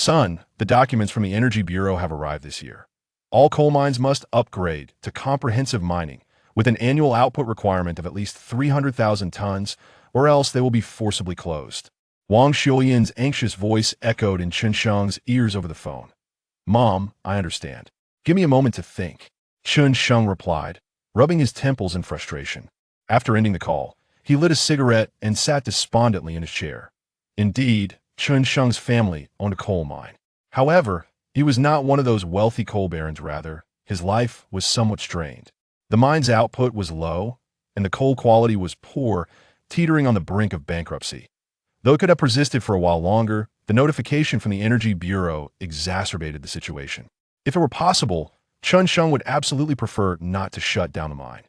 Son, the documents from the Energy Bureau have arrived this year. All coal mines must upgrade to comprehensive mining, with an annual output requirement of at least 300,000 tons, or else they will be forcibly closed. Wang Xiuyan's anxious voice echoed in Chen Sheng's ears over the phone. Mom, I understand. Give me a moment to think. Chen Sheng replied, rubbing his temples in frustration. After ending the call, he lit a cigarette and sat despondently in his chair. Indeed, Chen Sheng's family owned a coal mine. However, he was not one of those wealthy coal barons. Rather, his life was somewhat strained. The mine's output was low, and the coal quality was poor, teetering on the brink of bankruptcy. Though it could have persisted for a while longer, the notification from the Energy Bureau exacerbated the situation. If it were possible, Chen Sheng would absolutely prefer not to shut down the mine.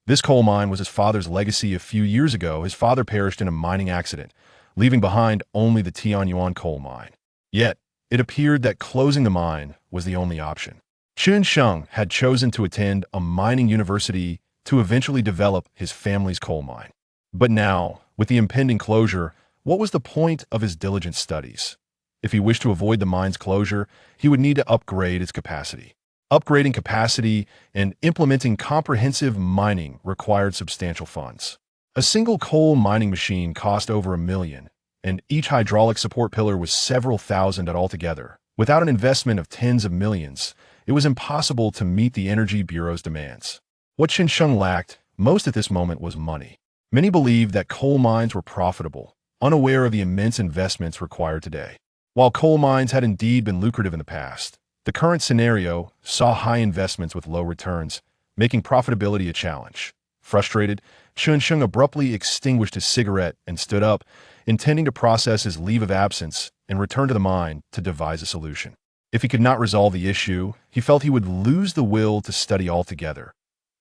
This coal mine was his father's legacy. A few years ago, his father perished in a mining accident, leaving behind only the Tianyuan coal mine. Yet, it appeared that closing the mine was the only option. Chen Sheng had chosen to attend a mining university to eventually develop his family's coal mine. But now, with the impending closure, what was the point of his diligent studies? If he wished to avoid the mine's closure, he would need to upgrade its capacity. Upgrading capacity and implementing comprehensive mining required substantial funds. A single coal mining machine cost over $1 million, and each hydraulic support pillar was several thousand altogether. Without an investment of tens of millions, it was impossible to meet the Energy Bureau's demands. What Chen Sheng lacked most at this moment was money. Many believed that coal mines were profitable, unaware of the immense investments required today. While coal mines had indeed been lucrative in the past, the current scenario saw high investments with low returns, making profitability a challenge. Frustrated, Chen Sheng abruptly extinguished his cigarette and stood up, intending to process his leave of absence and return to the mine to devise a solution. If he could not resolve the issue, he felt he would lose the will to study altogether.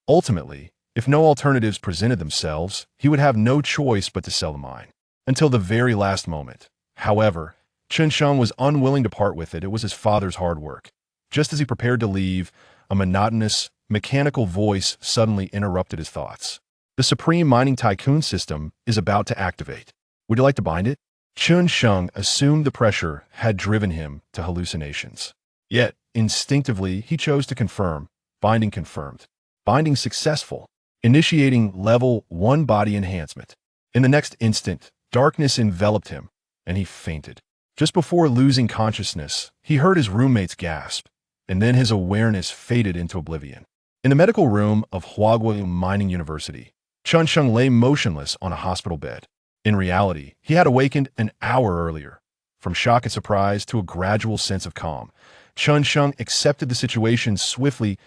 Ultimately, if no alternatives presented themselves, he would have no choice but to sell the mine. Until the very last moment. However, Chen Sheng was unwilling to part with it. It was his father's hard work. Just as he prepared to leave, a monotonous, mechanical voice suddenly interrupted his thoughts. The Supreme Mining Tycoon System is about to activate. Would you like to bind it? Chen Sheng assumed the pressure had driven him to hallucinations. Yet, instinctively, he chose to confirm. Binding confirmed. Binding successful. Initiating Level 1 body enhancement. In the next instant, darkness enveloped him, and he fainted. Just before losing consciousness, he heard his roommates gasp, and then his awareness faded into oblivion. In the medical room of Huaguo Mining University, Chen Sheng lay motionless on a hospital bed. In reality, he had awakened an hour earlier. From shock and surprise to a gradual sense of calm, Chen Sheng accepted the situation swiftly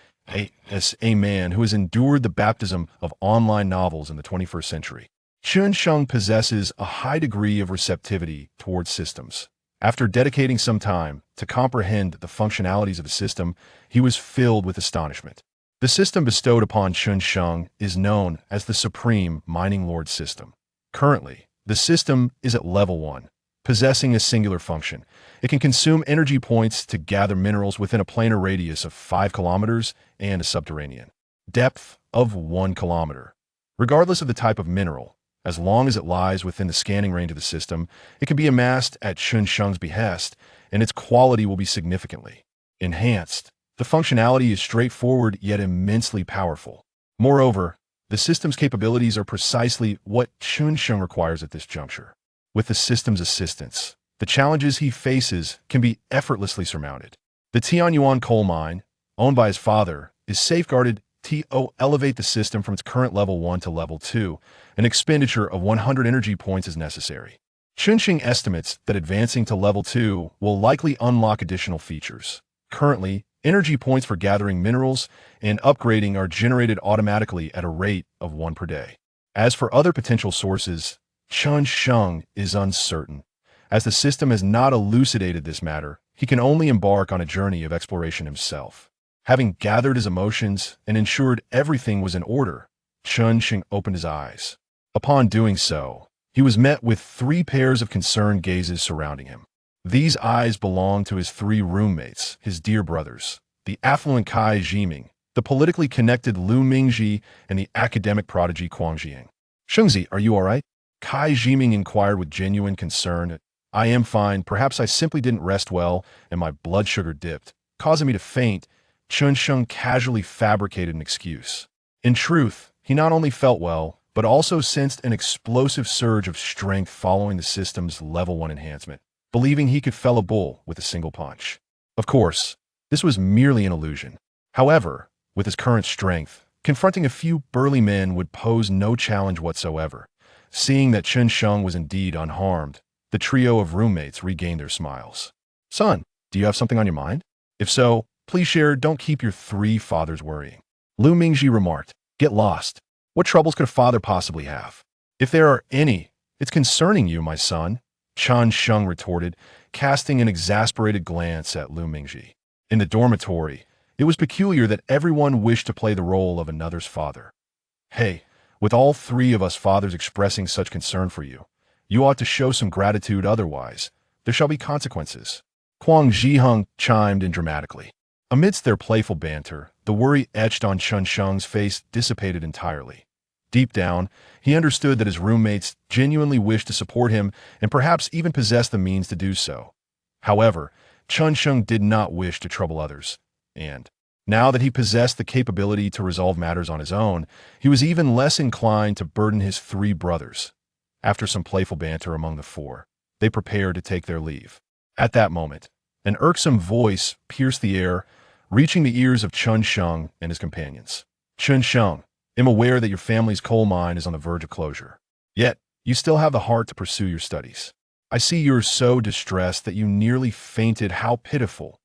as a man who has endured the baptism of online novels in the 21st century. Chen Sheng possesses a high degree of receptivity towards systems. After dedicating some time to comprehend the functionalities of the system, he was filled with astonishment. The system bestowed upon Chen Sheng is known as the Supreme Mining Lord System. Currently, the system is at Level 1, possessing a singular function. It can consume energy points to gather minerals within a planar radius of 5 kilometers and a subterranean depth of 1 kilometer. Regardless of the type of mineral, as long as it lies within the scanning range of the system, it can be amassed at Chen Sheng's behest, and its quality will be significantly enhanced. The functionality is straightforward yet immensely powerful. Moreover, the system's capabilities are precisely what Chen Sheng requires at this juncture. With the system's assistance, the challenges he faces can be effortlessly surmounted. The Tianyuan coal mine, owned by his father, is safeguarded to elevate the system from its current Level 1 to Level 2. An expenditure of 100 energy points is necessary. Chen Sheng estimates that advancing to Level 2 will likely unlock additional features. Currently, energy points for gathering minerals and upgrading are generated automatically at a rate of 1 per day. As for other potential sources, Chen Sheng is uncertain. As the system has not elucidated this matter, he can only embark on a journey of exploration himself. Having gathered his emotions and ensured everything was in order, Chen Sheng opened his eyes. Upon doing so, he was met with 3 pairs of concerned gazes surrounding him. These eyes belonged to his 3 roommates, his dear brothers, the affluent Cai Jiming, the politically connected Lu Mingji, and the academic prodigy Quang Jiang. "Shengzi, are you all right?" Cai Jiming inquired with genuine concern. I am fine. Perhaps I simply didn't rest well and my blood sugar dipped, causing me to faint. Chen Sheng casually fabricated an excuse. In truth, he not only felt well, but also sensed an explosive surge of strength following the system's level 1 enhancement, believing he could fell a bull with a single punch. Of course, this was merely an illusion. However, with his current strength, confronting a few burly men would pose no challenge whatsoever. Seeing that Chen Sheng was indeed unharmed, the trio of roommates regained their smiles. Son, do you have something on your mind? If so, please share. Don't keep your three fathers worrying. Lu Mingji remarked, get lost. What troubles could a father possibly have? If there are any, it's concerning you, my son, Chen Sheng retorted, casting an exasperated glance at Lu Mingji. In the dormitory, it was peculiar that everyone wished to play the role of another's father. Hey, with all three of us fathers expressing such concern for you, you ought to show some gratitude, otherwise there shall be consequences. Huang Zhiheng chimed in dramatically. Amidst their playful banter, the worry etched on Chen Sheng's face dissipated entirely. Deep down, he understood that his roommates genuinely wished to support him and perhaps even possessed the means to do so. However, Chen Sheng did not wish to trouble others, and now that he possessed the capability to resolve matters on his own, he was even less inclined to burden his three brothers. After some playful banter among the four, they prepared to take their leave. At that moment, an irksome voice pierced the air, reaching the ears of Chen Sheng and his companions. Chen Sheng, am aware that your family's coal mine is on the verge of closure. Yet, you still have the heart to pursue your studies. I see you're so distressed that you nearly fainted. How pitiful.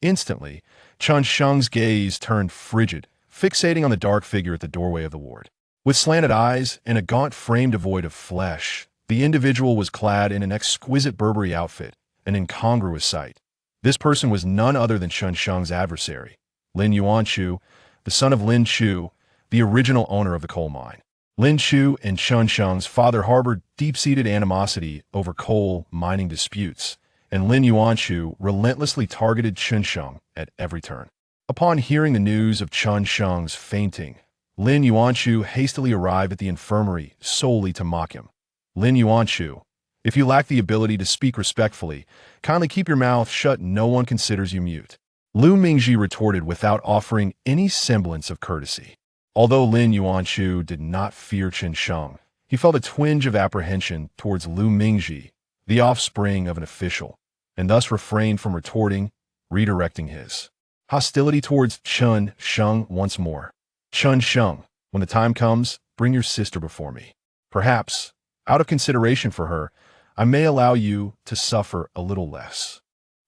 Instantly, Chen Sheng's gaze turned frigid, fixating on the dark figure at the doorway of the ward. With slanted eyes and a gaunt frame devoid of flesh, the individual was clad in an exquisite Burberry outfit, an incongruous sight. This person was none other than Chen Sheng's adversary, Lin Yuanchu, the son of Lin Chu, the original owner of the coal mine. Lin Chu and Chen Sheng's father harbored deep-seated animosity over coal mining disputes, and Lin Yuanchu relentlessly targeted Chen Sheng at every turn. Upon hearing the news of Chen Sheng's fainting, Lin Yuanchu hastily arrived at the infirmary solely to mock him. Lin Yuanchu, if you lack the ability to speak respectfully, kindly keep your mouth shut. No one considers you mute. Lu Mingji retorted without offering any semblance of courtesy. Although Lin Yuanchu did not fear Chen Sheng, he felt a twinge of apprehension towards Lu Mingji, the offspring of an official, and thus refrained from retorting, redirecting his hostility towards Chen Sheng once more. Chen Sheng, when the time comes, bring your sister before me. Perhaps, out of consideration for her, I may allow you to suffer a little less.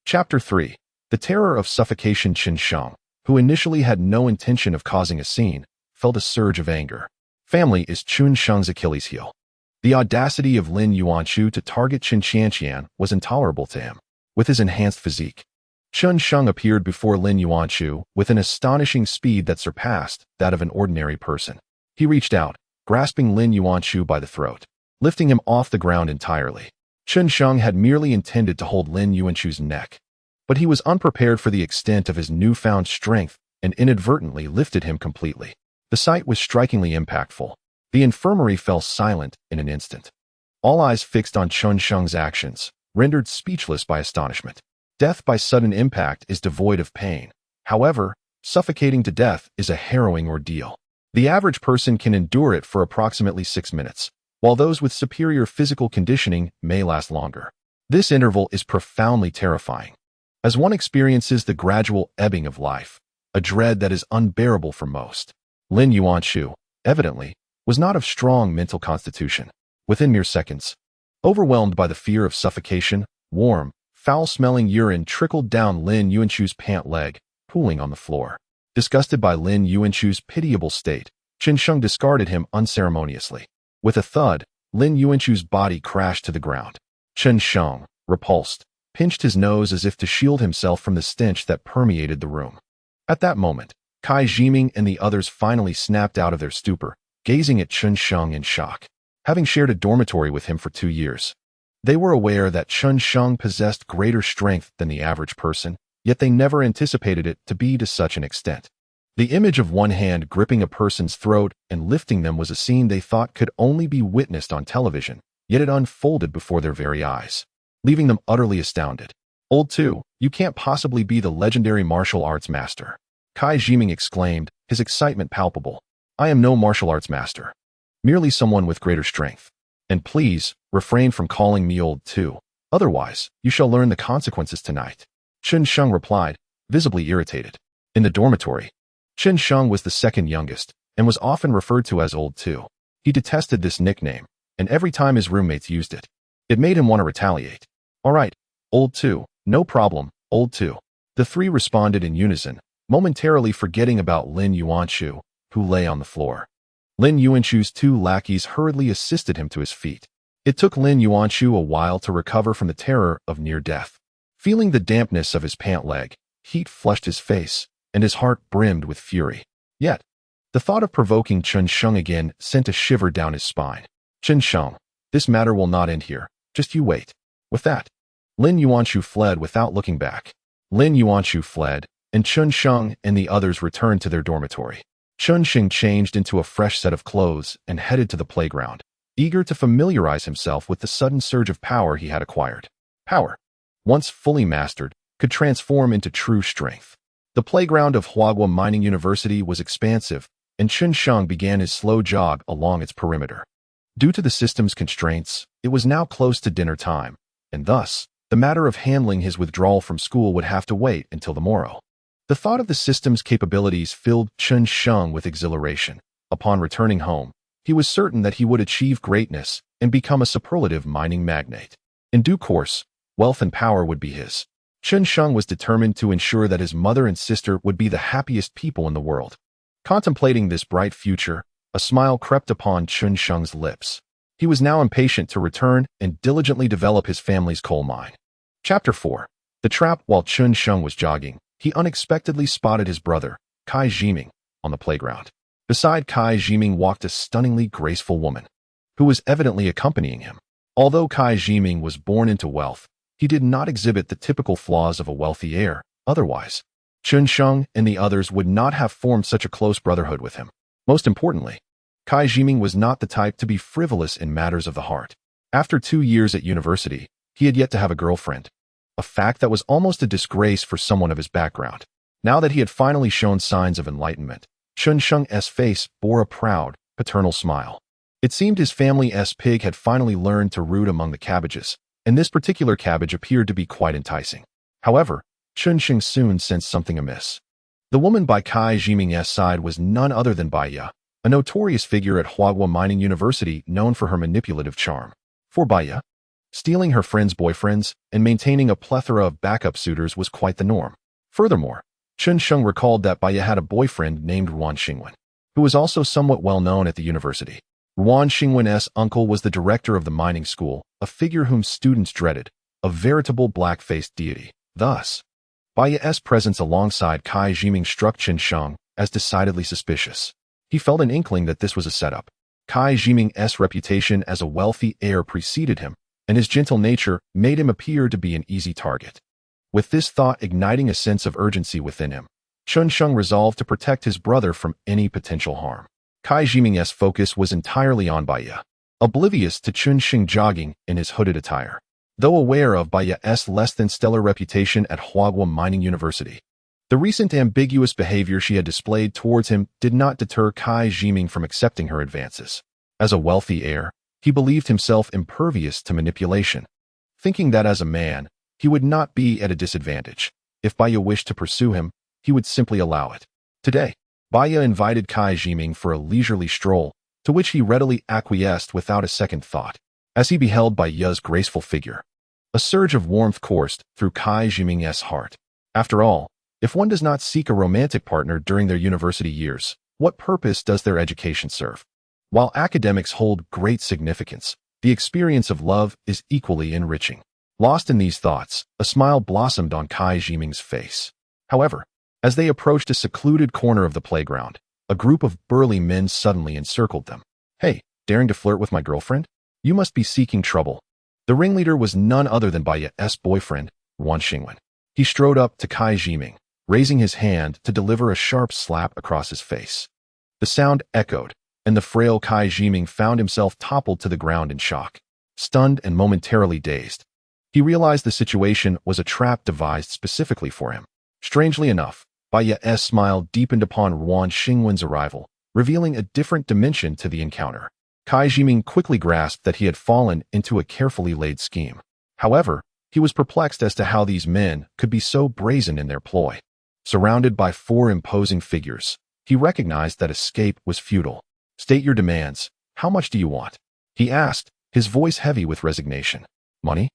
Chapter 3. The terror of suffocation. Chen Sheng, who initially had no intention of causing a scene, felt a surge of anger. Family is Chen Sheng's Achilles heel. The audacity of Lin Yuanchu to target Chen Qianqian was intolerable to him. With his enhanced physique, Chen Sheng appeared before Lin Yuanchu with an astonishing speed that surpassed that of an ordinary person. He reached out, grasping Lin Yuanchu by the throat, lifting him off the ground entirely. Chen Sheng had merely intended to hold Lin Yuanchu's neck, but he was unprepared for the extent of his newfound strength and inadvertently lifted him completely. The sight was strikingly impactful. The infirmary fell silent in an instant. All eyes fixed on Chen Sheng's actions, rendered speechless by astonishment. Death by sudden impact is devoid of pain. However, suffocating to death is a harrowing ordeal. The average person can endure it for approximately 6 minutes, while those with superior physical conditioning may last longer. This interval is profoundly terrifying, as one experiences the gradual ebbing of life, a dread that is unbearable for most. Lin Yuanchu, evidently, was not of strong mental constitution. Within mere seconds, overwhelmed by the fear of suffocation, warm, foul-smelling urine trickled down Lin Yuanchu's pant leg, pooling on the floor. Disgusted by Lin Yuanchu's pitiable state, Chen Sheng discarded him unceremoniously. With a thud, Lin Yuanchu's body crashed to the ground. Chen Sheng, repulsed, pinched his nose as if to shield himself from the stench that permeated the room. At that moment, Kai Jiming and the others finally snapped out of their stupor, gazing at Chen Sheng in shock. Having shared a dormitory with him for 2 years, they were aware that Chen Sheng possessed greater strength than the average person, yet they never anticipated it to be to such an extent. The image of one hand gripping a person's throat and lifting them was a scene they thought could only be witnessed on television, yet it unfolded before their very eyes. leaving them utterly astounded. Old 2, you can't possibly be the legendary martial arts master. Kai Jiming exclaimed, his excitement palpable. I am no martial arts master. Merely someone with greater strength. And please, refrain from calling me old 2. Otherwise, you shall learn the consequences tonight. Chen Sheng replied, visibly irritated. In the dormitory, Chen Sheng was the second youngest, and was often referred to as old 2. He detested this nickname, and every time his roommates used it, it made him want to retaliate. All right, old 2, no problem, old 2. The three responded in unison, momentarily forgetting about Lin Yuanshu, who lay on the floor. Lin Yuanshu's two lackeys hurriedly assisted him to his feet. It took Lin Yuanshu a while to recover from the terror of near death. Feeling the dampness of his pant leg, heat flushed his face, and his heart brimmed with fury. Yet, the thought of provoking Chen Sheng again sent a shiver down his spine. Chen Sheng, this matter will not end here, just you wait. With that, Lin Yuanshu fled without looking back. Lin Yuanshu fled, and Chen Sheng and the others returned to their dormitory. Chen Sheng changed into a fresh set of clothes and headed to the playground, eager to familiarize himself with the sudden surge of power he had acquired. Power, once fully mastered, could transform into true strength. The playground of Huagua Mining University was expansive, and Chen Sheng began his slow jog along its perimeter. Due to the system's constraints, it was now close to dinner time, and thus, the matter of handling his withdrawal from school would have to wait until the morrow. The thought of the system's capabilities filled Chen Sheng with exhilaration. Upon returning home, he was certain that he would achieve greatness and become a superlative mining magnate. In due course, wealth and power would be his. Chen Sheng was determined to ensure that his mother and sister would be the happiest people in the world. Contemplating this bright future, a smile crept upon Chen Sheng's lips. He was now impatient to return and diligently develop his family's coal mine. Chapter 4. The Trap. While Chen Sheng was jogging, he unexpectedly spotted his brother, Kai Jiming, on the playground. Beside Kai Jiming walked a stunningly graceful woman, who was evidently accompanying him. Although Kai Jiming was born into wealth, he did not exhibit the typical flaws of a wealthy heir. Otherwise, Chen Sheng and the others would not have formed such a close brotherhood with him. Most importantly, Kai Jiming was not the type to be frivolous in matters of the heart. After 2 years at university, he had yet to have a girlfriend, a fact that was almost a disgrace for someone of his background. Now that he had finally shown signs of enlightenment, Chen Sheng's face bore a proud, paternal smile. It seemed his family's pig had finally learned to root among the cabbages, and this particular cabbage appeared to be quite enticing. However, Chen Sheng soon sensed something amiss. The woman by Kai Jiming's side was none other than Bai Ye, a notorious figure at Huagua Mining University known for her manipulative charm. For Bai Ye, stealing her friends' boyfriends and maintaining a plethora of backup suitors was quite the norm. Furthermore, Chen Sheng recalled that Bai Ye had a boyfriend named Ruan Xingwen, who was also somewhat well known at the university. Ruan Xingwen's uncle was the director of the mining school, a figure whom students dreaded, a veritable black-faced deity. Thus, Bai Ye's presence alongside Kai Jiming struck Chen Sheng as decidedly suspicious. He felt an inkling that this was a setup. Kai Jiming's reputation as a wealthy heir preceded him, and his gentle nature made him appear to be an easy target. With this thought igniting a sense of urgency within him, Chen Sheng resolved to protect his brother from any potential harm. Kai Jiming's focus was entirely on Bai Ye, oblivious to Chen Sheng jogging in his hooded attire. Though aware of Bai Ye's less-than-stellar reputation at Huagua Mining University, the recent ambiguous behavior she had displayed towards him did not deter Kai Jiming from accepting her advances. As a wealthy heir, he believed himself impervious to manipulation, thinking that as a man, he would not be at a disadvantage. If Bai Ye wished to pursue him, he would simply allow it. Today, Bai Ye invited Kai Jiming for a leisurely stroll, to which he readily acquiesced without a second thought. As he beheld Bai Ye's graceful figure, a surge of warmth coursed through Kai Jiming's heart. After all, if one does not seek a romantic partner during their university years, what purpose does their education serve? While academics hold great significance, the experience of love is equally enriching. Lost in these thoughts, a smile blossomed on Kai Jiming's face. However, as they approached a secluded corner of the playground, a group of burly men suddenly encircled them. Hey, daring to flirt with my girlfriend? You must be seeking trouble. The ringleader was none other than Bai Ye's boyfriend, Ruan Xingwen. He strode up to Kai Jiming, raising his hand to deliver a sharp slap across his face. The sound echoed, and the frail Kai Jiming found himself toppled to the ground in shock. Stunned and momentarily dazed, He realized the situation was a trap devised specifically for him. Strangely enough, Baiya's smile deepened upon Ruan Xingwen's arrival, revealing a different dimension to the encounter. Kai Jiming quickly grasped that he had fallen into a carefully laid scheme. However, he was perplexed as to how these men could be so brazen in their ploy. Surrounded by 4 imposing figures, he recognized that escape was futile. "State your demands. How much do you want?" he asked, his voice heavy with resignation. "Money?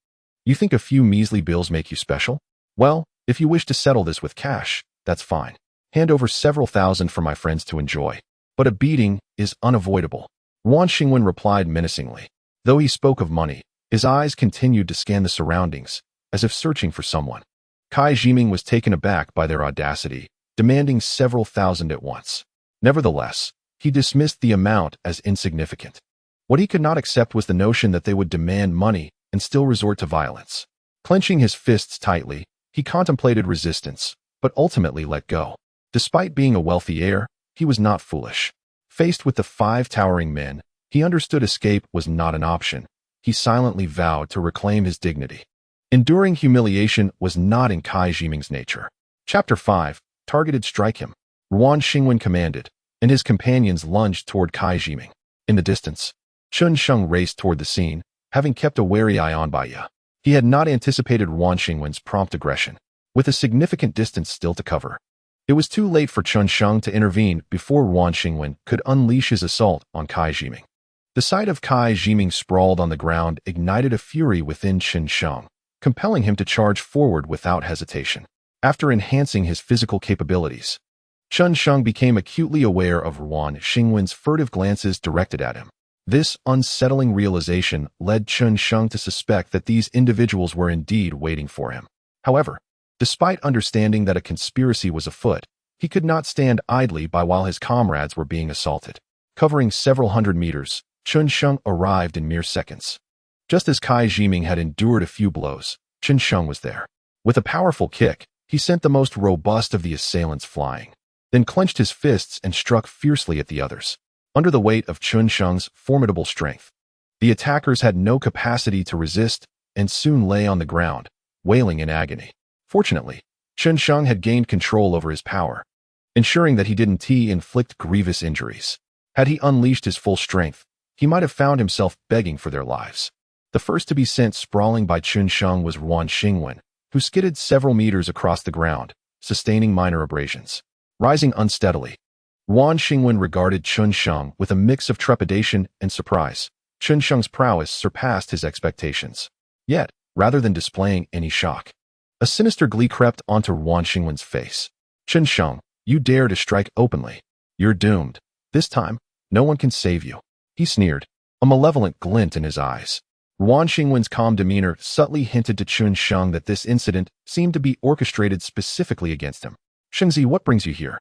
You think a few measly bills make you special? Well, if you wish to settle this with cash, that's fine. Hand over several thousand for my friends to enjoy. But a beating is unavoidable." Ruan Xingwen replied menacingly. Though he spoke of money, his eyes continued to scan the surroundings, as if searching for someone. Kai Jiming was taken aback by their audacity, demanding several thousand at once. Nevertheless, he dismissed the amount as insignificant. What he could not accept was the notion that they would demand money and still resort to violence. Clenching his fists tightly, he contemplated resistance, but ultimately let go. Despite being a wealthy heir, he was not foolish. Faced with the 5 towering men, he understood escape was not an option. He silently vowed to reclaim his dignity. Enduring humiliation was not in Kai Jiming's nature. Chapter 5. Targeted Strike Him. Ruan Xingwen commanded, and his companions lunged toward Kai Jiming. In the distance, Chen Sheng raced toward the scene, having kept a wary eye on Baiya. He had not anticipated Ruan Xingwen's prompt aggression, with a significant distance still to cover. It was too late for Chen Sheng to intervene before Ruan Xingwen could unleash his assault on Kai Jiming. The sight of Kai Jiming sprawled on the ground ignited a fury within Chen Sheng, compelling him to charge forward without hesitation. After enhancing his physical capabilities, Chen Sheng became acutely aware of Ruan Xingwen's furtive glances directed at him. This unsettling realization led Chen Sheng to suspect that these individuals were indeed waiting for him. However, despite understanding that a conspiracy was afoot, he could not stand idly by while his comrades were being assaulted. Covering several hundred meters, Chen Sheng arrived in mere seconds. Just as Kai Jiming had endured a few blows, Chen Sheng was there. With a powerful kick, he sent the most robust of the assailants flying, then clenched his fists and struck fiercely at the others. Under the weight of Chen Sheng's formidable strength, the attackers had no capacity to resist and soon lay on the ground, wailing in agony. Fortunately, Chen Sheng had gained control over his power, ensuring that he didn't inflict grievous injuries. Had he unleashed his full strength, he might have found himself begging for their lives. The first to be sent sprawling by Chen Sheng was Ruan Xingwen, who skidded several meters across the ground, sustaining minor abrasions. Rising unsteadily, Ruan Xingwen regarded Chen Sheng with a mix of trepidation and surprise. Chen Sheng's prowess surpassed his expectations. Yet, rather than displaying any shock, a sinister glee crept onto Ruan Xingwen's face. "Chen Sheng, you dare to strike openly. You're doomed. This time, no one can save you," he sneered, a malevolent glint in his eyes. Ruan Xingwen's calm demeanor subtly hinted to Chen Sheng that this incident seemed to be orchestrated specifically against him. "Shengzi, what brings you here?"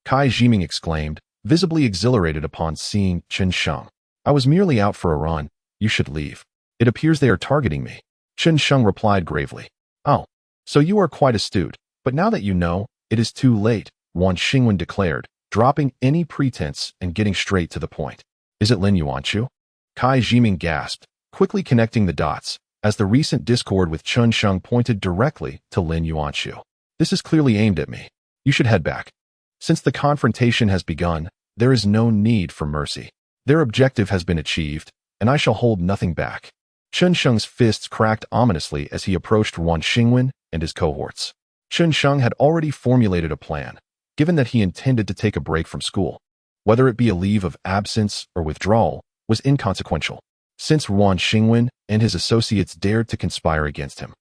Kai Jiming exclaimed, visibly exhilarated upon seeing Chen Sheng. "I was merely out for a run. You should leave. It appears they are targeting me." Chen Sheng replied gravely. "Oh, so you are quite astute, but now that you know, it is too late," Ruan Xingwen declared, dropping any pretense and getting straight to the point. "Is it Lin Yuanqiu?" Kai Jiming gasped, quickly connecting the dots, as the recent discord with Chen Sheng pointed directly to Lin Yuanqiu. "This is clearly aimed at me. You should head back. Since the confrontation has begun, there is no need for mercy. Their objective has been achieved, and I shall hold nothing back." Chen Sheng's fists cracked ominously as he approached Ruan Xingwen and his cohorts. Chen Sheng had already formulated a plan, given that he intended to take a break from school. Whether it be a leave of absence or withdrawal was inconsequential, since Ruan Xingwen and his associates dared to conspire against him.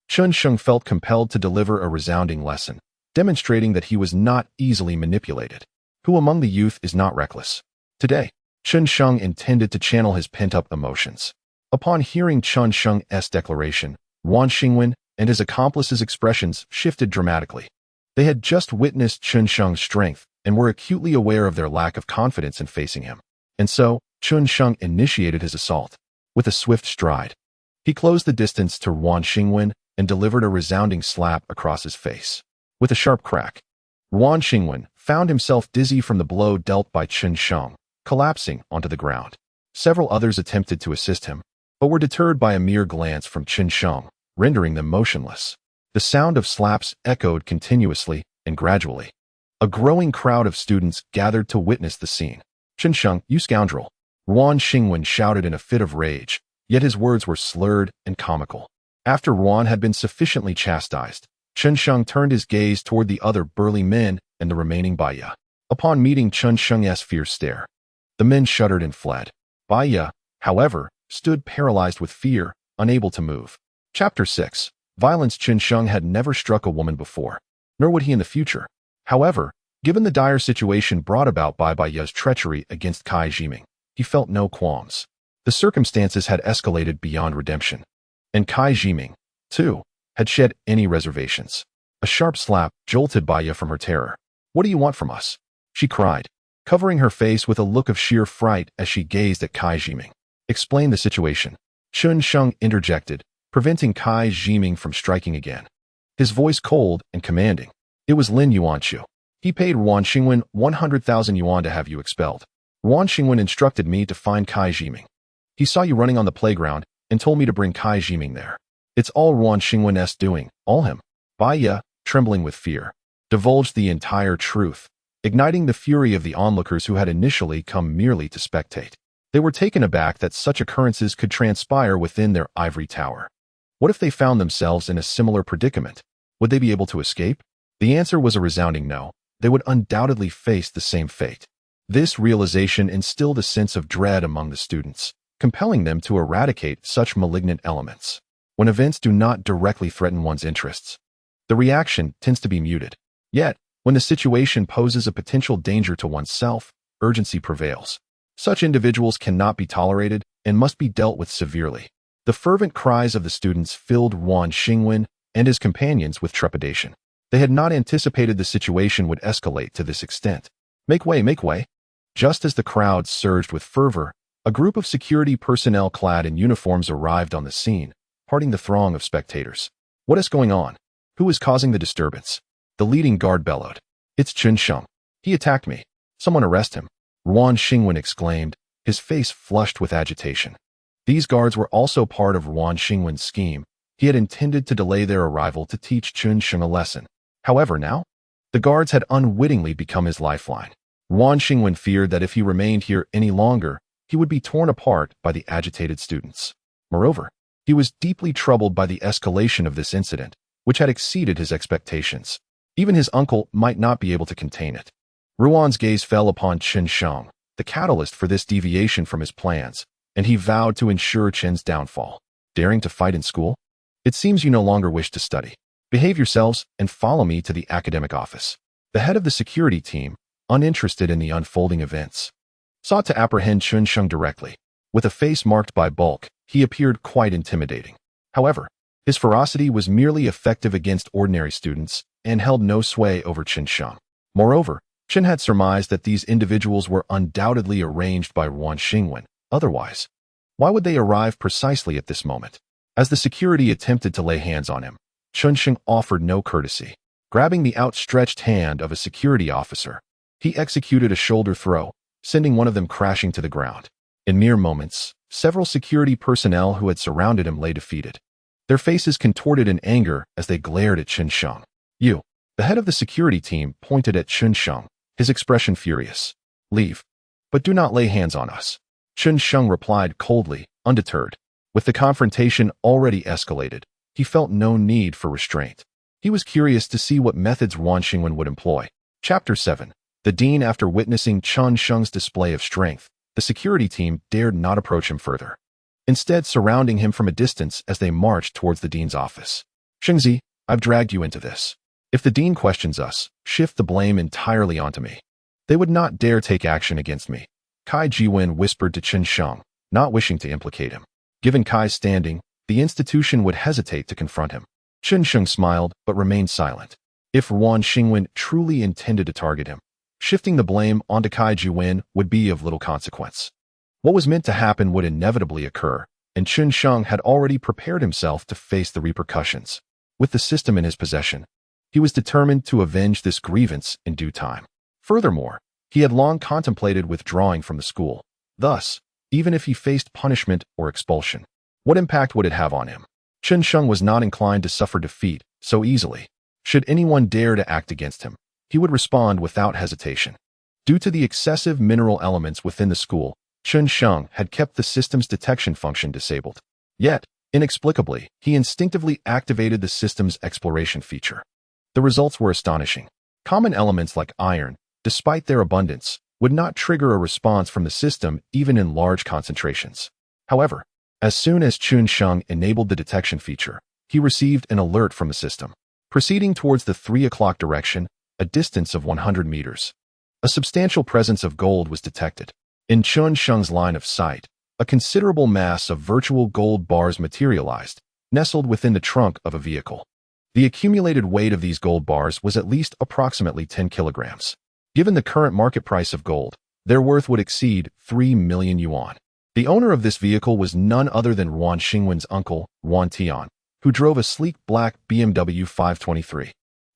Chen Sheng felt compelled to deliver a resounding lesson, demonstrating that he was not easily manipulated. Who among the youth is not reckless? Today, Chen Sheng intended to channel his pent-up emotions. Upon hearing Chen Sheng's declaration, Ruan Xingwen and his accomplices' expressions shifted dramatically. They had just witnessed Chen Sheng's strength and were acutely aware of their lack of confidence in facing him. And so, Chen Sheng initiated his assault. With a swift stride, he closed the distance to Ruan Xingwen and delivered a resounding slap across his face. With a sharp crack, Ruan Xingwen found himself dizzy from the blow dealt by Chen Sheng, collapsing onto the ground. Several others attempted to assist him, but were deterred by a mere glance from Chen Sheng, rendering them motionless. The sound of slaps echoed continuously and gradually. A growing crowd of students gathered to witness the scene. "Chen Sheng, you scoundrel!" Ruan Xingwen shouted in a fit of rage, yet his words were slurred and comical. After Ruan had been sufficiently chastised, Chen Sheng turned his gaze toward the other burly men and the remaining Baiya. Upon meeting Chen Sheng's fierce stare, the men shuddered and fled. Baiya, however, stood paralyzed with fear, unable to move. Chapter 6. Violence. Chen Sheng had never struck a woman before, nor would he in the future. However, given the dire situation brought about by Baiya's treachery against Kai Jiming, he felt no qualms. The circumstances had escalated beyond redemption, and Kai Jiming, too, had shed any reservations. A sharp slap jolted Baiya from her terror. "What do you want from us?" she cried, covering her face with a look of sheer fright as she gazed at Kai Jiming. "Explain the situation," Chen Sheng interjected, preventing Kai Jiming from striking again. His voice cold and commanding. "It was Lin Yuanqiu. He paid Ruan Xingwen 100,000 yuan to have you expelled. Ruan Xingwen instructed me to find Kai Jiming. He saw you running on the playground and told me to bring Kai Jiming there. It's all Ruan Xingwen's doing, all him." Baiya, trembling with fear, divulged the entire truth, igniting the fury of the onlookers who had initially come merely to spectate. They were taken aback that such occurrences could transpire within their ivory tower. What if they found themselves in a similar predicament? Would they be able to escape? The answer was a resounding no. They would undoubtedly face the same fate. This realization instilled a sense of dread among the students, compelling them to eradicate such malignant elements. When events do not directly threaten one's interests, the reaction tends to be muted. Yet, when the situation poses a potential danger to oneself, urgency prevails. Such individuals cannot be tolerated and must be dealt with severely. The fervent cries of the students filled Ruan Xingwen and his companions with trepidation. They had not anticipated the situation would escalate to this extent. "Make way, make way!" Just as the crowd surged with fervor, a group of security personnel clad in uniforms arrived on the scene, parting the throng of spectators. "What is going on? Who is causing the disturbance?" The leading guard bellowed. "It's Chen Sheng. He attacked me. Someone arrest him," Ruan Xingwen exclaimed, his face flushed with agitation. These guards were also part of Ruan Xingwen's scheme. He had intended to delay their arrival to teach Chen Sheng a lesson. However, now, the guards had unwittingly become his lifeline. Ruan Xingwen feared that if he remained here any longer, he would be torn apart by the agitated students. Moreover, he was deeply troubled by the escalation of this incident, which had exceeded his expectations. Even his uncle might not be able to contain it. Ruan's gaze fell upon Chen Sheng, the catalyst for this deviation from his plans, and he vowed to ensure Chen's downfall. "Daring to fight in school? It seems you no longer wish to study. Behave yourselves and follow me to the academic office." The head of the security team, uninterested in the unfolding events, sought to apprehend Chen Sheng directly. With a face marked by bulk, he appeared quite intimidating. However, his ferocity was merely effective against ordinary students and held no sway over Chen Sheng. Moreover, Chen had surmised that these individuals were undoubtedly arranged by Ruan Xingwen. Otherwise, why would they arrive precisely at this moment? As the security attempted to lay hands on him, Chen Sheng offered no courtesy. Grabbing the outstretched hand of a security officer, he executed a shoulder throw, sending one of them crashing to the ground. In mere moments, several security personnel who had surrounded him lay defeated. Their faces contorted in anger as they glared at Chen Sheng. "You," the head of the security team pointed at Chen Sheng, his expression furious. "Leave, but do not lay hands on us." Chen Sheng replied coldly, undeterred. With the confrontation already escalated, he felt no need for restraint. He was curious to see what methods Ruan Xingwen would employ. Chapter 7. The Dean. After witnessing Chen Sheng's display of strength, the security team dared not approach him further, instead surrounding him from a distance as they marched towards the Dean's office. "Shengzi, I've dragged you into this. If the Dean questions us, shift the blame entirely onto me. They would not dare take action against me," Kai Jiwen whispered to Chen Sheng, not wishing to implicate him. Given Kai's standing, the institution would hesitate to confront him. Chen Sheng smiled but remained silent. If Ruan Xingwen truly intended to target him, shifting the blame onto Kai Jiwen would be of little consequence. What was meant to happen would inevitably occur, and Chen Sheng had already prepared himself to face the repercussions. With the system in his possession, he was determined to avenge this grievance in due time. Furthermore, he had long contemplated withdrawing from the school. Thus, even if he faced punishment or expulsion, what impact would it have on him? Chen Sheng was not inclined to suffer defeat so easily. Should anyone dare to act against him, he would respond without hesitation. Due to the excessive mineral elements within the school, Chen Sheng had kept the system's detection function disabled. Yet, inexplicably, he instinctively activated the system's exploration feature. The results were astonishing. Common elements like iron, despite their abundance, would not trigger a response from the system even in large concentrations. However, as soon as Chen Sheng enabled the detection feature, he received an alert from the system. Proceeding towards the 3 o'clock direction, a distance of 100 meters. A substantial presence of gold was detected. In Chen Sheng's line of sight, a considerable mass of virtual gold bars materialized, nestled within the trunk of a vehicle. The accumulated weight of these gold bars was at least approximately 10 kilograms. Given the current market price of gold, their worth would exceed 3 million yuan. The owner of this vehicle was none other than Ruan Xingwen's uncle, Ruan Tian, who drove a sleek black BMW 523.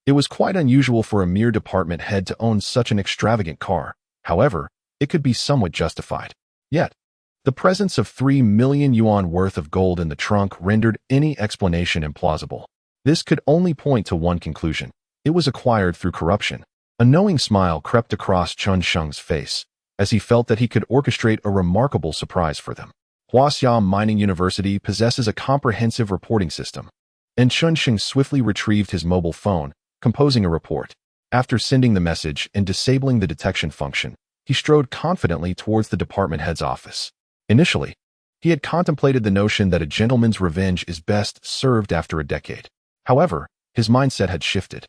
It was quite unusual for a mere department head to own such an extravagant car. However, it could be somewhat justified. Yet, the presence of 3 million yuan worth of gold in the trunk rendered any explanation implausible. This could only point to one conclusion. It was acquired through corruption. A knowing smile crept across Chen Sheng's face, as he felt that he could orchestrate a remarkable surprise for them. Huaxiao Mining University possesses a comprehensive reporting system, and Chen Sheng swiftly retrieved his mobile phone, composing a report. After sending the message and disabling the detection function, he strode confidently towards the department head's office. Initially, he had contemplated the notion that a gentleman's revenge is best served after a decade. However, his mindset had shifted.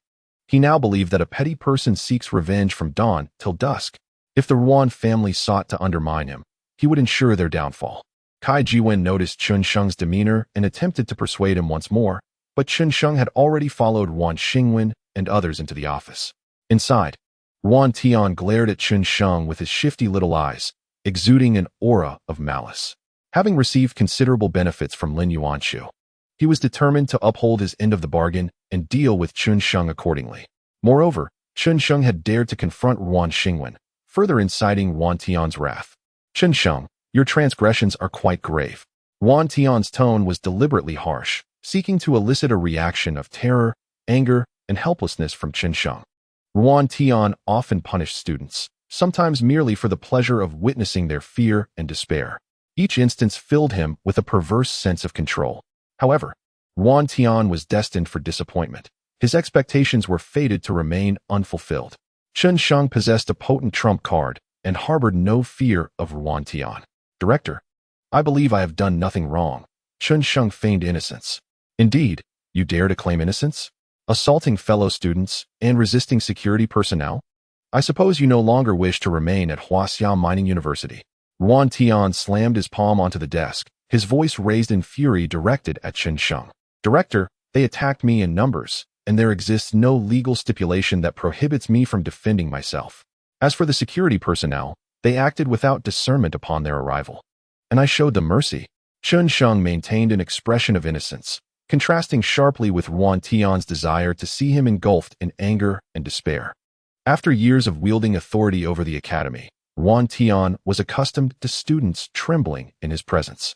He now believed that a petty person seeks revenge from dawn till dusk. If the Ruan family sought to undermine him, he would ensure their downfall. Kai Jiwen noticed Chen Sheng's demeanor and attempted to persuade him once more, but Chen Sheng had already followed Ruan Xingwen and others into the office. Inside, Ruan Tian glared at Chen Sheng with his shifty little eyes, exuding an aura of malice. Having received considerable benefits from Lin Yuanshu, he was determined to uphold his end of the bargain and deal with Chen Sheng accordingly. Moreover, Chen Sheng had dared to confront Ruan Xingwen, further inciting Ruan Tian's wrath. Chen Sheng, your transgressions are quite grave. Ruan Tian's tone was deliberately harsh, seeking to elicit a reaction of terror, anger, and helplessness from Chen Sheng. Ruan Tian often punished students, sometimes merely for the pleasure of witnessing their fear and despair. Each instance filled him with a perverse sense of control. However, Ruan Tian was destined for disappointment. His expectations were fated to remain unfulfilled. Chen Sheng possessed a potent trump card and harbored no fear of Ruan Tian. Director, I believe I have done nothing wrong. Chen Sheng feigned innocence. Indeed, you dare to claim innocence? Assaulting fellow students and resisting security personnel? I suppose you no longer wish to remain at Huaxiao Mining University. Ruan Tian slammed his palm onto the desk, his voice raised in fury directed at Chen Sheng. Director, they attacked me in numbers, and there exists no legal stipulation that prohibits me from defending myself. As for the security personnel, they acted without discernment upon their arrival, and I showed them mercy. Chen Sheng maintained an expression of innocence, contrasting sharply with Ruan Tian's desire to see him engulfed in anger and despair. After years of wielding authority over the academy, Ruan Tian was accustomed to students trembling in his presence.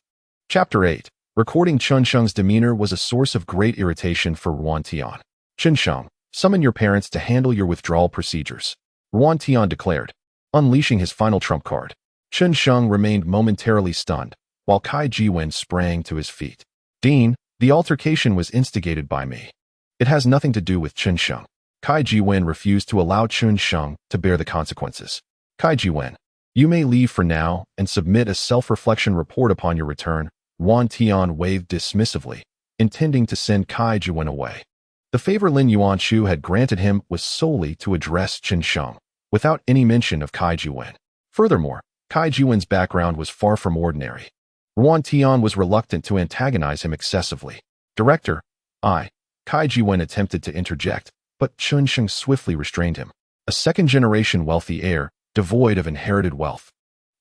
Chapter 8. Recording Chen Sheng's demeanor was a source of great irritation for Ruan Tian. Chen Sheng, summon your parents to handle your withdrawal procedures, Ruan Tian declared, unleashing his final trump card. Chen Sheng remained momentarily stunned, while Kai Jiwen sprang to his feet. Dean, the altercation was instigated by me. It has nothing to do with Chen Sheng. Kai Jiwen refused to allow Chen Sheng to bear the consequences. Kai Jiwen, you may leave for now and submit a self-reflection report upon your return. Ruan Tian waved dismissively, intending to send Kai Jiwen away. The favor Lin Yuanshu had granted him was solely to address Chen Sheng, without any mention of Kai Jiwen. Furthermore, Kai Jiwen's background was far from ordinary. Ruan Tian was reluctant to antagonize him excessively. Director, Kai Jiwen attempted to interject, but Chen Sheng swiftly restrained him. A second-generation wealthy heir, devoid of inherited wealth,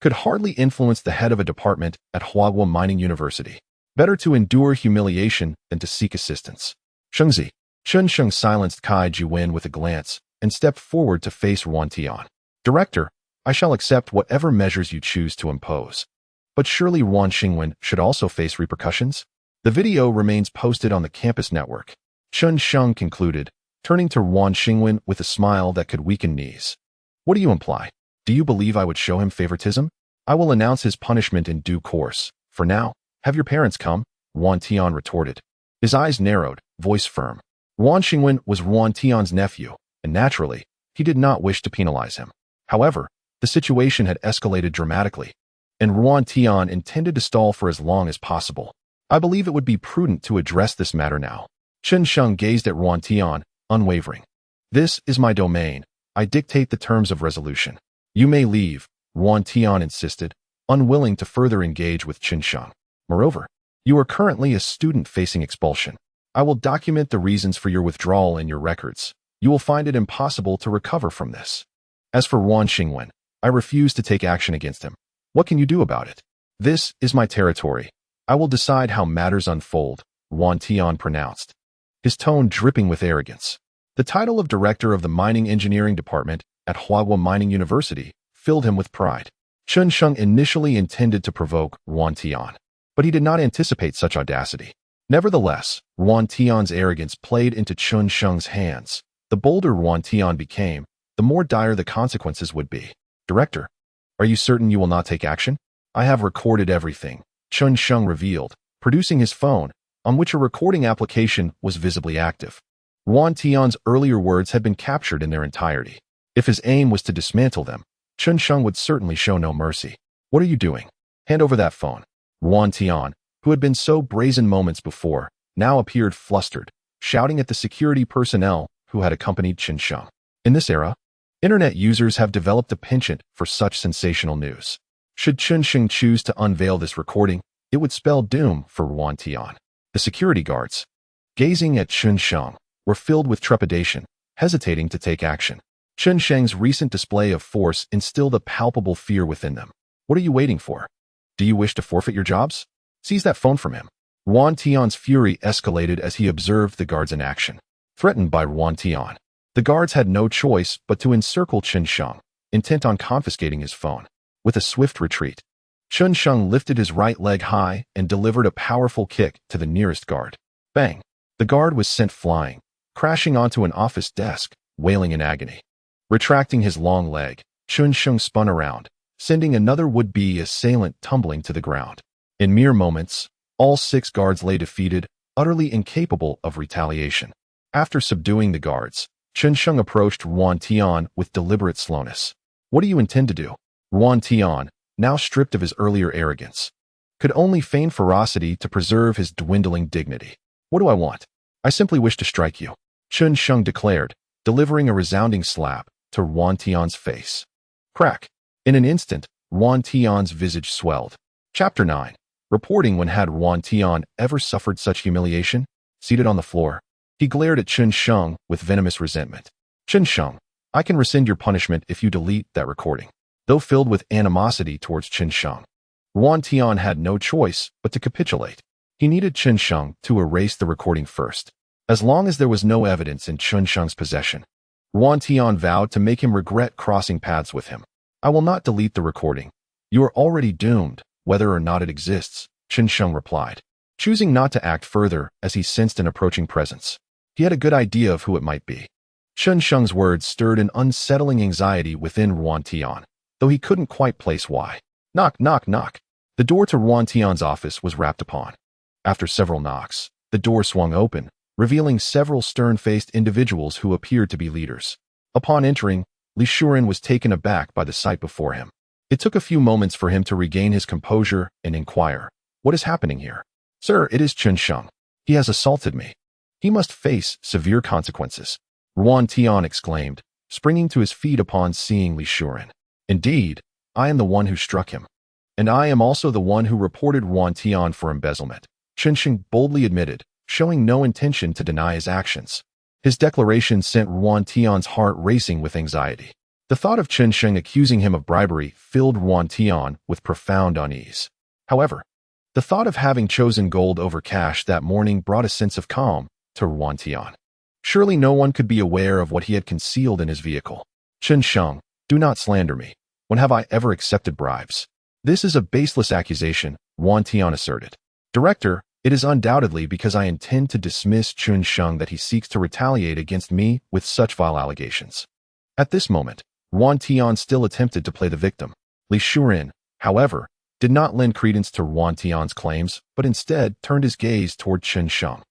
could hardly influence the head of a department at Huaguo Mining University. Better to endure humiliation than to seek assistance. Shengzi. Chen Sheng silenced Kai Jiwen with a glance and stepped forward to face Ruan Tian. Director, I shall accept whatever measures you choose to impose. But surely Ruan Xingwen should also face repercussions? The video remains posted on the campus network. Chen Sheng concluded, turning to Wan Xingwen with a smile that could weaken knees. What do you imply? Do you believe I would show him favoritism? I will announce his punishment in due course. For now, have your parents come? Wan Tian retorted. His eyes narrowed, voice firm. Wan Xingwen was Wan Tian's nephew, and naturally, he did not wish to penalize him. However, the situation had escalated dramatically, and Wan Tian intended to stall for as long as possible. I believe it would be prudent to address this matter now. Chen Sheng gazed at Wan Tian, unwavering. This is my domain. I dictate the terms of resolution. You may leave, Wan Tian insisted, unwilling to further engage with Chen Sheng. Moreover, you are currently a student facing expulsion. I will document the reasons for your withdrawal in your records. You will find it impossible to recover from this. As for Wan Xingwen, I refuse to take action against him. What can you do about it? This is my territory. I will decide how matters unfold, Wan Tian pronounced, his tone dripping with arrogance. The title of director of the mining engineering department at Huahua Mining University filled him with pride. Chen Sheng initially intended to provoke Wan Tian, but he did not anticipate such audacity. Nevertheless, Wan Tian's arrogance played into Chen Sheng's hands. The bolder Wan Tian became, the more dire the consequences would be. Director, are you certain you will not take action? I have recorded everything, Chen Sheng revealed, producing his phone, on which a recording application was visibly active. Wan Tian's earlier words had been captured in their entirety. If his aim was to dismantle them, Chen Sheng would certainly show no mercy. What are you doing? Hand over that phone. Wan Tian, who had been so brazen moments before, now appeared flustered, shouting at the security personnel who had accompanied Chen Sheng. In this era, internet users have developed a penchant for such sensational news. Should Chen Sheng choose to unveil this recording, it would spell doom for Wan Tian. The security guards, gazing at Chen Sheng, were filled with trepidation, hesitating to take action. Chen Sheng's recent display of force instilled a palpable fear within them. What are you waiting for? Do you wish to forfeit your jobs? Seize that phone from him. Wan Tian's fury escalated as he observed the guards in action. Threatened by Wan Tian, the guards had no choice but to encircle Chen Sheng, intent on confiscating his phone. With a swift retreat, Chen Sheng lifted his right leg high and delivered a powerful kick to the nearest guard. Bang! The guard was sent flying, crashing onto an office desk, wailing in agony. Retracting his long leg, Chen Sheng spun around, sending another would-be assailant tumbling to the ground. In mere moments, all 6 guards lay defeated, utterly incapable of retaliation. After subduing the guards, Chen Sheng approached Wan Tian with deliberate slowness. What do you intend to do? Wan Tian, now stripped of his earlier arrogance, could only feign ferocity to preserve his dwindling dignity. What do I want? I simply wish to strike you, Chen Sheng declared, delivering a resounding slap to Wan Tian's face. Crack! In an instant, Wan Tian's visage swelled. Chapter 9. Reporting when had Wan Tian ever suffered such humiliation? Seated on the floor, he glared at Chen Sheng with venomous resentment. Chen Sheng, I can rescind your punishment if you delete that recording. Though filled with animosity towards Chen Sheng, Wan Tian had no choice but to capitulate. He needed Chen Sheng to erase the recording first. As long as there was no evidence in Chen Sheng's possession, Wan Tian vowed to make him regret crossing paths with him. I will not delete the recording. You are already doomed, whether or not it exists, Chen Sheng replied, choosing not to act further as he sensed an approaching presence. He had a good idea of who it might be. Chen Sheng's words stirred an unsettling anxiety within Wan Tian, though he couldn't quite place why. Knock, knock, knock. The door to Wan Tian's office was rapped upon. After several knocks, the door swung open, revealing several stern-faced individuals who appeared to be leaders. Upon entering, Li Shuren was taken aback by the sight before him. It took a few moments for him to regain his composure and inquire, what is happening here? Sir, it is Chen Sheng. He has assaulted me. He must face severe consequences, Wan Tian exclaimed, springing to his feet upon seeing Li Shuren. Indeed, I am the one who struck him. And I am also the one who reported Wan Tian for embezzlement, Chen Sheng boldly admitted, showing no intention to deny his actions. His declaration sent Wan Tian's heart racing with anxiety. The thought of Chen Sheng accusing him of bribery filled Wan Tian with profound unease. However, the thought of having chosen gold over cash that morning brought a sense of calm to Wan Tian. Surely no one could be aware of what he had concealed in his vehicle. Chen Sheng, do not slander me. When have I ever accepted bribes? This is a baseless accusation, Wan Tian asserted. Director, It is undoubtedly because I intend to dismiss Chen Sheng that he seeks to retaliate against me with such vile allegations. At this moment, Yuan Tian still attempted to play the victim. Li Shuren, however, did not lend credence to Yuan Tian's claims, but instead turned his gaze toward Chen Sheng,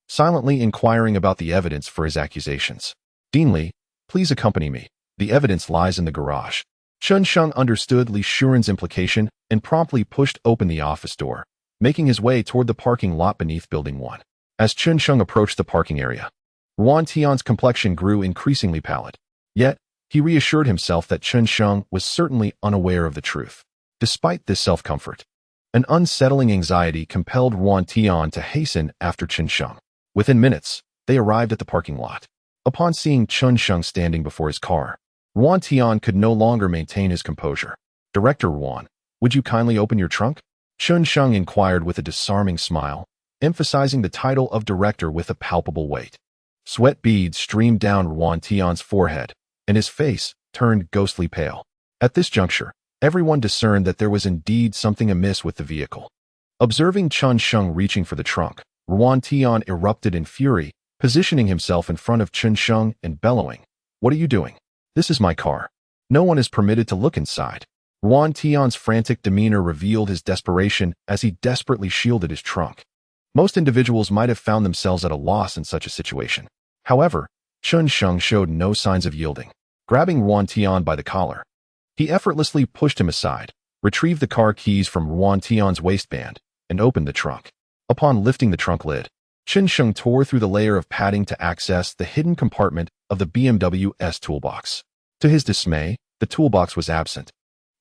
silently inquiring about the evidence for his accusations. Dean Li, please accompany me. The evidence lies in the garage. Chen Sheng understood Li Shuren's implication and promptly pushed open the office door, making his way toward the parking lot beneath Building 1. As Chen Sheng approached the parking area, Yuan Tian's complexion grew increasingly pallid. Yet, he reassured himself that Chen Sheng was certainly unaware of the truth. Despite this self-comfort, an unsettling anxiety compelled Yuan Tian to hasten after Chen Sheng. Within minutes, they arrived at the parking lot. Upon seeing Chen Sheng standing before his car, Yuan Tian could no longer maintain his composure. Director Yuan, would you kindly open your trunk? Chen Sheng inquired with a disarming smile, emphasizing the title of director with a palpable weight. Sweat beads streamed down Yuan Tian's forehead, and his face turned ghostly pale. At this juncture, everyone discerned that there was indeed something amiss with the vehicle. Observing Chen Sheng reaching for the trunk, Yuan Tian erupted in fury, positioning himself in front of Chen Sheng and bellowing, "What are you doing? This is my car. No one is permitted to look inside." Yuan Tian's frantic demeanor revealed his desperation as he desperately shielded his trunk. Most individuals might have found themselves at a loss in such a situation. However, Chen Sheng showed no signs of yielding. Grabbing Yuan Tian by the collar, he effortlessly pushed him aside, retrieved the car keys from Yuan Tian's waistband, and opened the trunk. Upon lifting the trunk lid, Chen Sheng tore through the layer of padding to access the hidden compartment of the BMW S toolbox. To his dismay, the toolbox was absent,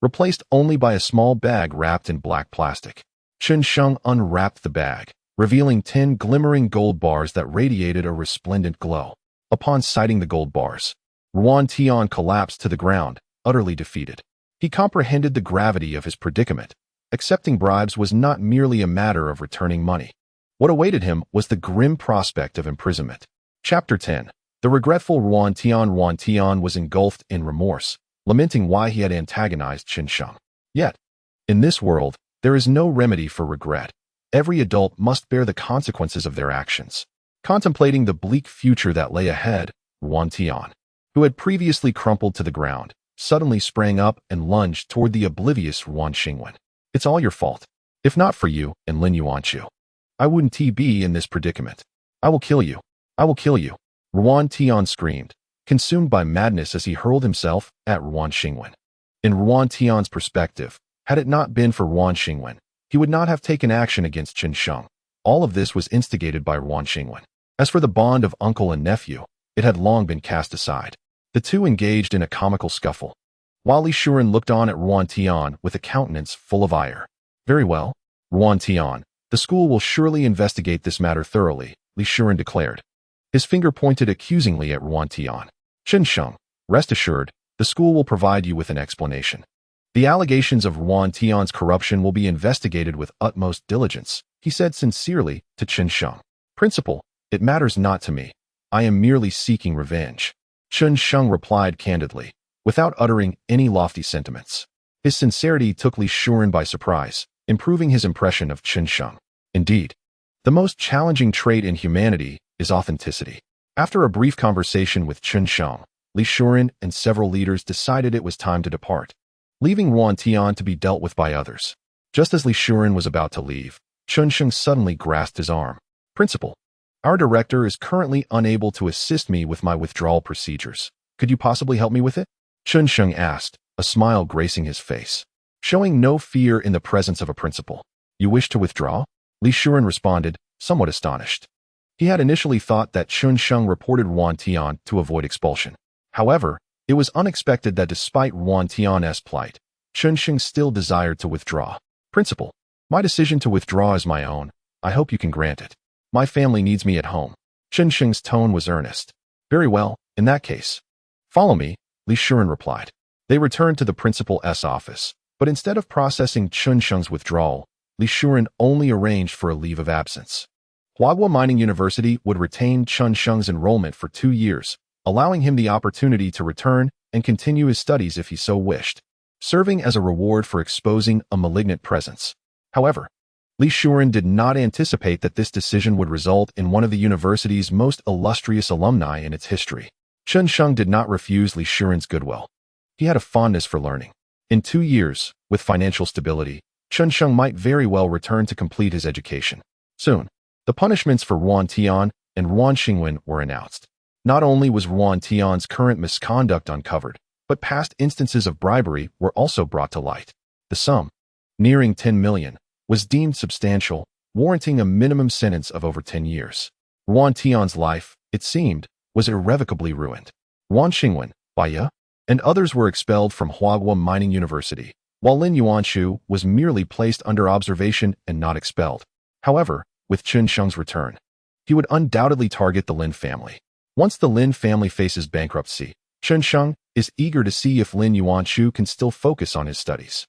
replaced only by a small bag wrapped in black plastic. Chen Sheng unwrapped the bag, revealing 10 glimmering gold bars that radiated a resplendent glow. Upon sighting the gold bars, Yuan Tian collapsed to the ground, utterly defeated. He comprehended the gravity of his predicament. Accepting bribes was not merely a matter of returning money. What awaited him was the grim prospect of imprisonment. Chapter 10. The regretful Yuan Tian. Yuan Tian was engulfed in remorse, lamenting why he had antagonized Chen Sheng. Yet, in this world, there is no remedy for regret. Every adult must bear the consequences of their actions. Contemplating the bleak future that lay ahead, Yuan Tian, who had previously crumpled to the ground, suddenly sprang up and lunged toward the oblivious Yuan Xingwen. "It's all your fault. If not for you and Lin Yuanqiu, I wouldn't be in this predicament. I will kill you. I will kill you." Yuan Tian screamed, consumed by madness as he hurled himself at Yuan Xingwen. In Yuan Tian's perspective, had it not been for Yuan Xingwen, he would not have taken action against Chen Sheng. All of this was instigated by Yuan Xingwen. As for the bond of uncle and nephew, it had long been cast aside. The two engaged in a comical scuffle, while Li Shuren looked on at Yuan Tian with a countenance full of ire. "Very well, Yuan Tian, the school will surely investigate this matter thoroughly," Li Shuren declared. His finger pointed accusingly at Yuan Tian. "Chen Sheng, rest assured, the school will provide you with an explanation. The allegations of Yuan Tian's corruption will be investigated with utmost diligence," he said sincerely to Chen Sheng. "Principal, it matters not to me. I am merely seeking revenge," Chen Sheng replied candidly, without uttering any lofty sentiments. His sincerity took Li Shuren by surprise, improving his impression of Chen Sheng. Indeed, the most challenging trait in humanity is authenticity. After a brief conversation with Chen Sheng, Li Shuren and several leaders decided it was time to depart, leaving Yuan Tian to be dealt with by others. Just as Li Shuren was about to leave, Chen Sheng suddenly grasped his arm. "Principal, our director is currently unable to assist me with my withdrawal procedures. Could you possibly help me with it?" Chen Sheng asked, a smile gracing his face, showing no fear in the presence of a principal. "You wish to withdraw?" Li Shuren responded, somewhat astonished. He had initially thought that Chen Sheng reported Yuan Tian to avoid expulsion. However, it was unexpected that despite Yuan Tian's plight, Chen Sheng still desired to withdraw. "Principal, my decision to withdraw is my own. I hope you can grant it. My family needs me at home." Chen Sheng's tone was earnest. "Very well, in that case. Follow me," Li Shuren replied. They returned to the principal's office, but instead of processing Chen Sheng's withdrawal, Li Shuren only arranged for a leave of absence. Huahua Mining University would retain Chen Sheng's enrollment for 2 years, allowing him the opportunity to return and continue his studies if he so wished, serving as a reward for exposing a malignant presence. However, Li Shuren did not anticipate that this decision would result in one of the university's most illustrious alumni in its history. Chen Sheng did not refuse Li Shuren's goodwill. He had a fondness for learning. In 2 years, with financial stability, Chen Sheng might very well return to complete his education. Soon, the punishments for Ruan Tian and Ruan Xingwen were announced. Not only was Ruan Tian's current misconduct uncovered, but past instances of bribery were also brought to light. The sum, nearing 10 million, was deemed substantial, warranting a minimum sentence of over 10 years. Ruan Tian's life, it seemed, was irrevocably ruined. Ruan Xingwen, Baiya, and others were expelled from Huagua Mining University, while Lin Yuanshu was merely placed under observation and not expelled. However, with Chen Sheng's return, he would undoubtedly target the Lin family. Once the Lin family faces bankruptcy, Chen Sheng is eager to see if Lin Yuanshu can still focus on his studies.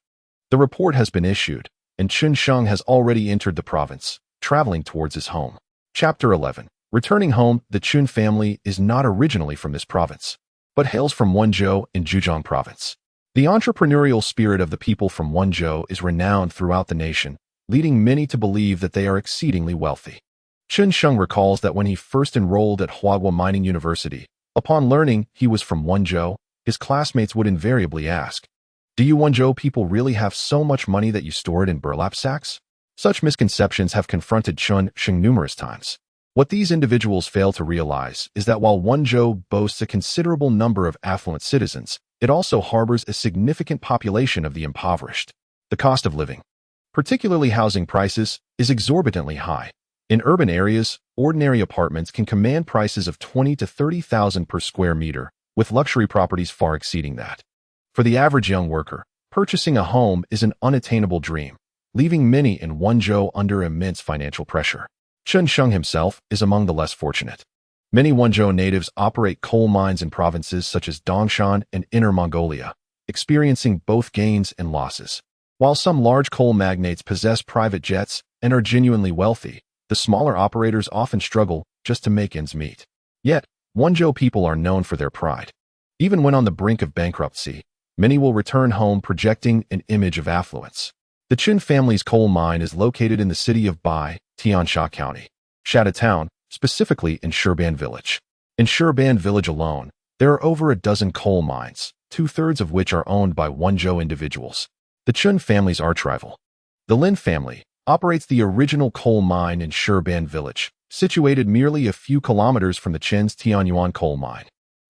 The report has been issued, and Chen Sheng has already entered the province, traveling towards his home. Chapter 11. Returning home, the Chun family is not originally from this province, but hails from Wenzhou in Zhejiang province. The entrepreneurial spirit of the people from Wenzhou is renowned throughout the nation, leading many to believe that they are exceedingly wealthy. Chen Sheng recalls that when he first enrolled at Huagua Mining University, upon learning he was from Wenzhou, his classmates would invariably ask, "Do you Wenzhou people really have so much money that you store it in burlap sacks?" Such misconceptions have confronted Chen Sheng numerous times. What these individuals fail to realize is that while Wenzhou boasts a considerable number of affluent citizens, it also harbors a significant population of the impoverished. The cost of living, particularly housing prices, is exorbitantly high. In urban areas, ordinary apartments can command prices of 20 to 30,000 per square meter, with luxury properties far exceeding that. For the average young worker, purchasing a home is an unattainable dream, leaving many in Wenzhou under immense financial pressure. Chen Sheng himself is among the less fortunate. Many Wenzhou natives operate coal mines in provinces such as Dongshan and Inner Mongolia, experiencing both gains and losses. While some large coal magnates possess private jets and are genuinely wealthy, the smaller operators often struggle just to make ends meet. Yet, Wenzhou people are known for their pride. Even when on the brink of bankruptcy, many will return home projecting an image of affluence. The Chen family's coal mine is located in the city of Bai, Tiansha County, Shada Town, specifically in Shurban Village. In Shurban Village alone, there are over a dozen coal mines, 2/3 of which are owned by Wenzhou individuals. The Chen family's archrival, the Lin family, operates the original coal mine in Shurban Village, situated merely a few kilometers from the Chen's Tianyuan coal mine.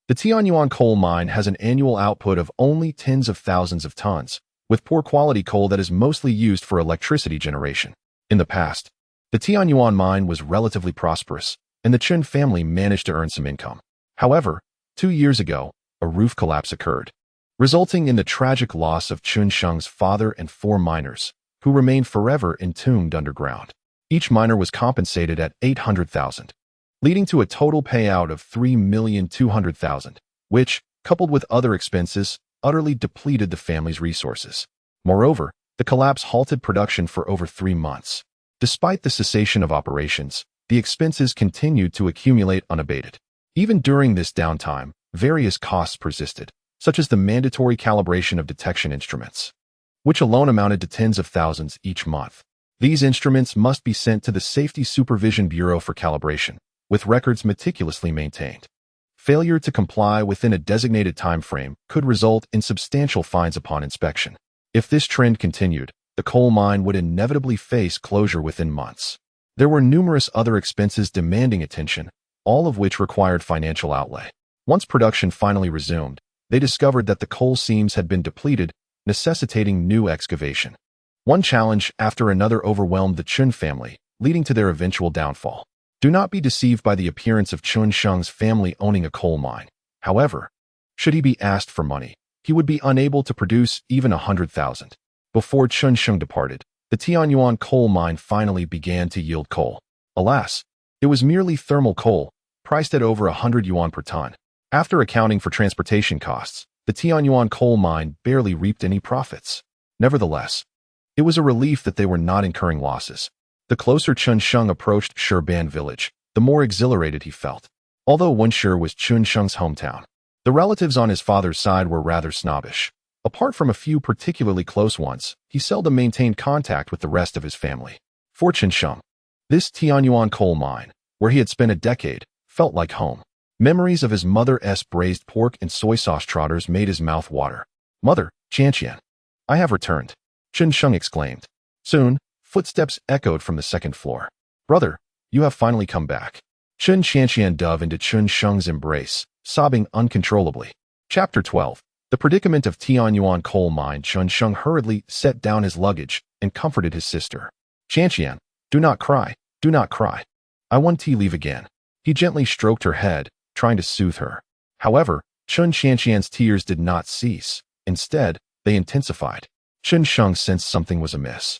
The Tianyuan coal mine has an annual output of only tens of thousands of tons, with poor quality coal that is mostly used for electricity generation. In the past, the Tianyuan mine was relatively prosperous, and the Chen family managed to earn some income. However, 2 years ago, a roof collapse occurred, resulting in the tragic loss of Chen Sheng's father and 4 miners, who remained forever entombed underground. Each miner was compensated at 800,000, leading to a total payout of 3,200,000, which, coupled with other expenses, utterly depleted the family's resources. Moreover, the collapse halted production for over 3 months. Despite the cessation of operations, the expenses continued to accumulate unabated. Even during this downtime, various costs persisted, such as the mandatory calibration of detection instruments, which alone amounted to tens of thousands each month. These instruments must be sent to the Safety Supervision Bureau for calibration, with records meticulously maintained. Failure to comply within a designated time frame could result in substantial fines upon inspection. If this trend continued, the coal mine would inevitably face closure within months. There were numerous other expenses demanding attention, all of which required financial outlay. Once production finally resumed, they discovered that the coal seams had been depleted, necessitating new excavation. One challenge after another overwhelmed the Chen family, leading to their eventual downfall. Do not be deceived by the appearance of Chen Sheng's family owning a coal mine. However, should he be asked for money, he would be unable to produce even 100,000. Before Chen Sheng departed, the Tianyuan coal mine finally began to yield coal. Alas, it was merely thermal coal, priced at over 100 yuan per ton. After accounting for transportation costs, the Tianyuan coal mine barely reaped any profits. Nevertheless, it was a relief that they were not incurring losses. The closer Chen Sheng approached Shurban Village, the more exhilarated he felt. Although Wenshi was Chen Sheng's hometown, the relatives on his father's side were rather snobbish. Apart from a few particularly close ones, he seldom maintained contact with the rest of his family. For Chen Sheng, this Tianyuan coal mine, where he had spent a decade, felt like home. Memories of his mother's braised pork and soy sauce trotters made his mouth water. "Mother, Chanqian, I have returned," Chen Sheng exclaimed. Soon, footsteps echoed from the second floor. "Brother, you have finally come back." Chen Chanqian dove into Chen Sheng's embrace, sobbing uncontrollably. Chapter 12. The predicament of Tianyuan coal mine. Chen Sheng hurriedly set down his luggage and comforted his sister. "Chanqian, do not cry, do not cry. I want to leave again." He gently stroked her head, trying to soothe her. However, Chen Chanqian's tears did not cease. Instead, they intensified. Chen Sheng sensed something was amiss.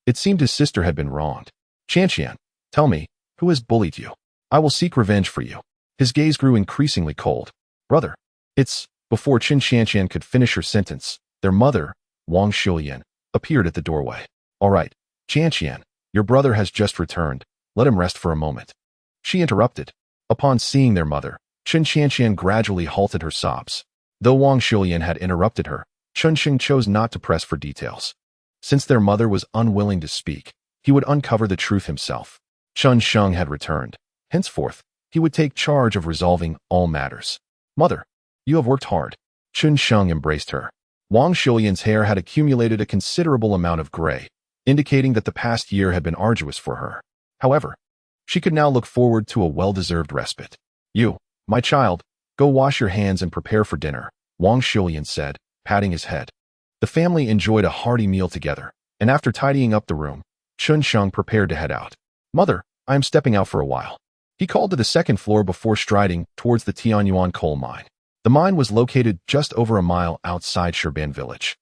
It seemed his sister had been wronged. "Chanqian, tell me, who has bullied you? I will seek revenge for you." His gaze grew increasingly cold. "Brother, it's..." Before Chen Chanqian could finish her sentence, their mother, Wang Shulian, appeared at the doorway. "All right, Chanqian, your brother has just returned. Let him rest for a moment," she interrupted. Upon seeing their mother, Chen Chanqian gradually halted her sobs. Though Wang Shulian had interrupted her, Chen Sheng chose not to press for details. Since their mother was unwilling to speak, he would uncover the truth himself. Chen Sheng had returned. Henceforth, he would take charge of resolving all matters. "Mother, you have worked hard." Chen Sheng embraced her. Wang Shulian's hair had accumulated a considerable amount of gray, indicating that the past year had been arduous for her. However, she could now look forward to a well-deserved respite. "You, my child, go wash your hands and prepare for dinner," Wang Shulian said, patting his head. The family enjoyed a hearty meal together, and after tidying up the room, Chen Sheng prepared to head out. "Mother, I am stepping out for a while." He called to the second floor before striding towards the Tianyuan coal mine. The mine was located just over a mile outside Shirban village,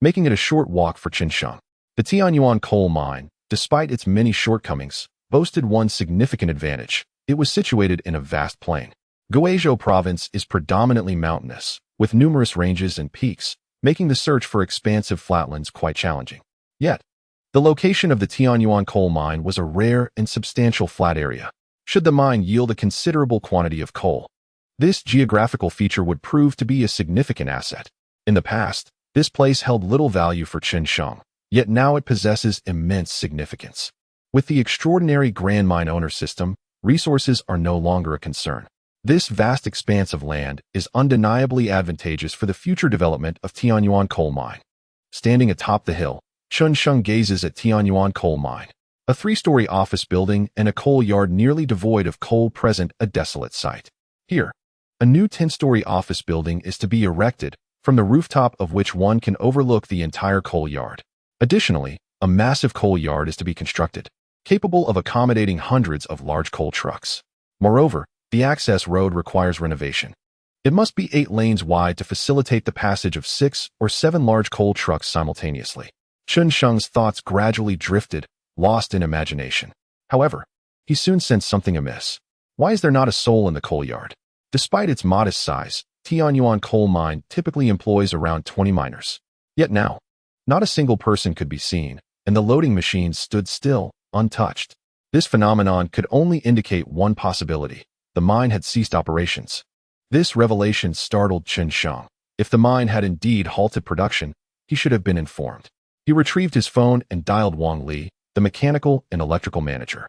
making it a short walk for Chen Sheng. The Tianyuan coal mine, despite its many shortcomings, boasted one significant advantage. It was situated in a vast plain. Guizhou province is predominantly mountainous, with numerous ranges and peaks, making the search for expansive flatlands quite challenging. Yet, the location of the Tianyuan coal mine was a rare and substantial flat area. Should the mine yield a considerable quantity of coal, this geographical feature would prove to be a significant asset. In the past, this place held little value for Chen Sheng, yet now it possesses immense significance. With the extraordinary grand mine owner system, resources are no longer a concern. This vast expanse of land is undeniably advantageous for the future development of Tianyuan coal mine. Standing atop the hill, Chen Sheng gazes at Tianyuan coal mine. A 3-story office building and a coal yard nearly devoid of coal present a desolate sight. Here, a new 10-story office building is to be erected, from the rooftop of which one can overlook the entire coal yard. Additionally, a massive coal yard is to be constructed, capable of accommodating hundreds of large coal trucks. Moreover, the access road requires renovation. It must be 8 lanes wide to facilitate the passage of 6 or 7 large coal trucks simultaneously. Chen Sheng's thoughts gradually drifted, lost in imagination. However, he soon sensed something amiss. Why is there not a soul in the coal yard? Despite its modest size, Tianyuan coal mine typically employs around 20 miners. Yet now, not a single person could be seen, and the loading machines stood still, untouched. This phenomenon could only indicate one possibility: the mine had ceased operations. This revelation startled Chen Sheng. If the mine had indeed halted production, he should have been informed. He retrieved his phone and dialed Wang Li, the mechanical and electrical manager.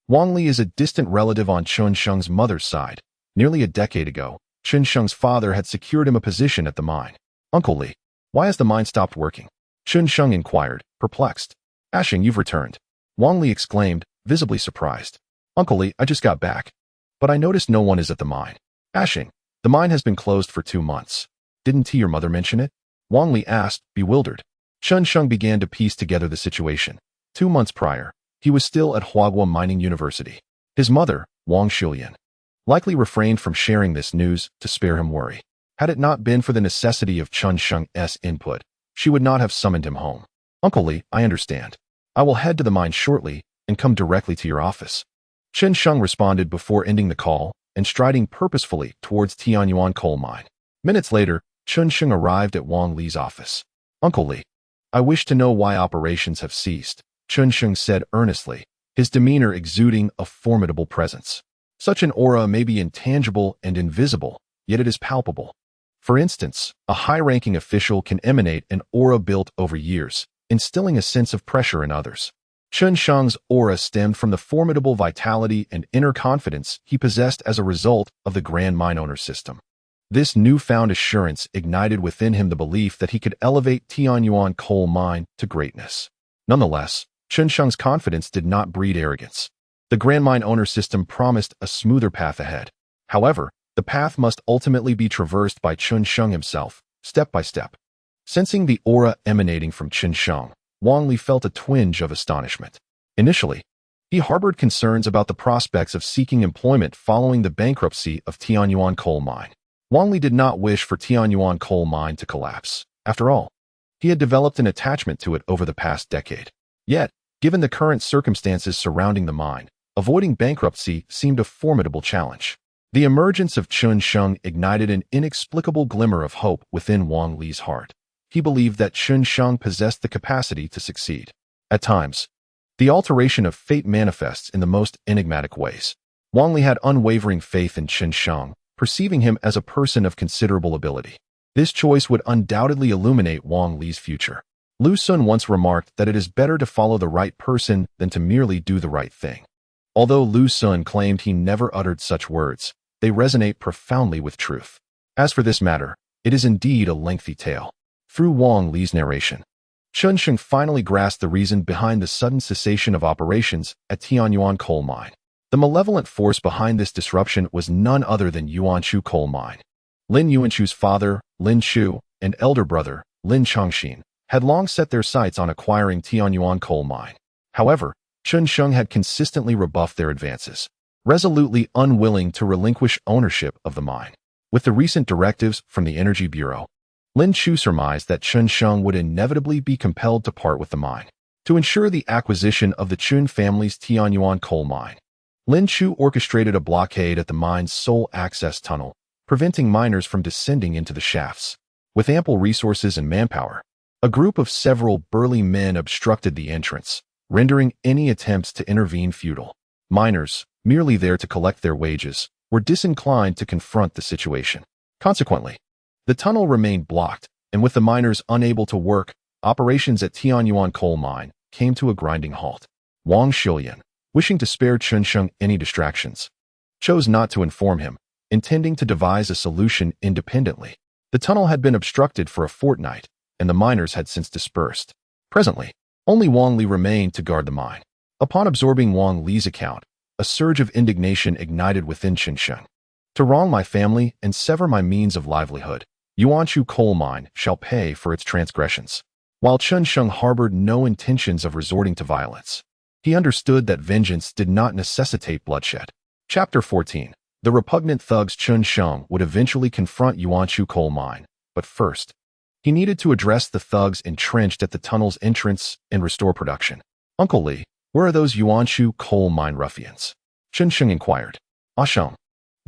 Wang Li is a distant relative on Chen Sheng's mother's side. Nearly a decade ago, Chen Sheng's father had secured him a position at the mine. "Uncle Li, why has the mine stopped working?" Chen Sheng inquired, perplexed. "Ashing, you've returned," Wang Li exclaimed, visibly surprised. "Uncle Li, I just got back, but I noticed no one is at the mine." "Ashing, the mine has been closed for 2 months. Didn't your mother mention it?" Wang Li asked, bewildered. Chen Sheng began to piece together the situation. 2 months prior, he was still at Huaguo Mining University. His mother, Wang Shulian, likely refrained from sharing this news to spare him worry. Had it not been for the necessity of Chen Sheng's input, she would not have summoned him home. "Uncle Li, I understand. I will head to the mine shortly and come directly to your office." Chen Sheng responded before ending the call and striding purposefully towards Tianyuan coal mine. Minutes later, Chen Sheng arrived at Wang Li's office. "Uncle Li, I wish to know why operations have ceased," Chen Sheng said earnestly, his demeanor exuding a formidable presence. Such an aura may be intangible and invisible, yet it is palpable. For instance, a high-ranking official can emanate an aura built over years, instilling a sense of pressure in others. Chen Sheng's aura stemmed from the formidable vitality and inner confidence he possessed as a result of the Grand Mine Owner system. This newfound assurance ignited within him the belief that he could elevate Tianyuan coal mine to greatness. Nonetheless, Chen Sheng's confidence did not breed arrogance. The Grand Mine Owner system promised a smoother path ahead. However, the path must ultimately be traversed by Chen Sheng himself, step by step. Sensing the aura emanating from Chen Sheng, Wang Li felt a twinge of astonishment. Initially, he harbored concerns about the prospects of seeking employment following the bankruptcy of Tianyuan coal mine. Wang Li did not wish for Tianyuan coal mine to collapse. After all, he had developed an attachment to it over the past decade. Yet, given the current circumstances surrounding the mine, avoiding bankruptcy seemed a formidable challenge. The emergence of Chen Sheng ignited an inexplicable glimmer of hope within Wang Li's heart. He believed that Chen Sheng possessed the capacity to succeed. At times, the alteration of fate manifests in the most enigmatic ways. Wang Li had unwavering faith in Chen Sheng, perceiving him as a person of considerable ability. This choice would undoubtedly illuminate Wang Li's future. Lu Sun once remarked that it is better to follow the right person than to merely do the right thing. Although Lu Sun claimed he never uttered such words, they resonate profoundly with truth. As for this matter, it is indeed a lengthy tale. Through Wang Li's narration, Chen Sheng finally grasped the reason behind the sudden cessation of operations at Tianyuan coal mine. The malevolent force behind this disruption was none other than Yuanshu coal mine. Lin Yuanshu's father, Lin Chu, and elder brother, Lin Changxin, had long set their sights on acquiring Tianyuan coal mine. However, Chen Sheng had consistently rebuffed their advances, resolutely unwilling to relinquish ownership of the mine. With the recent directives from the Energy Bureau, Lin Chu surmised that Chen Sheng would inevitably be compelled to part with the mine. To ensure the acquisition of the Chun family's Tianyuan coal mine, Lin Chu orchestrated a blockade at the mine's sole access tunnel, preventing miners from descending into the shafts. With ample resources and manpower, a group of several burly men obstructed the entrance, rendering any attempts to intervene futile. Miners, merely there to collect their wages, were disinclined to confront the situation. Consequently, the tunnel remained blocked, and with the miners unable to work, operations at Tianyuan coal mine came to a grinding halt. Wang Shilian, wishing to spare Chen Sheng any distractions, chose not to inform him, intending to devise a solution independently. The tunnel had been obstructed for a fortnight, and the miners had since dispersed. Presently, only Wang Li remained to guard the mine. Upon absorbing Wang Li's account, a surge of indignation ignited within Chen Sheng. To wrong my family and sever my means of livelihood, Yuanshu coal mine shall pay for its transgressions. While Chen Sheng harbored no intentions of resorting to violence, he understood that vengeance did not necessitate bloodshed. Chapter 14. The repugnant thugs. Chen Sheng would eventually confront Yuanshu coal mine, but first, he needed to address the thugs entrenched at the tunnel's entrance and restore production. Uncle Li, where are those Yuanshu coal mine ruffians? Chen Sheng inquired. Sheng,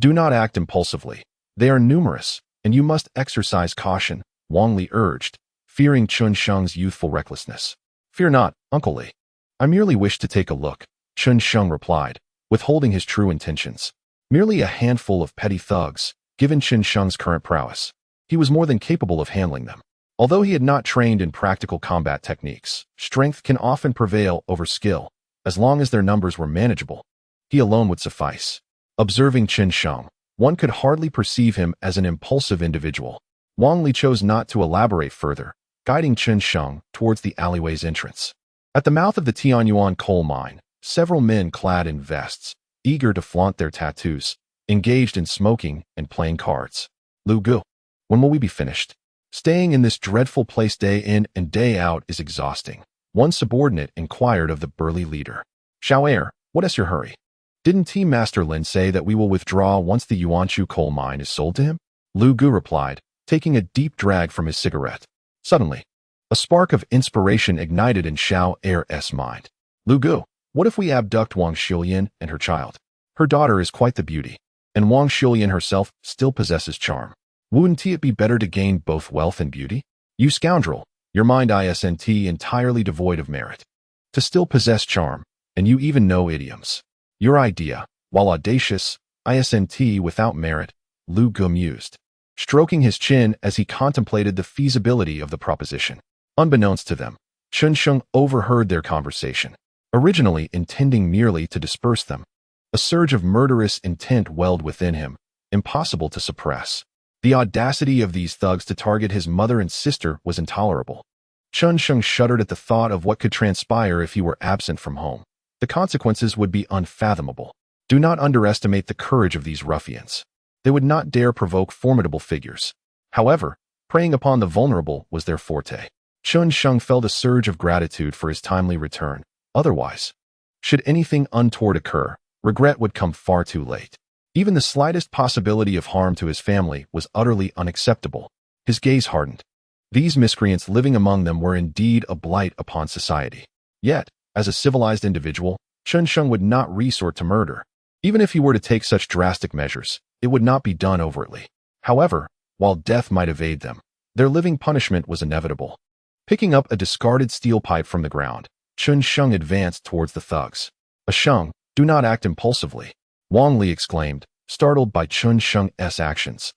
do not act impulsively. They are numerous, and you must exercise caution, Wang Li urged, fearing Chen Sheng's youthful recklessness. Fear not, Uncle Li. I merely wish to take a look, Chen Sheng replied, withholding his true intentions. Merely a handful of petty thugs, given Chen Sheng's current prowess. He was more than capable of handling them. Although he had not trained in practical combat techniques, strength can often prevail over skill. As long as their numbers were manageable, he alone would suffice. Observing Chen Sheng, one could hardly perceive him as an impulsive individual. Wang Li chose not to elaborate further, guiding Chen Sheng towards the alleyway's entrance. At the mouth of the Tianyuan coal mine, several men clad in vests, eager to flaunt their tattoos, engaged in smoking and playing cards. Lu Gu, when will we be finished? Staying in this dreadful place day in and day out is exhausting, one subordinate inquired of the burly leader. Xiao, what is your hurry? Didn't Team Master Lin say that we will withdraw once the Yuanshu coal mine is sold to him? Lu Gu replied, taking a deep drag from his cigarette. Suddenly, a spark of inspiration ignited in Xiao's mind. Lu Gu, what if we abduct Wang Shilian and her child? Her daughter is quite the beauty, and Wang Shilian herself still possesses charm. Wouldn't it be better to gain both wealth and beauty? You scoundrel, your mind isn't entirely devoid of merit. To still possess charm, and you even know idioms. Your idea, while audacious, isn't without merit, Lu Gu mused, stroking his chin as he contemplated the feasibility of the proposition. Unbeknownst to them, Chen Sheng overheard their conversation. originally intending merely to disperse them. A surge of murderous intent welled within him, impossible to suppress. The audacity of these thugs to target his mother and sister was intolerable. Chen Sheng shuddered at the thought of what could transpire if he were absent from home. The consequences would be unfathomable. Do not underestimate the courage of these ruffians. They would not dare provoke formidable figures. However, preying upon the vulnerable was their forte. Chen Sheng felt a surge of gratitude for his timely return. Otherwise, should anything untoward occur, regret would come far too late. Even the slightest possibility of harm to his family was utterly unacceptable. His gaze hardened. These miscreants living among them were indeed a blight upon society. Yet, as a civilized individual, Chen Sheng would not resort to murder. Even if he were to take such drastic measures, it would not be done overtly. However, while death might evade them, their living punishment was inevitable. Picking up a discarded steel pipe from the ground, Chen Sheng advanced towards the thugs. "Sheng, do not act impulsively," Wang Li exclaimed, startled by Chen Sheng's actions.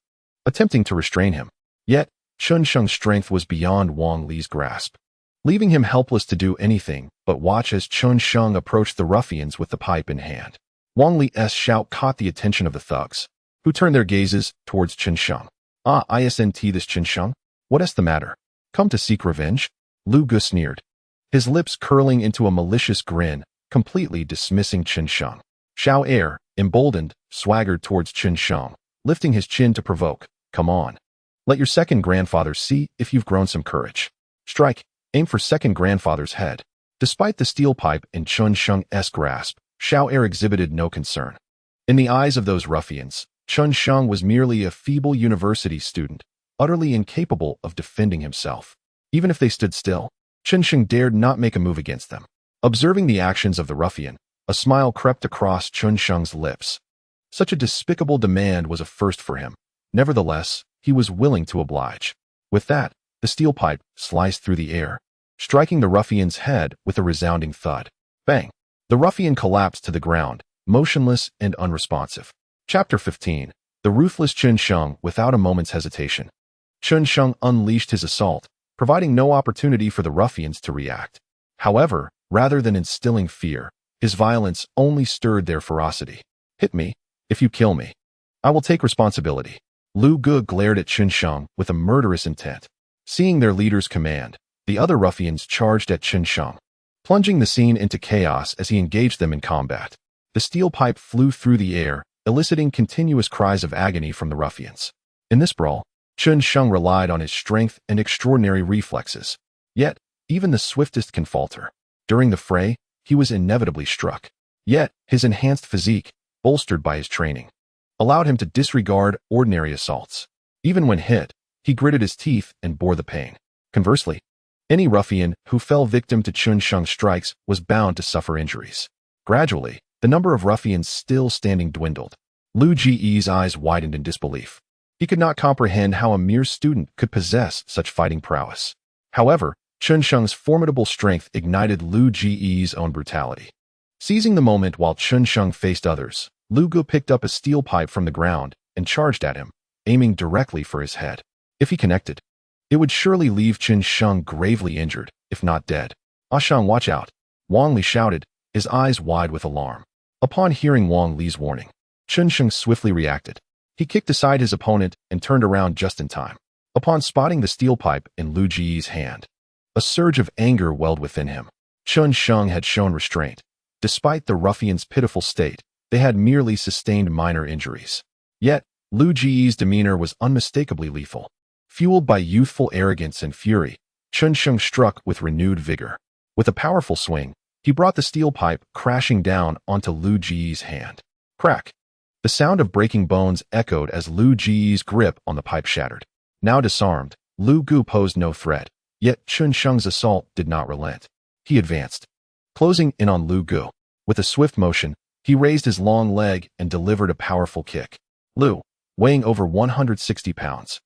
Attempting to restrain him. Yet, Chen Sheng's strength was beyond Wang Li's grasp, leaving him helpless to do anything but watch as Chen Sheng approached the ruffians with the pipe in hand. Wang Li's shout caught the attention of the thugs, who turned their gazes towards Chen Sheng. Isn't this Chen Sheng? What is the matter? Come to seek revenge? Lu Gu sneered, his lips curling into a malicious grin, completely dismissing Chen Sheng. Xiao Er, emboldened, swaggered towards Chen Sheng, lifting his chin to provoke. "Come on. Let your second grandfather see if you've grown some courage. Strike, aim for second grandfather's head." Despite the steel pipe in Chen Sheng's grasp, Xiao Er exhibited no concern. In the eyes of those ruffians, Chen Sheng was merely a feeble university student, utterly incapable of defending himself. Even if they stood still, Chen Sheng dared not make a move against them. Observing the actions of the ruffian, a smile crept across Chen Sheng's lips. Such a despicable demand was a first for him. Nevertheless, he was willing to oblige. With that, the steel pipe sliced through the air, striking the ruffian's head with a resounding thud. Bang! The ruffian collapsed to the ground, motionless and unresponsive. Chapter 15. The ruthless Chen Sheng without a moment's hesitation. Chen Sheng unleashed his assault, providing no opportunity for the ruffians to react. However, rather than instilling fear, his violence only stirred their ferocity. "Hit me. If you kill me, I will take responsibility." Lu Gu glared at Chen Sheng with a murderous intent. Seeing their leader's command, the other ruffians charged at Chen Sheng, plunging the scene into chaos as he engaged them in combat. The steel pipe flew through the air, eliciting continuous cries of agony from the ruffians. In this brawl, Chen Sheng relied on his strength and extraordinary reflexes. Yet, even the swiftest can falter. During the fray, he was inevitably struck. Yet, his enhanced physique, bolstered by his training, allowed him to disregard ordinary assaults. Even when hit, he gritted his teeth and bore the pain. Conversely, any ruffian who fell victim to Chen Sheng's strikes was bound to suffer injuries. Gradually, the number of ruffians still standing dwindled. Lu Ji's eyes widened in disbelief. He could not comprehend how a mere student could possess such fighting prowess. However, Chen Sheng's formidable strength ignited Lu Ji's own brutality. Seizing the moment while Chen Sheng faced others, Lu Gu picked up a steel pipe from the ground and charged at him, aiming directly for his head. If he connected, it would surely leave Chen Sheng gravely injured, if not dead. "Sheng, watch out!" Wang Li shouted, his eyes wide with alarm. Upon hearing Wang Li's warning, Chen Sheng swiftly reacted. He kicked aside his opponent and turned around just in time. Upon spotting the steel pipe in Lu Ji's hand, a surge of anger welled within him. Chen Sheng had shown restraint. Despite the ruffians' pitiful state, they had merely sustained minor injuries. Yet, Lu Ji's demeanor was unmistakably lethal. Fueled by youthful arrogance and fury, Chen Sheng struck with renewed vigor. With a powerful swing, he brought the steel pipe crashing down onto Lu Ji's hand. Crack! The sound of breaking bones echoed as Lu Ji's grip on the pipe shattered. Now disarmed, Lu Gu posed no threat, yet Chen Sheng's assault did not relent. He advanced, closing in on Lu Gu. With a swift motion, he raised his long leg and delivered a powerful kick. Lu, weighing over 160 pounds,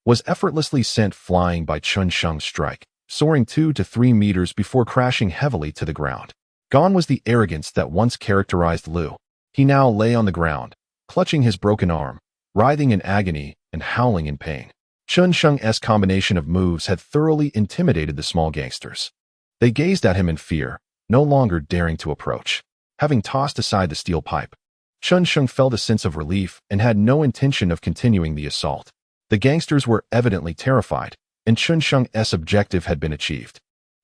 was effortlessly sent flying by Chen Sheng's strike, soaring 2 to 3 meters before crashing heavily to the ground. Gone was the arrogance that once characterized Lu. He now lay on the ground, clutching his broken arm, writhing in agony and howling in pain. Chen Sheng's combination of moves had thoroughly intimidated the small gangsters. They gazed at him in fear, no longer daring to approach. Having tossed aside the steel pipe, Chen Sheng felt a sense of relief and had no intention of continuing the assault. The gangsters were evidently terrified, and Chen Sheng's objective had been achieved.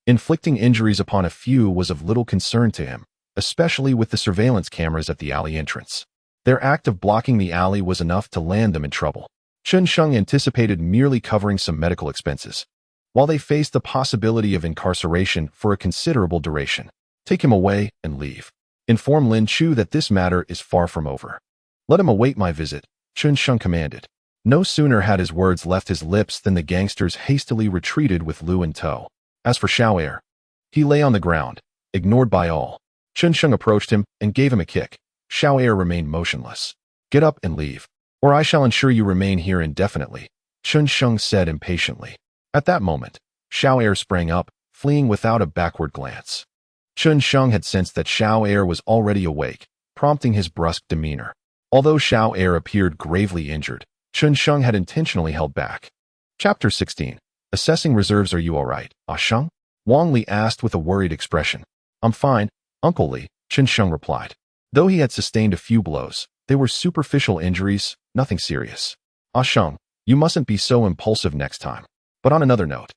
Inflicting injuries upon a few was of little concern to him, especially with the surveillance cameras at the alley entrance. Their act of blocking the alley was enough to land them in trouble. Chen Sheng anticipated merely covering some medical expenses, while they faced the possibility of incarceration for a considerable duration. Take him away and leave. Inform Lin Chu that this matter is far from over. Let him await my visit, Chen Sheng commanded. No sooner had his words left his lips than the gangsters hastily retreated with Lu in tow. As for Xiao Er, he lay on the ground, ignored by all. Chen Sheng approached him and gave him a kick. Xiao Er remained motionless. Get up and leave, or I shall ensure you remain here indefinitely, Chen Sheng said impatiently. At that moment, Xiao Er sprang up, fleeing without a backward glance. Chen Sheng had sensed that Xiao Er was already awake, prompting his brusque demeanor. Although Xiao Er appeared gravely injured, Chen Sheng had intentionally held back. Chapter 16. Assessing reserves. Are you all right, Ah Sheng? Wang Li asked with a worried expression. I'm fine, Uncle Li, Chen Sheng replied. Though he had sustained a few blows, they were superficial injuries, nothing serious. Ah Sheng, you mustn't be so impulsive next time. But on another note,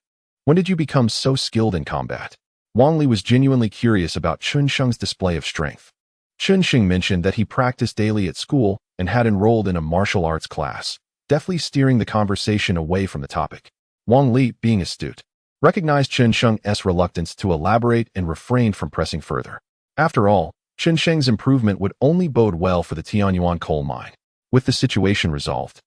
when did you become so skilled in combat? Wang Li was genuinely curious about Chen Sheng's display of strength. Chen Sheng mentioned that he practiced daily at school and had enrolled in a martial arts class, deftly steering the conversation away from the topic. Wang Li, being astute, recognized Chen Sheng's reluctance to elaborate and refrained from pressing further. After all, Chen Sheng's improvement would only bode well for the Tianyuan coal mine. With the situation resolved,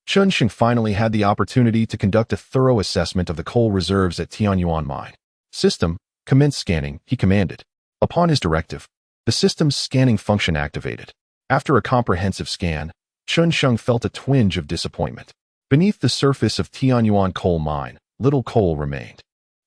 Chen Sheng finally had the opportunity to conduct a thorough assessment of the coal reserves at Tianyuan mine. System, commence scanning, he commanded. Upon his directive, the system's scanning function activated. After a comprehensive scan, Chen Sheng felt a twinge of disappointment. Beneath the surface of Tianyuan coal mine, little coal remained.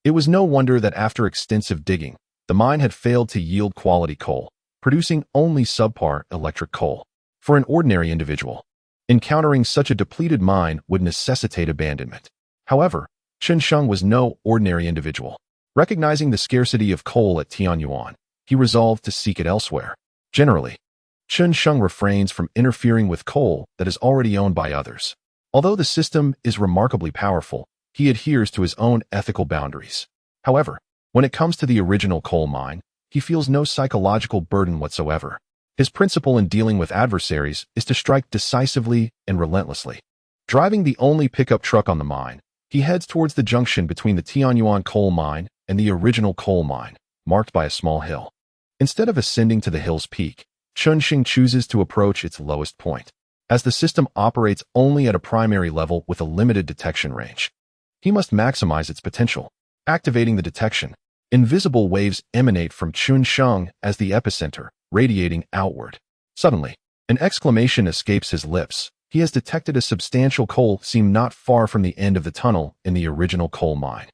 It was no wonder that after extensive digging, the mine had failed to yield quality coal, producing only subpar electric coal. For an ordinary individual, encountering such a depleted mine would necessitate abandonment. However, Chen Sheng was no ordinary individual. Recognizing the scarcity of coal at Tianyuan, he resolved to seek it elsewhere. Generally, Chen Sheng refrains from interfering with coal that is already owned by others. Although the system is remarkably powerful, he adheres to his own ethical boundaries. However, when it comes to the original coal mine, he feels no psychological burden whatsoever. His principle in dealing with adversaries is to strike decisively and relentlessly. Driving the only pickup truck on the mine, he heads towards the junction between the Tianyuan coal mine and the original coal mine, marked by a small hill. Instead of ascending to the hill's peak, Chen Sheng chooses to approach its lowest point. As the system operates only at a primary level with a limited detection range, he must maximize its potential. Activating the detection, invisible waves emanate from Chen Sheng as the epicenter, radiating outward. Suddenly, an exclamation escapes his lips. He has detected a substantial coal seam not far from the end of the tunnel in the original coal mine.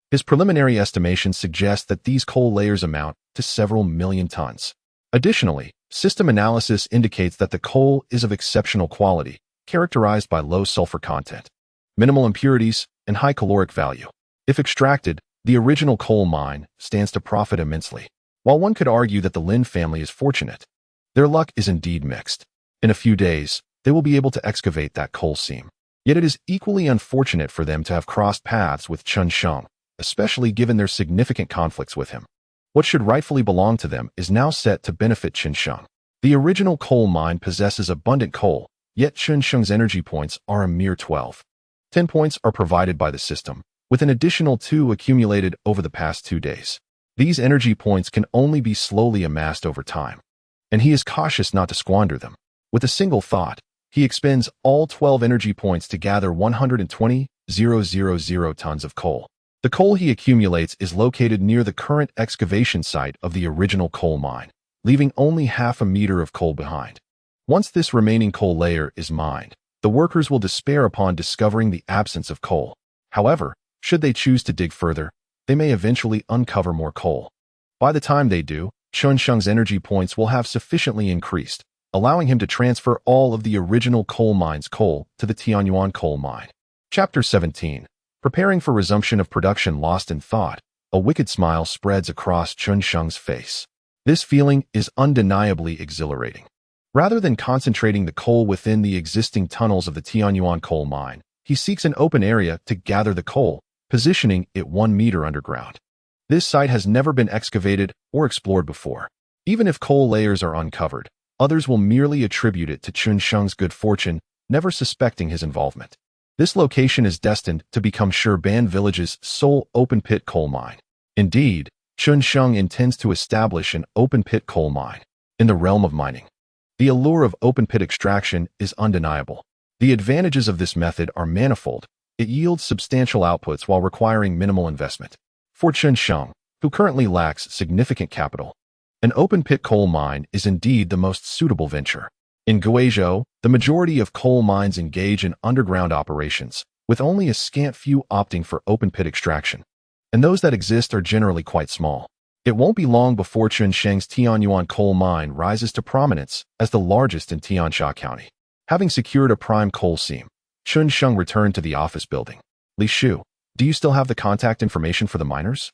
His preliminary estimations suggest that these coal layers amount to several million tons. Additionally, system analysis indicates that the coal is of exceptional quality, characterized by low sulfur content, minimal impurities, and high caloric value. If extracted, the original coal mine stands to profit immensely. While one could argue that the Lin family is fortunate, their luck is indeed mixed. In a few days, they will be able to excavate that coal seam. Yet it is equally unfortunate for them to have crossed paths with Chen Sheng, especially given their significant conflicts with him. What should rightfully belong to them is now set to benefit Chen Sheng. The original coal mine possesses abundant coal, yet Chen Sheng's energy points are a mere 12. 10 points are provided by the system, with an additional 2 accumulated over the past 2 days. These energy points can only be slowly amassed over time, and he is cautious not to squander them. With a single thought, he expends all 12 energy points to gather 120,000 tons of coal. The coal he accumulates is located near the current excavation site of the original coal mine, leaving only half a meter of coal behind. Once this remaining coal layer is mined, the workers will despair upon discovering the absence of coal. However, should they choose to dig further, they may eventually uncover more coal. By the time they do, Chen Sheng's energy points will have sufficiently increased, allowing him to transfer all of the original coal mine's coal to the Tianyuan coal mine. Chapter 17. Preparing for resumption of production. Lost in thought, A wicked smile spreads across Chen Sheng's face. This feeling is undeniably exhilarating. Rather than concentrating the coal within the existing tunnels of the Tianyuan coal mine, he seeks an open area to gather the coal, positioning it 1 meter underground. This site has never been excavated or explored before. Even if coal layers are uncovered, others will merely attribute it to Chen Sheng's good fortune, never suspecting his involvement. This location is destined to become Shurban Village's sole open-pit coal mine. Indeed, Chen Sheng intends to establish an open-pit coal mine in the realm of mining. The allure of open-pit extraction is undeniable. The advantages of this method are manifold. It yields substantial outputs while requiring minimal investment. For Chen Sheng, who currently lacks significant capital, an open-pit coal mine is indeed the most suitable venture. In Guizhou, the majority of coal mines engage in underground operations, with only a scant few opting for open-pit extraction. And those that exist are generally quite small. It won't be long before Chen Sheng's Tianyuan coal mine rises to prominence as the largest in Tiansha County. Having secured a prime coal seam, Chen Sheng returned to the office building. Li Shu, do you still have the contact information for the miners?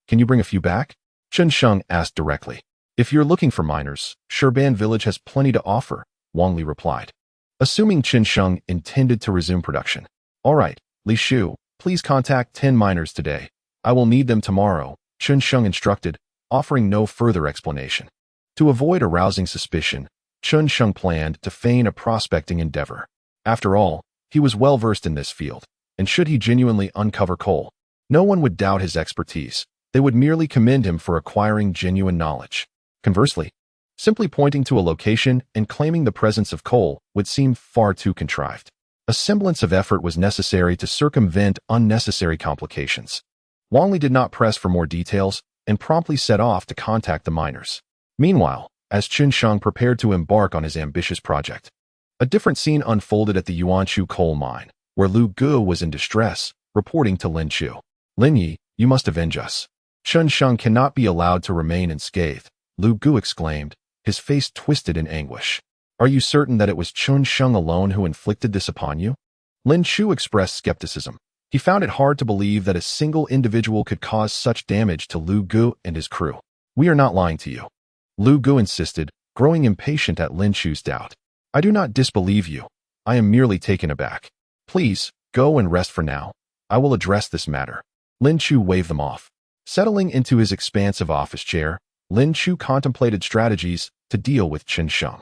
Can you bring a few back? Chen Sheng asked directly. If you're looking for miners, Shurban Village has plenty to offer, Wang Li replied. Assuming Chen Sheng intended to resume production. All right, Li Shu, please contact 10 miners today. I will need them tomorrow, Chen Sheng instructed, offering no further explanation. To avoid arousing suspicion, Chen Sheng planned to feign a prospecting endeavor. After all, he was well versed in this field, and should he genuinely uncover coal, no one would doubt his expertise. They would merely commend him for acquiring genuine knowledge. Conversely, simply pointing to a location and claiming the presence of coal would seem far too contrived. A semblance of effort was necessary to circumvent unnecessary complications. Wang Li did not press for more details and promptly set off to contact the miners. Meanwhile, as Chen Sheng prepared to embark on his ambitious project, a different scene unfolded at the Yuanshu coal mine, where Lu Gu was in distress, reporting to Lin Chu. Lin Yi, you must avenge us. Chen Sheng cannot be allowed to remain unscathed, Lu Gu exclaimed, his face twisted in anguish. Are you certain that it was Chen Sheng alone who inflicted this upon you? Lin Chu expressed skepticism. He found it hard to believe that a single individual could cause such damage to Lu Gu and his crew. We are not lying to you, Lu Gu insisted, growing impatient at Lin Chu's doubt. I do not disbelieve you. I am merely taken aback. Please, go and rest for now. I will address this matter. Lin Chu waved them off. Settling into his expansive office chair, Lin Chu contemplated strategies to deal with Chen Sheng.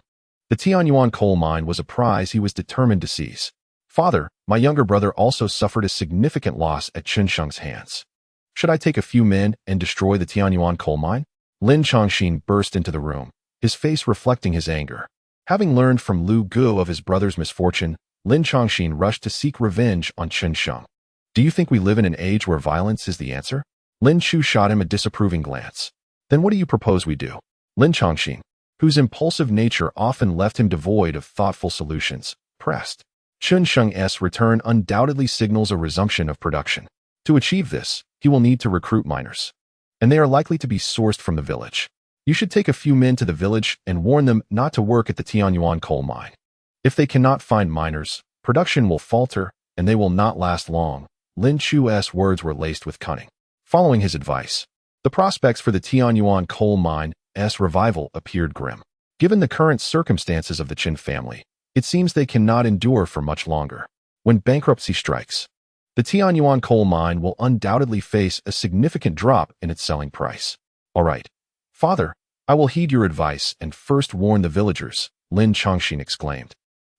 The Tianyuan coal mine was a prize he was determined to seize. Father, my younger brother also suffered a significant loss at Chen Sheng's hands. Should I take a few men and destroy the Tianyuan coal mine? Lin Chongxin burst into the room, his face reflecting his anger. Having learned from Lu Gu of his brother's misfortune, Lin Chongxin rushed to seek revenge on Chen Sheng. Do you think we live in an age where violence is the answer? Lin Chu shot him a disapproving glance. Then what do you propose we do? Lin Chongxin, whose impulsive nature often left him devoid of thoughtful solutions, pressed. Chen Sheng's return undoubtedly signals a resumption of production. To achieve this, he will need to recruit miners, and they are likely to be sourced from the village. You should take a few men to the village and warn them not to work at the Tianyuan coal mine. If they cannot find miners, production will falter, and they will not last long. Lin Chu's words were laced with cunning. Following his advice, the prospects for the Tianyuan coal mine's revival appeared grim. Given the current circumstances of the Chen family, it seems they cannot endure for much longer. When bankruptcy strikes, the Tianyuan coal mine will undoubtedly face a significant drop in its selling price. All right, Father, I will heed your advice and first warn the villagers, Lin Chongxin exclaimed,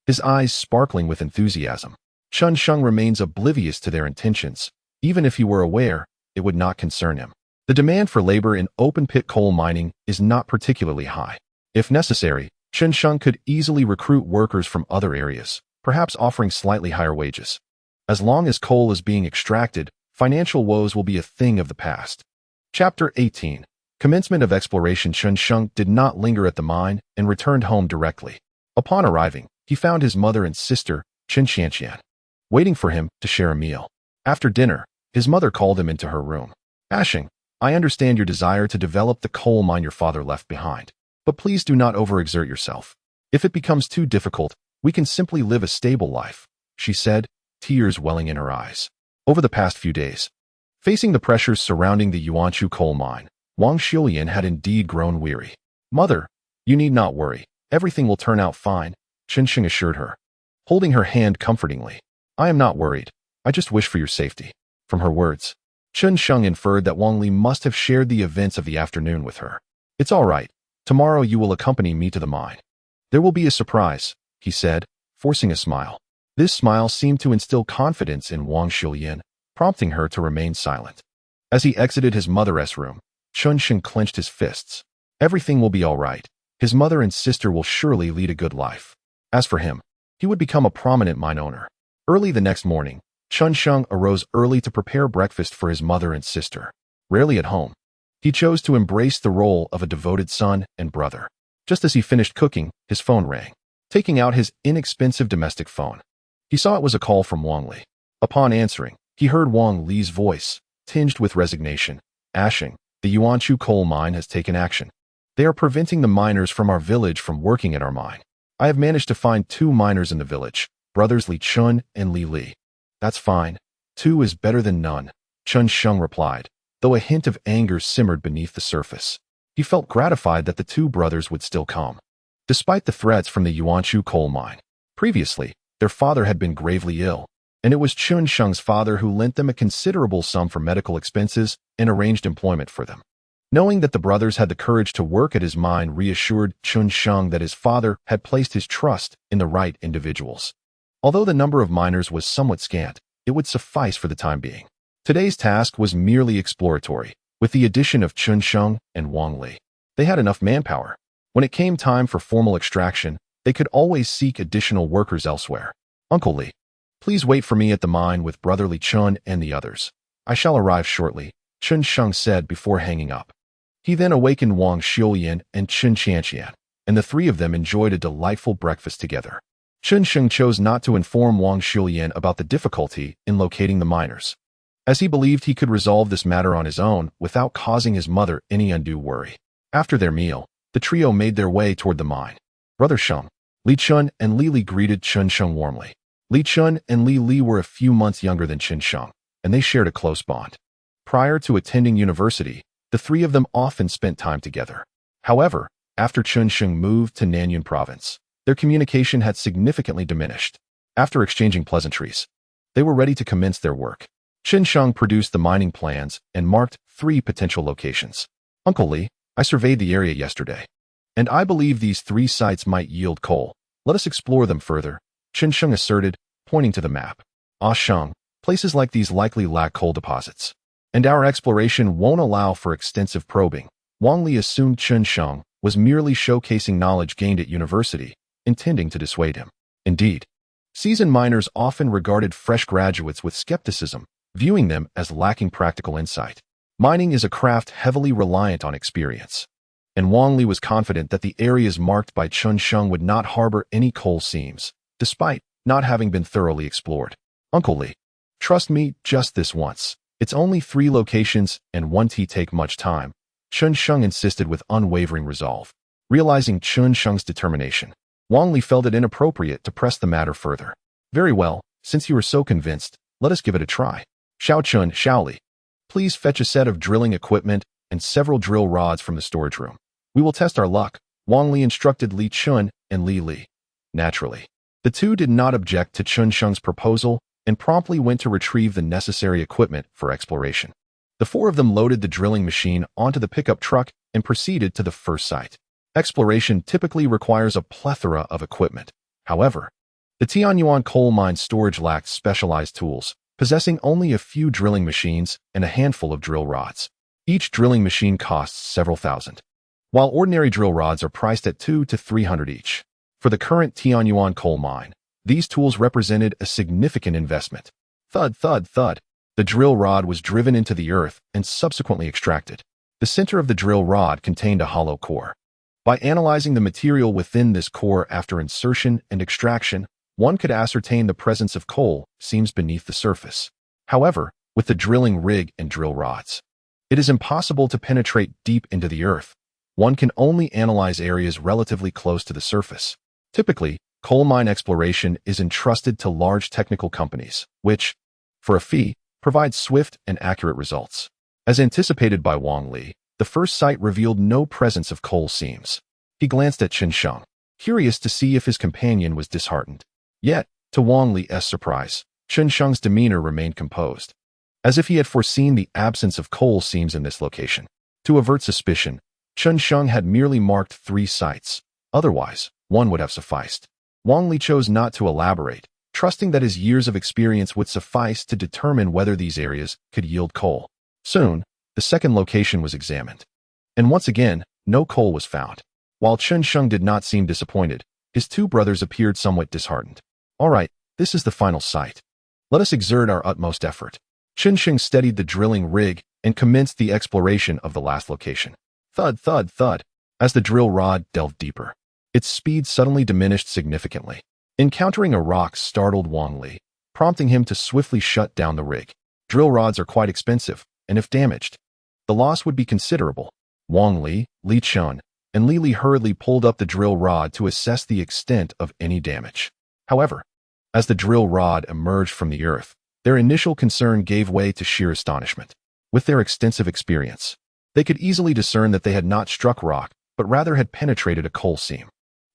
his eyes sparkling with enthusiasm. Chen Sheng remains oblivious to their intentions. Even if he were aware, it would not concern him. The demand for labor in open-pit coal mining is not particularly high. If necessary, Chen Sheng could easily recruit workers from other areas, perhaps offering slightly higher wages. As long as coal is being extracted, financial woes will be a thing of the past. Chapter 18. Commencement of exploration. Chen Sheng did not linger at the mine and returned home directly. Upon arriving, he found his mother and sister, Chen Xianxian, waiting for him to share a meal. After dinner, his mother called him into her room. Ashing, I understand your desire to develop the coal mine your father left behind, but please do not overexert yourself. If it becomes too difficult, we can simply live a stable life, she said, tears welling in her eyes. Over the past few days, Facing the pressures surrounding the Yuanchu coal mine, Wang Xiulian had indeed grown weary. "Mother, you need not worry. Everything will turn out fine," Chen Sheng assured her, holding her hand comfortingly. "I am not worried. I just wish for your safety." From her words, Chen Sheng inferred that Wang Li must have shared the events of the afternoon with her. "It's all right. Tomorrow you will accompany me to the mine. There will be a surprise," he said, forcing a smile. This smile seemed to instill confidence in Wang Xiulian, prompting her to remain silent. As he exited his mother's room, Chen Sheng clenched his fists. Everything will be all right. His mother and sister will surely lead a good life. As for him, he would become a prominent mine owner. Early the next morning, Chen Sheng arose early to prepare breakfast for his mother and sister. Rarely at home, he chose to embrace the role of a devoted son and brother. Just as he finished cooking, his phone rang. Taking out his inexpensive domestic phone, he saw it was a call from Wang Li. Upon answering, he heard Wang Li's voice, tinged with resignation. "Ashing, the Yuanchu coal mine has taken action. They are preventing the miners from our village from working at our mine. I have managed to find 2 miners in the village, brothers Li Chun and Li Li." "That's fine. 2 is better than none," Chen Sheng replied, though a hint of anger simmered beneath the surface. He felt gratified that the 2 brothers would still come, despite the threats from the Yuanchu coal mine. Previously, their father had been gravely ill, and it was Chen Sheng's father who lent them a considerable sum for medical expenses and arranged employment for them. Knowing that the brothers had the courage to work at his mine reassured Chen Sheng that his father had placed his trust in the right individuals. Although the number of miners was somewhat scant, it would suffice for the time being. Today's task was merely exploratory, with the addition of Chen Sheng and Wang Li. They had enough manpower. When it came time for formal extraction, they could always seek additional workers elsewhere. "Uncle Li, please wait for me at the mine with brother Li Chun and the others. I shall arrive shortly," Chen Sheng said before hanging up. He then awakened Wang Xiulian and Chen Qianqian, and the 3 of them enjoyed a delightful breakfast together. Chen Sheng chose not to inform Wang Xiulian about the difficulty in locating the miners, as he believed he could resolve this matter on his own without causing his mother any undue worry. After their meal, the trio made their way toward the mine. Brother Sheng, Li Chun and Li Li greeted Chen Sheng warmly. Li Chun and Li Li were a few months younger than Chen Sheng, and they shared a close bond. Prior to attending university, the 3 of them often spent time together. However, after Chen Sheng moved to Nanyun province, their communication had significantly diminished. After exchanging pleasantries, they were ready to commence their work. Chen Sheng produced the mining plans and marked 3 potential locations. "Uncle Li, I surveyed the area yesterday, and I believe these 3 sites might yield coal. Let us explore them further," Chen Sheng asserted, pointing to the map. "Ah Sheng, places like these likely lack coal deposits, and our exploration won't allow for extensive probing." Wang Li assumed Chen Sheng was merely showcasing knowledge gained at university, intending to dissuade him. Indeed, seasoned miners often regarded fresh graduates with skepticism, viewing them as lacking practical insight. Mining is a craft heavily reliant on experience, and Wang Li was confident that the areas marked by Chen Sheng would not harbor any coal seams, despite not having been thoroughly explored. "Uncle Li, trust me just this once. It's only 3 locations and won't take much time," Chen Sheng insisted with unwavering resolve. Realizing Chen Sheng's determination, Wang Li felt it inappropriate to press the matter further. "Very well, since you are so convinced, let us give it a try. Xiao Chun, Xiao Li, please fetch a set of drilling equipment and several drill rods from the storage room. We will test our luck," Wang Li instructed Li Chun and Li Li. Naturally, the 2 did not object to Chen Sheng's proposal and promptly went to retrieve the necessary equipment for exploration. The 4 of them loaded the drilling machine onto the pickup truck and proceeded to the first site. Exploration typically requires a plethora of equipment. However, the Tianyuan coal mine storage lacked specialized tools, possessing only a few drilling machines and a handful of drill rods. Each drilling machine costs several thousand, while ordinary drill rods are priced at 200 to 300 each. For the current Tianyuan coal mine, these tools represented a significant investment. Thud, thud, thud. The drill rod was driven into the earth and subsequently extracted. The center of the drill rod contained a hollow core. By analyzing the material within this core after insertion and extraction, one could ascertain the presence of coal seams beneath the surface. However, with the drilling rig and drill rods, it is impossible to penetrate deep into the earth. One can only analyze areas relatively close to the surface. Typically, coal mine exploration is entrusted to large technical companies, which, for a fee, provides swift and accurate results. As anticipated by Wang Li, the first sight revealed no presence of coal seams. He glanced at Chen Sheng, curious to see if his companion was disheartened. Yet, to Wang Li's surprise, Chen Sheng's demeanor remained composed, as if he had foreseen the absence of coal seams in this location. To avert suspicion, Chen Sheng had merely marked 3 sites. Otherwise, one would have sufficed. Wang Li chose not to elaborate, trusting that his years of experience would suffice to determine whether these areas could yield coal. Soon, the second location was examined, and once again, no coal was found. While Chen Sheng did not seem disappointed, his 2 brothers appeared somewhat disheartened. All right, this is the final site. Let us exert our utmost effort. Chen Sheng steadied the drilling rig and commenced the exploration of the last location. Thud, thud, thud. As the drill rod delved deeper, its speed suddenly diminished significantly. Encountering a rock startled Wang Li, prompting him to swiftly shut down the rig. Drill rods are quite expensive, and if damaged, the loss would be considerable. Wang Li, Li Chun, and Li Li hurriedly pulled up the drill rod to assess the extent of any damage. However, as the drill rod emerged from the earth, their initial concern gave way to sheer astonishment. With their extensive experience, they could easily discern that they had not struck rock, but rather had penetrated a coal seam.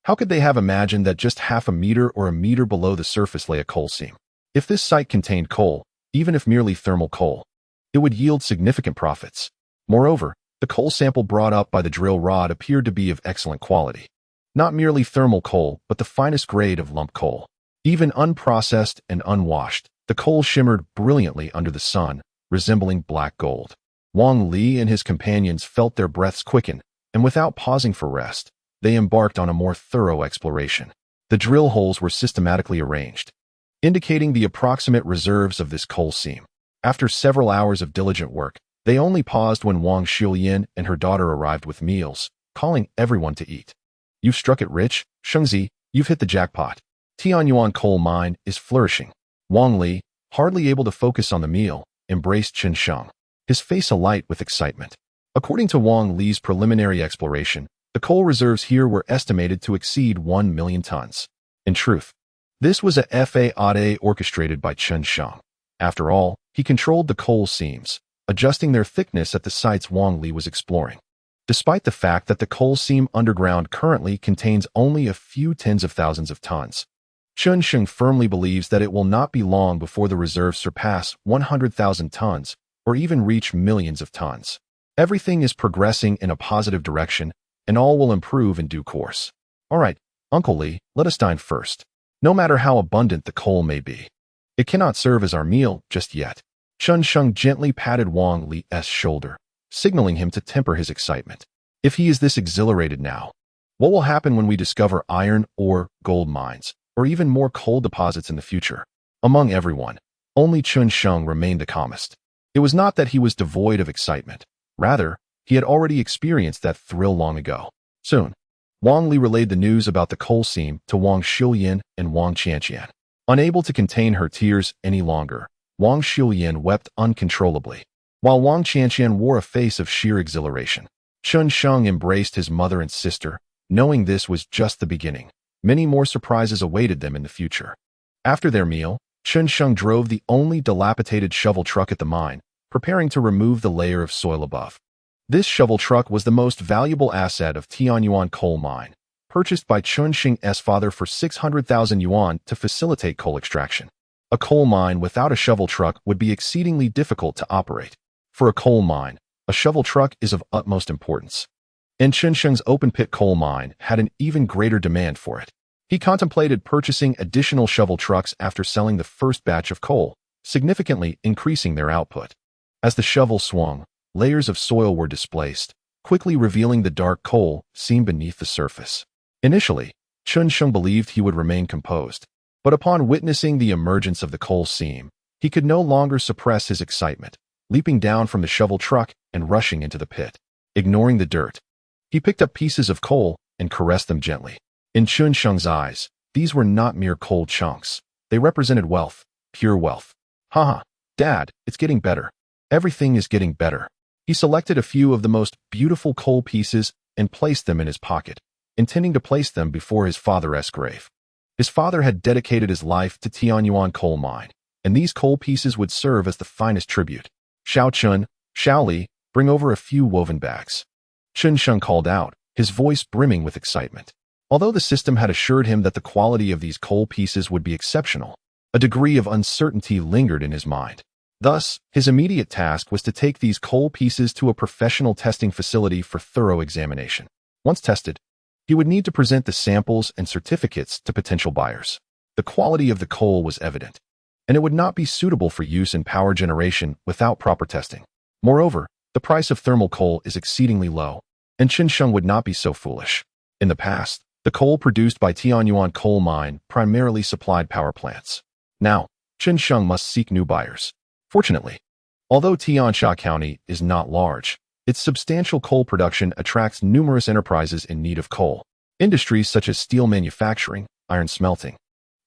How could they have imagined that just half a meter or a meter below the surface lay a coal seam? If this site contained coal, even if merely thermal coal, it would yield significant profits. Moreover, the coal sample brought up by the drill rod appeared to be of excellent quality. Not merely thermal coal, but the finest grade of lump coal. Even unprocessed and unwashed, the coal shimmered brilliantly under the sun, resembling black gold. Wang Li and his companions felt their breaths quicken, and without pausing for rest, they embarked on a more thorough exploration. The drill holes were systematically arranged, indicating the approximate reserves of this coal seam. After several hours of diligent work, they only paused when Wang Xiuyan and her daughter arrived with meals, calling everyone to eat. You've struck it rich, Shengzi, you've hit the jackpot. Tianyuan coal mine is flourishing. Wang Li, hardly able to focus on the meal, embraced Chen Sheng, his face alight with excitement. According to Wang Li's preliminary exploration, the coal reserves here were estimated to exceed 1 million tons. In truth, this was a FAAD orchestrated by Chen Sheng. After all, he controlled the coal seams, adjusting their thickness at the sites Wang Li was exploring. Despite the fact that the coal seam underground currently contains only a few tens of thousands of tons, Chen Sheng firmly believes that it will not be long before the reserves surpass 100,000 tons or even reach millions of tons. Everything is progressing in a positive direction, and all will improve in due course. All right, Uncle Li, let us dine first. No matter how abundant the coal may be, it cannot serve as our meal just yet. Chen Sheng gently patted Wang Li's shoulder, signaling him to temper his excitement. If he is this exhilarated now, what will happen when we discover iron or gold mines, or even more coal deposits in the future? Among everyone, only Chen Sheng remained the calmest. It was not that he was devoid of excitement. Rather, he had already experienced that thrill long ago. Soon, Wang Li relayed the news about the coal seam to Wang Xiuyan and Wang Qianqian. Unable to contain her tears any longer, Wang Xiuyan wept uncontrollably, while Wang Qianqian wore a face of sheer exhilaration. Chen Sheng embraced his mother and sister, knowing this was just the beginning. Many more surprises awaited them in the future. After their meal, Chen Sheng drove the only dilapidated shovel truck at the mine, preparing to remove the layer of soil above. This shovel truck was the most valuable asset of Tianyuan coal mine, purchased by Chen Sheng's father for 600,000 yuan to facilitate coal extraction. A coal mine without a shovel truck would be exceedingly difficult to operate. For a coal mine, a shovel truck is of utmost importance. And Chen Sheng's open-pit coal mine had an even greater demand for it. He contemplated purchasing additional shovel trucks after selling the first batch of coal, significantly increasing their output. As the shovel swung, layers of soil were displaced, quickly revealing the dark coal seen beneath the surface. Initially, Chen Sheng believed he would remain composed, but upon witnessing the emergence of the coal seam, he could no longer suppress his excitement, leaping down from the shovel truck and rushing into the pit. Ignoring the dirt, he picked up pieces of coal and caressed them gently. In Chen Sheng's eyes, these were not mere coal chunks. They represented wealth, pure wealth. Haha, Dad, it's getting better. Everything is getting better. He selected a few of the most beautiful coal pieces and placed them in his pocket, intending to place them before his father's grave. His father had dedicated his life to Tianyuan coal mine, and these coal pieces would serve as the finest tribute. Xiao Chun, Xiao Li, bring over a few woven bags. Chen Sheng called out, his voice brimming with excitement. Although the system had assured him that the quality of these coal pieces would be exceptional, a degree of uncertainty lingered in his mind. Thus, his immediate task was to take these coal pieces to a professional testing facility for thorough examination. Once tested, he would need to present the samples and certificates to potential buyers. The quality of the coal was evident, and it would not be suitable for use in power generation without proper testing. Moreover, the price of thermal coal is exceedingly low, and Chen Sheng would not be so foolish. In the past, the coal produced by Tianyuan coal mine primarily supplied power plants. Now, Chen Sheng must seek new buyers. Fortunately, although Tiansha County is not large, its substantial coal production attracts numerous enterprises in need of coal. Industries such as steel manufacturing, iron smelting,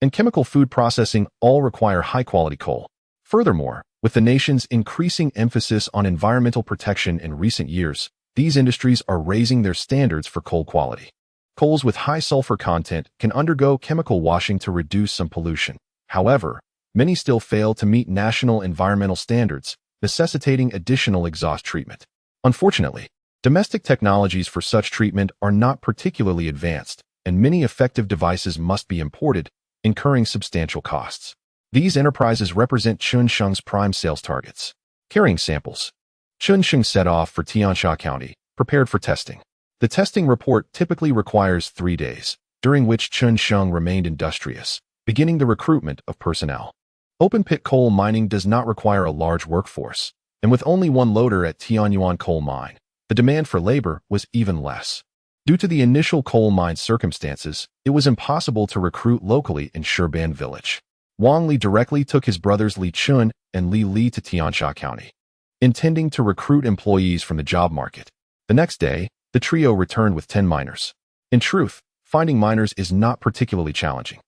and chemical food processing all require high-quality coal. Furthermore, with the nation's increasing emphasis on environmental protection in recent years, these industries are raising their standards for coal quality. Coals with high sulfur content can undergo chemical washing to reduce some pollution. However, many still fail to meet national environmental standards, necessitating additional exhaust treatment. Unfortunately, domestic technologies for such treatment are not particularly advanced, and many effective devices must be imported, incurring substantial costs. These enterprises represent Chen Sheng's prime sales targets. Carrying samples, Chen Sheng set off for Tiansha County, prepared for testing. The testing report typically requires 3 days, during which Chen Sheng remained industrious, beginning the recruitment of personnel. Open-pit coal mining does not require a large workforce, and with only one loader at Tianyuan coal mine, the demand for labor was even less. Due to the initial coal mine circumstances, it was impossible to recruit locally in Shurban village. Wang Li directly took his brothers Li Chun and Li Li to Tiansha County, intending to recruit employees from the job market. The next day, the trio returned with 10 miners. In truth, finding miners is not particularly challenging.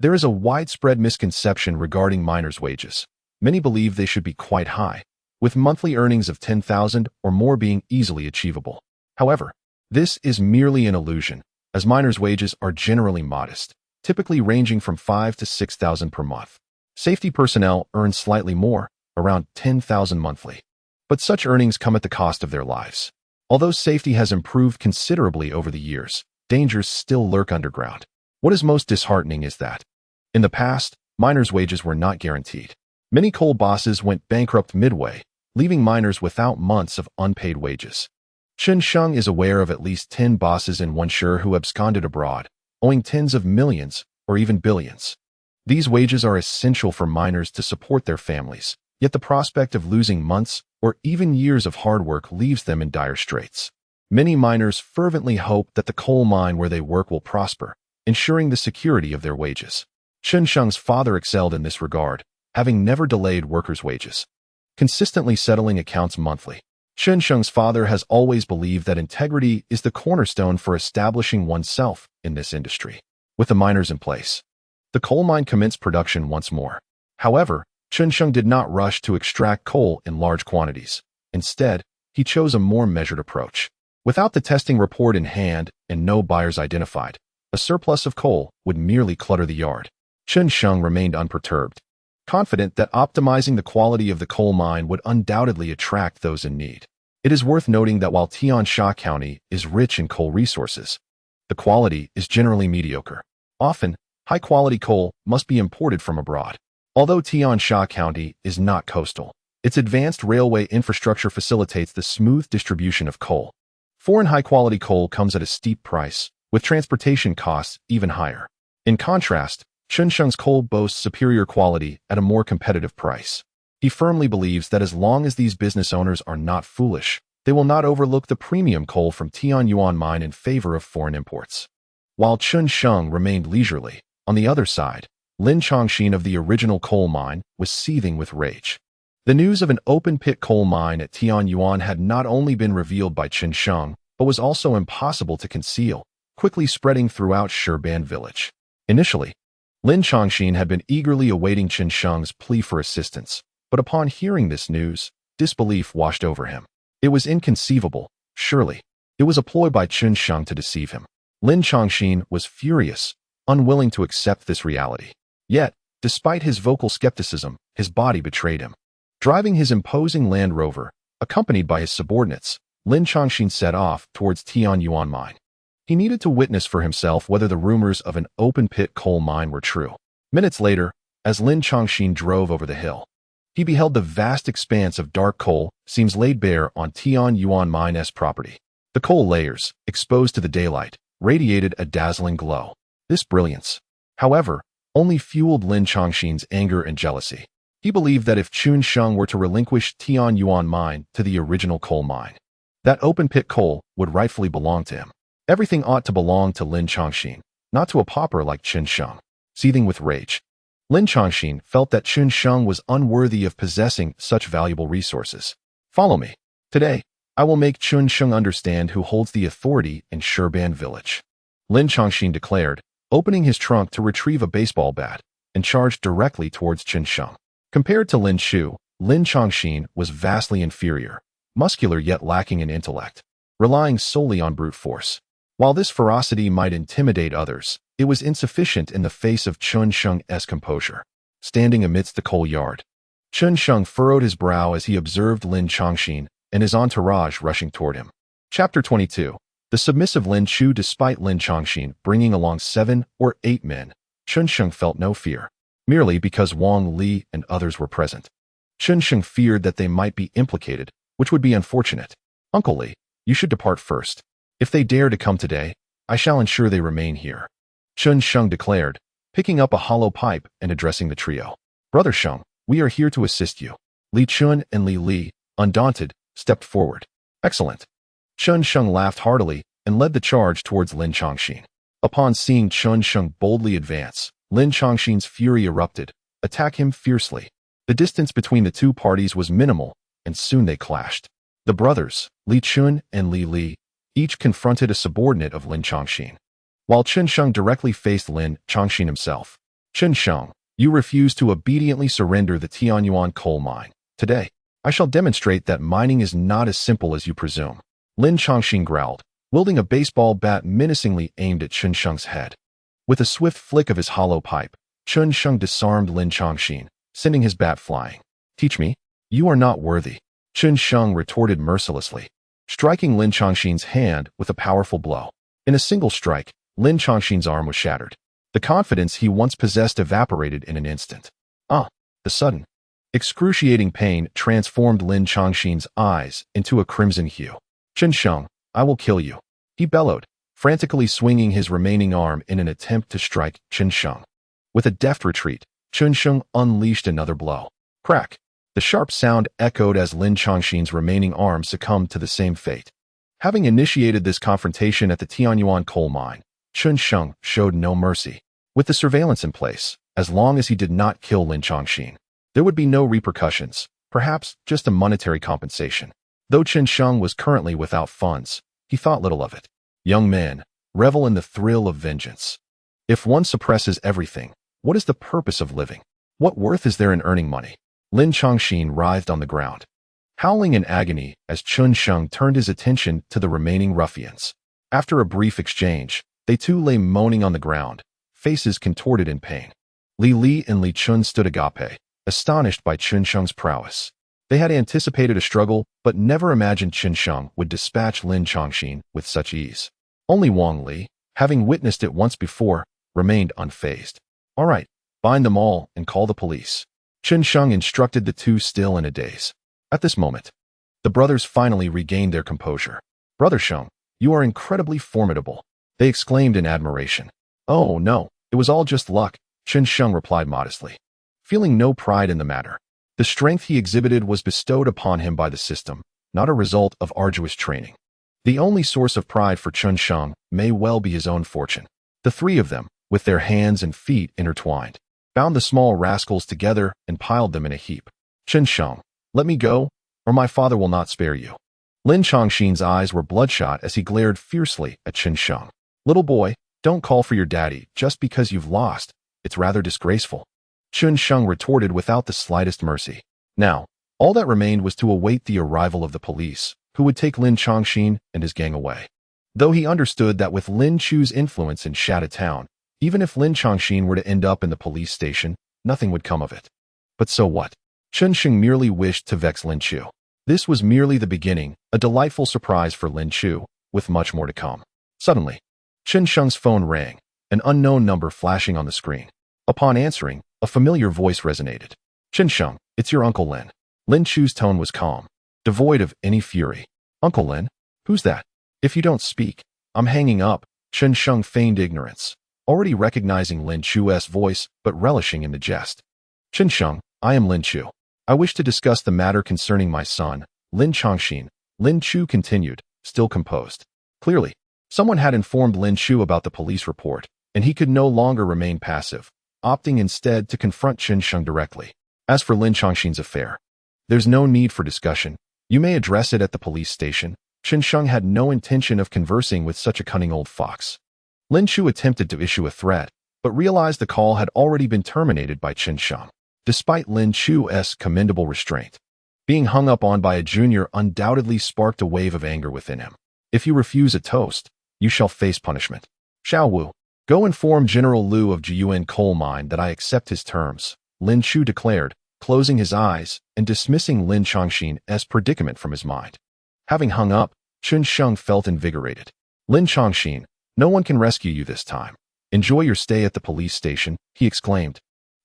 There is a widespread misconception regarding miners' wages. Many believe they should be quite high, with monthly earnings of 10,000 or more being easily achievable. However, this is merely an illusion, as miners' wages are generally modest, typically ranging from 5,000 to 6,000 per month. Safety personnel earn slightly more, around 10,000 monthly. But such earnings come at the cost of their lives. Although safety has improved considerably over the years, dangers still lurk underground. What is most disheartening is that, in the past, miners' wages were not guaranteed. Many coal bosses went bankrupt midway, leaving miners without months of unpaid wages. Chen Sheng is aware of at least 10 bosses in Wenshur who absconded abroad, owing tens of millions or even billions. These wages are essential for miners to support their families, yet the prospect of losing months or even years of hard work leaves them in dire straits. Many miners fervently hope that the coal mine where they work will prosper, ensuring the security of their wages. Chen Sheng's father excelled in this regard, having never delayed workers' wages, consistently settling accounts monthly. Chen Sheng's father has always believed that integrity is the cornerstone for establishing oneself in this industry. With the miners in place, the coal mine commenced production once more. However, Chen Sheng did not rush to extract coal in large quantities. Instead, he chose a more measured approach. Without the testing report in hand and no buyers identified, a surplus of coal would merely clutter the yard. Chen Sheng remained unperturbed, confident that optimizing the quality of the coal mine would undoubtedly attract those in need. It is worth noting that while Tiansha County is rich in coal resources, the quality is generally mediocre. Often, high-quality coal must be imported from abroad. Although Tiansha County is not coastal, its advanced railway infrastructure facilitates the smooth distribution of coal. Foreign high-quality coal comes at a steep price, with transportation costs even higher. In contrast, Chen Sheng's coal boasts superior quality at a more competitive price. He firmly believes that as long as these business owners are not foolish, they will not overlook the premium coal from Tianyuan mine in favor of foreign imports. While Chen Sheng remained leisurely, on the other side, Lin Chongxin of the original coal mine was seething with rage. The news of an open-pit coal mine at Tianyuan had not only been revealed by Chen Sheng, but was also impossible to conceal, quickly spreading throughout Shurban village. Initially, Lin Chongxin had been eagerly awaiting Chen Sheng's plea for assistance, but upon hearing this news, disbelief washed over him. It was inconceivable, surely. It was a ploy by Chen Sheng to deceive him. Lin Chongxin was furious, unwilling to accept this reality. Yet, Despite his vocal skepticism, his body betrayed him. Driving his imposing Land Rover, accompanied by his subordinates, Lin Chongqing set off towards Tianyuan Mine. He needed to witness for himself whether the rumors of an open-pit coal mine were true. Minutes later, as Lin Chongqing drove over the hill, he beheld the vast expanse of dark coal seams laid bare on Tianyuan Mine's property. The coal layers, exposed to the daylight, radiated a dazzling glow. This brilliance, however, only fueled Lin Chongqing's anger and jealousy. He believed that if Chun Sheng were to relinquish Tianyuan Mine to the original coal mine, that open-pit coal would rightfully belong to him. Everything ought to belong to Lin Chongqing, not to a pauper like Chun Sheng. Seething with rage, Lin Chongqing felt that Chun Sheng was unworthy of possessing such valuable resources. Follow me. Today, I will make Chun Sheng understand who holds the authority in Shurban village. Lin Chongqing declared, opening his trunk to retrieve a baseball bat, and charged directly towards Chun Sheng. Compared to Lin Shu, Lin Chongqing was vastly inferior, muscular yet lacking in intellect, relying solely on brute force. While this ferocity might intimidate others, it was insufficient in the face of Chun Sheng's composure. Standing amidst the coal yard, Chun Sheng furrowed his brow as he observed Lin Chongqing and his entourage rushing toward him. Chapter 22. The submissive Lin Chu. Despite Lin Chongqing bringing along 7 or 8 men, Chun Sheng felt no fear, merely because Wang Li and others were present. Chun Sheng feared that they might be implicated, which would be unfortunate. Uncle Li, you should depart first. If they dare to come today, I shall ensure they remain here, Chun Sheng declared, picking up a hollow pipe and addressing the trio. Brother Sheng, we are here to assist you. Li Chun and Li Li, undaunted, stepped forward. Excellent. Chun Sheng laughed heartily and led the charge towards Lin Chongqing. Upon seeing Chun Sheng boldly advance, Lin Chongqing's fury erupted. Attack him fiercely. The distance between the two parties was minimal, and soon they clashed. The brothers, Li Chun and Li Li, each confronted a subordinate of Lin Chongqing, while Chun Sheng directly faced Lin Chongqing himself. Chun Sheng, you refuse to obediently surrender the Tianyuan coal mine. Today, I shall demonstrate that mining is not as simple as you presume. Lin Chongqing growled, wielding a baseball bat menacingly aimed at Chun Sheng's head. With a swift flick of his hollow pipe, Chun Sheng disarmed Lin Chongqing, sending his bat flying. Teach me? You are not worthy, Chun Sheng retorted mercilessly, striking Lin Chongqing's hand with a powerful blow. In a single strike, Lin Chongqing's arm was shattered. The confidence he once possessed evaporated in an instant. The sudden, excruciating pain transformed Lin Chongqing's eyes into a crimson hue. Chun Sheng, I will kill you, he bellowed, frantically swinging his remaining arm in an attempt to strike Chun Sheng. With a deft retreat, Chun Sheng unleashed another blow. Crack! The sharp sound echoed as Lin Chongqing's remaining arm succumbed to the same fate. Having initiated this confrontation at the Tianyuan coal mine, Chun Sheng showed no mercy. With the surveillance in place, as long as he did not kill Lin Chongqing, there would be no repercussions, perhaps just a monetary compensation. Though Chun Sheng was currently without funds, he thought little of it. Young men, revel in the thrill of vengeance. If one suppresses everything, what is the purpose of living? What worth is there in earning money? Lin Chongqing writhed on the ground, howling in agony as Chun Sheng turned his attention to the remaining ruffians. After a brief exchange, they too lay moaning on the ground, faces contorted in pain. Li Li and Li Chun stood agape, astonished by Chun Sheng's prowess. They had anticipated a struggle, but never imagined Chun Sheng would dispatch Lin Chongqing with such ease. Only Wang Li, having witnessed it once before, remained unfazed. All right, bind them all and call the police, Chun Sheng instructed the two, still in a daze. At this moment, the brothers finally regained their composure. Brother Sheng, you are incredibly formidable, they exclaimed in admiration. Oh no, it was all just luck, Chun Sheng replied modestly, feeling no pride in the matter. The strength he exhibited was bestowed upon him by the system, not a result of arduous training. The only source of pride for Chun Sheng may well be his own fortune. The three of them, with their hands and feet intertwined, bound the small rascals together and piled them in a heap. Chun Sheng, let me go, or my father will not spare you. Lin Chongqing's eyes were bloodshot as he glared fiercely at Chun Sheng. Little boy, don't call for your daddy just because you've lost. It's rather disgraceful, Chun Sheng retorted without the slightest mercy. Now, all that remained was to await the arrival of the police, who would take Lin Chongqing and his gang away. Though he understood that with Lin Chu's influence in Shatta Town, even if Lin Chongqing were to end up in the police station, nothing would come of it. But so what? Chen Sheng merely wished to vex Lin Chu. This was merely the beginning, a delightful surprise for Lin Chu, with much more to come. Suddenly, Chen Sheng's phone rang, an unknown number flashing on the screen. Upon answering, a familiar voice resonated. Chen Sheng, it's your Uncle Lin. Lin Chu's tone was calm, devoid of any fury. Uncle Lin? Who's that? If you don't speak, I'm hanging up. Chen Sheng feigned ignorance, already recognizing Lin Chu's voice but relishing in the jest. Chen Sheng, I am Lin Chu. I wish to discuss the matter concerning my son, Lin Chongxin. Lin Chu continued, still composed. Clearly, someone had informed Lin Chu about the police report, and he could no longer remain passive, opting instead to confront Chen Sheng directly. As for Lin Chongxin's affair, there's no need for discussion. You may address it at the police station. Chen Sheng had no intention of conversing with such a cunning old fox. Lin Chu attempted to issue a threat, but realized the call had already been terminated by Chen Sheng. Despite Lin Chu's commendable restraint, being hung up on by a junior undoubtedly sparked a wave of anger within him. If you refuse a toast, you shall face punishment. Xiao Wu, go inform General Liu of Jiyuan coal mine that I accept his terms, Lin Chu declared, closing his eyes and dismissing Lin Chongxin's predicament from his mind. Having hung up, Chen Sheng felt invigorated. Lin Chongxin, no one can rescue you this time. Enjoy your stay at the police station, he exclaimed,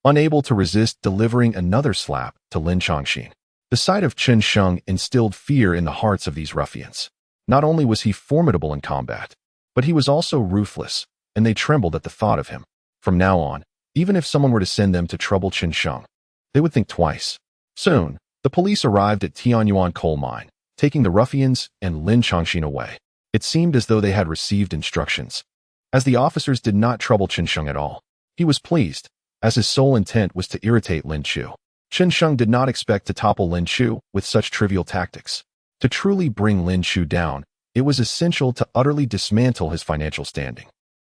unable to resist delivering another slap to Lin Chongxin. The sight of Chen Sheng instilled fear in the hearts of these ruffians. Not only was he formidable in combat, but he was also ruthless, and they trembled at the thought of him. From now on, even if someone were to send them to trouble Chen Sheng, they would think twice. Soon, the police arrived at Tianyuan coal mine, taking the ruffians and Lin Chongxin away. It seemed as though they had received instructions. As the officers did not trouble Chen Sheng at all, he was pleased, as his sole intent was to irritate Lin Chu. Chen Sheng did not expect to topple Lin Chu with such trivial tactics. To truly bring Lin Chu down, it was essential to utterly dismantle his financial standing.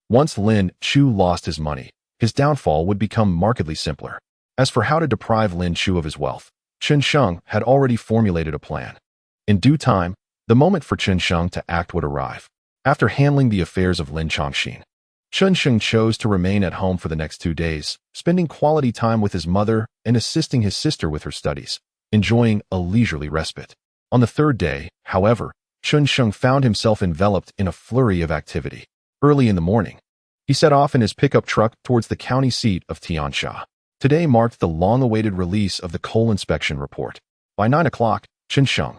Once Lin Chu lost his money, his downfall would become markedly simpler. As for how to deprive Lin Chu of his wealth, Chen Sheng had already formulated a plan. In due time, the moment for Chen Sheng to act would arrive. After handling the affairs of Lin Chongxin, Chen Sheng chose to remain at home for the next 2 days, spending quality time with his mother and assisting his sister with her studies, enjoying a leisurely respite. On the 3rd day, however, Chen Sheng found himself enveloped in a flurry of activity. Early in the morning, he set off in his pickup truck towards the county seat of Tiansha. Today marked the long-awaited release of the coal inspection report. By 9 o'clock, Chen Sheng,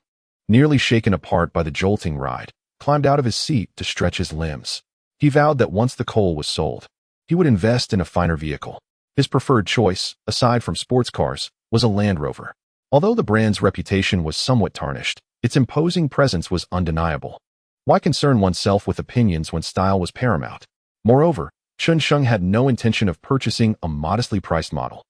nearly shaken apart by the jolting ride, climbed out of his seat to stretch his limbs. He vowed that once the coal was sold, he would invest in a finer vehicle. His preferred choice, aside from sports cars, was a Land Rover. Although the brand's reputation was somewhat tarnished, its imposing presence was undeniable. Why concern oneself with opinions when style was paramount? Moreover, Chen Sheng had no intention of purchasing a modestly priced model.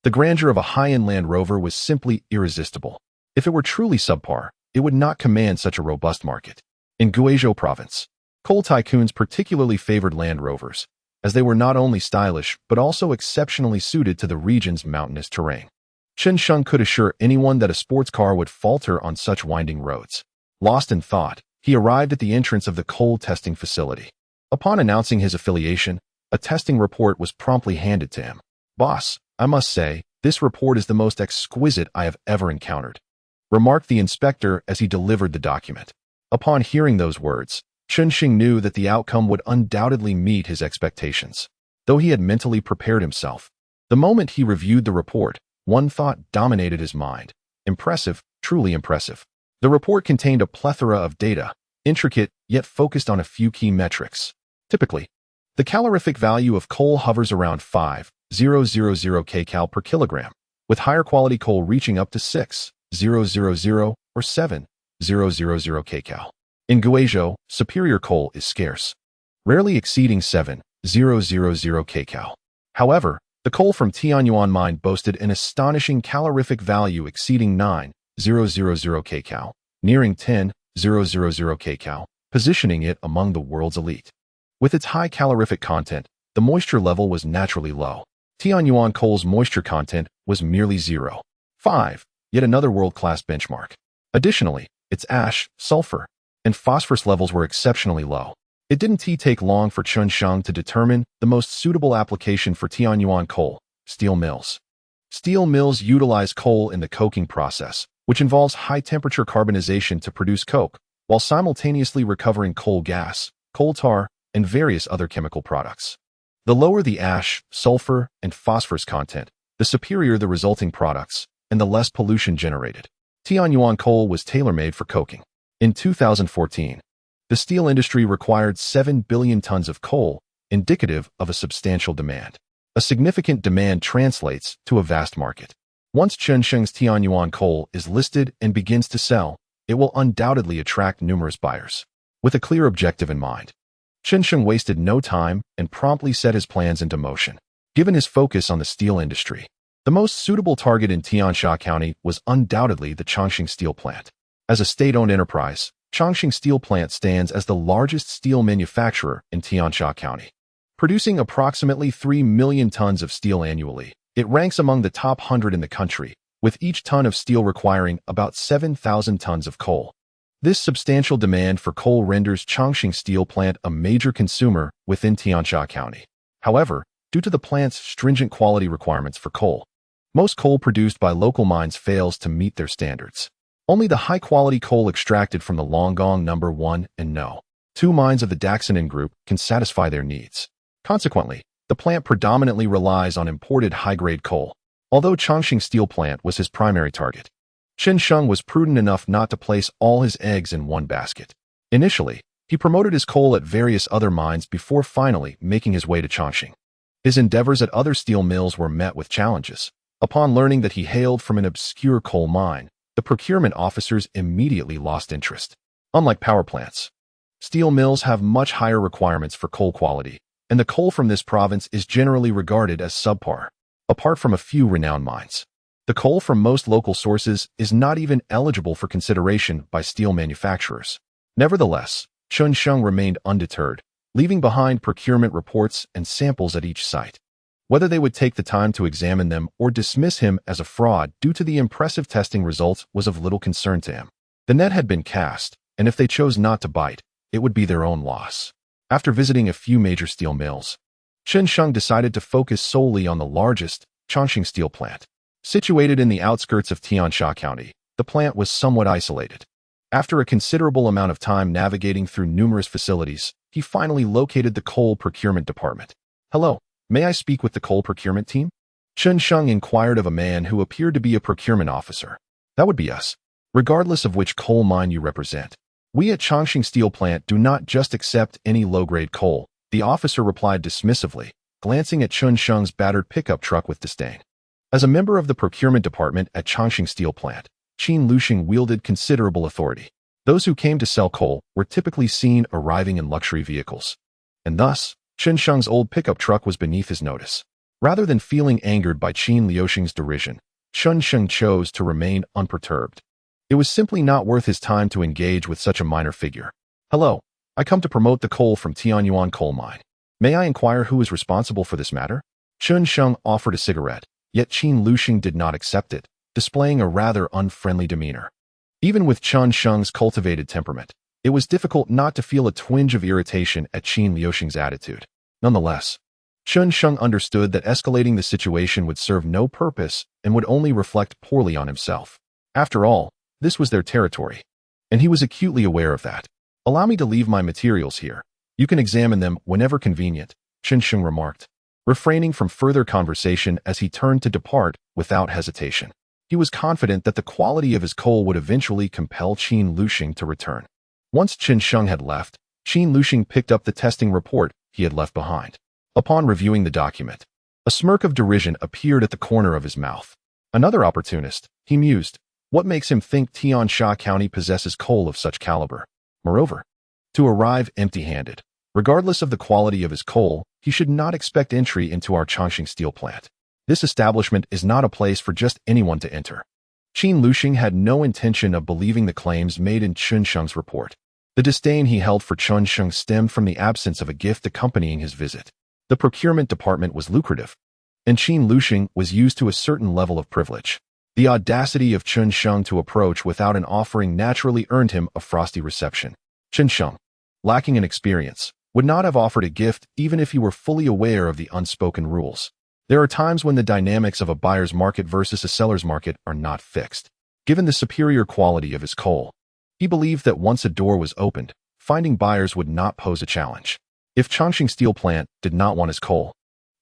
The grandeur of a high-end Land Rover was simply irresistible. If it were truly subpar, it would not command such a robust market. In Guizhou province, coal tycoons particularly favored Land Rovers, as they were not only stylish but also exceptionally suited to the region's mountainous terrain. Chen Sheng could assure anyone that a sports car would falter on such winding roads. Lost in thought, he arrived at the entrance of the coal testing facility. Upon announcing his affiliation, a testing report was promptly handed to him. "Boss, I must say, this report is the most exquisite I have ever encountered," remarked the inspector as he delivered the document. Upon hearing those words, Chen Sheng knew that the outcome would undoubtedly meet his expectations. Though he had mentally prepared himself, the moment he reviewed the report, one thought dominated his mind. Impressive, truly impressive. The report contained a plethora of data, intricate yet focused on a few key metrics. Typically, the calorific value of coal hovers around 5,000 kcal per kilogram, with higher quality coal reaching up to 6,000 or 7,000 kcal. In Guizhou, superior coal is scarce, rarely exceeding 7,000 kcal. However, the coal from Tianyuan mine boasted an astonishing calorific value exceeding 9,000 kcal, nearing 10,000 kcal, positioning it among the world's elite. With its high calorific content, the moisture level was naturally low. Tianyuan coal's moisture content was merely 0.5, yet another world-class benchmark. Additionally, its ash, sulfur, and phosphorus levels were exceptionally low. It didn't take long for Chen Sheng to determine the most suitable application for Tianyuan coal, steel mills. Steel mills utilize coal in the coking process, which involves high-temperature carbonization to produce coke, while simultaneously recovering coal gas, coal tar, and various other chemical products. The lower the ash, sulfur, and phosphorus content, the superior the resulting products, and the less pollution generated. Tianyuan coal was tailor-made for coking. In 2014, the steel industry required 7 billion tons of coal, indicative of a substantial demand. A significant demand translates to a vast market. Once Chunsheng's Tianyuan coal is listed and begins to sell, it will undoubtedly attract numerous buyers. With a clear objective in mind, Chunsheng wasted no time and promptly set his plans into motion. Given his focus on the steel industry, the most suitable target in Tiansha County was undoubtedly the Chongqing Steel Plant. As a state-owned enterprise, Chongqing Steel Plant stands as the largest steel manufacturer in Tiansha County. Producing approximately 3 million tons of steel annually, it ranks among the top 100 in the country, with each ton of steel requiring about 7,000 tons of coal. This substantial demand for coal renders Chongqing Steel Plant a major consumer within Tiansha County. However, due to the plant's stringent quality requirements for coal, most coal produced by local mines fails to meet their standards. Only the high-quality coal extracted from the Longgong No. 1 and No. 2 mines of the Daxinen Group can satisfy their needs. Consequently, the plant predominantly relies on imported high-grade coal, although Chongqing Steel Plant was his primary target. Chen Sheng was prudent enough not to place all his eggs in one basket. Initially, he promoted his coal at various other mines before finally making his way to Chongqing. His endeavors at other steel mills were met with challenges. Upon learning that he hailed from an obscure coal mine, the procurement officers immediately lost interest. Unlike power plants, steel mills have much higher requirements for coal quality, and the coal from this province is generally regarded as subpar. Apart from a few renowned mines, the coal from most local sources is not even eligible for consideration by steel manufacturers. Nevertheless, Chen Sheng remained undeterred, leaving behind procurement reports and samples at each site. Whether they would take the time to examine them or dismiss him as a fraud due to the impressive testing results was of little concern to him. The net had been cast, and if they chose not to bite, it would be their own loss. After visiting a few major steel mills, Chen Sheng decided to focus solely on the largest, Chongqing Steel Plant. Situated in the outskirts of Tiansha County, the plant was somewhat isolated. After a considerable amount of time navigating through numerous facilities, he finally located the coal procurement department. "Hello, may I speak with the coal procurement team?" Chen Sheng inquired of a man who appeared to be a procurement officer. "That would be us, regardless of which coal mine you represent. We at Chongqing Steel Plant do not just accept any low-grade coal," the officer replied dismissively, glancing at Chen Sheng's battered pickup truck with disdain. As a member of the procurement department at Chongqing Steel Plant, Qin Luxing wielded considerable authority. Those who came to sell coal were typically seen arriving in luxury vehicles, and thus, Chen Sheng's old pickup truck was beneath his notice. Rather than feeling angered by Qin Liuxing's derision, Chen Sheng chose to remain unperturbed. It was simply not worth his time to engage with such a minor figure. "Hello, I come to promote the coal from Tianyuan coal mine. May I inquire who is responsible for this matter?" Chen Sheng offered a cigarette, yet Qin Luxing did not accept it, displaying a rather unfriendly demeanor. Even with Chen Sheng's cultivated temperament, it was difficult not to feel a twinge of irritation at Qin Liuxing's attitude. Nonetheless, Chen Sheng understood that escalating the situation would serve no purpose and would only reflect poorly on himself. After all, this was their territory, and he was acutely aware of that. "Allow me to leave my materials here. You can examine them whenever convenient," Chen Sheng remarked, refraining from further conversation as he turned to depart without hesitation. He was confident that the quality of his coal would eventually compel Qin Luxing to return. Once Chen Sheng had left, Qin Luxing picked up the testing report he had left behind. Upon reviewing the document, a smirk of derision appeared at the corner of his mouth. "Another opportunist," he mused. "What makes him think Tiansha County possesses coal of such caliber? Moreover, to arrive empty-handed, regardless of the quality of his coal, he should not expect entry into our Chongqing Steel Plant. This establishment is not a place for just anyone to enter." Qin Luxing had no intention of believing the claims made in Chen Sheng's report. The disdain he held for Chen Sheng stemmed from the absence of a gift accompanying his visit. The procurement department was lucrative, and Qin Luxing was used to a certain level of privilege. The audacity of Chen Sheng to approach without an offering naturally earned him a frosty reception. Chen Sheng, lacking in experience, would not have offered a gift even if he were fully aware of the unspoken rules. There are times when the dynamics of a buyer's market versus a seller's market are not fixed. Given the superior quality of his coal, he believed that once a door was opened, finding buyers would not pose a challenge. If Chongqing Steel Plant did not want his coal,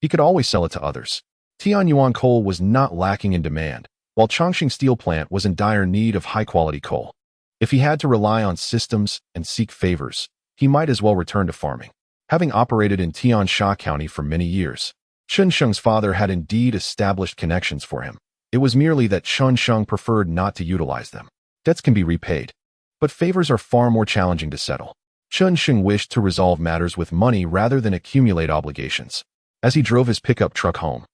he could always sell it to others. Tianyuan coal was not lacking in demand, while Chongqing Steel Plant was in dire need of high-quality coal. If he had to rely on systems and seek favors, he might as well return to farming. Having operated in Tiansha County for many years, Chen Sheng's father had indeed established connections for him. It was merely that Chen Sheng preferred not to utilize them. Debts can be repaid, but favors are far more challenging to settle. Chen Sheng wished to resolve matters with money rather than accumulate obligations. As he drove his pickup truck home,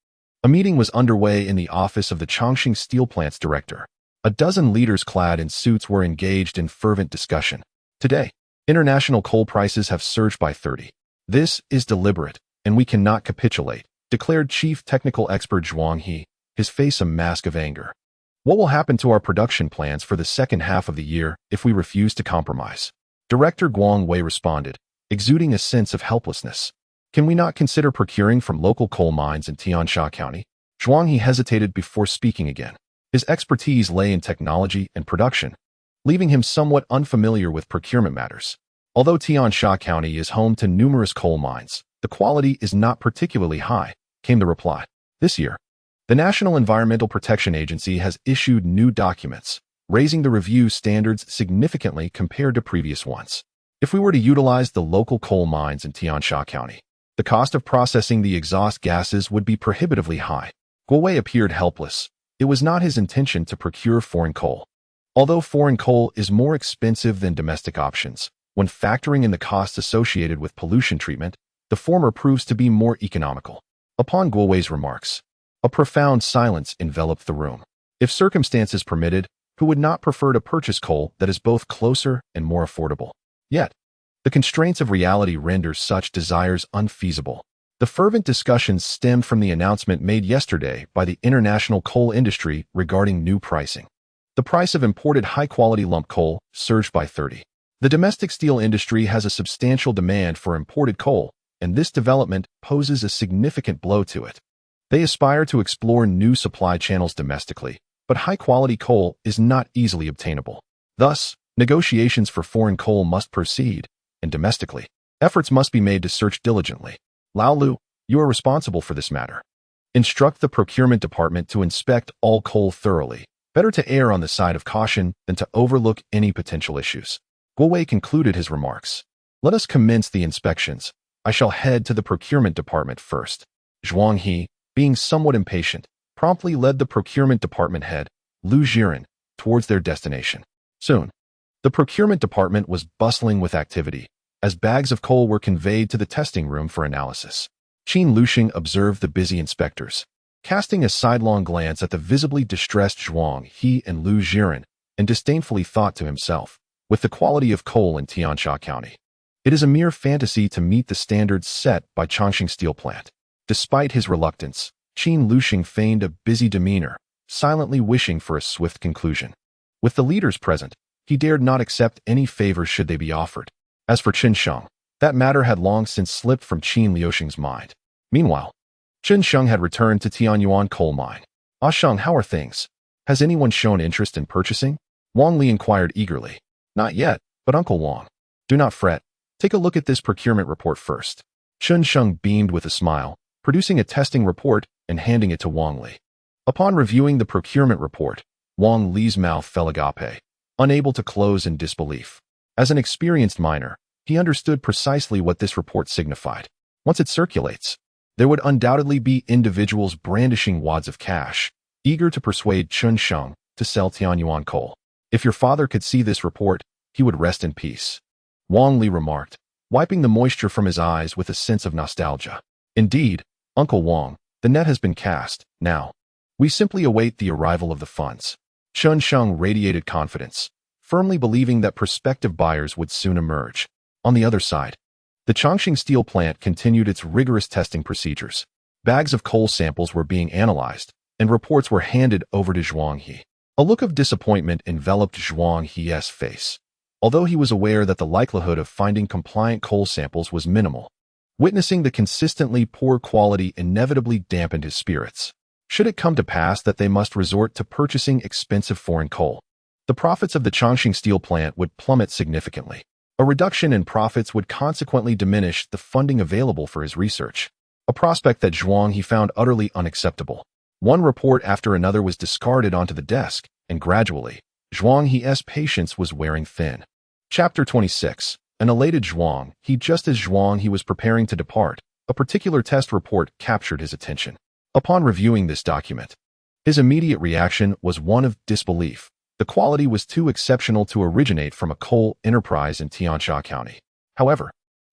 a meeting was underway in the office of the Chongqing Steel Plant's director. A dozen leaders clad in suits were engaged in fervent discussion. Today, international coal prices have surged by 30%. This is deliberate, and we cannot capitulate, declared Chief Technical Expert Zhuang He, his face a mask of anger. What will happen to our production plans for the second half of the year if we refuse to compromise? Director Guang Wei responded, exuding a sense of helplessness. Can we not consider procuring from local coal mines in Tiansha County? Zhuang He hesitated before speaking again. His expertise lay in technology and production, leaving him somewhat unfamiliar with procurement matters. Although Tiansha County is home to numerous coal mines, the quality is not particularly high, came the reply. This year, the National Environmental Protection Agency has issued new documents, raising the review standards significantly compared to previous ones. If we were to utilize the local coal mines in Tiansha County, the cost of processing the exhaust gases would be prohibitively high. Guo Wei appeared helpless. It was not his intention to procure foreign coal. Although foreign coal is more expensive than domestic options, when factoring in the costs associated with pollution treatment, the former proves to be more economical. Upon Guo Wei's remarks, a profound silence enveloped the room. If circumstances permitted, who would not prefer to purchase coal that is both closer and more affordable? Yet, the constraints of reality render such desires unfeasible. The fervent discussions stemmed from the announcement made yesterday by the international coal industry regarding new pricing. The price of imported high-quality lump coal surged by 30%. The domestic steel industry has a substantial demand for imported coal, and this development poses a significant blow to it. They aspire to explore new supply channels domestically, but high-quality coal is not easily obtainable. Thus, negotiations for foreign coal must proceed, and domestically, efforts must be made to search diligently. Lao Lu, you are responsible for this matter. Instruct the procurement department to inspect all coal thoroughly. Better to err on the side of caution than to overlook any potential issues. Guo Wei concluded his remarks. Let us commence the inspections. I shall head to the procurement department first. Zhuang He, being somewhat impatient, promptly led the procurement department head, Lu Jiren, towards their destination. Soon, the procurement department was bustling with activity, as bags of coal were conveyed to the testing room for analysis. Qin Luxing observed the busy inspectors, casting a sidelong glance at the visibly distressed Zhuang He and Lu Jiren, and disdainfully thought to himself, with the quality of coal in Tiansha County, it is a mere fantasy to meet the standards set by Chongqing Steel Plant. Despite his reluctance, Qin Luxing feigned a busy demeanor, silently wishing for a swift conclusion. With the leaders present, he dared not accept any favors should they be offered. As for Chen Sheng, that matter had long since slipped from Qin Liuxing's mind. Meanwhile, Chen Sheng had returned to Tianyuan coal mine. Ah Sheng, how are things? Has anyone shown interest in purchasing? Wang Li inquired eagerly. Not yet, but Uncle Wang. Do not fret. Take a look at this procurement report first. Chen Sheng beamed with a smile, producing a testing report and handing it to Wang Li. Upon reviewing the procurement report, Wang Li's mouth fell agape, unable to close in disbelief. As an experienced miner, he understood precisely what this report signified. Once it circulates, there would undoubtedly be individuals brandishing wads of cash, eager to persuade Chen Sheng to sell Tianyuan coal. If your father could see this report, he would rest in peace. Wang Li remarked, wiping the moisture from his eyes with a sense of nostalgia. Indeed, Uncle Wang, the net has been cast. Now, we simply await the arrival of the funds. Chen Sheng radiated confidence, firmly believing that prospective buyers would soon emerge. On the other side, the Chongqing Steel Plant continued its rigorous testing procedures. Bags of coal samples were being analyzed, and reports were handed over to Zhuang He. A look of disappointment enveloped Zhuang He's face. Although he was aware that the likelihood of finding compliant coal samples was minimal, Witnessing the consistently poor quality inevitably dampened his spirits. Should it come to pass that they must resort to purchasing expensive foreign coal, the profits of the Chongqing steel plant would plummet significantly. A reduction in profits would consequently diminish the funding available for his research, a prospect that Zhuang He found utterly unacceptable. One report after another was discarded onto the desk, and gradually, Zhuang He's patience was wearing thin. Chapter 26. An elated Zhuang He. Just as Zhuang He was preparing to depart, a particular test report captured his attention. Upon reviewing this document, his immediate reaction was one of disbelief. The quality was too exceptional to originate from a coal enterprise in Tiansha County. However,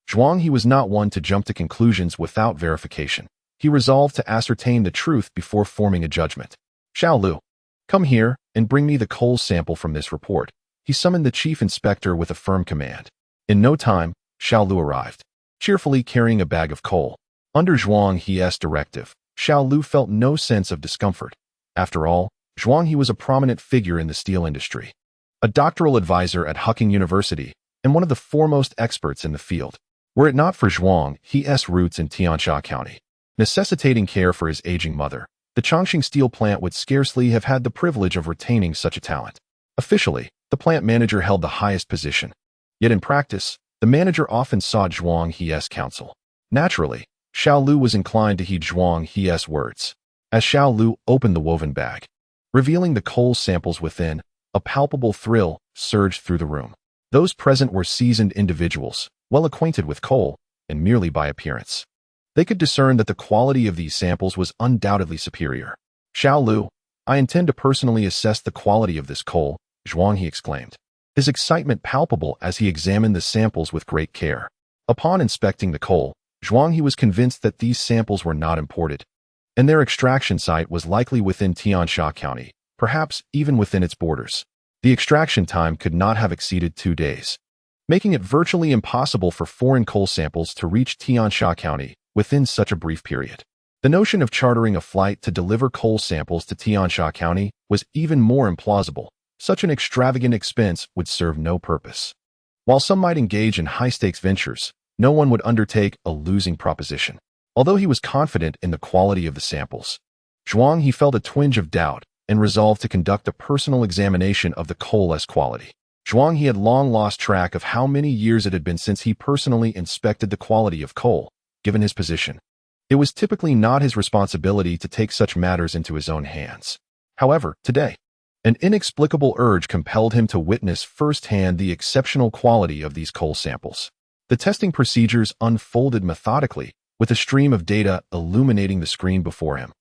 Zhuang He was not one to jump to conclusions without verification. He resolved to ascertain the truth before forming a judgment. Xiao Lu, come here and bring me the coal sample from this report. He summoned the chief inspector with a firm command. In no time, Xiao Lu arrived, cheerfully carrying a bag of coal. Under Zhuang He's directive, Xiao Lu felt no sense of discomfort. After all, Zhuang He was a prominent figure in the steel industry, a doctoral advisor at Huqing University, and one of the foremost experts in the field. Were it not for Zhuang He's roots in Tiansha County, necessitating care for his aging mother, the Chongqing steel plant would scarcely have had the privilege of retaining such a talent. Officially, the plant manager held the highest position. Yet in practice, the manager often sought Zhuang He's counsel. Naturally, Xiao Lu was inclined to heed Zhuang He's words. As Xiao Lu opened the woven bag, revealing the coal samples within, a palpable thrill surged through the room. Those present were seasoned individuals, well acquainted with coal, and merely by appearance. They could discern that the quality of these samples was undoubtedly superior. Xiao Lu, I intend to personally assess the quality of this coal, Zhuang He exclaimed, his excitement palpable as he examined the samples with great care. Upon inspecting the coal, Zhuang He was convinced that these samples were not imported, and their extraction site was likely within Tiansha County, perhaps even within its borders. The extraction time could not have exceeded 2 days, making it virtually impossible for foreign coal samples to reach Tiansha County within such a brief period. The notion of chartering a flight to deliver coal samples to Tiansha County was even more implausible. Such an extravagant expense would serve no purpose. While some might engage in high-stakes ventures, no one would undertake a losing proposition. Although he was confident in the quality of the samples, Zhuang He felt a twinge of doubt and resolved to conduct a personal examination of the coal's quality. Zhuang He had long lost track of how many years it had been since he personally inspected the quality of coal. Given his position, it was typically not his responsibility to take such matters into his own hands. However, today, an inexplicable urge compelled him to witness firsthand the exceptional quality of these coal samples. The testing procedures unfolded methodically, with a stream of data illuminating the screen before him.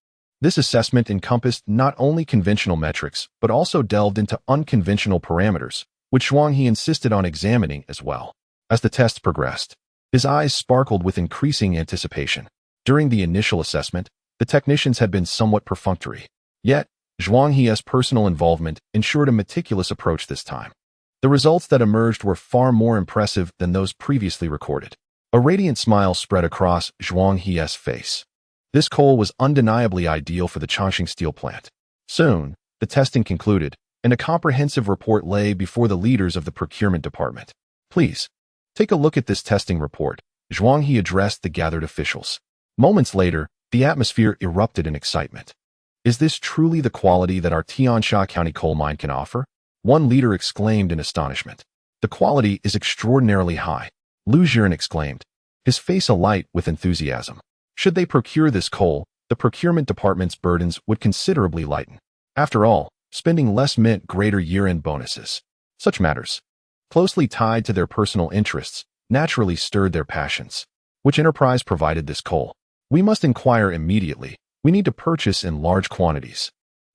This assessment encompassed not only conventional metrics, but also delved into unconventional parameters, which Zhuang He insisted on examining as well. As the test progressed, his eyes sparkled with increasing anticipation. During the initial assessment, the technicians had been somewhat perfunctory. Yet, Zhuang He's personal involvement ensured a meticulous approach this time. The results that emerged were far more impressive than those previously recorded. A radiant smile spread across Zhuang He's face. This coal was undeniably ideal for the Chongqing steel plant. Soon, the testing concluded, and a comprehensive report lay before the leaders of the procurement department. Please, take a look at this testing report, Zhuang He addressed the gathered officials. Moments later, the atmosphere erupted in excitement. Is this truly the quality that our Tiansha County coal mine can offer? One leader exclaimed in astonishment. The quality is extraordinarily high, Lu Jiren exclaimed, his face alight with enthusiasm. Should they procure this coal, the procurement department's burdens would considerably lighten. After all, spending less meant greater year-end bonuses. Such matters, closely tied to their personal interests, naturally stirred their passions. Which enterprise provided this coal? We must inquire immediately. We need to purchase in large quantities.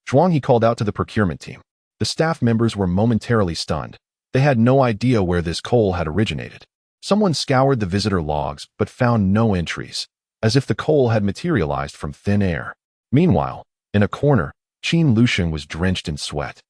Zhuang He called out to the procurement team. The staff members were momentarily stunned. They had no idea where this coal had originated. Someone scoured the visitor logs but found no entries, as if the coal had materialized from thin air. Meanwhile, in a corner, Chen Lusheng was drenched in sweat,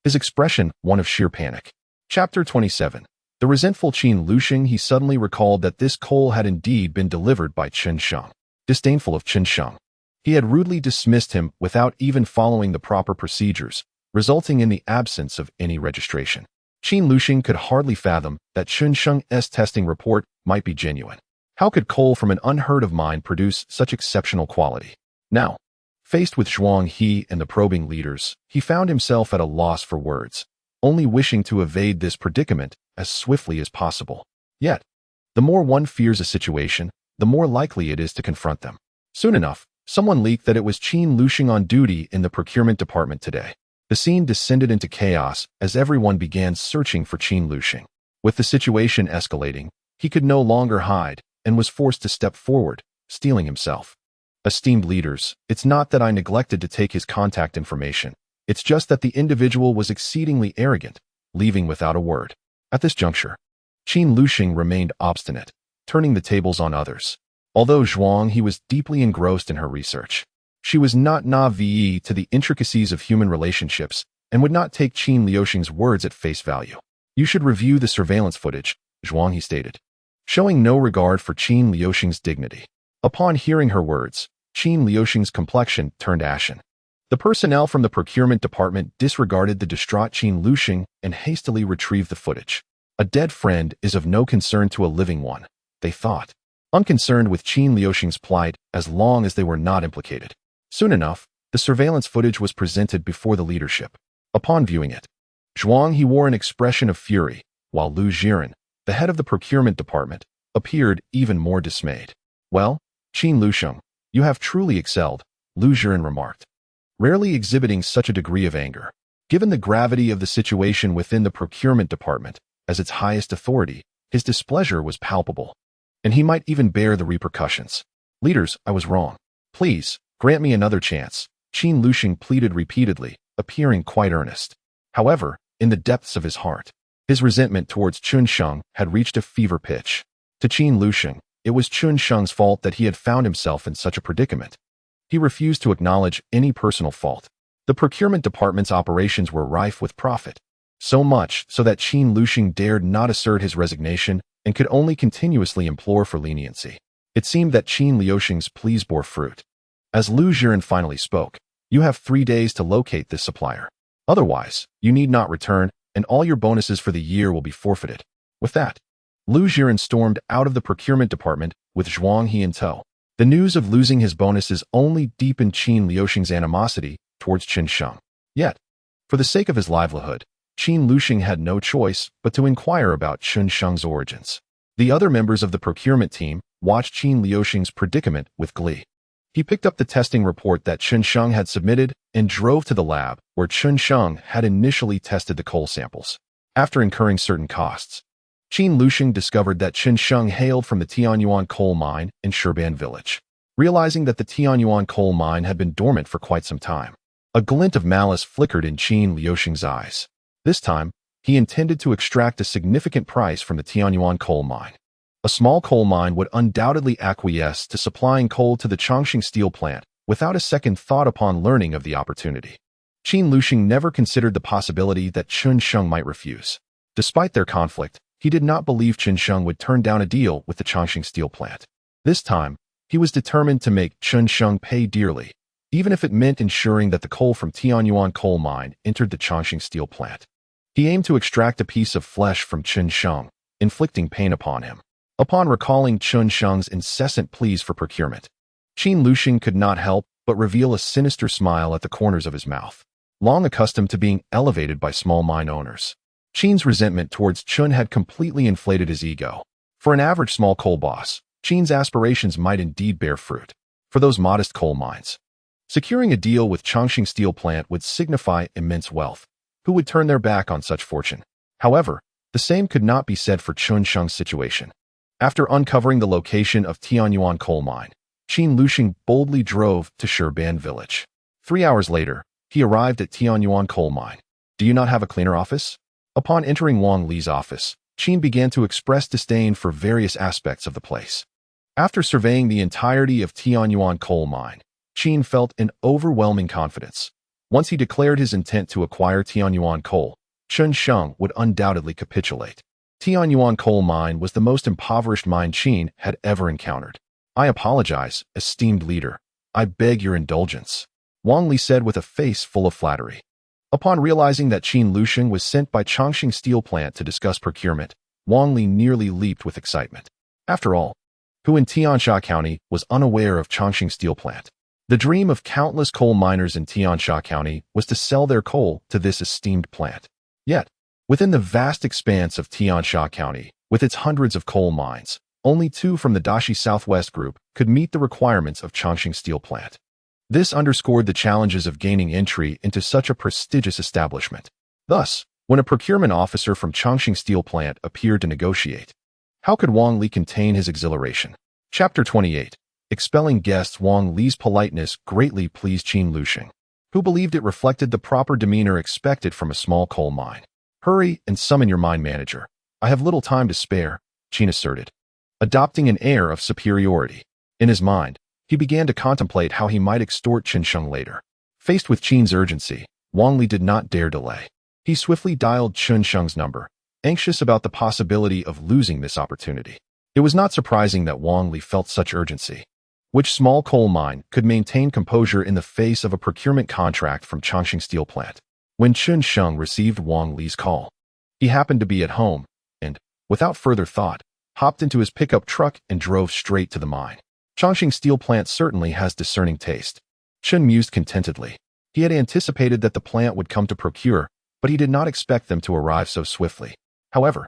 his expression one of sheer panic. Chapter 27. The resentful Chen Lusheng. He suddenly recalled that this coal had indeed been delivered by Chen Sheng. Disdainful of Chen Sheng, he had rudely dismissed him without even following the proper procedures, resulting in the absence of any registration. Chen Lusheng could hardly fathom that Chen Sheng's testing report might be genuine. How could coal from an unheard-of mine produce such exceptional quality? Now, faced with Zhuang He and the probing leaders, he found himself at a loss for words, only wishing to evade this predicament as swiftly as possible. Yet, the more one fears a situation, the more likely it is to confront them. Soon enough, someone leaked that it was Chen Lushing on duty in the procurement department today. The scene descended into chaos as everyone began searching for Chen Lushing. With the situation escalating, he could no longer hide and was forced to step forward, steeling himself. Esteemed leaders, it's not that I neglected to take his contact information. It's just that the individual was exceedingly arrogant, leaving without a word. At this juncture, Chen Lushing remained obstinate, turning the tables on others. Although Zhuang He was deeply engrossed in her research, she was not naive to the intricacies of human relationships and would not take Chen Luoxing's words at face value. You should review the surveillance footage, Zhuang He stated, showing no regard for Chen Luoxing's dignity. Upon hearing her words, Chen Luoxing's complexion turned ashen. The personnel from the procurement department disregarded the distraught Chen Luoxing and hastily retrieved the footage. A dead friend is of no concern to a living one, they thought, unconcerned with Chen Luoxing's plight as long as they were not implicated. Soon enough, the surveillance footage was presented before the leadership. Upon viewing it, Zhuang He wore an expression of fury, while Lu Jiren, the head of the procurement department, appeared even more dismayed. Well, Chen Luoxing, you have truly excelled, Lu Jiren remarked, rarely exhibiting such a degree of anger. Given the gravity of the situation within the procurement department, as its highest authority, his displeasure was palpable, and he might even bear the repercussions. Leaders, I was wrong. Please, grant me another chance, Chen Luoxing pleaded repeatedly, appearing quite earnest. However, in the depths of his heart, his resentment towards Chun Sheng had reached a fever pitch. To Chen Luoxing, it was Chun Sheng's fault that he had found himself in such a predicament. He refused to acknowledge any personal fault. The procurement department's operations were rife with profit, so much so that Chen Luoxing dared not assert his resignation and could only continuously implore for leniency. It seemed that Chen Luoxing's pleas bore fruit. As Lu Jiren finally spoke, you have 3 days to locate this supplier. Otherwise, you need not return, and all your bonuses for the year will be forfeited. With that, Lu Jiren stormed out of the procurement department with Zhuang He in tow. The news of losing his bonuses only deepened Chen Luoxing's animosity towards Chen Sheng. Yet, for the sake of his livelihood, Chen Luoxing had no choice but to inquire about Chen Sheng's origins. The other members of the procurement team watched Chen Luoxing's predicament with glee. He picked up the testing report that Chen Sheng had submitted and drove to the lab where Chen Sheng had initially tested the coal samples. After incurring certain costs, Chen Luoxing discovered that Chen Sheng hailed from the Tianyuan coal mine in Shurban village. Realizing that the Tianyuan coal mine had been dormant for quite some time, a glint of malice flickered in Chen Luoxing's eyes. This time, he intended to extract a significant price from the Tianyuan coal mine. A small coal mine would undoubtedly acquiesce to supplying coal to the Chongqing steel plant without a second thought upon learning of the opportunity. Chen Luoxing never considered the possibility that Chen Sheng might refuse. Despite their conflict, he did not believe Chen Sheng would turn down a deal with the Chongqing steel plant. This time, he was determined to make Chen Sheng pay dearly, even if it meant ensuring that the coal from Tianyuan coal mine entered the Chongqing steel plant. He aimed to extract a piece of flesh from Chen Sheng, inflicting pain upon him. Upon recalling Chen Sheng's incessant pleas for procurement, Chen Luoxing could not help but reveal a sinister smile at the corners of his mouth. Long accustomed to being elevated by small mine owners, Chen's resentment towards Chen had completely inflated his ego. For an average small coal boss, Chen's aspirations might indeed bear fruit. For those modest coal mines, securing a deal with Chongqing steel plant would signify immense wealth. Who would turn their back on such fortune? However, the same could not be said for Chen Sheng's situation. After uncovering the location of Tianyuan coal mine, Chen Luoxing boldly drove to Shurban village. 3 hours later, he arrived at Tianyuan coal mine. Do you not have a cleaner office? Upon entering Wang Li's office, Chen began to express disdain for various aspects of the place. After surveying the entirety of Tianyuan coal mine, Chen felt an overwhelming confidence. Once he declared his intent to acquire Tianyuan coal, Chen Sheng would undoubtedly capitulate. Tianyuan coal mine was the most impoverished mine Chen had ever encountered. I apologize, esteemed leader. I beg your indulgence, Wang Li said with a face full of flattery. Upon realizing that Chen Luoxing was sent by Chongqing steel plant to discuss procurement, Wang Li nearly leaped with excitement. After all, who in Tiansha County was unaware of Chongqing Steel Plant. The dream of countless coal miners in Tiansha County was to sell their coal to this esteemed plant. Yet, within the vast expanse of Tiansha County, with its hundreds of coal mines, only 2 from the Dashi Southwest Group could meet the requirements of Chongqing Steel Plant. This underscored the challenges of gaining entry into such a prestigious establishment. Thus, when a procurement officer from Chongqing Steel Plant appeared to negotiate, how could Wang Li contain his exhilaration? Chapter 28. Expelling guests. Wang Li's politeness greatly pleased Chen Lushing, who believed it reflected the proper demeanor expected from a small coal mine. Hurry and summon your mine manager. I have little time to spare, Chen asserted, adopting an air of superiority. In his mind, he began to contemplate how he might extort Chen Sheng later. Faced with Chen's urgency, Wang Li did not dare delay. He swiftly dialed Chen Sheng's number, anxious about the possibility of losing this opportunity. It was not surprising that Wang Li felt such urgency. Which small coal mine could maintain composure in the face of a procurement contract from Chongqing Steel Plant? When Chen Sheng received Wang Li's call, he happened to be at home and, without further thought, hopped into his pickup truck and drove straight to the mine. Chongqing Steel Plant certainly has discerning taste. Chen mused contentedly. He had anticipated that the plant would come to procure, but he did not expect them to arrive so swiftly. However,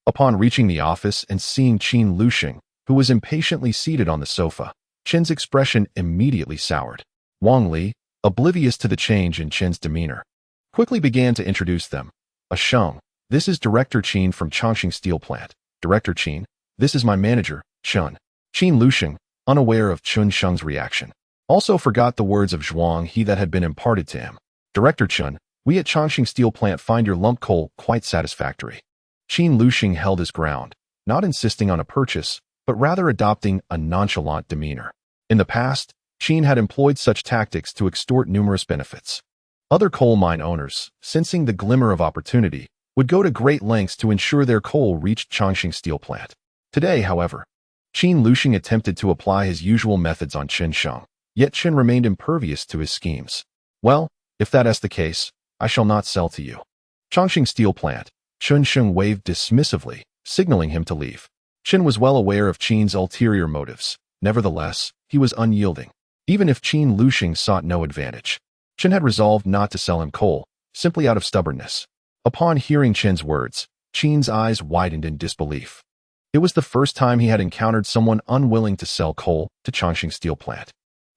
upon reaching the office and seeing Chen Lushing, who was impatiently seated on the sofa, Chen's expression immediately soured. Wang Li, oblivious to the change in Chen's demeanor, quickly began to introduce them. Sheng, this is Director Chen from Chongqing Steel Plant. Director Chen, this is my manager, Chen. Chen Lushing, unaware of Chen Sheng's reaction, also forgot the words of Zhuang He that had been imparted to him. Director Chen, we at Chongqing Steel Plant find your lump coal quite satisfactory. Chen Lushing held his ground, not insisting on a purchase, but rather adopting a nonchalant demeanor. In the past, Chen had employed such tactics to extort numerous benefits. Other coal mine owners, sensing the glimmer of opportunity, would go to great lengths to ensure their coal reached Chongqing Steel Plant. Today, however, Chen Lushing attempted to apply his usual methods on Chen Sheng, yet Chen remained impervious to his schemes. Well, if that is the case, I shall not sell to you. Chongqing Steel Plant. Chen Sheng waved dismissively, signaling him to leave. Chen was well aware of Chen's ulterior motives. Nevertheless, he was unyielding. Even if Chen Lushing sought no advantage, Chen had resolved not to sell him coal, simply out of stubbornness. Upon hearing Chen's words, Chen's eyes widened in disbelief. It was the first time he had encountered someone unwilling to sell coal to Chongqing Steel Plant.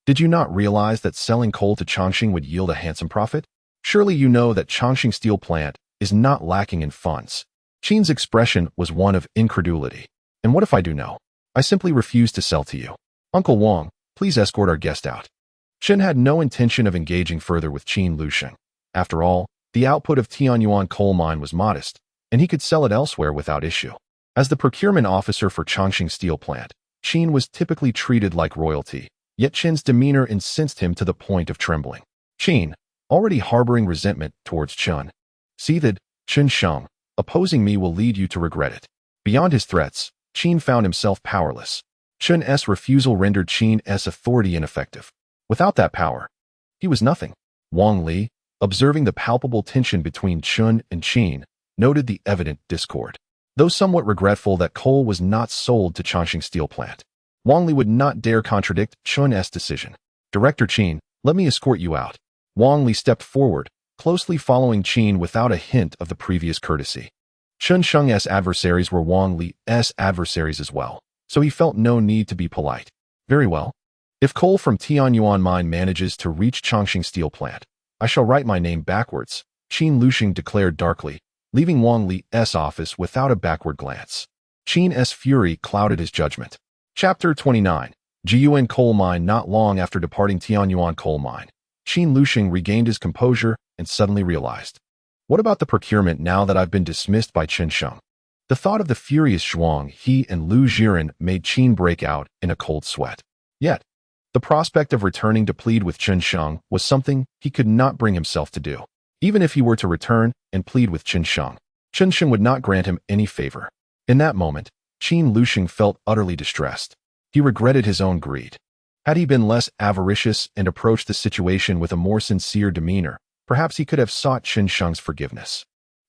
Did you not realize that selling coal to Chongqing would yield a handsome profit? Surely you know that Chongqing Steel Plant is not lacking in funds. Chen's expression was one of incredulity. And what if I do know? I simply refuse to sell to you. Uncle Wang, please escort our guest out. Chen had no intention of engaging further with Chen Lushing. After all, the output of Tianyuan coal mine was modest, and he could sell it elsewhere without issue. As the procurement officer for Chongqing Steel Plant, Chen was typically treated like royalty, yet Chen's demeanor incensed him to the point of trembling. Chen, already harboring resentment towards Chen, seethed, Chen Sheng, opposing me will lead you to regret it. Beyond his threats, Chen found himself powerless. Chen's refusal rendered Chen's authority ineffective. Without that power, he was nothing. Wang Li, observing the palpable tension between Chen and Chen, noted the evident discord. Though somewhat regretful that coal was not sold to Chongqing Steel Plant, Wang Li would not dare contradict Chen's decision. Director Chen, let me escort you out. Wang Li stepped forward, closely following Chen without a hint of the previous courtesy. Chen Sheng's adversaries were Wang Li's adversaries as well, so he felt no need to be polite. Very well. If coal from Tianyuan mine manages to reach Chongqing Steel Plant, I shall write my name backwards, Chen Lushing declared darkly, leaving Wang Li's office without a backward glance. Chen's fury clouded his judgment. Chapter 29. Jiyuan Coal Mine. Not long after departing Tianyuan Coal Mine, Chen Lushing regained his composure and suddenly realized, what about the procurement now that I've been dismissed by Chen Sheng? The thought of the furious Zhuang He and Lu Jiren made Chen break out in a cold sweat. Yet, the prospect of returning to plead with Chen Sheng was something he could not bring himself to do. Even if he were to return and plead with Chen Sheng would not grant him any favor. In that moment, Chen Lushing felt utterly distressed. He regretted his own greed. Had he been less avaricious and approached the situation with a more sincere demeanor, perhaps he could have sought Chen Sheng's forgiveness.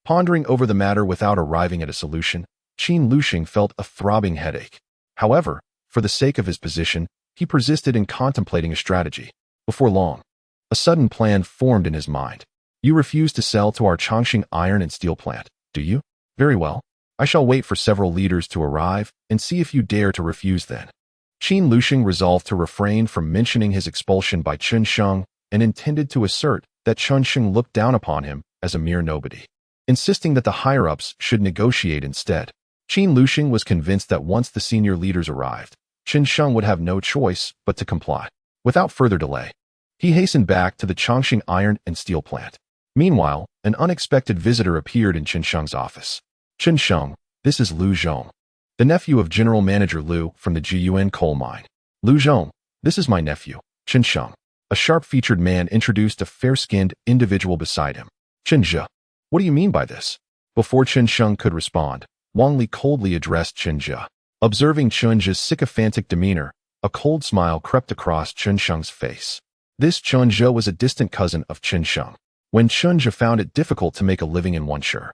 Pondering over the matter without arriving at a solution, Chen Lushing felt a throbbing headache. However, For the sake of his position, he persisted in contemplating a strategy. Before long, a sudden plan formed in his mind. You refuse to sell to our Chongqing iron and steel plant, do you? Very well. I shall wait for several leaders to arrive and see if you dare to refuse then. Qin Lushing resolved to refrain from mentioning his expulsion by Chen Sheng and intended to assert that Chen Sheng looked down upon him as a mere nobody, insisting that the higher-ups should negotiate instead. Qin Lushing was convinced that once the senior leaders arrived, Chen Sheng would have no choice but to comply. Without further delay, he hastened back to the Chongqing iron and steel plant. Meanwhile, an unexpected visitor appeared in Chen Sheng's office. Chen Sheng, this is Lu Zhong, the nephew of General Manager Lu from the Jiyuan coal mine. Lu Zhong, this is my nephew, Chen Sheng. A sharp-featured man introduced a fair-skinned individual beside him. Chen Zhe, what do you mean by this? Before Chen Sheng could respond, Wang Li coldly addressed Chen Zhe. Observing Chen Zhe's sycophantic demeanor, a cold smile crept across Chen Sheng's face. This Chen Zhe was a distant cousin of Chen Sheng. When Chen Zhe found it difficult to make a living in Wenshi,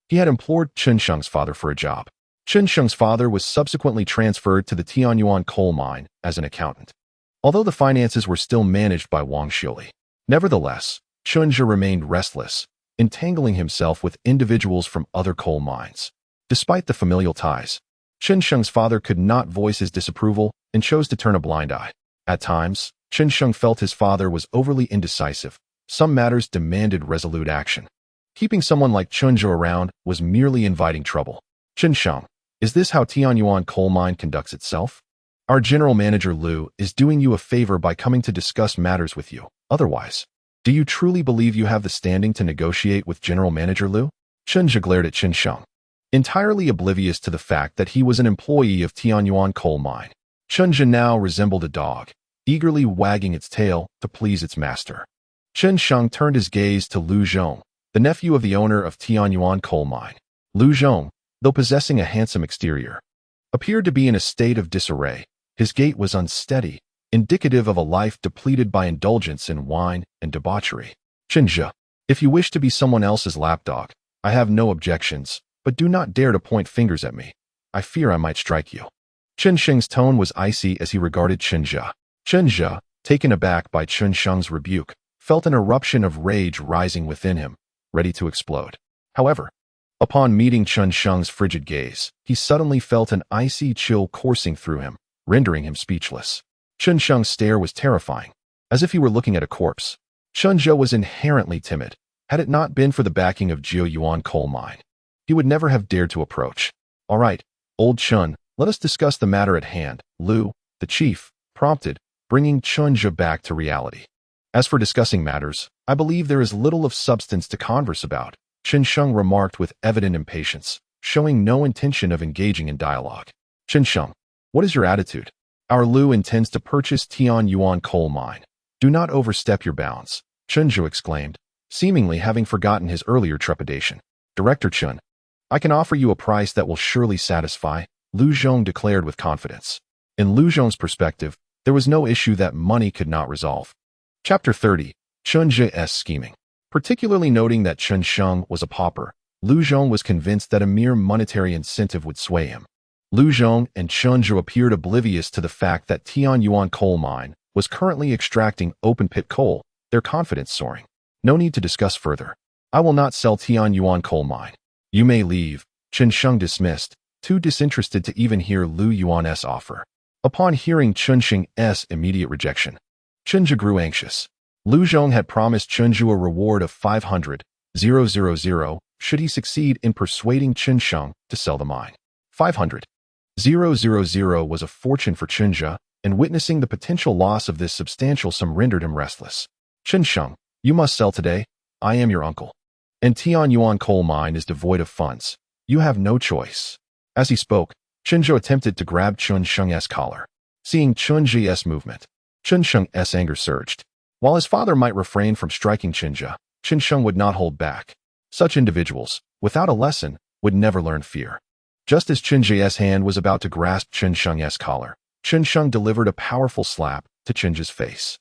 he had implored Chen Sheng's father for a job. Chen Sheng's father was subsequently transferred to the Tianyuan coal mine as an accountant, although the finances were still managed by Wang Xiuli. Nevertheless, Chen Zhe remained restless, entangling himself with individuals from other coal mines. Despite the familial ties, Chen Sheng's father could not voice his disapproval and chose to turn a blind eye. At times, Chen Sheng felt his father was overly indecisive. Some matters demanded resolute action. Keeping someone like Chen Zhe around was merely inviting trouble. Chen Sheng, is this how Tianyuan coal mine conducts itself? Our general manager Lu is doing you a favor by coming to discuss matters with you. Otherwise, do you truly believe you have the standing to negotiate with General Manager Lu? Chen Zhe glared at Chen Sheng, entirely oblivious to the fact that he was an employee of Tianyuan coal mine. Chen Zhe now resembled a dog, eagerly wagging its tail to please its master. Chen Sheng turned his gaze to Lu Zhong, the nephew of the owner of Tianyuan coal mine. Lu Zhong, though possessing a handsome exterior, appeared to be in a state of disarray. His gait was unsteady, indicative of a life depleted by indulgence in wine and debauchery. Chen Zhe, if you wish to be someone else's lapdog, I have no objections, but do not dare to point fingers at me. I fear I might strike you. Chen Sheng's tone was icy as he regarded Chen Zhe. Chen Zhe, taken aback by Chen Sheng's rebuke, felt an eruption of rage rising within him, ready to explode. However, upon meeting Chen Sheng's frigid gaze, he suddenly felt an icy chill coursing through him, rendering him speechless. Chen Sheng's stare was terrifying, as if he were looking at a corpse. Chen Zhe was inherently timid. Had it not been for the backing of Jiuyuan coal mine, he would never have dared to approach. All right, old Chen, let us discuss the matter at hand, Lu, the chief, prompted, bringing Chen Zhe back to reality. As for discussing matters, I believe there is little of substance to converse about, Chen Sheng remarked with evident impatience, showing no intention of engaging in dialogue. Chen Sheng, what is your attitude? Our Lu intends to purchase Tianyuan coal mine. Do not overstep your bounds, Chen Zhe exclaimed, seemingly having forgotten his earlier trepidation. Director Chen, I can offer you a price that will surely satisfy, Lu Zhong declared with confidence. In Lu Zhong's perspective, there was no issue that money could not resolve. Chapter 30. Chen Zhe's scheming. Particularly noting that Chen Sheng was a pauper, Lu Zhong was convinced that a mere monetary incentive would sway him. Lu Zhong and Chen Zhe appeared oblivious to the fact that Tianyuan coal mine was currently extracting open-pit coal, their confidence soaring. No need to discuss further. I will not sell Tianyuan coal mine. You may leave, Chen Sheng dismissed, too disinterested to even hear Lu Yuan's offer. Upon hearing Chen Sheng's immediate rejection, Chen Zhe grew anxious. Lu Zhong had promised Chen Zhe a reward of 500,000 should he succeed in persuading Chen Sheng to sell the mine. 500,000 was a fortune for Chen Zhe, and witnessing the potential loss of this substantial sum rendered him restless. Chen Sheng, you must sell today. I am your uncle. And Tianyuan coal mine is devoid of funds. You have no choice. As he spoke, Chen Zhe attempted to grab Chen Sheng's collar. Seeing Chen Zhe's movement, Chen Sheng's anger surged. While his father might refrain from striking Chen Zhe, Chen Sheng would not hold back. Such individuals, without a lesson, would never learn fear. Just as Chen Zhe's hand was about to grasp Chen Sheng's collar, Chen Sheng delivered a powerful slap to Chen Zhe's face.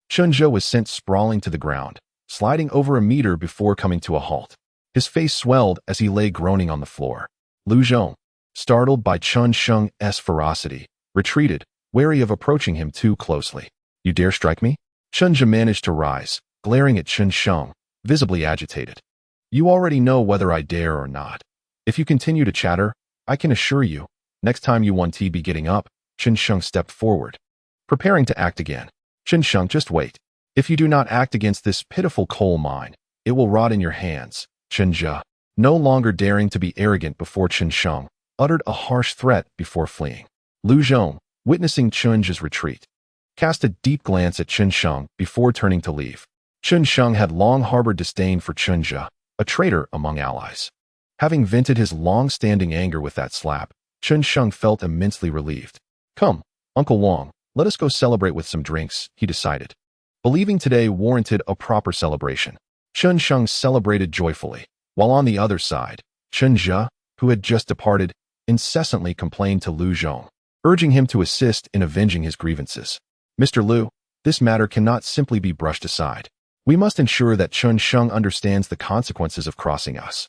Chen Zhe was sent sprawling to the ground, sliding over a meter before coming to a halt. His face swelled as he lay groaning on the floor. Lu Zhong, startled by Chen Sheng's ferocity, retreated, wary of approaching him too closely. You dare strike me? Chen Mu managed to rise, glaring at Chen Sheng, visibly agitated. You already know whether I dare or not. If you continue to chatter, I can assure you, next time you want to be getting up. Chen Sheng stepped forward, preparing to act again. Chen Sheng, just wait. If you do not act against this pitiful coal mine, it will rot in your hands. Chen Zhe, no longer daring to be arrogant before Chen Sheng, uttered a harsh threat before fleeing. Lu Zhong, witnessing Chen Zhe's retreat, cast a deep glance at Chen Sheng before turning to leave. Chen Sheng had long harbored disdain for Chen Zhe, a traitor among allies. Having vented his long-standing anger with that slap, Chen Sheng felt immensely relieved. Come, Uncle Wang, let us go celebrate with some drinks, he decided. Believing today warranted a proper celebration, Chen Sheng celebrated joyfully, while on the other side, Chen Zhe, who had just departed, incessantly complained to Lu Zhong, urging him to assist in avenging his grievances. Mr. Lu, this matter cannot simply be brushed aside. We must ensure that Chen Sheng understands the consequences of crossing us.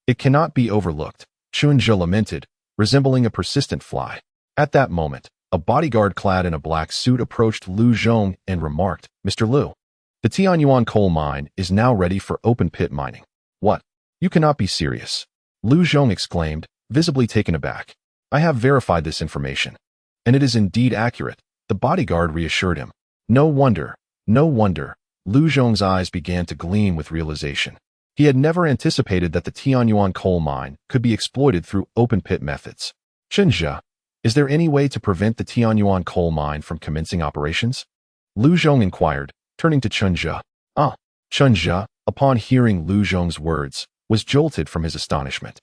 It cannot be overlooked, Chen Zhe lamented, resembling a persistent fly. At that moment, a bodyguard clad in a black suit approached Lu Zhong and remarked, Mr. Lu, the Tianyuan coal mine is now ready for open-pit mining. What? You cannot be serious. Lu Zhong exclaimed, visibly taken aback. I have verified this information. And it is indeed accurate, the bodyguard reassured him. No wonder. Lu Zhong's eyes began to gleam with realization. He had never anticipated that the Tianyuan coal mine could be exploited through open-pit methods. Chen Zhe, is there any way to prevent the Tianyuan coal mine from commencing operations? Lu Zhong inquired, turning to Chen Zhe. Chen Zhe, upon hearing Lu Zhong's words, was jolted from his astonishment.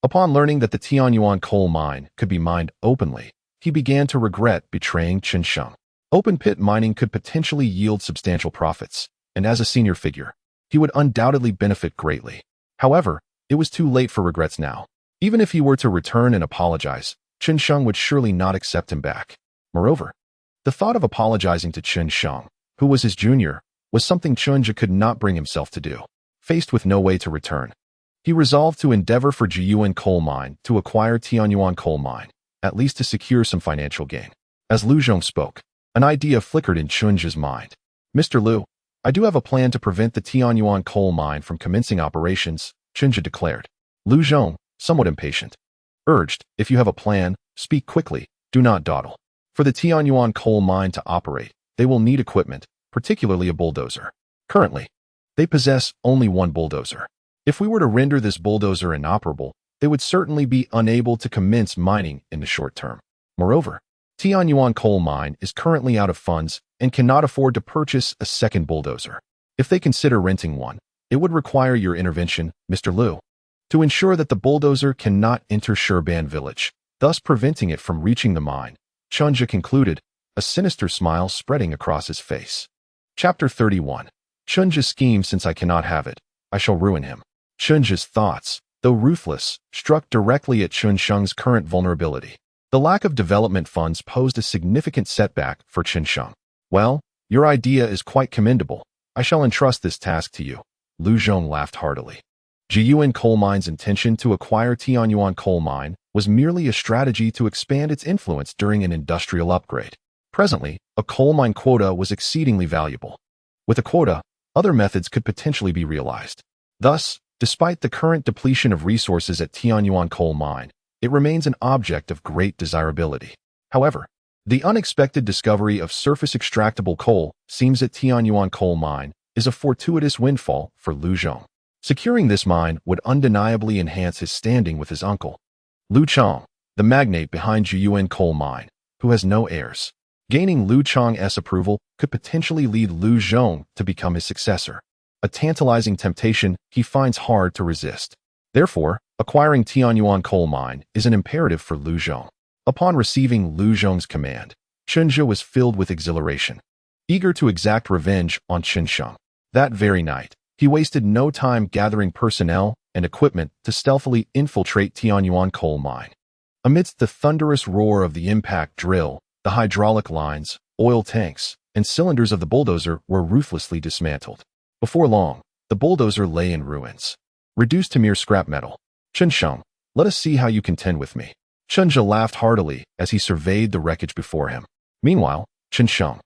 Upon learning that the Tianyuan coal mine could be mined openly, he began to regret betraying Chen Sheng. Open-pit mining could potentially yield substantial profits, and as a senior figure, he would undoubtedly benefit greatly. However, it was too late for regrets now. Even if he were to return and apologize, Chen Sheng would surely not accept him back. Moreover, the thought of apologizing to Chen Sheng, who was his junior, was something Chen Zhe could not bring himself to do. Faced with no way to return, he resolved to endeavor for Jiyuan coal mine to acquire Tianyuan coal mine, at least to secure some financial gain. As Lu Zhong spoke, an idea flickered in Chen Zhe's mind. Mr. Lu, I do have a plan to prevent the Tianyuan coal mine from commencing operations, Chen Zhe declared. Lu Zhong, somewhat impatient, urged, if you have a plan, speak quickly, do not dawdle. For the Tianyuan coal mine to operate, they will need equipment, particularly a bulldozer. Currently, they possess only one bulldozer. If we were to render this bulldozer inoperable, they would certainly be unable to commence mining in the short term. Moreover, Tianyuan coal mine is currently out of funds and cannot afford to purchase a second bulldozer. If they consider renting one, it would require your intervention, Mr. Lu, to ensure that the bulldozer cannot enter Shurban village, thus preventing it from reaching the mine, Chen Zhe concluded, a sinister smile spreading across his face. Chapter 31. Chen Zhe's scheme. Since I cannot have it, I shall ruin him. Chen Zhe's thoughts, though ruthless, struck directly at Chen Sheng's current vulnerability. The lack of development funds posed a significant setback for Chen Sheng. Well, your idea is quite commendable. I shall entrust this task to you. Lu Zhong laughed heartily. Jiyuan Coal Mine's intention to acquire Tianyuan Coal Mine was merely a strategy to expand its influence during an industrial upgrade. Presently, a coal mine quota was exceedingly valuable. With a quota, other methods could potentially be realized. Thus, despite the current depletion of resources at Tianyuan Coal Mine, it remains an object of great desirability. However, the unexpected discovery of surface extractable coal seems at Tianyuan Coal Mine is a fortuitous windfall for Lu Zhong. Securing this mine would undeniably enhance his standing with his uncle, Lu Chang, the magnate behind Jiyuan Coal Mine, who has no heirs. Gaining Lu Chang's approval could potentially lead Lu Zhong to become his successor, a tantalizing temptation he finds hard to resist. Therefore, acquiring Tianyuan Coal Mine is an imperative for Lu Zhong. Upon receiving Lu Zhong's command, Chen Zhe was filled with exhilaration, eager to exact revenge on Chen Sheng. That very night, he wasted no time gathering personnel and equipment to stealthily infiltrate Tianyuan Coal Mine. Amidst the thunderous roar of the impact drill, the hydraulic lines, oil tanks, and cylinders of the bulldozer were ruthlessly dismantled. Before long, the bulldozer lay in ruins, reduced to mere scrap metal. Chen Sheng, let us see how you contend with me. Chen Mu laughed heartily as he surveyed the wreckage before him. Meanwhile, Chen Sheng,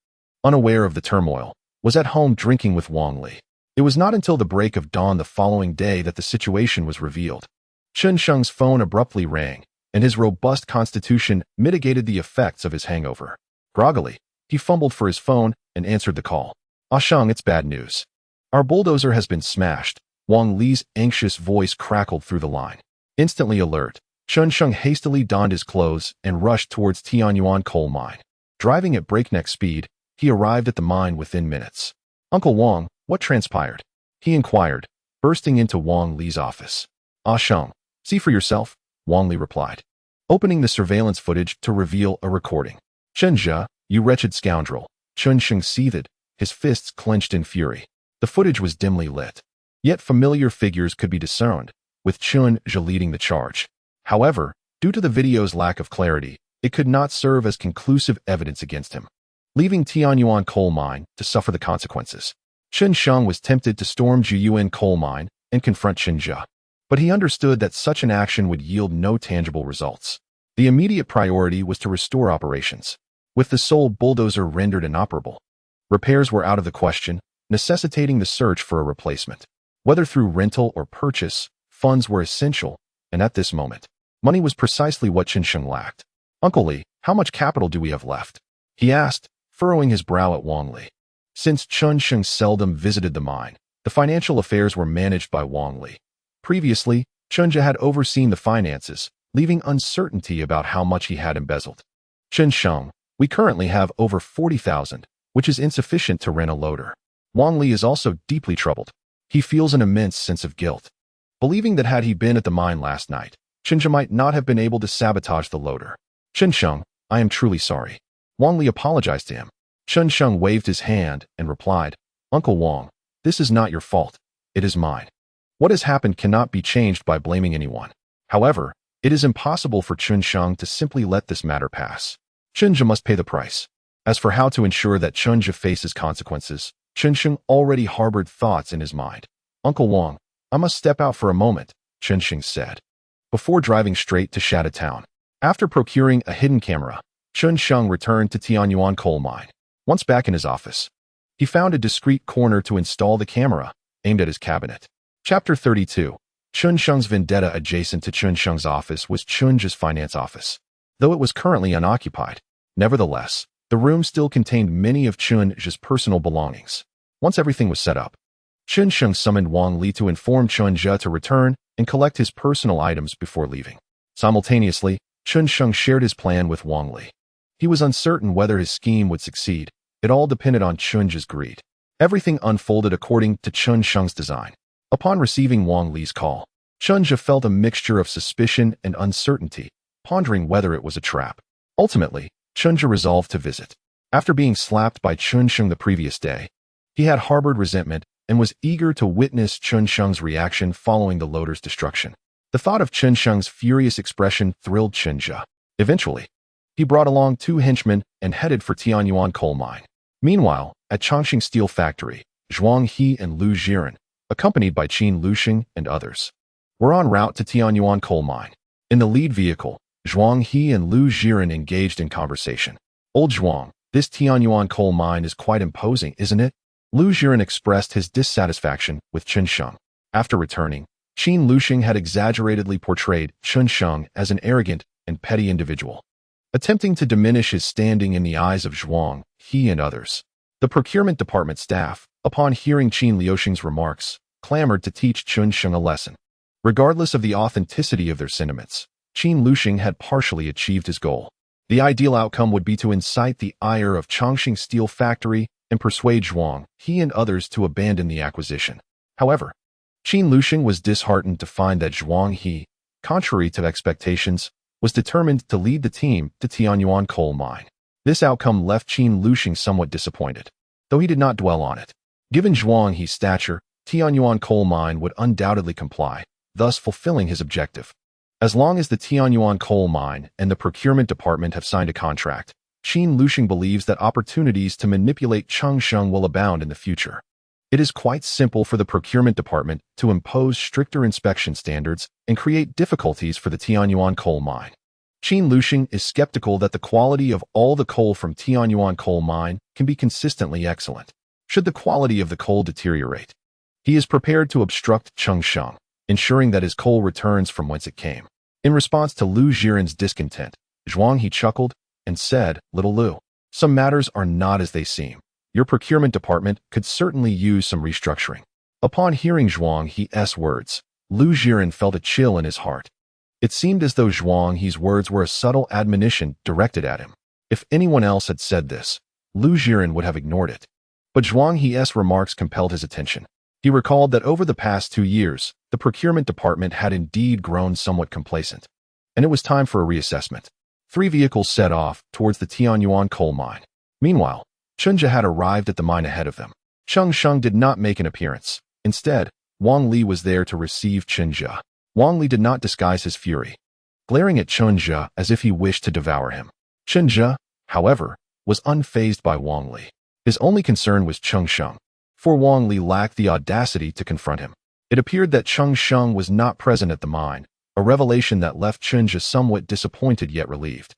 unaware of the turmoil, was at home drinking with Wang Li. It was not until the break of dawn the following day that the situation was revealed. Chen Sheng's phone abruptly rang, and his robust constitution mitigated the effects of his hangover. Groggily, he fumbled for his phone and answered the call. "Ah Sheng, it's bad news. Our bulldozer has been smashed." Wang Li's anxious voice crackled through the line. Instantly alert, Chen Sheng hastily donned his clothes and rushed towards Tianyuan coal mine. Driving at breakneck speed, he arrived at the mine within minutes. "Uncle Wang, what transpired?" he inquired, bursting into Wang Li's office. "Ah Sheng, see for yourself," Wang Li replied, opening the surveillance footage to reveal a recording. "Chen Mu, you wretched scoundrel," Chen Sheng seethed, his fists clenched in fury. The footage was dimly lit, yet familiar figures could be discerned, with Chen Mu leading the charge. However, due to the video's lack of clarity, it could not serve as conclusive evidence against him. Leaving Tianyuan coal mine to suffer the consequences, Chen Sheng was tempted to storm Jiyuan coal mine and confront Chen Mu. But he understood that such an action would yield no tangible results. The immediate priority was to restore operations. With the sole bulldozer rendered inoperable, repairs were out of the question, necessitating the search for a replacement. Whether through rental or purchase, funds were essential, and at this moment, money was precisely what Chen Sheng lacked. "Uncle Li, how much capital do we have left?" he asked, furrowing his brow at Wang Li. Since Chen Sheng seldom visited the mine, the financial affairs were managed by Wang Li. Previously, Chen Mu had overseen the finances, leaving uncertainty about how much he had embezzled. "Chen Sheng, we currently have over 40,000, which is insufficient to rent a loader." Wang Li is also deeply troubled. He feels an immense sense of guilt, believing that had he been at the mine last night, Chen Mu might not have been able to sabotage the loader. "Chen Sheng, I am truly sorry." Wang Li apologized to him. Chen Sheng waved his hand and replied, "Uncle Wang, this is not your fault. It is mine. What has happened cannot be changed by blaming anyone. However, it is impossible for Chen Sheng to simply let this matter pass. Chen Mu must pay the price." As for how to ensure that Chen Mu faces consequences, Chen Sheng already harbored thoughts in his mind. "Uncle Wang, I must step out for a moment," Chen Sheng said, before driving straight to Shada town. After procuring a hidden camera, Chen Sheng returned to Tianyuan coal mine. Once back in his office, he found a discreet corner to install the camera, aimed at his cabinet. Chapter 32. Chen Sheng's vendetta. Adjacent to Chen Sheng's office was Chen Mu's finance office. Though it was currently unoccupied, nevertheless, the room still contained many of Chen Mu's personal belongings. Once everything was set up, Chen Sheng summoned Wang Li to inform Chen Mu to return and collect his personal items before leaving. Simultaneously, Chen Sheng shared his plan with Wang Li. He was uncertain whether his scheme would succeed. It all depended on Chen Mu's greed. Everything unfolded according to Chen Sheng's design. Upon receiving Wang Li's call, Chen Mu felt a mixture of suspicion and uncertainty, pondering whether it was a trap. Ultimately, Chen Mu resolved to visit. After being slapped by Chen Sheng the previous day, he had harbored resentment and was eager to witness Chen Sheng's reaction following the loader's destruction. The thought of Chen Sheng's furious expression thrilled Chen Mu. Eventually, he brought along 2 henchmen and headed for Tianyuan coal mine. Meanwhile, at Chongqing Steel Factory, Zhuang He and Lu Jiren, accompanied by Qin Luxing and others, were en route to Tianyuan coal mine. In the lead vehicle, Zhuang He and Lu Jiren engaged in conversation. "Old Zhuang, this Tianyuan coal mine is quite imposing, isn't it?" Lu Jiren expressed his dissatisfaction with Chen Sheng. After returning, Qin Luxing had exaggeratedly portrayed Chen Sheng as an arrogant and petty individual, attempting to diminish his standing in the eyes of Zhuang He and others. The procurement department staff, upon hearing Qin Luxing's remarks, clamored to teach Chen Sheng a lesson. Regardless of the authenticity of their sentiments, Qin Luxing had partially achieved his goal. The ideal outcome would be to incite the ire of Chongqing Steel Factory and persuade Zhuang He and others to abandon the acquisition. However, Qin Luxing was disheartened to find that Zhuang He, contrary to expectations, was determined to lead the team to Tianyuan coal mine. This outcome left Qin Luxing somewhat disappointed, though he did not dwell on it. Given Zhuang He's stature, Tianyuan coal mine would undoubtedly comply, thus fulfilling his objective. As long as the Tianyuan coal mine and the procurement department have signed a contract, Qin Luxing believes that opportunities to manipulate Chen Sheng will abound in the future. It is quite simple for the procurement department to impose stricter inspection standards and create difficulties for the Tianyuan coal mine. Qin Luxing is skeptical that the quality of all the coal from Tianyuan coal mine can be consistently excellent. Should the quality of the coal deteriorate, he is prepared to obstruct Cheng Sheng, ensuring that his coal returns from whence it came. In response to Lu Jiren's discontent, Zhuang He chuckled and said, "Little Lu, some matters are not as they seem. Your procurement department could certainly use some restructuring." Upon hearing Zhuang He's words, Lu Jiren felt a chill in his heart. It seemed as though Zhuang He's words were a subtle admonition directed at him. If anyone else had said this, Lu Jiren would have ignored it. But Zhuang He's remarks compelled his attention. He recalled that over the past 2 years, the procurement department had indeed grown somewhat complacent, and it was time for a reassessment. 3 vehicles set off towards the Tianyuan coal mine. Meanwhile, Chunja had arrived at the mine ahead of them. Cheng Sheng did not make an appearance. Instead, Wang Li was there to receive Chunja. Wang Li did not disguise his fury, glaring at Chunja as if he wished to devour him. Chunja, however, was unfazed by Wang Li. His only concern was Cheng Sheng, for Wang Li lacked the audacity to confront him. It appeared that Cheng Sheng was not present at the mine, a revelation that left Chunja somewhat disappointed yet relieved.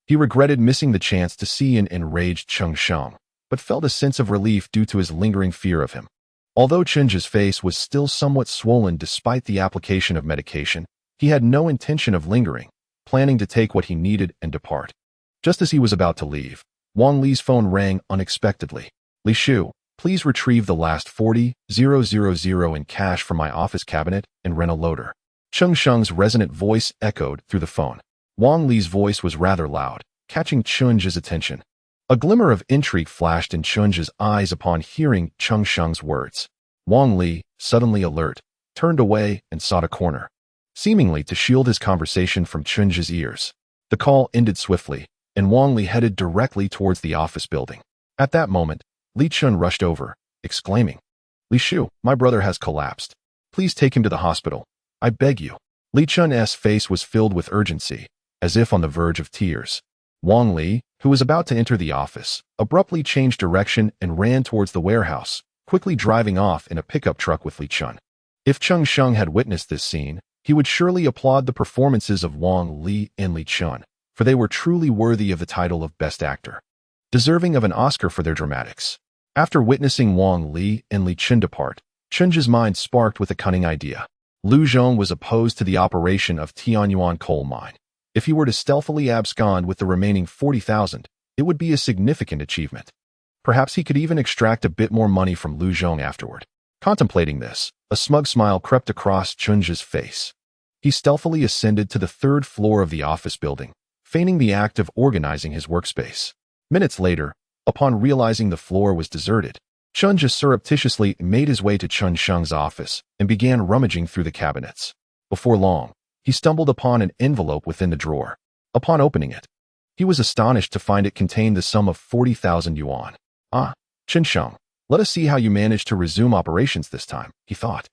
He regretted missing the chance to see an enraged Cheng Sheng, but felt a sense of relief due to his lingering fear of him. Although Chunja's face was still somewhat swollen despite the application of medication, he had no intention of lingering, planning to take what he needed and depart. Just as he was about to leave, Wang Li's phone rang unexpectedly. "Li Shu, please retrieve the last 40,000 in cash from my office cabinet and rent a loader." Cheng Sheng's resonant voice echoed through the phone. Wang Li's voice was rather loud, catching Chunja's attention. A glimmer of intrigue flashed in Chunja's eyes upon hearing Cheng Sheng's words. Wang Li, suddenly alert, turned away and sought a corner, seemingly to shield his conversation from Chunja's ears. The call ended swiftly, and Wang Li headed directly towards the office building. At that moment, Li Chun rushed over, exclaiming, "Li Shu, my brother has collapsed. Please take him to the hospital. I beg you." Li Chun's face was filled with urgency, as if on the verge of tears. Wang Li, who was about to enter the office, abruptly changed direction and ran towards the warehouse, quickly driving off in a pickup truck with Li Chun. If Cheng Sheng had witnessed this scene, he would surely applaud the performances of Wang Li and Li Chun, for they were truly worthy of the title of Best Actor, deserving of an Oscar for their dramatics. After witnessing Wang Li and Li Chun depart, Chunja's mind sparked with a cunning idea. Lu Zhong was opposed to the operation of Tianyuan coal mine. If he were to stealthily abscond with the remaining 40,000, it would be a significant achievement. Perhaps he could even extract a bit more money from Lu Zhong afterward. Contemplating this, a smug smile crept across Chunja's face. He stealthily ascended to the 3rd floor of the office building, feigning the act of organizing his workspace. Minutes later, upon realizing the floor was deserted, Chunja surreptitiously made his way to Cheng Sheng's office and began rummaging through the cabinets. Before long, he stumbled upon an envelope within the drawer. Upon opening it, he was astonished to find it contained the sum of 40,000 yuan. "Ah, Chen Sheng, let us see how you managed to resume operations this time," he thought.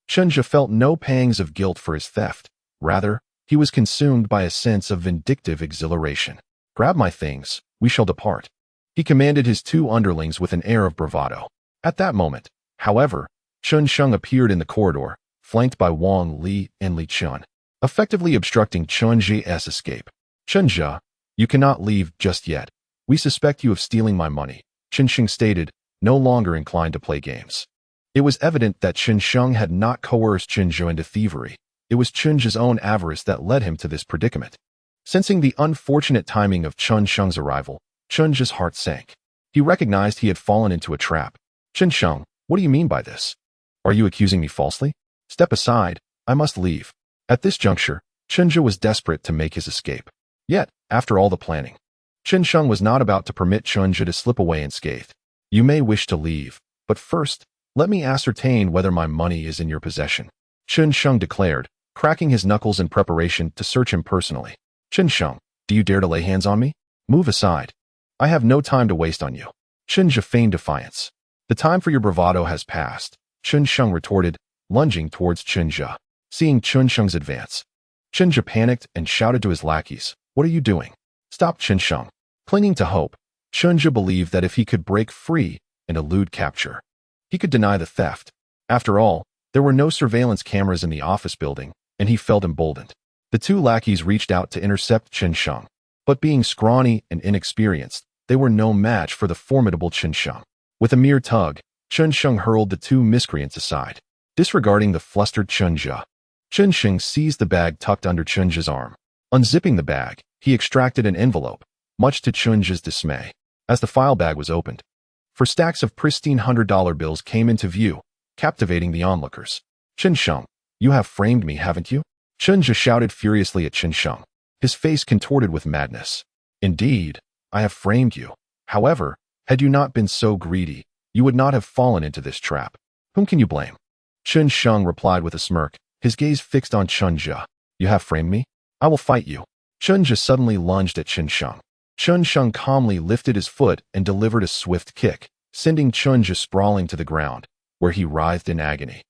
Chunja felt no pangs of guilt for his theft. Rather, he was consumed by a sense of vindictive exhilaration. "Grab my things, we shall depart," he commanded his 2 underlings with an air of bravado. At that moment, however, Chen Sheng appeared in the corridor, flanked by Wang Li and Li Chun, effectively obstructing Chunja's escape. "Chunja, you cannot leave just yet. We suspect you of stealing my money," Chen Sheng stated, no longer inclined to play games. It was evident that Chen Sheng had not coerced Chunja into thievery. It was Chunja's own avarice that led him to this predicament. Sensing the unfortunate timing of Chen Sheng's arrival, Chunja's heart sank. He recognized he had fallen into a trap. "Chen Sheng, what do you mean by this? Are you accusing me falsely? Step aside, I must leave." At this juncture, Chunja was desperate to make his escape. Yet, after all the planning, Chen Sheng was not about to permit Chunja to slip away unscathed. "You may wish to leave, but first, let me ascertain whether my money is in your possession," Chen Sheng declared, cracking his knuckles in preparation to search him personally. "Chen Sheng, do you dare to lay hands on me? Move aside. I have no time to waste on you." Chunja feigned defiance. "The time for your bravado has passed," Chen Sheng retorted, lunging towards Chunja. Seeing Chen Sheng's advance, Chunja panicked and shouted to his lackeys, "What are you doing? Stop, Chen Sheng." Clinging to hope, Chunja believed that if he could break free and elude capture, he could deny the theft. After all, there were no surveillance cameras in the office building, and he felt emboldened. The two lackeys reached out to intercept Chen Sheng, but being scrawny and inexperienced, they were no match for the formidable Chen Sheng. With a mere tug, Chen Sheng hurled the two miscreants aside, disregarding the flustered Chen Jia. Chen Sheng seized the bag tucked under Chen Jia's arm. Unzipping the bag, he extracted an envelope, much to Chen Jia's dismay. As the file bag was opened, four stacks of pristine $100 bills came into view, captivating the onlookers. Chen Sheng, you have framed me, haven't you? Chen Jia shouted furiously at Chen Sheng, his face contorted with madness. Indeed, I have framed you. However, had you not been so greedy, you would not have fallen into this trap. Whom can you blame? Chen Sheng replied with a smirk, his gaze fixed on Chen Jia. You have framed me? I will fight you. Chen Jia suddenly lunged at Chen Sheng. Chen Sheng calmly lifted his foot and delivered a swift kick, sending Chen Jia sprawling to the ground, where he writhed in agony.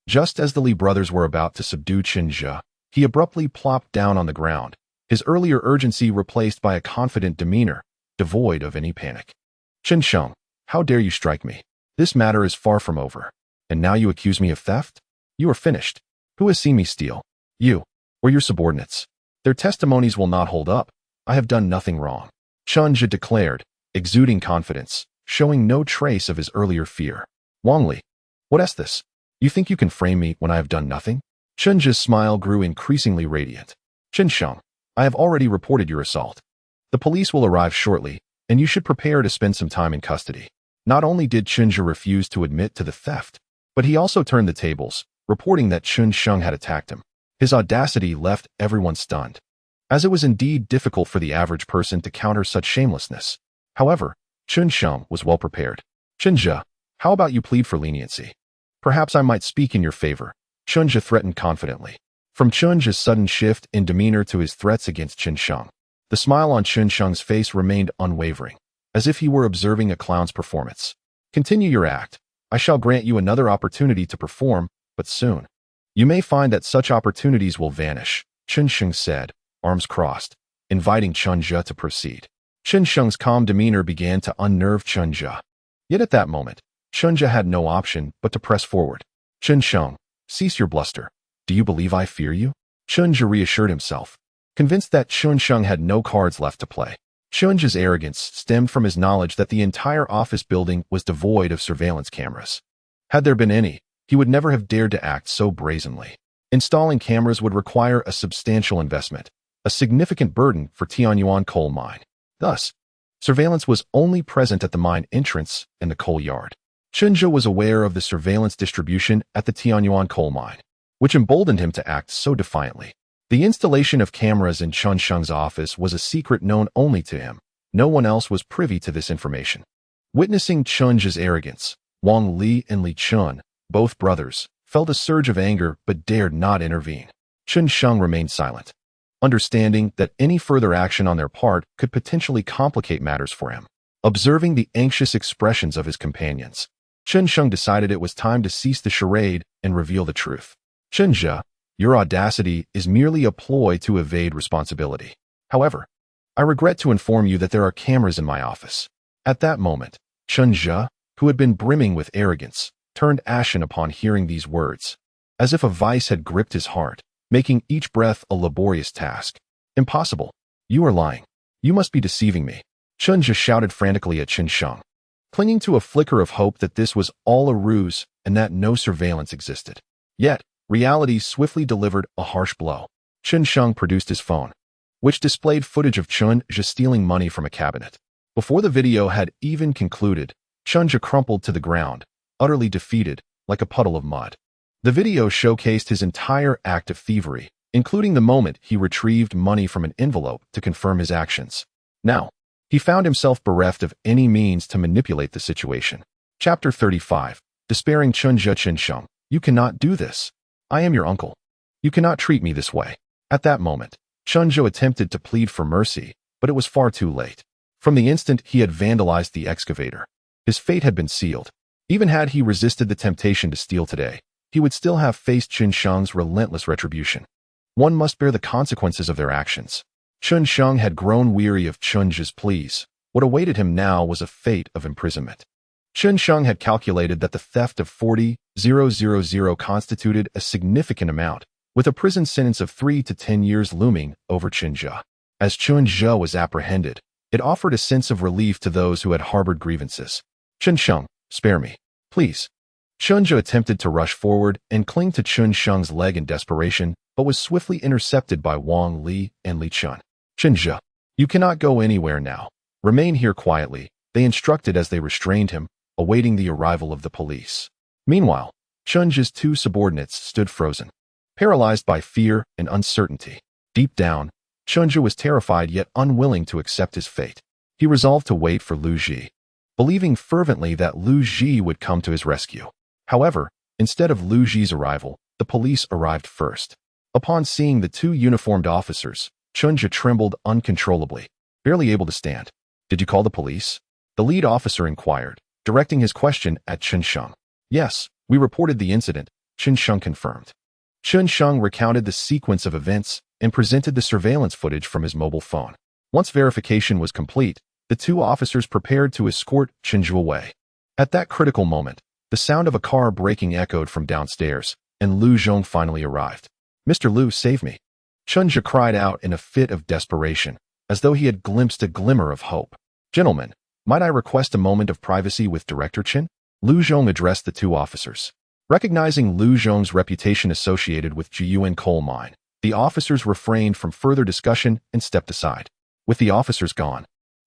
Just as the Li brothers were about to subdue Chen Jia, he abruptly plopped down on the ground, his earlier urgency replaced by a confident demeanor, devoid of any panic. Chen Sheng, how dare you strike me? This matter is far from over. And now you accuse me of theft? You are finished. Who has seen me steal? You, or your subordinates? Their testimonies will not hold up. I have done nothing wrong. Chen Jia declared, exuding confidence, showing no trace of his earlier fear. Wang Li, what is this? You think you can frame me when I have done nothing? Chen Jia's smile grew increasingly radiant. Chen Sheng, I have already reported your assault. The police will arrive shortly, and you should prepare to spend some time in custody. Not only did Chen Jia refuse to admit to the theft, but he also turned the tables, reporting that Chen Sheng had attacked him. His audacity left everyone stunned, as it was indeed difficult for the average person to counter such shamelessness. However, Chen Sheng was well prepared. Chen Jia, how about you plead for leniency? Perhaps I might speak in your favor, Chen Jia threatened confidently. From Chen Jia's sudden shift in demeanor to his threats against Chen Sheng, the smile on Chen Sheng's face remained unwavering, as if he were observing a clown's performance. Continue your act. I shall grant you another opportunity to perform, but soon. You may find that such opportunities will vanish, Chen Sheng said, arms crossed, inviting Chen Jia to proceed. Chen Sheng's calm demeanor began to unnerve Chen Jia. Yet at that moment, Chen Jia had no option but to press forward. Chen Sheng, cease your bluster. Do you believe I fear you? Chen Jia reassured himself, convinced that Chen Sheng had no cards left to play. Chen Jia's arrogance stemmed from his knowledge that the entire office building was devoid of surveillance cameras. Had there been any, he would never have dared to act so brazenly. Installing cameras would require a substantial investment, a significant burden for Tianyuan coal mine. Thus, surveillance was only present at the mine entrance and the coal yard. Chen Jia was aware of the surveillance distribution at the Tianyuan coal mine, which emboldened him to act so defiantly. The installation of cameras in Chen Sheng's office was a secret known only to him. No one else was privy to this information. Witnessing Chen Jia's arrogance, Wang Li and Li Chun, both brothers, felt a surge of anger but dared not intervene. Chen Sheng remained silent, understanding that any further action on their part could potentially complicate matters for him. Observing the anxious expressions of his companions, Chen Sheng decided it was time to cease the charade and reveal the truth. Chen Jia, your audacity is merely a ploy to evade responsibility. However, I regret to inform you that there are cameras in my office. At that moment, Chen Jia, who had been brimming with arrogance, turned ashen upon hearing these words, as if a vice had gripped his heart, making each breath a laborious task. Impossible. You are lying. You must be deceiving me. Chen Jia shouted frantically at Chen Sheng, clinging to a flicker of hope that this was all a ruse and that no surveillance existed. Yet, reality swiftly delivered a harsh blow. Chen Sheng produced his phone, which displayed footage of Chen Jia stealing money from a cabinet. Before the video had even concluded, Chen Jia crumpled to the ground, utterly defeated, like a puddle of mud. The video showcased his entire act of thievery, including the moment he retrieved money from an envelope to confirm his actions. Now, he found himself bereft of any means to manipulate the situation. Chapter 35. Despairing Chen Jia. Chen Sheng, you cannot do this. I am your uncle. You cannot treat me this way. At that moment, Chen Jia attempted to plead for mercy, but it was far too late. From the instant he had vandalized the excavator, his fate had been sealed. Even had he resisted the temptation to steal today, he would still have faced Chen Sheng's relentless retribution. One must bear the consequences of their actions. Chen Sheng had grown weary of Chen Jia's pleas. What awaited him now was a fate of imprisonment. Chen Sheng had calculated that the theft of 40,000 constituted a significant amount, with a prison sentence of 3 to 10 years looming over Chen Zhe. As Chen Zhe was apprehended, it offered a sense of relief to those who had harbored grievances. Chen Sheng, spare me, please. Chen Zhe attempted to rush forward and cling to Chen Sheng's leg in desperation, but was swiftly intercepted by Wang Li and Li Chun. Chen Zhe, you cannot go anywhere now. Remain here quietly, they instructed as they restrained him, awaiting the arrival of the police. Meanwhile, Chen Zhe's two subordinates stood frozen, paralyzed by fear and uncertainty. Deep down, Chen Zhe was terrified yet unwilling to accept his fate. He resolved to wait for Lu Ji, believing fervently that Lu Ji would come to his rescue. However, instead of Lu Ji's arrival, the police arrived first. Upon seeing the two uniformed officers, Chen Zhe trembled uncontrollably, barely able to stand. Did you call the police? The lead officer inquired, directing his question at Chen Sheng. Yes, we reported the incident, Chen Sheng confirmed. Chen Sheng recounted the sequence of events and presented the surveillance footage from his mobile phone. Once verification was complete, the two officers prepared to escort Chen Zhe away. At that critical moment, the sound of a car braking echoed from downstairs, and Lu Zhong finally arrived. Mr. Lu, save me. Chen Zhe cried out in a fit of desperation, as though he had glimpsed a glimmer of hope. Gentlemen, might I request a moment of privacy with Director Chen? Lu Zhong addressed the two officers. Recognizing Lu Zhong's reputation associated with Jiyuan coal mine, the officers refrained from further discussion and stepped aside. With the officers gone,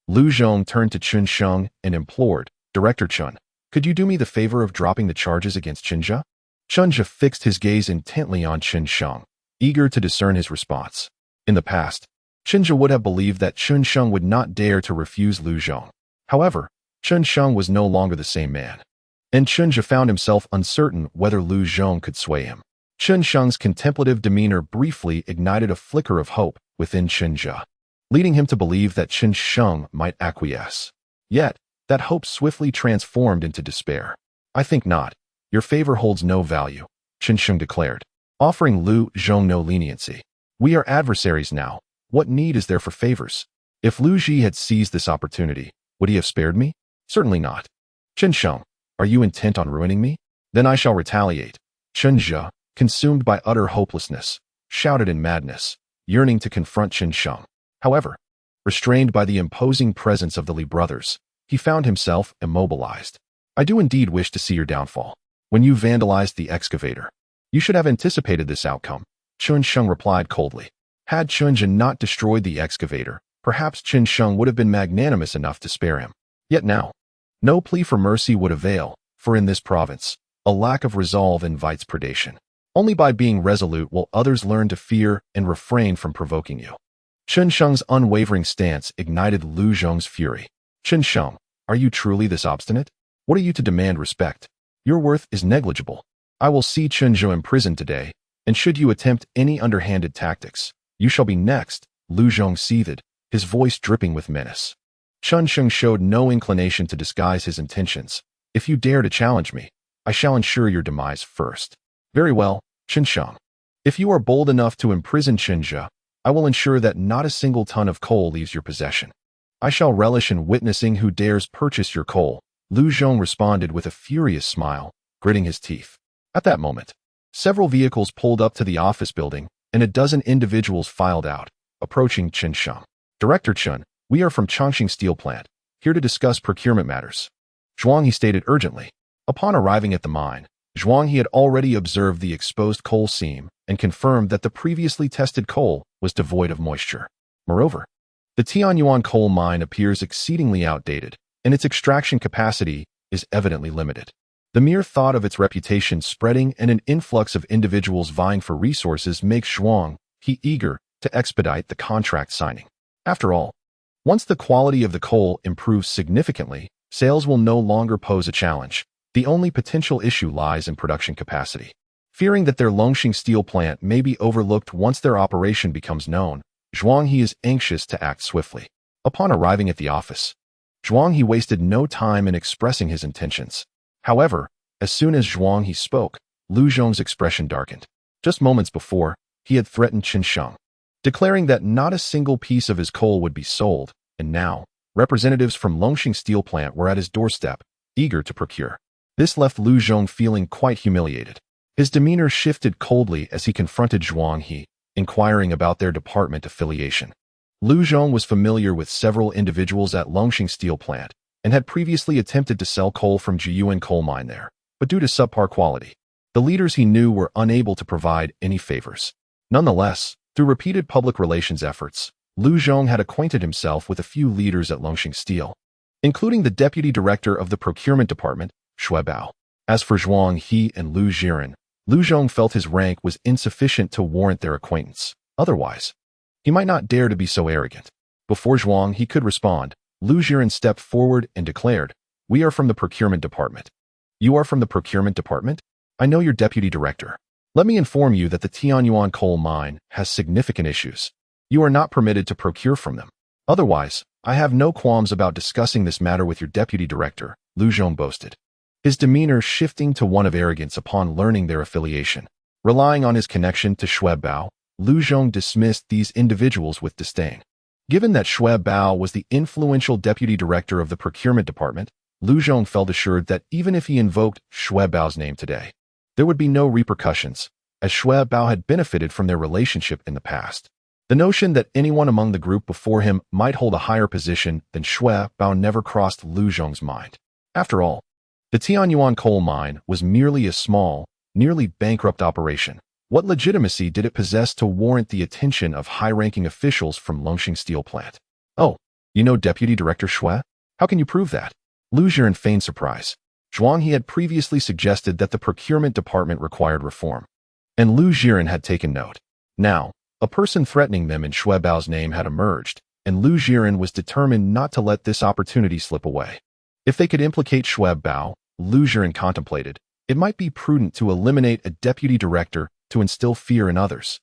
Lu Zhong turned to Chen Sheng and implored, Director Chen, could you do me the favor of dropping the charges against Chen Zhe? Chen Zhe fixed his gaze intently on Chen Sheng, eager to discern his response. In the past, Chen Zhe would have believed that Chen Sheng would not dare to refuse Lu Zhong. However, Chen Sheng was no longer the same man, and Chen Zhe found himself uncertain whether Lu Zhong could sway him. Chen Sheng's contemplative demeanor briefly ignited a flicker of hope within Chen Zhe, leading him to believe that Chen Sheng might acquiesce. Yet, that hope swiftly transformed into despair. I think not. Your favor holds no value, Chen Sheng declared, offering Lu Zhong no leniency. We are adversaries now. What need is there for favors? If Lu Ji had seized this opportunity, would he have spared me? Certainly not. Chen Sheng, are you intent on ruining me? Then I shall retaliate. Chen Zhe, consumed by utter hopelessness, shouted in madness, yearning to confront Chen Sheng. However, restrained by the imposing presence of the Li brothers, he found himself immobilized. I do indeed wish to see your downfall. When you vandalized the excavator, you should have anticipated this outcome, Chen Sheng replied coldly. Had Chen Zhe not destroyed the excavator, perhaps Chen Sheng would have been magnanimous enough to spare him. Yet now, no plea for mercy would avail, for in this province, a lack of resolve invites predation. Only by being resolute will others learn to fear and refrain from provoking you. Chen Sheng's unwavering stance ignited Lu Zhong's fury. Chen Sheng, are you truly this obstinate? What are you to demand respect? Your worth is negligible. I will see Chen Zhe imprisoned today, and should you attempt any underhanded tactics, you shall be next, Lu Zhong seethed, his voice dripping with menace. Chen Sheng showed no inclination to disguise his intentions. If you dare to challenge me, I shall ensure your demise first. Very well, Chen Sheng. If you are bold enough to imprison Chen Zhe, I will ensure that not a single ton of coal leaves your possession. I shall relish in witnessing who dares purchase your coal, Lu Zhong responded with a furious smile, gritting his teeth. At that moment, several vehicles pulled up to the office building, and a dozen individuals filed out, approaching Chen Sheng. Director Chen, we are from Chongqing Steel Plant, here to discuss procurement matters. Zhuang, he stated urgently. Upon arriving at the mine, Zhuang he had already observed the exposed coal seam and confirmed that the previously tested coal was devoid of moisture. Moreover, the Tianyuan coal mine appears exceedingly outdated, and its extraction capacity is evidently limited. The mere thought of its reputation spreading and an influx of individuals vying for resources makes Zhuang he eager to expedite the contract signing. After all, once the quality of the coal improves significantly, sales will no longer pose a challenge. The only potential issue lies in production capacity. Fearing that their Longxing steel plant may be overlooked once their operation becomes known, Zhuang he is anxious to act swiftly. Upon arriving at the office, Zhuang he wasted no time in expressing his intentions. However, as soon as Zhuang he spoke, Lu Zhong's expression darkened. Just moments before, he had threatened Chen Sheng, declaring that not a single piece of his coal would be sold, and now, representatives from Longxing steel plant were at his doorstep, eager to procure. This left Lu Zhong feeling quite humiliated. His demeanor shifted coldly as he confronted Zhuang He, inquiring about their department affiliation. Lu Zhong was familiar with several individuals at Longxing Steel Plant and had previously attempted to sell coal from Jiyuan coal mine there, but due to subpar quality, the leaders he knew were unable to provide any favors. Nonetheless, through repeated public relations efforts, Lu Zhong had acquainted himself with a few leaders at Longxing Steel, including the deputy director of the procurement department, Xue Bao. As for Zhuang He and Lu Jiren, Lu Zhong felt his rank was insufficient to warrant their acquaintance. Otherwise, he might not dare to be so arrogant. Before Zhuang He could respond, Lu Jiren stepped forward and declared, "We are from the procurement department." "You are from the procurement department? I know your deputy director. Let me inform you that the Tianyuan coal mine has significant issues. You are not permitted to procure from them. Otherwise, I have no qualms about discussing this matter with your deputy director," Lu Zhong boasted, his demeanor shifting to one of arrogance upon learning their affiliation. Relying on his connection to Xue Bao, Lu Zhong dismissed these individuals with disdain. Given that Xue Bao was the influential deputy director of the procurement department, Lu Zhong felt assured that even if he invoked Xue Bao's name today, there would be no repercussions, as Xue Bao had benefited from their relationship in the past. The notion that anyone among the group before him might hold a higher position than Xue Bao never crossed Lu Zhong's mind. After all, the Tianyuan coal mine was merely a small, nearly bankrupt operation. What legitimacy did it possess to warrant the attention of high-ranking officials from Longxing Steel Plant? "Oh, you know Deputy Director Xue? How can you prove that?" Lu Jiren feigned surprise. Zhuang He had previously suggested that the procurement department required reform, and Lu Jiren had taken note. Now, a person threatening them in Xue Bao's name had emerged, and Lu Jiren was determined not to let this opportunity slip away. If they could implicate Xue Bao, Lu Jiren contemplated, it might be prudent to eliminate a deputy director to instill fear in others.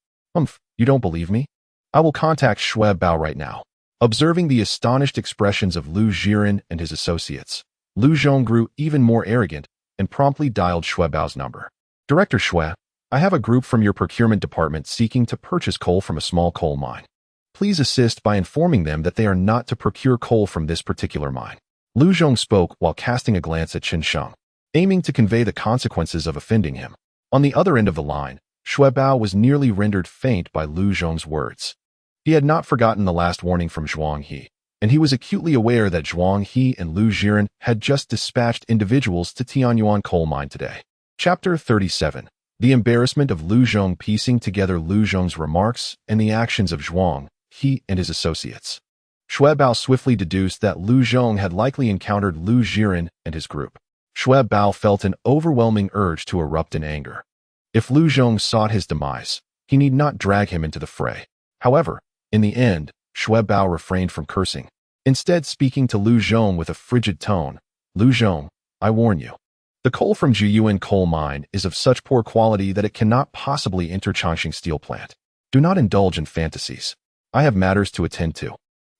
You don't believe me? I will contact Xue Bao right now." Observing the astonished expressions of Lu Jiren and his associates, Lu Zhong grew even more arrogant and promptly dialed Xue Bao's number. "Director Xue, I have a group from your procurement department seeking to purchase coal from a small coal mine. Please assist by informing them that they are not to procure coal from this particular mine." Lu Zhong spoke while casting a glance at Chen Sheng, aiming to convey the consequences of offending him. On the other end of the line, Xue Bao was nearly rendered faint by Lu Zhong's words. He had not forgotten the last warning from Zhuang He, and he was acutely aware that Zhuang He and Lu Jiren had just dispatched individuals to Tianyuan coal mine today. Chapter 37. The embarrassment of Lu Zhong, piecing together Lu Zhong's remarks and the actions of Zhuang He and his associates. Xue Bao swiftly deduced that Lu Zhong had likely encountered Lu Jiren and his group. Xue Bao felt an overwhelming urge to erupt in anger. If Lu Zhong sought his demise, he need not drag him into the fray. However, in the end, Xue Bao refrained from cursing, instead speaking to Lu Zhong with a frigid tone. "Lu Zhong, I warn you. The coal from Jiyuan coal mine is of such poor quality that it cannot possibly enter Chongqing Steel Plant. Do not indulge in fantasies. I have matters to attend to.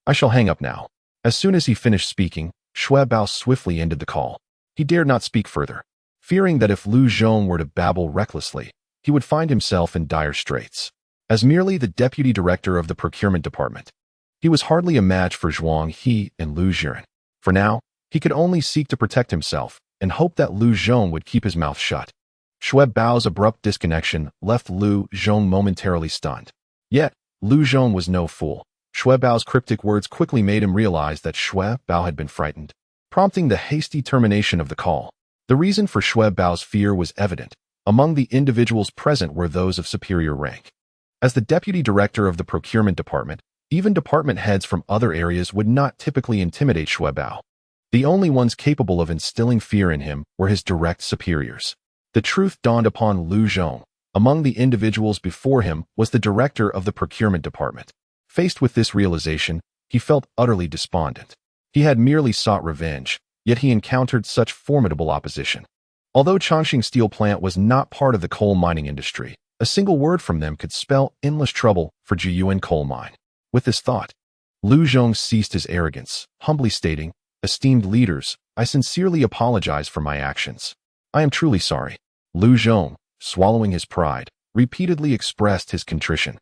I shall hang up now." As soon as he finished speaking, Xue Bao swiftly ended the call. He dared not speak further, fearing that if Lu Zhong were to babble recklessly, he would find himself in dire straits. As merely the deputy director of the procurement department, he was hardly a match for Zhuang He and Lu Jiren. For now, he could only seek to protect himself and hope that Lu Zhong would keep his mouth shut. Xue Bao's abrupt disconnection left Lu Zhong momentarily stunned. Yet, Lu Zhong was no fool. Xue Bao's cryptic words quickly made him realize that Xue Bao had been frightened, prompting the hasty termination of the call. The reason for Xue Bao's fear was evident. Among the individuals present were those of superior rank. As the deputy director of the procurement department, even department heads from other areas would not typically intimidate Xue Bao. The only ones capable of instilling fear in him were his direct superiors. The truth dawned upon Lu Zhong. Among the individuals before him was the director of the procurement department. Faced with this realization, he felt utterly despondent. He had merely sought revenge, yet he encountered such formidable opposition. Although Chongqing Steel Plant was not part of the coal mining industry, a single word from them could spell endless trouble for Jiyuan coal mine. With this thought, Lu Zhong ceased his arrogance, humbly stating, "Esteemed leaders, I sincerely apologize for my actions. I am truly sorry." Lu Zhong, swallowing his pride, repeatedly expressed his contrition.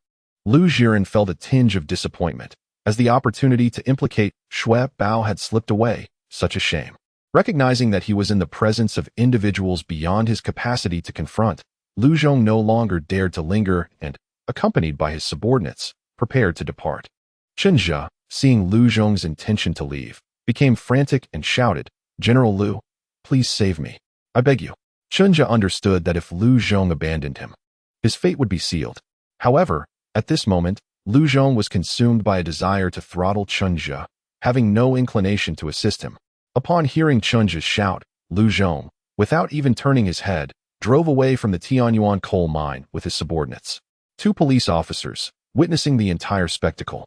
Lu Jiren felt a tinge of disappointment, as the opportunity to implicate Xue Bao had slipped away. Such a shame. Recognizing that he was in the presence of individuals beyond his capacity to confront, Lu Zhong no longer dared to linger and, accompanied by his subordinates, prepared to depart. Chen Mu, seeing Lu Zhong's intention to leave, became frantic and shouted, "General Lu, please save me. I beg you." Chen Mu understood that if Lu Zhong abandoned him, his fate would be sealed. However, at this moment, Lu Zhong was consumed by a desire to throttle Chen Mu, having no inclination to assist him. Upon hearing Chen Mu's shout, Lu Zhong, without even turning his head, drove away from the Tianyuan coal mine with his subordinates. Two police officers, witnessing the entire spectacle,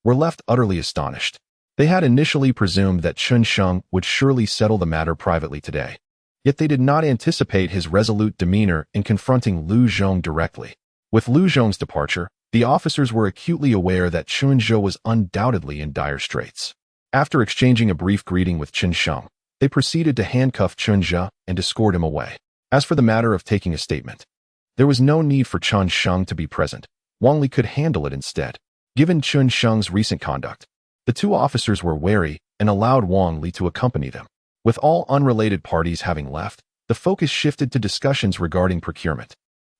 were left utterly astonished. They had initially presumed that Chen Sheng would surely settle the matter privately today. Yet they did not anticipate his resolute demeanor in confronting Lu Zhong directly. With Lu Zhong's departure, the officers were acutely aware that Chen Mu was undoubtedly in dire straits. After exchanging a brief greeting with Chen Sheng, they proceeded to handcuff Chen Mu and escort him away. As for the matter of taking a statement, there was no need for Chen Sheng to be present. Wang Li could handle it instead. Given Chen Sheng's recent conduct, the two officers were wary and allowed Wang Li to accompany them. With all unrelated parties having left, the focus shifted to discussions regarding procurement.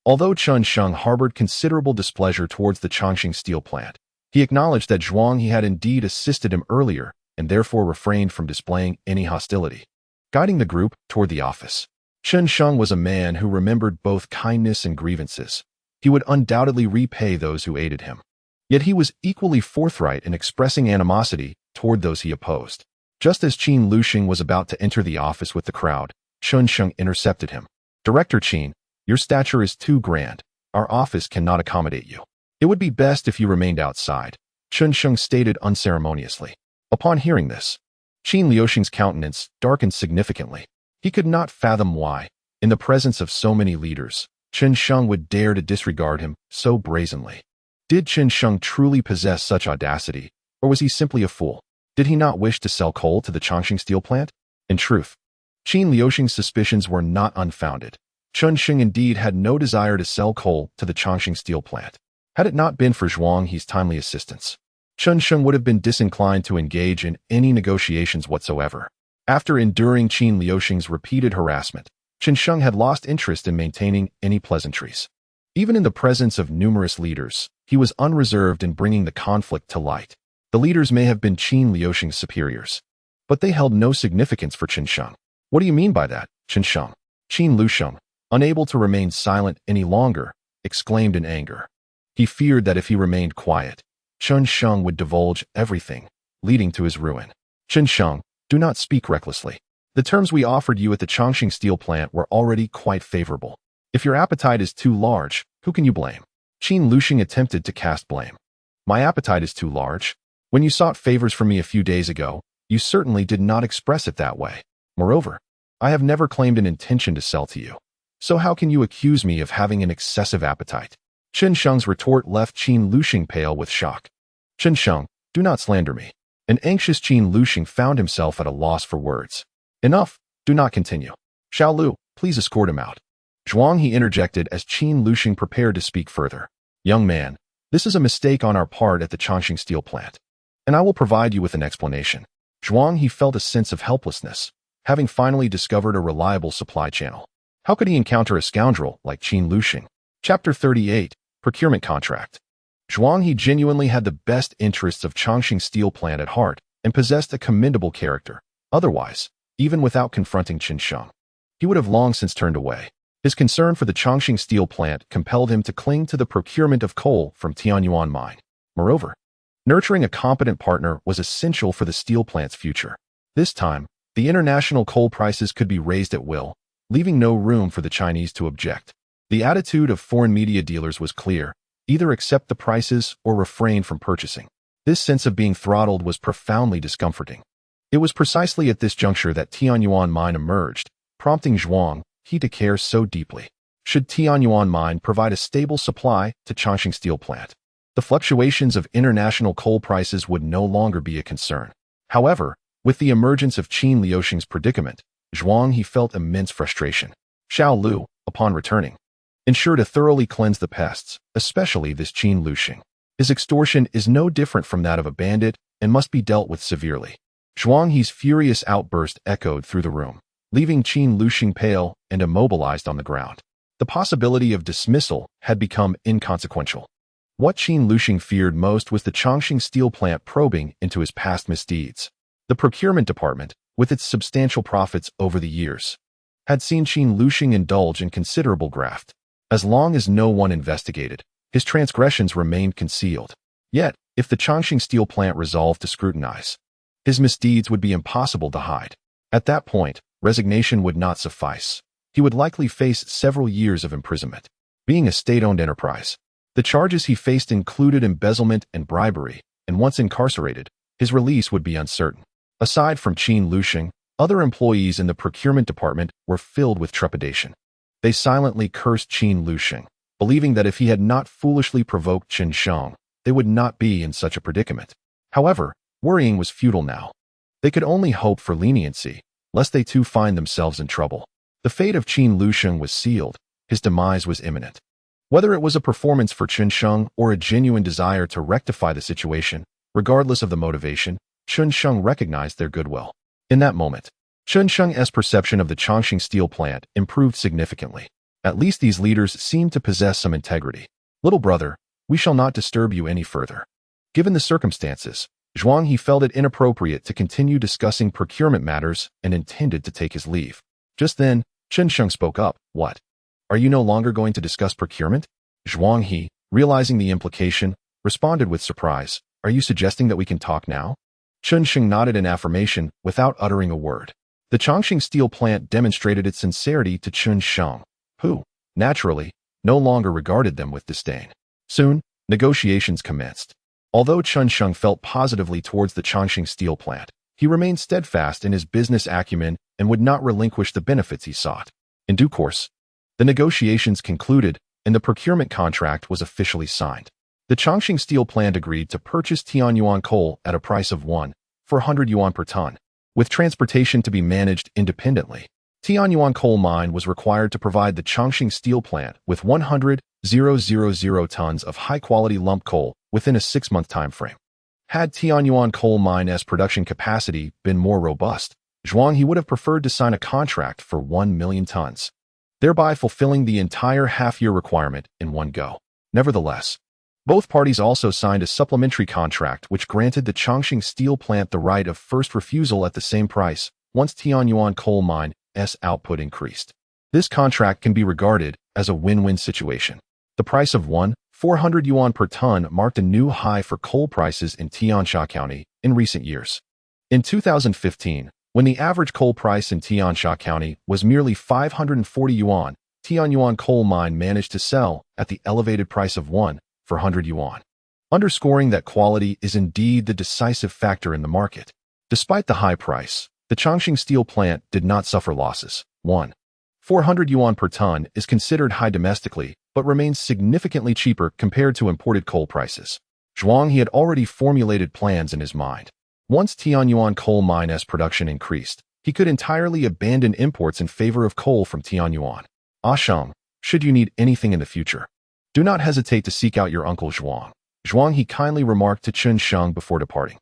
Although Chen Sheng harbored considerable displeasure towards the Chongqing steel plant, he acknowledged that Zhuang He had indeed assisted him earlier and therefore refrained from displaying any hostility. Guiding the group toward the office, Chen Sheng was a man who remembered both kindness and grievances. He would undoubtedly repay those who aided him. Yet he was equally forthright in expressing animosity toward those he opposed. Just as Qin Luxing was about to enter the office with the crowd, Chen Sheng intercepted him. "Director Qin, your stature is too grand. Our office cannot accommodate you. It would be best if you remained outside," Chen Sheng stated unceremoniously. Upon hearing this, Qin Liuxing's countenance darkened significantly. He could not fathom why, in the presence of so many leaders, Chen Sheng would dare to disregard him so brazenly. Did Chen Sheng truly possess such audacity, or was he simply a fool? Did he not wish to sell coal to the Chongqing steel plant? In truth, Qin Liuxing's suspicions were not unfounded. Chen Sheng indeed had no desire to sell coal to the Chongqing steel plant. Had it not been for Zhuang He's timely assistance, Chen Sheng would have been disinclined to engage in any negotiations whatsoever. After enduring Qin Liuxing's repeated harassment, Chen Sheng had lost interest in maintaining any pleasantries. Even in the presence of numerous leaders, he was unreserved in bringing the conflict to light. The leaders may have been Qin Liuxing's superiors, but they held no significance for Chen Sheng. "What do you mean by that, Chen Sheng?" Qin Liuxing, unable to remain silent any longer, exclaimed in anger. He feared that if he remained quiet, Chen Sheng would divulge everything, leading to his ruin. "Chen Sheng, do not speak recklessly. The terms we offered you at the Chongqing steel plant were already quite favorable. If your appetite is too large, who can you blame?" Qin Liuxing attempted to cast blame. "My appetite is too large. When you sought favors from me a few days ago, you certainly did not express it that way. Moreover, I have never claimed an intention to sell to you. So how can you accuse me of having an excessive appetite?" Chen Sheng's retort left Qin Liuxing pale with shock. "Chen Sheng, do not slander me." An anxious Qin Liuxing found himself at a loss for words. "Enough, do not continue. Xiao Lu, please escort him out." Zhuang He interjected as Qin Liuxing prepared to speak further. "Young man, this is a mistake on our part at the Chongqing steel plant, and I will provide you with an explanation." Zhuang He felt a sense of helplessness, having finally discovered a reliable supply channel. How could he encounter a scoundrel like Qin Liuxing? Chapter 38, Procurement Contract. Zhuang He genuinely had the best interests of Chongqing steel plant at heart and possessed a commendable character. Otherwise, even without confronting Chen Sheng, he would have long since turned away. His concern for the Chongqing steel plant compelled him to cling to the procurement of coal from Tianyuan mine. Moreover, nurturing a competent partner was essential for the steel plant's future. This time, the international coal prices could be raised at will, leaving no room for the Chinese to object. The attitude of foreign media dealers was clear: either accept the prices or refrain from purchasing. This sense of being throttled was profoundly discomforting. It was precisely at this juncture that Tianyuan mine emerged, prompting Zhuang He to care so deeply. Should Tianyuan mine provide a stable supply to Chongqing steel plant, the fluctuations of international coal prices would no longer be a concern. However, with the emergence of Qin Liuxing's predicament, Zhuang He felt immense frustration. Xiao Lu, upon returning, ensured to thoroughly cleanse the pests, especially this Qin Liuxing. His extortion is no different from that of a bandit and must be dealt with severely. Zhuang He's furious outburst echoed through the room, leaving Qin Liuxing pale and immobilized on the ground. The possibility of dismissal had become inconsequential. What Qin Lushing feared most was the Chongqing steel plant probing into his past misdeeds. The procurement department, with its substantial profits over the years, had seen Qin Lushing indulge in considerable graft. As long as no one investigated, his transgressions remained concealed. Yet, if the Chongqing steel plant resolved to scrutinize, his misdeeds would be impossible to hide. At that point, resignation would not suffice. He would likely face several years of imprisonment. Being a state-owned enterprise, the charges he faced included embezzlement and bribery, and once incarcerated, his release would be uncertain. Aside from Qin Lushing, other employees in the procurement department were filled with trepidation. They silently cursed Qin Lushing, believing that if he had not foolishly provoked Chen Sheng, they would not be in such a predicament. However, worrying was futile now. They could only hope for leniency, lest they too find themselves in trouble. The fate of Qin Lushing was sealed. His demise was imminent. Whether it was a performance for Chen Sheng or a genuine desire to rectify the situation, regardless of the motivation, Chen Sheng recognized their goodwill. In that moment, Chen Sheng's perception of the Chongqing steel plant improved significantly. At least these leaders seemed to possess some integrity. Little brother, we shall not disturb you any further. Given the circumstances, Zhuang He felt it inappropriate to continue discussing procurement matters and intended to take his leave. Just then, Chen Sheng spoke up. What? Are you no longer going to discuss procurement? Zhuang He, realizing the implication, responded with surprise. Are you suggesting that we can talk now? Chen Sheng nodded in affirmation without uttering a word. The Chongqing steel plant demonstrated its sincerity to Chen Sheng, who, naturally, no longer regarded them with disdain. Soon, negotiations commenced. Although Chen Sheng felt positively towards the Chongqing steel plant, he remained steadfast in his business acumen and would not relinquish the benefits he sought. In due course, the negotiations concluded and the procurement contract was officially signed. The Chongqing steel plant agreed to purchase Tianyuan coal at a price of 1,400 yuan per ton, with transportation to be managed independently. Tianyuan coal mine was required to provide the Chongqing steel plant with 100,000 tons of high-quality lump coal within a 6-month time frame. Had Tianyuan coal mine's production capacity been more robust, Zhuang He would have preferred to sign a contract for 1 million tons, thereby fulfilling the entire half-year requirement in one go. Nevertheless, both parties also signed a supplementary contract which granted the Chongqing steel plant the right of first refusal at the same price once Tianyuan coal mine's output increased. This contract can be regarded as a win-win situation. The price of 1,400 yuan per ton marked a new high for coal prices in Tiansha County in recent years. In 2015, when the average coal price in Tiansha County was merely 540 yuan, Tianyuan coal mine managed to sell at the elevated price of 1,400 yuan, underscoring that quality is indeed the decisive factor in the market. Despite the high price, the Chongqing steel plant did not suffer losses. 1,400 yuan per ton is considered high domestically, but remains significantly cheaper compared to imported coal prices. Zhuang He had already formulated plans in his mind. Once Tianyuan coal mine's production increased, he could entirely abandon imports in favor of coal from Tianyuan. Sheng, should you need anything in the future, do not hesitate to seek out your uncle Zhuang. Zhuang He kindly remarked to Chen Sheng before departing.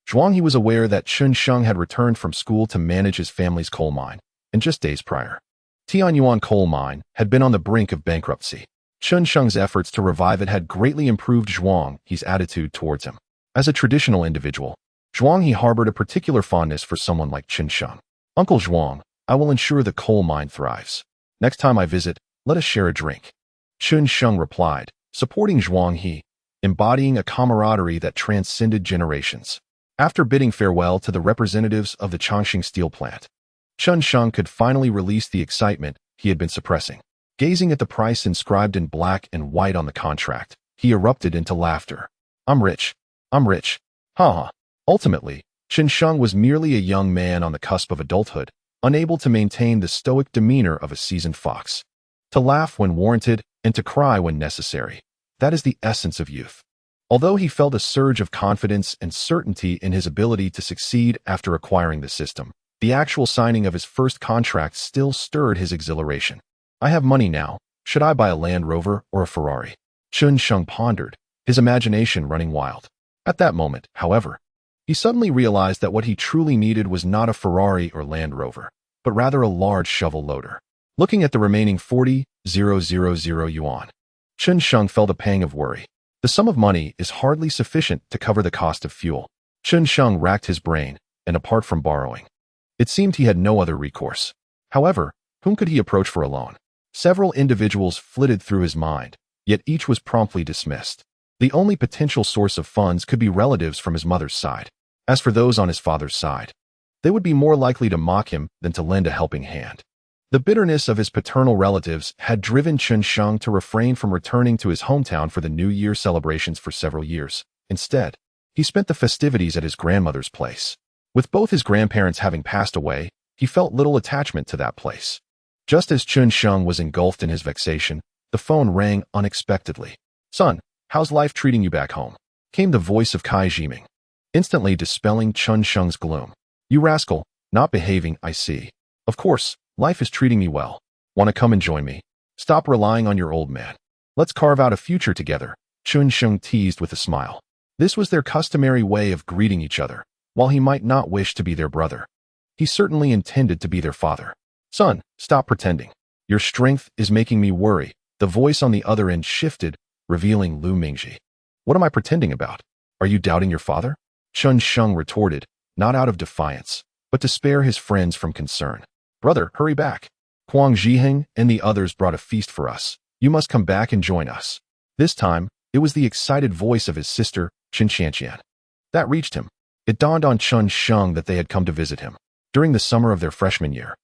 Zhuang He was aware that Chen Sheng had returned from school to manage his family's coal mine, and just days prior, Tianyuan coal mine had been on the brink of bankruptcy. Chen Sheng's efforts to revive it had greatly improved Zhuang He's attitude towards him. As a traditional individual, Zhuang He harbored a particular fondness for someone like Chen Sheng. Uncle Zhuang, I will ensure the coal mine thrives. Next time I visit, let us share a drink. Chen Sheng replied, supporting Zhuang He, embodying a camaraderie that transcended generations. After bidding farewell to the representatives of the Chongqing steel plant, Chen Sheng could finally release the excitement he had been suppressing. Gazing at the price inscribed in black and white on the contract, he erupted into laughter. I'm rich. I'm rich. Ha ha. Ultimately, Chen Sheng was merely a young man on the cusp of adulthood, unable to maintain the stoic demeanor of a seasoned fox. To laugh when warranted and to cry when necessary. That is the essence of youth. Although he felt a surge of confidence and certainty in his ability to succeed after acquiring the system, the actual signing of his first contract still stirred his exhilaration. I have money now. Should I buy a Land Rover or a Ferrari? Chen Sheng pondered, his imagination running wild. At that moment, however, he suddenly realized that what he truly needed was not a Ferrari or Land Rover, but rather a large shovel loader. Looking at the remaining 40,000 yuan, Chen Sheng felt a pang of worry. The sum of money is hardly sufficient to cover the cost of fuel. Chen Sheng racked his brain, and apart from borrowing, it seemed he had no other recourse. However, whom could he approach for a loan? Several individuals flitted through his mind, yet each was promptly dismissed. The only potential source of funds could be relatives from his mother's side. As for those on his father's side, they would be more likely to mock him than to lend a helping hand. The bitterness of his paternal relatives had driven Chen Sheng to refrain from returning to his hometown for the New Year celebrations for several years. Instead, he spent the festivities at his grandmother's place. With both his grandparents having passed away, he felt little attachment to that place. Just as Chen Sheng was engulfed in his vexation, the phone rang unexpectedly. "Son, how's life treating you back home?" came the voice of Kai Jiming, instantly dispelling Chen Sheng's gloom. "You rascal, not behaving, I see. Of course, life is treating me well. Want to come and join me? Stop relying on your old man. Let's carve out a future together," Chen Sheng teased with a smile. This was their customary way of greeting each other. While he might not wish to be their brother, he certainly intended to be their father. "Son, stop pretending. Your strength is making me worry." The voice on the other end shifted, revealing Lu Mingji. "What am I pretending about? Are you doubting your father?" Chen Sheng retorted, not out of defiance, but to spare his friends from concern. "Brother, hurry back. Huang Zhiheng and the others brought a feast for us. You must come back and join us." This time, it was the excited voice of his sister, Chen Qianqian, that reached him. It dawned on Chen Sheng that they had come to visit him. During the summer of their freshman year,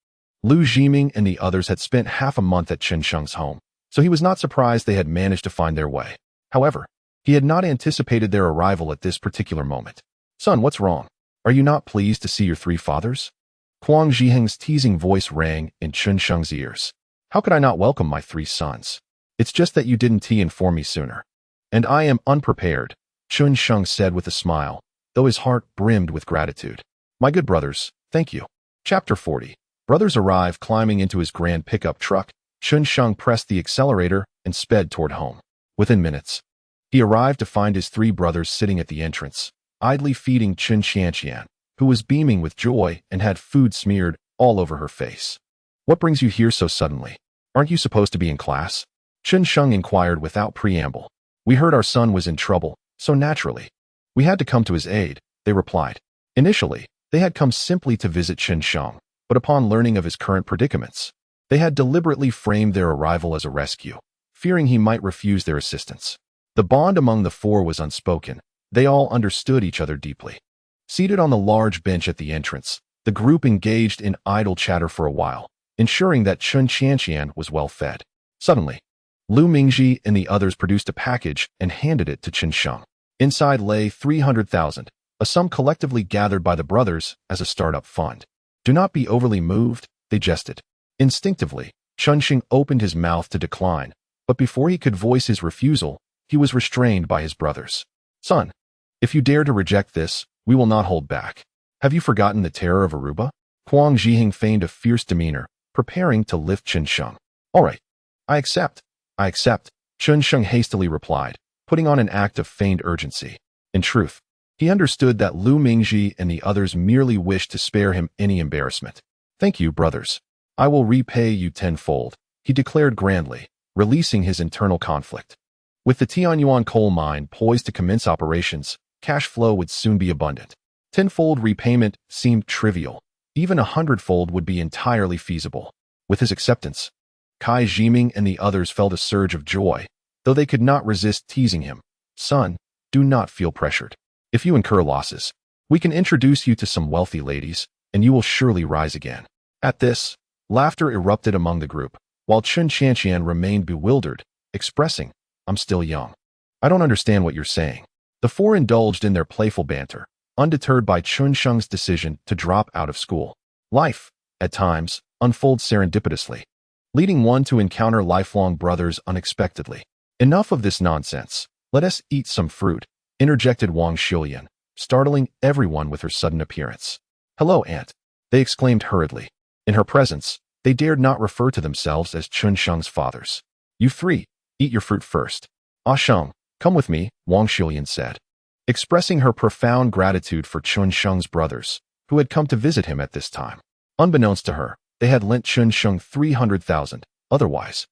Lu Jiming and the others had spent half a month at Chen Sheng's home, so he was not surprised they had managed to find their way. However, he had not anticipated their arrival at this particular moment. "Son, what's wrong? Are you not pleased to see your three fathers?" Huang Zhiheng's teasing voice rang in Chen Sheng's ears. "How could I not welcome my three sons? It's just that you didn't inform me sooner. And I am unprepared," Chen Sheng said with a smile, though his heart brimmed with gratitude. "My good brothers, thank you." Chapter 40. Brothers arrive climbing into his grand pickup truck. Chen Sheng pressed the accelerator and sped toward home. Within minutes, he arrived to find his three brothers sitting at the entrance, idly feeding Chen Qianqian, who was beaming with joy and had food smeared all over her face. "What brings you here so suddenly? Aren't you supposed to be in class?" Chen Sheng inquired without preamble. "We heard our son was in trouble, so naturally, we had to come to his aid," they replied. Initially, they had come simply to visit Chen Sheng, but upon learning of his current predicaments, they had deliberately framed their arrival as a rescue, fearing he might refuse their assistance. The bond among the four was unspoken. They all understood each other deeply. Seated on the large bench at the entrance, the group engaged in idle chatter for a while, ensuring that Chen Qianqian was well fed. Suddenly, Lu Mingji and the others produced a package and handed it to Chen Sheng. Inside lay 300,000, a sum collectively gathered by the brothers as a startup fund. "Do not be overly moved," they jested. Instinctively, Chen Sheng opened his mouth to decline, but before he could voice his refusal, he was restrained by his brothers. "Son, if you dare to reject this, we will not hold back. Have you forgotten the terror of Aruba?" Huang Zhiheng feigned a fierce demeanor, preparing to lift Chen Sheng. "All right, I accept. I accept," Chen Sheng hastily replied, putting on an act of feigned urgency. In truth, he understood that Lu Mingji and the others merely wished to spare him any embarrassment. "Thank you, brothers. I will repay you tenfold," he declared grandly, releasing his internal conflict. With the Tianyuan coal mine poised to commence operations, cash flow would soon be abundant. Tenfold repayment seemed trivial. Even 100-fold would be entirely feasible. With his acceptance, Kai Jiming and the others felt a surge of joy, though they could not resist teasing him. "Son, do not feel pressured. If you incur losses, we can introduce you to some wealthy ladies, and you will surely rise again." At this, laughter erupted among the group, while Chen Qianqian remained bewildered, expressing, "I'm still young. I don't understand what you're saying." The four indulged in their playful banter, undeterred by Chen Sheng's decision to drop out of school. Life, at times, unfolds serendipitously, leading one to encounter lifelong brothers unexpectedly. "Enough of this nonsense. Let us eat some fruit," interjected Wang Xiulian, startling everyone with her sudden appearance. "Hello, Aunt," they exclaimed hurriedly. In her presence, they dared not refer to themselves as Chen Sheng's fathers. "You three, eat your fruit first. Ah Sheng, come with me," Wang Xiulian said, expressing her profound gratitude for Chen Sheng's brothers, who had come to visit him at this time. Unbeknownst to her, They had lent Chen Sheng 300,000. Otherwise,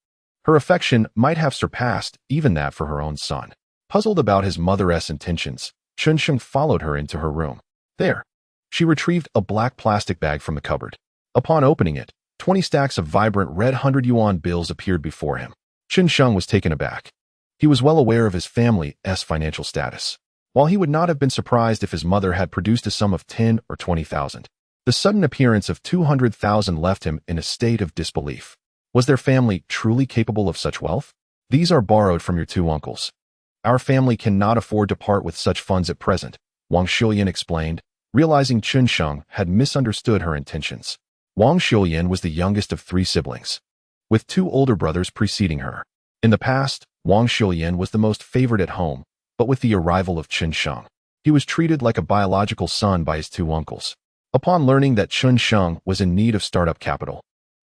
her affection might have surpassed even that for her own son. Puzzled about his mother's intentions, Chen Sheng followed her into her room. There, she retrieved a black plastic bag from the cupboard. Upon opening it, 20 stacks of vibrant red 100 yuan bills appeared before him. Chen Sheng was taken aback. He was well aware of his family's financial status. While he would not have been surprised if his mother had produced a sum of 10 or 20,000, the sudden appearance of 200,000 left him in a state of disbelief. Was their family truly capable of such wealth? These are borrowed from your two uncles. Our family cannot afford to part with such funds at present, Wang Xiuyan explained, realizing Chen Sheng had misunderstood her intentions. Wang Xiuyan was the youngest of 3 siblings, with 2 older brothers preceding her. In the past, Wang Xiuyan was the most favored at home, but with the arrival of Chen Sheng, he was treated like a biological son by his 2 uncles. Upon learning that Chen Sheng was in need of startup capital,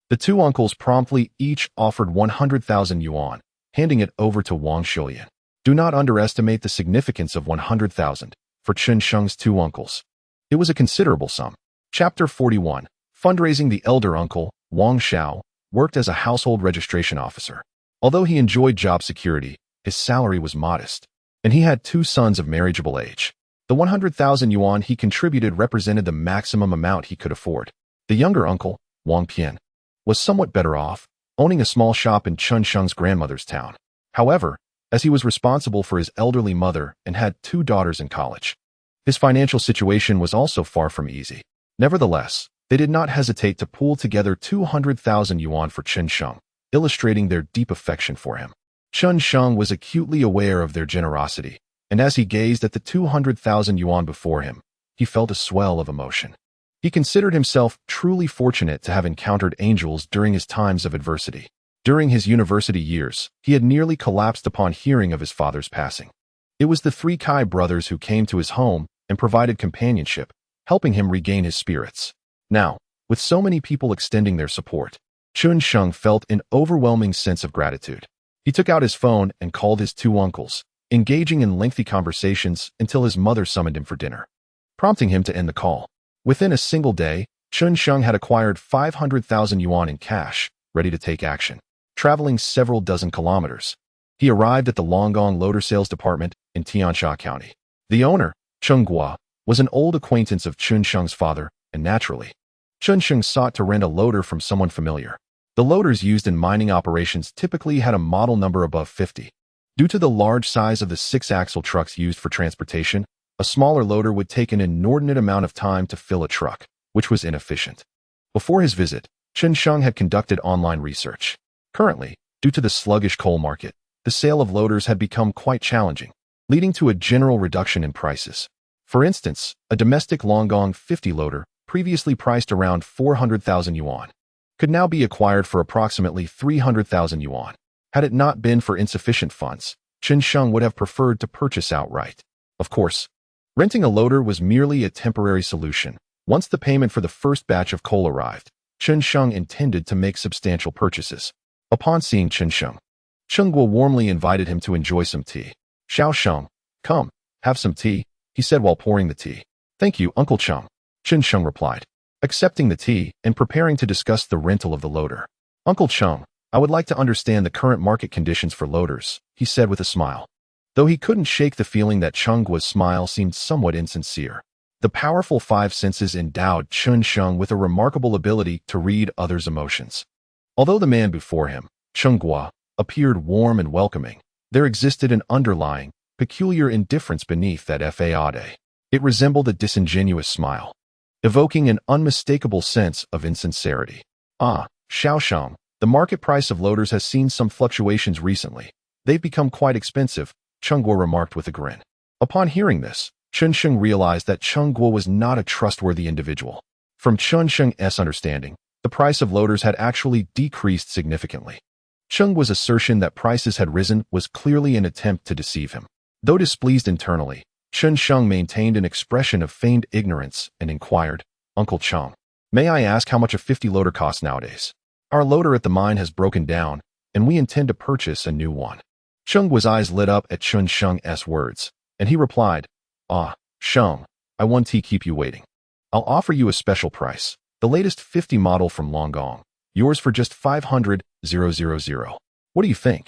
the 2 uncles promptly each offered 100,000 yuan, handing it over to Wang Xiuyan. Do not underestimate the significance of 100,000 for Chen Sheng's 2 uncles. It was a considerable sum. Chapter 41. Fundraising. The elder uncle, Wang Xiao, worked as a household registration officer. Although he enjoyed job security, his salary was modest, and he had 2 sons of marriageable age. The 100,000 yuan he contributed represented the maximum amount he could afford. The younger uncle, Wang Pian, was somewhat better off, owning a small shop in Chen Sheng's grandmother's town. However, as he was responsible for his elderly mother and had 2 daughters in college, his financial situation was also far from easy. Nevertheless, they did not hesitate to pool together 200,000 yuan for Chen Sheng, illustrating their deep affection for him. Chen Sheng was acutely aware of their generosity, and as he gazed at the 200,000 yuan before him, he felt a swell of emotion. He considered himself truly fortunate to have encountered angels during his times of adversity. During his university years, he had nearly collapsed upon hearing of his father's passing. It was the 3 Kai brothers who came to his home and provided companionship, helping him regain his spirits. Now, with so many people extending their support, Chen Sheng felt an overwhelming sense of gratitude. He took out his phone and called his 2 uncles, engaging in lengthy conversations until his mother summoned him for dinner, prompting him to end the call. Within a single day, Chen Sheng had acquired 500,000 yuan in cash, ready to take action. Traveling several dozen kilometers, he arrived at the Longgong Loader Sales Department in Tiansha County. The owner, Cheng Guo, was an old acquaintance of Chen Sheng's father, and naturally, Chen Sheng sought to rent a loader from someone familiar. The loaders used in mining operations typically had a model number above 50. Due to the large size of the 6-axle trucks used for transportation, a smaller loader would take an inordinate amount of time to fill a truck, which was inefficient. Before his visit, Chen Sheng had conducted online research. Currently, due to the sluggish coal market, the sale of loaders had become quite challenging, leading to a general reduction in prices. For instance, a domestic Longgong 50 loader, previously priced around 400,000 yuan, could now be acquired for approximately 300,000 yuan. Had it not been for insufficient funds, Chen Sheng would have preferred to purchase outright. Of course, renting a loader was merely a temporary solution. Once the payment for the first batch of coal arrived, Chen Sheng intended to make substantial purchases. Upon seeing Chen Sheng, Cheng Guo warmly invited him to enjoy some tea. Xiao Sheng, come, have some tea, he said while pouring the tea. Thank you, Uncle Cheng, Chen Sheng replied, accepting the tea and preparing to discuss the rental of the loader. Uncle Cheng, I would like to understand the current market conditions for loaders, he said with a smile. Though he couldn't shake the feeling that Cheng Guo's smile seemed somewhat insincere. The powerful 5 senses endowed Chen Sheng with a remarkable ability to read others' emotions. Although the man before him, Cheng Guo, appeared warm and welcoming, there existed an underlying, peculiar indifference beneath that facade. It resembled a disingenuous smile, evoking an unmistakable sense of insincerity. Ah, Xiao Sheng, the market price of loaders has seen some fluctuations recently. They've become quite expensive, Cheng Guo remarked with a grin. Upon hearing this, Chen Sheng realized that Cheng Guo was not a trustworthy individual. From Chen Sheng's understanding, the price of loaders had actually decreased significantly. Cheng Guo's assertion that prices had risen was clearly an attempt to deceive him. Though displeased internally, Chen Sheng maintained an expression of feigned ignorance and inquired, Uncle Cheng, may I ask how much a 50 loader costs nowadays? Our loader at the mine has broken down, and we intend to purchase a new one. Cheng Guo's eyes lit up at Chen Sheng's words, and he replied, Ah, Sheng, I won't keep you waiting. I'll offer you a special price, The latest 50 model from Longong. Yours for just 500,000. What do you think?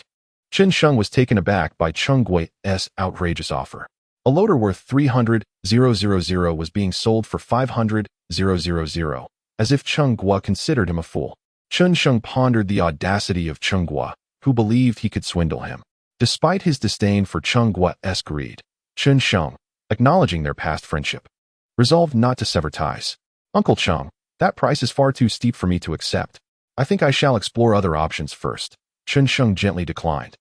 Chen Sheng was taken aback by Cheng Guo's outrageous offer. A loader worth 300,000 was being sold for 500,000, as if Cheng Guo considered him a fool. Chen Sheng pondered the audacity of Cheng Guo, who believed he could swindle him. Despite his disdain for Cheng Guo's greed, Chen Sheng, acknowledging their past friendship, resolved not to sever ties. Uncle Cheng, that price is far too steep for me to accept. I think I shall explore other options first. Chen Sheng gently declined,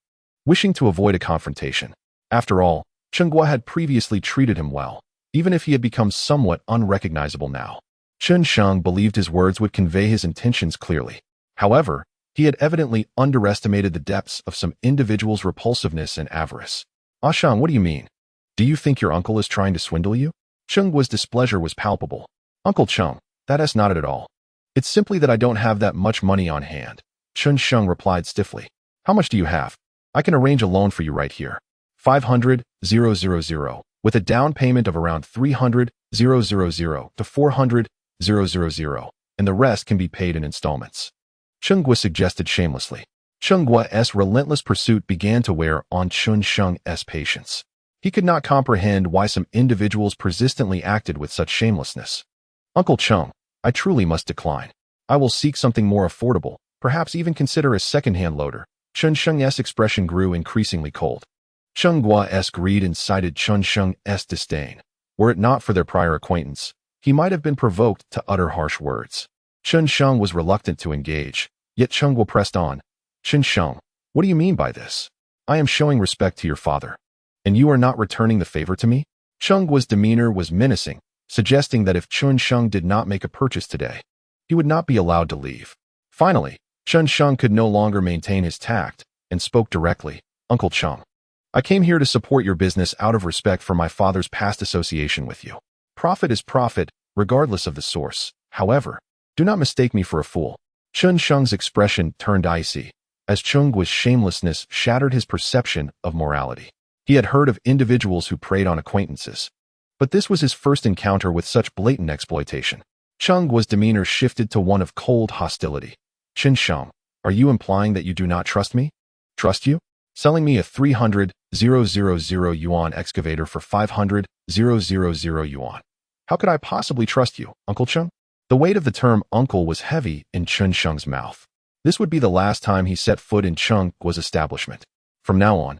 wishing to avoid a confrontation. After all, Cheng Guo had previously treated him well, even if he had become somewhat unrecognizable now. Chen Sheng believed his words would convey his intentions clearly. However, he had evidently underestimated the depths of some individuals' repulsiveness and avarice. Ah Sheng, what do you mean? Do you think your uncle is trying to swindle you? Cheng Guo's displeasure was palpable. Uncle Cheng, that's not it at all. It's simply that I don't have that much money on hand. Chen Sheng replied stiffly. How much do you have? I can arrange a loan for you right here. 500,000, with a down payment of around 300,000 to 400,000, and the rest can be paid in installments. Cheng Guo suggested shamelessly. Cheng Guo's relentless pursuit began to wear on Chen Sheng's patience. He could not comprehend why some individuals persistently acted with such shamelessness. Uncle Cheng, I truly must decline. I will seek something more affordable, perhaps even consider a second-hand loader. Chen Sheng's expression grew increasingly cold. Cheng Guo's greed incited Chen Sheng's disdain. Were it not for their prior acquaintance, he might have been provoked to utter harsh words. Chen Sheng was reluctant to engage, yet Cheng Guo pressed on. Chen Sheng, what do you mean by this? I am showing respect to your father, and you are not returning the favor to me? Cheng Guo's demeanor was menacing, suggesting that if Chen Sheng did not make a purchase today, he would not be allowed to leave. Finally, Chen Sheng could no longer maintain his tact and spoke directly. Uncle Cheng, I came here to support your business out of respect for my father's past association with you. Profit is profit, regardless of the source. However, do not mistake me for a fool. Chen Sheng's expression turned icy, as Cheng Guo's shamelessness shattered his perception of morality. He had heard of individuals who preyed on acquaintances, but this was his first encounter with such blatant exploitation. Cheng Guo's demeanor shifted to one of cold hostility. Chen Sheng, are you implying that you do not trust me? Trust you? Selling me a 300,000 yuan excavator for 500,000 yuan. How could I possibly trust you, Uncle Cheng? The weight of the term uncle was heavy in Chen Sheng's mouth. This would be the last time he set foot in Cheng Guo's establishment. From now on,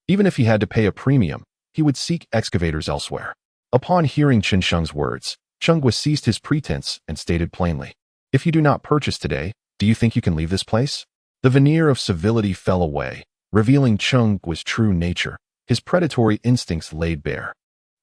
even if he had to pay a premium, he would seek excavators elsewhere. Upon hearing Chen Sheng's words, Cheng Guo ceased his pretense and stated plainly, if you do not purchase today, do you think you can leave this place? The veneer of civility fell away, revealing Cheng Guo's true nature. His predatory instincts laid bare.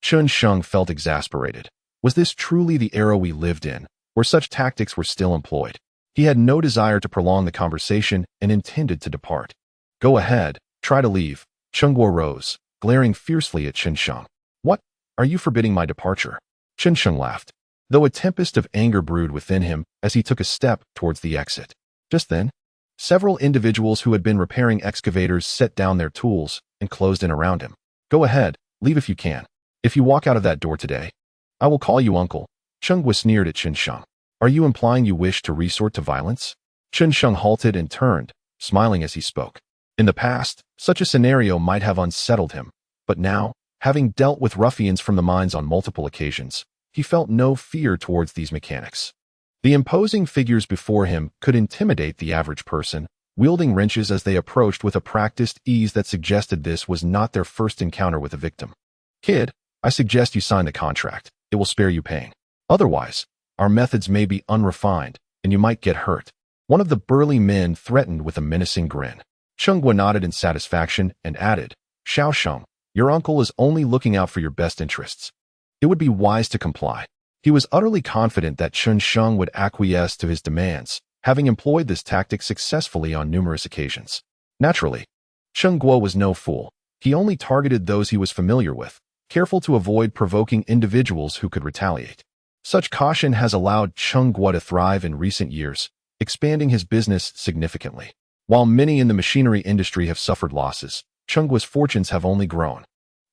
Chen Sheng felt exasperated. Was this truly the era we lived in, where such tactics were still employed? He had no desire to prolong the conversation and intended to depart. Go ahead, try to leave. Cheng Guo rose, glaring fiercely at Chen Sheng. What? Are you forbidding my departure? Chen Sheng laughed, though a tempest of anger brewed within him as he took a step towards the exit. Just then, several individuals who had been repairing excavators set down their tools and closed in around him. Go ahead, leave if you can. If you walk out of that door today, I will call you uncle. Cheng Guo sneered at Chen Sheng. Are you implying you wish to resort to violence? Chen Sheng halted and turned, smiling as he spoke. In the past, such a scenario might have unsettled him, but now, having dealt with ruffians from the mines on multiple occasions, he felt no fear towards these mechanics. The imposing figures before him could intimidate the average person, wielding wrenches as they approached with a practiced ease that suggested this was not their first encounter with a victim. Kid, I suggest you sign the contract. It will spare you pain. Otherwise, our methods may be unrefined, and you might get hurt. One of the burly men threatened with a menacing grin. Cheng Guo nodded in satisfaction and added, Xiao Sheng, your uncle is only looking out for your best interests. It would be wise to comply. He was utterly confident that Chen Sheng would acquiesce to his demands, having employed this tactic successfully on numerous occasions. Naturally, Cheng Guo was no fool. He only targeted those he was familiar with, careful to avoid provoking individuals who could retaliate. Such caution has allowed Cheng Guo to thrive in recent years, expanding his business significantly. While many in the machinery industry have suffered losses, Cheng Guo's fortunes have only grown,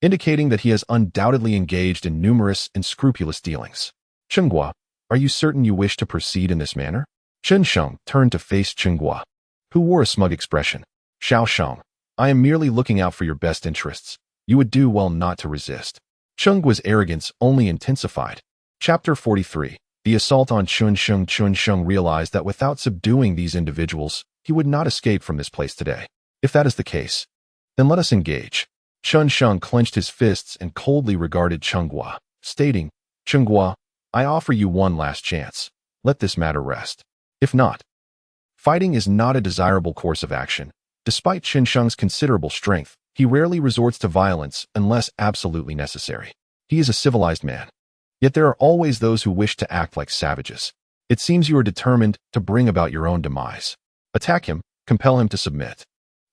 indicating that he has undoubtedly engaged in numerous and scrupulous dealings. Cheng Guo, Are you certain you wish to proceed in this manner? Chen Sheng turned to face Chen Guo, who wore a smug expression. Xiao Sheng, I am merely looking out for your best interests. You would do well not to resist. Chen Guo's arrogance only intensified. Chapter 43. The assault on Chen Sheng. Chen Sheng realized that without subduing these individuals, he would not escape from this place today. If that is the case, then let us engage. Chen Sheng clenched his fists and coldly regarded Chen Guo, stating, Chen Guo, I offer you one last chance. Let this matter rest. If not, fighting is not a desirable course of action. Despite Chen Sheng's considerable strength, he rarely resorts to violence unless absolutely necessary. He is a civilized man. Yet there are always those who wish to act like savages. It seems you are determined to bring about your own demise. Attack him, compel him to submit.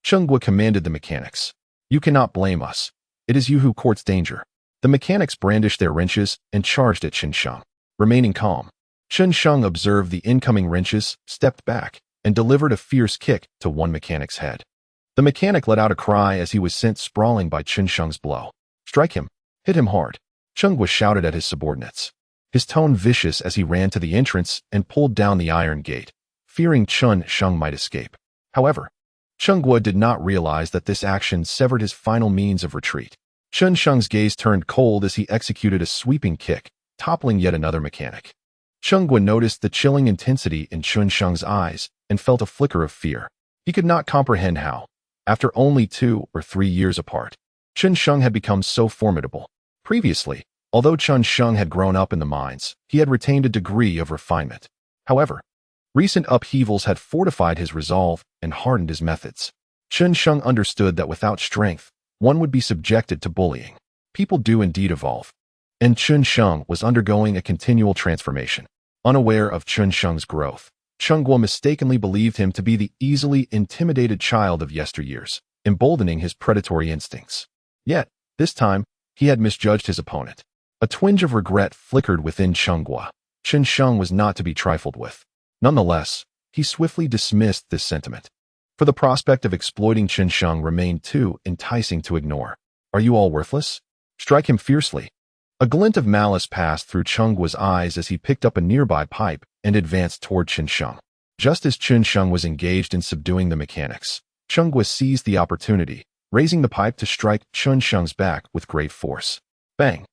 Chen Guo commanded the mechanics. You cannot blame us. It is you who courts danger. The mechanics brandished their wrenches and charged at Chen Sheng. Remaining calm, Chen Sheng observed the incoming wrenches, stepped back, and delivered a fierce kick to one mechanic's head. The mechanic let out a cry as he was sent sprawling by Chen Sheng's blow. Strike him. Hit him hard. Chen Guo shouted at his subordinates, his tone vicious as he ran to the entrance and pulled down the iron gate, fearing Chen Sheng might escape. However, Chen Guo did not realize that this action severed his final means of retreat. Chen Sheng's gaze turned cold as he executed a sweeping kick, toppling yet another mechanic. Chen Guo noticed the chilling intensity in Chen Sheng's eyes and felt a flicker of fear. He could not comprehend how, after only 2 or 3 years apart, Chen Sheng had become so formidable. Previously, although Chen Sheng had grown up in the mines, he had retained a degree of refinement. However, recent upheavals had fortified his resolve and hardened his methods. Chen Sheng understood that without strength, one would be subjected to bullying. People do indeed evolve. And Chen Sheng was undergoing a continual transformation. Unaware of Chen Sheng's growth, Chen Guo mistakenly believed him to be the easily intimidated child of yesteryears, emboldening his predatory instincts. Yet, this time, he had misjudged his opponent. A twinge of regret flickered within Chen Guo. Chen Sheng was not to be trifled with. Nonetheless, he swiftly dismissed this sentiment, for the prospect of exploiting Chen Sheng remained too enticing to ignore. Are you all worthless? Strike him fiercely. A glint of malice passed through Chen Guo's eyes as he picked up a nearby pipe and advanced toward Chen Sheng. Just as Chen Sheng was engaged in subduing the mechanics, Chen Guo seized the opportunity, raising the pipe to strike Chen Sheng's back with great force. Bang!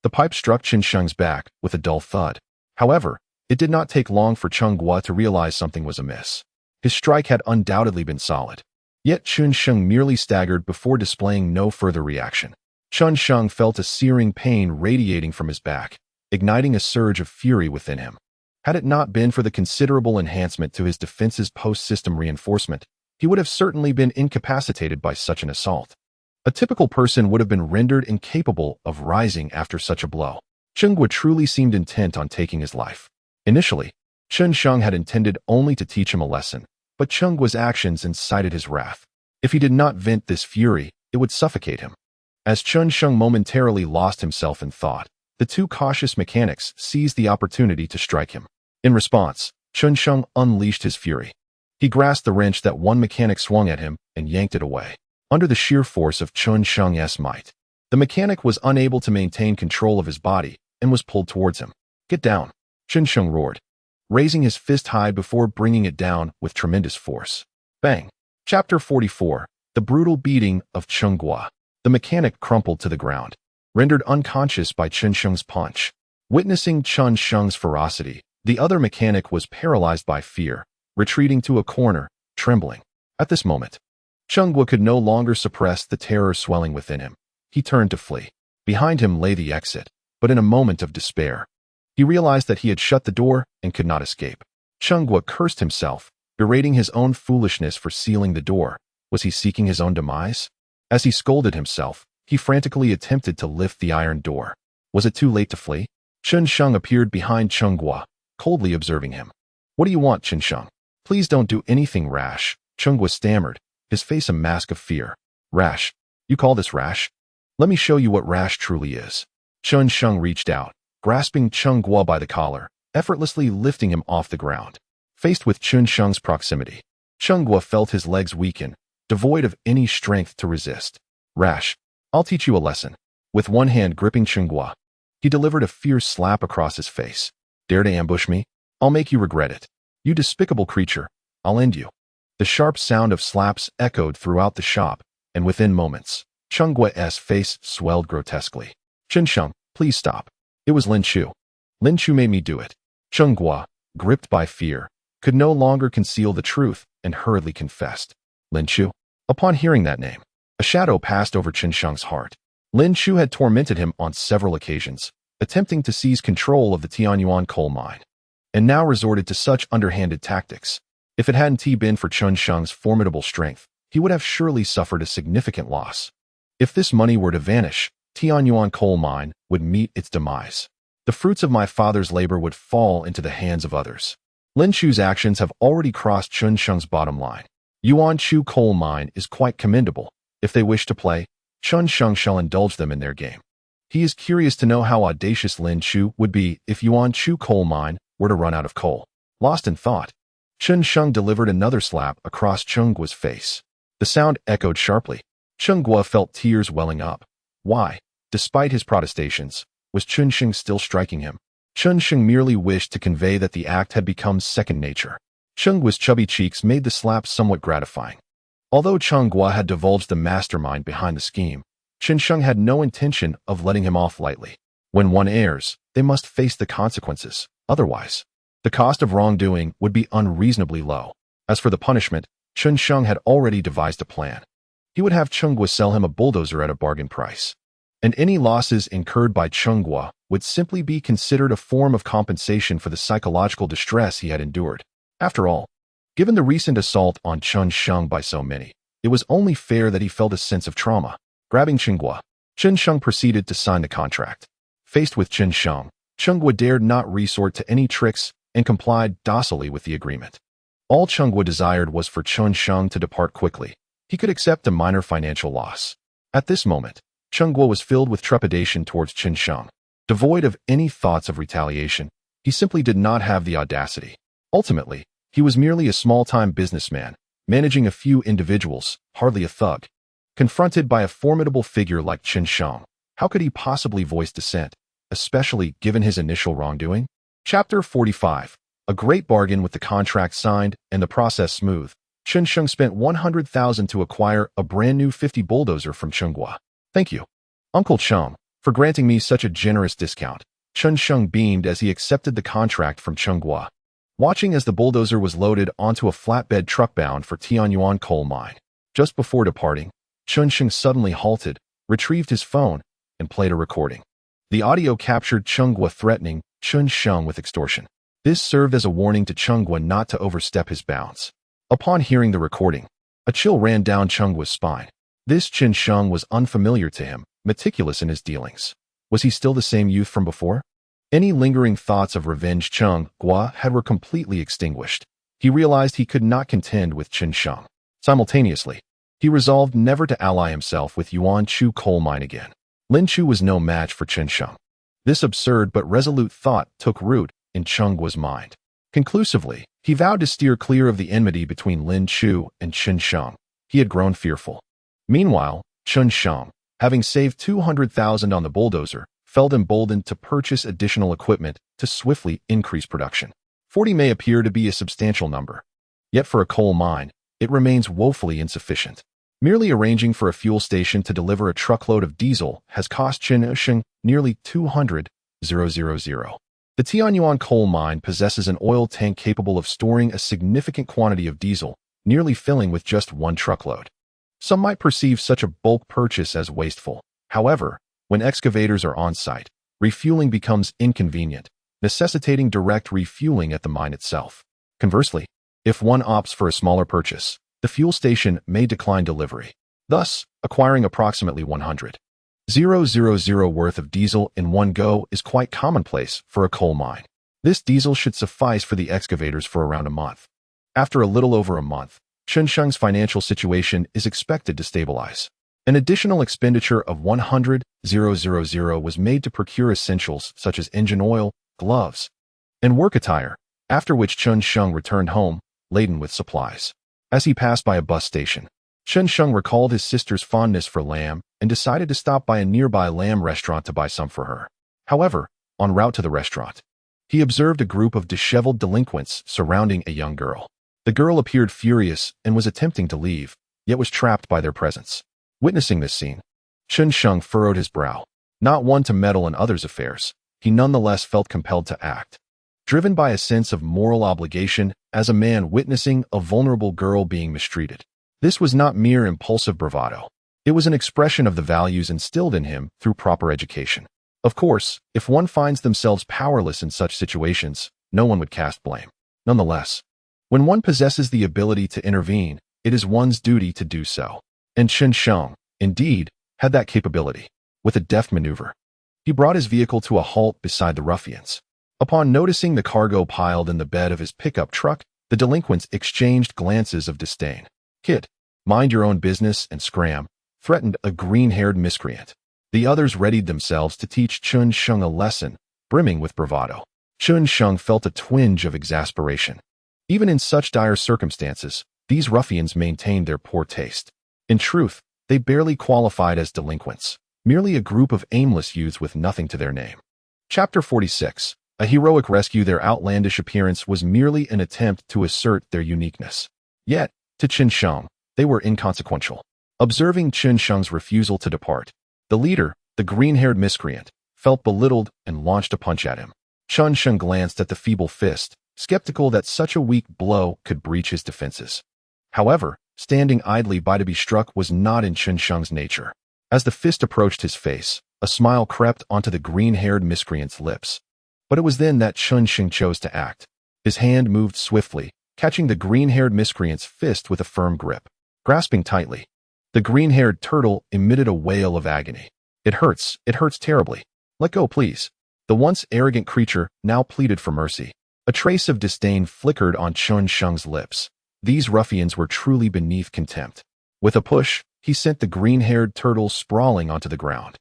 The pipe struck Chen Sheng's back with a dull thud. However, it did not take long for Chen Guo to realize something was amiss. His strike had undoubtedly been solid. Yet Chen Sheng merely staggered before displaying no further reaction. Chen Sheng felt a searing pain radiating from his back, igniting a surge of fury within him. Had it not been for the considerable enhancement to his defense's post-system reinforcement, he would have certainly been incapacitated by such an assault. A typical person would have been rendered incapable of rising after such a blow. Chen Guo truly seemed intent on taking his life. Initially, Chen Sheng had intended only to teach him a lesson, but Chen Guo's actions incited his wrath. If he did not vent this fury, it would suffocate him. As Chen Sheng momentarily lost himself in thought, the two cautious mechanics seized the opportunity to strike him. In response, Chen Sheng unleashed his fury. He grasped the wrench that one mechanic swung at him and yanked it away. Under the sheer force of Chen Sheng's might, the mechanic was unable to maintain control of his body and was pulled towards him. Get down, Chen Sheng roared, raising his fist high before bringing it down with tremendous force. Bang! Chapter 44. The brutal beating of Chen Guo. The mechanic crumpled to the ground, rendered unconscious by Chen Sheng's punch. Witnessing Chen Sheng's ferocity, the other mechanic was paralyzed by fear, retreating to a corner, trembling. At this moment, Chen Guo could no longer suppress the terror swelling within him. He turned to flee. Behind him lay the exit, but in a moment of despair, he realized that he had shut the door and could not escape. Chen Guo cursed himself, berating his own foolishness for sealing the door. Was he seeking his own demise? As he scolded himself, he frantically attempted to lift the iron door. Was it too late to flee? Chen Sheng appeared behind Chen Guo, coldly observing him. What do you want, Chen Sheng? Please don't do anything rash, Chen Guo stammered, his face a mask of fear. Rash? You call this rash? Let me show you what rash truly is. Chen Sheng reached out, grasping Chen Guo by the collar, effortlessly lifting him off the ground. Faced with Chen Sheng's proximity, Chen Guo felt his legs weaken, devoid of any strength to resist. Rash, I'll teach you a lesson. With one hand gripping Chen Guo, he delivered a fierce slap across his face. Dare to ambush me? I'll make you regret it. You despicable creature, I'll end you. The sharp sound of slaps echoed throughout the shop, and within moments, Chen Guo's face swelled grotesquely. Chen Sheng, please stop. It was Lin Chu. Lin Chu made me do it. Chen Guo, gripped by fear, could no longer conceal the truth and hurriedly confessed. Lin Chu? Upon hearing that name, a shadow passed over Chen Sheng's heart. Lin Chu had tormented him on several occasions, attempting to seize control of the Tianyuan coal mine, and now resorted to such underhanded tactics. If it hadn't been for Chen Sheng's formidable strength, he would have surely suffered a significant loss. If this money were to vanish, Tianyuan coal mine would meet its demise. The fruits of my father's labor would fall into the hands of others. Lin Chu's actions have already crossed Chen Sheng's bottom line. Yuan Chu coal mine is quite commendable. If they wish to play, Chen Sheng shall indulge them in their game. He is curious to know how audacious Lin Chu would be if Yuan Chu coal mine were to run out of coal. Lost in thought, Chen Sheng delivered another slap across Chen Guo's face. The sound echoed sharply. Chen Guo felt tears welling up. Why, despite his protestations, was Chen Sheng still striking him? Chen Sheng merely wished to convey that the act had become second nature. Chen Guo's chubby cheeks made the slap somewhat gratifying. Although Chen Guo had divulged the mastermind behind the scheme, Chen Sheng had no intention of letting him off lightly. When one errs, they must face the consequences. Otherwise, the cost of wrongdoing would be unreasonably low. As for the punishment, Chen Sheng had already devised a plan. He would have Chen Guo sell him a bulldozer at a bargain price, and any losses incurred by Chen Guo would simply be considered a form of compensation for the psychological distress he had endured. After all, given the recent assault on Chen Sheng by so many, it was only fair that he felt a sense of trauma. Grabbing Chen Guo, Chen Sheng proceeded to sign the contract. Faced with Chen Sheng, Chen Guo dared not resort to any tricks and complied docilely with the agreement. All Chen Guo desired was for Chen Sheng to depart quickly. He could accept a minor financial loss. At this moment, Chen Guo was filled with trepidation towards Chen Sheng. Devoid of any thoughts of retaliation, he simply did not have the audacity. Ultimately, he was merely a small-time businessman, managing a few individuals, hardly a thug. Confronted by a formidable figure like Chen Sheng, how could he possibly voice dissent, especially given his initial wrongdoing? Chapter 45. A great bargain with the contract signed and the process smooth. Chen Sheng spent 100,000 to acquire a brand new 50 bulldozer from Chen Guo. Thank you, Uncle Chen, for granting me such a generous discount. Chen Sheng beamed as he accepted the contract from Chen Guo. Watching as the bulldozer was loaded onto a flatbed truck bound for Tianyuan coal mine. Just before departing, Chen Sheng suddenly halted, retrieved his phone, and played a recording. The audio captured Chen Guo threatening Chen Sheng with extortion. This served as a warning to Chen Guo not to overstep his bounds. Upon hearing the recording, a chill ran down Chen Guo's spine. This Chen Sheng was unfamiliar to him, meticulous in his dealings. Was he still the same youth from before? Any lingering thoughts of revenge Chen Guo had were completely extinguished. He realized he could not contend with Chen Sheng. Simultaneously, he resolved never to ally himself with Yuan Chu coal mine again. Lin Chu was no match for Chen Sheng. This absurd but resolute thought took root in Chen Guo's mind. Conclusively, he vowed to steer clear of the enmity between Lin Chu and Chen Sheng. He had grown fearful. Meanwhile, Chen Sheng, having saved 200,000 on the bulldozer, felt emboldened to purchase additional equipment to swiftly increase production. 40 may appear to be a substantial number, yet for a coal mine, it remains woefully insufficient. Merely arranging for a fuel station to deliver a truckload of diesel has cost Chen Sheng nearly 200,000. The Tianyuan coal mine possesses an oil tank capable of storing a significant quantity of diesel, nearly filling with just one truckload. Some might perceive such a bulk purchase as wasteful. However, when excavators are on site, refueling becomes inconvenient, necessitating direct refueling at the mine itself. Conversely, if one opts for a smaller purchase, the fuel station may decline delivery, thus acquiring approximately 100,000 worth of diesel in one go is quite commonplace for a coal mine. This diesel should suffice for the excavators for around a month. After a little over a month, Chen Sheng's financial situation is expected to stabilize. An additional expenditure of 100,000 was made to procure essentials such as engine oil, gloves, and work attire, after which Chen Sheng returned home, laden with supplies. As he passed by a bus station, Chen Sheng recalled his sister's fondness for lamb and decided to stop by a nearby lamb restaurant to buy some for her. However, en route to the restaurant, he observed a group of disheveled delinquents surrounding a young girl. The girl appeared furious and was attempting to leave, yet was trapped by their presence. Witnessing this scene, Chen Sheng furrowed his brow. Not one to meddle in others' affairs, he nonetheless felt compelled to act. Driven by a sense of moral obligation as a man witnessing a vulnerable girl being mistreated. This was not mere impulsive bravado. It was an expression of the values instilled in him through proper education. Of course, if one finds themselves powerless in such situations, no one would cast blame. Nonetheless, when one possesses the ability to intervene, it is one's duty to do so. And Chen Sheng, indeed, had that capability. With a deft maneuver, he brought his vehicle to a halt beside the ruffians. Upon noticing the cargo piled in the bed of his pickup truck, the delinquents exchanged glances of disdain. "Kid, mind your own business and scram," threatened a green-haired miscreant. The others readied themselves to teach Chen Sheng a lesson, brimming with bravado. Chen Sheng felt a twinge of exasperation. Even in such dire circumstances, these ruffians maintained their poor taste. In truth, they barely qualified as delinquents, merely a group of aimless youths with nothing to their name. Chapter 46. A heroic rescue. Their outlandish appearance was merely an attempt to assert their uniqueness. Yet, to Chen Sheng, they were inconsequential. Observing Chen Sheng's refusal to depart, the leader, the green-haired miscreant, felt belittled and launched a punch at him. Chen Sheng glanced at the feeble fist, skeptical that such a weak blow could breach his defenses. However, standing idly by to be struck was not in Chen Sheng's nature. As the fist approached his face, a smile crept onto the green-haired miscreant's lips. But it was then that Chen Sheng chose to act. His hand moved swiftly, catching the green-haired miscreant's fist with a firm grip. Grasping tightly, the green-haired turtle emitted a wail of agony. It hurts terribly. Let go, please." The once arrogant creature now pleaded for mercy. A trace of disdain flickered on Chen Sheng's lips. These ruffians were truly beneath contempt. With a push, he sent the green-haired turtle sprawling onto the ground.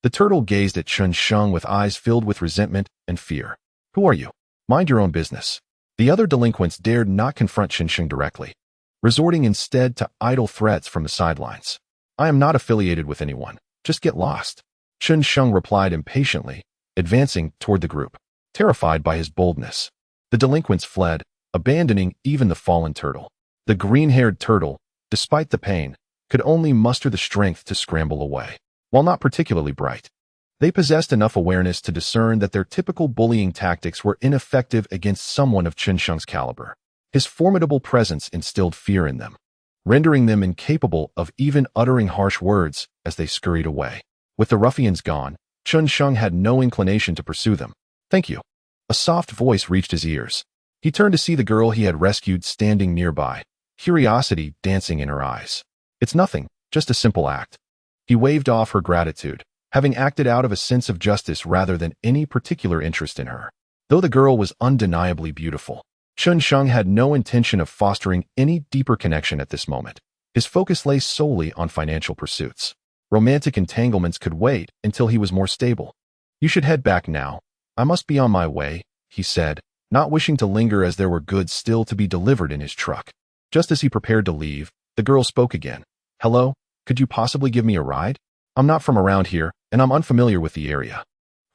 The turtle gazed at Chen Sheng with eyes filled with resentment and fear. "Who are you? Mind your own business." The other delinquents dared not confront Chen Sheng directly, resorting instead to idle threats from the sidelines. "I am not affiliated with anyone. Just get lost," Chen Sheng replied impatiently, advancing toward the group. Terrified by his boldness, the delinquents fled, abandoning even the fallen turtle. The green-haired turtle, despite the pain, could only muster the strength to scramble away. While not particularly bright, they possessed enough awareness to discern that their typical bullying tactics were ineffective against someone of Chen Sheng's caliber. His formidable presence instilled fear in them, rendering them incapable of even uttering harsh words as they scurried away. With the ruffians gone, Chen Sheng had no inclination to pursue them. "Thank you." A soft voice reached his ears. He turned to see the girl he had rescued standing nearby, curiosity dancing in her eyes. "It's nothing, just a simple act." He waved off her gratitude, having acted out of a sense of justice rather than any particular interest in her. Though the girl was undeniably beautiful, Chen Sheng had no intention of fostering any deeper connection at this moment. His focus lay solely on financial pursuits. Romantic entanglements could wait until he was more stable. "You should head back now. I must be on my way," he said, not wishing to linger as there were goods still to be delivered in his truck. Just as he prepared to leave, the girl spoke again. "Hello? Could you possibly give me a ride? I'm not from around here, and I'm unfamiliar with the area."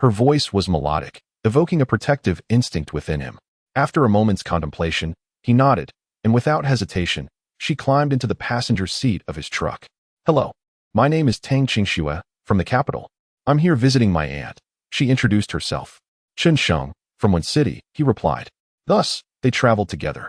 Her voice was melodic, evoking a protective instinct within him. After a moment's contemplation, he nodded, and without hesitation, she climbed into the passenger seat of his truck. "Hello. My name is Tang Qingxue, from the capital. I'm here visiting my aunt," she introduced herself. "Chen Sheng, from what city?" he replied. Thus, they traveled together,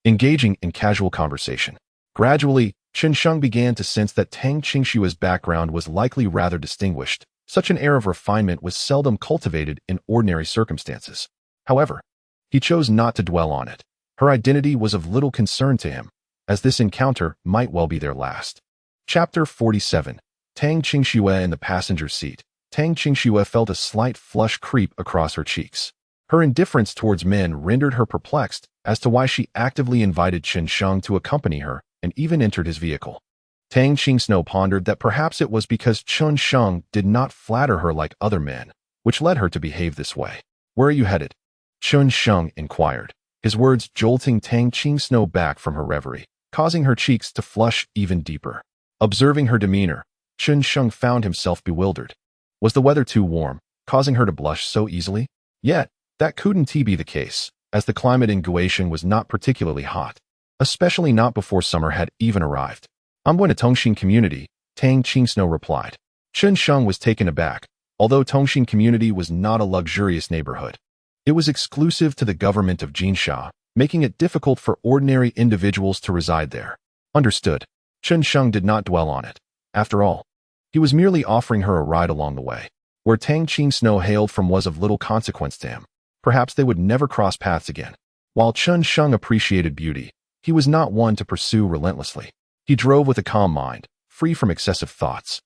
engaging in casual conversation. Gradually, Chen Sheng began to sense that Tang Qingxue's background was likely rather distinguished. Such an air of refinement was seldom cultivated in ordinary circumstances. However, he chose not to dwell on it. Her identity was of little concern to him, as this encounter might well be their last. Chapter 47. Tang Qingxue in the passenger seat. Tang Qingxue felt a slight flush creep across her cheeks. Her indifference towards men rendered her perplexed as to why she actively invited Chen Sheng to accompany her and even entered his vehicle. Tang Qingxue pondered that perhaps it was because Chen Sheng did not flatter her like other men, which led her to behave this way. "Where are you headed?" Chen Sheng inquired, his words jolting Tang Qingxue back from her reverie, causing her cheeks to flush even deeper. Observing her demeanor, Chen Sheng found himself bewildered. Was the weather too warm, causing her to blush so easily? Yet, That couldn't be the case, as the climate in Guishan was not particularly hot, especially not before summer had even arrived. I'm going to Tongxin Community, Tang Qingsno replied. Chen Sheng was taken aback, although Tongxin Community was not a luxurious neighborhood. It was exclusive to the government of Jinsha, making it difficult for ordinary individuals to reside there. Understood. Chen Sheng did not dwell on it. After all, he was merely offering her a ride along the way. Where Tang Qingsno hailed from was of little consequence to him. Perhaps they would never cross paths again. While Chen Sheng appreciated beauty, he was not one to pursue relentlessly. He drove with a calm mind, free from excessive thoughts.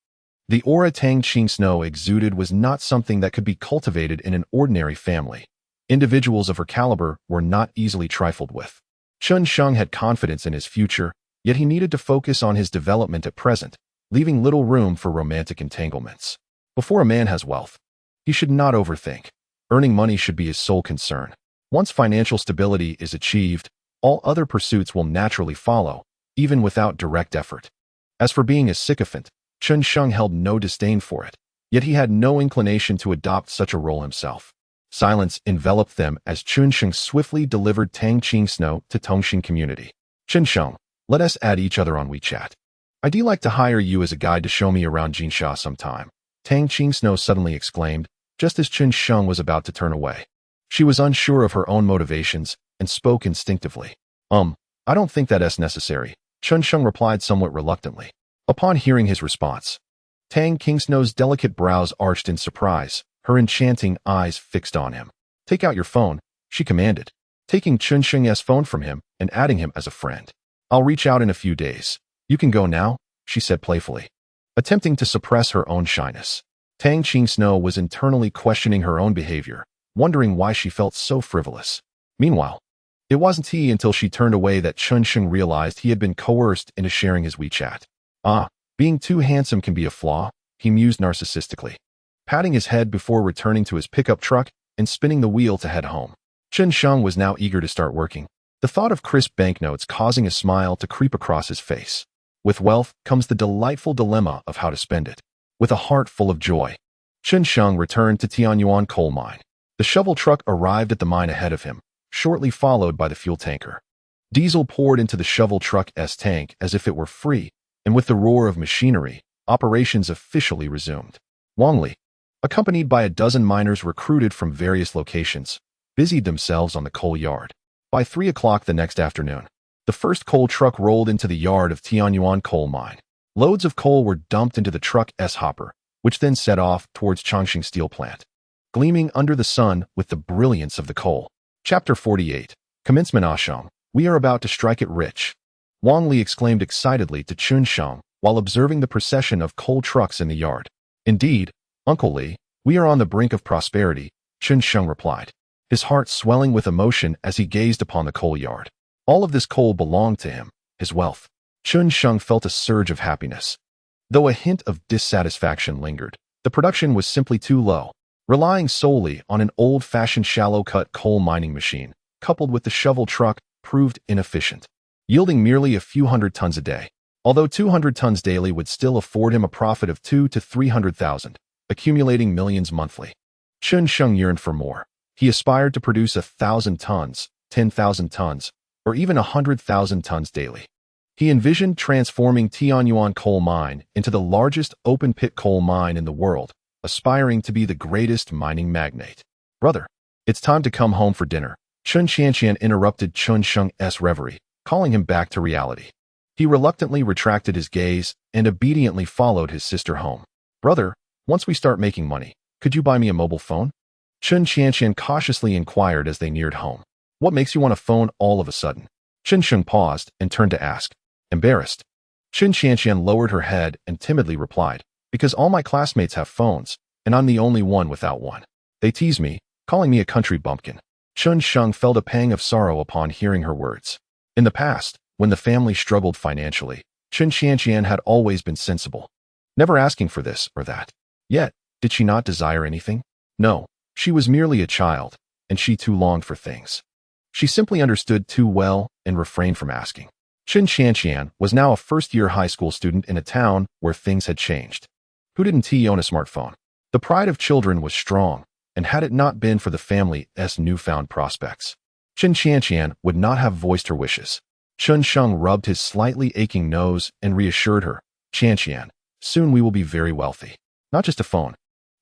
The aura Tang Qingsno exuded was not something that could be cultivated in an ordinary family. Individuals of her caliber were not easily trifled with. Chen Sheng had confidence in his future, yet he needed to focus on his development at present, leaving little room for romantic entanglements. Before a man has wealth, he should not overthink. Earning money should be his sole concern. Once financial stability is achieved, all other pursuits will naturally follow, even without direct effort. As for being a sycophant, Chen Sheng held no disdain for it, yet he had no inclination to adopt such a role himself. Silence enveloped them as Chen Sheng swiftly delivered Tang Qingsno to Tongxin Community. Chen Sheng, let us add each other on WeChat. I'd like to hire you as a guide to show me around Jinsha sometime, Tang Qingsno suddenly exclaimed, just as Chen Sheng was about to turn away. She was unsure of her own motivations and spoke instinctively. I don't think that's necessary, Chen Sheng replied somewhat reluctantly. Upon hearing his response, Tang Qingsno's delicate brows arched in surprise, her enchanting eyes fixed on him. Take out your phone, she commanded, taking Chen Sheng's phone from him and adding him as a friend. I'll reach out in a few days. You can go now, she said playfully. Attempting to suppress her own shyness, Tang Qingsno was internally questioning her own behavior, wondering why she felt so frivolous. Meanwhile, it wasn't until she turned away that Chen Sheng realized he had been coerced into sharing his WeChat. Being too handsome can be a flaw, he mused narcissistically, patting his head before returning to his pickup truck and spinning the wheel to head home. Chen Sheng was now eager to start working, the thought of crisp banknotes causing a smile to creep across his face. With wealth comes the delightful dilemma of how to spend it. With a heart full of joy, Chen Sheng returned to Tianyuan coal mine. The shovel truck arrived at the mine ahead of him, shortly followed by the fuel tanker. Diesel poured into the shovel truck's tank as if it were free, and with the roar of machinery, operations officially resumed. Wang Li, accompanied by a dozen miners recruited from various locations, busied themselves on the coal yard. By 3 o'clock the next afternoon, the first coal truck rolled into the yard of Tianyuan coal mine. Loads of coal were dumped into the truck's hopper, which then set off towards Chongqing steel plant, gleaming under the sun with the brilliance of the coal. Chapter 48. Commencement Ashong. We are about to strike it rich. Wang Li exclaimed excitedly to Chen Sheng while observing the procession of coal trucks in the yard. Indeed, Uncle Li, we are on the brink of prosperity, Chen Sheng replied, his heart swelling with emotion as he gazed upon the coal yard. All of this coal belonged to him, his wealth. Chen Sheng felt a surge of happiness. Though a hint of dissatisfaction lingered, the production was simply too low. Relying solely on an old-fashioned shallow-cut coal mining machine, coupled with the shovel truck, proved inefficient, yielding merely a few hundred tons a day. Although 200 tons daily would still afford him a profit of 200,000 to 300,000, accumulating millions monthly. Chen Sheng yearned for more. He aspired to produce 1,000 tons, 10,000 tons, or even 100,000 tons daily. He envisioned transforming Tianyuan coal mine into the largest open-pit coal mine in the world, aspiring to be the greatest mining magnate. Brother, it's time to come home for dinner. Chen Qianqian interrupted Chen Sheng's reverie, calling him back to reality. He reluctantly retracted his gaze and obediently followed his sister home. Brother, once we start making money, could you buy me a mobile phone? Chen Qianqian cautiously inquired as they neared home. What makes you want a phone all of a sudden? Chen Sheng paused and turned to ask. Embarrassed. Chen Qianqian lowered her head and timidly replied, because all my classmates have phones, and I'm the only one without one. They tease me, calling me a country bumpkin. Chen Sheng felt a pang of sorrow upon hearing her words. In the past, when the family struggled financially, Chen Qianqian had always been sensible, never asking for this or that. Yet, did she not desire anything? No, she was merely a child, and she too longed for things she simply understood too well and refrained from asking. Chen Qianqian was now a first-year high school student in a town where things had changed. Who didn't own a smartphone? The pride of children was strong, and had it not been for the family's newfound prospects, Chen Qianqian would not have voiced her wishes. Chen Sheng rubbed his slightly aching nose and reassured her, Qianqian, soon we will be very wealthy. Not just a phone.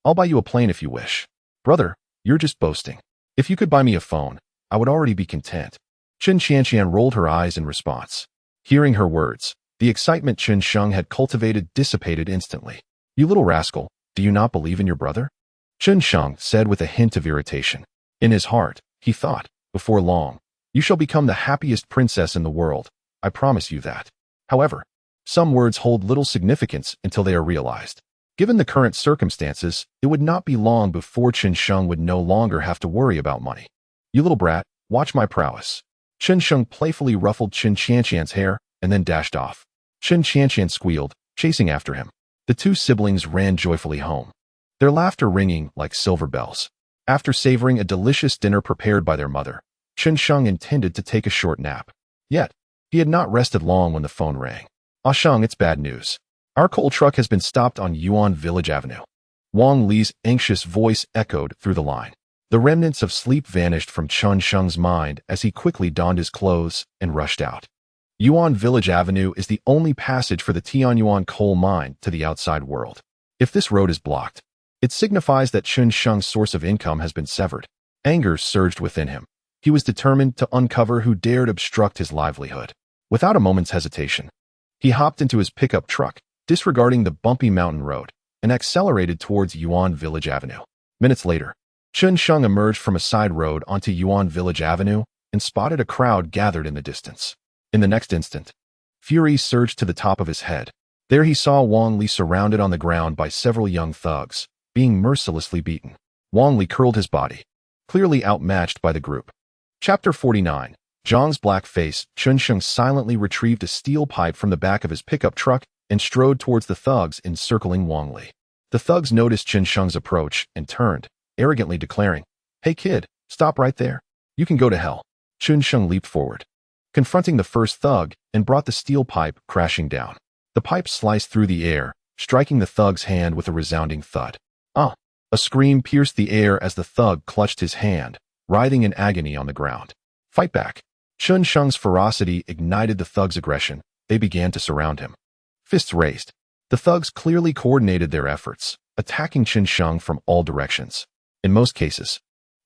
I'll buy you a plane if you wish. Brother, you're just boasting. If you could buy me a phone, I would already be content. Chen Qianqian rolled her eyes in response. Hearing her words, the excitement Chen Sheng had cultivated dissipated instantly. You little rascal, do you not believe in your brother? Chen Sheng said with a hint of irritation. In his heart, he thought, before long, you shall become the happiest princess in the world, I promise you that. However, some words hold little significance until they are realized. Given the current circumstances, it would not be long before Chen Sheng would no longer have to worry about money. You little brat, watch my prowess. Chen Sheng playfully ruffled Chen Qianqian's hair and then dashed off. Chen Qianqian squealed, chasing after him. The two siblings ran joyfully home, their laughter ringing like silver bells. After savoring a delicious dinner prepared by their mother, Chen Sheng intended to take a short nap. Yet, he had not rested long when the phone rang. Ah Sheng, it's bad news. Our coal truck has been stopped on Yuan Village Avenue. Wang Li's anxious voice echoed through the line. The remnants of sleep vanished from Chen Sheng's mind as he quickly donned his clothes and rushed out. Yuan Village Avenue is the only passage for the Tianyuan coal mine to the outside world. If this road is blocked, it signifies that Chen Sheng's source of income has been severed. Anger surged within him. He was determined to uncover who dared obstruct his livelihood. Without a moment's hesitation, he hopped into his pickup truck, disregarding the bumpy mountain road, and accelerated towards Yuan Village Avenue. Minutes later, Chen Sheng emerged from a side road onto Yuan Village Avenue and spotted a crowd gathered in the distance. In the next instant, fury surged to the top of his head. There he saw Wang Li surrounded on the ground by several young thugs, being mercilessly beaten. Wang Li curled his body, clearly outmatched by the group. Chapter 49. Zhang's black face. Chen Sheng silently retrieved a steel pipe from the back of his pickup truck and strode towards the thugs encircling Wang Li. The thugs noticed Chen Sheng's approach and turned, arrogantly declaring, Hey kid, stop right there. You can go to hell. Chen Sheng leaped forward, confronting the first thug, and brought the steel pipe crashing down. The pipe sliced through the air, striking the thug's hand with a resounding thud. Ah! A scream pierced the air as the thug clutched his hand, writhing in agony on the ground. Fight back. Chen Sheng's ferocity ignited the thug's aggression. They began to surround him. Fists raised. The thugs clearly coordinated their efforts, attacking Chen Sheng from all directions. In most cases,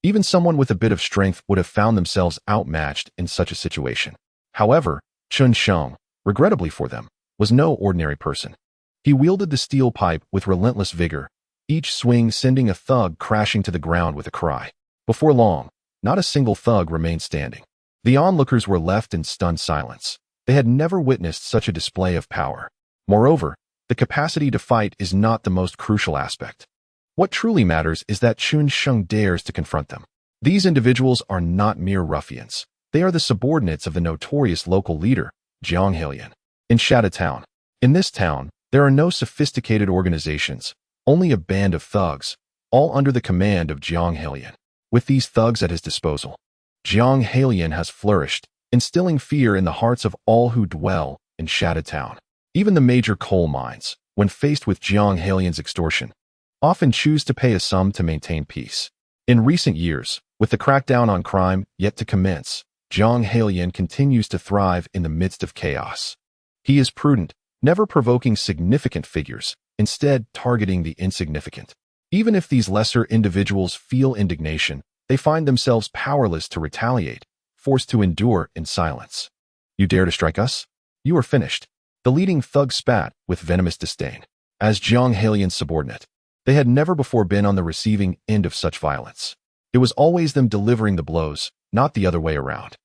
even someone with a bit of strength would have found themselves outmatched in such a situation. However, Chen Sheng, regrettably for them, was no ordinary person. He wielded the steel pipe with relentless vigor, each swing sending a thug crashing to the ground with a cry. Before long, not a single thug remained standing. The onlookers were left in stunned silence. They had never witnessed such a display of power. Moreover, the capacity to fight is not the most crucial aspect. What truly matters is that Chen Sheng dares to confront them. These individuals are not mere ruffians. They are the subordinates of the notorious local leader, Jiang Heilian. In Shada Town. In this town, there are no sophisticated organizations, only a band of thugs, all under the command of Jiang Heilian. With these thugs at his disposal, Jiang Heilian has flourished, instilling fear in the hearts of all who dwell in Shada Town. Even the major coal mines, when faced with Jiang Heilian's extortion, often choose to pay a sum to maintain peace. In recent years, with the crackdown on crime yet to commence, Jiang Heilian continues to thrive in the midst of chaos. He is prudent, never provoking significant figures, instead targeting the insignificant. Even if these lesser individuals feel indignation, they find themselves powerless to retaliate, forced to endure in silence. You dare to strike us? You are finished. The leading thug spat with venomous disdain. As Jiang Heilian's subordinate, they had never before been on the receiving end of such violence. It was always them delivering the blows, not the other way around.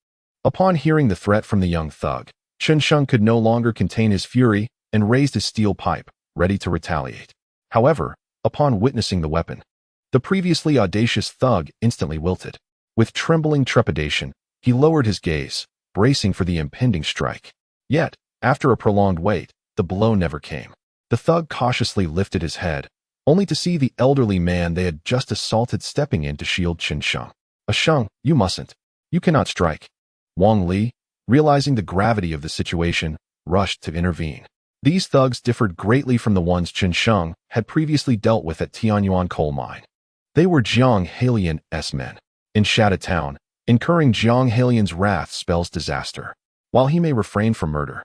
Upon hearing the threat from the young thug, Chen Sheng could no longer contain his fury and raised his steel pipe, ready to retaliate. However, upon witnessing the weapon, the previously audacious thug instantly wilted. With trembling trepidation, he lowered his gaze, bracing for the impending strike. Yet, after a prolonged wait, the blow never came. The thug cautiously lifted his head, only to see the elderly man they had just assaulted stepping in to shield Chen Sheng. Sheng, you mustn't. You cannot strike. Wang Li, realizing the gravity of the situation, rushed to intervene. These thugs differed greatly from the ones Chen Sheng had previously dealt with at Tianyuan coal mine. They were Jiang Halian's men. In Shatta Town, incurring Jiang Halian's wrath spells disaster. While he may refrain from murder,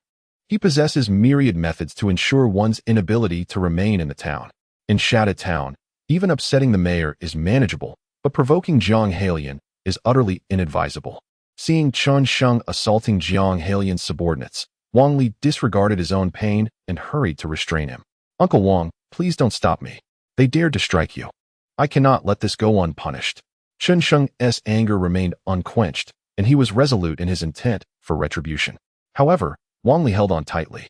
he possesses myriad methods to ensure one's inability to remain in the town. In Shatta Town, even upsetting the mayor is manageable, but provoking Jiang Halian is utterly inadvisable. Seeing Chen Sheng assaulting Jiang Halian's subordinates, Wang Li disregarded his own pain and hurried to restrain him. "Uncle Wang, please don't stop me. They dared to strike you. I cannot let this go unpunished." Chen Sheng's anger remained unquenched, and he was resolute in his intent for retribution. However, Wang Li held on tightly,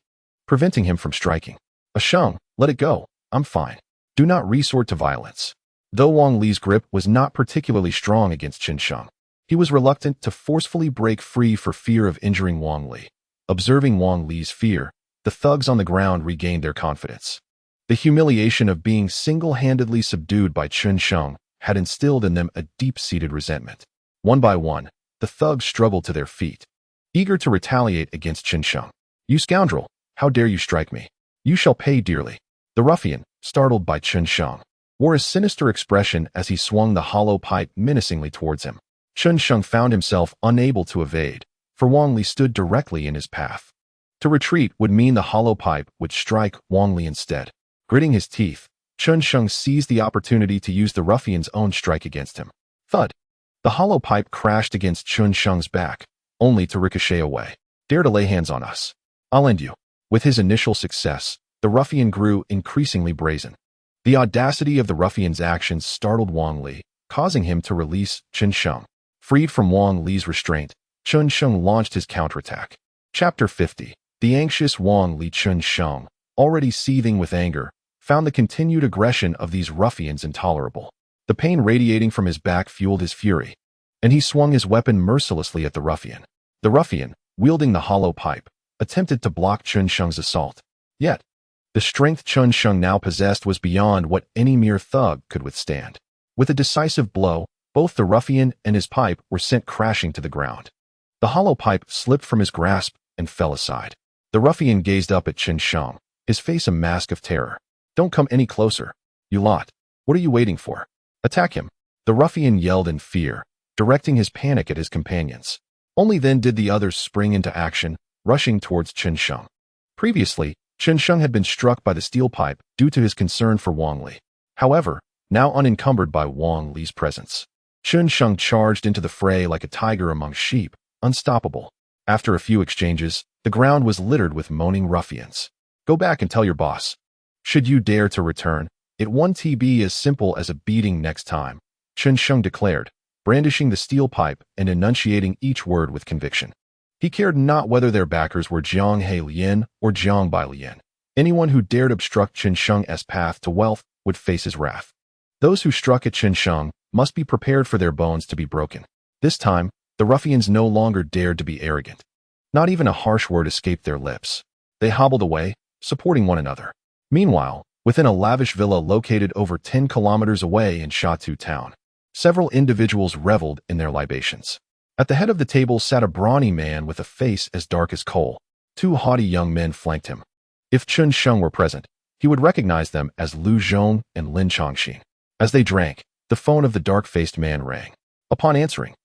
preventing him from striking. "Sheng, let it go. I'm fine. Do not resort to violence." Though Wang Li's grip was not particularly strong against Chen Sheng, he was reluctant to forcefully break free for fear of injuring Wang Li. Observing Wang Li's fear, the thugs on the ground regained their confidence. The humiliation of being single-handedly subdued by Chen Sheng had instilled in them a deep-seated resentment. One by one, the thugs struggled to their feet, eager to retaliate against Chen Sheng. "You scoundrel! How dare you strike me? You shall pay dearly." The ruffian, startled by Chen Sheng, wore a sinister expression as he swung the hollow pipe menacingly towards him. Chen Sheng found himself unable to evade, for Wang Li stood directly in his path. To retreat would mean the hollow pipe would strike Wang Li instead. Gritting his teeth, Chen Sheng seized the opportunity to use the ruffian's own strike against him. Thud! The hollow pipe crashed against Chen Sheng's back, only to ricochet away. "Dare to lay hands on us. I'll end you." With his initial success, the ruffian grew increasingly brazen. The audacity of the ruffian's actions startled Wang Li, causing him to release Chen Sheng. Freed from Wang Li's restraint, Chen Sheng launched his counterattack. Chapter 50. The anxious Wang Li. Chen Sheng, already seething with anger, found the continued aggression of these ruffians intolerable. The pain radiating from his back fueled his fury, and he swung his weapon mercilessly at the ruffian. The ruffian, wielding the hollow pipe, attempted to block Chen Sheng's assault. Yet, the strength Chen Sheng now possessed was beyond what any mere thug could withstand. With a decisive blow, both the ruffian and his pipe were sent crashing to the ground. The hollow pipe slipped from his grasp and fell aside. The ruffian gazed up at Chen Sheng, his face a mask of terror. "Don't come any closer, you lot. What are you waiting for? Attack him." The ruffian yelled in fear, directing his panic at his companions. Only then did the others spring into action, rushing towards Chen Sheng. Previously, Chen Sheng had been struck by the steel pipe due to his concern for Wang Li. However, now unencumbered by Wang Li's presence, Chen Sheng charged into the fray like a tiger among sheep, unstoppable. After a few exchanges, the ground was littered with moaning ruffians. "Go back and tell your boss. Should you dare to return, it won't be as simple as a beating next time," Chen Sheng declared, brandishing the steel pipe and enunciating each word with conviction. He cared not whether their backers were Jiang Halian or Jiang Bailian. Anyone who dared obstruct Chen Sheng's path to wealth would face his wrath. Those who struck at Chen Sheng must be prepared for their bones to be broken. This time, the ruffians no longer dared to be arrogant. Not even a harsh word escaped their lips. They hobbled away, supporting one another. Meanwhile, within a lavish villa located over 10 kilometers away in Shatou Town, several individuals reveled in their libations. At the head of the table sat a brawny man with a face as dark as coal. Two haughty young men flanked him. If Chen Sheng were present, he would recognize them as Lu Zhong and Lin Chongxin. As they drank, the phone of the dark-faced man rang. Upon answering,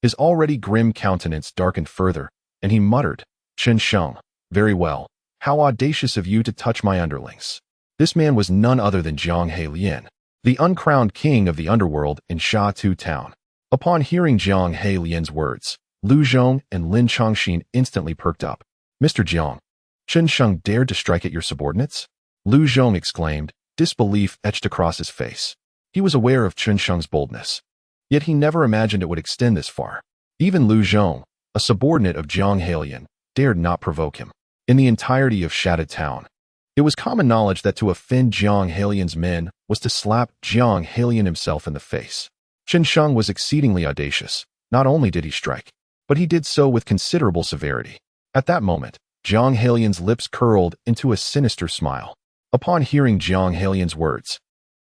his already grim countenance darkened further, and he muttered, "Chen Sheng, very well. How audacious of you to touch my underlings." This man was none other than Jiang Halian, the uncrowned king of the underworld in Shatou Town. Upon hearing Jiang Halian's words, Lu Zhong and Lin Chongxin instantly perked up. "Mr. Jiang, Chen Sheng dared to strike at your subordinates?" Lu Zhong exclaimed, disbelief etched across his face. He was aware of Chen Sheng's boldness, yet he never imagined it would extend this far. Even Lu Zhong, a subordinate of Jiang Halian, dared not provoke him. In the entirety of Shatta Town, it was common knowledge that to offend Jiang Halian's men was to slap Jiang Halian himself in the face. Chen Sheng was exceedingly audacious. Not only did he strike, but he did so with considerable severity. At that moment, Jiang Halian's lips curled into a sinister smile. Upon hearing Jiang Halian's words,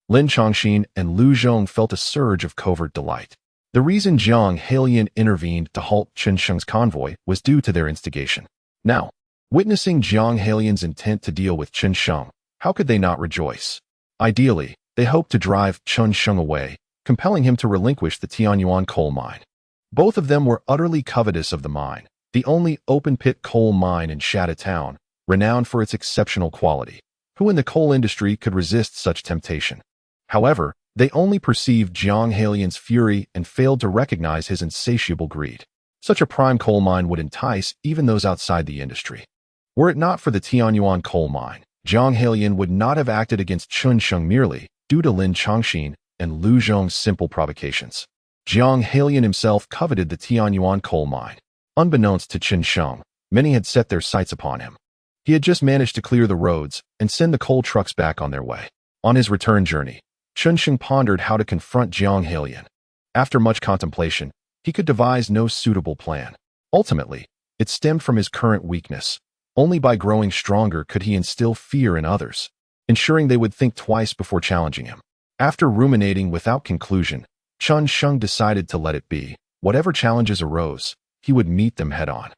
Lin Chongxin and Lu Zhong felt a surge of covert delight. The reason Jiang Halian intervened to halt Chen Sheng's convoy was due to their instigation. Now, witnessing Jiang Halian's intent to deal with Chen Sheng, how could they not rejoice? Ideally, they hoped to drive Chen Sheng away, compelling him to relinquish the Tianyuan coal mine. Both of them were utterly covetous of the mine, the only open-pit coal mine in Shada Town, renowned for its exceptional quality. Who in the coal industry could resist such temptation? However, they only perceived Jiang Halian's fury and failed to recognize his insatiable greed. Such a prime coal mine would entice even those outside the industry. Were it not for the Tianyuan coal mine, Jiang Halian would not have acted against Chen Sheng merely due to Lin Changxin and Lu Zhong's simple provocations. Jiang Halian himself coveted the Tianyuan coal mine. Unbeknownst to Chen Sheng, many had set their sights upon him. He had just managed to clear the roads and send the coal trucks back on their way. On his return journey, Chen Sheng pondered how to confront Jiang Halian. After much contemplation, he could devise no suitable plan. Ultimately, it stemmed from his current weakness. Only by growing stronger could he instill fear in others, ensuring they would think twice before challenging him. After ruminating without conclusion, Chen Sheng decided to let it be. Whatever challenges arose, he would meet them head-on.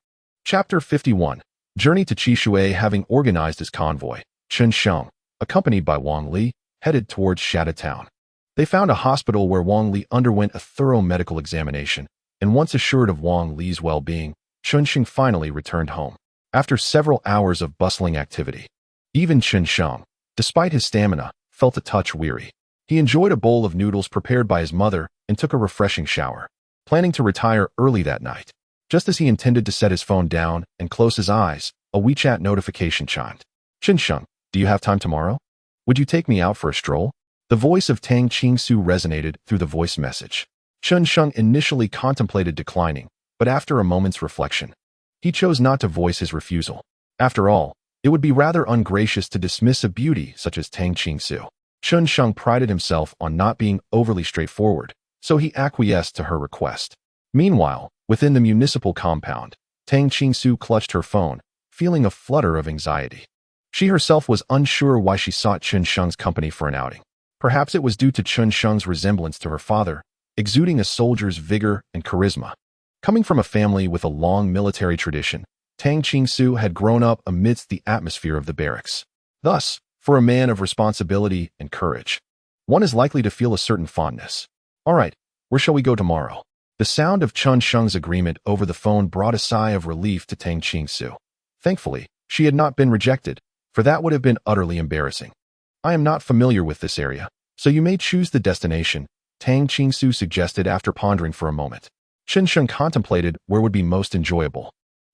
Chapter 51. Journey to Qishui. Having organized his convoy, Chen Sheng, accompanied by Wang Li, headed towards Shada Town. They found a hospital where Wang Li underwent a thorough medical examination, and once assured of Wang Li's well-being, Chen Sheng finally returned home. After several hours of bustling activity, even Chen Sheng, despite his stamina, felt a touch weary. He enjoyed a bowl of noodles prepared by his mother and took a refreshing shower, planning to retire early that night. Just as he intended to set his phone down and close his eyes, a WeChat notification chimed. Chen Sheng, do you have time tomorrow? Would you take me out for a stroll? The voice of Tang Qingsu resonated through the voice message. Chen Sheng initially contemplated declining, but after a moment's reflection, he chose not to voice his refusal. After all, it would be rather ungracious to dismiss a beauty such as Tang Qingsu. Chen Sheng prided himself on not being overly straightforward, so he acquiesced to her request. Meanwhile, within the municipal compound, Tang Qingsu clutched her phone, feeling a flutter of anxiety. She herself was unsure why she sought Chen Sheng's company for an outing. Perhaps it was due to Chen Sheng's resemblance to her father, exuding a soldier's vigor and charisma. Coming from a family with a long military tradition, Tang Qingsu had grown up amidst the atmosphere of the barracks. Thus, for a man of responsibility and courage, one is likely to feel a certain fondness. All right, where shall we go tomorrow? The sound of Chen Sheng's agreement over the phone brought a sigh of relief to Tang Qingsu. Thankfully, she had not been rejected, for that would have been utterly embarrassing. I am not familiar with this area, so you may choose the destination, Tang Qingsu suggested after pondering for a moment. Chen Sheng contemplated where would be most enjoyable.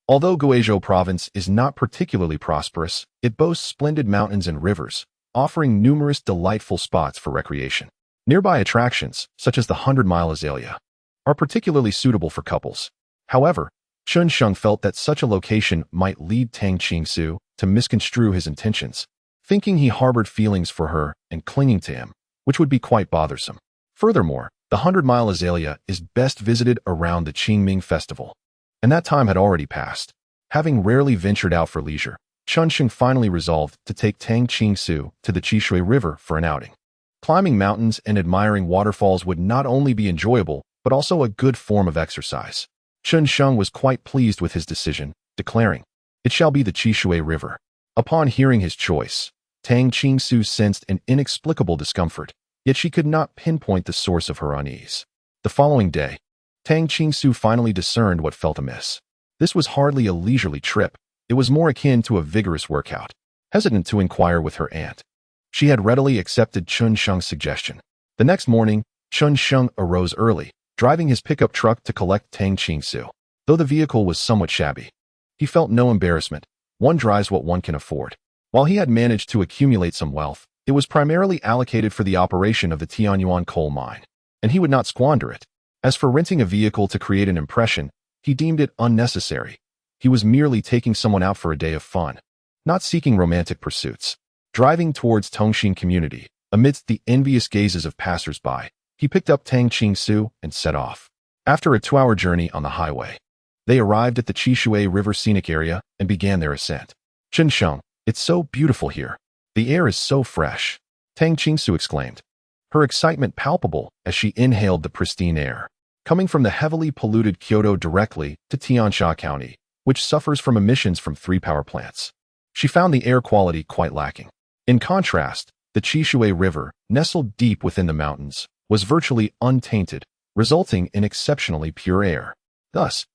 Although Guizhou province is not particularly prosperous, it boasts splendid mountains and rivers, offering numerous delightful spots for recreation. Nearby attractions, such as the 100-mile azalea, are particularly suitable for couples. However, Chen Sheng felt that such a location might lead Tang Qingsu to misconstrue his intentions, thinking he harbored feelings for her and clinging to him, which would be quite bothersome. Furthermore, the 100-mile azalea is best visited around the Qingming festival, and that time had already passed. Having rarely ventured out for leisure, Chen Sheng finally resolved to take Tang Qingsu to the Qishui River for an outing. Climbing mountains and admiring waterfalls would not only be enjoyable, but also a good form of exercise. Chen Sheng was quite pleased with his decision, declaring, "It shall be the Qishui River." Upon hearing his choice, Tang Qingsu sensed an inexplicable discomfort, yet she could not pinpoint the source of her unease. The following day, Tang Qingsu finally discerned what felt amiss. This was hardly a leisurely trip, it was more akin to a vigorous workout. Hesitant to inquire with her aunt, she had readily accepted Chen Sheng's suggestion. The next morning, Chen Sheng arose early, driving his pickup truck to collect Tang Qingsu. Though the vehicle was somewhat shabby, he felt no embarrassment. One drives what one can afford. While he had managed to accumulate some wealth, it was primarily allocated for the operation of the Tianyuan coal mine, and he would not squander it. As for renting a vehicle to create an impression, he deemed it unnecessary. He was merely taking someone out for a day of fun, not seeking romantic pursuits. Driving towards Tongxin community, amidst the envious gazes of passers-by, he picked up Tang Qingsu and set off. After a 2-hour journey on the highway, they arrived at the Qishui River scenic area and began their ascent. "Chen Sheng, it's so beautiful here. The air is so fresh," Tang Qingsu exclaimed, her excitement palpable as she inhaled the pristine air, coming from the heavily polluted Kyoto directly to Tiansha County, which suffers from emissions from 3 power plants. She found the air quality quite lacking. In contrast, the Qishui River, nestled deep within the mountains, was virtually untainted, resulting in exceptionally pure air. Thus,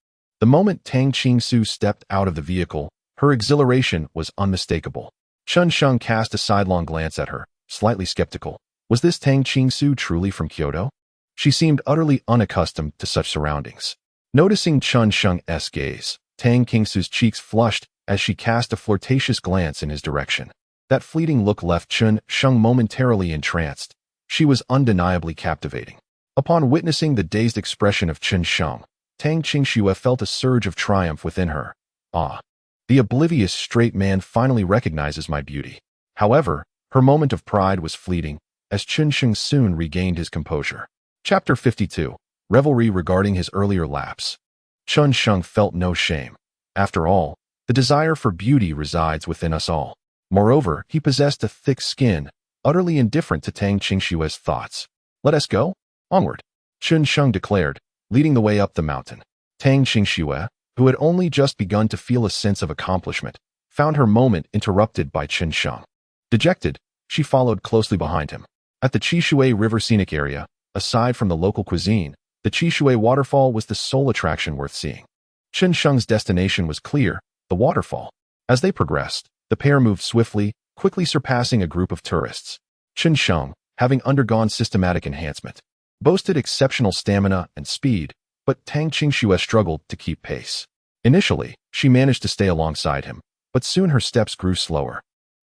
the moment Tang Qingsu stepped out of the vehicle, her exhilaration was unmistakable. Chen Sheng cast a sidelong glance at her, slightly skeptical. Was this Tang Qingsu truly from Kyoto? She seemed utterly unaccustomed to such surroundings. Noticing Chen Sheng's gaze, Tang Qingsu's cheeks flushed as she cast a flirtatious glance in his direction. That fleeting look left Chen Sheng momentarily entranced. She was undeniably captivating. Upon witnessing the dazed expression of Chen Sheng, Tang Qingxue felt a surge of triumph within her. Ah, the oblivious straight man finally recognizes my beauty. However, her moment of pride was fleeting, as Chen Sheng soon regained his composure. Chapter 52. Revelry regarding his earlier lapse. Chen Sheng felt no shame. After all, the desire for beauty resides within us all. Moreover, he possessed a thick skin, utterly indifferent to Tang Qingxue's thoughts. Let us go? Onward, Chen Sheng declared, leading the way up the mountain. Tang Qingxue, who had only just begun to feel a sense of accomplishment, found her moment interrupted by Chen Sheng. Dejected, she followed closely behind him. At the Qishui River scenic area, aside from the local cuisine, the Qishui waterfall was the sole attraction worth seeing. Chen Sheng's destination was clear, the waterfall. As they progressed, the pair moved swiftly, quickly surpassing a group of tourists. Chen Sheng, having undergone systematic enhancement, boasted exceptional stamina and speed, but Tang Qingxue struggled to keep pace. Initially, she managed to stay alongside him, but soon her steps grew slower,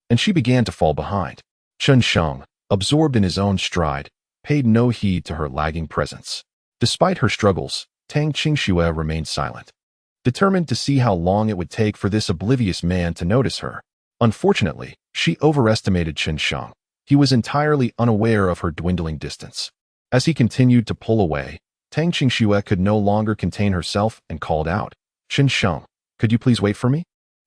and she began to fall behind. Chen Sheng, absorbed in his own stride, paid no heed to her lagging presence. Despite her struggles, Tang Qingxue remained silent, determined to see how long it would take for this oblivious man to notice her. Unfortunately, she overestimated Chen Sheng. He was entirely unaware of her dwindling distance. As he continued to pull away, Tang Qingxue could no longer contain herself and called out, "Chen Sheng, could you please wait for me?"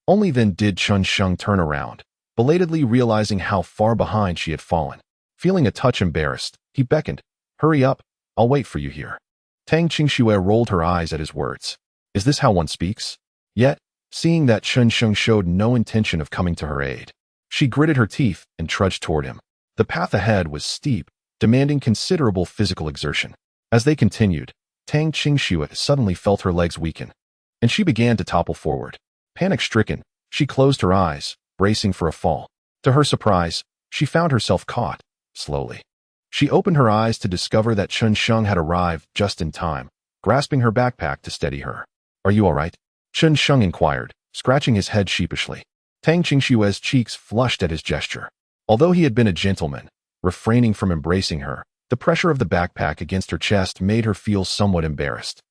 Only then did Chen Sheng turn around, belatedly realizing how far behind she had fallen. Feeling a touch embarrassed, he beckoned, "Hurry up, I'll wait for you here." Tang Qingxue rolled her eyes at his words. Is this how one speaks? Yet, seeing that Chen Sheng showed no intention of coming to her aid, she gritted her teeth and trudged toward him. The path ahead was steep, demanding considerable physical exertion. As they continued, Tang Qingxue suddenly felt her legs weaken, and she began to topple forward. Panic-stricken, she closed her eyes, bracing for a fall. To her surprise, she found herself caught. Slowly, she opened her eyes to discover that Chen Sheng had arrived just in time, grasping her backpack to steady her. "Are you all right?" Chen Sheng inquired, scratching his head sheepishly. Tang Qingxue's cheeks flushed at his gesture. Although he had been a gentleman, refraining from embracing her, the pressure of the backpack against her chest made her feel somewhat embarrassed.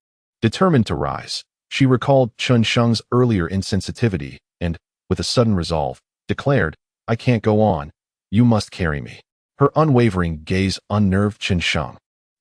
Determined to rise, she recalled Chen Sheng's earlier insensitivity and, with a sudden resolve, declared, "I can't go on. You must carry me." Her unwavering gaze unnerved Chen Sheng,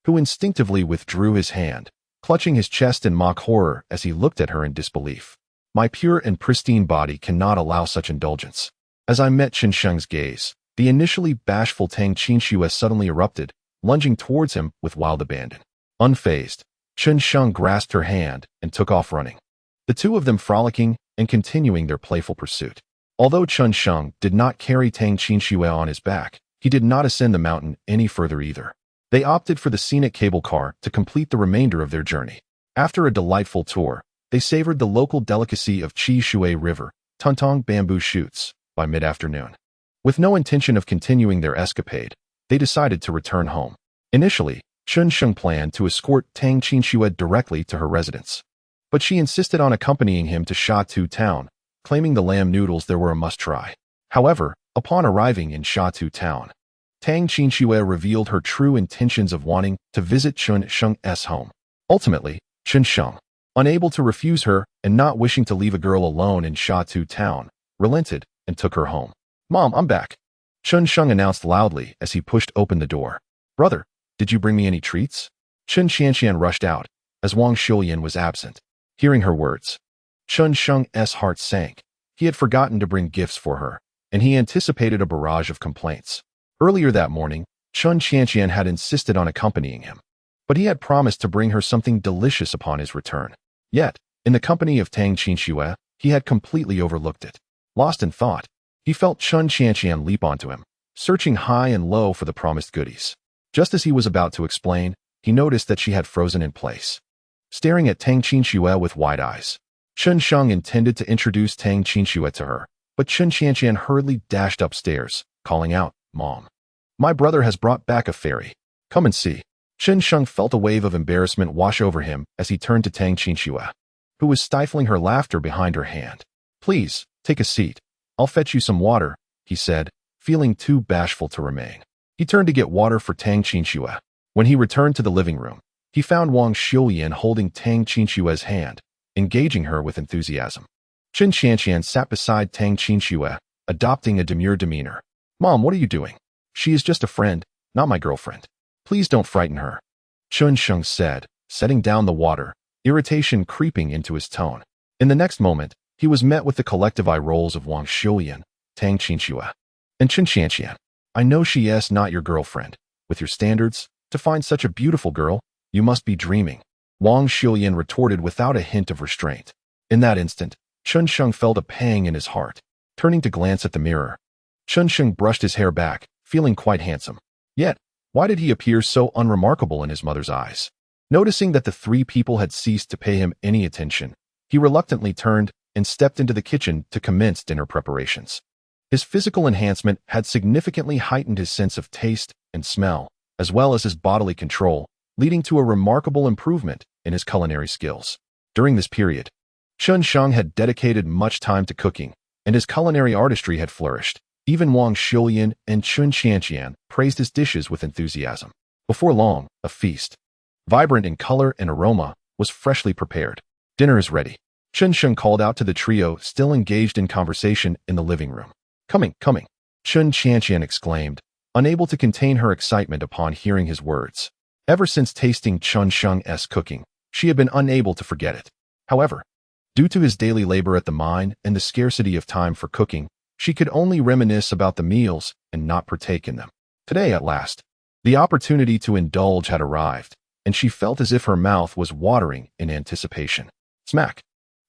who instinctively withdrew his hand, clutching his chest in mock horror as he looked at her in disbelief. "My pure and pristine body cannot allow such indulgence." As I met Chen Sheng's gaze, the initially bashful Tang Qingxue suddenly erupted, lunging towards him with wild abandon. Unfazed, Chen Sheng grasped her hand and took off running, the two of them frolicking and continuing their playful pursuit. Although Chen Sheng did not carry Tang Qingxue on his back, he did not ascend the mountain any further either. They opted for the scenic cable car to complete the remainder of their journey. After a delightful tour, they savored the local delicacy of Qishui River, Tuntong bamboo shoots, by mid-afternoon. With no intention of continuing their escapade, they decided to return home. Initially, Chen Sheng planned to escort Tang Qingxue directly to her residence, but she insisted on accompanying him to Shatu town, claiming the lamb noodles there were a must-try. However, upon arriving in Shatu town, Tang Qingxue revealed her true intentions of wanting to visit Chen Sheng's home. Ultimately, Chen Sheng, unable to refuse her and not wishing to leave a girl alone in Shatu town, relented and took her home. "Mom, I'm back," Chen Sheng announced loudly as he pushed open the door. "Brother, did you bring me any treats?" Chen Xianxian rushed out, as Wang Shulian was absent. Hearing her words, Chen Sheng's heart sank. He had forgotten to bring gifts for her, and he anticipated a barrage of complaints. Earlier that morning, Chen Xianxian had insisted on accompanying him, but he had promised to bring her something delicious upon his return. Yet, in the company of Tang Qingxue, he had completely overlooked it. Lost in thought, he felt Chen Xianxian leap onto him, searching high and low for the promised goodies. Just as he was about to explain, he noticed that she had frozen in place, staring at Tang Qinxue with wide eyes. Chen Sheng intended to introduce Tang Qinxue to her, but Chen Qianqian hurriedly dashed upstairs, calling out, "Mom, my brother has brought back a fairy. Come and see." Chen Sheng felt a wave of embarrassment wash over him as he turned to Tang Qinxue, who was stifling her laughter behind her hand. "Please, take a seat. I'll fetch you some water," he said, feeling too bashful to remain. He turned to get water for Tang Qinxue. When he returned to the living room, he found Wang Xiuyan holding Tang Qinxue's hand, engaging her with enthusiasm. Chen Qianqian sat beside Tang Qinxue, adopting a demure demeanor. "Mom, what are you doing? She is just a friend, not my girlfriend. Please don't frighten her," Chen Sheng said, setting down the water, irritation creeping into his tone. In the next moment, he was met with the collective eye rolls of Wang Xiuyan, Tang Qinxue, and Chen Qianqian. "I know she is not your girlfriend. With your standards, to find such a beautiful girl, you must be dreaming," Wang Xiuyan retorted without a hint of restraint. In that instant, Chen Sheng felt a pang in his heart. Turning to glance at the mirror, Chen Sheng brushed his hair back, feeling quite handsome. Yet, why did he appear so unremarkable in his mother's eyes? Noticing that the three people had ceased to pay him any attention, he reluctantly turned and stepped into the kitchen to commence dinner preparations. His physical enhancement had significantly heightened his sense of taste and smell, as well as his bodily control, leading to a remarkable improvement in his culinary skills. During this period, Chen Sheng had dedicated much time to cooking, and his culinary artistry had flourished. Even Wang Xiuyan and Chen Qianqian praised his dishes with enthusiasm. Before long, a feast, vibrant in color and aroma, was freshly prepared. "Dinner is ready," Chen Sheng called out to the trio still engaged in conversation in the living room. Coming, coming," Chen Qianqian exclaimed, unable to contain her excitement upon hearing his words. Ever since tasting Chen Sheng's cooking, she had been unable to forget it. However, due to his daily labor at the mine and the scarcity of time for cooking, she could only reminisce about the meals and not partake in them. Today, at last, the opportunity to indulge had arrived, and she felt as if her mouth was watering in anticipation. Smack!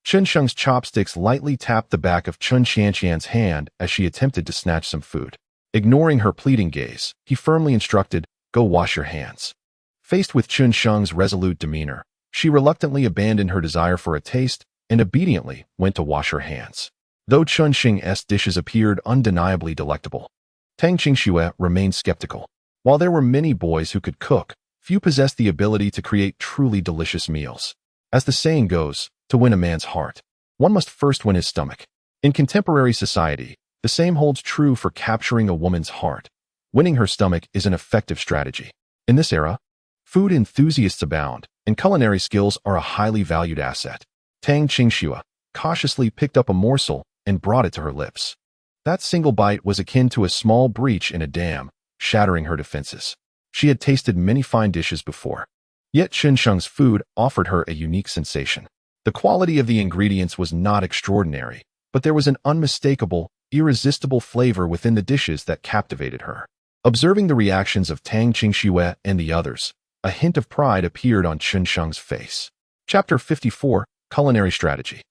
Chen Sheng's chopsticks lightly tapped the back of Chen Qianqian's hand as she attempted to snatch some food. Ignoring her pleading gaze, he firmly instructed, "Go wash your hands." Faced with Chen Sheng's resolute demeanor, she reluctantly abandoned her desire for a taste and obediently went to wash her hands. Though Chen Sheng's dishes appeared undeniably delectable, Tang Qinxue remained skeptical. While there were many boys who could cook, few possessed the ability to create truly delicious meals. As the saying goes, to win a man's heart, one must first win his stomach. In contemporary society, the same holds true for capturing a woman's heart. Winning her stomach is an effective strategy. In this era, food enthusiasts abound, and culinary skills are a highly valued asset. Tang Qinxue cautiously picked up a morsel and brought it to her lips. That single bite was akin to a small breach in a dam, shattering her defenses. She had tasted many fine dishes before, yet Chen Sheng's food offered her a unique sensation. The quality of the ingredients was not extraordinary, but there was an unmistakable, irresistible flavor within the dishes that captivated her. Observing the reactions of Tang Qinxue and the others, a hint of pride appeared on Chen Sheng's face. Chapter 54, Culinary Strategy.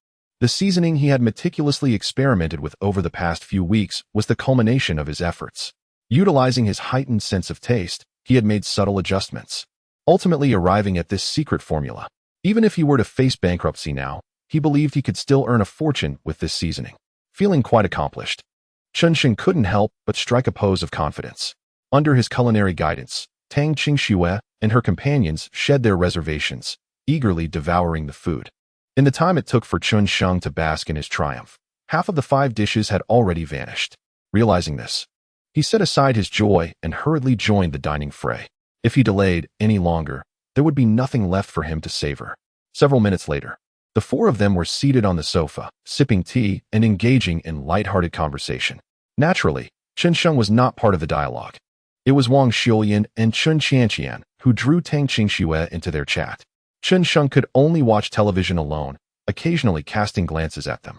The seasoning he had meticulously experimented with over the past few weeks was the culmination of his efforts. Utilizing his heightened sense of taste, he had made subtle adjustments, ultimately arriving at this secret formula. Even if he were to face bankruptcy now, he believed he could still earn a fortune with this seasoning. Feeling quite accomplished, Chen Sheng couldn't help but strike a pose of confidence. Under his culinary guidance, Tang Qinxue and her companions shed their reservations, eagerly devouring the food. In the time it took for Chen Sheng to bask in his triumph, half of the 5 dishes had already vanished. Realizing this, he set aside his joy and hurriedly joined the dining fray. If he delayed any longer, there would be nothing left for him to savor. Several minutes later, the 4 of them were seated on the sofa, sipping tea and engaging in light-hearted conversation. Naturally, Chen Sheng was not part of the dialogue. It was Wang Xiuyan and Chen Qianqian who drew Tang Qinxue into their chat. Chen Sheng could only watch television alone, occasionally casting glances at them.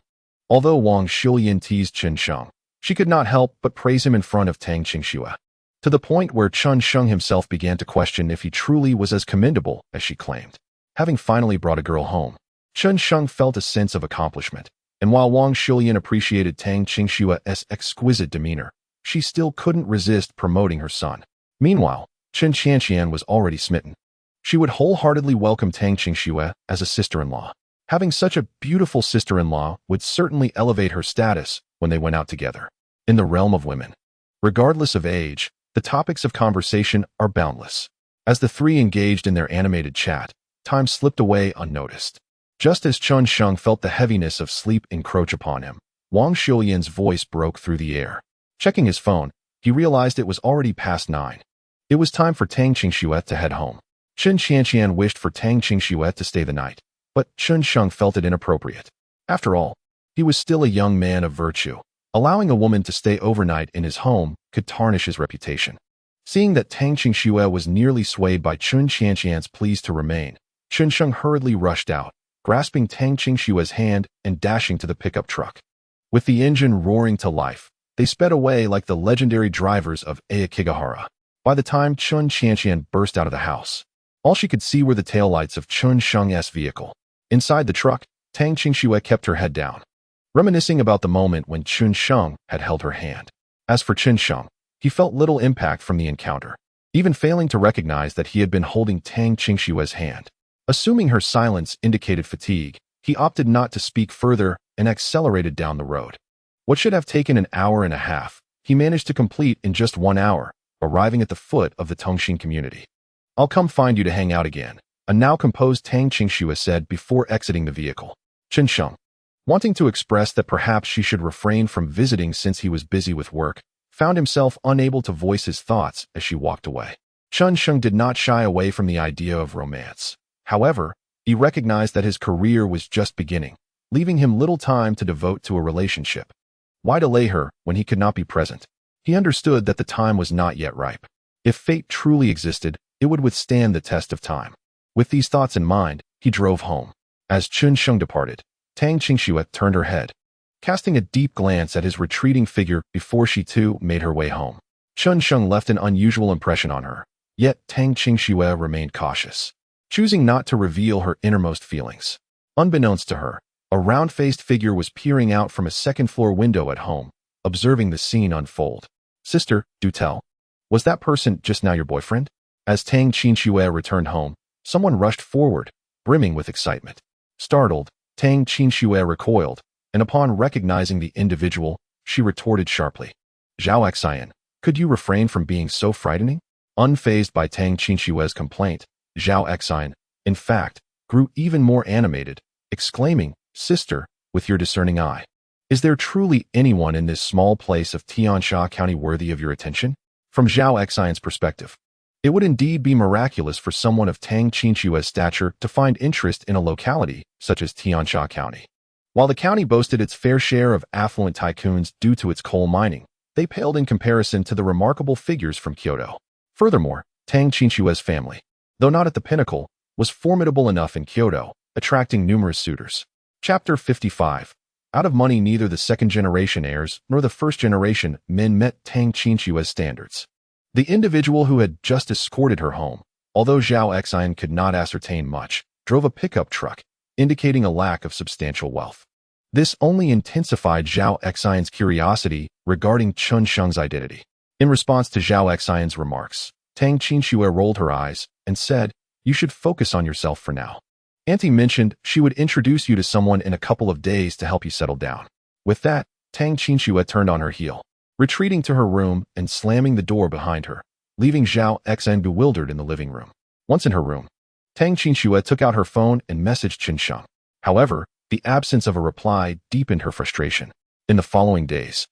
Although Wang Xiuyan teased Chen Sheng, she could not help but praise him in front of Tang Qinxue, to the point where Chen Sheng himself began to question if he truly was as commendable as she claimed. Having finally brought a girl home, Chen Sheng felt a sense of accomplishment, and while Wang Xiuyan appreciated Tang Qinxue's exquisite demeanor, she still couldn't resist promoting her son. Meanwhile, Chen Qianqian was already smitten. She would wholeheartedly welcome Tang Qingxue as a sister-in-law. Having such a beautiful sister-in-law would certainly elevate her status when they went out together. In the realm of women, regardless of age, the topics of conversation are boundless. As the three engaged in their animated chat, time slipped away unnoticed. Just as Chun Sheng felt the heaviness of sleep encroach upon him, Wang Xiulian's voice broke through the air. Checking his phone, he realized it was already past 9. It was time for Tang Qingxue to head home. Chen Qianqian wished for Tang Qingxue to stay the night, but Chun Sheng felt it inappropriate. After all, he was still a young man of virtue. Allowing a woman to stay overnight in his home could tarnish his reputation. Seeing that Tang Qingxue was nearly swayed by Chun Qianqian's pleas to remain, Chun Sheng hurriedly rushed out, grasping Tang Qingxue's hand and dashing to the pickup truck. With the engine roaring to life, they sped away like the legendary drivers of Aokigahara. By the time Chun Qianqian burst out of the house, all she could see were the taillights of Chun Sheng's vehicle. Inside the truck, Tang Qingxue kept her head down, reminiscing about the moment when Chun Sheng had held her hand. As for Chun Sheng, he felt little impact from the encounter, even failing to recognize that he had been holding Tang Qingxue's hand. Assuming her silence indicated fatigue, he opted not to speak further and accelerated down the road. What should have taken an hour and a half, he managed to complete in just 1 hour, arriving at the foot of the Tongxin community. "I'll come find you to hang out again," a now composed Tang Qingxue said before exiting the vehicle. Chen Sheng, wanting to express that perhaps she should refrain from visiting since he was busy with work, found himself unable to voice his thoughts as she walked away. Chen Sheng did not shy away from the idea of romance. However, he recognized that his career was just beginning, leaving him little time to devote to a relationship. Why delay her when he could not be present? He understood that the time was not yet ripe. If fate truly existed, it would withstand the test of time. With these thoughts in mind, he drove home. As Chun Sheng departed, Tang Qingxue turned her head, casting a deep glance at his retreating figure before she too made her way home. Chun Sheng left an unusual impression on her, yet Tang Qingxue remained cautious, choosing not to reveal her innermost feelings. Unbeknownst to her, a round-faced figure was peering out from a second-floor window at home, observing the scene unfold. "Sister, do tell. Was that person just now your boyfriend?" As Tang Qingxue returned home, someone rushed forward, brimming with excitement. Startled, Tang Qingxue recoiled, and upon recognizing the individual, she retorted sharply, "Zhao Xian, could you refrain from being so frightening?" Unfazed by Tang Qingxue's complaint, Zhao Xian, in fact, grew even more animated, exclaiming, "Sister, with your discerning eye, is there truly anyone in this small place of Tiansha County worthy of your attention?" From Zhao Xian's perspective, it would indeed be miraculous for someone of Tang Qingxue's stature to find interest in a locality such as Tiansha County. While the county boasted its fair share of affluent tycoons due to its coal mining, they paled in comparison to the remarkable figures from Kyoto. Furthermore, Tang Qingxue's family, though not at the pinnacle, was formidable enough in Kyoto, attracting numerous suitors. Chapter 55. Out of money, neither the second-generation heirs nor the first-generation men met Tang Qingxue's standards. The individual who had just escorted her home, although Zhao Xian could not ascertain much, drove a pickup truck, indicating a lack of substantial wealth. This only intensified Zhao Xian's curiosity regarding Chun Sheng's identity. In response to Zhao Xian's remarks, Tang Qingxue rolled her eyes and said, "You should focus on yourself for now. Auntie mentioned she would introduce you to someone in a couple of days to help you settle down." With that, Tang Qingxue turned on her heel, retreating to her room and slamming the door behind her, leaving Zhao Xian bewildered in the living room. Once in her room, Tang Qingxue took out her phone and messaged Chen Sheng. However, the absence of a reply deepened her frustration. In the following days,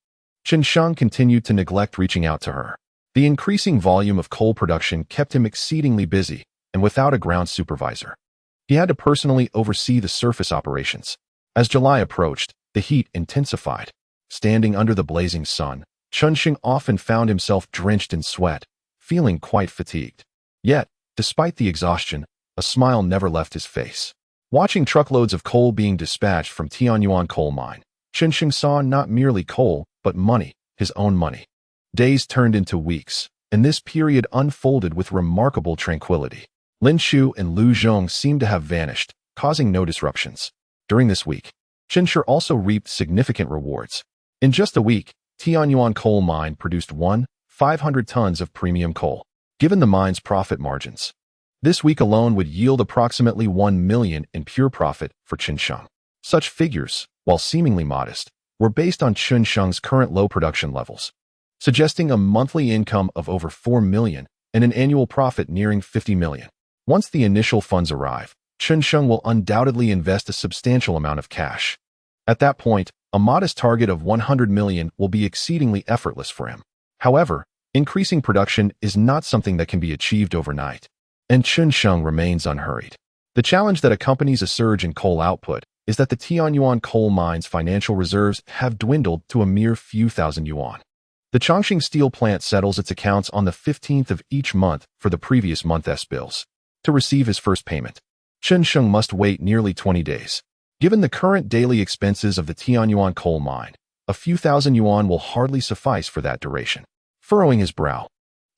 Chen Sheng continued to neglect reaching out to her. The increasing volume of coal production kept him exceedingly busy, and without a ground supervisor, he had to personally oversee the surface operations. As July approached, the heat intensified. Standing under the blazing sun, Chun Sheng often found himself drenched in sweat, feeling quite fatigued. Yet, despite the exhaustion, a smile never left his face. Watching truckloads of coal being dispatched from Tianyuan coal mine, Chun Sheng saw not merely coal, but money, his own money. Days turned into weeks, and this period unfolded with remarkable tranquility. Lin Shu and Lu Zhong seemed to have vanished, causing no disruptions. During this week, Chen Shi also reaped significant rewards. In just a week, Tianyuan coal mine produced 500 tons of premium coal. given the mine's profit margins. This week alone would yield approximately 1 million in pure profit for Qinsheng. Such figures, while seemingly modest, were based on Qinsheng's current low production levels, suggesting a monthly income of over 4 million and an annual profit nearing 50 million. Once the initial funds arrive, Qinsheng will undoubtedly invest a substantial amount of cash. At that point, a modest target of 100 million will be exceedingly effortless for him. However, increasing production is not something that can be achieved overnight, and Qinsheng remains unhurried. The challenge that accompanies a surge in coal output is that the Tianyuan coal mine's financial reserves have dwindled to a mere few thousand yuan. The Chongqing steel plant settles its accounts on the 15th of each month for the previous month's bills. To receive his first payment, Qinsheng must wait nearly 20 days. Given the current daily expenses of the Tianyuan coal mine, a few thousand yuan will hardly suffice for that duration. Furrowing his brow,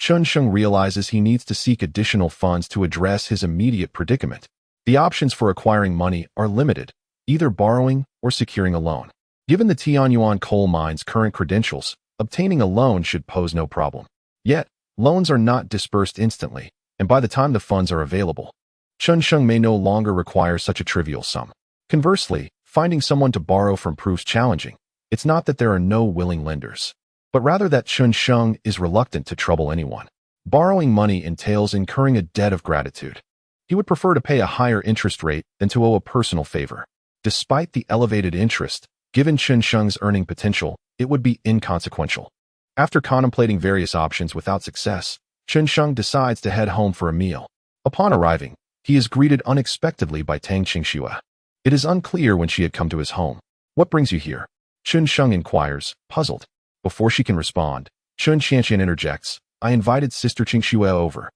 Qinsheng realizes he needs to seek additional funds to address his immediate predicament. The options for acquiring money are limited, either borrowing or securing a loan. Given the Tianyuan coal mine's current credentials, obtaining a loan should pose no problem. Yet, loans are not disbursed instantly, and by the time the funds are available, Qinsheng may no longer require such a trivial sum. Conversely, finding someone to borrow from proves challenging. It's not that there are no willing lenders, but rather that Qinsheng is reluctant to trouble anyone. Borrowing money entails incurring a debt of gratitude. He would prefer to pay a higher interest rate than to owe a personal favor. Despite the elevated interest, given Qinsheng's earning potential, it would be inconsequential. After contemplating various options without success, Qinsheng decides to head home for a meal. Upon arriving, he is greeted unexpectedly by Tang Qingxue. It is unclear when she had come to his home. "What brings you here?" Qinsheng inquires, puzzled. Before she can respond, Chen Qianqian interjects, "I invited Sister Qingxue over.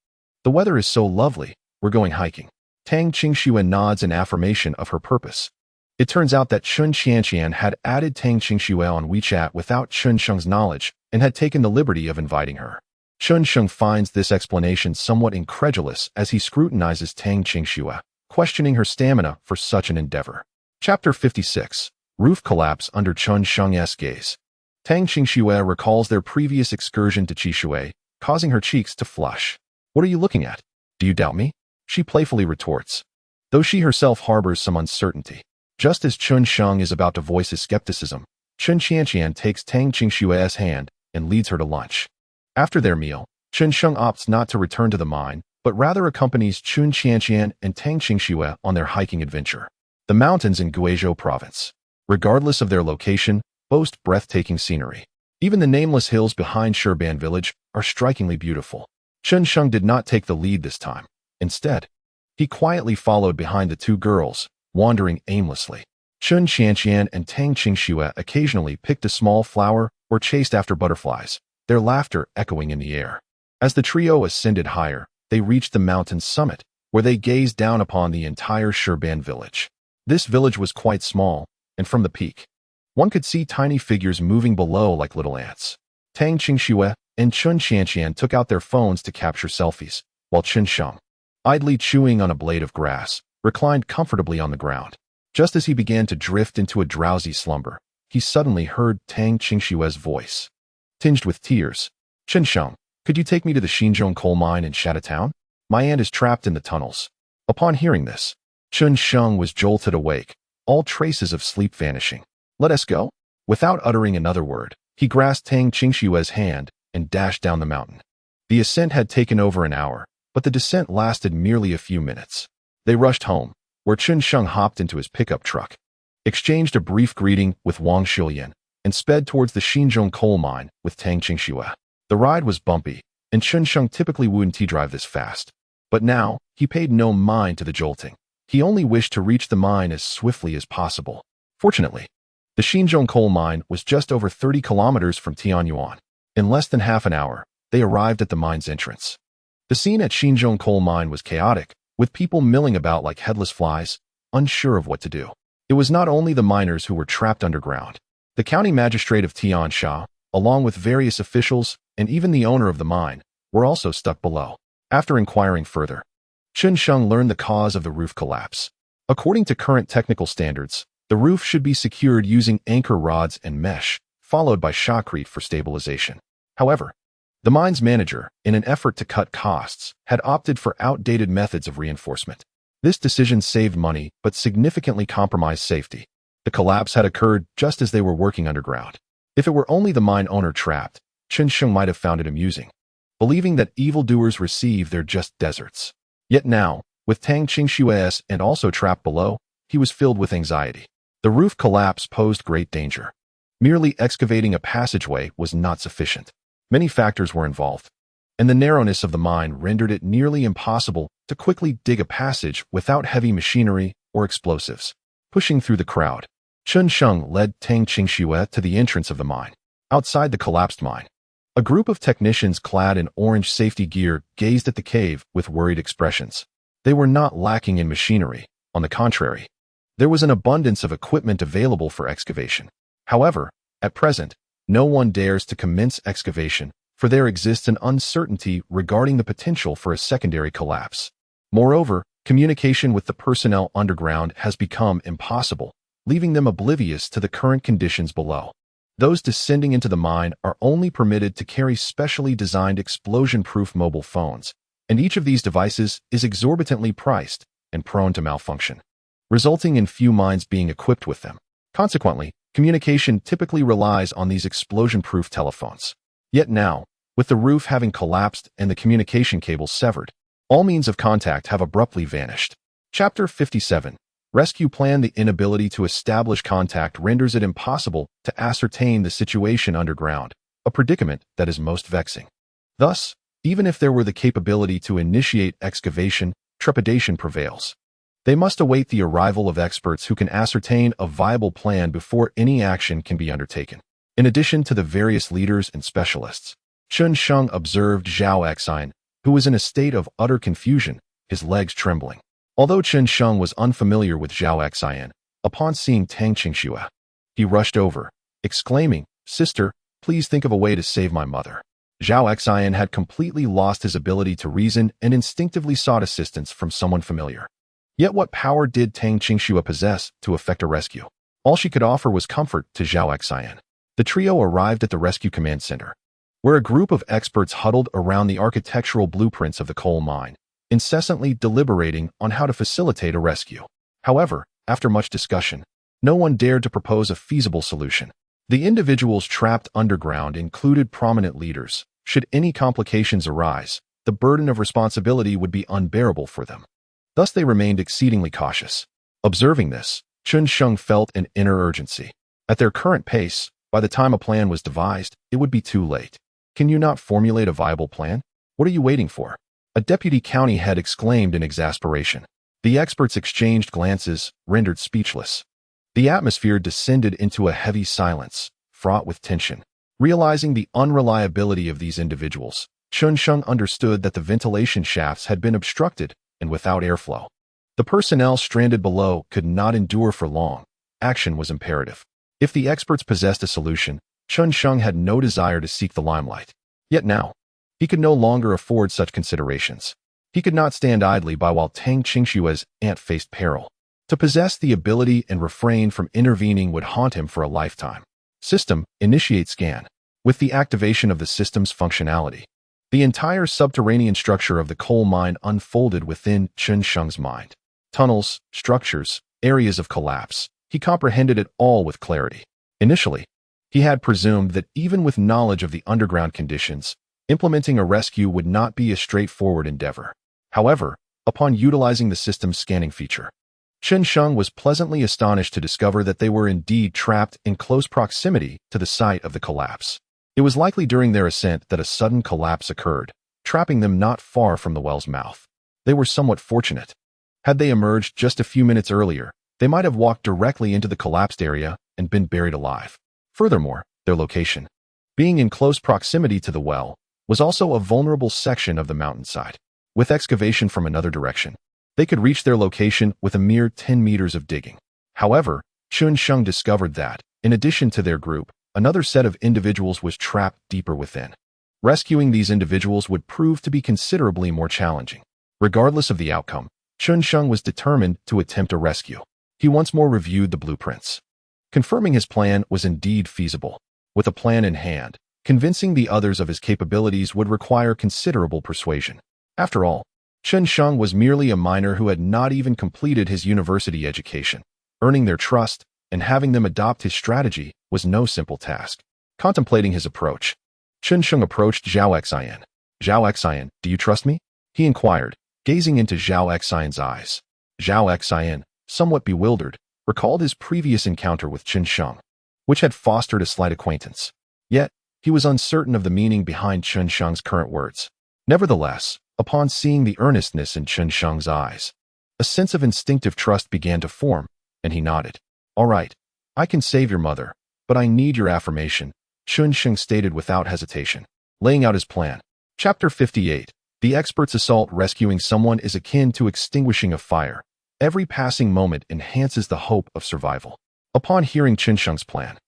The weather is so lovely, we're going hiking." Tang Qingxue nods in affirmation of her purpose. It turns out that Chen Qianqian had added Tang Qingxue on WeChat without Qinsheng's knowledge and had taken the liberty of inviting her. Qinsheng finds this explanation somewhat incredulous as he scrutinizes Tang Qingxue, questioning her stamina for such an endeavor. Chapter 56. Roof Collapse Under Qinsheng's Gaze. Tang Qingxue recalls their previous excursion to Qishui, causing her cheeks to flush. "What are you looking at? Do you doubt me?" she playfully retorts, though she herself harbors some uncertainty. Just as Qinsheng is about to voice his skepticism, Chen Qianqian takes Tang Qingxue's hand and leads her to lunch. After their meal, Qinsheng opts not to return to the mine, but rather accompanies Chen Qianqian and Tang Qingxue on their hiking adventure. The mountains in Guizhou province, regardless of their location, boast breathtaking scenery. Even the nameless hills behind Shurban village are strikingly beautiful. Qinsheng did not take the lead this time. Instead, he quietly followed behind the two girls, wandering aimlessly. Chen Qianqian and Tang Qingxue occasionally picked a small flower or chased after butterflies, their laughter echoing in the air. As the trio ascended higher, they reached the mountain's summit, where they gazed down upon the entire Shurban village. This village was quite small, and from the peak, one could see tiny figures moving below like little ants. Tang Qingxue and Chen Qianqian took out their phones to capture selfies, while Qinsheng, idly chewing on a blade of grass, reclined comfortably on the ground. Just as he began to drift into a drowsy slumber, he suddenly heard Tang Qingxue's voice. Tinged with tears, "Qinsheng, could you take me to the Xinzhong coal mine in Shatatown? My aunt is trapped in the tunnels." Upon hearing this, Qinsheng was jolted awake, all traces of sleep vanishing. "Let us go?" Without uttering another word, he grasped Tang Qingxue's hand and dashed down the mountain. The ascent had taken over an hour, but the descent lasted merely a few minutes. They rushed home, where Qinsheng hopped into his pickup truck, exchanged a brief greeting with Wang Shilian, and sped towards the Xinzhong coal mine with Tang Qingxue. The ride was bumpy, and Qinsheng typically wouldn't drive this fast. But now, he paid no mind to the jolting. He only wished to reach the mine as swiftly as possible. Fortunately, the Xinzhong coal mine was just over 30 kilometers from Tianyuan. In less than half an hour, they arrived at the mine's entrance. The scene at Xinzhong coal mine was chaotic, with people milling about like headless flies, unsure of what to do. It was not only the miners who were trapped underground. The county magistrate of Tiansha, along with various officials and even the owner of the mine, were also stuck below. After inquiring further, Qinsheng learned the cause of the roof collapse. According to current technical standards, the roof should be secured using anchor rods and mesh, followed by shotcrete for stabilization. However, The mine's manager, in an effort to cut costs, had opted for outdated methods of reinforcement. This decision saved money but significantly compromised safety. The collapse had occurred just as they were working underground. If it were only the mine owner trapped, Chen Mu might have found it amusing, believing that evildoers receive their just deserts. Yet now, with Tang Qingshua's and also trapped below, he was filled with anxiety. The roof collapse posed great danger. Merely excavating a passageway was not sufficient. Many factors were involved, and the narrowness of the mine rendered it nearly impossible to quickly dig a passage without heavy machinery or explosives. Pushing through the crowd, Chen Sheng led Tang Qingxue to the entrance of the mine. Outside the collapsed mine, a group of technicians clad in orange safety gear gazed at the cave with worried expressions. They were not lacking in machinery. On the contrary, there was an abundance of equipment available for excavation. However, at present, no one dares to commence excavation, for there exists an uncertainty regarding the potential for a secondary collapse. Moreover, communication with the personnel underground has become impossible, leaving them oblivious to the current conditions below. Those descending into the mine are only permitted to carry specially designed explosion-proof mobile phones, and each of these devices is exorbitantly priced and prone to malfunction, resulting in few mines being equipped with them. Consequently, communication typically relies on these explosion-proof telephones. Yet now, with the roof having collapsed and the communication cables severed, all means of contact have abruptly vanished. Chapter 57. Rescue Plan. The inability to establish contact renders it impossible to ascertain the situation underground, a predicament that is most vexing. Thus, even if there were the capability to initiate excavation, trepidation prevails. They must await the arrival of experts who can ascertain a viable plan before any action can be undertaken. In addition to the various leaders and specialists, Chen Sheng observed Zhao Xian, who was in a state of utter confusion, his legs trembling. Although Chen Sheng was unfamiliar with Zhao Xian, upon seeing Tang Qingxue, he rushed over, exclaiming, "Sister, please think of a way to save my mother." Zhao Xian had completely lost his ability to reason and instinctively sought assistance from someone familiar. Yet what power did Tang Qingxue possess to effect a rescue? All she could offer was comfort to Zhao Xian. The trio arrived at the rescue command center, where a group of experts huddled around the architectural blueprints of the coal mine, incessantly deliberating on how to facilitate a rescue. However, after much discussion, no one dared to propose a feasible solution. The individuals trapped underground included prominent leaders. Should any complications arise, the burden of responsibility would be unbearable for them. Thus they remained exceedingly cautious. Observing this, Chen Sheng felt an inner urgency. At their current pace, by the time a plan was devised, it would be too late. Can you not formulate a viable plan? What are you waiting for? A deputy county head exclaimed in exasperation. The experts exchanged glances, rendered speechless. The atmosphere descended into a heavy silence, fraught with tension. Realizing the unreliability of these individuals, Chen Sheng understood that the ventilation shafts had been obstructed and without airflow. The personnel stranded below could not endure for long. Action was imperative. If the experts possessed a solution, Chen Sheng had no desire to seek the limelight. Yet now, he could no longer afford such considerations. He could not stand idly by while Tang Qingxue's aunt faced peril. To possess the ability and refrain from intervening would haunt him for a lifetime. System, initiate scan. With the activation of the system's functionality, the entire subterranean structure of the coal mine unfolded within Chen Sheng's mind. Tunnels, structures, areas of collapse. He comprehended it all with clarity. Initially, he had presumed that even with knowledge of the underground conditions, implementing a rescue would not be a straightforward endeavor. However, upon utilizing the system's scanning feature, Chen Sheng was pleasantly astonished to discover that they were indeed trapped in close proximity to the site of the collapse. It was likely during their ascent that a sudden collapse occurred, trapping them not far from the well's mouth. They were somewhat fortunate. Had they emerged just a few minutes earlier, they might have walked directly into the collapsed area and been buried alive. Furthermore, their location, being in close proximity to the well, was also a vulnerable section of the mountainside. With excavation from another direction, they could reach their location with a mere 10 meters of digging. However, Chen Sheng discovered that, in addition to their group, another set of individuals was trapped deeper within. Rescuing these individuals would prove to be considerably more challenging. Regardless of the outcome, Chen Sheng was determined to attempt a rescue. He once more reviewed the blueprints, confirming his plan was indeed feasible. With a plan in hand, Convincing the others of his capabilities would require considerable persuasion. After all, Chen Sheng was merely a minor who had not even completed his university education. Earning their trust and having them adopt his strategy was no simple task. Contemplating his approach, Chen Sheng approached Zhao Xian. Zhao Xian, do you trust me? He inquired, gazing into Zhao Xian's eyes. Zhao Xian, somewhat bewildered, recalled his previous encounter with Chen Sheng, which had fostered a slight acquaintance. Yet, he was uncertain of the meaning behind Chen Sheng's current words. Nevertheless, upon seeing the earnestness in Chen Sheng's eyes, a sense of instinctive trust began to form, and he nodded. All right, I can save your mother, but I need your affirmation, Chen Sheng stated without hesitation, laying out his plan. Chapter 58. The expert's assault. Rescuing someone is akin to extinguishing a fire. Every passing moment enhances the hope of survival. Upon hearing Chen Sheng's plan,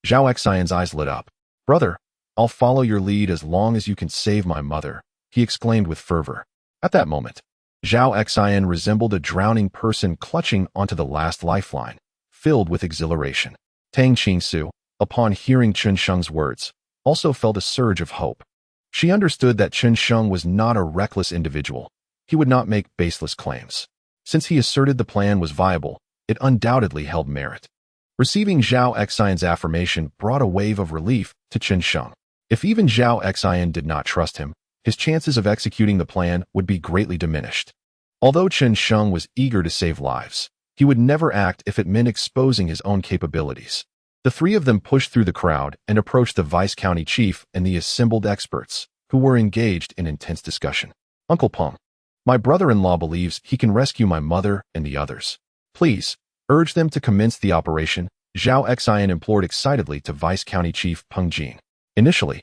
Zhao Xian's eyes lit up. Brother, I'll follow your lead as long as you can save my mother, he exclaimed with fervor. At that moment, Zhao Xian resembled a drowning person clutching onto the last lifeline, filled with exhilaration. Tang Qingsu, upon hearing Chen Sheng's words, also felt a surge of hope. She understood that Chen Sheng was not a reckless individual. He would not make baseless claims. Since he asserted the plan was viable, it undoubtedly held merit. Receiving Zhao Xian's affirmation brought a wave of relief to Chen Sheng. If even Zhao Xian did not trust him, his chances of executing the plan would be greatly diminished. Although Chen Sheng was eager to save lives, he would never act if it meant exposing his own capabilities. The three of them pushed through the crowd and approached the vice county chief and the assembled experts, who were engaged in intense discussion. Uncle Peng, my brother-in-law believes he can rescue my mother and the others. Please, urge them to commence the operation, Zhao Xian implored excitedly to vice county chief Peng Jin. Initially,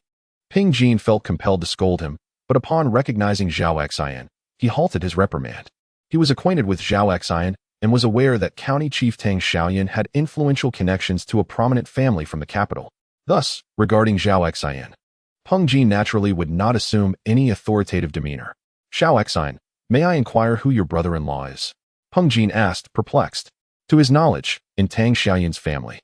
Peng Jin felt compelled to scold him, but upon recognizing Zhao Xian, he halted his reprimand. He was acquainted with Zhao Xian and was aware that County Chief Tang Xiaoyan had influential connections to a prominent family from the capital. Thus, regarding Zhao Xian, Peng Jin naturally would not assume any authoritative demeanor. Zhao Xian, may I inquire who your brother-in-law is? Peng Jin asked, perplexed. To his knowledge, in Tang Xiaoyan's family,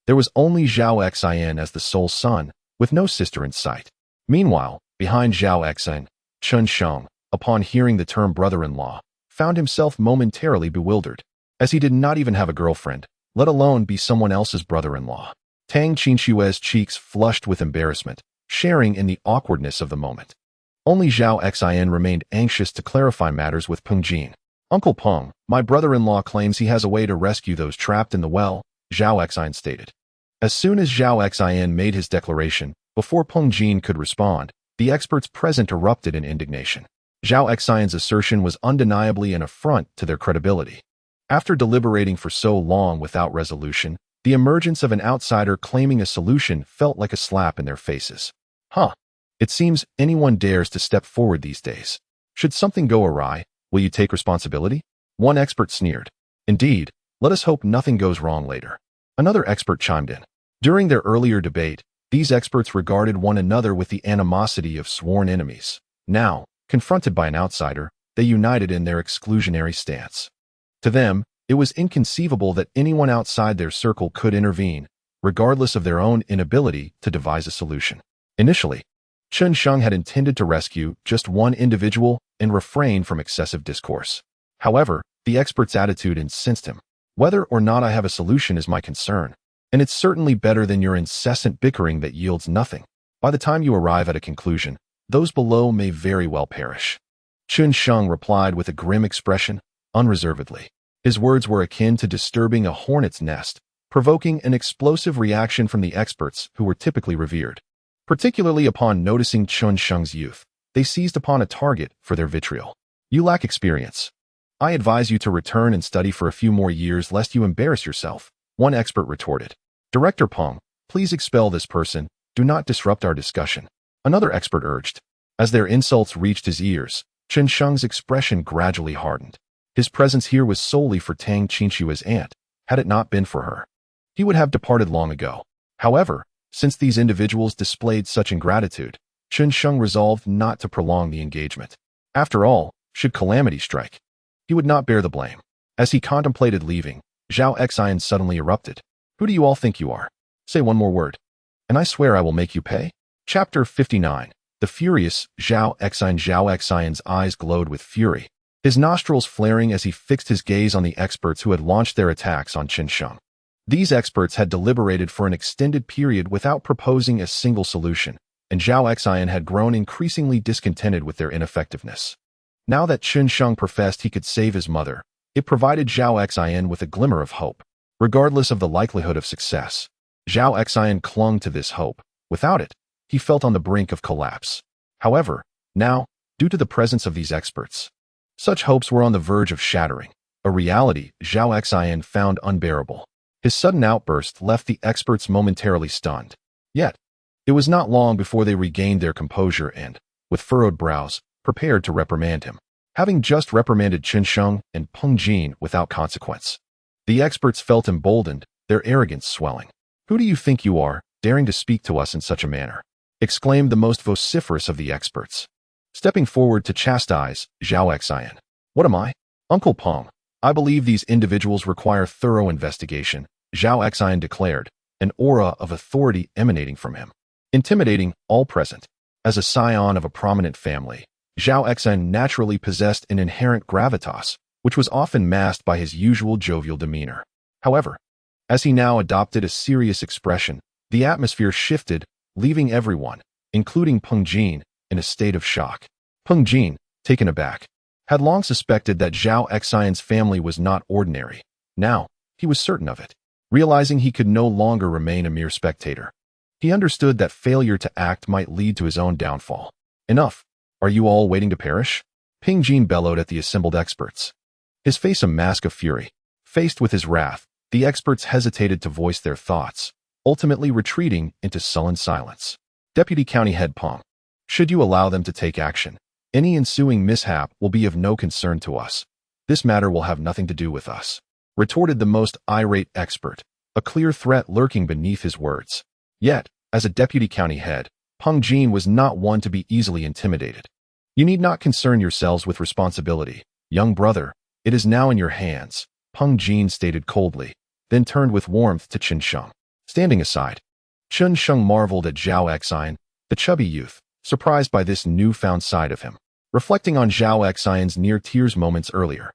there was only Zhao Xian as the sole son, with no sister in sight. Meanwhile, behind Zhao Xian, Chen Sheng, upon hearing the term brother-in-law, found himself momentarily bewildered, as he did not even have a girlfriend, let alone be someone else's brother-in-law. Tang Qinshue's cheeks flushed with embarrassment, sharing in the awkwardness of the moment. Only Zhao Xian remained anxious to clarify matters with Peng Jin. Uncle Peng, my brother-in-law claims he has a way to rescue those trapped in the well, Zhao Xian stated. As soon as Zhao Xian made his declaration, before Peng Jin could respond, the experts present erupted in indignation. Zhao Xian's assertion was undeniably an affront to their credibility. After deliberating for so long without resolution, the emergence of an outsider claiming a solution felt like a slap in their faces. It seems anyone dares to step forward these days. Should something go awry, will you take responsibility? One expert sneered. Indeed, let us hope nothing goes wrong later. Another expert chimed in. During their earlier debate, these experts regarded one another with the animosity of sworn enemies. Now, confronted by an outsider, they united in their exclusionary stance. To them, it was inconceivable that anyone outside their circle could intervene, regardless of their own inability to devise a solution. Initially, Chen Sheng had intended to rescue just one individual and refrain from excessive discourse. However, the expert's attitude incensed him. Whether or not I have a solution is my concern, and it's certainly better than your incessant bickering that yields nothing. By the time you arrive at a conclusion, those below may very well perish. Chen Sheng replied with a grim expression, unreservedly. His words were akin to disturbing a hornet's nest, provoking an explosive reaction from the experts who were typically revered. Particularly upon noticing Chen Sheng's youth, they seized upon a target for their vitriol. You lack experience. I advise you to return and study for a few more years lest you embarrass yourself, one expert retorted. Director Peng, please expel this person, do not disrupt our discussion. Another expert urged. As their insults reached his ears, Chen Sheng's expression gradually hardened. His presence here was solely for Tang Qinshue's aunt. Had it not been for her, he would have departed long ago. However, since these individuals displayed such ingratitude, Chen Sheng resolved not to prolong the engagement. After all, should calamity strike, he would not bear the blame. As he contemplated leaving, Zhao Xian suddenly erupted. Who do you all think you are? Say one more word, and I swear I will make you pay. Chapter 59. The Furious Zhao Exine. Zhao Exine's eyes glowed with fury, his nostrils flaring as he fixed his gaze on the experts who had launched their attacks on Chen Sheng. These experts had deliberated for an extended period without proposing a single solution, and Zhao Exine had grown increasingly discontented with their ineffectiveness. Now that Chen Sheng professed he could save his mother, it provided Zhao Exine with a glimmer of hope. Regardless of the likelihood of success, Zhao Exine clung to this hope. Without it, he felt on the brink of collapse. However, now, due to the presence of these experts, such hopes were on the verge of shattering, a reality Zhao Exine found unbearable. His sudden outburst left the experts momentarily stunned. Yet, it was not long before they regained their composure and, with furrowed brows, prepared to reprimand him. Having just reprimanded Chen Sheng and Peng Jin without consequence, the experts felt emboldened, their arrogance swelling. "Who do you think you are, daring to speak to us in such a manner?" exclaimed the most vociferous of the experts, stepping forward to chastise Zhao Exine. "What am I? Uncle Peng. I believe these individuals require thorough investigation," Zhao Exine declared, an aura of authority emanating from him, intimidating all present. As a scion of a prominent family, Zhao Exine naturally possessed an inherent gravitas, which was often masked by his usual jovial demeanor. However, as he now adopted a serious expression, the atmosphere shifted, leaving everyone, including Peng Jin, in a state of shock. Peng Jin, taken aback, had long suspected that Zhao Exine's family was not ordinary. Now, he was certain of it. Realizing he could no longer remain a mere spectator, he understood that failure to act might lead to his own downfall. "Enough! Are you all waiting to perish?" Peng Jin bellowed at the assembled experts, his face a mask of fury. Faced with his wrath, the experts hesitated to voice their thoughts, ultimately retreating into sullen silence. Deputy County Head Peng, "Should you allow them to take action, any ensuing mishap will be of no concern to us. This matter will have nothing to do with us," retorted the most irate expert, a clear threat lurking beneath his words. Yet, as a deputy county head, Peng Jin was not one to be easily intimidated. "You need not concern yourselves with responsibility, young brother. It is now in your hands," Peng Jin stated coldly, then turned with warmth to Chen Sheng. Standing aside, Chen Sheng marveled at Zhao Exine, the chubby youth, surprised by this newfound side of him. Reflecting on Zhao Exine's near-tears moments earlier,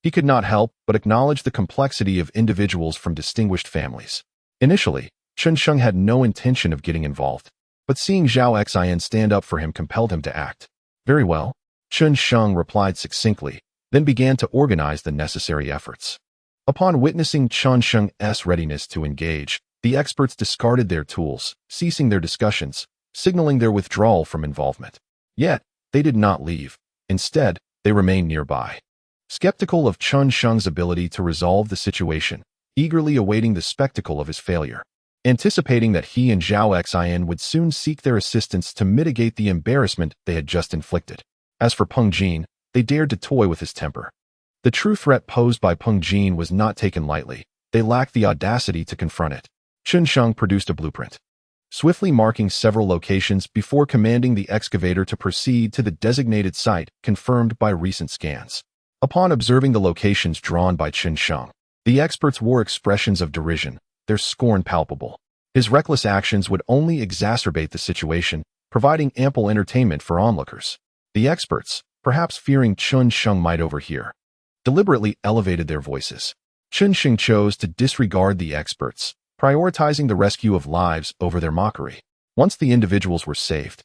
he could not help but acknowledge the complexity of individuals from distinguished families. Initially, Chen Sheng had no intention of getting involved, but seeing Zhao Exine stand up for him compelled him to act. "Very well," Chen Sheng replied succinctly, then began to organize the necessary efforts. Upon witnessing Chen Sheng's readiness to engage, the experts discarded their tools, ceasing their discussions, signaling their withdrawal from involvement. Yet, they did not leave. Instead, they remained nearby, skeptical of Chen Sheng's ability to resolve the situation, eagerly awaiting the spectacle of his failure, anticipating that he and Zhao Exine would soon seek their assistance to mitigate the embarrassment they had just inflicted. As for Peng Jin, they dared to toy with his temper. The true threat posed by Peng Jin was not taken lightly. They lacked the audacity to confront it. Chen Sheng produced a blueprint, swiftly marking several locations before commanding the excavator to proceed to the designated site confirmed by recent scans. Upon observing the locations drawn by Chen Sheng, the experts wore expressions of derision, their scorn palpable. His reckless actions would only exacerbate the situation, providing ample entertainment for onlookers. The experts, perhaps fearing Chen Sheng might overhear, deliberately elevated their voices. Chen Sheng chose to disregard the experts, prioritizing the rescue of lives over their mockery. Once the individuals were saved,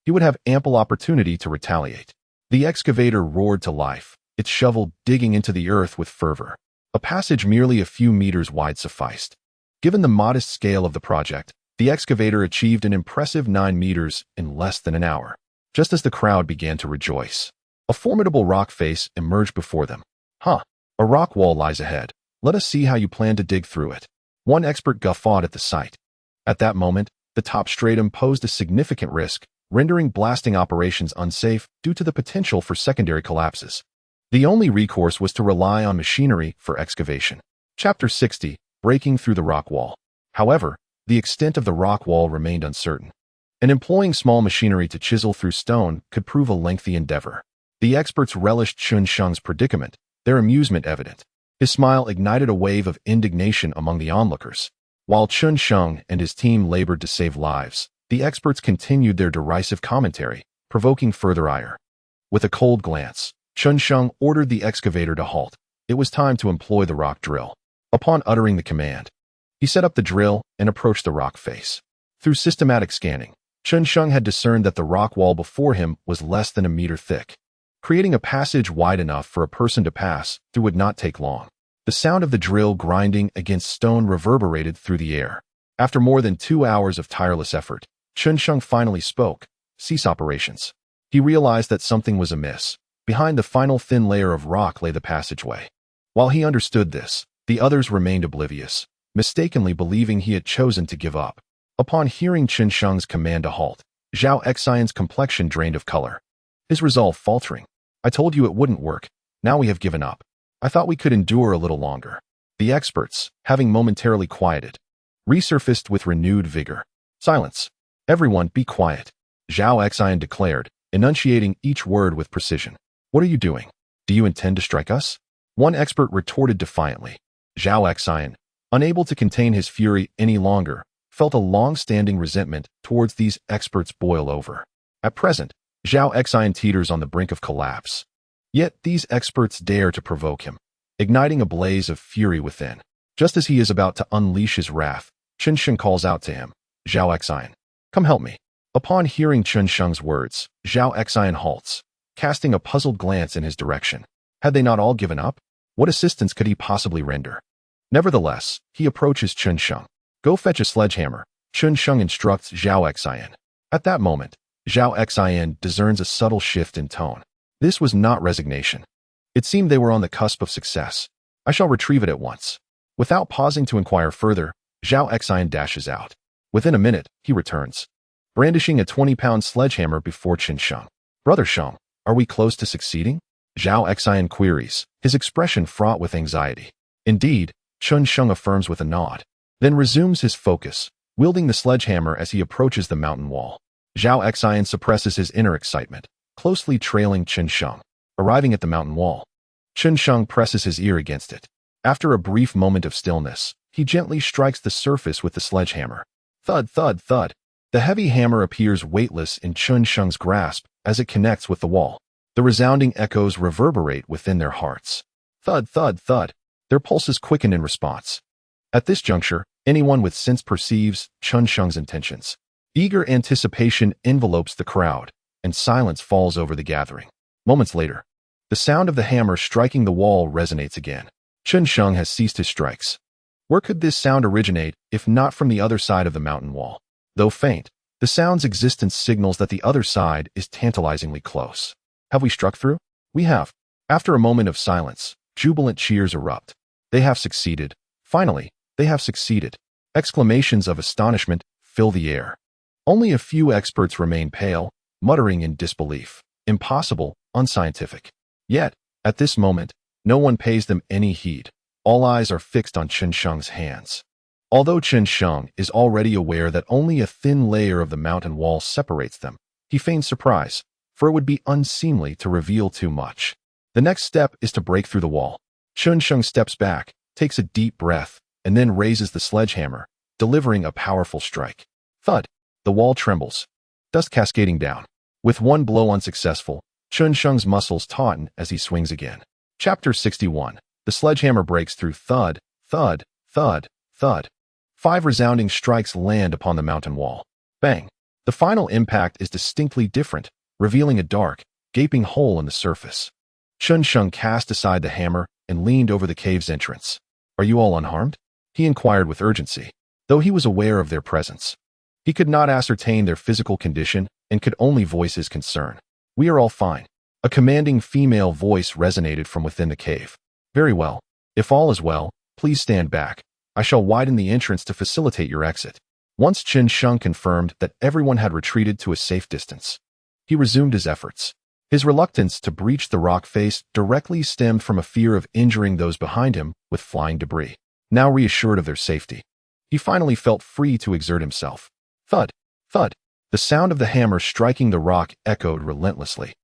he would have ample opportunity to retaliate. The excavator roared to life, its shovel digging into the earth with fervor. A passage merely a few meters wide sufficed. Given the modest scale of the project, the excavator achieved an impressive 9 meters in less than an hour. Just as the crowd began to rejoice, a formidable rock face emerged before them. "Huh, a rock wall lies ahead. Let us see how you plan to dig through it." One expert guffawed at the sight. At that moment, the top stratum posed a significant risk, rendering blasting operations unsafe due to the potential for secondary collapses. The only recourse was to rely on machinery for excavation. Chapter 60. Breaking through the rock wall. However, the extent of the rock wall remained uncertain, and employing small machinery to chisel through stone could prove a lengthy endeavor. The experts relished Chen Sheng's predicament, their amusement evident. His smile ignited a wave of indignation among the onlookers. While Chen Sheng and his team labored to save lives, The experts continued their derisive commentary, provoking further ire. With a cold glance, Chen Sheng ordered the excavator to halt. It was time to employ the rock drill. Upon uttering the command, he set up the drill and approached the rock face. Through systematic scanning, Chen Sheng had discerned that the rock wall before him was less than a meter thick. Creating a passage wide enough for a person to pass through would not take long. The sound of the drill grinding against stone reverberated through the air. After more than 2 hours of tireless effort, Chen Sheng finally spoke. Cease operations. He realized that something was amiss. Behind the final thin layer of rock lay the passageway. While he understood this, the others remained oblivious, mistakenly believing he had chosen to give up. Upon hearing Chen Sheng's command to halt, Zhao Xian's complexion drained of color, his resolve faltering. I told you it wouldn't work. Now we have given up. I thought we could endure a little longer. The experts, having momentarily quieted, resurfaced with renewed vigor. Silence. Everyone be quiet, Zhao Xian declared, enunciating each word with precision. What are you doing? Do you intend to strike us? One expert retorted defiantly. Zhao Xian, unable to contain his fury any longer, felt a long-standing resentment towards these experts boil over. At present, Zhao Xian teeters on the brink of collapse. Yet these experts dare to provoke him, igniting a blaze of fury within. Just as he is about to unleash his wrath, Chen Sheng calls out to him, Zhao Xian, come help me. Upon hearing Chen Sheng's words, Zhao Xian halts, casting a puzzled glance in his direction. Had they not all given up? What assistance could he possibly render? Nevertheless, he approaches Chen Sheng. Go fetch a sledgehammer, Chen Sheng instructs Zhao Xian. At that moment, Zhao Xian discerns a subtle shift in tone. This was not resignation. It seemed they were on the cusp of success. I shall retrieve it at once. Without pausing to inquire further, Zhao Xian dashes out. Within a minute, he returns, brandishing a 20-pound sledgehammer before Chen Sheng. Brother Sheng, are we close to succeeding? Zhao Xian queries, his expression fraught with anxiety. Indeed, Chen Sheng affirms with a nod, then resumes his focus, wielding the sledgehammer as he approaches the mountain wall. Zhao Xian suppresses his inner excitement, closely trailing Chen Sheng. Arriving at the mountain wall, Chen Sheng presses his ear against it. After a brief moment of stillness, he gently strikes the surface with the sledgehammer. Thud, thud, thud. The heavy hammer appears weightless in Chen Sheng's grasp as it connects with the wall. The resounding echoes reverberate within their hearts. Thud, thud, thud. Their pulses quicken in response. At this juncture, anyone with sense perceives Chen Sheng's intentions. Eager anticipation envelopes the crowd, and silence falls over the gathering. Moments later, the sound of the hammer striking the wall resonates again. Chen Sheng has ceased his strikes. Where could this sound originate if not from the other side of the mountain wall? Though faint, the sound's existence signals that the other side is tantalizingly close. Have we struck through? We have. After a moment of silence, jubilant cheers erupt. They have succeeded. Finally, they have succeeded. Exclamations of astonishment fill the air. Only a few experts remain pale, muttering in disbelief. Impossible, unscientific. Yet, at this moment, no one pays them any heed. All eyes are fixed on Chen Sheng's hands. Although Chen Sheng is already aware that only a thin layer of the mountain wall separates them, he feigns surprise, for it would be unseemly to reveal too much. The next step is to break through the wall. Chen Sheng steps back, takes a deep breath, and then raises the sledgehammer, delivering a powerful strike. Thud! The wall trembles, dust cascading down. With one blow unsuccessful, Chen Sheng's muscles tauten as he swings again. Chapter 61. The sledgehammer breaks through. Thud, thud, thud, thud. 5 resounding strikes land upon the mountain wall. Bang! The final impact is distinctly different, revealing a dark, gaping hole in the surface. Chen Sheng cast aside the hammer and leaned over the cave's entrance. Are you all unharmed? He inquired with urgency, though he was aware of their presence. He could not ascertain their physical condition and could only voice his concern. We are all fine. A commanding female voice resonated from within the cave. Very well. If all is well, please stand back. I shall widen the entrance to facilitate your exit. Once Chen Sheng confirmed that everyone had retreated to a safe distance, he resumed his efforts. His reluctance to breach the rock face directly stemmed from a fear of injuring those behind him with flying debris. Now reassured of their safety, he finally felt free to exert himself. Thud! Thud! The sound of the hammer striking the rock echoed relentlessly.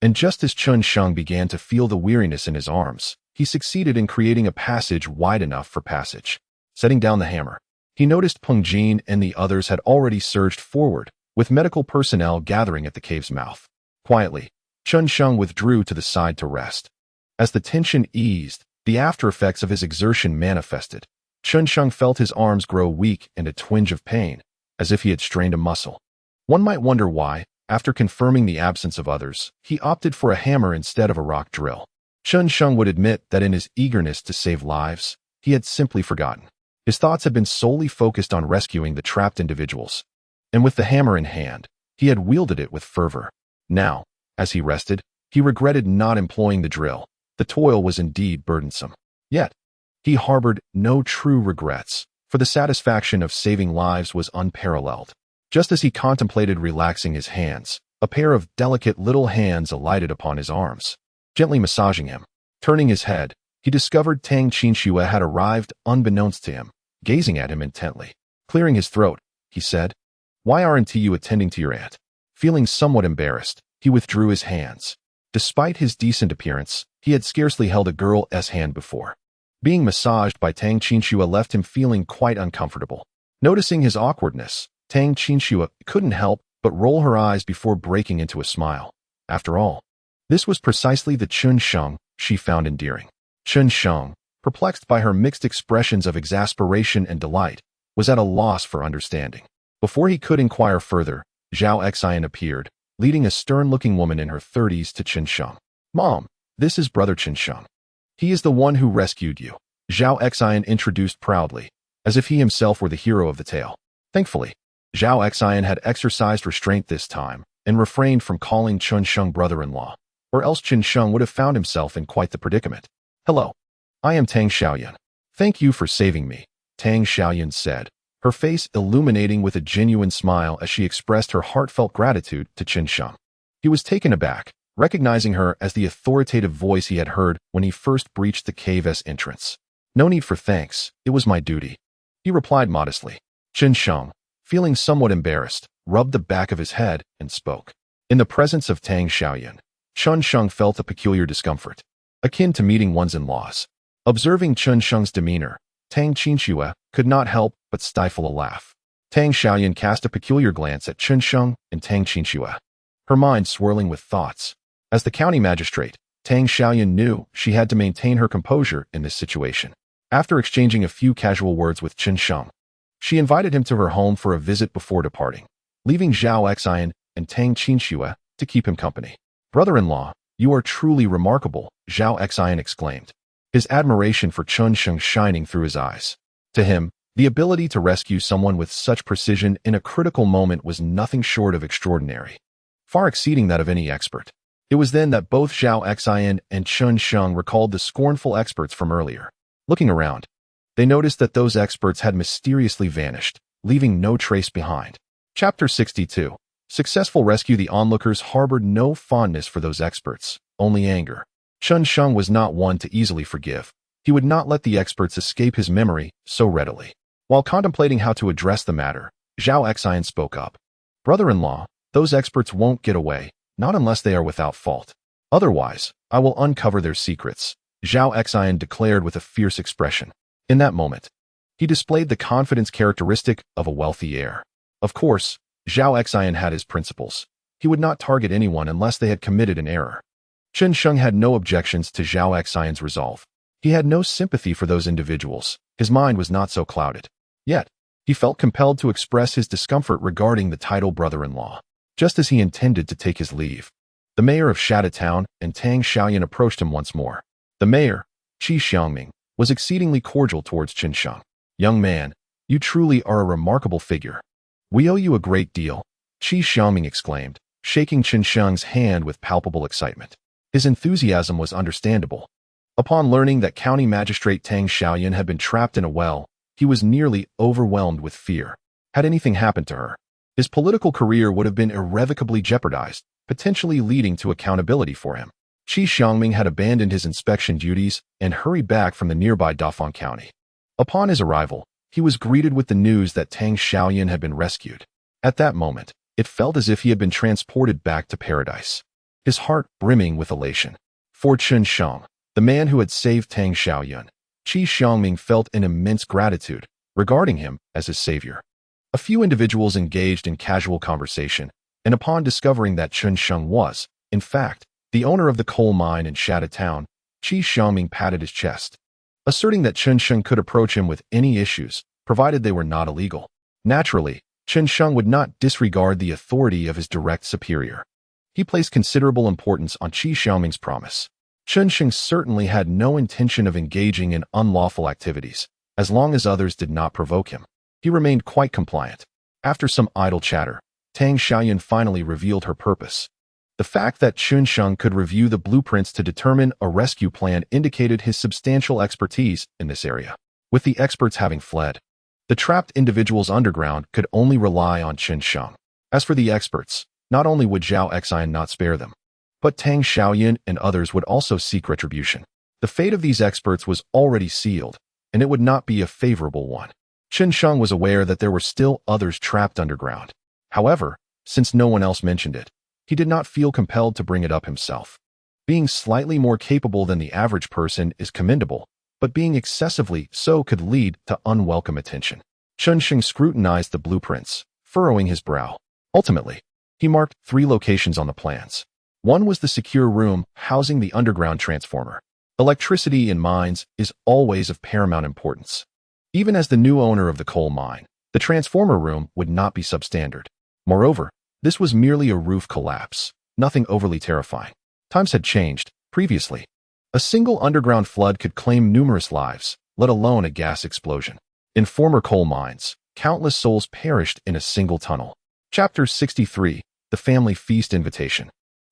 And just as Chen Sheng began to feel the weariness in his arms, he succeeded in creating a passage wide enough for passage. Setting down the hammer, He noticed Peng Jin and the others had already surged forward, with medical personnel gathering at the cave's mouth. Quietly, Chen Sheng withdrew to the side to rest. As the tension eased, the after-effects of his exertion manifested. Chen Sheng felt his arms grow weak and a twinge of pain, as if he had strained a muscle. One might wonder why, after confirming the absence of others, he opted for a hammer instead of a rock drill. Chen Sheng would admit that in his eagerness to save lives, he had simply forgotten. His thoughts had been solely focused on rescuing the trapped individuals. And with the hammer in hand, he had wielded it with fervor. Now, as he rested, he regretted not employing the drill. The toil was indeed burdensome. Yet, he harbored no true regrets, for the satisfaction of saving lives was unparalleled. Just as he contemplated relaxing his hands, a pair of delicate little hands alighted upon his arms, gently massaging him. Turning his head, he discovered Tang Qinxue had arrived unbeknownst to him, gazing at him intently. Clearing his throat, he said, "Why aren't you attending to your aunt?" Feeling somewhat embarrassed, he withdrew his hands. Despite his decent appearance, he had scarcely held a girl's hand before. Being massaged by Tang Qinxue left him feeling quite uncomfortable. Noticing his awkwardness, Tang Qinxue couldn't help but roll her eyes before breaking into a smile. After all, this was precisely the Chen Sheng she found endearing. Chen Sheng, perplexed by her mixed expressions of exasperation and delight, was at a loss for understanding. Before he could inquire further, Zhao Xian appeared, leading a stern-looking woman in her 30s to Chen Sheng. "Mom, this is Brother Chen Sheng. He is the one who rescued you," Zhao Xian introduced proudly, as if he himself were the hero of the tale. Thankfully, Zhao Xian had exercised restraint this time and refrained from calling Chen Sheng brother-in-law, or else Chen Sheng would have found himself in quite the predicament. "Hello, I am Tang Xiaoyan. Thank you for saving me," Tang Xiaoyan said, her face illuminating with a genuine smile as she expressed her heartfelt gratitude to Chen Sheng. He was taken aback, recognizing her as the authoritative voice he had heard when he first breached the cave's entrance. "No need for thanks, it was my duty," he replied modestly. Chen Sheng, feeling somewhat embarrassed, rubbed the back of his head and spoke. In the presence of Tang Xiaoyan, Chen Sheng felt a peculiar discomfort, akin to meeting one's in-laws. Observing Chen Sheng's demeanor, Tang Qinxue could not help but stifle a laugh. Tang Xiaoyan cast a peculiar glance at Chen Sheng and Tang Qinxue, her mind swirling with thoughts. As the county magistrate, Tang Xiaoyan knew she had to maintain her composure in this situation. After exchanging a few casual words with Chen Sheng, she invited him to her home for a visit before departing, leaving Zhao Xian and Tang Qinxue to keep him company. "Brother-in-law, you are truly remarkable," Zhao Xian exclaimed, his admiration for Chen Sheng shining through his eyes. To him, the ability to rescue someone with such precision in a critical moment was nothing short of extraordinary, far exceeding that of any expert. It was then that both Zhao Xian and Chen Sheng recalled the scornful experts from earlier. Looking around, they noticed that those experts had mysteriously vanished, leaving no trace behind. Chapter 62. Successful rescue. The onlookers harbored no fondness for those experts, only anger. Chen Sheng was not one to easily forgive. He would not let the experts escape his memory so readily. While contemplating how to address the matter, Zhao Xian spoke up. "Brother-in-law, those experts won't get away, not unless they are without fault. Otherwise, I will uncover their secrets," Zhao Xian declared with a fierce expression. In that moment, he displayed the confidence characteristic of a wealthy heir. Of course, Zhao Xian had his principles. He would not target anyone unless they had committed an error. Chen Sheng had no objections to Zhao Xian's resolve. He had no sympathy for those individuals. His mind was not so clouded. Yet, he felt compelled to express his discomfort regarding the title brother-in-law. Just as he intended to take his leave, the mayor of Shada Town and Tang Xiaoyan approached him once more. The mayor, Qi Xiangming, was exceedingly cordial towards Chen Sheng. "Young man, you truly are a remarkable figure. We owe you a great deal," Qi Xiangming exclaimed, shaking Chen Sheng's hand with palpable excitement. His enthusiasm was understandable. Upon learning that County Magistrate Tang Xiaoyan had been trapped in a well, he was nearly overwhelmed with fear. Had anything happened to her, his political career would have been irrevocably jeopardized, potentially leading to accountability for him. Qi Xiangming had abandoned his inspection duties and hurried back from the nearby Dafeng County. Upon his arrival, he was greeted with the news that Tang Xiaoyan had been rescued. At that moment, it felt as if he had been transported back to paradise, his heart brimming with elation. For Chen Sheng, the man who had saved Tang Xiaoyan, Qi Xiangming felt an immense gratitude, regarding him as his savior. A few individuals engaged in casual conversation, and upon discovering that Chen Sheng was, in fact, the owner of the coal mine in Shada Town, Qi Xiangming patted his chest, asserting that Chen Sheng could approach him with any issues, provided they were not illegal. Naturally, Chen Sheng would not disregard the authority of his direct superior. He placed considerable importance on Qi Xiangming's promise. Chen Sheng certainly had no intention of engaging in unlawful activities, as long as others did not provoke him. He remained quite compliant. After some idle chatter, Tang Xiaoyan finally revealed her purpose. The fact that Chen Sheng could review the blueprints to determine a rescue plan indicated his substantial expertise in this area. With the experts having fled, the trapped individuals underground could only rely on Chen Sheng. As for the experts, not only would Zhao Xian not spare them, but Tang Xiaoyan and others would also seek retribution. The fate of these experts was already sealed, and it would not be a favorable one. Chen Sheng was aware that there were still others trapped underground. However, since no one else mentioned it, he did not feel compelled to bring it up himself. Being slightly more capable than the average person is commendable, but being excessively so could lead to unwelcome attention. Chen Sheng scrutinized the blueprints, furrowing his brow. Ultimately, he marked 3 locations on the plans. One was the secure room housing the underground transformer. Electricity in mines is always of paramount importance. Even as the new owner of the coal mine, the transformer room would not be substandard. Moreover, this was merely a roof collapse, nothing overly terrifying. Times had changed. Previously, a single underground flood could claim numerous lives, let alone a gas explosion. In former coal mines, countless souls perished in a single tunnel. Chapter 63, The Family Feast Invitation.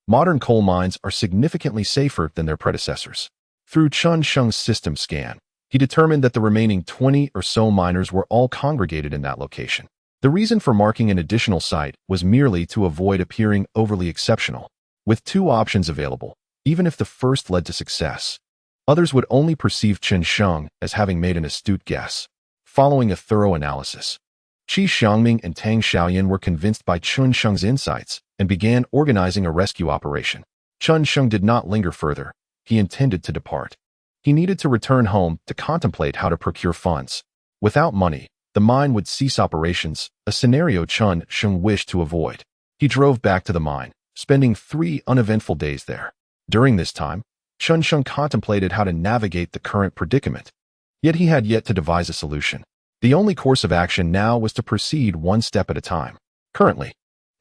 Modern coal mines are significantly safer than their predecessors. Through Chen Sheng's system scan, he determined that the remaining 20 or so miners were all congregated in that location. The reason for marking an additional site was merely to avoid appearing overly exceptional. With 2 options available, even if the first led to success, others would only perceive Chen Sheng as having made an astute guess. Following a thorough analysis, Qi Xiangming and Tang Xiaoyan were convinced by Chen Sheng's insights and began organizing a rescue operation. Chen Sheng did not linger further. He intended to depart. He needed to return home to contemplate how to procure funds. Without money, the mine would cease operations, a scenario Chen Sheng wished to avoid. He drove back to the mine, spending 3 uneventful days there. During this time, Chen Sheng contemplated how to navigate the current predicament. Yet he had yet to devise a solution. The only course of action now was to proceed one step at a time. Currently,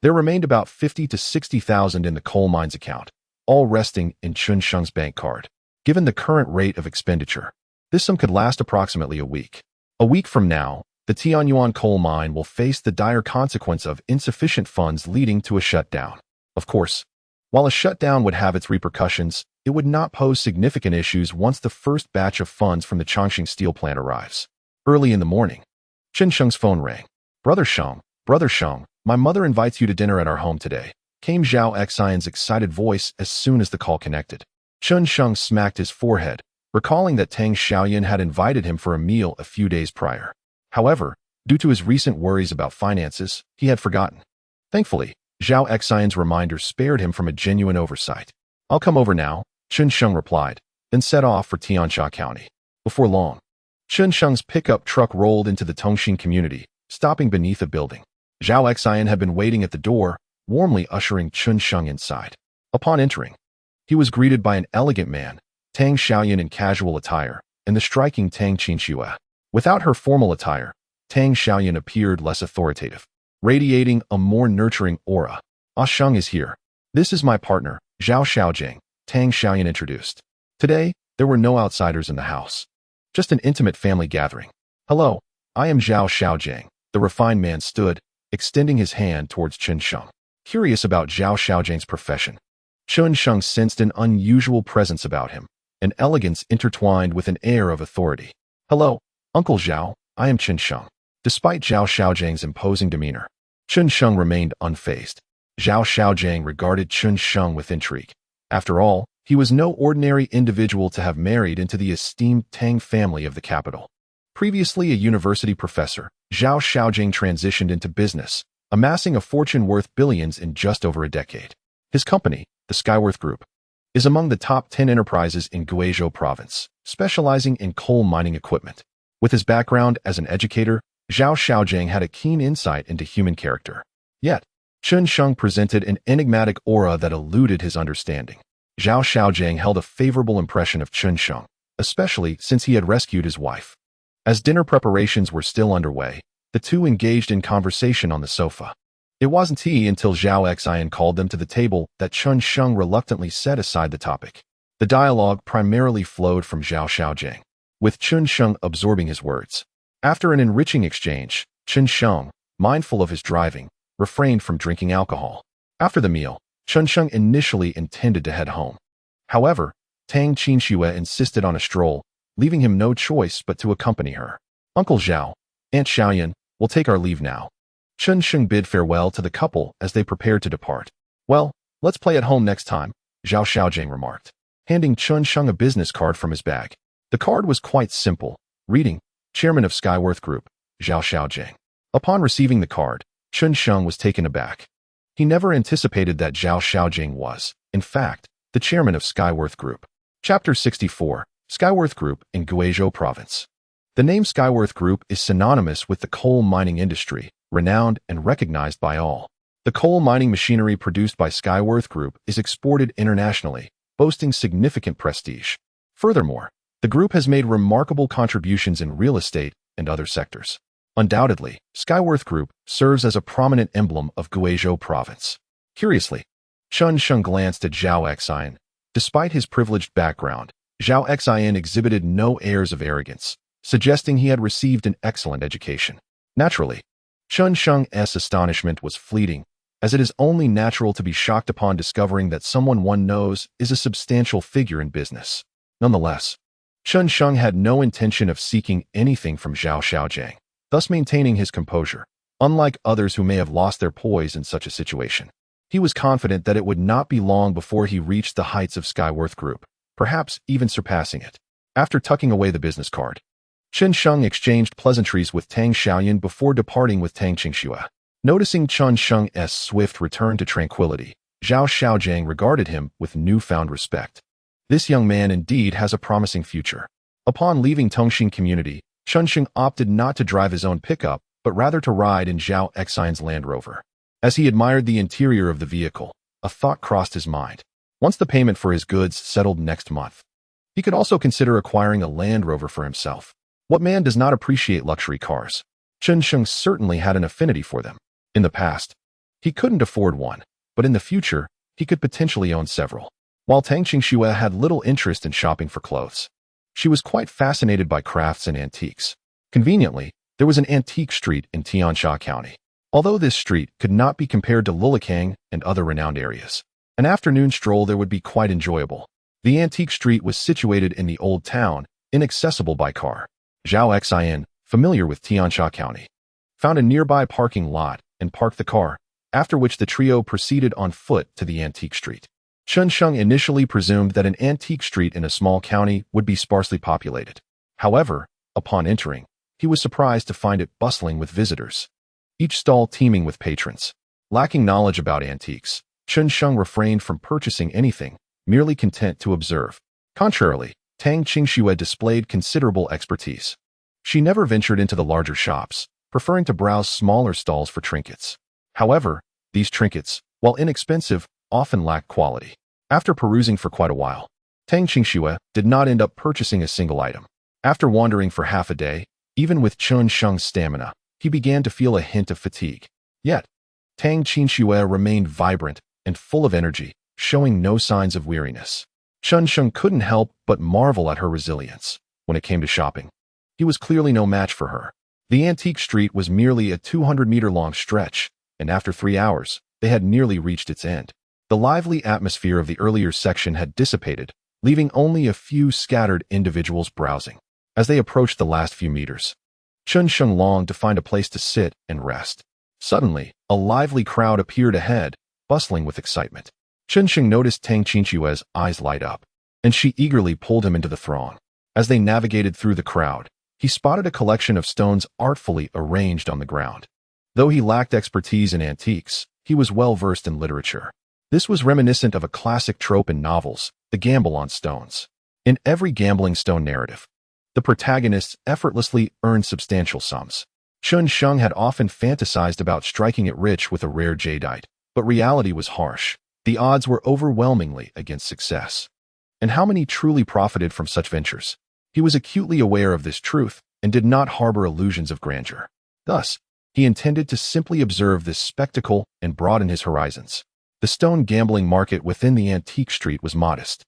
there remained about 50 to 60,000 in the coal mine's account, all resting in Chen Sheng's bank card. Given the current rate of expenditure, this sum could last approximately a week. A week from now, the Tianyuan coal mine will face the dire consequence of insufficient funds leading to a shutdown. Of course, while a shutdown would have its repercussions, it would not pose significant issues once the first batch of funds from the Chongqing steel plant arrives. Early in the morning, Chen Sheng's phone rang. Brother Sheng, my mother invites you to dinner at our home today, came Zhao Xian's excited voice as soon as the call connected. Chen Sheng smacked his forehead, recalling that Tang Xiaoyan had invited him for a meal a few days prior. However, due to his recent worries about finances, he had forgotten. Thankfully, Zhao Xian's reminder spared him from a genuine oversight. I'll come over now, Chen Sheng replied, then set off for Tiansha County. Before long, Chen Sheng's pickup truck rolled into the Tongxing community, stopping beneath a building. Zhao Xian had been waiting at the door, warmly ushering Chen Sheng inside. Upon entering, he was greeted by an elegant man, Tang Xiaoyan in casual attire, and the striking Tang Qinxue. Without her formal attire, Tang Xiaoyan appeared less authoritative, radiating a more nurturing aura. Ah Sheng is here. This is my partner, Zhao Xiaojing, Tang Xiaoyan introduced. Today, there were no outsiders in the house. Just an intimate family gathering. Hello, I am Zhao Xiaojing. The refined man stood, extending his hand towards Chen Sheng. Curious about Zhao Xiaojing's profession, Chen Sheng sensed an unusual presence about him, an elegance intertwined with an air of authority. Hello, Uncle Zhao, I am Chen Sheng. Despite Zhao Xiaojing's imposing demeanor, Chen Sheng remained unfazed. Zhao Xiaojing regarded Chen Sheng with intrigue. After all, he was no ordinary individual to have married into the esteemed Tang family of the capital. Previously a university professor, Zhao Xiaojing transitioned into business, amassing a fortune worth billions in just over a decade. His company, the Skyworth Group, is among the top 10 enterprises in Guizhou province, specializing in coal mining equipment. With his background as an educator, Zhao Xiaojing had a keen insight into human character. Yet, Chen Sheng presented an enigmatic aura that eluded his understanding. Zhao Xiaojing held a favorable impression of Chen Sheng, especially since he had rescued his wife. As dinner preparations were still underway, the two engaged in conversation on the sofa. It wasn't until Zhao Xian called them to the table that Chen Sheng reluctantly set aside the topic. The dialogue primarily flowed from Zhao Xiaojing, with Chen Sheng absorbing his words. After an enriching exchange, Chen Sheng, mindful of his driving, refrained from drinking alcohol. After the meal, Chen Sheng initially intended to head home. However, Tang Qinxue insisted on a stroll, leaving him no choice but to accompany her. Uncle Zhao, Aunt Xiaoyan, will take our leave now. Chen Sheng bid farewell to the couple as they prepared to depart. Well, let's play at home next time, Zhao Xiaojing remarked, handing Chen Sheng a business card from his bag. The card was quite simple, reading, Chairman of Skyworth Group, Zhao Xiaojing. Upon receiving the card, Chen Sheng was taken aback. He never anticipated that Zhao Xiaojing was, in fact, the chairman of Skyworth Group. Chapter 64, Skyworth Group in Guizhou Province. The name Skyworth Group is synonymous with the coal mining industry, renowned and recognized by all. The coal mining machinery produced by Skyworth Group is exported internationally, boasting significant prestige. Furthermore, the group has made remarkable contributions in real estate and other sectors. Undoubtedly, Skyworth Group serves as a prominent emblem of Guizhou Province. Curiously, Chen Sheng glanced at Zhao Xian. Despite his privileged background, Zhao Xian exhibited no airs of arrogance, suggesting he had received an excellent education. Naturally, Chen Sheng's astonishment was fleeting, as it is only natural to be shocked upon discovering that someone one knows is a substantial figure in business. Nonetheless, Chen Sheng had no intention of seeking anything from Zhao Xiaojing, thus maintaining his composure. Unlike others who may have lost their poise in such a situation, he was confident that it would not be long before he reached the heights of Skyworth Group, perhaps even surpassing it. After tucking away the business card, Chen Sheng exchanged pleasantries with Tang Xiaoyan before departing with Tang Qinxue. Noticing Chen Sheng's swift return to tranquility, Zhao Xiaojing regarded him with newfound respect. This young man indeed has a promising future. Upon leaving Tongxin community, Chen Sheng opted not to drive his own pickup, but rather to ride in Zhao Xian's Land Rover. As he admired the interior of the vehicle, a thought crossed his mind. Once the payment for his goods settled next month, he could also consider acquiring a Land Rover for himself. What man does not appreciate luxury cars? Chen Sheng certainly had an affinity for them. In the past, he couldn't afford one, but in the future, he could potentially own several. While Tang Qinxue had little interest in shopping for clothes, she was quite fascinated by crafts and antiques. Conveniently, there was an antique street in Tiansha County. Although this street could not be compared to Lulikang and other renowned areas, an afternoon stroll there would be quite enjoyable. The antique street was situated in the old town, inaccessible by car. Zhao Xian, familiar with Tiansha County, found a nearby parking lot and parked the car, after which the trio proceeded on foot to the antique street. Chen Sheng initially presumed that an antique street in a small county would be sparsely populated. However, upon entering, he was surprised to find it bustling with visitors, each stall teeming with patrons. Lacking knowledge about antiques, Chen Sheng refrained from purchasing anything, merely content to observe. Contrarily, Tang Qinxue displayed considerable expertise. She never ventured into the larger shops, preferring to browse smaller stalls for trinkets. However, these trinkets, while inexpensive, often lacked quality. After perusing for quite a while, Tang Qinxue did not end up purchasing a single item. After wandering for half a day, even with Chen Sheng's stamina, he began to feel a hint of fatigue. Yet, Tang Qinxue remained vibrant and full of energy, showing no signs of weariness. Chen Sheng couldn't help but marvel at her resilience. When it came to shopping, he was clearly no match for her. The antique street was merely a 200-meter-long stretch, and after 3 hours, they had nearly reached its end. The lively atmosphere of the earlier section had dissipated, leaving only a few scattered individuals browsing. As they approached the last few meters, Chen Sheng longed to find a place to sit and rest. Suddenly, a lively crowd appeared ahead, bustling with excitement. Chen Sheng noticed Tang Qinxue's eyes light up, and she eagerly pulled him into the throng. As they navigated through the crowd, he spotted a collection of stones artfully arranged on the ground. Though he lacked expertise in antiques, he was well versed in literature. This was reminiscent of a classic trope in novels, the gamble on stones. In every gambling stone narrative, The protagonists effortlessly earned substantial sums. Chen Sheng had often fantasized about striking it rich with a rare jadeite, but reality was harsh. The odds were overwhelmingly against success. And how many truly profited from such ventures? He was acutely aware of this truth and did not harbor illusions of grandeur. Thus, he intended to simply observe this spectacle and broaden his horizons. The stone gambling market within the antique street was modest,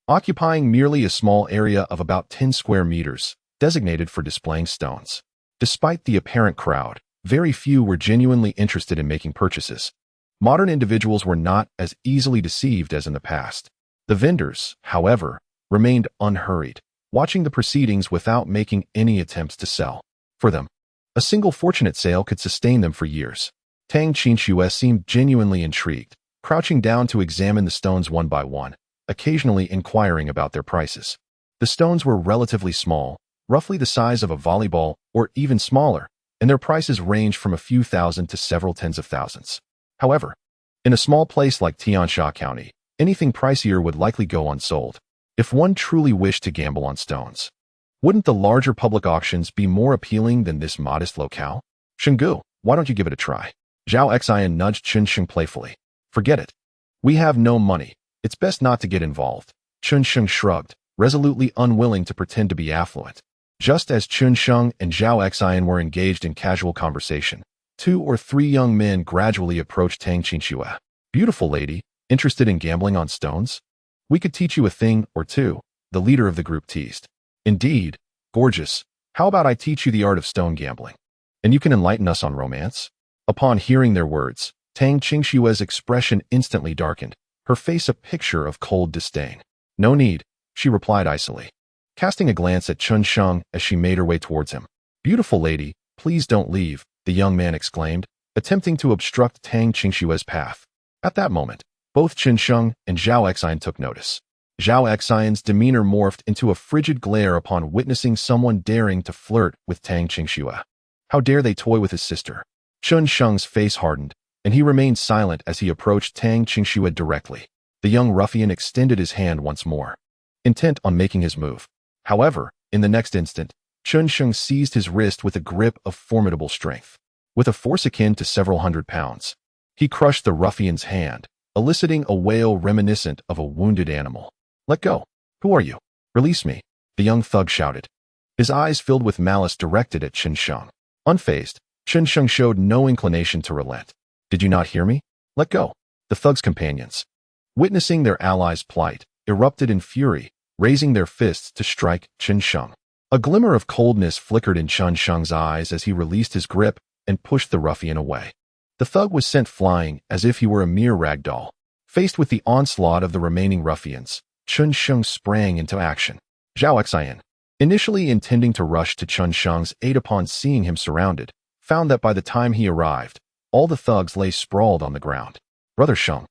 occupying merely a small area of about 10 square meters, designated for displaying stones. Despite the apparent crowd, very few were genuinely interested in making purchases. Modern individuals were not as easily deceived as in the past. The vendors, however, remained unhurried, watching the proceedings without making any attempts to sell. For them, a single fortunate sale could sustain them for years. Tang Qinxue seemed genuinely intrigued, crouching down to examine the stones one by one, occasionally inquiring about their prices. The stones were relatively small, roughly the size of a volleyball or even smaller, and their prices ranged from a few thousand to several tens of thousands. However, in a small place like Tiansha County, anything pricier would likely go unsold. If one truly wished to gamble on stones, wouldn't the larger public auctions be more appealing than this modest locale? Shenggu, why don't you give it a try? Zhao Xian nudged Chen Sheng playfully. Forget it. We have no money. It's best not to get involved. Chen Sheng shrugged, resolutely unwilling to pretend to be affluent. Just as Chen Sheng and Zhao Xian were engaged in casual conversation, 2 or 3 young men gradually approached Tang Qinxue. Beautiful lady, interested in gambling on stones? We could teach you a thing or two, the leader of the group teased. Indeed, gorgeous. How about I teach you the art of stone gambling? And you can enlighten us on romance? Upon hearing their words, Tang Qinxue's expression instantly darkened, her face a picture of cold disdain. No need, she replied icily, casting a glance at Chen Sheng as she made her way towards him. Beautiful lady, please don't leave, the young man exclaimed, attempting to obstruct Tang Qinxue's path. At that moment, both Chen Sheng and Zhao Xian took notice. Zhao Xian's demeanor morphed into a frigid glare upon witnessing someone daring to flirt with Tang Qinxue. How dare they toy with his sister? Chen Sheng's face hardened, and he remained silent as he approached Tang Qinxue directly. The young ruffian extended his hand once more, intent on making his move. However, in the next instant, Chen Sheng seized his wrist with a grip of formidable strength. With a force akin to several hundred pounds, he crushed the ruffian's hand, eliciting a wail reminiscent of a wounded animal. Let go. Who are you? Release me, the young thug shouted, his eyes filled with malice directed at Chen Sheng. Unfazed, Chen Sheng showed no inclination to relent. Did you not hear me? Let go. The thug's companions, witnessing their ally's plight, erupted in fury, raising their fists to strike Chen Sheng. A glimmer of coldness flickered in Chen Sheng's eyes as he released his grip and pushed the ruffian away. The thug was sent flying as if he were a mere rag doll. Faced with the onslaught of the remaining ruffians, Chen Sheng sprang into action. Zhao Xian, initially intending to rush to Chen Sheng's aid upon seeing him surrounded, found that by the time he arrived, all the thugs lay sprawled on the ground. Brother Sheng,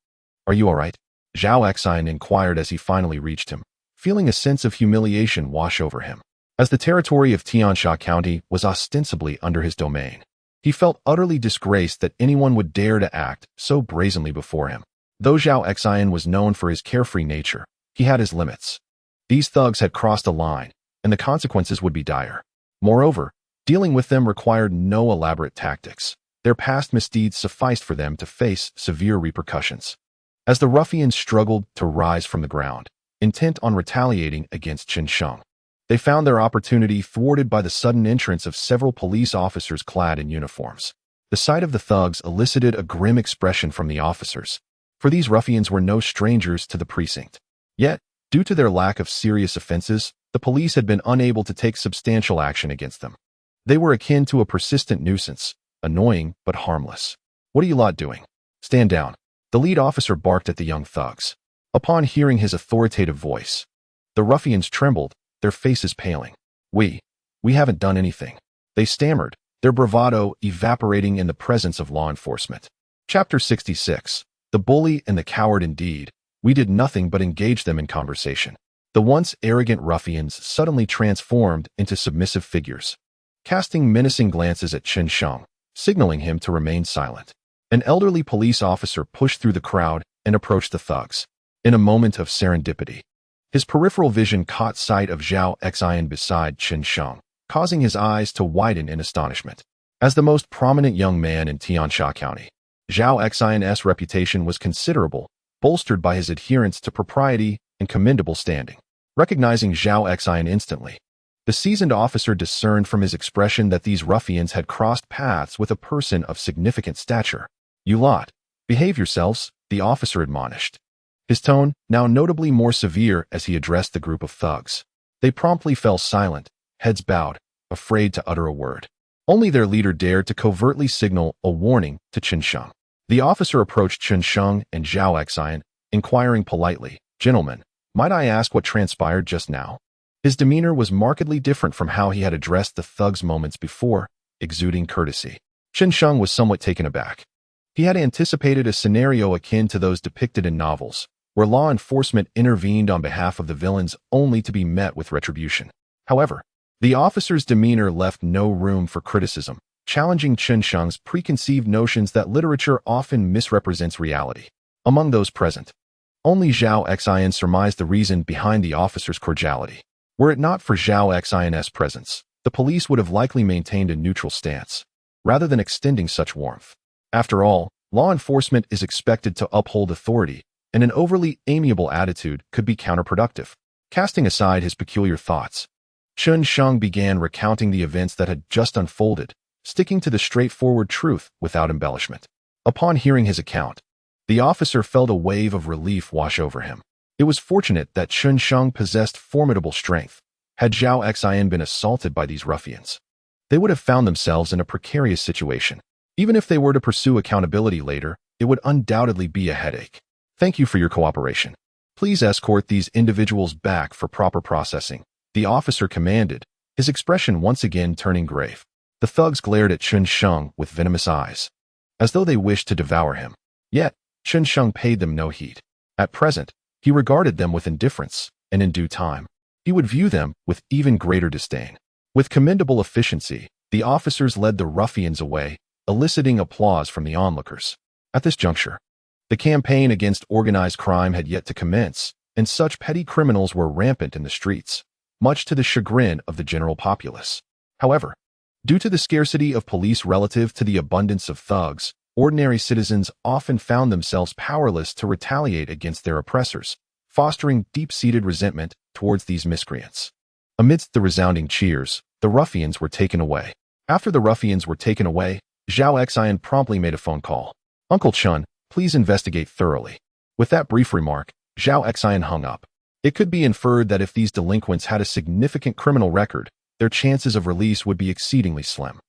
are you all right? Zhao Xian inquired as he finally reached him, feeling a sense of humiliation wash over him. As the territory of Tiansha County was ostensibly under his domain, he felt utterly disgraced that anyone would dare to act so brazenly before him. Though Zhao Xian was known for his carefree nature, he had his limits. These thugs had crossed a line, and the consequences would be dire. Moreover, dealing with them required no elaborate tactics. Their past misdeeds sufficed for them to face severe repercussions. As the ruffians struggled to rise from the ground, intent on retaliating against Chen Sheng, they found their opportunity thwarted by the sudden entrance of several police officers clad in uniforms. The sight of the thugs elicited a grim expression from the officers, for these ruffians were no strangers to the precinct. Yet, due to their lack of serious offenses, the police had been unable to take substantial action against them. They were akin to a persistent nuisance, annoying but harmless. What are you lot doing? Stand down. The lead officer barked at the young thugs. Upon hearing his authoritative voice, the ruffians trembled, their faces paling. We haven't done anything, they stammered, their bravado evaporating in the presence of law enforcement. Chapter 66. The Bully and the Coward. Indeed, we did nothing but engage them in conversation. The once arrogant ruffians suddenly transformed into submissive figures, casting menacing glances at Chen Sheng, signaling him to remain silent. An elderly police officer pushed through the crowd and approached the thugs. In a moment of serendipity, His peripheral vision caught sight of Zhao Xian beside Chen Sheng, causing his eyes to widen in astonishment. As the most prominent young man in Tiansha County, Zhao Xian's reputation was considerable, bolstered by his adherence to propriety and commendable standing. Recognizing Zhao Xian instantly, the seasoned officer discerned from his expression that these ruffians had crossed paths with a person of significant stature. "You lot, behave yourselves," the officer admonished, his tone now notably more severe as he addressed the group of thugs. They promptly fell silent, heads bowed, afraid to utter a word. Only their leader dared to covertly signal a warning to Chen Sheng. The officer approached Chen Sheng and Zhao Xian, inquiring politely, "Gentlemen, might I ask what transpired just now?" His demeanor was markedly different from how he had addressed the thugs moments before, exuding courtesy. Chen Sheng was somewhat taken aback. He had anticipated a scenario akin to those depicted in novels, where law enforcement intervened on behalf of the villains only to be met with retribution. However, the officer's demeanor left no room for criticism, challenging Chen Sheng's preconceived notions that literature often misrepresents reality. Among those present, only Zhao Xian surmised the reason behind the officer's cordiality. Were it not for Zhao Xian's presence, the police would have likely maintained a neutral stance, rather than extending such warmth. After all, law enforcement is expected to uphold authority, and an overly amiable attitude could be counterproductive. Casting aside his peculiar thoughts, Chen Sheng began recounting the events that had just unfolded, sticking to the straightforward truth without embellishment. Upon hearing his account, the officer felt a wave of relief wash over him. It was fortunate that Chen Sheng possessed formidable strength. Had Zhao Xian been assaulted by these ruffians, they would have found themselves in a precarious situation. Even if they were to pursue accountability later, it would undoubtedly be a headache. "Thank you for your cooperation. Please escort these individuals back for proper processing," the officer commanded, his expression once again turning grave. The thugs glared at Chen Sheng with venomous eyes, as though they wished to devour him. Yet, Chen Sheng paid them no heed. At present, he regarded them with indifference, and in due time, he would view them with even greater disdain. With commendable efficiency, the officers led the ruffians away, eliciting applause from the onlookers. At this juncture, the campaign against organized crime had yet to commence, and such petty criminals were rampant in the streets, much to the chagrin of the general populace. However, due to the scarcity of police relative to the abundance of thugs, ordinary citizens often found themselves powerless to retaliate against their oppressors, fostering deep-seated resentment towards these miscreants. Amidst the resounding cheers, the ruffians were taken away. After the ruffians were taken away, Zhao Xian promptly made a phone call. "Uncle Chen, please investigate thoroughly." With that brief remark, Zhao Xian hung up. It could be inferred that if these delinquents had a significant criminal record, their chances of release would be exceedingly slim.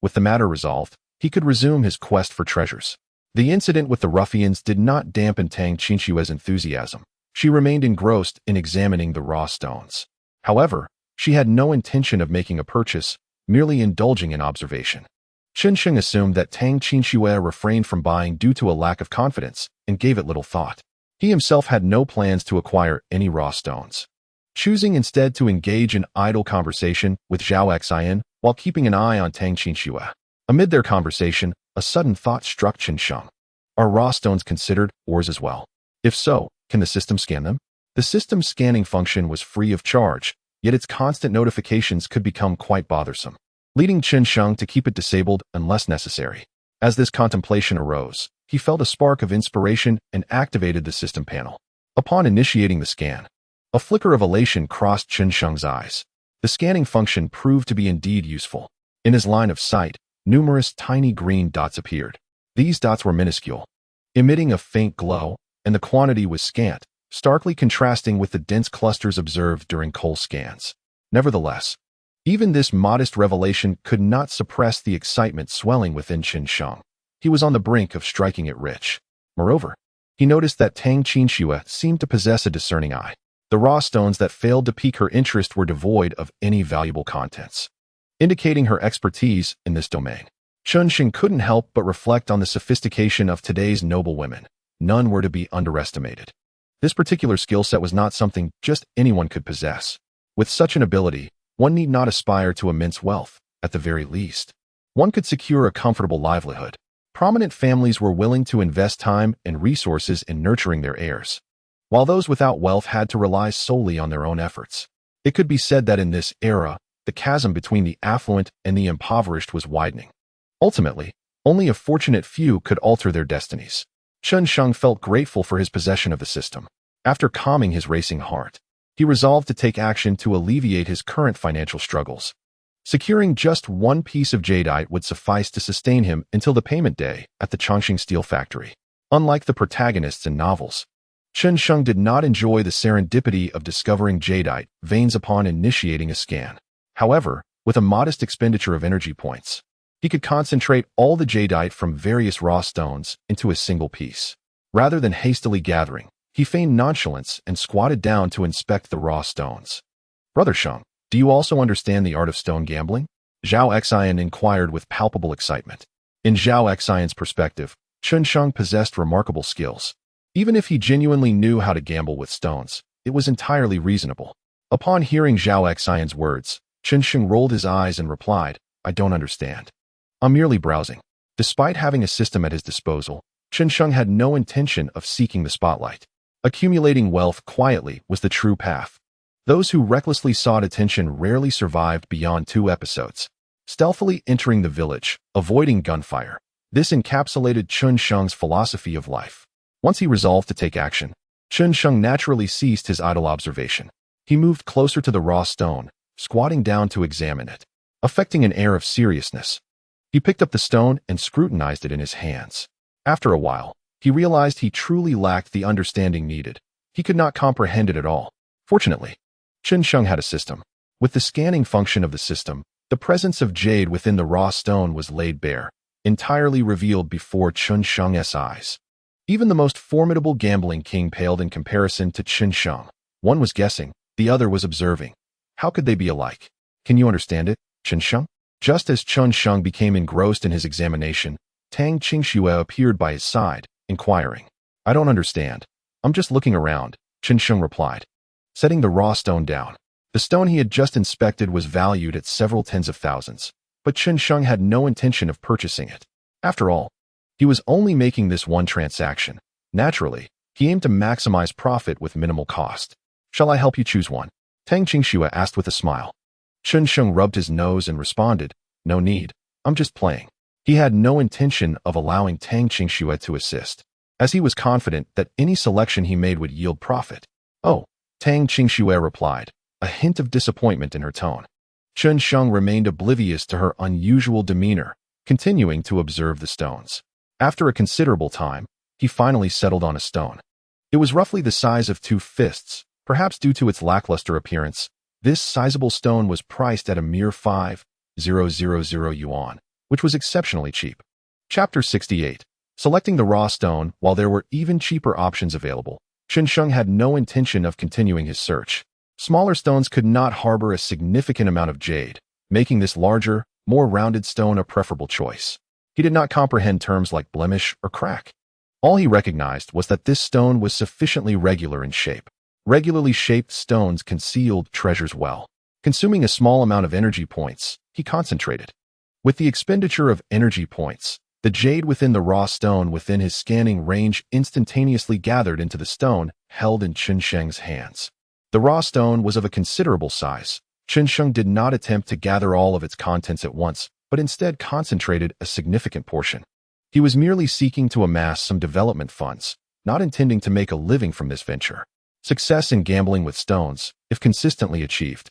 With the matter resolved, he could resume his quest for treasures. The incident with the ruffians did not dampen Tang Qinshue's enthusiasm. She remained engrossed in examining the raw stones. However, she had no intention of making a purchase, merely indulging in observation. Chen Sheng assumed that Tang Qinshuo refrained from buying due to a lack of confidence and gave it little thought. He himself had no plans to acquire any raw stones, choosing instead to engage in idle conversation with Zhao Xian while keeping an eye on Tang Qinshuo. Amid their conversation, a sudden thought struck Chen Sheng. Are raw stones considered ores as well? If so, can the system scan them? The system's scanning function was free of charge, yet its constant notifications could become quite bothersome, leading Chen Sheng to keep it disabled unless necessary. As this contemplation arose, he felt a spark of inspiration and activated the system panel. Upon initiating the scan, a flicker of elation crossed Chen Sheng's eyes. The scanning function proved to be indeed useful. In his line of sight, numerous tiny green dots appeared. These dots were minuscule, emitting a faint glow, and the quantity was scant, starkly contrasting with the dense clusters observed during coal scans. Nevertheless, even this modest revelation could not suppress the excitement swelling within Chen Sheng. He was on the brink of striking it rich. Moreover, he noticed that Tang Qinshuo seemed to possess a discerning eye. The raw stones that failed to pique her interest were devoid of any valuable contents, indicating her expertise in this domain. Chen Sheng couldn't help but reflect on the sophistication of today's noble women. None were to be underestimated. This particular skill set was not something just anyone could possess. With such an ability, one need not aspire to immense wealth. At the very least, one could secure a comfortable livelihood. Prominent families were willing to invest time and resources in nurturing their heirs. while those without wealth had to rely solely on their own efforts. It could be said that in this era, the chasm between the affluent and the impoverished was widening. Ultimately, only a fortunate few could alter their destinies. Chen Sheng felt grateful for his possession of the system. After calming his racing heart, he resolved to take action to alleviate his current financial struggles. Securing just one piece of jadeite would suffice to sustain him until the payment day at the Chongqing steel factory. Unlike the protagonists in novels, Chen Sheng did not enjoy the serendipity of discovering jadeite veins upon initiating a scan. However, with a modest expenditure of energy points, he could concentrate all the jadeite from various raw stones into a single piece. Rather than hastily gathering, he feigned nonchalance and squatted down to inspect the raw stones. "Brother Sheng, do you also understand the art of stone gambling?" Zhao Xian inquired with palpable excitement. In Zhao Xian's perspective, Chen Sheng possessed remarkable skills. Even if he genuinely knew how to gamble with stones, it was entirely reasonable. Upon hearing Zhao Xian's words, Chen Sheng rolled his eyes and replied, "I don't understand. I'm merely browsing." Despite having a system at his disposal, Chen Sheng had no intention of seeking the spotlight. Accumulating wealth quietly was the true path. Those who recklessly sought attention rarely survived beyond 2 episodes. Stealthily entering the village, avoiding gunfire. This encapsulated Chen Sheng's philosophy of life. Once he resolved to take action, Chen Sheng naturally ceased his idle observation. He moved closer to the raw stone, squatting down to examine it. Affecting an air of seriousness, he picked up the stone and scrutinized it in his hands. After a while, he realized he truly lacked the understanding needed. He could not comprehend it at all. Fortunately, Chen Sheng had a system. With the scanning function of the system, the presence of jade within the raw stone was laid bare, entirely revealed before Chen Sheng's eyes. Even the most formidable gambling king paled in comparison to Chen Sheng. One was guessing, the other was observing. How could they be alike? "Can you understand it, Chen Sheng?" Just as Chen Sheng became engrossed in his examination, Tang Qingxue appeared by his side, inquiring. "I don't understand. I'm just looking around," Chen Sheng replied. Setting the raw stone down. The stone he had just inspected was valued at several tens of thousands, but Chen Sheng had no intention of purchasing it. After all, he was only making this one transaction. Naturally, he aimed to maximize profit with minimal cost. "Shall I help you choose one?" Tang Qingxue asked with a smile. Chen Sheng rubbed his nose and responded, "No need. I'm just playing." He had no intention of allowing Tang Qingxue to assist, as he was confident that any selection he made would yield profit. "Oh," Tang Qingxue replied, a hint of disappointment in her tone. Chen Sheng remained oblivious to her unusual demeanor, continuing to observe the stones. After a considerable time, he finally settled on a stone. It was roughly the size of 2 fists, perhaps due to its lackluster appearance. This sizable stone was priced at a mere 5,000 yuan, which was exceptionally cheap. Chapter 68. Selecting the raw stone. While there were even cheaper options available, Chen Sheng had no intention of continuing his search. Smaller stones could not harbor a significant amount of jade, making this larger, more rounded stone a preferable choice. He did not comprehend terms like blemish or crack. All he recognized was that this stone was sufficiently regular in shape. Regularly shaped stones concealed treasures well. Consuming a small amount of energy points, he concentrated. With the expenditure of energy points, the jade within the raw stone within his scanning range instantaneously gathered into the stone held in Chen Sheng's hands. The raw stone was of a considerable size. Chen Sheng did not attempt to gather all of its contents at once, but instead concentrated a significant portion. He was merely seeking to amass some development funds, not intending to make a living from this venture. Success in gambling with stones, if consistently achieved,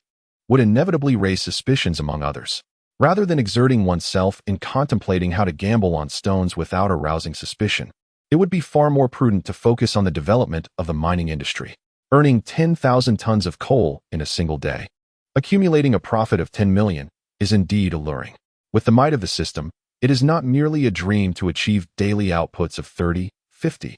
would inevitably raise suspicions among others. Rather than exerting oneself in contemplating how to gamble on stones without arousing suspicion, it would be far more prudent to focus on the development of the mining industry. Earning 10,000 tons of coal in a single day, accumulating a profit of 10 million, is indeed alluring. With the might of the system, it is not merely a dream to achieve daily outputs of 30, 50,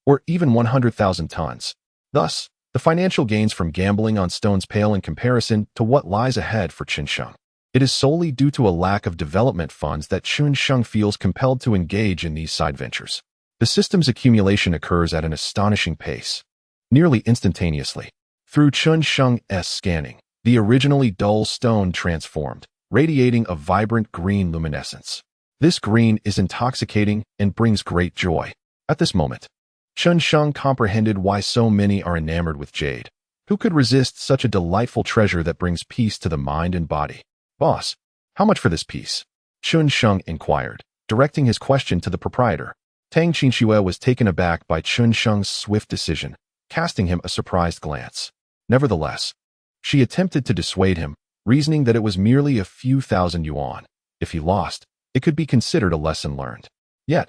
or even 100,000 tons. Thus, the financial gains from gambling on stones pale in comparison to what lies ahead for Chen Sheng. It is solely due to a lack of development funds that Chen Sheng feels compelled to engage in these side ventures. The system's accumulation occurs at an astonishing pace, nearly instantaneously. Through Chen Sheng's scanning, the originally dull stone transformed, radiating a vibrant green luminescence. This green is intoxicating and brings great joy. At this moment, Chen Sheng comprehended why so many are enamored with jade. Who could resist such a delightful treasure that brings peace to the mind and body? Boss, how much for this piece? Chen Sheng inquired, directing his question to the proprietor. Tang Qinxue was taken aback by Chen Sheng's swift decision, casting him a surprised glance. Nevertheless, she attempted to dissuade him, reasoning that it was merely a few thousand yuan. If he lost, it could be considered a lesson learned. Yet,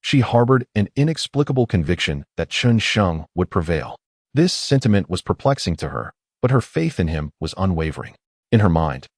she harbored an inexplicable conviction that Chen Sheng would prevail. This sentiment was perplexing to her, but her faith in him was unwavering. In her mind,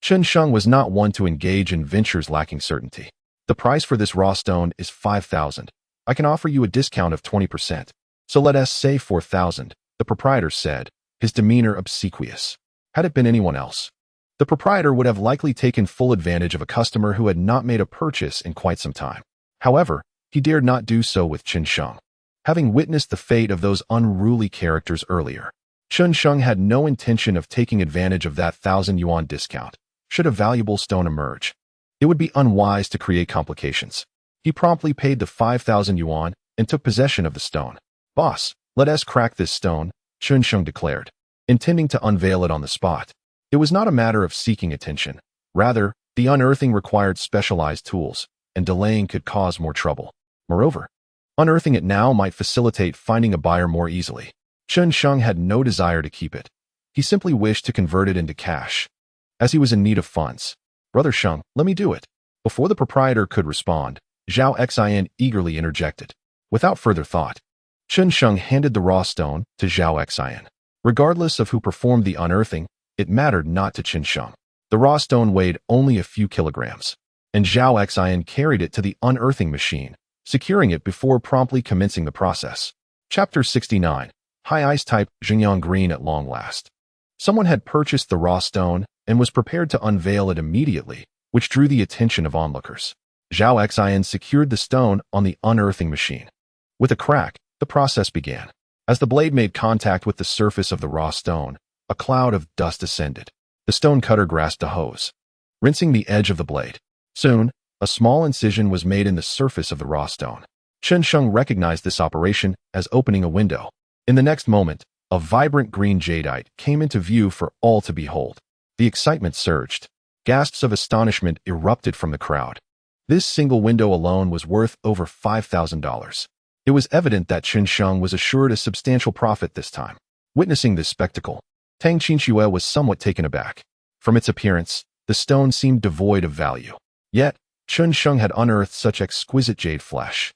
Chen Sheng was not one to engage in ventures lacking certainty. The price for this raw stone is 5,000. I can offer you a discount of 20%. So let us say 4,000, the proprietor said, his demeanor obsequious. Had it been anyone else, the proprietor would have likely taken full advantage of a customer who had not made a purchase in quite some time. However, he dared not do so with Chen Sheng. Having witnessed the fate of those unruly characters earlier, Chen Sheng had no intention of taking advantage of that 1,000 yuan discount. Should a valuable stone emerge, it would be unwise to create complications. He promptly paid the 5,000 yuan and took possession of the stone. Boss, let us crack this stone, Chen Sheng declared, intending to unveil it on the spot. It was not a matter of seeking attention. Rather, the unearthing required specialized tools, and delaying could cause more trouble. Moreover, unearthing it now might facilitate finding a buyer more easily. Chen Sheng had no desire to keep it. He simply wished to convert it into cash, as he was in need of funds. Brother Sheng, let me do it. Before the proprietor could respond, Zhao Xian eagerly interjected. Without further thought, Chen Sheng handed the raw stone to Zhao Xian. Regardless of who performed the unearthing, it mattered not to Chen Sheng. The raw stone weighed only a few kilograms, and Zhao Xian carried it to the unearthing machine, securing it before promptly commencing the process. Chapter 69. High Ice Type Xingyang Green at long last. Someone had purchased the raw stone and was prepared to unveil it immediately, which drew the attention of onlookers. Zhao Xian secured the stone on the unearthing machine. With a crack, the process began. As the blade made contact with the surface of the raw stone, a cloud of dust ascended. The stone cutter grasped a hose, rinsing the edge of the blade. Soon, a small incision was made in the surface of the raw stone. Chen Sheng recognized this operation as opening a window. In the next moment, a vibrant green jadeite came into view for all to behold. The excitement surged. Gasps of astonishment erupted from the crowd. This single window alone was worth over $5,000. It was evident that Chen Sheng was assured a substantial profit this time. Witnessing this spectacle, Tang Qinxue was somewhat taken aback. From its appearance, the stone seemed devoid of value. Yet, Chen Sheng had unearthed such exquisite jade flesh.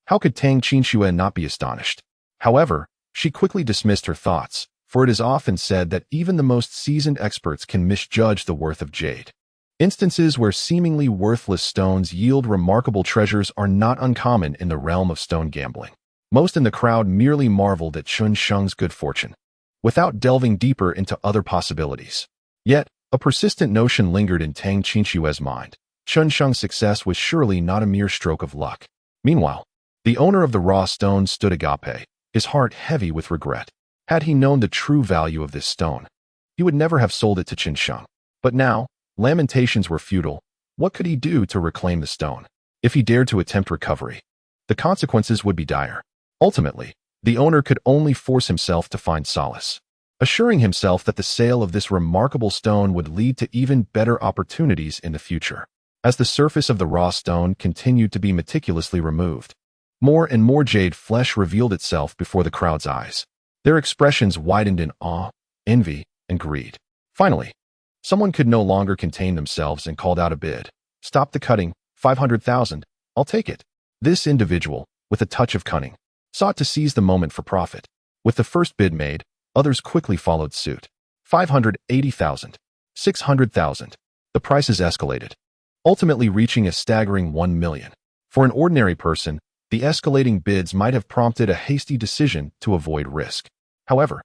How could Tang Qinxue not be astonished? However, she quickly dismissed her thoughts, for it is often said that even the most seasoned experts can misjudge the worth of jade. Instances where seemingly worthless stones yield remarkable treasures are not uncommon in the realm of stone gambling. Most in the crowd merely marveled at Chen Sheng's good fortune, without delving deeper into other possibilities. Yet, a persistent notion lingered in Tang Qinxue's mind. Chen Sheng's success was surely not a mere stroke of luck. Meanwhile, the owner of the raw stone stood agape, his heart heavy with regret. Had he known the true value of this stone, he would never have sold it to Chen Sheng. But now, lamentations were futile. What could he do to reclaim the stone? If he dared to attempt recovery, the consequences would be dire. Ultimately, the owner could only force himself to find solace, assuring himself that the sale of this remarkable stone would lead to even better opportunities in the future. As the surface of the raw stone continued to be meticulously removed, more and more jade flesh revealed itself before the crowd's eyes. Their expressions widened in awe, envy, and greed. Finally, someone could no longer contain themselves and called out a bid. Stop the cutting, 500,000, I'll take it. This individual, with a touch of cunning, sought to seize the moment for profit. With the first bid made, others quickly followed suit. 580,000, 600,000. The prices escalated, ultimately reaching a staggering 1 million. For an ordinary person, the escalating bids might have prompted a hasty decision to avoid risk. However,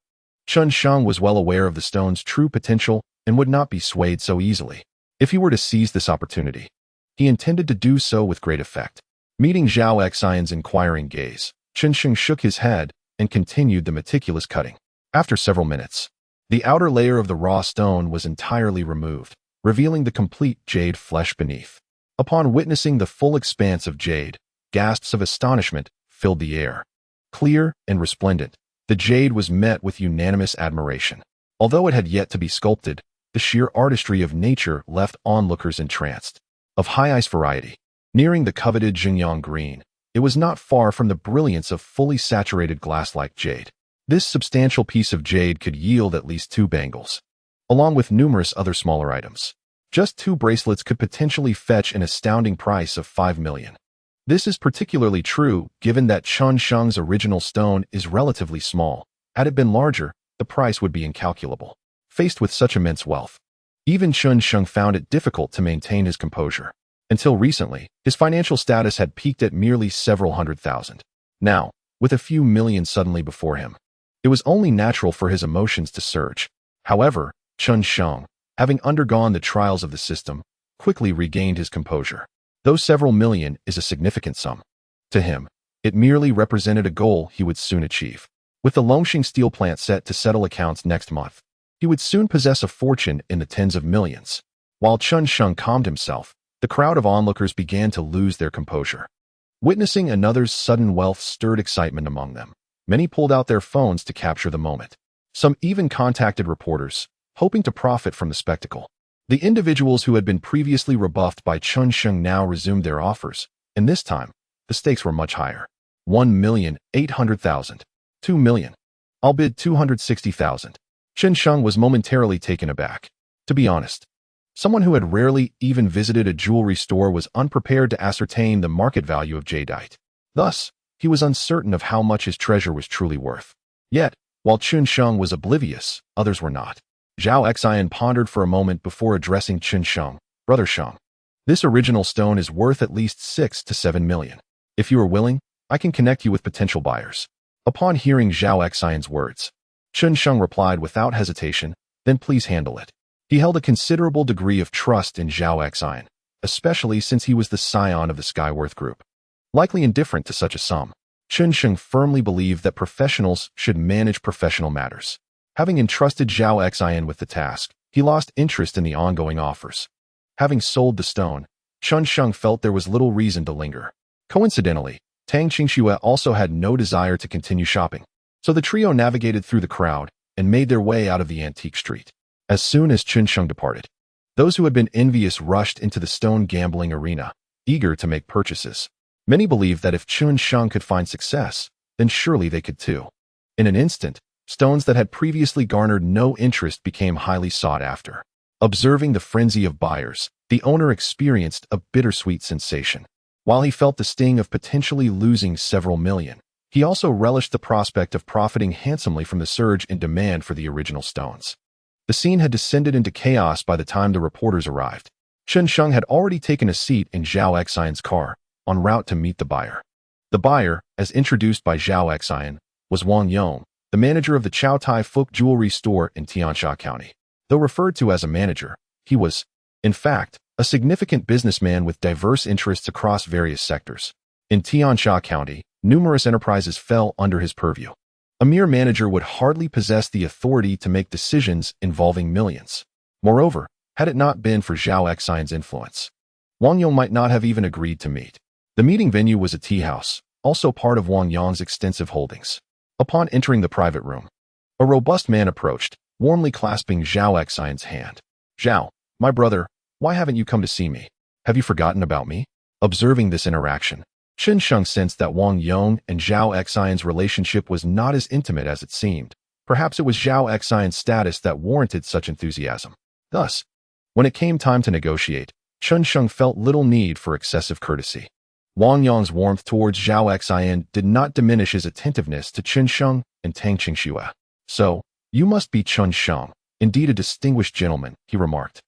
Chen Sheng was well aware of the stone's true potential and would not be swayed so easily. If he were to seize this opportunity, he intended to do so with great effect. Meeting Zhao Xian's inquiring gaze, Chen Sheng shook his head and continued the meticulous cutting. After several minutes, the outer layer of the raw stone was entirely removed, revealing the complete jade flesh beneath. Upon witnessing the full expanse of jade, gasps of astonishment filled the air. Clear and resplendent, the jade was met with unanimous admiration. Although it had yet to be sculpted, the sheer artistry of nature left onlookers entranced. Of high ice variety, nearing the coveted Xinjiang green, it was not far from the brilliance of fully saturated glass-like jade. This substantial piece of jade could yield at least 2 bangles, along with numerous other smaller items. Just 2 bracelets could potentially fetch an astounding price of 5 million. This is particularly true given that Chen Sheng's original stone is relatively small. Had it been larger, the price would be incalculable. Faced with such immense wealth, even Chen Sheng found it difficult to maintain his composure. Until recently, his financial status had peaked at merely several hundred thousand. Now, with a few million suddenly before him, it was only natural for his emotions to surge. However, Chen Sheng, having undergone the trials of the system, quickly regained his composure. Though several million is a significant sum, to him, it merely represented a goal he would soon achieve. With the Longxing steel plant set to settle accounts next month, he would soon possess a fortune in the tens of millions. While Chen Sheng calmed himself, the crowd of onlookers began to lose their composure. Witnessing another's sudden wealth stirred excitement among them. Many pulled out their phones to capture the moment. Some even contacted reporters, hoping to profit from the spectacle. The individuals who had been previously rebuffed by Chen Sheng now resumed their offers, and this time, the stakes were much higher. 1,800,000. 2 million. I'll bid 260,000. Chen Sheng was momentarily taken aback. To be honest, someone who had rarely even visited a jewelry store was unprepared to ascertain the market value of jadeite. Thus, he was uncertain of how much his treasure was truly worth. Yet, while Chen Sheng was oblivious, others were not. Zhao Xian pondered for a moment before addressing Chen Sheng. Brother Sheng, this original stone is worth at least 6 to 7 million. If you are willing, I can connect you with potential buyers. Upon hearing Zhao Xian's words, Chen Sheng replied without hesitation, then please handle it. He held a considerable degree of trust in Zhao Xian, especially since he was the scion of the Skyworth Group. Likely indifferent to such a sum, Chen Sheng firmly believed that professionals should manage professional matters. Having entrusted Zhao Xian with the task, he lost interest in the ongoing offers. Having sold the stone, Chen Sheng felt there was little reason to linger. Coincidentally, Tang Qingxue also had no desire to continue shopping. So the trio navigated through the crowd and made their way out of the antique street. As soon as Chen Sheng departed, those who had been envious rushed into the stone gambling arena, eager to make purchases. Many believed that if Chen Sheng could find success, then surely they could too. In an instant, stones that had previously garnered no interest became highly sought after. Observing the frenzy of buyers, the owner experienced a bittersweet sensation. While he felt the sting of potentially losing several million, he also relished the prospect of profiting handsomely from the surge in demand for the original stones. The scene had descended into chaos by the time the reporters arrived. Chen Sheng had already taken a seat in Zhao Xian's car, en route to meet the buyer. The buyer, as introduced by Zhao Xian, was Wang Yong, the manager of the Chaotai Fuk jewelry store in Tiansha County. Though referred to as a manager, he was, in fact, a significant businessman with diverse interests across various sectors. In Tiansha County, numerous enterprises fell under his purview. A mere manager would hardly possess the authority to make decisions involving millions. Moreover, had it not been for Zhao Xian's influence, Wang Yong might not have even agreed to meet. The meeting venue was a tea house, also part of Wang Yong's extensive holdings. Upon entering the private room, a robust man approached, warmly clasping Zhao Xian's hand. Zhao, my brother, why haven't you come to see me? Have you forgotten about me? Observing this interaction, Chen Sheng sensed that Wang Yong and Zhao Xian's relationship was not as intimate as it seemed. Perhaps it was Zhao Xian's status that warranted such enthusiasm. Thus, when it came time to negotiate, Chen Sheng felt little need for excessive courtesy. Wang Yong's warmth towards Zhao Xian did not diminish his attentiveness to Chen Sheng and Tang Qingxue. So, you must be Chen Sheng, indeed a distinguished gentleman, he remarked.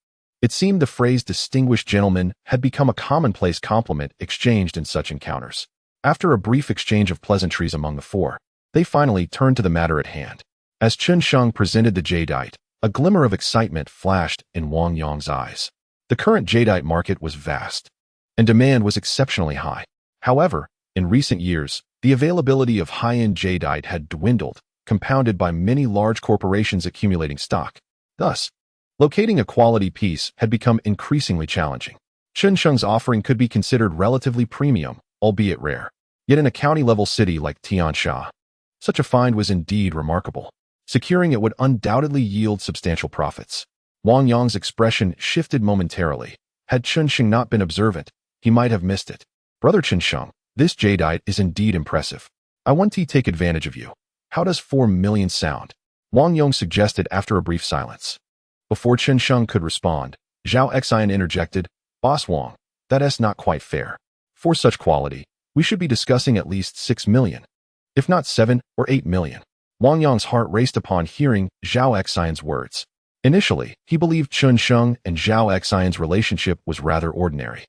It seemed the phrase distinguished gentleman had become a commonplace compliment exchanged in such encounters. After a brief exchange of pleasantries among the four, they finally turned to the matter at hand. As Chen Sheng presented the jadeite, a glimmer of excitement flashed in Wang Yong's eyes. The current jadeite market was vast, and demand was exceptionally high. However, in recent years, the availability of high-end jadeite had dwindled, compounded by many large corporations accumulating stock. Thus, locating a quality piece had become increasingly challenging. Chen Sheng's offering could be considered relatively premium, albeit rare. Yet in a county-level city like Tiansha, Such a find was indeed remarkable. Securing it would undoubtedly yield substantial profits. Wang Yong's expression shifted momentarily. Had Chen Sheng not been observant, he might have missed it. Brother Chen Sheng, this jadeite is indeed impressive. I want to take advantage of you. How does 4 million sound? Wang Yong suggested after a brief silence. Before Chen Sheng could respond, Zhao Xian interjected, Boss Wang, that is not quite fair. For such quality, we should be discussing at least 6 million, if not 7 or 8 million. Wang Yong's heart raced upon hearing Zhao Xian's words. Initially, he believed Chen Sheng and Zhao Xian's relationship was rather ordinary.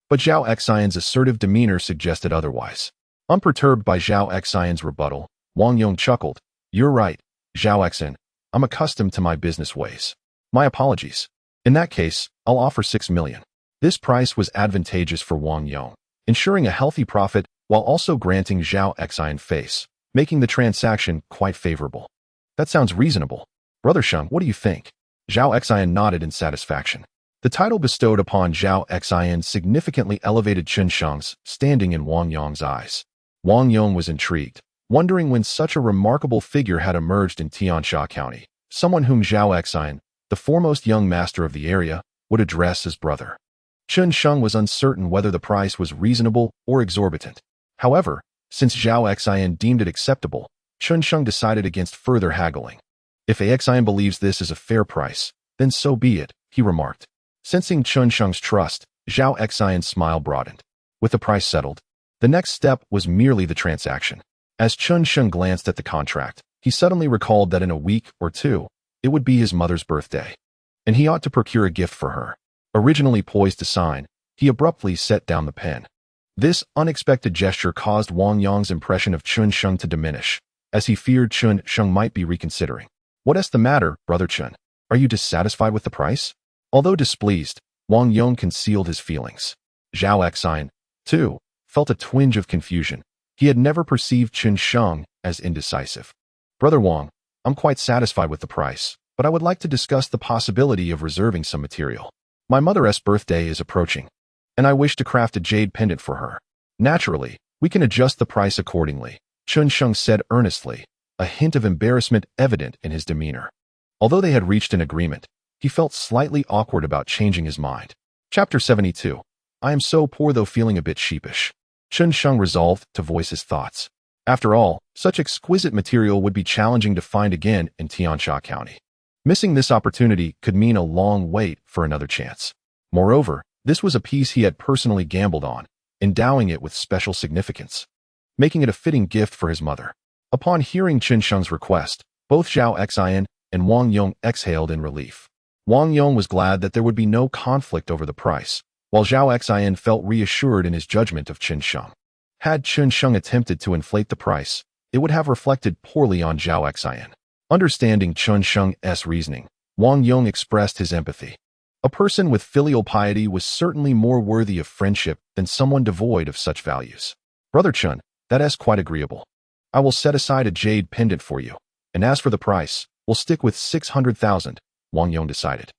But Zhao Xian's assertive demeanor suggested otherwise. Unperturbed by Zhao Xian's rebuttal, Wang Yong chuckled. You're right, Zhao Xian. I'm accustomed to my business ways. My apologies. In that case, I'll offer 6 million. This price was advantageous for Wang Yong, ensuring a healthy profit while also granting Zhao Xian face, making the transaction quite favorable. That sounds reasonable. Brother Sheng, what do you think? Zhao Xian nodded in satisfaction. The title bestowed upon Zhao Xian significantly elevated Chen Sheng's standing in Wang Yong's eyes. Wang Yong was intrigued, wondering when such a remarkable figure had emerged in Tiansha County, someone whom Zhao Xian, the foremost young master of the area, would address as brother. Chen Sheng was uncertain whether the price was reasonable or exorbitant. However, since Zhao Xian deemed it acceptable, Chen Sheng decided against further haggling. If Xian believes this is a fair price, then so be it, he remarked. Sensing Chen Sheng's trust, Zhao Xian's smile broadened. With the price settled, the next step was merely the transaction. As Chen Sheng glanced at the contract, he suddenly recalled that in a week or two, it would be his mother's birthday, and he ought to procure a gift for her. Originally poised to sign, he abruptly set down the pen. This unexpected gesture caused Wang Yong's impression of Chen Sheng to diminish, as he feared Chen Sheng might be reconsidering. What is the matter, Brother Chen? Are you dissatisfied with the price? Although displeased, Wang Yong concealed his feelings. Zhao Xian, too, felt a twinge of confusion. He had never perceived Chen Sheng as indecisive. Brother Wang, I'm quite satisfied with the price, but I would like to discuss the possibility of reserving some material. My mother's birthday is approaching, and I wish to craft a jade pendant for her. Naturally, we can adjust the price accordingly, Chen Sheng said earnestly, a hint of embarrassment evident in his demeanor. Although they had reached an agreement, he felt slightly awkward about changing his mind. Chapter 72. I am so poor though feeling a bit sheepish. Chen Sheng resolved to voice his thoughts. After all, such exquisite material would be challenging to find again in Tiansha County. Missing this opportunity could mean a long wait for another chance. Moreover, this was a piece he had personally gambled on, endowing it with special significance, making it a fitting gift for his mother. Upon hearing Chen Sheng's request, both Zhao Xian and Wang Yong exhaled in relief. Wang Yong was glad that there would be no conflict over the price, while Zhao Xian felt reassured in his judgment of Chen Sheng. Had Chen Sheng attempted to inflate the price, it would have reflected poorly on Zhao Xian. Understanding Chen Sheng's reasoning, Wang Yong expressed his empathy. A person with filial piety was certainly more worthy of friendship than someone devoid of such values. Brother Chen, that is quite agreeable. I will set aside a jade pendant for you, and as for the price, we'll stick with 600,000, Wang Yong decided,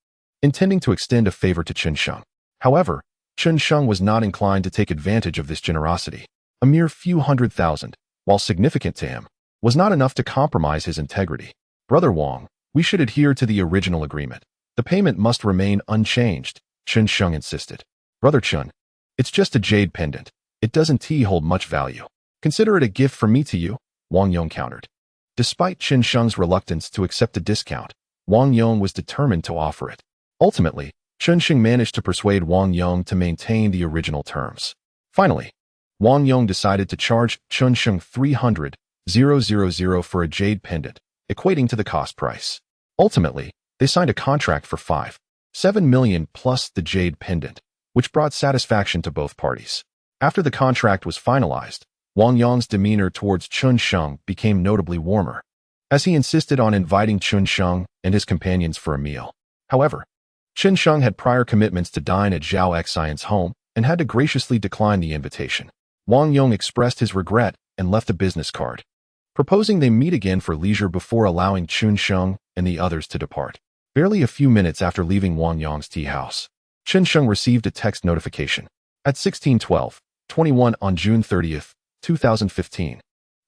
intending to extend a favor to Chen Sheng. However, Chen Sheng was not inclined to take advantage of this generosity. A mere few 100,000, while significant to him, was not enough to compromise his integrity. Brother Wang, we should adhere to the original agreement. The payment must remain unchanged, Chen Sheng insisted. Brother Chen, it's just a jade pendant. It doesn't hold much value. Consider it a gift from me to you, Wang Yong countered. Despite Chen Sheng's reluctance to accept a discount, Wang Yong was determined to offer it. Ultimately, Chen Sheng managed to persuade Wang Yong to maintain the original terms. Finally, Wang Yong decided to charge Chen Sheng 300,000 for a jade pendant, equating to the cost price. Ultimately, they signed a contract for 5.7 million plus the jade pendant, which brought satisfaction to both parties. After the contract was finalized, Wang Yong's demeanor towards Chen Sheng became notably warmer, as he insisted on inviting Chen Sheng and his companions for a meal. However, Chen Sheng had prior commitments to dine at Zhao Xian's home and had to graciously decline the invitation. Wang Yong expressed his regret and left a business card, proposing they meet again for leisure before allowing Chen Sheng and the others to depart. Barely a few minutes after leaving Wang Yong's tea house, Chen Sheng received a text notification. At 16:12:21 on June 30th, 2015.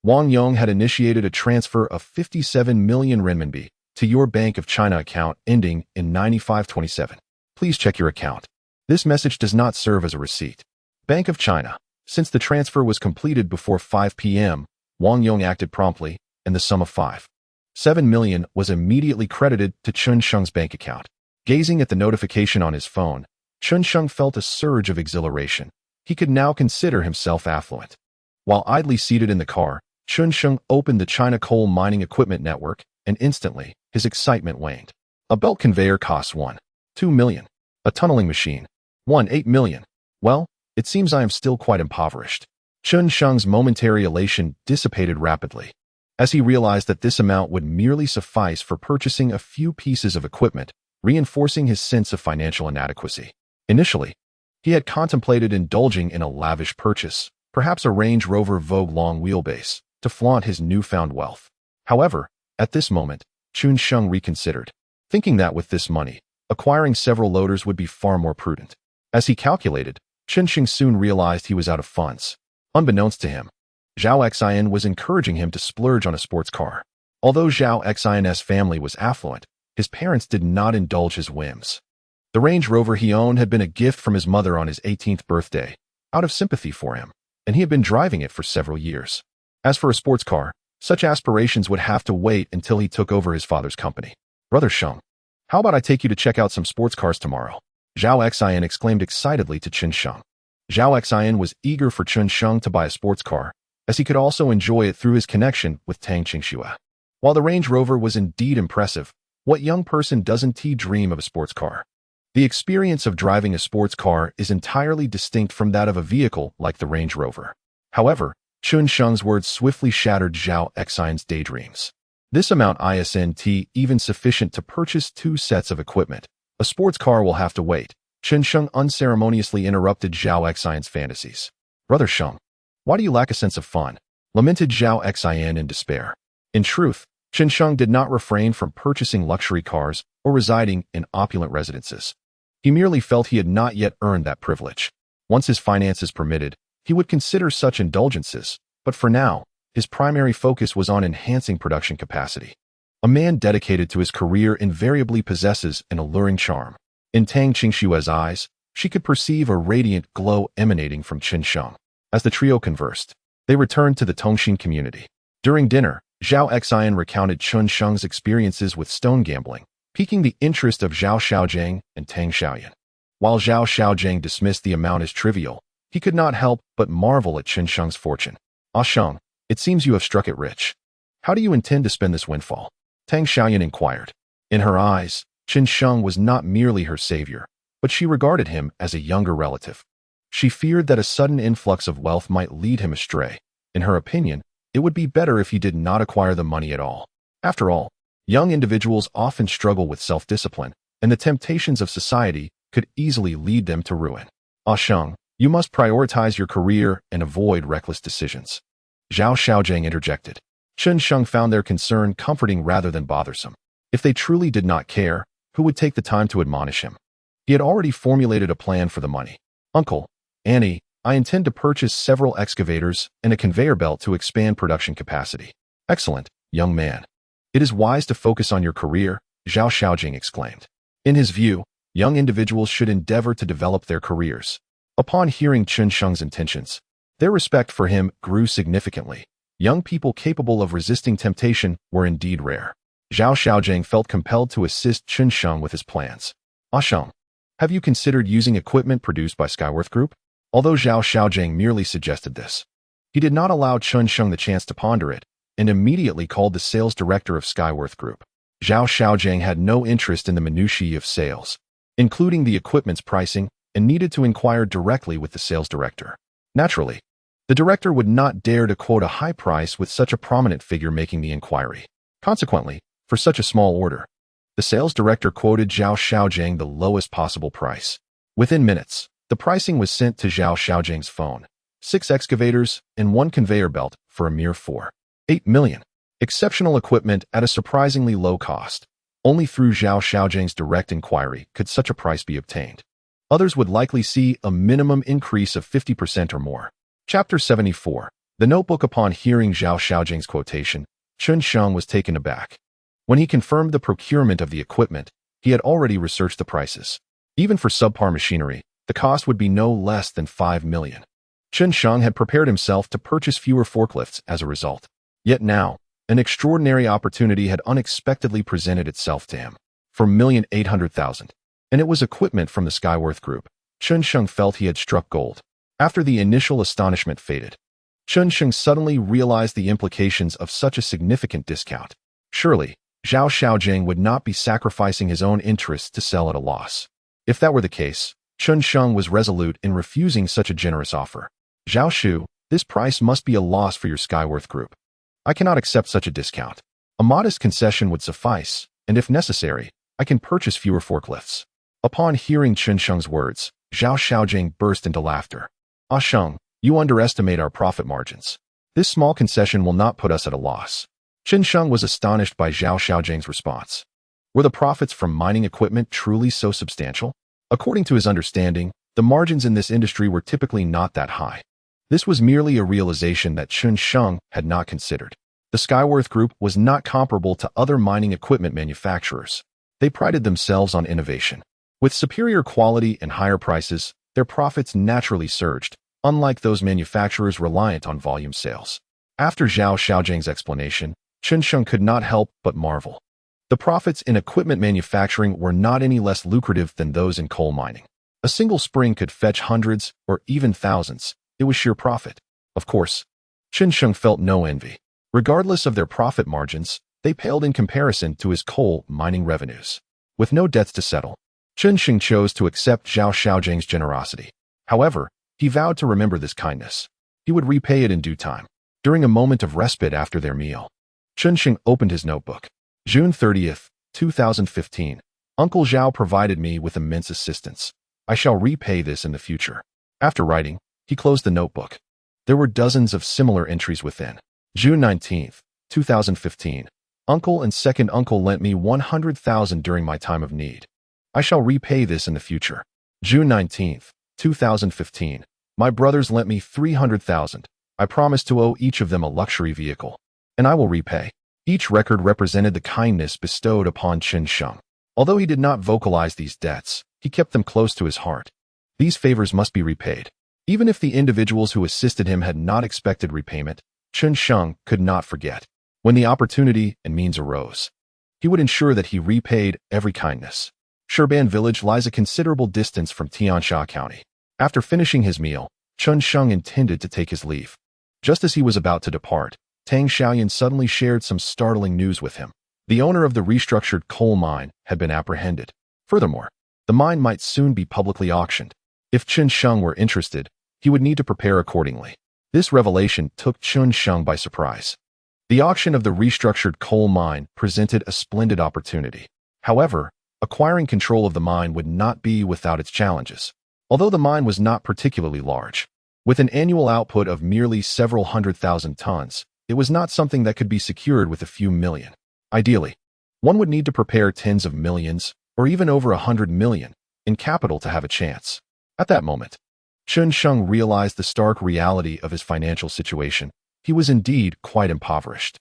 Wang Yong had initiated a transfer of 57 million renminbi to your Bank of China account ending in 9527. Please check your account. This message does not serve as a receipt. Bank of China. Since the transfer was completed before 5 p.m., Wang Yong acted promptly, and the sum of 5.7 million was immediately credited to Chen Sheng's bank account. Gazing at the notification on his phone, Chen Sheng felt a surge of exhilaration. He could now consider himself affluent. While idly seated in the car, Chen Sheng opened the China Coal Mining Equipment Network, and instantly, his excitement waned. A belt conveyor costs 1.2 million. A tunneling machine, 1.8 million. Well, it seems I am still quite impoverished. Chen Sheng's momentary elation dissipated rapidly, as he realized that this amount would merely suffice for purchasing a few pieces of equipment, reinforcing his sense of financial inadequacy. Initially, he had contemplated indulging in a lavish purchase, perhaps a Range Rover Vogue long wheelbase, to flaunt his newfound wealth. However, at this moment, Chen Sheng reconsidered, thinking that with this money, acquiring several loaders would be far more prudent. As he calculated, Chen Sheng soon realized he was out of funds. Unbeknownst to him, Zhao Xian was encouraging him to splurge on a sports car. Although Zhao Xian's family was affluent, his parents did not indulge his whims. The Range Rover he owned had been a gift from his mother on his 18th birthday, out of sympathy for him, and he had been driving it for several years. As for a sports car, such aspirations would have to wait until he took over his father's company. Brother Sheng, how about I take you to check out some sports cars tomorrow? Zhao Xian exclaimed excitedly to Chen Sheng. Zhao Xian was eager for Chen Sheng to buy a sports car, as he could also enjoy it through his connection with Tang Qingxue. While the Range Rover was indeed impressive, what young person doesn't dream of a sports car? The experience of driving a sports car is entirely distinct from that of a vehicle like the Range Rover. However, Chen Sheng's words swiftly shattered Zhao Xian's daydreams. This amount isn't even sufficient to purchase 2 sets of equipment. A sports car will have to wait. Chen Sheng unceremoniously interrupted Zhao Xian's fantasies. Brother Sheng, why do you lack a sense of fun? Lamented Zhao Xian in despair. In truth, Chen Sheng did not refrain from purchasing luxury cars or residing in opulent residences. He merely felt he had not yet earned that privilege. Once his finances permitted, he would consider such indulgences, but for now, his primary focus was on enhancing production capacity. A man dedicated to his career invariably possesses an alluring charm. In Tang Qingxue's eyes, she could perceive a radiant glow emanating from Chen Sheng. As the trio conversed, they returned to the Tongxin community. During dinner, Zhao Xian recounted Chen Sheng's experiences with stone gambling, piquing the interest of Zhao Xiaojing and Tang Xiaoyan. While Zhao Xiaojing dismissed the amount as trivial, he could not help but marvel at Chen Sheng's fortune. Ah Sheng, it seems you have struck it rich. How do you intend to spend this windfall? Tang Xiaoyan inquired. In her eyes, Chen Sheng was not merely her savior, but she regarded him as a younger relative. She feared that a sudden influx of wealth might lead him astray. In her opinion, it would be better if he did not acquire the money at all. After all, young individuals often struggle with self-discipline, and the temptations of society could easily lead them to ruin. Ah Sheng, you must prioritize your career and avoid reckless decisions. Zhao Xiaojing interjected. Chen Sheng found their concern comforting rather than bothersome. If they truly did not care, who would take the time to admonish him? He had already formulated a plan for the money. Uncle, Annie, I intend to purchase several excavators and a conveyor belt to expand production capacity. Excellent, young man. It is wise to focus on your career, Zhao Xiaojing exclaimed. In his view, young individuals should endeavor to develop their careers. Upon hearing Chen Sheng's intentions, their respect for him grew significantly. Young people capable of resisting temptation were indeed rare. Zhao Xiaojing felt compelled to assist Chen Sheng with his plans. Ah Sheng, have you considered using equipment produced by Skyworth Group? Although Zhao Xiaojing merely suggested this, he did not allow Chen Sheng the chance to ponder it, and immediately called the sales director of Skyworth Group. Zhao Xiaojing had no interest in the minutiae of sales, including the equipment's pricing, and needed to inquire directly with the sales director. Naturally, the director would not dare to quote a high price with such a prominent figure making the inquiry. Consequently, for such a small order, the sales director quoted Zhao Xiaojing the lowest possible price. Within minutes, the pricing was sent to Zhao Xiaojing's phone. 6 excavators and 1 conveyor belt for a mere 4.8 million. Exceptional equipment at a surprisingly low cost. Only through Zhao Xiaojing's direct inquiry could such a price be obtained. Others would likely see a minimum increase of 50% or more. Chapter 74. The notebook. Upon hearing Zhao Xiaojing's quotation, Chen Sheng was taken aback. When he confirmed the procurement of the equipment, he had already researched the prices. Even for subpar machinery, the cost would be no less than 5 million. Chen Sheng had prepared himself to purchase fewer forklifts as a result. Yet now, an extraordinary opportunity had unexpectedly presented itself to him. For 1,800,000. And it was equipment from the Skyworth Group. Chen Sheng felt he had struck gold. After the initial astonishment faded, Chen Sheng suddenly realized the implications of such a significant discount. Surely, Zhao Xiaojing would not be sacrificing his own interests to sell at a loss. If that were the case, Chen Sheng was resolute in refusing such a generous offer. Zhao Shu, this price must be a loss for your Skyworth Group. I cannot accept such a discount. A modest concession would suffice, and if necessary, I can purchase fewer forklifts. Upon hearing Chen Sheng's words, Zhao Xiaojing burst into laughter. Ah Sheng, you underestimate our profit margins. This small concession will not put us at a loss. Chen Sheng was astonished by Zhao Xiaojing's response. Were the profits from mining equipment truly so substantial? According to his understanding, the margins in this industry were typically not that high. This was merely a realization that Chen Sheng had not considered. The Skyworth Group was not comparable to other mining equipment manufacturers. They prided themselves on innovation. With superior quality and higher prices, their profits naturally surged, unlike those manufacturers reliant on volume sales. After Zhao Xiaojing's explanation, Chen Sheng could not help but marvel. The profits in equipment manufacturing were not any less lucrative than those in coal mining. A single spring could fetch hundreds or even thousands. It was sheer profit. Of course, Chen Sheng felt no envy. Regardless of their profit margins, they paled in comparison to his coal mining revenues. With no debts to settle, Chen Sheng chose to accept Zhao Xiaojing's generosity. However, he vowed to remember this kindness. He would repay it in due time. During a moment of respite after their meal, Chen Sheng opened his notebook. June 30th, 2015. Uncle Zhao provided me with immense assistance. I shall repay this in the future. After writing, he closed the notebook. There were dozens of similar entries within. June 19th, 2015. Uncle and second uncle lent me 100,000 during my time of need. I shall repay this in the future. June 19th, 2015. My brothers lent me 300,000. I promised to owe each of them a luxury vehicle, and I will repay. Each record represented the kindness bestowed upon Chen Sheng. Although he did not vocalize these debts, he kept them close to his heart. These favors must be repaid. Even if the individuals who assisted him had not expected repayment, Chen Sheng could not forget. When the opportunity and means arose, he would ensure that he repaid every kindness. Shurban village lies a considerable distance from Tiansha County. After finishing his meal, Chen Sheng intended to take his leave. Just as he was about to depart, Tang Xiaoyan suddenly shared some startling news with him. The owner of the restructured coal mine had been apprehended. Furthermore, the mine might soon be publicly auctioned. If Chen Sheng were interested, he would need to prepare accordingly. This revelation took Chen Sheng by surprise. The auction of the restructured coal mine presented a splendid opportunity. However, acquiring control of the mine would not be without its challenges. Although the mine was not particularly large, with an annual output of merely several 100,000 tons, it was not something that could be secured with a few million. Ideally, one would need to prepare tens of millions, or even over 100 million, in capital to have a chance. At that moment, Chen Sheng realized the stark reality of his financial situation. He was indeed quite impoverished.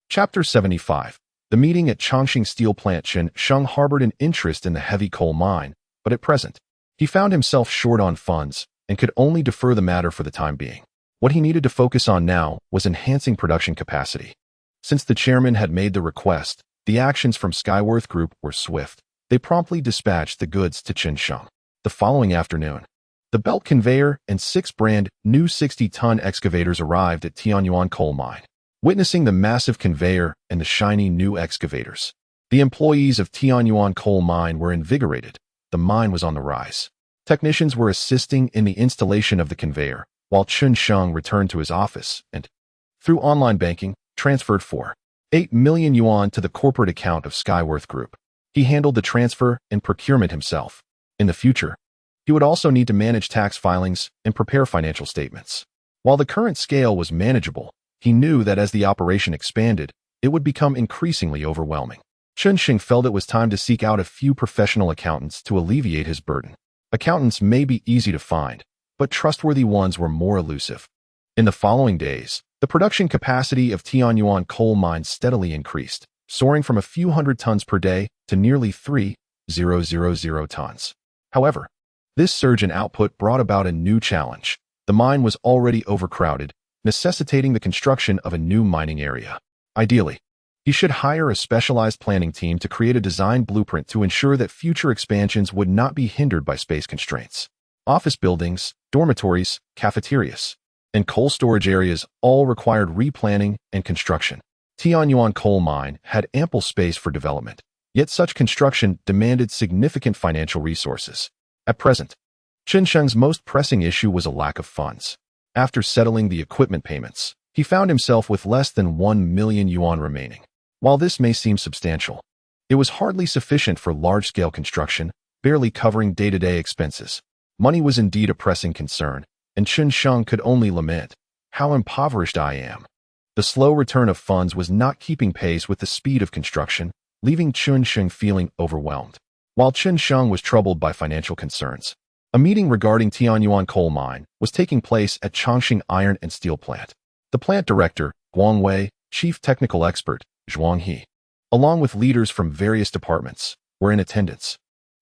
Chapter 75. The meeting at Chongqing Steel Plant. Chen Sheng harbored an interest in the heavy coal mine, but at present, he found himself short on funds and could only defer the matter for the time being. What he needed to focus on now was enhancing production capacity. Since the chairman had made the request, the actions from Skyworth Group were swift. They promptly dispatched the goods to Chen Sheng. The following afternoon, the belt conveyor and 6 brand new 60-ton excavators arrived at Tianyuan coal mine. Witnessing the massive conveyor and the shiny new excavators, the employees of Tianyuan coal mine were invigorated. The mine was on the rise. Technicians were assisting in the installation of the conveyor, while Chen Sheng returned to his office and, through online banking, transferred 8 million yuan to the corporate account of Skyworth Group. He handled the transfer and procurement himself. In the future, he would also need to manage tax filings and prepare financial statements. While the current scale was manageable, he knew that as the operation expanded, it would become increasingly overwhelming. Chen Sheng felt it was time to seek out a few professional accountants to alleviate his burden. Accountants may be easy to find, but trustworthy ones were more elusive. In the following days, the production capacity of Tianyuan coal mines steadily increased, soaring from a few hundred tons per day to nearly 3,000 tons. However, this surge in output brought about a new challenge. The mine was already overcrowded, necessitating the construction of a new mining area. Ideally, he should hire a specialized planning team to create a design blueprint to ensure that future expansions would not be hindered by space constraints. Office buildings, dormitories, cafeterias, and coal storage areas all required replanning and construction. Tianyuan coal mine had ample space for development, yet such construction demanded significant financial resources. At present, Chen Sheng's most pressing issue was a lack of funds. After settling the equipment payments, he found himself with less than 1 million yuan remaining. While this may seem substantial, it was hardly sufficient for large-scale construction, barely covering day-to-day expenses. Money was indeed a pressing concern, and Chen Sheng could only lament, "How impoverished I am." The slow return of funds was not keeping pace with the speed of construction, leaving Chen Sheng feeling overwhelmed. While Chen Sheng was troubled by financial concerns, a meeting regarding Tianyuan coal mine was taking place at Chongqing Iron and Steel Plant. The plant director, Guang Wei, chief technical expert, Zhuang He, along with leaders from various departments, were in attendance.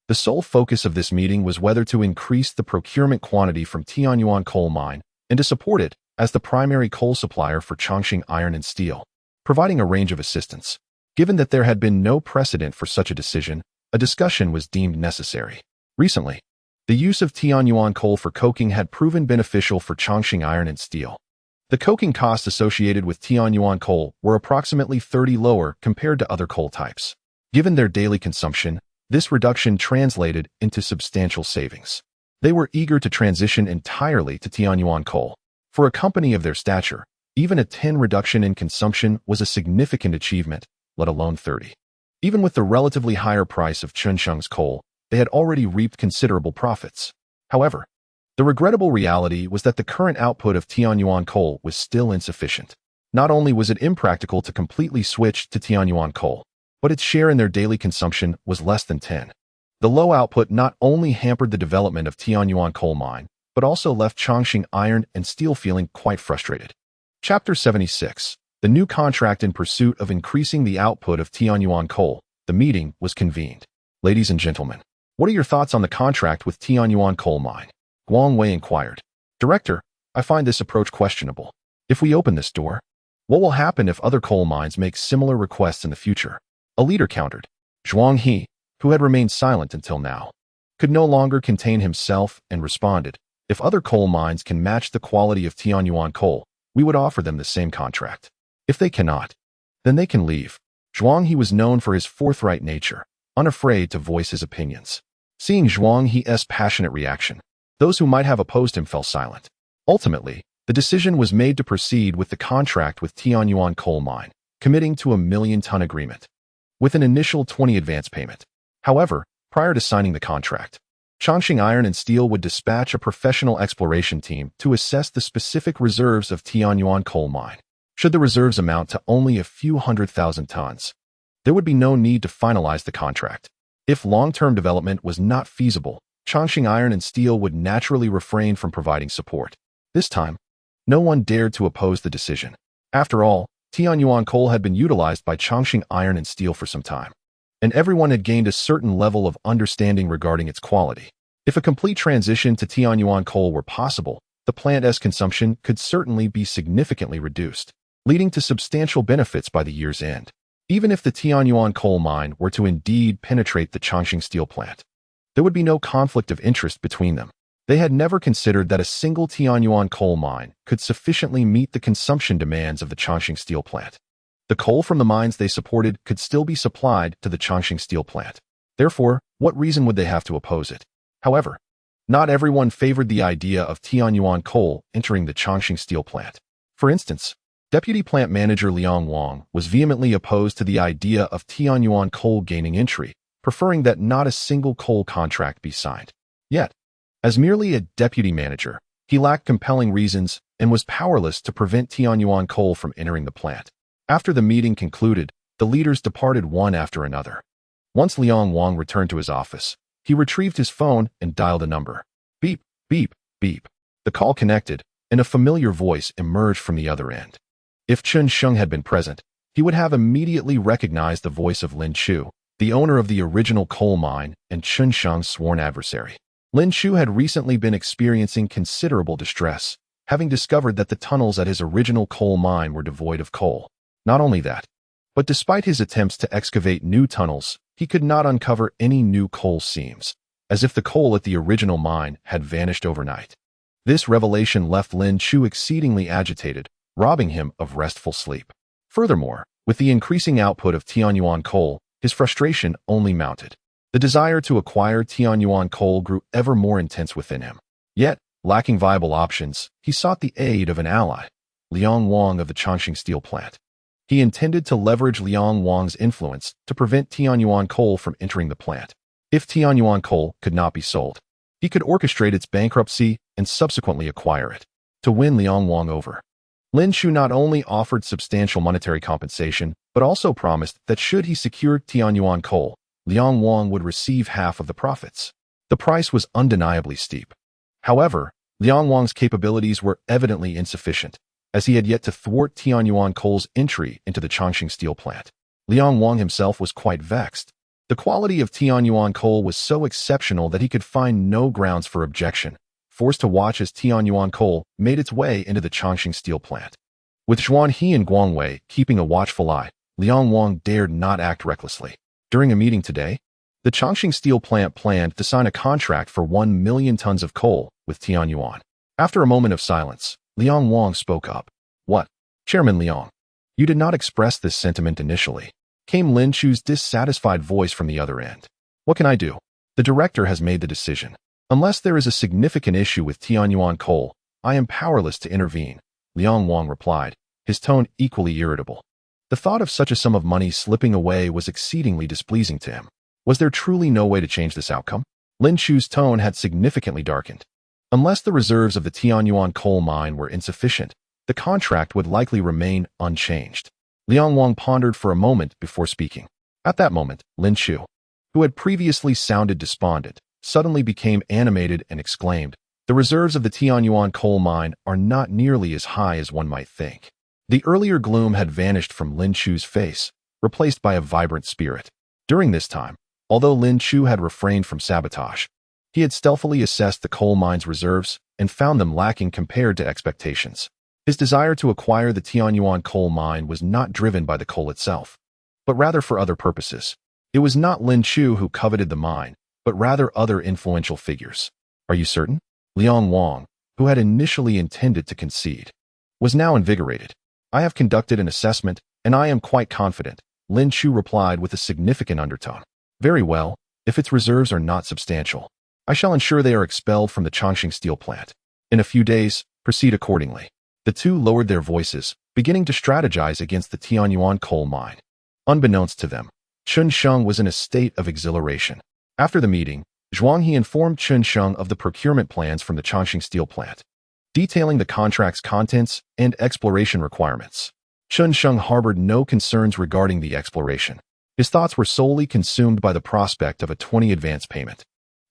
The sole focus of this meeting was whether to increase the procurement quantity from Tianyuan coal mine and to support it as the primary coal supplier for Chongqing Iron and Steel, providing a range of assistance. Given that there had been no precedent for such a decision, a discussion was deemed necessary. Recently, the use of Tianyuan coal for coking had proven beneficial for Chongqing Iron and Steel. The coking costs associated with Tianyuan coal were approximately 30% lower compared to other coal types. Given their daily consumption, this reduction translated into substantial savings. They were eager to transition entirely to Tianyuan coal. For a company of their stature, even a 10% reduction in consumption was a significant achievement, let alone 30%. Even with the relatively higher price of Chen Sheng's coal, they had already reaped considerable profits. However, the regrettable reality was that the current output of Tianyuan coal was still insufficient. Not only was it impractical to completely switch to Tianyuan coal, but its share in their daily consumption was less than 10%. The low output not only hampered the development of Tianyuan coal mine, but also left Chongqing Iron and Steel feeling quite frustrated. Chapter 76. The new contract in pursuit of increasing the output of Tianyuan coal. The meeting was convened. Ladies and gentlemen, what are your thoughts on the contract with Tianyuan coal mine? Guang Wei inquired. Director, I find this approach questionable. If we open this door, what will happen if other coal mines make similar requests in the future? A leader countered. Zhuang He, who had remained silent until now, could no longer contain himself and responded, if other coal mines can match the quality of Tianyuan coal, we would offer them the same contract. If they cannot, then they can leave. Zhuang He was known for his forthright nature, unafraid to voice his opinions. Seeing Zhuang He's passionate reaction, those who might have opposed him fell silent. Ultimately, the decision was made to proceed with the contract with Tianyuan coal mine, committing to a 1 million-ton agreement, with an initial 20% advance payment. However, prior to signing the contract, Chongqing Iron and Steel would dispatch a professional exploration team to assess the specific reserves of Tianyuan coal mine. Should the reserves amount to only a few 100,000 tons, there would be no need to finalize the contract. If long-term development was not feasible, Chongqing Iron and Steel would naturally refrain from providing support. This time, no one dared to oppose the decision. After all, Tianyuan coal had been utilized by Chongqing Iron and Steel for some time, and everyone had gained a certain level of understanding regarding its quality. If a complete transition to Tianyuan coal were possible, the plant's consumption could certainly be significantly reduced, leading to substantial benefits by the year's end. Even if the Tianyuan coal mine were to indeed penetrate the Chongqing steel plant, there would be no conflict of interest between them. They had never considered that a single Tianyuan coal mine could sufficiently meet the consumption demands of the Chongqing steel plant. The coal from the mines they supported could still be supplied to the Chongqing steel plant. Therefore, what reason would they have to oppose it? However, not everyone favored the idea of Tianyuan coal entering the Chongqing steel plant. For instance, Deputy Plant Manager Liang Wang was vehemently opposed to the idea of Tianyuan coal gaining entry, preferring that not a single coal contract be signed. Yet, as merely a deputy manager, he lacked compelling reasons and was powerless to prevent Tianyuan coal from entering the plant. After the meeting concluded, the leaders departed one after another. Once Liang Wang returned to his office, he retrieved his phone and dialed a number. Beep, beep, beep. The call connected, and a familiar voice emerged from the other end. If Chen Sheng had been present, he would have immediately recognized the voice of Lin Chu, the owner of the original coal mine and Chen Sheng's sworn adversary. Lin Chu had recently been experiencing considerable distress, having discovered that the tunnels at his original coal mine were devoid of coal. Not only that, but despite his attempts to excavate new tunnels, he could not uncover any new coal seams, as if the coal at the original mine had vanished overnight. This revelation left Lin Chu exceedingly agitated, robbing him of restful sleep. Furthermore, with the increasing output of Tianyuan coal, his frustration only mounted. The desire to acquire Tianyuan coal grew ever more intense within him. Yet, lacking viable options, he sought the aid of an ally, Liang Wang of the Changqing steel plant. He intended to leverage Liang Wang's influence to prevent Tianyuan coal from entering the plant. If Tianyuan coal could not be sold, he could orchestrate its bankruptcy and subsequently acquire it. To win Liang Wang over, Lin Chu not only offered substantial monetary compensation, but also promised that should he secure Tianyuan coal, Liang Wang would receive half of the profits. The price was undeniably steep. However, Liang Wang's capabilities were evidently insufficient, as he had yet to thwart Tianyuan coal's entry into the Changqing steel plant. Liang Wang himself was quite vexed. The quality of Tianyuan coal was so exceptional that he could find no grounds for objection, forced to watch as Tianyuan coal made its way into the Changqing steel plant. With Zhuan He and Guang Wei keeping a watchful eye, Liang Wang dared not act recklessly. During a meeting today, the Changqing steel plant planned to sign a contract for 1 million tons of coal with Tianyuan. After a moment of silence, Liang Wang spoke up. "What? Chairman Liang, you did not express this sentiment initially," came Lin Chu's dissatisfied voice from the other end. "What can I do? The director has made the decision. Unless there is a significant issue with Tianyuan coal, I am powerless to intervene," Liang Wang replied, his tone equally irritable. The thought of such a sum of money slipping away was exceedingly displeasing to him. Was there truly no way to change this outcome? Lin Chu's tone had significantly darkened. Unless the reserves of the Tianyuan coal mine were insufficient, the contract would likely remain unchanged. Liang Wang pondered for a moment before speaking. At that moment, Lin Chu, who had previously sounded despondent, suddenly became animated and exclaimed, "The reserves of the Tianyuan coal mine are not nearly as high as one might think." The earlier gloom had vanished from Lin Chu's face, replaced by a vibrant spirit. During this time, although Lin Chu had refrained from sabotage, he had stealthily assessed the coal mine's reserves and found them lacking compared to expectations. His desire to acquire the Tianyuan coal mine was not driven by the coal itself, but rather for other purposes. It was not Lin Chu who coveted the mine, but rather other influential figures. "Are you certain?" Liang Wang, who had initially intended to concede, was now invigorated. "I have conducted an assessment, and I am quite confident," Lin Chu replied with a significant undertone. "Very well, if its reserves are not substantial, I shall ensure they are expelled from the Changqing steel plant. In a few days, proceed accordingly." The two lowered their voices, beginning to strategize against the Tianyuan coal mine. Unbeknownst to them, Chen Sheng was in a state of exhilaration. After the meeting, Zhuang He informed Chen Sheng of the procurement plans from the Changqing steel plant, detailing the contract's contents and exploration requirements. Chen Sheng harbored no concerns regarding the exploration. His thoughts were solely consumed by the prospect of a 20 advance payment.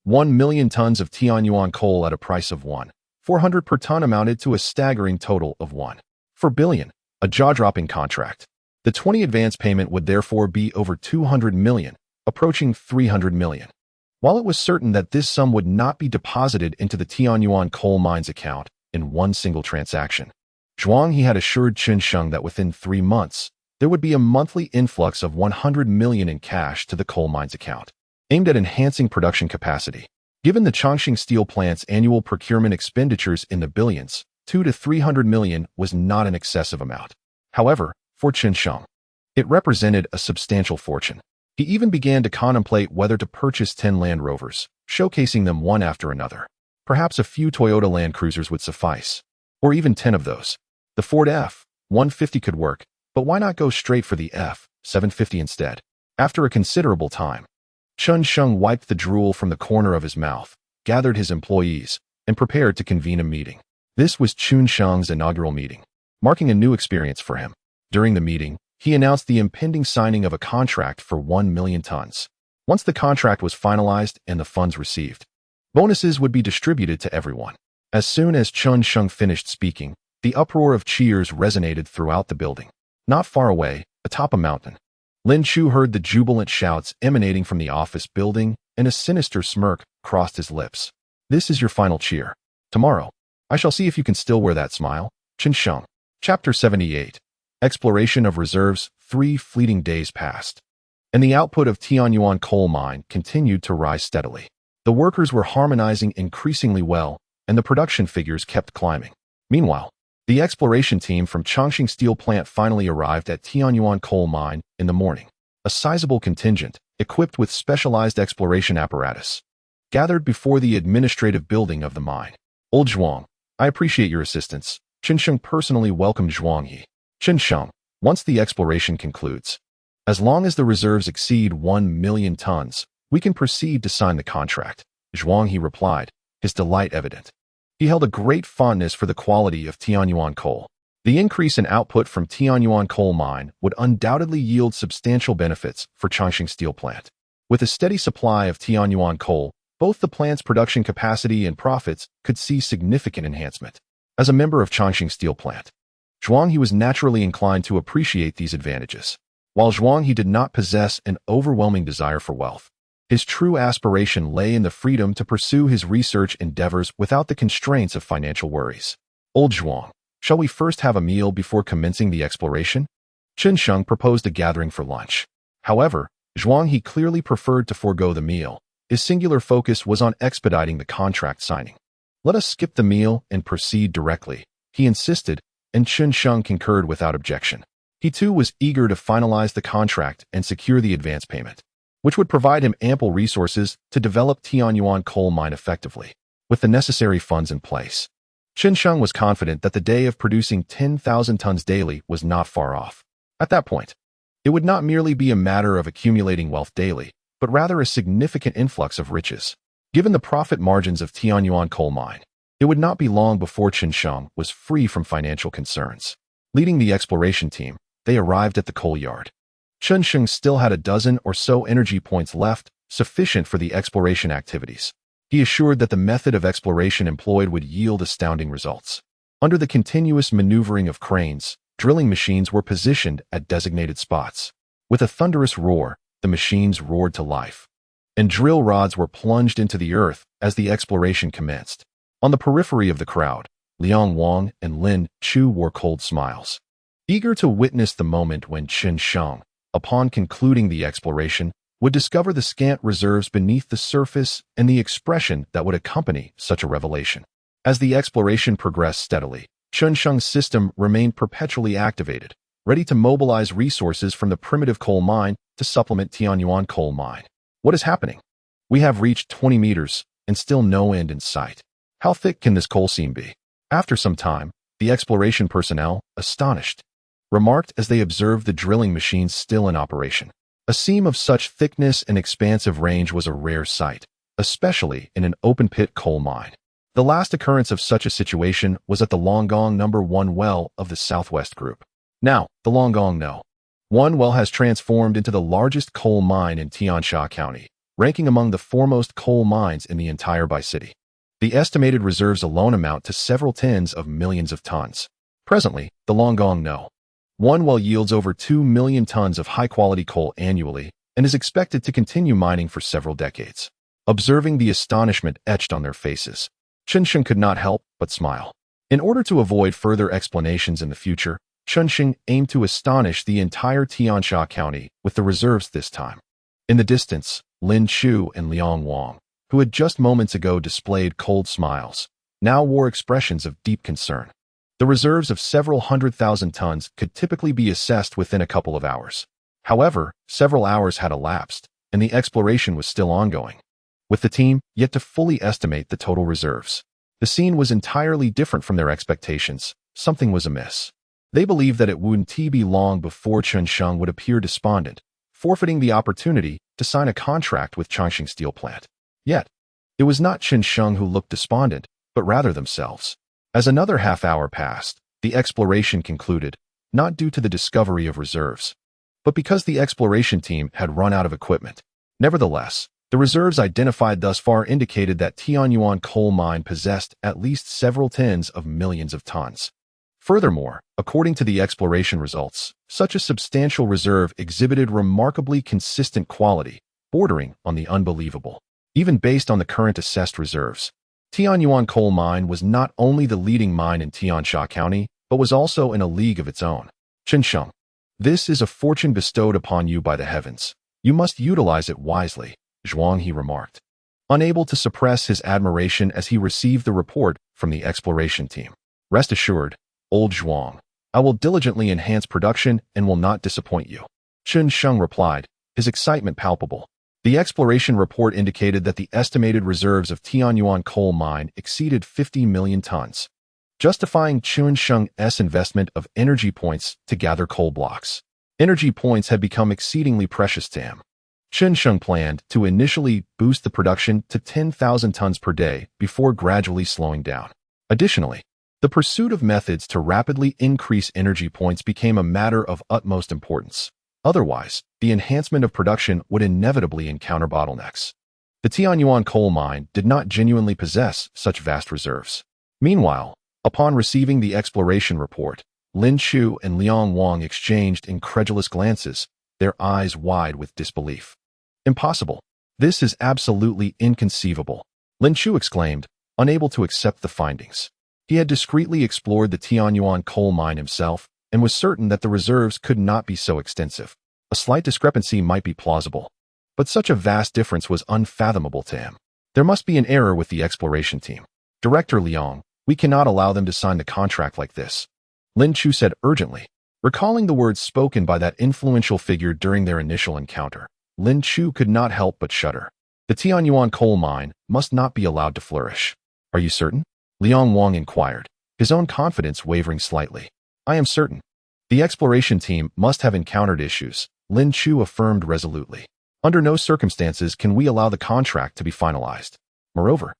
1 million tons of Tianyuan coal at a price of 1,400 per ton amounted to a staggering total of 1.4 billion, a jaw-dropping contract. The 20 advance payment would therefore be over 200 million, approaching 300 million. While it was certain that this sum would not be deposited into the Tianyuan coal mine's account in one single transaction, Zhuang He had assured Chen Sheng that within 3 months, there would be a monthly influx of 100 million in cash to the coal mine's account, aimed at enhancing production capacity. Given the Changqing steel plant's annual procurement expenditures in the billions, 200 to 300 million was not an excessive amount. However, for Chen Sheng, it represented a substantial fortune. He even began to contemplate whether to purchase 10 Land Rovers, showcasing them one after another. Perhaps a few Toyota Land Cruisers would suffice, or even 10 of those. The Ford F-150 could work, but why not go straight for the F-750 instead? After a considerable time, Chen Sheng wiped the drool from the corner of his mouth, gathered his employees, and prepared to convene a meeting. This was Chen Sheng's inaugural meeting, marking a new experience for him. During the meeting, he announced the impending signing of a contract for 1 million tons. Once the contract was finalized and the funds received, bonuses would be distributed to everyone. As soon as Chen Sheng finished speaking, the uproar of cheers resonated throughout the building. Not far away, atop a mountain, Lin Chu heard the jubilant shouts emanating from the office building, and a sinister smirk crossed his lips. This is your final cheer. Tomorrow, I shall see if you can still wear that smile. Chen Sheng. Chapter 78. Exploration of reserves. 3 fleeting days passed, and the output of Tianyuan coal mine continued to rise steadily. The workers were harmonizing increasingly well, and the production figures kept climbing. Meanwhile, the exploration team from Chongqing Steel Plant finally arrived at Tianyuan coal mine in the morning. A sizable contingent, equipped with specialized exploration apparatus, gathered before the administrative building of the mine. Old Zhuang, I appreciate your assistance. Chen Sheng personally welcomed Zhuang He. Chen Sheng, once the exploration concludes, as long as the reserves exceed 1 million tons, we can proceed to sign the contract. Zhuang He replied, his delight evident. He held a great fondness for the quality of Tianyuan coal. The increase in output from Tianyuan coal mine would undoubtedly yield substantial benefits for Chongqing Steel Plant. With a steady supply of Tianyuan coal, both the plant's production capacity and profits could see significant enhancement. As a member of Chongqing Steel Plant, Zhuang He was naturally inclined to appreciate these advantages. While Zhuang He did not possess an overwhelming desire for wealth, his true aspiration lay in the freedom to pursue his research endeavors without the constraints of financial worries. Old Zhuang, shall we first have a meal before commencing the exploration? Chen Sheng proposed a gathering for lunch. However, Zhuang He clearly preferred to forego the meal. His singular focus was on expediting the contract signing. Let us skip the meal and proceed directly, he insisted, and Chen Sheng concurred without objection. He too was eager to finalize the contract and secure the advance payment, which would provide him ample resources to develop Tianyuan coal mine effectively. With the necessary funds in place, Chen Sheng was confident that the day of producing 10,000 tons daily was not far off. At that point, it would not merely be a matter of accumulating wealth daily, but rather a significant influx of riches. Given the profit margins of Tianyuan coal mine, it would not be long before Chen Sheng was free from financial concerns. Leading the exploration team, they arrived at the coal yard. Chen Sheng still had a dozen or so energy points left, sufficient for the exploration activities. He assured that the method of exploration employed would yield astounding results. Under the continuous maneuvering of cranes, drilling machines were positioned at designated spots. With a thunderous roar, the machines roared to life, and drill rods were plunged into the earth as the exploration commenced. On the periphery of the crowd, Liang Wang and Lin Chu wore cold smiles, eager to witness the moment when Chen Sheng, upon concluding the exploration, would discover the scant reserves beneath the surface and the expression that would accompany such a revelation. As the exploration progressed steadily, Chen Sheng's system remained perpetually activated, ready to mobilize resources from the primitive coal mine to supplement Tianyuan coal mine. What is happening? We have reached 20 meters and still no end in sight. How thick can this coal seam be? After some time, the exploration personnel, astonished, remarked as they observed the drilling machines still in operation. A seam of such thickness and expansive range was a rare sight, especially in an open-pit coal mine. The last occurrence of such a situation was at the Longgong No. 1 well of the Southwest Group. Now, the Longgong No. 1 well has transformed into the largest coal mine in Tiansha County, ranking among the foremost coal mines in the entire Bai City. The estimated reserves alone amount to several tens of millions of tons. Presently, the Longgong No. 1 well yields over 2 million tons of high-quality coal annually and is expected to continue mining for several decades. Observing the astonishment etched on their faces, Chen Sheng could not help but smile. In order to avoid further explanations in the future, Chen Sheng aimed to astonish the entire Tiansha County with the reserves this time. In the distance, Lin Chu and Liang Wang, who had just moments ago displayed cold smiles, now wore expressions of deep concern. The reserves of several 100,000 tons could typically be assessed within a couple of hours. However, several hours had elapsed, and the exploration was still ongoing, with the team yet to fully estimate the total reserves. The scene was entirely different from their expectations. Something was amiss. They believed that it wouldn't be long before Chen Sheng would appear despondent, forfeiting the opportunity to sign a contract with Chongqing Steel Plant. Yet, it was not Chen Sheng who looked despondent, but rather themselves. As another half-hour passed, the exploration concluded, not due to the discovery of reserves, but because the exploration team had run out of equipment. Nevertheless, The reserves identified thus far indicated that Tianyuan coal mine possessed at least several tens of millions of tons. Furthermore, according to the exploration results, such a substantial reserve exhibited remarkably consistent quality, bordering on the unbelievable. Even based on the current assessed reserves, Tianyuan coal mine was not only the leading mine in Tiansha County, but was also in a league of its own. Chen Sheng, this is a fortune bestowed upon you by the heavens. You must utilize it wisely, Zhuang he remarked, unable to suppress his admiration as he received the report from the exploration team. Rest assured, old Zhuang, I will diligently enhance production and will not disappoint you. Chen Sheng replied, his excitement palpable. The exploration report indicated that the estimated reserves of Tianyuan coal mine exceeded 50 million tons, justifying Chen Sheng's investment of energy points to gather coal blocks. Energy points had become exceedingly precious to him. Chen Sheng planned to initially boost the production to 10,000 tons per day before gradually slowing down. Additionally, the pursuit of methods to rapidly increase energy points became a matter of utmost importance. Otherwise, the enhancement of production would inevitably encounter bottlenecks. The Tianyuan coal mine did not genuinely possess such vast reserves. Meanwhile, upon receiving the exploration report, Lin Chu and Liang Wang exchanged incredulous glances, their eyes wide with disbelief. Impossible. This is absolutely inconceivable, Lin Chu exclaimed, unable to accept the findings. He had discreetly explored the Tianyuan coal mine himself and was certain that the reserves could not be so extensive. A slight discrepancy might be plausible, but such a vast difference was unfathomable to him. There must be an error with the exploration team. Director Liang, we cannot allow them to sign the contract like this, Lin Chu said urgently. Recalling the words spoken by that influential figure during their initial encounter, Lin Chu could not help but shudder. The Tianyuan coal mine must not be allowed to flourish. Are you certain? Liang Wang inquired, his own confidence wavering slightly. I am certain. The exploration team must have encountered issues, Lin Chu affirmed resolutely. Under no circumstances can we allow the contract to be finalized. Moreover,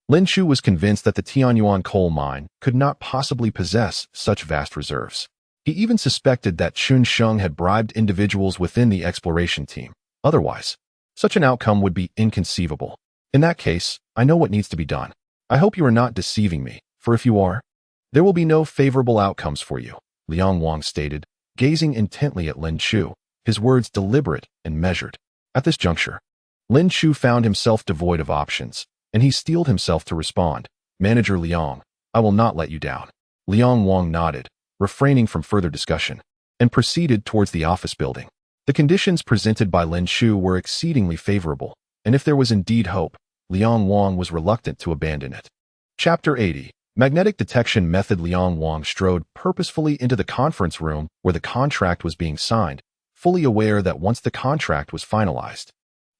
Lin Chu was convinced that the Tianyuan coal mine could not possibly possess such vast reserves. He even suspected that Chen Sheng had bribed individuals within the exploration team. Otherwise, such an outcome would be inconceivable. In that case, I know what needs to be done. I hope you are not deceiving me, for if you are, there will be no favorable outcomes for you, Liang Wang stated, gazing intently at Lin Chu, his words deliberate and measured. At this juncture, Lin Chu found himself devoid of options, and he steeled himself to respond. Manager Liang, I will not let you down. Liang Wang nodded, refraining from further discussion, and proceeded towards the office building. The conditions presented by Lin Chu were exceedingly favorable, and if there was indeed hope, Liang Wang was reluctant to abandon it. Chapter 80. Magnetic Detection Method. Liang Wang strode purposefully into the conference room where the contract was being signed, fully aware that once the contract was finalized,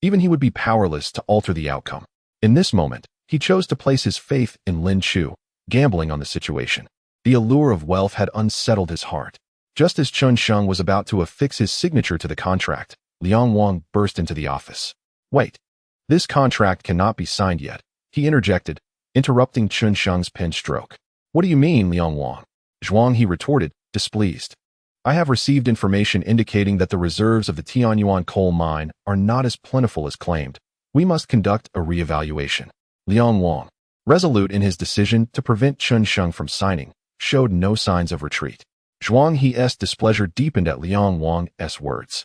even he would be powerless to alter the outcome. In this moment, he chose to place his faith in Lin Chu, gambling on the situation. The allure of wealth had unsettled his heart. Just as Chen Sheng was about to affix his signature to the contract, Liang Wang burst into the office. Wait. This contract cannot be signed yet, he interjected, interrupting Chen Sheng's pen stroke. What do you mean, Liang Wang? Zhuang he retorted, displeased. I have received information indicating that the reserves of the Tianyuan coal mine are not as plentiful as claimed. We must conduct a re-evaluation. Liang Wang, resolute in his decision to prevent Chen Sheng from signing, showed no signs of retreat. Zhuang He's displeasure deepened at Liang Wang's words.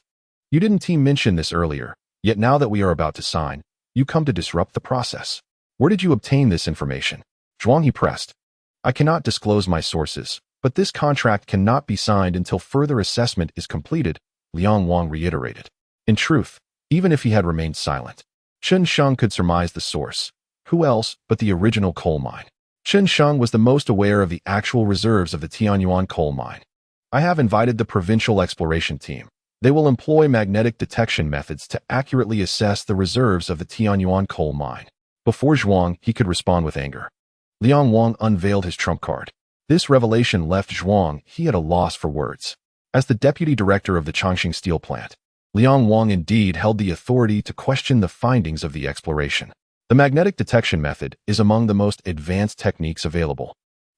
You didn't mention this earlier, yet now that we are about to sign, you come to disrupt the process. Where did you obtain this information? Zhuang he pressed. I cannot disclose my sources, but this contract cannot be signed until further assessment is completed, Liang Wang reiterated. In truth, even if he had remained silent, Chen Sheng could surmise the source. Who else but the original coal mine? Chen Sheng was the most aware of the actual reserves of the Tianyuan coal mine. I have invited the provincial exploration team. They will employ magnetic detection methods to accurately assess the reserves of the Tianyuan coal mine. Before Zhuang he could respond with anger, Liang Wang unveiled his trump card. This revelation left Zhuang he at a loss for words. As the deputy director of the Changxing steel plant, Liang Wang indeed held the authority to question the findings of the exploration. The magnetic detection method is among the most advanced techniques available,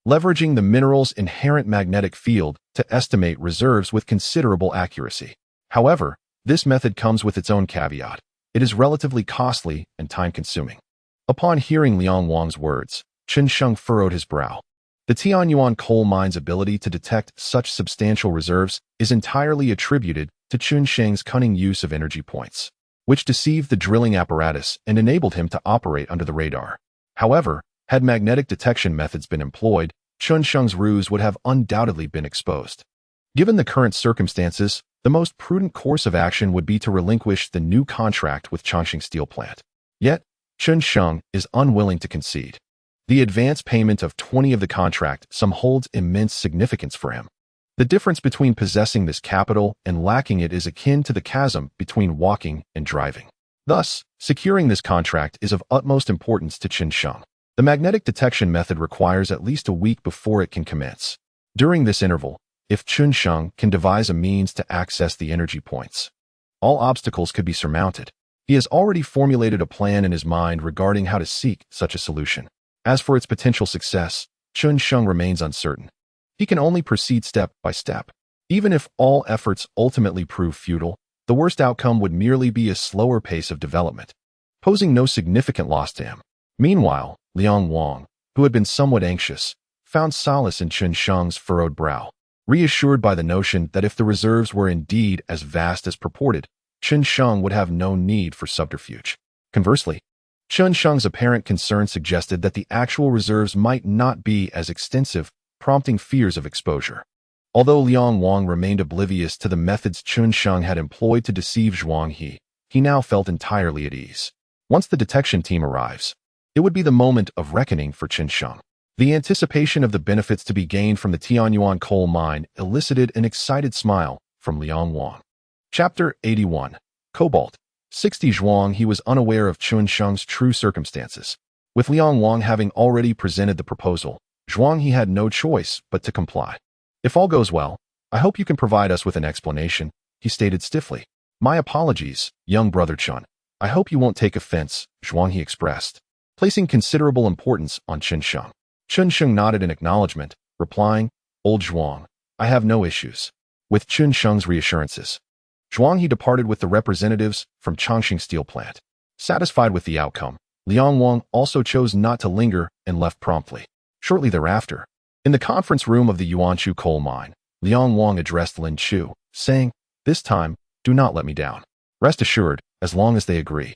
leveraging the mineral's inherent magnetic field to estimate reserves with considerable accuracy. However, this method comes with its own caveat. it is relatively costly and time-consuming. Upon hearing Liang Wang's words, Chen Sheng furrowed his brow. The Tianyuan coal mine's ability to detect such substantial reserves is entirely attributed to Chen Sheng's cunning use of energy points, which deceived the drilling apparatus and enabled him to operate under the radar. However, had magnetic detection methods been employed, Chen Sheng's ruse would have undoubtedly been exposed. Given the current circumstances, the most prudent course of action would be to relinquish the new contract with Chongqing Steel Plant. Yet, Chen Sheng is unwilling to concede. The advance payment of 20 of the contract sum holds immense significance for him. The difference between possessing this capital and lacking it is akin to the chasm between walking and driving. Thus, securing this contract is of utmost importance to Chen Sheng. The magnetic detection method requires at least a week before it can commence. During this interval, if Chen Sheng can devise a means to access the energy points, all obstacles could be surmounted. He has already formulated a plan in his mind regarding how to seek such a solution. As for its potential success, Chen Sheng remains uncertain. He can only proceed step by step. Even if all efforts ultimately prove futile, the worst outcome would merely be a slower pace of development, posing no significant loss to him. Meanwhile, Liang Wang, who had been somewhat anxious, found solace in Chen Sheng's furrowed brow. Reassured by the notion that if the reserves were indeed as vast as purported, Chen Sheng would have no need for subterfuge. Conversely, Chen Sheng's apparent concern suggested that the actual reserves might not be as extensive, prompting fears of exposure. Although Liang Wang remained oblivious to the methods Chen Sheng had employed to deceive Zhuang he now felt entirely at ease. Once the detection team arrives, it would be the moment of reckoning for Chen Sheng. The anticipation of the benefits to be gained from the Tianyuan coal mine elicited an excited smile from Liang Wang. Chapter 81. Cobalt. 60 Zhuang he was unaware of Chen Sheng's true circumstances. With Liang Wang having already presented the proposal, Zhuang he had no choice but to comply. If all goes well, I hope you can provide us with an explanation, he stated stiffly. My apologies, young brother Chen. I hope you won't take offense, Zhuang he expressed, placing considerable importance on Chen Sheng. Chen Sheng nodded in acknowledgement, replying, Old Zhuang, I have no issues. With Chen Sheng's reassurances, Zhuang he departed with the representatives from Chongqing Steel Plant. Satisfied with the outcome, Liang Wang also chose not to linger and left promptly. Shortly thereafter, in the conference room of the Yuanshu coal mine, Liang Wang addressed Lin Chu, saying, This time, do not let me down. Rest assured, as long as they agree,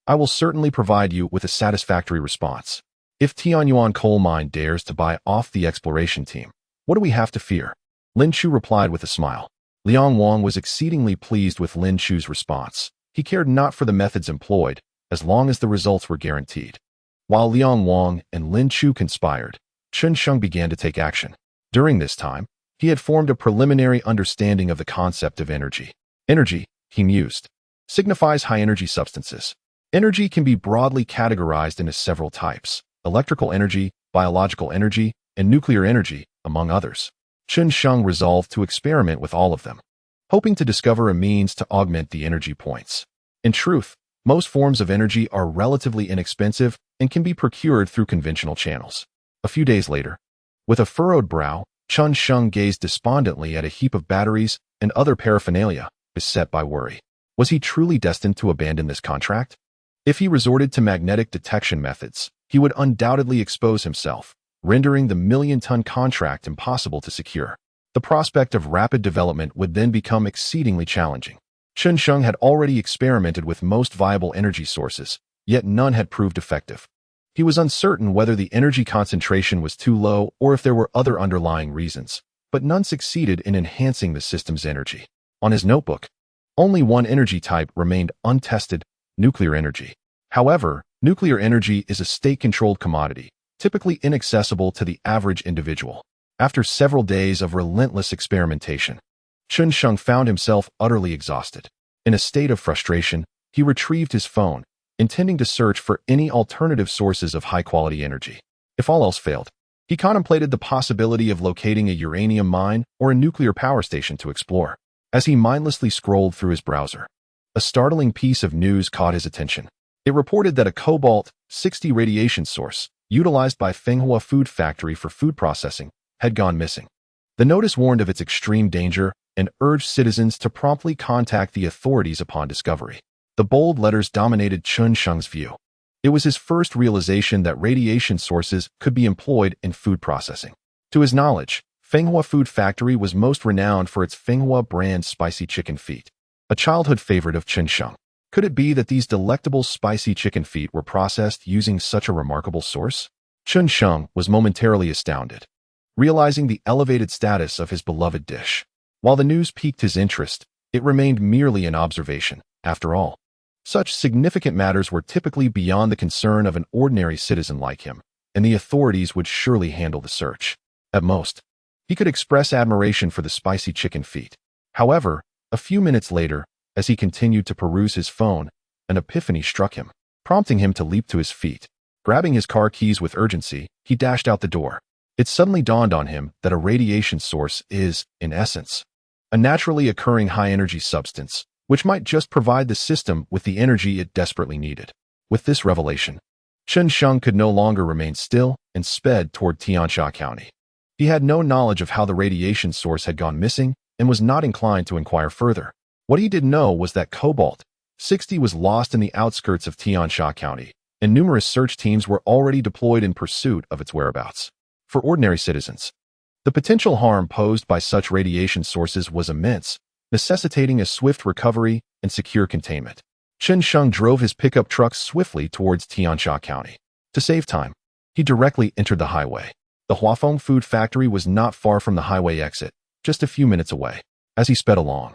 I will certainly provide you with a satisfactory response. If Tianyuan coal mine dares to buy off the exploration team, what do we have to fear? Lin Chu replied with a smile. Liang Wang was exceedingly pleased with Lin Chu's response. He cared not for the methods employed, as long as the results were guaranteed. While Liang Wang and Lin Chu conspired, Chen Sheng began to take action. During this time, he had formed a preliminary understanding of the concept of energy. Energy, he mused, signifies high-energy substances. Energy can be broadly categorized into several types: electrical energy, biological energy, and nuclear energy, among others. Chen Sheng resolved to experiment with all of them, hoping to discover a means to augment the energy points. In truth, most forms of energy are relatively inexpensive and can be procured through conventional channels. A few days later, with a furrowed brow, Chen Sheng gazed despondently at a heap of batteries and other paraphernalia, beset by worry. Was he truly destined to abandon this contract? If he resorted to magnetic detection methods, he would undoubtedly expose himself, rendering the million-ton contract impossible to secure. The prospect of rapid development would then become exceedingly challenging. Chen Sheng had already experimented with most viable energy sources, yet none had proved effective. He was uncertain whether the energy concentration was too low or if there were other underlying reasons, but none succeeded in enhancing the system's energy. On his notebook, only one energy type remained untested: nuclear energy. However, nuclear energy is a state-controlled commodity, typically inaccessible to the average individual. After several days of relentless experimentation, Chen Sheng found himself utterly exhausted. In a state of frustration, he retrieved his phone, intending to search for any alternative sources of high-quality energy. If all else failed, he contemplated the possibility of locating a uranium mine or a nuclear power station to explore. As he mindlessly scrolled through his browser, a startling piece of news caught his attention. It reported that a cobalt-60 radiation source, utilized by Fenghua Food Factory for food processing, had gone missing. The notice warned of its extreme danger and urged citizens to promptly contact the authorities upon discovery. The bold letters dominated Chen Sheng's view. It was his first realization that radiation sources could be employed in food processing. To his knowledge, Fenghua Food Factory was most renowned for its Fenghua brand spicy chicken feet, a childhood favorite of Chen Sheng. Could it be that these delectable spicy chicken feet were processed using such a remarkable source? Chen Sheng was momentarily astounded, realizing the elevated status of his beloved dish. While the news piqued his interest, it remained merely an observation. After all, such significant matters were typically beyond the concern of an ordinary citizen like him, and the authorities would surely handle the search. At most, he could express admiration for the spicy chicken feet. However, a few minutes later, as he continued to peruse his phone, an epiphany struck him, prompting him to leap to his feet. Grabbing his car keys with urgency, he dashed out the door. It suddenly dawned on him that a radiation source is, in essence, a naturally occurring high-energy substance, which might just provide the system with the energy it desperately needed. With this revelation, Chen Sheng could no longer remain still and sped toward Tiansha County. He had no knowledge of how the radiation source had gone missing and was not inclined to inquire further. What he did know was that cobalt-60 was lost in the outskirts of Tiansha County, and numerous search teams were already deployed in pursuit of its whereabouts. For ordinary citizens, the potential harm posed by such radiation sources was immense, necessitating a swift recovery and secure containment. Chen Sheng drove his pickup truck swiftly towards Tiansha County. To save time, he directly entered the highway. The Huafeng Food Factory was not far from the highway exit, just a few minutes away. As he sped along,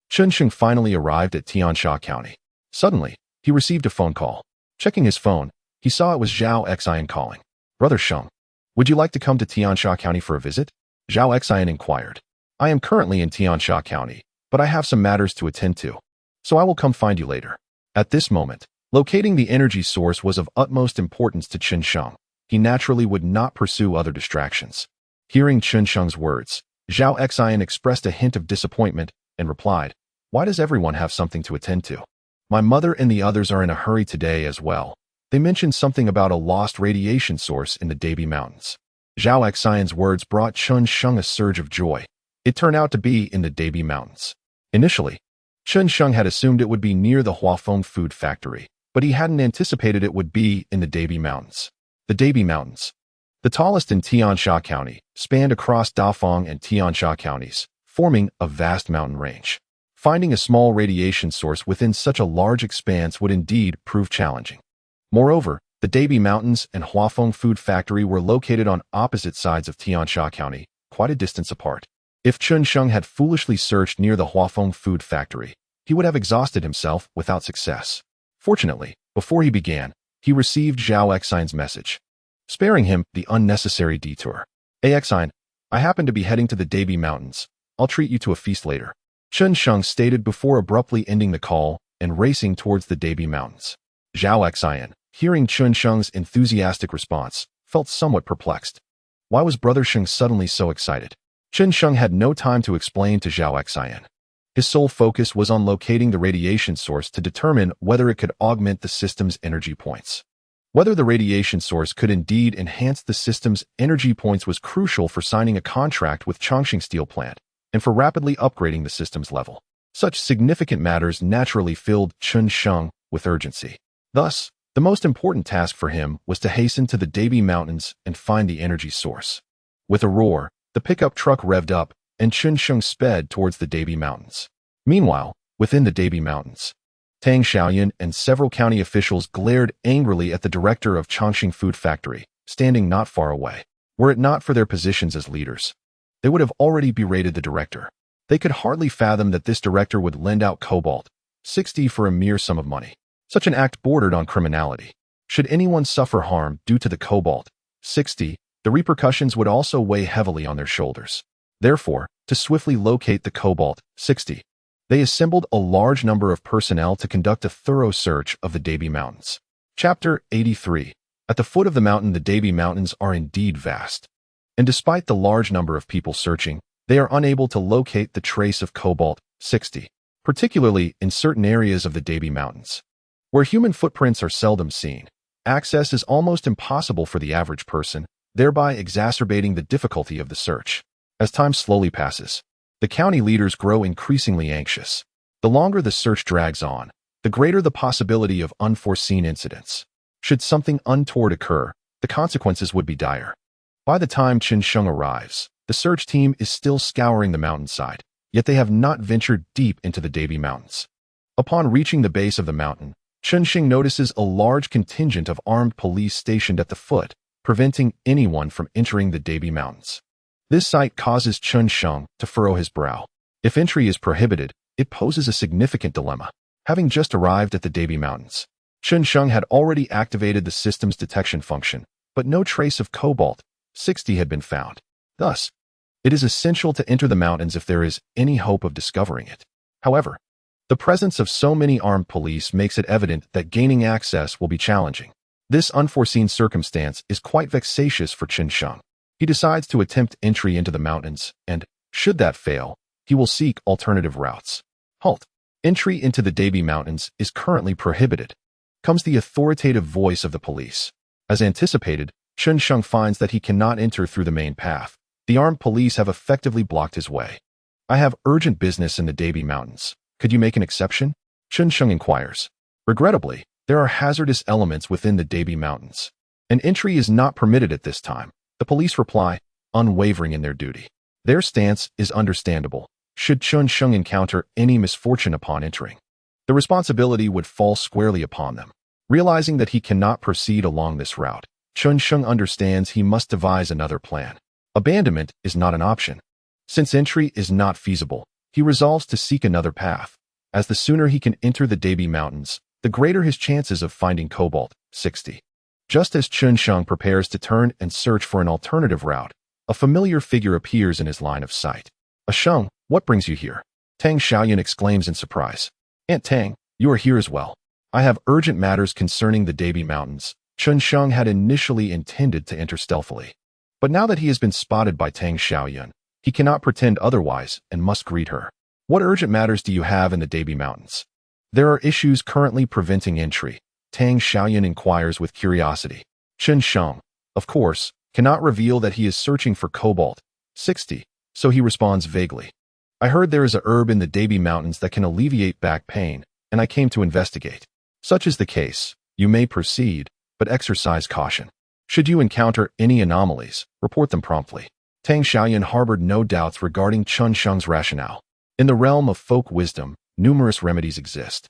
Chen Sheng finally arrived at Tiansha County. Suddenly, he received a phone call. Checking his phone, he saw it was Zhao Xian calling. "Brother Sheng, would you like to come to Tiansha County for a visit?" Zhao Xian inquired. "I am currently in Tiansha County, but I have some matters to attend to, so I will come find you later." At this moment, locating the energy source was of utmost importance to Chen Sheng. He naturally would not pursue other distractions. Hearing Chen Sheng's words, Zhao Xian expressed a hint of disappointment and replied, "Why does everyone have something to attend to? My mother and the others are in a hurry today as well. They mentioned something about a lost radiation source in the Dabi Mountains." Zhao Xian's words brought Chen Sheng a surge of joy. It turned out to be in the Dabi Mountains. Initially, Chen Sheng had assumed it would be near the Huafeng Food Factory, but he hadn't anticipated it would be in the Dabi Mountains. The Dabi Mountains, the tallest in Tiansha County, spanned across Dafeng and Tiansha counties, forming a vast mountain range. Finding a small radiation source within such a large expanse would indeed prove challenging. Moreover, the Dabi Mountains and Huafeng Food Factory were located on opposite sides of Tiansha County, quite a distance apart. If Chen Sheng had foolishly searched near the Huafeng Food Factory, he would have exhausted himself without success. Fortunately, before he began, he received Zhao Xian's message, sparing him the unnecessary detour. "Xian, I happen to be heading to the Dabi Mountains. I'll treat you to a feast later," Chen Sheng stated before abruptly ending the call and racing towards the Dabi Mountains. Zhao Xian, hearing Chen Sheng's enthusiastic response, felt somewhat perplexed. Why was Brother Sheng suddenly so excited? Chen Sheng had no time to explain to Zhao Xian. His sole focus was on locating the radiation source to determine whether it could augment the system's energy points. Whether the radiation source could indeed enhance the system's energy points was crucial for signing a contract with Chongqing Steel Plant and for rapidly upgrading the system's level. Such significant matters naturally filled Chen Sheng with urgency. Thus, the most important task for him was to hasten to the Dabi Mountains and find the energy source. With a roar, the pickup truck revved up, and Chen Sheng sped towards the Dabi Mountains. Meanwhile, within the Dabi Mountains, Tang Xiaoyan and several county officials glared angrily at the director of Chongqing Food Factory, standing not far away. Were it not for their positions as leaders, they would have already berated the director. They could hardly fathom that this director would lend out cobalt-60 for a mere sum of money. Such an act bordered on criminality. Should anyone suffer harm due to the cobalt-60, the repercussions would also weigh heavily on their shoulders. Therefore, to swiftly locate the cobalt-60, they assembled a large number of personnel to conduct a thorough search of the Dabi Mountains. Chapter 83. At the foot of the mountain, the Dabi Mountains are indeed vast. And despite the large number of people searching, they are unable to locate the trace of cobalt-60, particularly in certain areas of the Dabi Mountains, where human footprints are seldom seen. Access is almost impossible for the average person, thereby exacerbating the difficulty of the search. As time slowly passes, the county leaders grow increasingly anxious. The longer the search drags on, the greater the possibility of unforeseen incidents. Should something untoward occur, the consequences would be dire. By the time Chen Sheng arrives, the search team is still scouring the mountainside, yet they have not ventured deep into the Debi Mountains. Upon reaching the base of the mountain, Chen Sheng notices a large contingent of armed police stationed at the foot, preventing anyone from entering the Debi Mountains. This sight causes Chen Sheng to furrow his brow. If entry is prohibited, it poses a significant dilemma. Having just arrived at the Debi Mountains, Chen Sheng had already activated the system's detection function, but no trace of cobalt-60 had been found. Thus, it is essential to enter the mountains if there is any hope of discovering it. However, the presence of so many armed police makes it evident that gaining access will be challenging. This unforeseen circumstance is quite vexatious for Chen Sheng. He decides to attempt entry into the mountains, and, should that fail, he will seek alternative routes. Halt! Entry into the Debi Mountains is currently prohibited. Comes the authoritative voice of the police. As anticipated, Chen Sheng finds that he cannot enter through the main path. The armed police have effectively blocked his way. I have urgent business in the Debi Mountains. Could you make an exception? Chen Sheng inquires. Regrettably, there are hazardous elements within the Debi Mountains. An entry is not permitted at this time. The police reply, unwavering in their duty. Their stance is understandable. Should Chen Sheng encounter any misfortune upon entering, the responsibility would fall squarely upon them. Realizing that he cannot proceed along this route, Chen Sheng understands he must devise another plan. Abandonment is not an option. Since entry is not feasible, he resolves to seek another path, as the sooner he can enter the Debi Mountains, the greater his chances of finding cobalt-60. Just as Chen Sheng prepares to turn and search for an alternative route, a familiar figure appears in his line of sight. Sheng, what brings you here? Tang Xiaoyan exclaims in surprise. Aunt Tang, you are here as well. I have urgent matters concerning the Debi Mountains. Chen Sheng had initially intended to enter stealthily. But now that he has been spotted by Tang Xiaoyan, he cannot pretend otherwise and must greet her. What urgent matters do you have in the Debi Mountains? There are issues currently preventing entry. Tang Xiaoyan inquires with curiosity. Chen Sheng, of course, cannot reveal that he is searching for cobalt-60, so he responds vaguely. I heard there is a herb in the Debi Mountains that can alleviate back pain, and I came to investigate. Such is the case. You may proceed, but exercise caution. Should you encounter any anomalies, report them promptly. Tang Xiaoyan harbored no doubts regarding Chen Sheng's rationale. In the realm of folk wisdom, numerous remedies exist,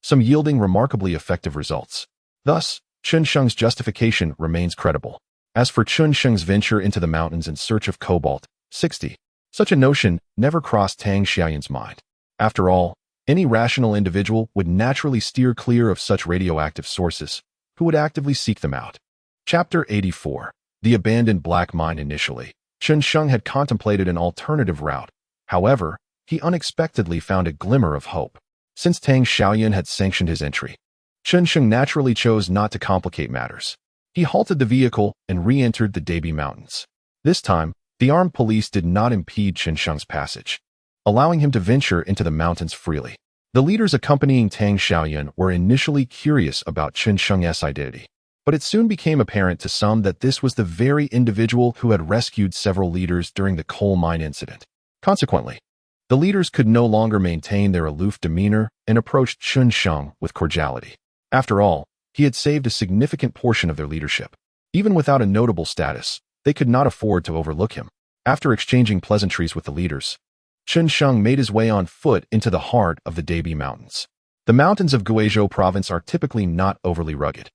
some yielding remarkably effective results. Thus, Chen Sheng's justification remains credible. As for Chen Sheng's venture into the mountains in search of cobalt-60, such a notion never crossed Tang Xiaoyan's mind. After all, any rational individual would naturally steer clear of such radioactive sources, who would actively seek them out. Chapter 84. The Abandoned Black Mine. Initially, Chen Sheng had contemplated an alternative route. However, he unexpectedly found a glimmer of hope. Since Tang Xiaoyan had sanctioned his entry, Chen Sheng naturally chose not to complicate matters. He halted the vehicle and re-entered the Debi Mountains. This time, the armed police did not impede Chen Sheng's passage, allowing him to venture into the mountains freely. The leaders accompanying Tang Xiaoyan were initially curious about Chen Sheng's identity, but it soon became apparent to some that this was the very individual who had rescued several leaders during the coal mine incident. Consequently, the leaders could no longer maintain their aloof demeanor and approached Chen Sheng with cordiality. After all, he had saved a significant portion of their leadership. Even without a notable status, they could not afford to overlook him. After exchanging pleasantries with the leaders, Chen Sheng made his way on foot into the heart of the Debi Mountains. The mountains of Guizhou province are typically not overly rugged,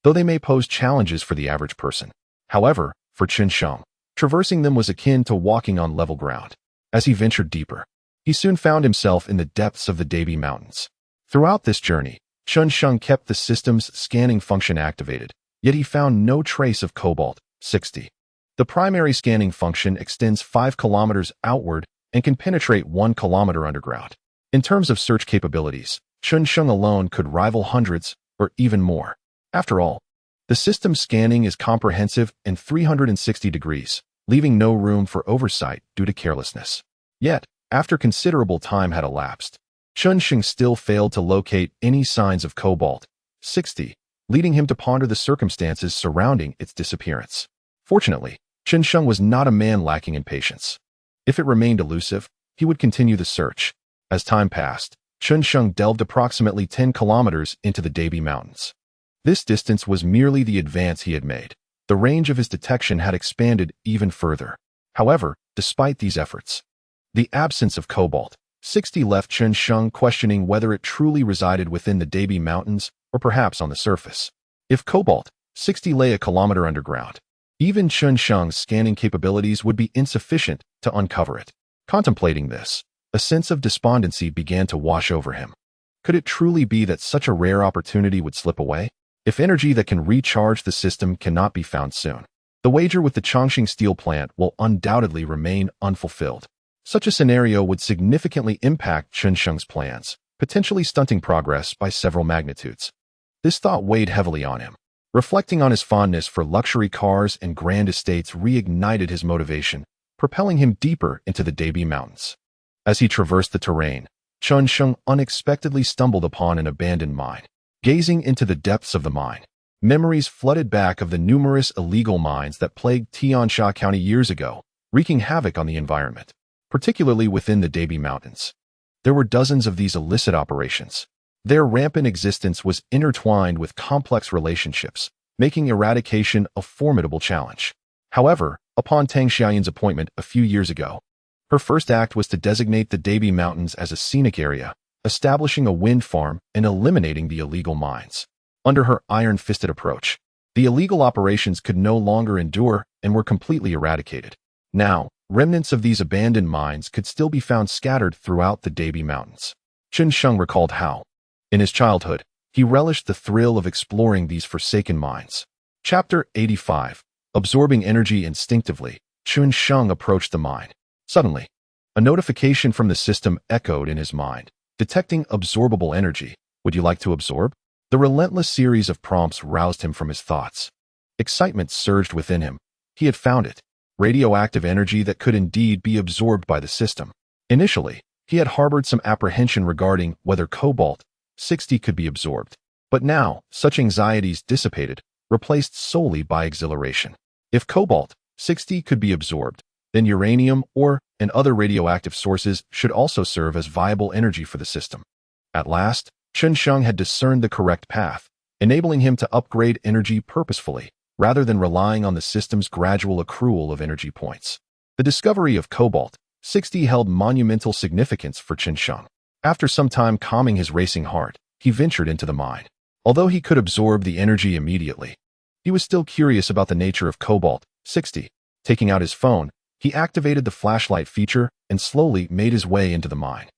though they may pose challenges for the average person. However, for Chen Sheng, traversing them was akin to walking on level ground. As he ventured deeper, he soon found himself in the depths of the Debi Mountains. Throughout this journey, Chen Sheng kept the system's scanning function activated, yet he found no trace of cobalt-60. The primary scanning function extends 5 kilometers outward and can penetrate 1 kilometer underground. In terms of search capabilities, Chen Sheng alone could rival hundreds or even more. After all, the system's scanning is comprehensive and 360 degrees, leaving no room for oversight due to carelessness. Yet, after considerable time had elapsed, Chen Sheng still failed to locate any signs of cobalt-60, leading him to ponder the circumstances surrounding its disappearance. Fortunately, Chen Sheng was not a man lacking in patience. If it remained elusive, he would continue the search. As time passed, Chen delved approximately 10 kilometers into the Dabi Mountains. This distance was merely the advance he had made. The range of his detection had expanded even further. However, despite these efforts, the absence of cobalt-60 left Chen questioning whether it truly resided within the Dabi Mountains or perhaps on the surface. If cobalt-60 lay a kilometer underground, even Chen scanning capabilities would be insufficient to uncover it. Contemplating this, a sense of despondency began to wash over him. Could it truly be that such a rare opportunity would slip away? If energy that can recharge the system cannot be found soon, the wager with the Chongqing steel plant will undoubtedly remain unfulfilled. Such a scenario would significantly impact Chen plans, potentially stunting progress by several magnitudes. This thought weighed heavily on him. Reflecting on his fondness for luxury cars and grand estates reignited his motivation, propelling him deeper into the Dabi Mountains. As he traversed the terrain, Chen unexpectedly stumbled upon an abandoned mine. Gazing into the depths of the mine, memories flooded back of the numerous illegal mines that plagued Tiansha County years ago, wreaking havoc on the environment, particularly within the Dabi Mountains. There were dozens of these illicit operations. Their rampant existence was intertwined with complex relationships, making eradication a formidable challenge. However, upon Tang Xiaoyan's appointment a few years ago, her first act was to designate the Dabi Mountains as a scenic area, establishing a wind farm and eliminating the illegal mines. Under her iron-fisted approach, the illegal operations could no longer endure and were completely eradicated. Now, remnants of these abandoned mines could still be found scattered throughout the Dabi Mountains. Chen recalled how, in his childhood, he relished the thrill of exploring these forsaken mines. Chapter 85. Absorbing energy instinctively, Chen approached the mine. Suddenly, a notification from the system echoed in his mind. Detecting absorbable energy. Would you like to absorb? The relentless series of prompts roused him from his thoughts. Excitement surged within him. He had found it. Radioactive energy that could indeed be absorbed by the system. Initially, he had harbored some apprehension regarding whether cobalt-60 could be absorbed. But now, such anxieties dissipated, replaced solely by exhilaration. If cobalt-60 could be absorbed, then uranium and other radioactive sources should also serve as viable energy for the system. At last, Chen had discerned the correct path, enabling him to upgrade energy purposefully, rather than relying on the system's gradual accrual of energy points. The discovery of cobalt-60 held monumental significance for Chen. After some time calming his racing heart, he ventured into the mine. Although he could absorb the energy immediately, he was still curious about the nature of cobalt-60. Taking out his phone, he activated the flashlight feature and slowly made his way into the mine.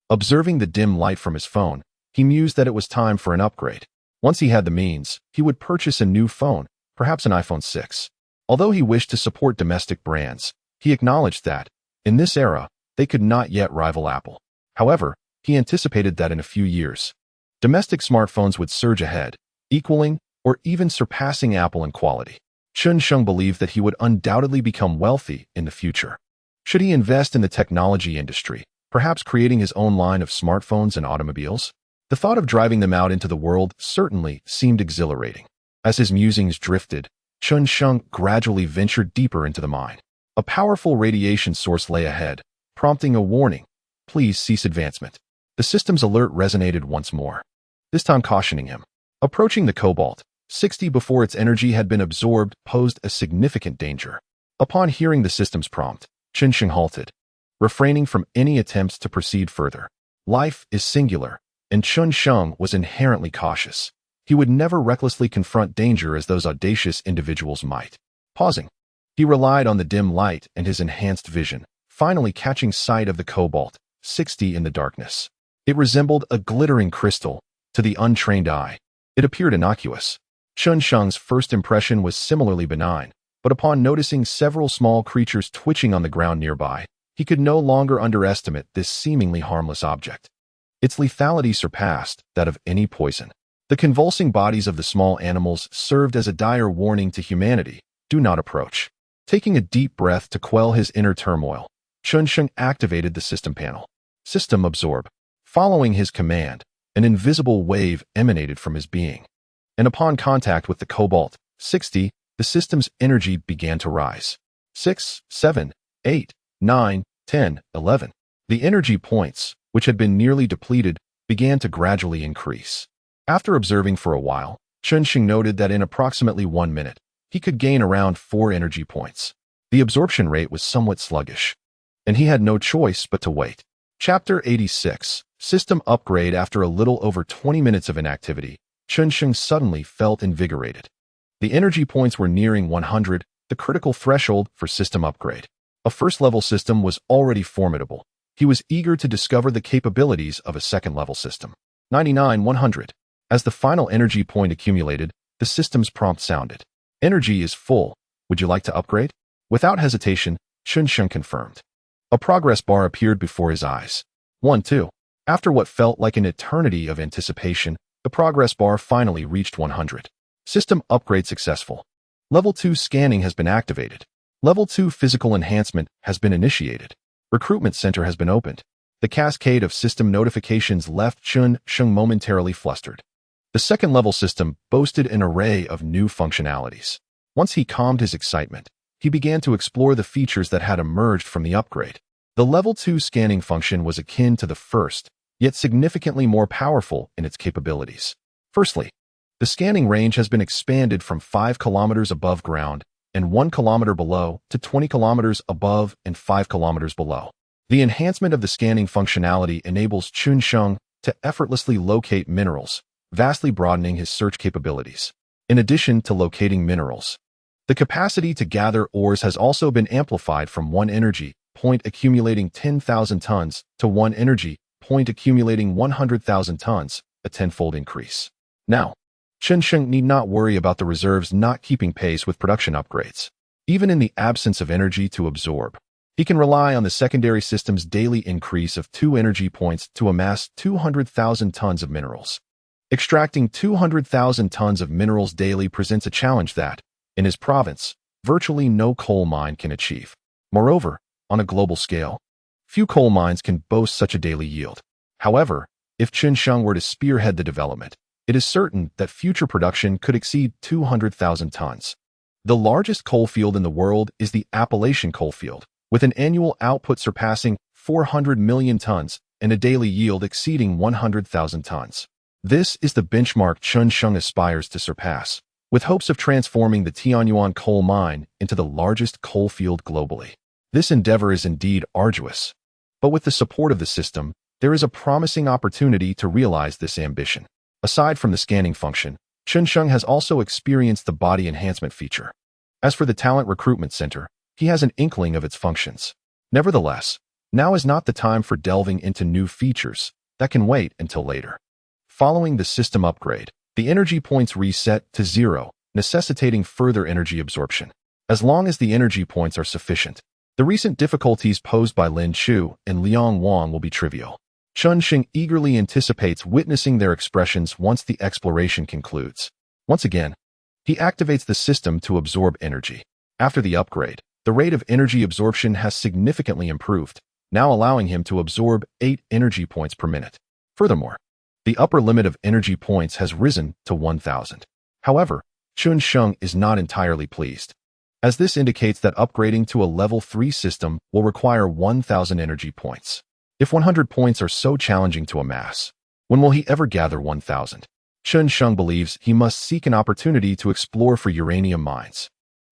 Observing the dim light from his phone, he mused that it was time for an upgrade. Once he had the means, he would purchase a new phone, perhaps an iPhone 6. Although he wished to support domestic brands, he acknowledged that, in this era, they could not yet rival Apple. However, he anticipated that in a few years, domestic smartphones would surge ahead, equaling or even surpassing Apple in quality. Chen believed that he would undoubtedly become wealthy in the future. Should he invest in the technology industry, perhaps creating his own line of smartphones and automobiles? The thought of driving them out into the world certainly seemed exhilarating. As his musings drifted, Chen gradually ventured deeper into the mine. A powerful radiation source lay ahead, prompting a warning. Please cease advancement. The system's alert resonated once more, this time cautioning him. Approaching the cobalt-60 before its energy had been absorbed posed a significant danger. Upon hearing the system's prompt, Chen halted, refraining from any attempts to proceed further. Life is singular, and Chen was inherently cautious. He would never recklessly confront danger as those audacious individuals might. Pausing, he relied on the dim light and his enhanced vision, finally catching sight of the cobalt-60 in the darkness. It resembled a glittering crystal. To the untrained eye, it appeared innocuous. Chen first impression was similarly benign, but upon noticing several small creatures twitching on the ground nearby, he could no longer underestimate this seemingly harmless object. Its lethality surpassed that of any poison. The convulsing bodies of the small animals served as a dire warning to humanity. Do not approach. Taking a deep breath to quell his inner turmoil, Chen activated the system panel. System absorb. Following his command, an invisible wave emanated from his being, and upon contact with the cobalt-60, the system's energy began to rise. 6, 7, 8, 9, 10, 11. The energy points, which had been nearly depleted, began to gradually increase. After observing for a while, Chen Mu noted that in approximately 1 minute, he could gain around 4 energy points. The absorption rate was somewhat sluggish, and he had no choice but to wait. Chapter 86. System Upgrade. After a little over 20 minutes of inactivity, Chen Mu suddenly felt invigorated. The energy points were nearing 100, the critical threshold for system upgrade. A first-level system was already formidable. He was eager to discover the capabilities of a second-level system. 99-100. As the final energy point accumulated, the system's prompt sounded. Energy is full. Would you like to upgrade? Without hesitation, Chen Mu confirmed. A progress bar appeared before his eyes. 1-2. After what felt like an eternity of anticipation, the progress bar finally reached 100. System upgrade successful. Level 2 scanning has been activated. Level 2 physical enhancement has been initiated. Recruitment center has been opened. The cascade of system notifications left Chen Mu momentarily flustered. The second-level system boasted an array of new functionalities. Once he calmed his excitement, he began to explore the features that had emerged from the upgrade. The Level 2 scanning function was akin to the first, yet significantly more powerful in its capabilities. Firstly, the scanning range has been expanded from 5 kilometers above ground and 1 kilometer below to 20 kilometers above and 5 kilometers below. The enhancement of the scanning functionality enables Chen Mu to effortlessly locate minerals, vastly broadening his search capabilities. In addition to locating minerals, the capacity to gather ores has also been amplified from 1 energy point accumulating 10,000 tons to 1 energy point accumulating 100,000 tons, a tenfold increase. Now, Chen Mu need not worry about the reserves not keeping pace with production upgrades. Even in the absence of energy to absorb, he can rely on the secondary system's daily increase of 2 energy points to amass 200,000 tons of minerals. Extracting 200,000 tons of minerals daily presents a challenge that, in his province, virtually no coal mine can achieve. Moreover, on a global scale, few coal mines can boast such a daily yield. However, if Chen Mu were to spearhead the development, it is certain that future production could exceed 200,000 tons. The largest coal field in the world is the Appalachian coalfield, with an annual output surpassing 400 million tons and a daily yield exceeding 100,000 tons. This is the benchmark Chen Mu aspires to surpass, with hopes of transforming the Tianyuan coal mine into the largest coal field globally. This endeavor is indeed arduous, but with the support of the system, there is a promising opportunity to realize this ambition. Aside from the scanning function, Chen Mu has also experienced the body enhancement feature. As for the talent recruitment center, he has an inkling of its functions. Nevertheless, now is not the time for delving into new features that can wait until later. Following the system upgrade, the energy points reset to 0, necessitating further energy absorption. As long as the energy points are sufficient, the recent difficulties posed by Lin Chu and Liang Wang will be trivial. Chen Mu eagerly anticipates witnessing their expressions once the exploration concludes. Once again, he activates the system to absorb energy. After the upgrade, the rate of energy absorption has significantly improved, now allowing him to absorb 8 energy points per minute. Furthermore, the upper limit of energy points has risen to 1,000. However, Chen Mu is not entirely pleased, as this indicates that upgrading to a level 3 system will require 1,000 energy points. If 100 points are so challenging to amass, when will he ever gather 1,000? Chen Mu believes he must seek an opportunity to explore for uranium mines.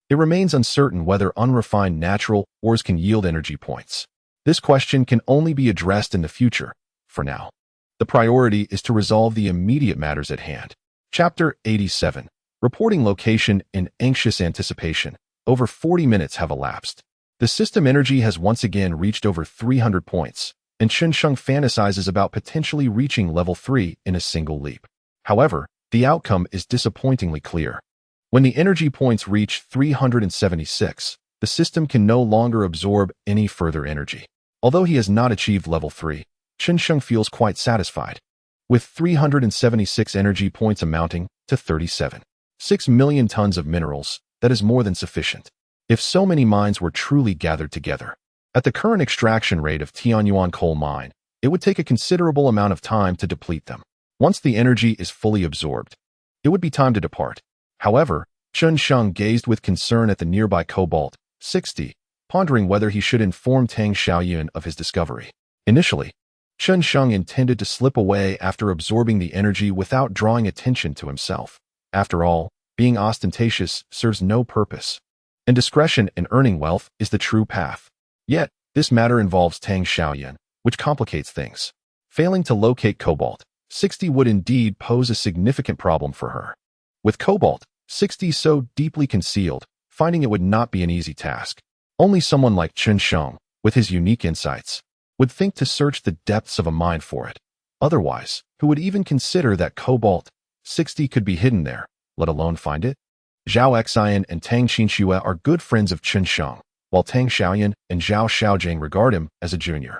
It remains uncertain whether unrefined natural ores can yield energy points. This question can only be addressed in the future. For now, the priority is to resolve the immediate matters at hand. Chapter 87. Reporting location in anxious anticipation. Over 40 minutes have elapsed. The system energy has once again reached over 300 points, and Chen Mu fantasizes about potentially reaching level 3 in a single leap. However, the outcome is disappointingly clear. When the energy points reach 376, the system can no longer absorb any further energy. Although he has not achieved level 3, Chen Mu feels quite satisfied. With 376 energy points amounting to 37.6 million tons of minerals, that is more than sufficient. If so many mines were truly gathered together, at the current extraction rate of Tianyuan coal mine, it would take a considerable amount of time to deplete them. Once the energy is fully absorbed, it would be time to depart. However, Chen Mu gazed with concern at the nearby cobalt, 60, pondering whether he should inform Tang Xiaoyun of his discovery. Initially, Chen Sheng intended to slip away after absorbing the energy without drawing attention to himself. After all, being ostentatious serves no purpose, and discretion in earning wealth is the true path. Yet, this matter involves Tang Xiaoyan, which complicates things. Failing to locate Cobalt 60 would indeed pose a significant problem for her. With Cobalt 60 so deeply concealed, finding it would not be an easy task. Only someone like Chen Sheng, with his unique insights, would think to search the depths of a mine for it. Otherwise, who would even consider that Cobalt 60 could be hidden there, let alone find it? Zhao Xian and Tang Qinxue are good friends of Chen Sheng, while Tang Xiaoyan and Zhao Xiaojing regard him as a junior.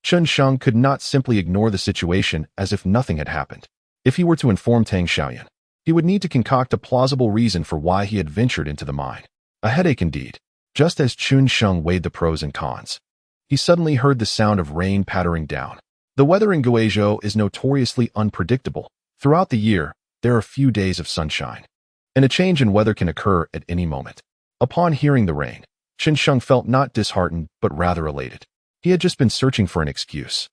Chen Sheng could not simply ignore the situation as if nothing had happened. If he were to inform Tang Xiaoyan, he would need to concoct a plausible reason for why he had ventured into the mine. A headache indeed. Just as Chen Sheng weighed the pros and cons, he suddenly heard the sound of rain pattering down. The weather in Guizhou is notoriously unpredictable. Throughout the year, there are few days of sunshine, and a change in weather can occur at any moment. Upon hearing the rain, Chen Sheng felt not disheartened but rather elated. He had just been searching for an excuse,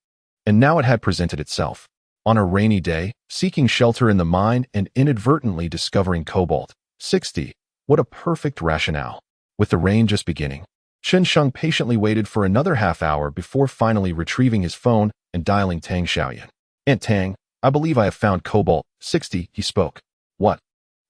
and now it had presented itself. On a rainy day, seeking shelter in the mine and inadvertently discovering Cobalt 60. What a perfect rationale. With the rain just beginning, Chen Sheng patiently waited for another half hour before finally retrieving his phone and dialing Tang Xiaoyan. "Aunt Tang, I believe I have found Cobalt 60, he spoke. "What?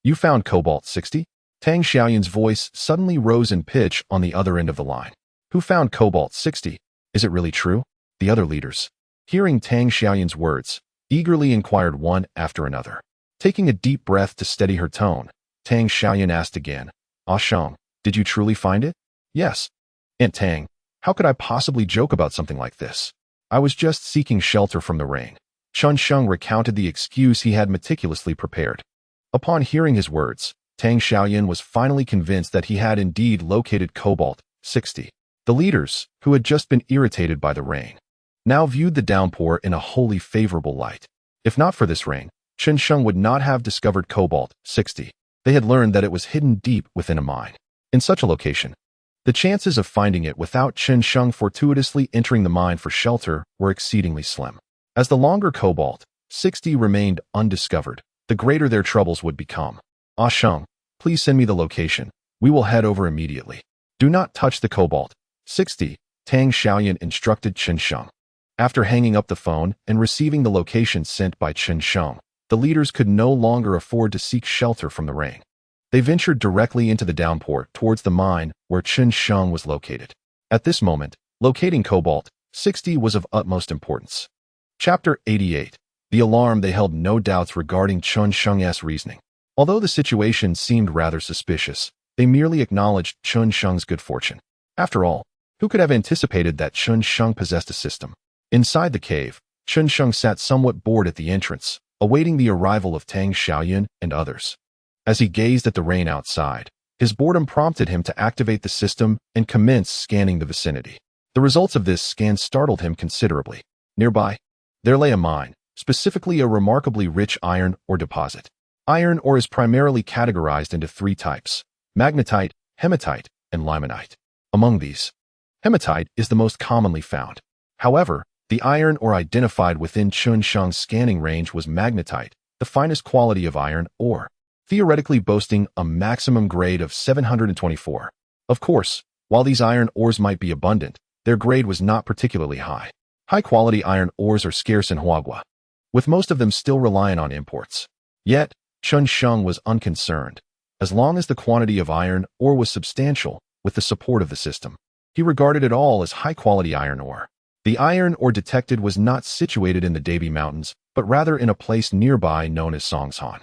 You found Cobalt 60? Tang Xiaoyan's voice suddenly rose in pitch on the other end of the line. "Who found Cobalt 60? Is it really true?" The other leaders, hearing Tang Xiaoyan's words, eagerly inquired one after another. Taking a deep breath to steady her tone, Tang Xiaoyan asked again, "Ah Sheng, did you truly find it?" "Yes." "Aunt Tang, how could I possibly joke about something like this? I was just seeking shelter from the rain." Chen Sheng recounted the excuse he had meticulously prepared. Upon hearing his words, Tang Xiaoyan was finally convinced that he had indeed located Cobalt 60. The leaders, who had just been irritated by the rain, now viewed the downpour in a wholly favorable light. If not for this rain, Chen Sheng would not have discovered Cobalt 60. They had learned that it was hidden deep within a mine. In such a location, the chances of finding it without Chen Sheng fortuitously entering the mine for shelter were exceedingly slim. As the longer Cobalt 60 remained undiscovered, the greater their troubles would become. "Ah Sheng, please send me the location. We will head over immediately." "Do not touch the Cobalt 60, Tang Xiaoyan instructed Chen Sheng. After hanging up the phone and receiving the location sent by Chen Sheng, the leaders could no longer afford to seek shelter from the rain. They ventured directly into the downpour towards the mine where Chen Sheng was located. At this moment, locating Cobalt 60 was of utmost importance. Chapter 88. The alarm. They held no doubts regarding Chen Sheng's reasoning. Although the situation seemed rather suspicious, they merely acknowledged Chen Sheng's good fortune. After all, who could have anticipated that Chen Sheng possessed a system? Inside the cave, Chen Sheng sat somewhat bored at the entrance, awaiting the arrival of Tang Xiaoyan and others. As he gazed at the rain outside, his boredom prompted him to activate the system and commence scanning the vicinity. The results of this scan startled him considerably. Nearby, there lay a mine, specifically a remarkably rich iron ore deposit. Iron ore is primarily categorized into three types: magnetite, hematite, and limonite. Among these, hematite is the most commonly found. However, the iron ore identified within Chen Sheng's scanning range was magnetite, the finest quality of iron ore, theoretically boasting a maximum grade of 724. Of course, while these iron ores might be abundant, their grade was not particularly high. High-quality iron ores are scarce in Huagua, with most of them still reliant on imports. Yet, Chen Sheng was unconcerned. As long as the quantity of iron ore was substantial, with the support of the system, he regarded it all as high-quality iron ore. The iron ore detected was not situated in the Debi Mountains, but rather in a place nearby known as Songshan.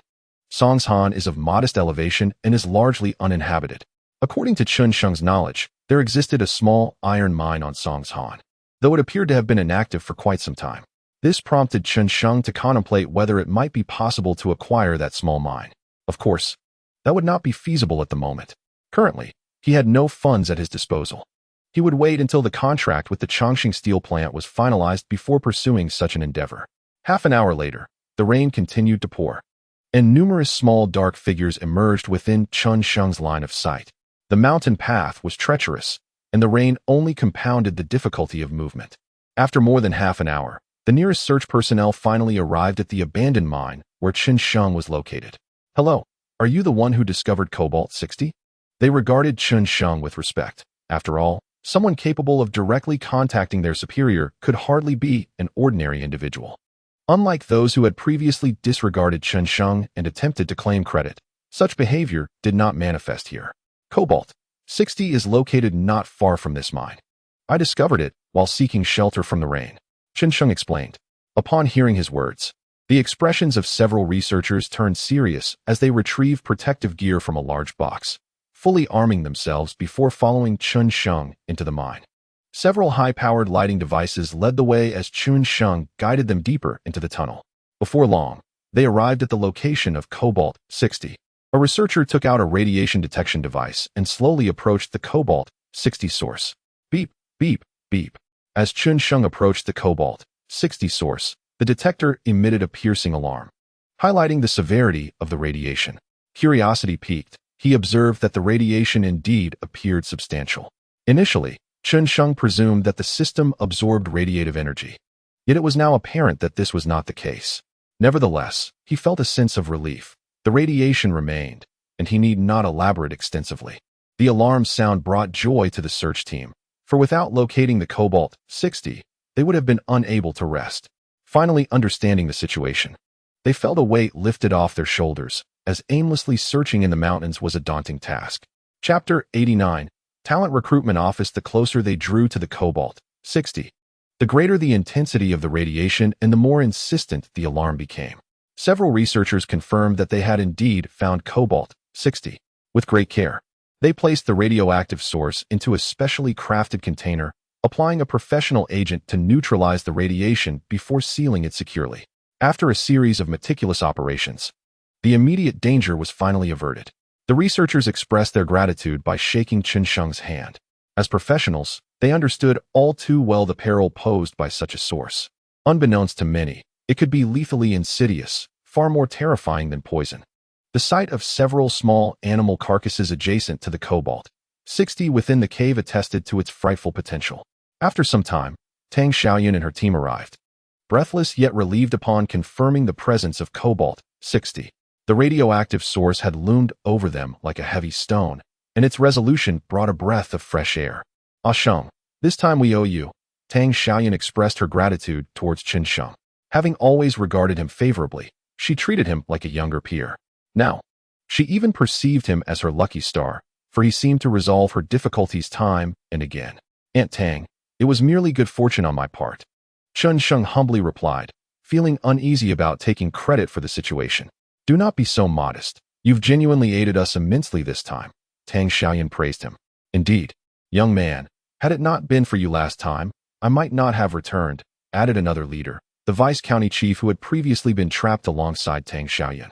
Songshan is of modest elevation and is largely uninhabited. According to Chen Sheng's knowledge, there existed a small iron mine on Songshan, though it appeared to have been inactive for quite some time. This prompted Chen Sheng to contemplate whether it might be possible to acquire that small mine. Of course, that would not be feasible at the moment. Currently, he had no funds at his disposal. He would wait until the contract with the Chongqing steel plant was finalized before pursuing such an endeavor. Half an hour later, the rain continued to pour, and numerous small dark figures emerged within Chen Sheng's line of sight. The mountain path was treacherous, and the rain only compounded the difficulty of movement. After more than half an hour, The nearest search personnel finally arrived at the abandoned mine where Chen Sheng was located. "Hello, are you the one who discovered Cobalt-60? They regarded Chen Sheng with respect. After all, someone capable of directly contacting their superior could hardly be an ordinary individual. Unlike those who had previously disregarded Chen Sheng and attempted to claim credit, such behavior did not manifest here. Cobalt-60 is located not far from this mine. I discovered it while seeking shelter from the rain," Chen Sheng explained. Upon hearing his words, the expressions of several researchers turned serious as they retrieved protective gear from a large box, fully arming themselves before following Chen Sheng into the mine. Several high-powered lighting devices led the way as Chen Sheng guided them deeper into the tunnel. Before long, they arrived at the location of Cobalt-60. A researcher took out a radiation detection device and slowly approached the Cobalt-60 source. Beep, beep, beep. As Chen Sheng approached the Cobalt-60 source, the detector emitted a piercing alarm, highlighting the severity of the radiation. Curiosity piqued. He observed that the radiation indeed appeared substantial. Initially, Chen Sheng presumed that the system absorbed radiative energy. Yet it was now apparent that this was not the case. Nevertheless, he felt a sense of relief. The radiation remained, and he need not elaborate extensively. The alarm sound brought joy to the search team, for without locating the Cobalt-60, they would have been unable to rest. Finally understanding the situation, they felt a weight lifted off their shoulders, as aimlessly searching in the mountains was a daunting task. Chapter 89. Talent Recruitment Office. The closer they drew to the Cobalt-60, the greater the intensity of the radiation and the more insistent the alarm became. Several researchers confirmed that they had indeed found Cobalt-60. With great care, they placed the radioactive source into a specially crafted container, applying a professional agent to neutralize the radiation before sealing it securely. After a series of meticulous operations, the immediate danger was finally averted. The researchers expressed their gratitude by shaking Chen Sheng's hand. As professionals, they understood all too well the peril posed by such a source. Unbeknownst to many, it could be lethally insidious, far more terrifying than poison. The sight of several small animal carcasses adjacent to the Cobalt-60 within the cave attested to its frightful potential. After some time, Tang Xiaoyan and her team arrived, breathless yet relieved upon confirming the presence of Cobalt-60. The radioactive source had loomed over them like a heavy stone, and its resolution brought a breath of fresh air. "Ah Sheng, this time we owe you." Tang Xiaoyan expressed her gratitude towards Chen Sheng. Having always regarded him favorably, she treated him like a younger peer. Now, she even perceived him as her lucky star, for he seemed to resolve her difficulties time and again. "Aunt Tang, it was merely good fortune on my part," Chen Sheng humbly replied, feeling uneasy about taking credit for the situation. "Do not be so modest. You've genuinely aided us immensely this time," Tang Xiaoyan praised him. "Indeed, young man, had it not been for you last time, I might not have returned," added another leader, the vice-county chief who had previously been trapped alongside Tang Xiaoyan.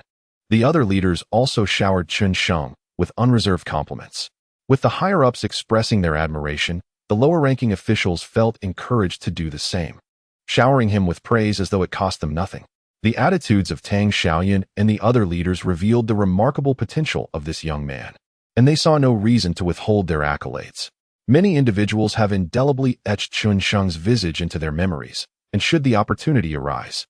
The other leaders also showered Chen Sheng with unreserved compliments. With the higher-ups expressing their admiration, the lower-ranking officials felt encouraged to do the same, showering him with praise as though it cost them nothing. The attitudes of Tang Xiaoyan and the other leaders revealed the remarkable potential of this young man, and they saw no reason to withhold their accolades. Many individuals have indelibly etched Chen Sheng's visage into their memories, and should the opportunity arise,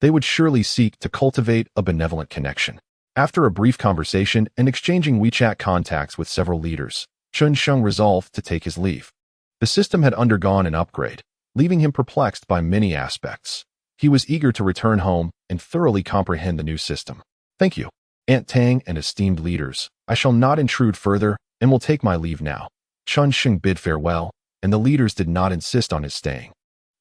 they would surely seek to cultivate a benevolent connection. After a brief conversation and exchanging WeChat contacts with several leaders, Chen Sheng resolved to take his leave. The system had undergone an upgrade, leaving him perplexed by many aspects. He was eager to return home and thoroughly comprehend the new system. "Thank you, Aunt Tang and esteemed leaders. I shall not intrude further and will take my leave now." Chen Sheng bid farewell, and the leaders did not insist on his staying,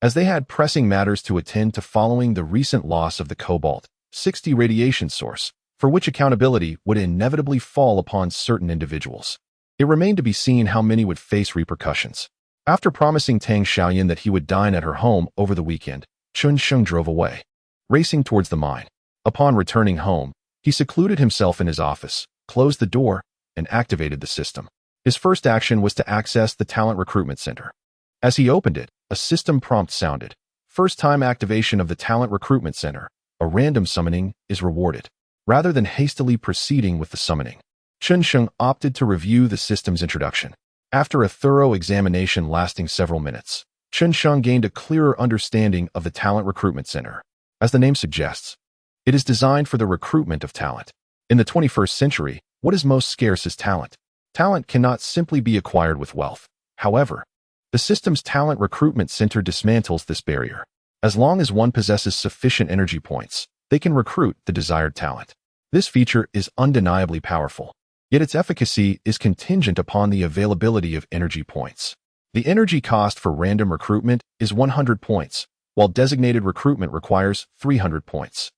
as they had pressing matters to attend to following the recent loss of the Cobalt-60 radiation source, for which accountability would inevitably fall upon certain individuals. It remained to be seen how many would face repercussions. After promising Tang Xiaoyan that he would dine at her home over the weekend, Chen Sheng drove away, racing towards the mine. Upon returning home, he secluded himself in his office, closed the door, and activated the system. His first action was to access the Talent Recruitment Center. As he opened it, a system prompt sounded. "First-time activation of the Talent Recruitment Center. A random summoning is rewarded." Rather than hastily proceeding with the summoning, Chen Sheng opted to review the system's introduction. After a thorough examination lasting several minutes, Chen Sheng gained a clearer understanding of the Talent Recruitment Center. As the name suggests, it is designed for the recruitment of talent. In the 21st century, what is most scarce is talent. Talent cannot simply be acquired with wealth. However, the system's Talent Recruitment Center dismantles this barrier. As long as one possesses sufficient energy points, they can recruit the desired talent. This feature is undeniably powerful, yet its efficacy is contingent upon the availability of energy points. The energy cost for random recruitment is 100 points, while designated recruitment requires 300 points.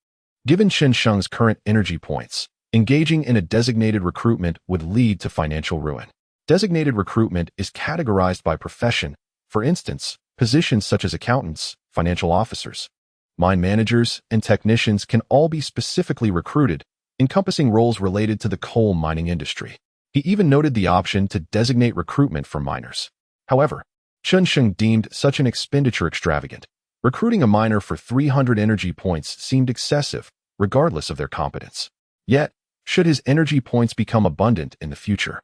Given Chen Sheng's current energy points, engaging in a designated recruitment would lead to financial ruin. Designated recruitment is categorized by profession. For instance, positions such as accountants, financial officers, mine managers, and technicians can all be specifically recruited, encompassing roles related to the coal mining industry. He even noted the option to designate recruitment for miners. However, Chen Sheng deemed such an expenditure extravagant. Recruiting a miner for 300 energy points seemed excessive, regardless of their competence. Yet, should his energy points become abundant in the future,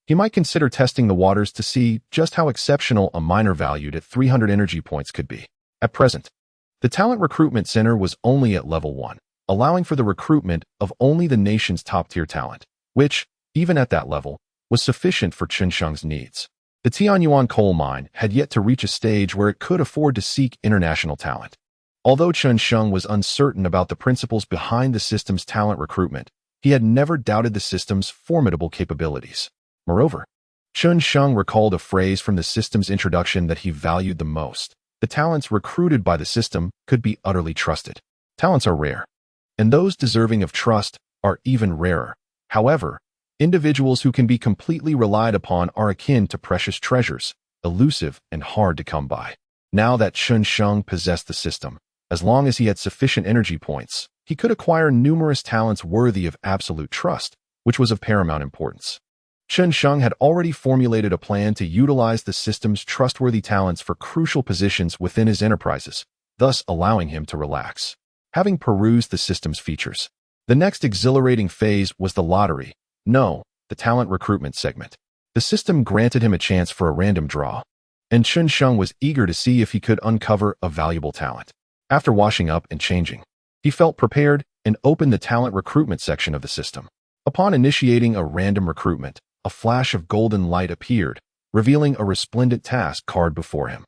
he might consider testing the waters to see just how exceptional a miner valued at 300 energy points could be. At present, the Talent Recruitment Center was only at level 1, allowing for the recruitment of only the nation's top-tier talent, which, even at that level, was sufficient for Chen Sheng's needs. The Tianyuan coal mine had yet to reach a stage where it could afford to seek international talent. Although Chen Sheng was uncertain about the principles behind the system's talent recruitment, he had never doubted the system's formidable capabilities. Moreover, Chen Sheng recalled a phrase from the system's introduction that he valued the most. The talents recruited by the system could be utterly trusted. Talents are rare, and those deserving of trust are even rarer. However, individuals who can be completely relied upon are akin to precious treasures, elusive and hard to come by. Now that Chen Sheng possessed the system, as long as he had sufficient energy points, he could acquire numerous talents worthy of absolute trust, which was of paramount importance. Chen Sheng had already formulated a plan to utilize the system's trustworthy talents for crucial positions within his enterprises, thus allowing him to relax. Having perused the system's features, the next exhilarating phase was the lottery. No, the talent recruitment segment. The system granted him a chance for a random draw, and Chen Sheng was eager to see if he could uncover a valuable talent. After washing up and changing, he felt prepared and opened the talent recruitment section of the system. Upon initiating a random recruitment, a flash of golden light appeared, revealing a resplendent task card before him.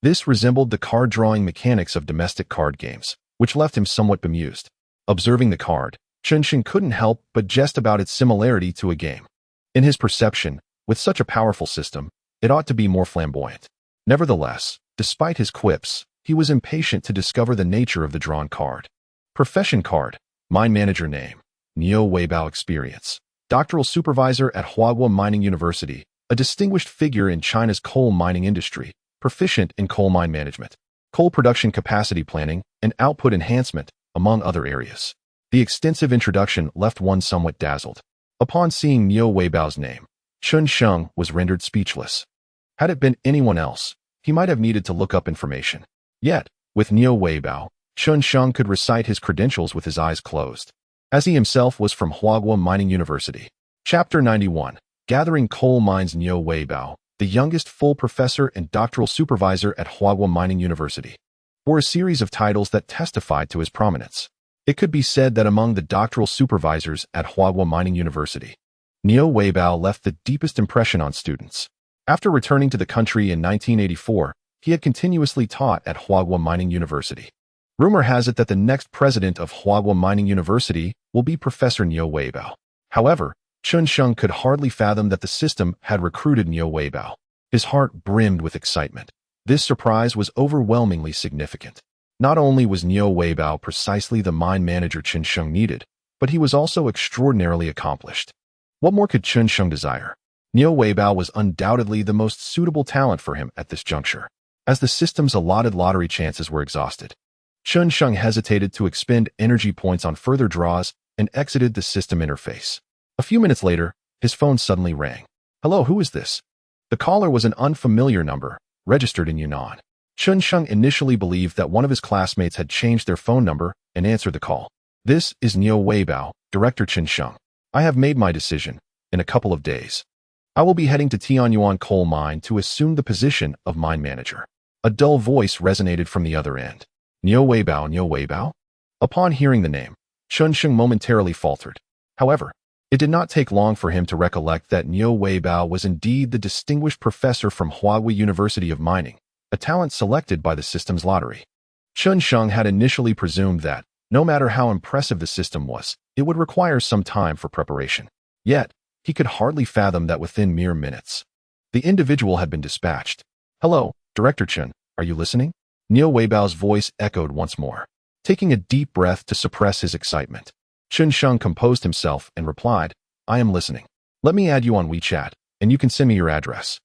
This resembled the card-drawing mechanics of domestic card games, which left him somewhat bemused. Observing the card, Chen Sheng couldn't help but jest about its similarity to a game. In his perception, with such a powerful system, it ought to be more flamboyant. Nevertheless, despite his quips, he was impatient to discover the nature of the drawn card. Profession card, mine manager name, Neo Weibao experience, doctoral supervisor at Huaguo Mining University, a distinguished figure in China's coal mining industry, proficient in coal mine management, coal production capacity planning, and output enhancement, among other areas. The extensive introduction left one somewhat dazzled. Upon seeing Neo Weibao's name, Chen Sheng was rendered speechless. Had it been anyone else, he might have needed to look up information. Yet, with Neo Weibao, Chen Sheng could recite his credentials with his eyes closed, as he himself was from Huaguo Mining University. Chapter 91. Gathering Coal Mines. Neo Weibao, the youngest full professor and doctoral supervisor at Huaguo Mining University, bore a series of titles that testified to his prominence. It could be said that among the doctoral supervisors at Huaguo Mining University, Neo Weibao left the deepest impression on students. After returning to the country in 1984, he had continuously taught at Huaguo Mining University. Rumor has it that the next president of Huaguo Mining University will be Professor Neo Weibao. However, Chen Sheng could hardly fathom that the system had recruited Neo Weibao. His heart brimmed with excitement. This surprise was overwhelmingly significant. Not only was Neo Weibao precisely the mine manager Chen Sheng needed, but he was also extraordinarily accomplished. What more could Chen Sheng desire? Neo Weibao was undoubtedly the most suitable talent for him at this juncture. As the system's allotted lottery chances were exhausted, Chen Sheng hesitated to expend energy points on further draws and exited the system interface. A few minutes later, his phone suddenly rang. Hello, who is this? The caller was an unfamiliar number, registered in Yunnan. Chen Sheng initially believed that one of his classmates had changed their phone number and answered the call. This is Neo Weibao, Director Chen Sheng. I have made my decision. In a couple of days, I will be heading to Tianyuan coal mine to assume the position of mine manager. A dull voice resonated from the other end. Niu Weibao, Niu Weibao? Upon hearing the name, Chen Mu momentarily faltered. However, it did not take long for him to recollect that Niu Weibao was indeed the distinguished professor from Huawei University of Mining, a talent selected by the system's lottery. Chen Mu had initially presumed that, no matter how impressive the system was, it would require some time for preparation. Yet, he could hardly fathom that within mere minutes, the individual had been dispatched. "Hello, Director Chen, are you listening?" Niu Weibao's voice echoed once more. Taking a deep breath to suppress his excitement, Chen Mu composed himself and replied, "I am listening. Let me add you on WeChat, and you can send me your address.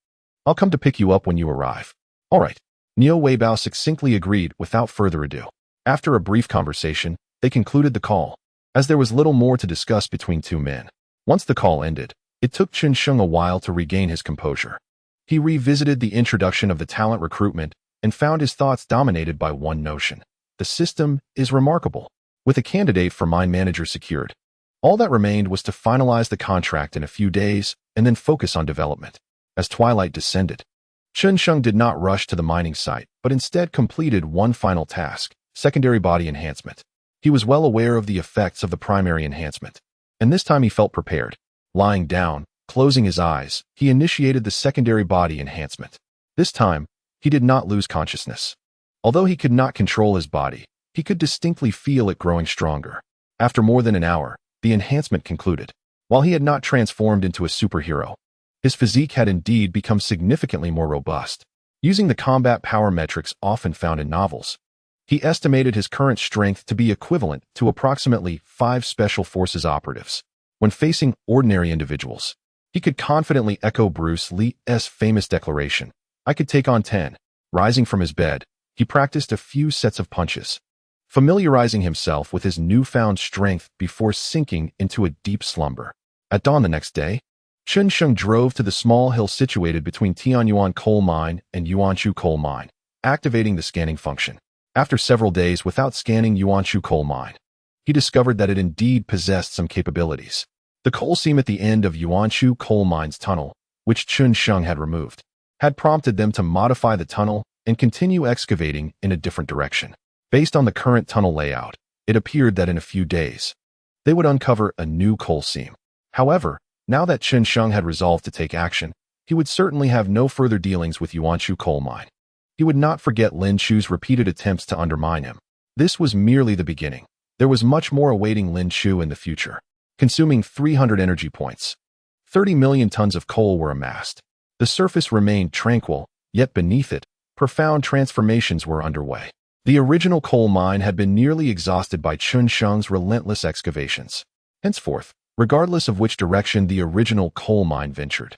I'll come to pick you up when you arrive." "All right." Niu Weibao succinctly agreed without further ado. After a brief conversation, they concluded the call, as there was little more to discuss between two men. Once the call ended, it took Chen Mu a while to regain his composure. He revisited the introduction of the talent recruitment and found his thoughts dominated by one notion. The system is remarkable. With a candidate for mine manager secured, all that remained was to finalize the contract in a few days and then focus on development. As twilight descended, Chen Mu did not rush to the mining site, but instead completed one final task: secondary body enhancement. He was well aware of the effects of the primary enhancement, and this time he felt prepared. Lying down, closing his eyes, he initiated the secondary body enhancement. This time, he did not lose consciousness. Although he could not control his body, he could distinctly feel it growing stronger. After more than an hour, the enhancement concluded. While he had not transformed into a superhero, his physique had indeed become significantly more robust. Using the combat power metrics often found in novels, he estimated his current strength to be equivalent to approximately 5 Special Forces operatives. When facing ordinary individuals, he could confidently echo Bruce Lee's famous declaration, "I could take on 10. Rising from his bed, he practiced a few sets of punches, familiarizing himself with his newfound strength before sinking into a deep slumber. At dawn the next day, Chen Mu drove to the small hill situated between Tianyuan Coal Mine and Yuanshu Coal Mine, activating the scanning function. After several days without scanning Yuanshu Coal Mine, he discovered that it indeed possessed some capabilities. The coal seam at the end of Yuanshu Coal Mine's tunnel, which Chen Mu had removed, had prompted them to modify the tunnel and continue excavating in a different direction. Based on the current tunnel layout, it appeared that in a few days, they would uncover a new coal seam. However, now that Chen Mu had resolved to take action, he would certainly have no further dealings with Yuanshu Coal Mine. He would not forget Lin Chu's repeated attempts to undermine him. This was merely the beginning. There was much more awaiting Lin Chu in the future. Consuming 300 energy points, 30 million tons of coal were amassed. The surface remained tranquil, yet beneath it, profound transformations were underway. The original coal mine had been nearly exhausted by Chen Mu's relentless excavations. Henceforth, regardless of which direction the original coal mine ventured,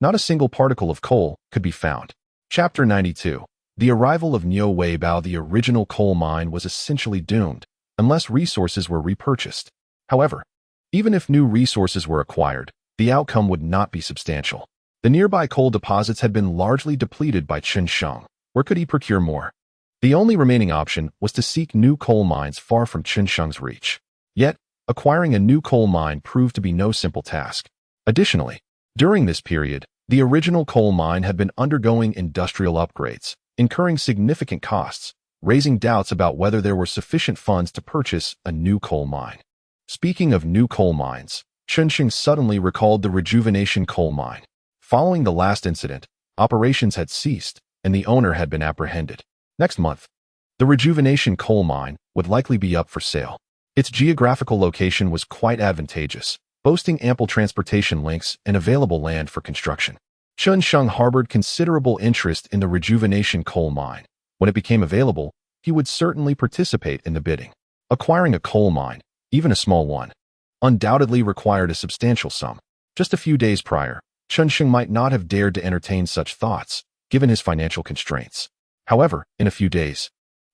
not a single particle of coal could be found. Chapter 92. The arrival of Niu Weibao. The original coal mine was essentially doomed, unless resources were repurchased. However, even if new resources were acquired, the outcome would not be substantial. The nearby coal deposits had been largely depleted by Chen Mu. Where could he procure more? The only remaining option was to seek new coal mines far from Chen Mu's reach. Yet, acquiring a new coal mine proved to be no simple task. Additionally, during this period, the original coal mine had been undergoing industrial upgrades, incurring significant costs, raising doubts about whether there were sufficient funds to purchase a new coal mine. Speaking of new coal mines, Chen Mu suddenly recalled the Rejuvenation Coal Mine. Following the last incident, operations had ceased, and the owner had been apprehended. Next month, the Rejuvenation Coal Mine would likely be up for sale. Its geographical location was quite advantageous, boasting ample transportation links and available land for construction. Chen Mu harbored considerable interest in the Rejuvenation Coal Mine. When it became available, he would certainly participate in the bidding. Acquiring a coal mine, even a small one, undoubtedly required a substantial sum. Just a few days prior, Chen Mu might not have dared to entertain such thoughts, given his financial constraints. However, in a few days,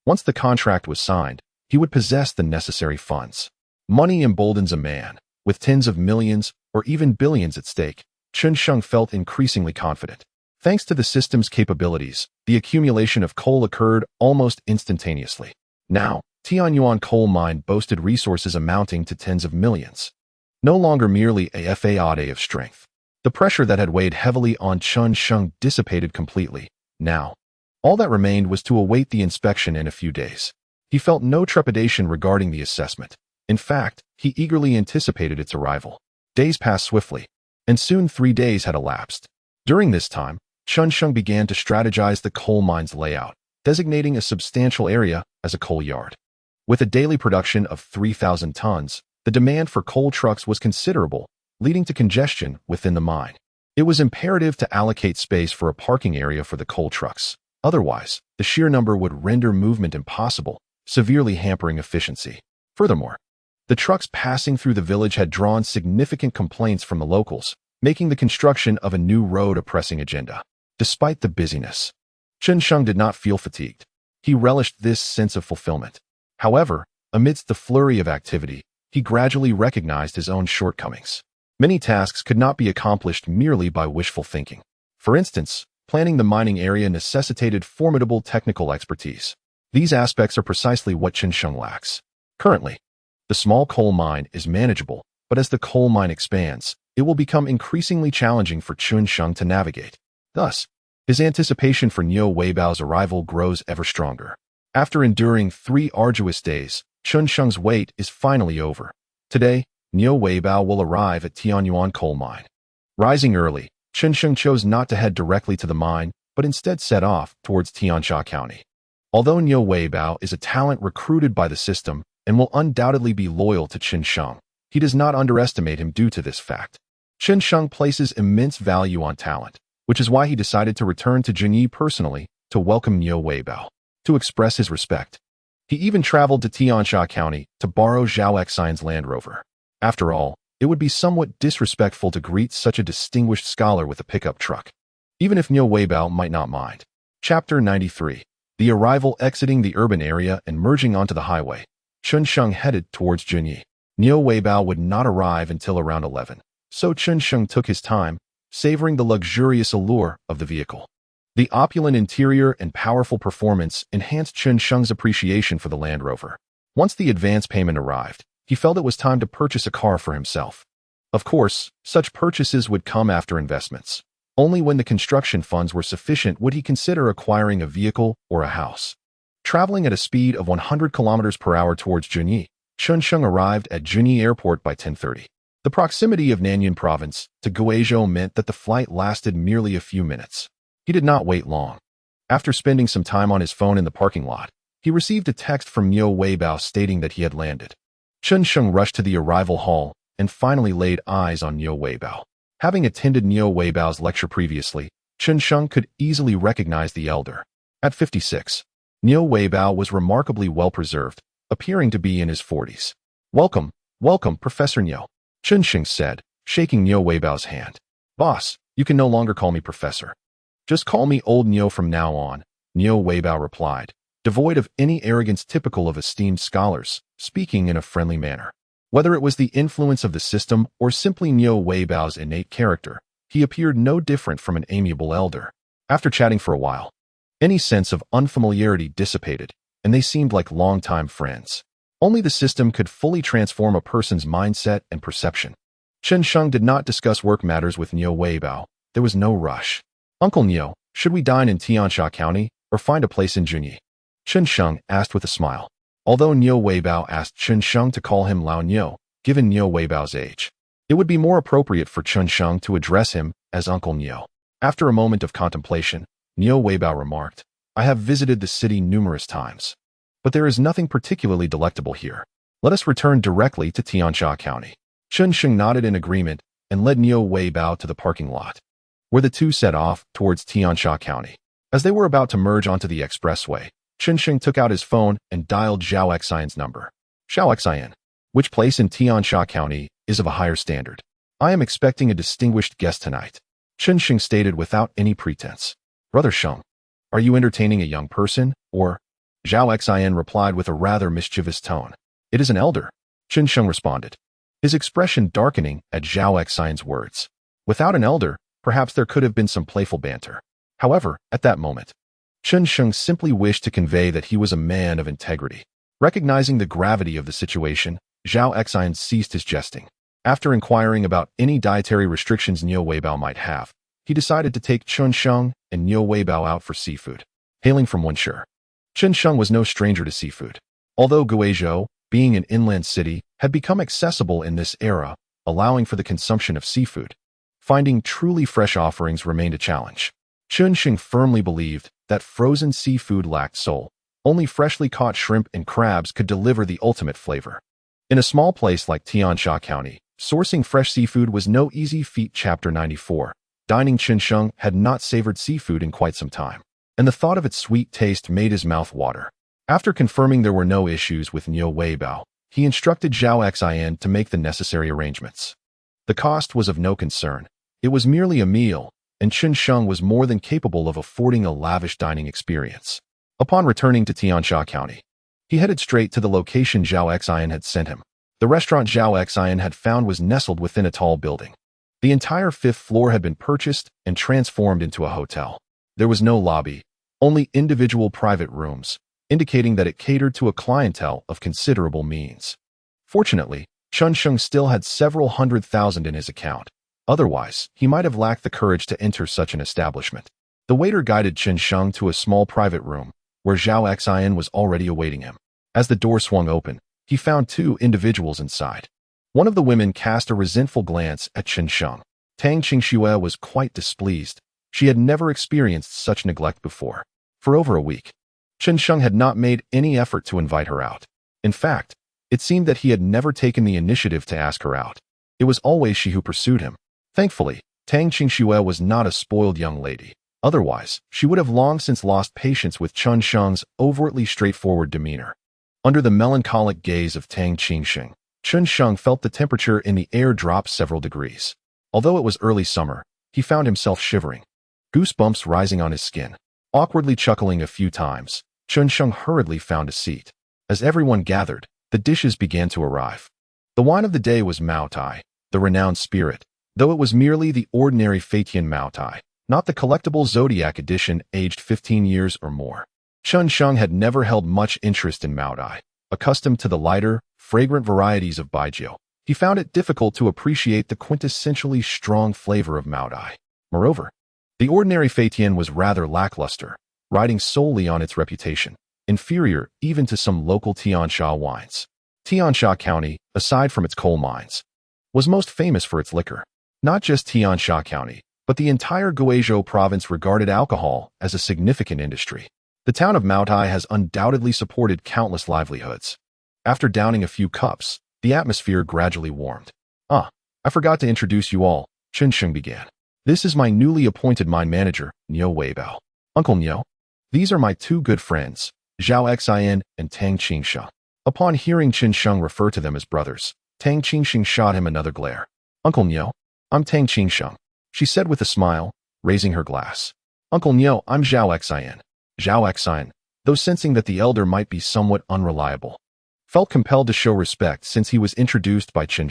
once the contract was signed, he would possess the necessary funds. Money emboldens a man. With tens of millions or even billions at stake, Chen Mu felt increasingly confident. Thanks to the system's capabilities, the accumulation of coal occurred almost instantaneously. Now, Tianyuan Coal Mine boasted resources amounting to tens of millions. No longer merely a FAOD of strength. The pressure that had weighed heavily on Chen Mu dissipated completely. Now, All that remained was to await the inspection in a few days. He felt no trepidation regarding the assessment. In fact, he eagerly anticipated its arrival. Days passed swiftly, and soon 3 days had elapsed. During this time, Chen Sheng began to strategize the coal mine's layout, designating a substantial area as a coal yard. With a daily production of 3,000 tons, the demand for coal trucks was considerable, leading to congestion within the mine. It was imperative to allocate space for a parking area for the coal trucks. Otherwise, the sheer number would render movement impossible, severely hampering efficiency. Furthermore, the trucks passing through the village had drawn significant complaints from the locals, making the construction of a new road a pressing agenda. Despite the busyness, Chen Sheng did not feel fatigued. He relished this sense of fulfillment. However, amidst the flurry of activity, he gradually recognized his own shortcomings. Many tasks could not be accomplished merely by wishful thinking. For instance, planning the mining area necessitated formidable technical expertise. These aspects are precisely what Chen Sheng lacks. Currently, the small coal mine is manageable, but as the coal mine expands, it will become increasingly challenging for Chen Sheng to navigate. Thus, his anticipation for Niu Weibao's arrival grows ever stronger. After enduring 3 arduous days, Chen Sheng's wait is finally over. Today, Niu Weibao will arrive at Tianyuan coal mine. Rising early, Chen Sheng chose not to head directly to the mine, but instead set off towards Tiansha County. Although Niu Weibao is a talent recruited by the system and will undoubtedly be loyal to Chen Sheng, he does not underestimate him due to this fact. Chen Sheng places immense value on talent, which is why he decided to return to Junyi personally to welcome Niu Weibao. To express his respect, he even traveled to Tiansha County to borrow Zhao Xian's Land Rover. After all, it would be somewhat disrespectful to greet such a distinguished scholar with a pickup truck, even if Niu Weibao might not mind. Chapter 93. The arrival exiting the urban area and merging onto the highway. Chen Sheng headed towards Junyi. Niu Weibao would not arrive until around 11, so Chen Sheng took his time, savoring the luxurious allure of the vehicle. The opulent interior and powerful performance enhanced Chen Sheng's appreciation for the Land Rover. Once the advance payment arrived, he felt it was time to purchase a car for himself. Of course, such purchases would come after investments. Only when the construction funds were sufficient would he consider acquiring a vehicle or a house. Traveling at a speed of 100 kilometers per hour towards Junyi, Chen Sheng arrived at Junyi Airport by 10:30. The proximity of Nanyuan Province to Guizhou meant that the flight lasted merely a few minutes. He did not wait long. After spending some time on his phone in the parking lot, he received a text from Niu Weibao stating that he had landed. Chen Sheng rushed to the arrival hall and finally laid eyes on Niu Weibao. Having attended Niu Weibao's lecture previously, Chen Sheng could easily recognize the elder. At 56, Niu Weibao was remarkably well-preserved, appearing to be in his 40s. Welcome, Professor Niu, Chen Sheng said, shaking Niu Weibao's hand. Boss, you can no longer call me Professor. Just call me Old Niu from now on, Niu Weibao replied, devoid of any arrogance typical of esteemed scholars, speaking in a friendly manner. Whether it was the influence of the system or simply Niu Weibao's innate character, he appeared no different from an amiable elder. After chatting for a while, any sense of unfamiliarity dissipated, and they seemed like longtime friends. Only the system could fully transform a person's mindset and perception. Chen Sheng did not discuss work matters with Niu Weibao. There was no rush. Uncle Niu, should we dine in Tiansha County or find a place in Junyi? Chen Sheng asked with a smile. Although Niu Weibao asked Chen Sheng to call him Lao Niu, given Niu Weibao's age, it would be more appropriate for Chen Sheng to address him as Uncle Niu. After a moment of contemplation, Niu Weibao remarked, I have visited the city numerous times, but there is nothing particularly delectable here. Let us return directly to Tiansha County. Chen Sheng nodded in agreement and led Niu Weibao to the parking lot, where the two set off towards Tiansha County. As they were about to merge onto the expressway, Chen Sheng took out his phone and dialed Zhao Xian's number. Zhao Xian, which place in Tiansha County is of a higher standard? I am expecting a distinguished guest tonight, Chen Sheng stated without any pretense. Brother Sheng, are you entertaining a young person, or? Zhao Xian replied with a rather mischievous tone. It is an elder, Chen Sheng responded, his expression darkening at Zhao Xian's words. Without an elder, perhaps there could have been some playful banter. However, at that moment, Chen Sheng simply wished to convey that he was a man of integrity. Recognizing the gravity of the situation, Zhao Xian ceased his jesting. After inquiring about any dietary restrictions Niu Weibao might have, he decided to take Chen Sheng and Niu Weibao out for seafood. hailing from Wenshi. Chen was no stranger to seafood. Although Guizhou, being an inland city, had become accessible in this era, allowing for the consumption of seafood, finding truly fresh offerings remained a challenge. Chen firmly believed that frozen seafood lacked soul. Only freshly caught shrimp and crabs could deliver the ultimate flavor. In a small place like Tiansha County, sourcing fresh seafood was no easy feat. Chapter 94. Dining Chen had not savored seafood in quite some time, and the thought of its sweet taste made his mouth water. After confirming there were no issues with Niu Weibao, he instructed Zhao Xian to make the necessary arrangements. The cost was of no concern. It was merely a meal, and Chen was more than capable of affording a lavish dining experience. Upon returning to Tiansha County, he headed straight to the location Zhao Xian had sent him. The restaurant Zhao Xian had found was nestled within a tall building. The entire 5th floor had been purchased and transformed into a hotel. There was no lobby, only individual private rooms, indicating that it catered to a clientele of considerable means. Fortunately, Chen still had several $100,000 in his account. Otherwise, he might have lacked the courage to enter such an establishment. The waiter guided Chen to a small private room, where Zhao Xian was already awaiting him. As the door swung open, he found 2 individuals inside. One of the women cast a resentful glance at Chen. Tang Qingxue was quite displeased. She had never experienced such neglect before. For over a week, Chen had not made any effort to invite her out. In fact, it seemed that he had never taken the initiative to ask her out. It was always she who pursued him. Thankfully, Tang Qingxue was not a spoiled young lady. Otherwise, she would have long since lost patience with Chen overtly straightforward demeanor. Under the melancholic gaze of Tang Qingxing, Chen felt the temperature in the air drop several degrees. Although it was early summer, he found himself shivering, goosebumps rising on his skin. Awkwardly chuckling a few times, Chen hurriedly found a seat. As everyone gathered, the dishes began to arrive. The wine of the day was Mao Tai, the renowned spirit, though it was merely the ordinary Feitian Mao Tai, not the collectible Zodiac edition aged 15 years or more. Chen had never held much interest in Mao Tai. Accustomed to the lighter, fragrant varieties of baijiu, he found it difficult to appreciate the quintessentially strong flavor of Mao Tai. Moreover, the ordinary Feitian was rather lackluster, riding solely on its reputation, inferior even to some local Tiansha wines. Tiansha County, aside from its coal mines, was most famous for its liquor. Not just Tiansha County, but the entire Guizhou province regarded alcohol as a significant industry. The town of Mao Tai has undoubtedly supported countless livelihoods. After downing a few cups, the atmosphere gradually warmed. I forgot to introduce you all, Chen began. This is my newly appointed mine manager, Niu Weibao. Uncle Niu. These are my 2 good friends, Zhao Xian and Tang Qingxing. Upon hearing Chen refer to them as brothers, Tang Qingxing shot him another glare. Uncle Niu, I'm Tang Qingxing, she said with a smile, raising her glass. Uncle Niu, I'm Zhao Xian. Zhao Xian, though sensing that the elder might be somewhat unreliable, felt compelled to show respect since he was introduced by Chen.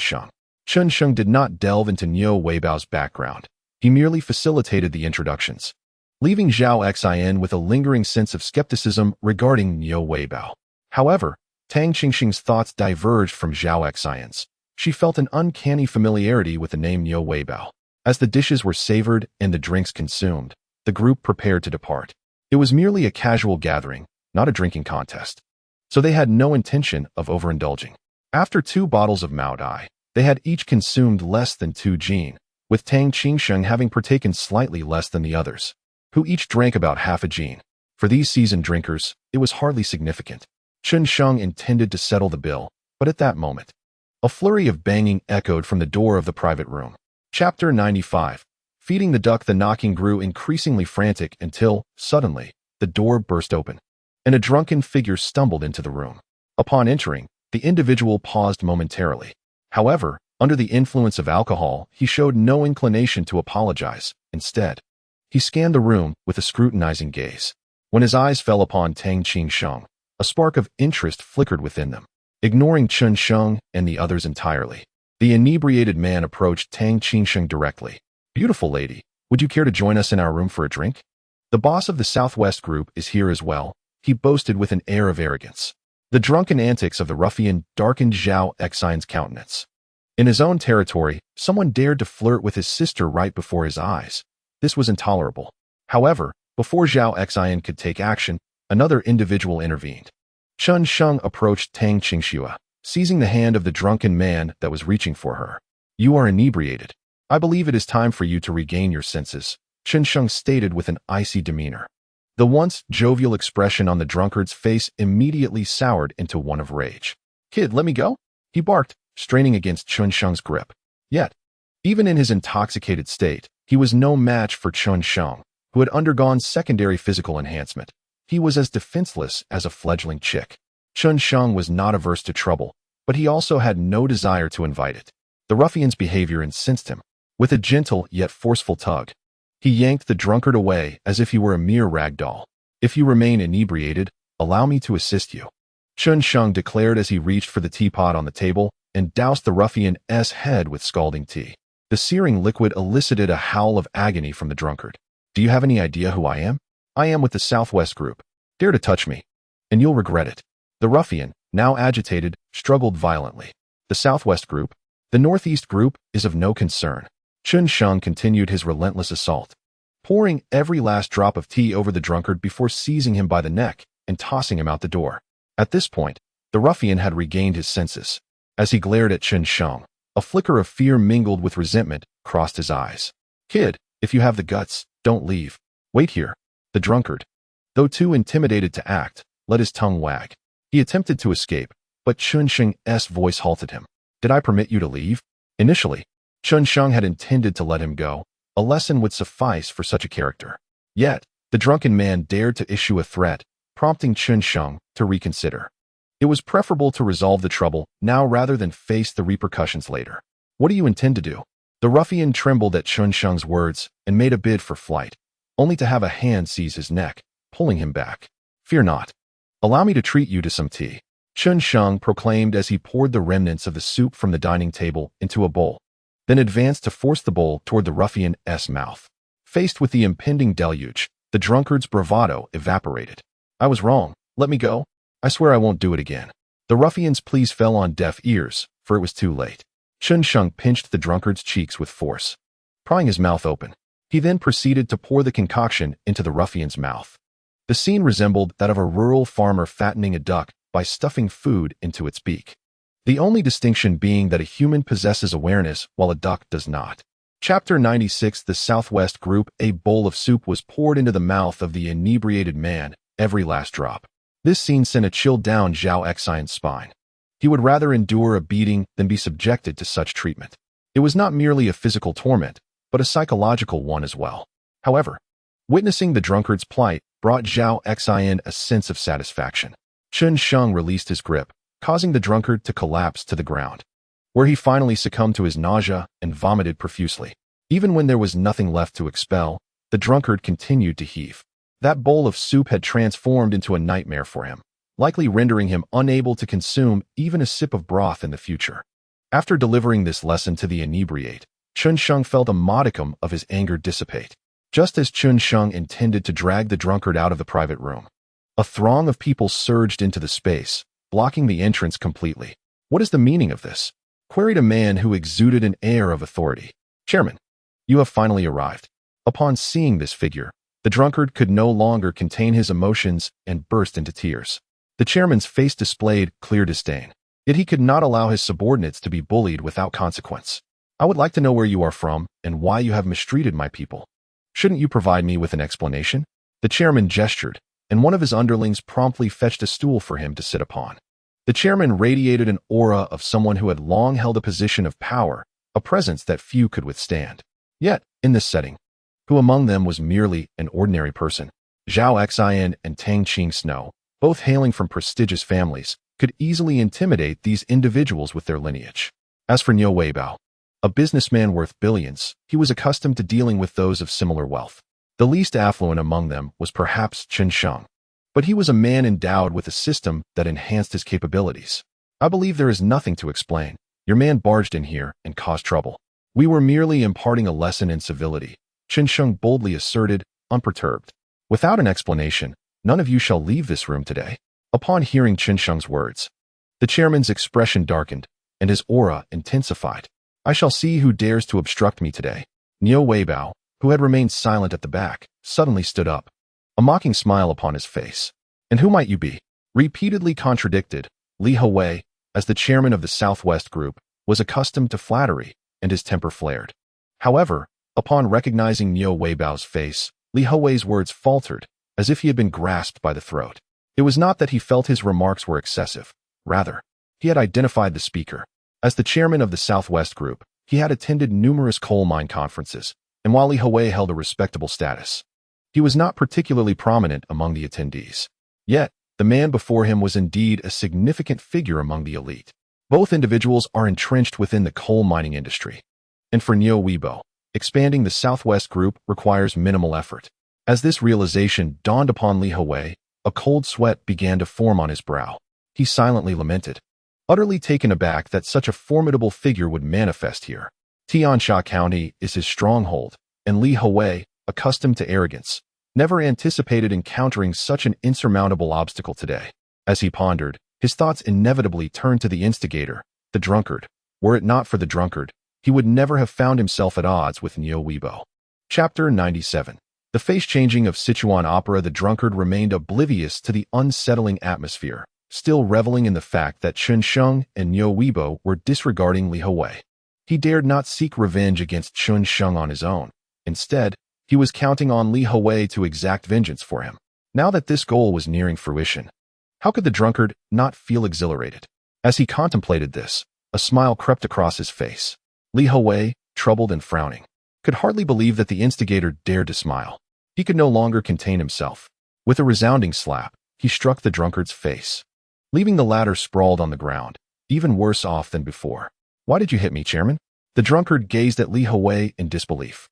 Chen did not delve into Niu Weibao's background. He merely facilitated the introductions, leaving Zhao Xian with a lingering sense of skepticism regarding Niu Weibao. However, Tang Qingxing's thoughts diverged from Zhao Xian's. She felt an uncanny familiarity with the name Niu Weibao. As the dishes were savored and the drinks consumed, the group prepared to depart. It was merely a casual gathering, not a drinking contest, so they had no intention of overindulging. After 2 bottles of Mao Tai, they had each consumed less than 2 jin, with Tang Qingxing having partaken slightly less than the others, who each drank about half a jin. For these seasoned drinkers, it was hardly significant. Chen intended to settle the bill, but at that moment, a flurry of banging echoed from the door of the private room. Chapter 95. Feeding the duck. The knocking grew increasingly frantic until, suddenly, the door burst open, and a drunken figure stumbled into the room. Upon entering, the individual paused momentarily. However, under the influence of alcohol, he showed no inclination to apologize. Instead, he scanned the room with a scrutinizing gaze. When his eyes fell upon Tang Qingxing, a spark of interest flickered within them. Ignoring Chen and the others entirely, the inebriated man approached Tang Qingxing directly. Beautiful lady, would you care to join us in our room for a drink? The boss of the Southwest Group is here as well, he boasted with an air of arrogance. The drunken antics of the ruffian darkened Zhao Xian's countenance. In his own territory, someone dared to flirt with his sister right before his eyes. This was intolerable. However, Before Zhao Xian could take action, another individual intervened. Chen Sheng approached Tang Qingxue, seizing the hand of the drunken man that was reaching for her. "You are inebriated. I believe it is time for you to regain your senses," Chen Sheng stated with an icy demeanor. The once jovial expression on the drunkard's face immediately soured into one of rage. "Kid, let me go," he barked, straining against Chen Sheng's grip. Yet, even in his intoxicated state, he was no match for Chen Sheng, who had undergone secondary physical enhancement. He was as defenseless as a fledgling chick. Chen Sheng was not averse to trouble, but he also had no desire to invite it. The ruffian's behavior incensed him. With a gentle yet forceful tug, he yanked the drunkard away as if he were a mere rag doll. "If you remain inebriated, allow me to assist you," Chen Sheng declared as he reached for the teapot on the table and doused the ruffian's head with scalding tea. The searing liquid elicited a howl of agony from the drunkard. "Do you have any idea who I am? I am with the Southwest Group. Dare to touch me, and you'll regret it." The ruffian, now agitated, struggled violently. "The Southwest Group? The Northeast Group is of no concern." Chen Sheng continued his relentless assault, pouring every last drop of tea over the drunkard before seizing him by the neck and tossing him out the door. At this point, the ruffian had regained his senses. As he glared at Chen Sheng, a flicker of fear mingled with resentment crossed his eyes. "Kid, if you have the guts, don't leave. Wait here." The drunkard, though too intimidated to act, let his tongue wag. He attempted to escape, but Chen Sheng's voice halted him. "Did I permit you to leave?" Initially, Chen Sheng had intended to let him go. A lesson would suffice for such a character. Yet, the drunken man dared to issue a threat, prompting Chen Sheng to reconsider. It was preferable to resolve the trouble now rather than face the repercussions later. "What do you intend to do?" The ruffian trembled at Chen Sheng's words and made a bid for flight, only to have a hand seize his neck, pulling him back. "Fear not. Allow me to treat you to some tea," Chen Sheng proclaimed as he poured the remnants of the soup from the dining table into a bowl, then advanced to force the bowl toward the ruffian's mouth. Faced with the impending deluge, the drunkard's bravado evaporated. "I was wrong. Let me go. I swear I won't do it again." The ruffian's pleas fell on deaf ears, for it was too late. Chen Sheng pinched the drunkard's cheeks with force, prying his mouth open. He then proceeded to pour the concoction into the ruffian's mouth. The scene resembled that of a rural farmer fattening a duck by stuffing food into its beak. The only distinction being that a human possesses awareness while a duck does not. Chapter 96. The Southwest Group. A bowl of soup was poured into the mouth of the inebriated man, every last drop. This scene sent a chill down Zhao Xian's spine. He would rather endure a beating than be subjected to such treatment. It was not merely a physical torment, but a psychological one as well. However, witnessing the drunkard's plight brought Zhao Xian a sense of satisfaction. Chen Sheng released his grip, causing the drunkard to collapse to the ground, where he finally succumbed to his nausea and vomited profusely. Even when there was nothing left to expel, the drunkard continued to heave. That bowl of soup had transformed into a nightmare for him, likely rendering him unable to consume even a sip of broth in the future. After delivering this lesson to the inebriate, Chen Sheng felt a modicum of his anger dissipate. Just as Chen Sheng intended to drag the drunkard out of the private room, a throng of people surged into the space, blocking the entrance completely. "What is the meaning of this?" queried a man who exuded an air of authority. "Chairman, you have finally arrived." Upon seeing this figure, the drunkard could no longer contain his emotions and burst into tears. The chairman's face displayed clear disdain, yet he could not allow his subordinates to be bullied without consequence. "I would like to know where you are from and why you have mistreated my people. Shouldn't you provide me with an explanation?" The chairman gestured, and one of his underlings promptly fetched a stool for him to sit upon. The chairman radiated an aura of someone who had long held a position of power, a presence that few could withstand. Yet, in this setting, who among them was merely an ordinary person? Zhao Xian and Tang Qingxue, both hailing from prestigious families, could easily intimidate these individuals with their lineage. As for Niu Weibao, a businessman worth billions, he was accustomed to dealing with those of similar wealth. The least affluent among them was perhaps Chen Sheng, but he was a man endowed with a system that enhanced his capabilities. "I believe there is nothing to explain. Your man barged in here and caused trouble. We were merely imparting a lesson in civility," Chen Sheng boldly asserted, unperturbed. "Without an explanation, none of you shall leave this room today." Upon hearing Chen Sheng's words, the chairman's expression darkened, and his aura intensified. "I shall see who dares to obstruct me today." Niu Weibao, who had remained silent at the back, suddenly stood up. a mocking smile upon his face. "And who might you be?" Repeatedly contradicted, Li Hui, as the chairman of the Southwest Group, was accustomed to flattery, and his temper flared. However, upon recognizing Niu Weibao's face, Li Hui's words faltered, as if he had been grasped by the throat. It was not that he felt his remarks were excessive. Rather, he had identified the speaker. As the chairman of the Southwest Group, he had attended numerous coal mine conferences, and while Li Hui held a respectable status, he was not particularly prominent among the attendees. Yet, the man before him was indeed a significant figure among the elite. Both individuals are entrenched within the coal mining industry. And for Niu Weibo, expanding the Southwest Group requires minimal effort. As this realization dawned upon Li Hui, a cold sweat began to form on his brow. He silently lamented, utterly taken aback that such a formidable figure would manifest here. Tiansha County is his stronghold, and Li Hui, accustomed to arrogance, never anticipated encountering such an insurmountable obstacle today. As he pondered, his thoughts inevitably turned to the instigator, the drunkard. Were it not for the drunkard, he would never have found himself at odds with Niu Weibo. Chapter 97. The face-changing of Sichuan opera. The drunkard remained oblivious to the unsettling atmosphere, still reveling in the fact that Chen Sheng and Niu Weibo were disregarding Li Hui. He dared not seek revenge against Chen Sheng on his own. Instead, he was counting on Li Hui to exact vengeance for him. Now that this goal was nearing fruition, how could the drunkard not feel exhilarated? As he contemplated this, a smile crept across his face. Li Hui, troubled and frowning, could hardly believe that the instigator dared to smile. He could no longer contain himself. With a resounding slap, he struck the drunkard's face, leaving the latter sprawled on the ground, even worse off than before. "Why did you hit me, Chairman?" The drunkard gazed at Li Hui in disbelief.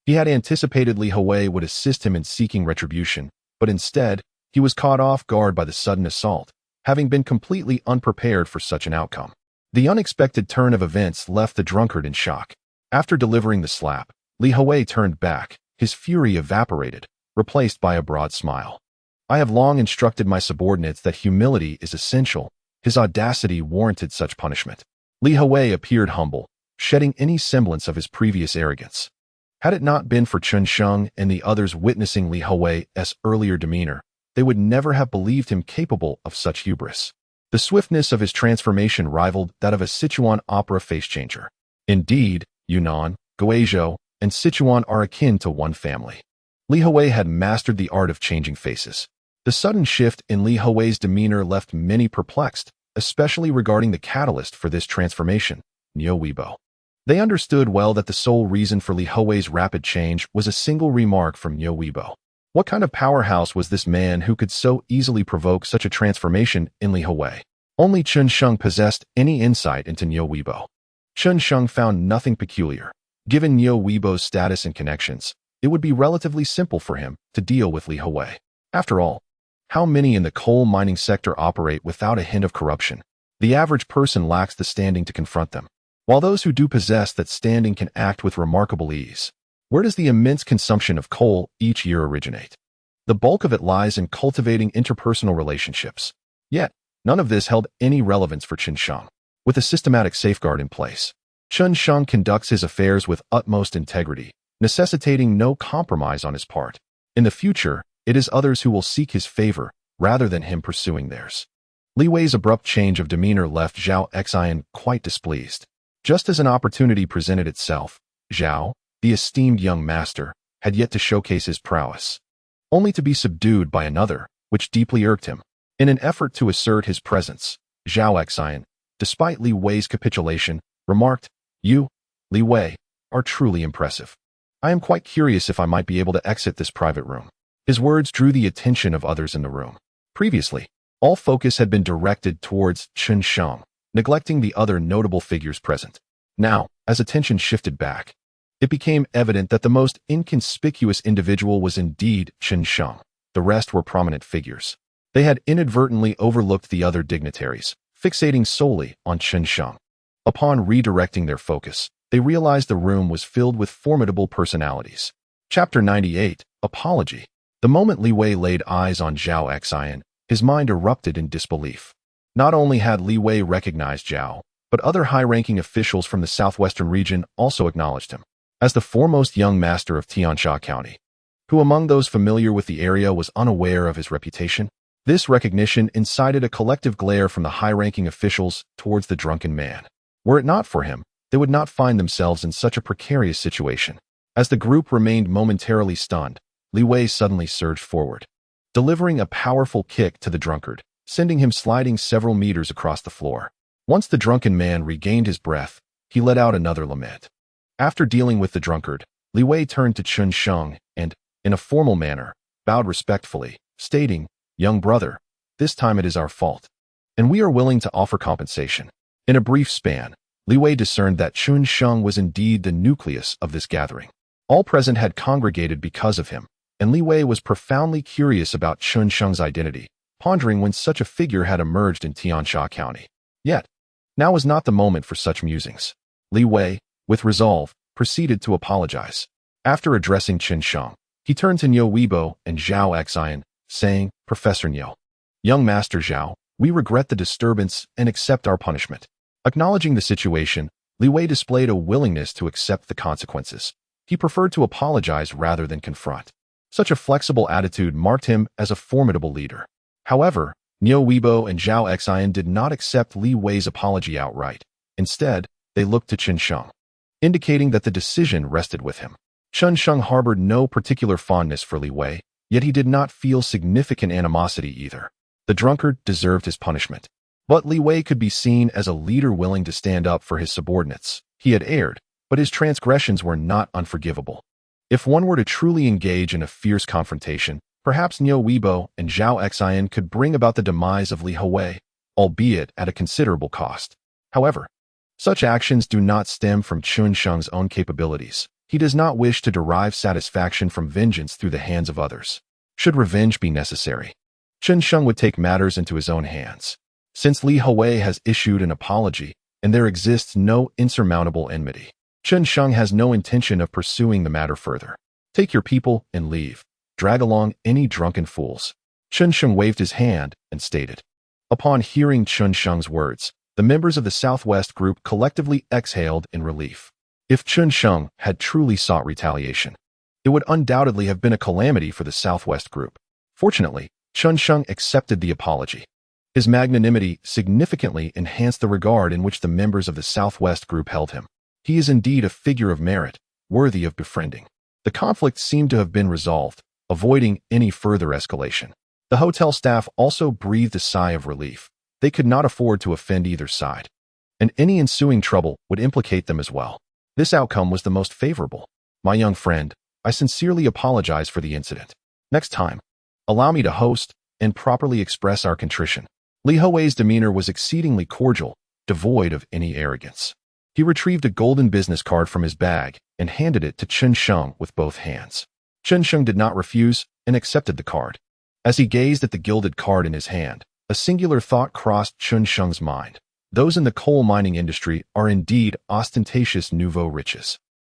He had anticipated Li Hui would assist him in seeking retribution, but instead, he was caught off guard by the sudden assault, having been completely unprepared for such an outcome. The unexpected turn of events left the drunkard in shock. After delivering the slap, Li Hui turned back, his fury evaporated, replaced by a broad smile. "I have long instructed my subordinates that humility is essential." His audacity warranted such punishment. Li Hui appeared humble, shedding any semblance of his previous arrogance. Had it not been for Chen Sheng and the others witnessing Li Hui's earlier demeanor, they would never have believed him capable of such hubris. The swiftness of his transformation rivaled that of a Sichuan opera face-changer. Indeed, Yunnan, Guizhou, and Sichuan are akin to one family. Li Hui had mastered the art of changing faces. The sudden shift in Li Hui's demeanor left many perplexed, especially regarding the catalyst for this transformation, Niu Weibo. They understood well that the sole reason for Li Hui's rapid change was a single remark from Niu Weibo. What kind of powerhouse was this man who could so easily provoke such a transformation in Li Hui? Only Chen Sheng possessed any insight into Niu Weibo. Chen Sheng found nothing peculiar. Given Niu Weibo's status and connections, it would be relatively simple for him to deal with Li Hui. After all, how many in the coal mining sector operate without a hint of corruption? The average person lacks the standing to confront them, while those who do possess that standing can act with remarkable ease. Where does the immense consumption of coal each year originate? The bulk of it lies in cultivating interpersonal relationships. Yet, none of this held any relevance for Chen Sheng. With a systematic safeguard in place, Chen Sheng conducts his affairs with utmost integrity, necessitating no compromise on his part. In the future, it is others who will seek his favor, rather than him pursuing theirs. Li Wei's abrupt change of demeanor left Zhao Xian quite displeased. Just as an opportunity presented itself, Zhao, the esteemed young master, had yet to showcase his prowess, only to be subdued by another, which deeply irked him. In an effort to assert his presence, Zhao Xian, despite Li Wei's capitulation, remarked, "You, Li Wei, are truly impressive. I am quite curious if I might be able to exit this private room." His words drew the attention of others in the room. Previously, all focus had been directed towards Chen Sheng, neglecting the other notable figures present. Now, as attention shifted back, it became evident that the most inconspicuous individual was indeed Chen Sheng. The rest were prominent figures. They had inadvertently overlooked the other dignitaries, fixating solely on Chen Sheng. Upon redirecting their focus, they realized the room was filled with formidable personalities. Chapter 98. Apology. The moment Li Wei laid eyes on Zhao Xian, his mind erupted in disbelief. Not only had Li Wei recognized Zhao, but other high-ranking officials from the southwestern region also acknowledged him. As the foremost young master of Tiansha County, Who among those familiar with the area was unaware of his reputation? This recognition incited a collective glare from the high-ranking officials towards the drunken man. Were it not for him, they would not find themselves in such a precarious situation. As the group remained momentarily stunned, Li Wei suddenly surged forward, delivering a powerful kick to the drunkard, sending him sliding several meters across the floor. Once the drunken man regained his breath, he let out another lament. After dealing with the drunkard, Li Wei turned to Chen Sheng and, in a formal manner, bowed respectfully, stating, "Young brother, this time it is our fault, and we are willing to offer compensation." In a brief span, Li Wei discerned that Chen Sheng was indeed the nucleus of this gathering. All present had congregated because of him, and Li Wei was profoundly curious about Chen Sheng's identity, pondering when such a figure had emerged in Tiansha County. Yet, now was not the moment for such musings. Li Wei, with resolve, proceeded to apologize. After addressing Chen Sheng, he turned to Niu Weibo and Zhao Xian, saying, "Professor Niu, young Master Zhao, we regret the disturbance and accept our punishment." Acknowledging the situation, Li Wei displayed a willingness to accept the consequences. He preferred to apologize rather than confront. Such a flexible attitude marked him as a formidable leader. However, Niu Weibo and Zhao Xian did not accept Li Wei's apology outright. Instead, they looked to Chen Sheng, indicating that the decision rested with him. Chen Sheng harbored no particular fondness for Li Wei, yet he did not feel significant animosity either. The drunkard deserved his punishment. But Li Wei could be seen as a leader willing to stand up for his subordinates. He had erred, but his transgressions were not unforgivable. If one were to truly engage in a fierce confrontation, perhaps Niu Weibo and Zhao Xian could bring about the demise of Li Wei, albeit at a considerable cost. However, such actions do not stem from Chen Sheng's own capabilities. He does not wish to derive satisfaction from vengeance through the hands of others. Should revenge be necessary, Chen Sheng would take matters into his own hands. Since Li Wei has issued an apology, and there exists no insurmountable enmity, Chen Sheng has no intention of pursuing the matter further. Take your people and leave. Drag along any drunken fools. Chen Sheng waved his hand and stated. Upon hearing Chen Sheng's words, the members of the Southwest group collectively exhaled in relief. If Chen Sheng had truly sought retaliation, it would undoubtedly have been a calamity for the Southwest group. Fortunately, Chen Sheng accepted the apology. His magnanimity significantly enhanced the regard in which the members of the Southwest group held him. He is indeed a figure of merit, worthy of befriending. The conflict seemed to have been resolved, avoiding any further escalation. The hotel staff also breathed a sigh of relief. They could not afford to offend either side, and any ensuing trouble would implicate them as well. This outcome was the most favorable. My young friend, I sincerely apologize for the incident. Next time, allow me to host and properly express our contrition. Li Wei's demeanor was exceedingly cordial, devoid of any arrogance. He retrieved a golden business card from his bag and handed it to Chen Sheng with both hands. Chen Sheng did not refuse and accepted the card. As he gazed at the gilded card in his hand, a singular thought crossed Chen Sheng's mind. Those in the coal mining industry are indeed ostentatious nouveau riches.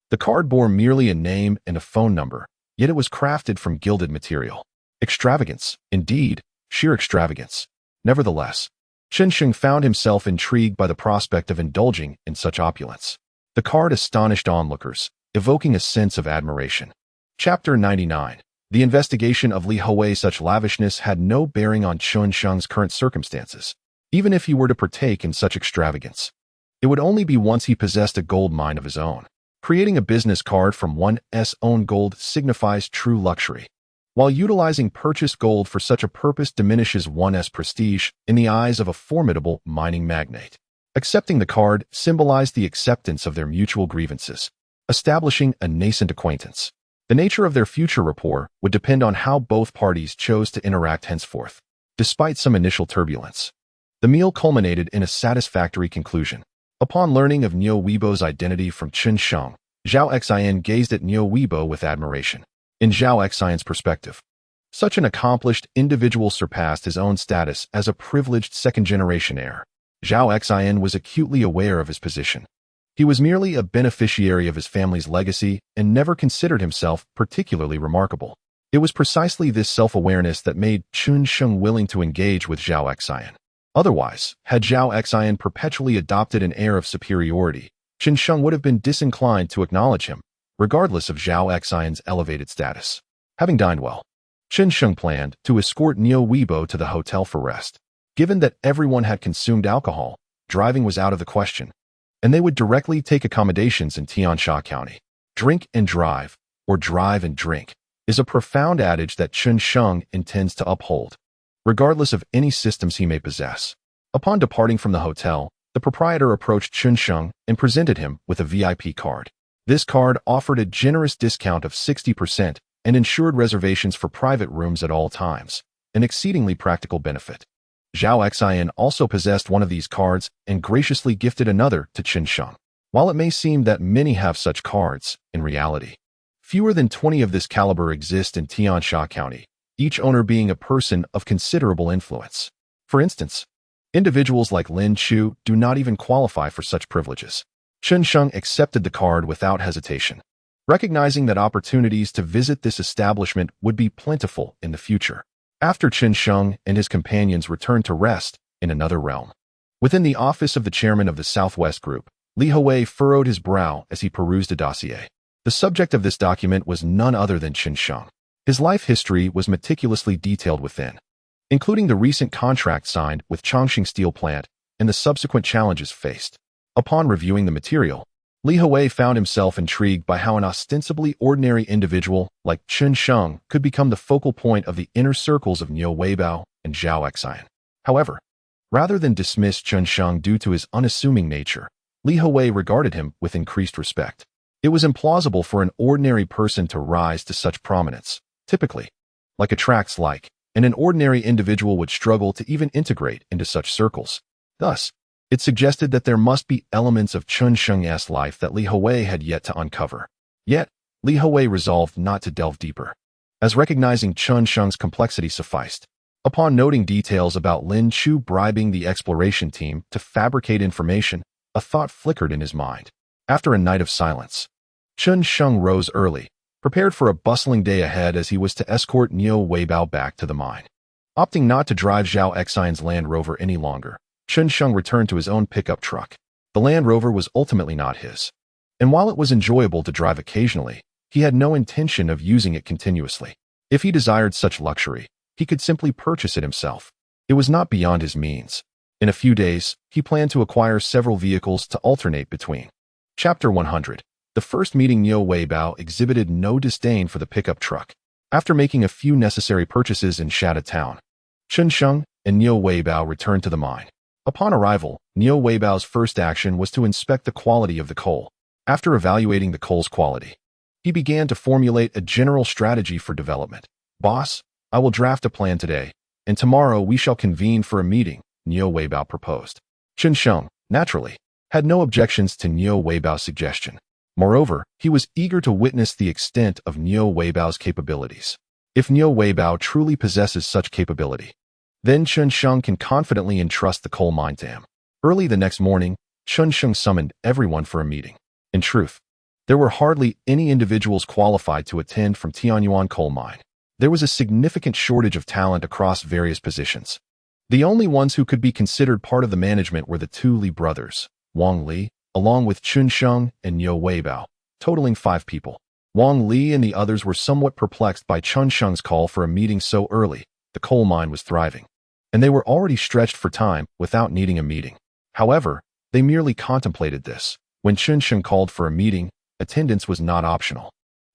The card bore merely a name and a phone number, yet it was crafted from gilded material. Extravagance, indeed, sheer extravagance. Nevertheless, Chen Sheng found himself intrigued by the prospect of indulging in such opulence. The card astonished onlookers, evoking a sense of admiration. Chapter 99. The investigation of Li Wei's such lavishness had no bearing on Chen Sheng's current circumstances. Even if he were to partake in such extravagance, it would only be once he possessed a gold mine of his own. Creating a business card from one's own gold signifies true luxury, while utilizing purchased gold for such a purpose diminishes one's prestige in the eyes of a formidable mining magnate. Accepting the card symbolized the acceptance of their mutual grievances, establishing a nascent acquaintance. The nature of their future rapport would depend on how both parties chose to interact henceforth. Despite some initial turbulence, the meal culminated in a satisfactory conclusion. Upon learning of Niu Weibo's identity from Chen Sheng, Zhao Xian gazed at Niu Weibo with admiration. In Zhao Xian's perspective, such an accomplished individual surpassed his own status as a privileged second-generation heir. Zhao Xian was acutely aware of his position. He was merely a beneficiary of his family's legacy and never considered himself particularly remarkable. It was precisely this self-awareness that made Chen Sheng willing to engage with Zhao Xian. Otherwise, had Zhao Xian perpetually adopted an air of superiority, Chen Sheng would have been disinclined to acknowledge him, regardless of Zhao Xian's elevated status. Having dined well, Chen Sheng planned to escort Niu Weibo to the hotel for rest. Given that everyone had consumed alcohol, driving was out of the question, and they would directly take accommodations in Tiansha County. Drink and drive, or drive and drink, is a profound adage that Chen Sheng intends to uphold, regardless of any systems he may possess. Upon departing from the hotel, the proprietor approached Chen Sheng and presented him with a VIP card. This card offered a generous discount of 60% and ensured reservations for private rooms at all times, an exceedingly practical benefit. Zhao Xian also possessed one of these cards and graciously gifted another to Chen Sheng. While it may seem that many have such cards, in reality, fewer than 20 of this caliber exist in Tiansha County, each owner being a person of considerable influence. For instance, individuals like Lin Chu do not even qualify for such privileges. Chen Sheng accepted the card without hesitation, recognizing that opportunities to visit this establishment would be plentiful in the future. After Chen Sheng and his companions returned to rest in another realm, within the office of the chairman of the Southwest Group, Li Hui furrowed his brow as he perused a dossier. The subject of this document was none other than Chen Sheng. His life history was meticulously detailed within, including the recent contract signed with Chongqing Steel Plant and the subsequent challenges faced. Upon reviewing the material, Li Hui found himself intrigued by how an ostensibly ordinary individual like Chen Sheng could become the focal point of the inner circles of Niu Weibao and Zhao Xian. However, rather than dismiss Chen Sheng due to his unassuming nature, Li Hui regarded him with increased respect. It was implausible for an ordinary person to rise to such prominence. Typically, like attracts like, and an ordinary individual would struggle to even integrate into such circles. Thus, it suggested that there must be elements of Chen Sheng's life that Li Hui had yet to uncover. Yet, Li Hui resolved not to delve deeper, as recognizing Chen Sheng's complexity sufficed. Upon noting details about Lin Chu bribing the exploration team to fabricate information, a thought flickered in his mind. After a night of silence, Chen Sheng rose early, prepared for a bustling day ahead as he was to escort Niu Weibao back to the mine. Opting not to drive Zhao Xian's Land Rover any longer, Chen Sheng returned to his own pickup truck. The Land Rover was ultimately not his, and while it was enjoyable to drive occasionally, he had no intention of using it continuously. If he desired such luxury, he could simply purchase it himself. It was not beyond his means. In a few days, he planned to acquire several vehicles to alternate between. Chapter 100. The first meeting. Niu Weibao exhibited no disdain for the pickup truck. After making a few necessary purchases in Shada Town, Chen Sheng and Niu Weibao returned to the mine. Upon arrival, Niu Weibao's first action was to inspect the quality of the coal. After evaluating the coal's quality, he began to formulate a general strategy for development. "Boss, I will draft a plan today, and tomorrow we shall convene for a meeting," Niu Weibao proposed. Chen Sheng, naturally, had no objections to Niu Weibao's suggestion. Moreover, he was eager to witness the extent of Niu Weibao's capabilities. If Niu Weibao truly possesses such capability, then Chen Sheng can confidently entrust the coal mine to him. Early the next morning, Chen Sheng summoned everyone for a meeting. In truth, there were hardly any individuals qualified to attend from Tianyuan coal mine. There was a significant shortage of talent across various positions. The only ones who could be considered part of the management were the two Li brothers, Wang Li, along with Chen Sheng and Niu Weibao, totaling 5 people. Wang Li and the others were somewhat perplexed by Chen Sheng's call for a meeting so early. The coal mine was thriving, and they were already stretched for time without needing a meeting. However, they merely contemplated this. When Chen Sheng called for a meeting, attendance was not optional.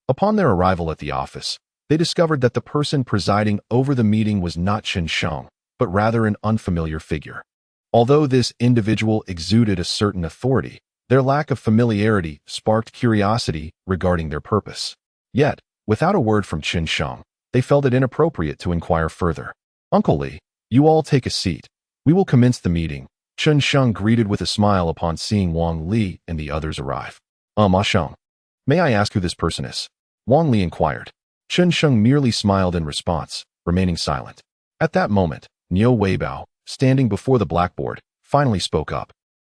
Upon their arrival at the office, they discovered that the person presiding over the meeting was not Chen Sheng, but rather an unfamiliar figure. Although this individual exuded a certain authority, their lack of familiarity sparked curiosity regarding their purpose. Yet, without a word from Chen Sheng, they felt it inappropriate to inquire further. "Uncle Li, you all take a seat. We will commence the meeting," Chen Sheng greeted with a smile upon seeing Wang Li and the others arrive. Ma Sheng, may I ask who this person is?" Wang Li inquired. Chen Sheng merely smiled in response, remaining silent. At that moment, Niu Weibao, standing before the blackboard, finally spoke up.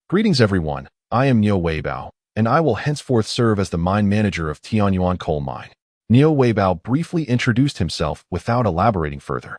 "Greetings everyone, I am Niu Weibao, and I will henceforth serve as the mine manager of Tianyuan coal mine." Niu Weibao briefly introduced himself without elaborating further.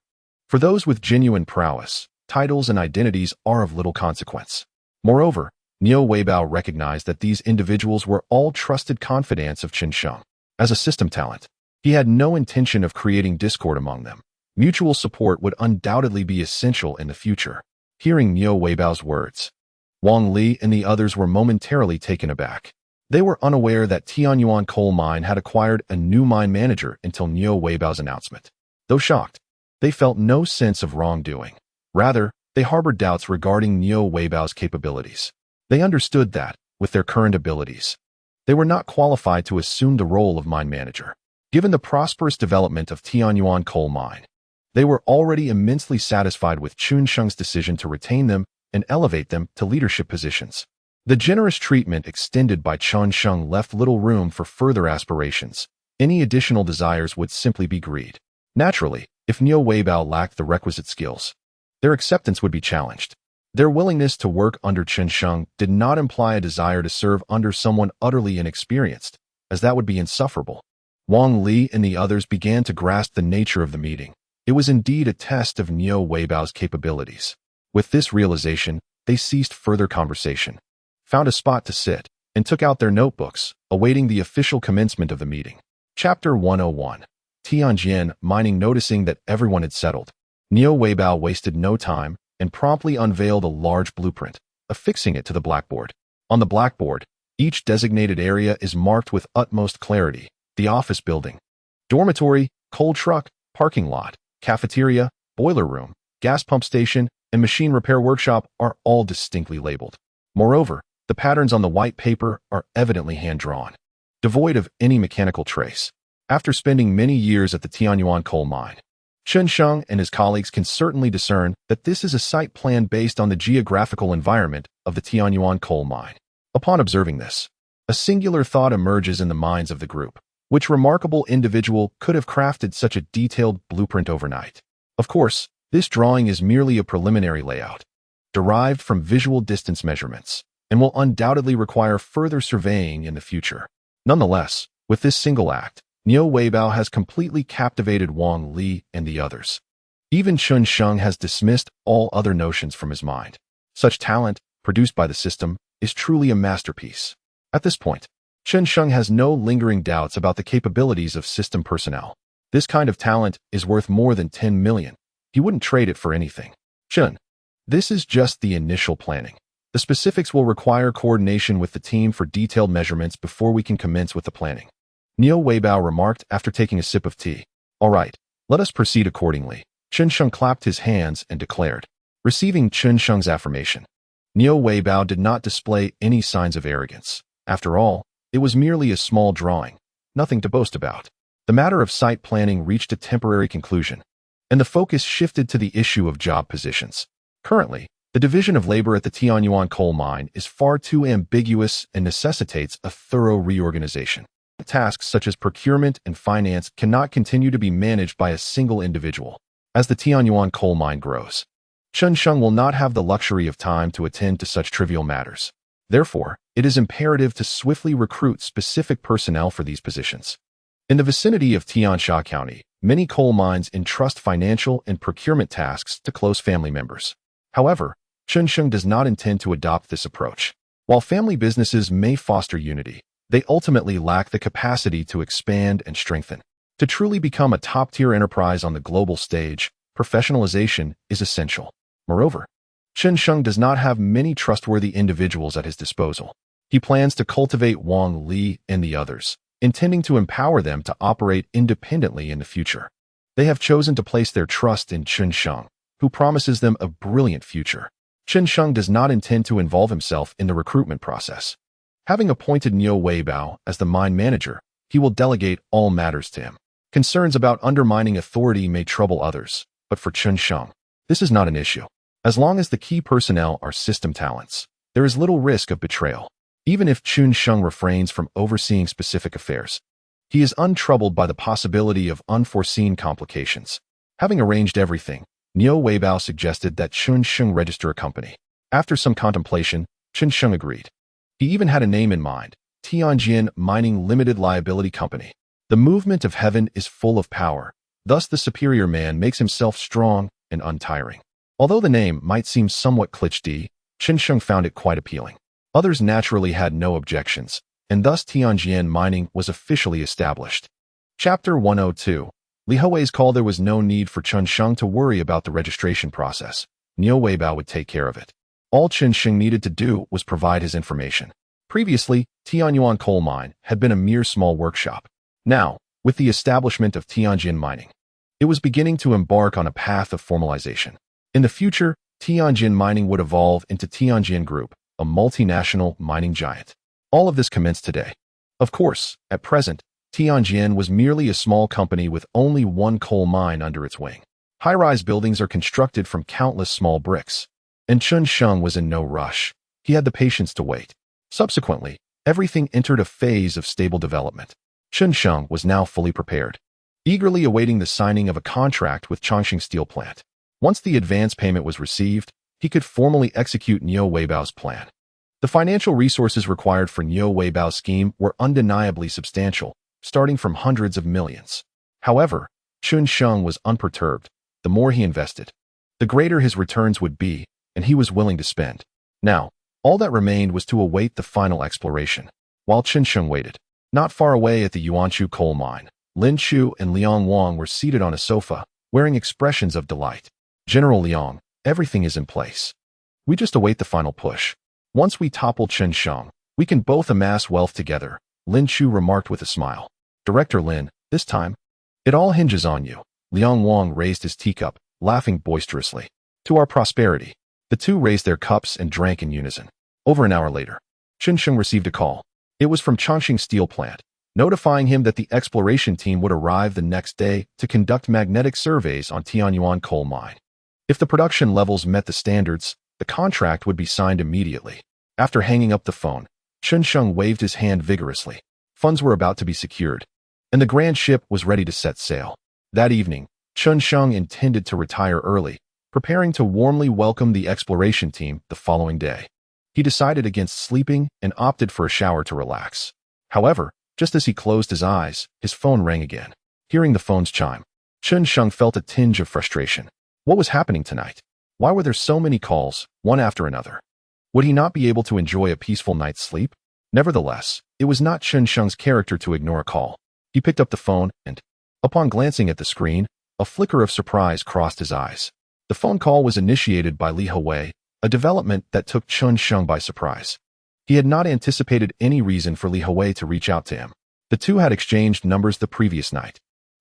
For those with genuine prowess, titles and identities are of little consequence. Moreover, Niu Weibao recognized that these individuals were all trusted confidants of Chen Sheng. As a system talent, He had no intention of creating discord among them. Mutual support would undoubtedly be essential in the future. Hearing Niu Weibao's words, Wang Li and the others were momentarily taken aback. They were unaware that Tianyuan coal mine had acquired a new mine manager until Niu Weibao's announcement. Though shocked, they felt no sense of wrongdoing. Rather, they harbored doubts regarding Niu Weibao's capabilities. They understood that, with their current abilities, they were not qualified to assume the role of mine manager. Given the prosperous development of Tianyuan coal mine, they were already immensely satisfied with Chun Sheng's decision to retain them and elevate them to leadership positions. The generous treatment extended by Chun Sheng left little room for further aspirations. Any additional desires would simply be greed. Naturally, if Niu Weibao lacked the requisite skills, their acceptance would be challenged. Their willingness to work under Chen Sheng did not imply a desire to serve under someone utterly inexperienced, as that would be insufferable. Wang Li and the others began to grasp the nature of the meeting. It was indeed a test of Niu Weibao's capabilities. With this realization, they ceased further conversation, found a spot to sit, and took out their notebooks, awaiting the official commencement of the meeting. Chapter 101. Tianjin Mining. Noticing that everyone had settled, Niu Weibao wasted no time and promptly unveiled a large blueprint, affixing it to the blackboard. On the blackboard, each designated area is marked with utmost clarity. The office building, dormitory, coal truck, parking lot, cafeteria, boiler room, gas pump station, and machine repair workshop are all distinctly labeled. Moreover, the patterns on the white paper are evidently hand-drawn, devoid of any mechanical trace. After spending many years at the Tianyuan coal mine, Chen Sheng and his colleagues can certainly discern that this is a site plan based on the geographical environment of the Tianyuan coal mine. Upon observing this, a singular thought emerges in the minds of the group. Which remarkable individual could have crafted such a detailed blueprint overnight? Of course, this drawing is merely a preliminary layout, derived from visual distance measurements, and will undoubtedly require further surveying in the future. Nonetheless, with this single act, Niu Weibao has completely captivated Wang Li and the others. Even Chun Sheng has dismissed all other notions from his mind. Such talent, produced by the system, is truly a masterpiece. At this point, Chen Sheng has no lingering doubts about the capabilities of system personnel. This kind of talent is worth more than 10 million. He wouldn't trade it for anything. Chen, this is just the initial planning. The specifics will require coordination with the team for detailed measurements before we can commence with the planning. Niu Weibao remarked after taking a sip of tea. All right, let us proceed accordingly. Chen Sheng clapped his hands and declared. Receiving Chen Sheng's affirmation, Niu Weibao did not display any signs of arrogance. After all, it was merely a small drawing, nothing to boast about. The matter of site planning reached a temporary conclusion, and the focus shifted to the issue of job positions. Currently, the division of labor at the Tianyuan coal mine is far too ambiguous and necessitates a thorough reorganization. Tasks such as procurement and finance cannot continue to be managed by a single individual. As the Tianyuan coal mine grows, Chen Sheng will not have the luxury of time to attend to such trivial matters. Therefore, it is imperative to swiftly recruit specific personnel for these positions. In the vicinity of Tiansha County, many coal mines entrust financial and procurement tasks to close family members. However, Chen Sheng does not intend to adopt this approach. While family businesses may foster unity, they ultimately lack the capacity to expand and strengthen. To truly become a top-tier enterprise on the global stage, professionalization is essential. Moreover, Chen Sheng does not have many trustworthy individuals at his disposal. He plans to cultivate Wang Li and the others, intending to empower them to operate independently in the future. They have chosen to place their trust in Chen Sheng, who promises them a brilliant future. Chen Sheng does not intend to involve himself in the recruitment process. Having appointed Niu Weibao as the mine manager, he will delegate all matters to him. Concerns about undermining authority may trouble others, but for Chen Sheng, this is not an issue. As long as the key personnel are system talents, there is little risk of betrayal. Even if Chen Sheng refrains from overseeing specific affairs, he is untroubled by the possibility of unforeseen complications. Having arranged everything, Niu Weibao suggested that Chen Sheng register a company. After some contemplation, Chen Sheng agreed. He even had a name in mind, Tianjin Mining Limited Liability Company. The movement of heaven is full of power, thus the superior man makes himself strong and untiring. Although the name might seem somewhat cliché, Chen Sheng found it quite appealing. Others naturally had no objections, and thus Tianjin Mining was officially established. Chapter 102. Li Hui's call. There was no need for Chen Sheng to worry about the registration process. Niu Weibao would take care of it. All Chen Sheng needed to do was provide his information. Previously, Tianyuan coal mine had been a mere small workshop. Now, with the establishment of Tianjin Mining, it was beginning to embark on a path of formalization. In the future, Tianjin Mining would evolve into Tianjin Group, a multinational mining giant. All of this commenced today. Of course, at present, Tianjin was merely a small company with only one coal mine under its wing. High-rise buildings are constructed from countless small bricks. And Chen Sheng was in no rush. He had the patience to wait. Subsequently, everything entered a phase of stable development. Chen Sheng was now fully prepared, eagerly awaiting the signing of a contract with Chongqing Steel Plant. Once the advance payment was received, he could formally execute Niu Weibao's plan. The financial resources required for Niu Weibao's scheme were undeniably substantial, starting from hundreds of millions. However, Chen Sheng was unperturbed. The more he invested, the greater his returns would be, and he was willing to spend. Now, all that remained was to await the final exploration. While Chen Sheng waited, not far away at the Yuanshu coal mine, Lin Chu and Liang Wang were seated on a sofa, wearing expressions of delight. General Liang, everything is in place. We just await the final push. Once we topple Chen Sheng, we can both amass wealth together, Lin Chu remarked with a smile. Director Lin, this time, it all hinges on you. Liang Wang raised his teacup, laughing boisterously. To our prosperity. The two raised their cups and drank in unison. Over an hour later, Chen Sheng received a call. It was from Chongqing Steel Plant, notifying him that the exploration team would arrive the next day to conduct magnetic surveys on Tianyuan coal mine. If the production levels met the standards, the contract would be signed immediately. After hanging up the phone, Chen Sheng waved his hand vigorously. Funds were about to be secured, and the grand ship was ready to set sail. That evening, Chen Sheng intended to retire early, preparing to warmly welcome the exploration team the following day. He decided against sleeping and opted for a shower to relax. However, just as he closed his eyes, his phone rang again. Hearing the phone's chime, Chen Sheng felt a tinge of frustration. What was happening tonight? Why were there so many calls, one after another? Would he not be able to enjoy a peaceful night's sleep? Nevertheless, it was not Chen Sheng's character to ignore a call. He picked up the phone and, upon glancing at the screen, a flicker of surprise crossed his eyes. The phone call was initiated by Li Hui, a development that took Chen Sheng by surprise. He had not anticipated any reason for Li Hui to reach out to him. The two had exchanged numbers the previous night.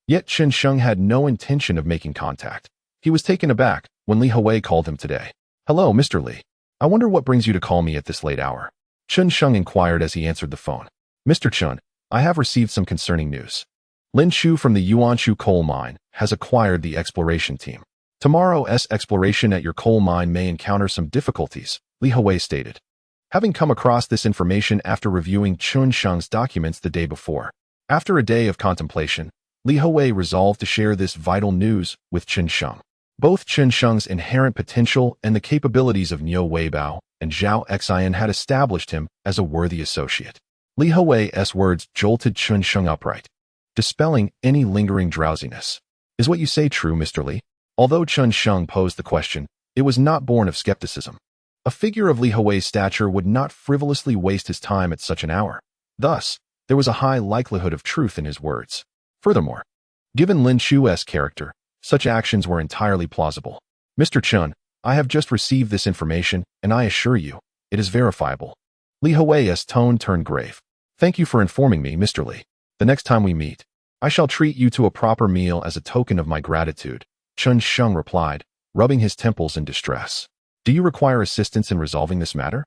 Yet Chen Sheng had no intention of making contact. He was taken aback when Li Hui called him today. Hello, Mr. Li. I wonder what brings you to call me at this late hour. Chen Sheng inquired as he answered the phone. Mr. Chen, I have received some concerning news. Lin Chu from the Yuanshu coal mine has acquired the exploration team. Tomorrow's exploration at your coal mine may encounter some difficulties, Li Hui stated. Having come across this information after reviewing Chen Sheng's documents the day before, after a day of contemplation, Li Hui resolved to share this vital news with Chen Sheng. Both Chen Sheng's inherent potential and the capabilities of Niu Weibao and Zhao Xian had established him as a worthy associate. Li Hui's words jolted Chen Sheng upright, dispelling any lingering drowsiness. Is what you say true, Mr. Li? Although Chen Sheng posed the question, it was not born of skepticism. A figure of Li Hui's stature would not frivolously waste his time at such an hour. Thus, there was a high likelihood of truth in his words. Furthermore, given Lin Chu's character, such actions were entirely plausible. Mr. Chen, I have just received this information, and I assure you, it is verifiable. Li Hui's tone turned grave. Thank you for informing me, Mr. Li. The next time we meet, I shall treat you to a proper meal as a token of my gratitude, Chen Sheng replied, rubbing his temples in distress. Do you require assistance in resolving this matter?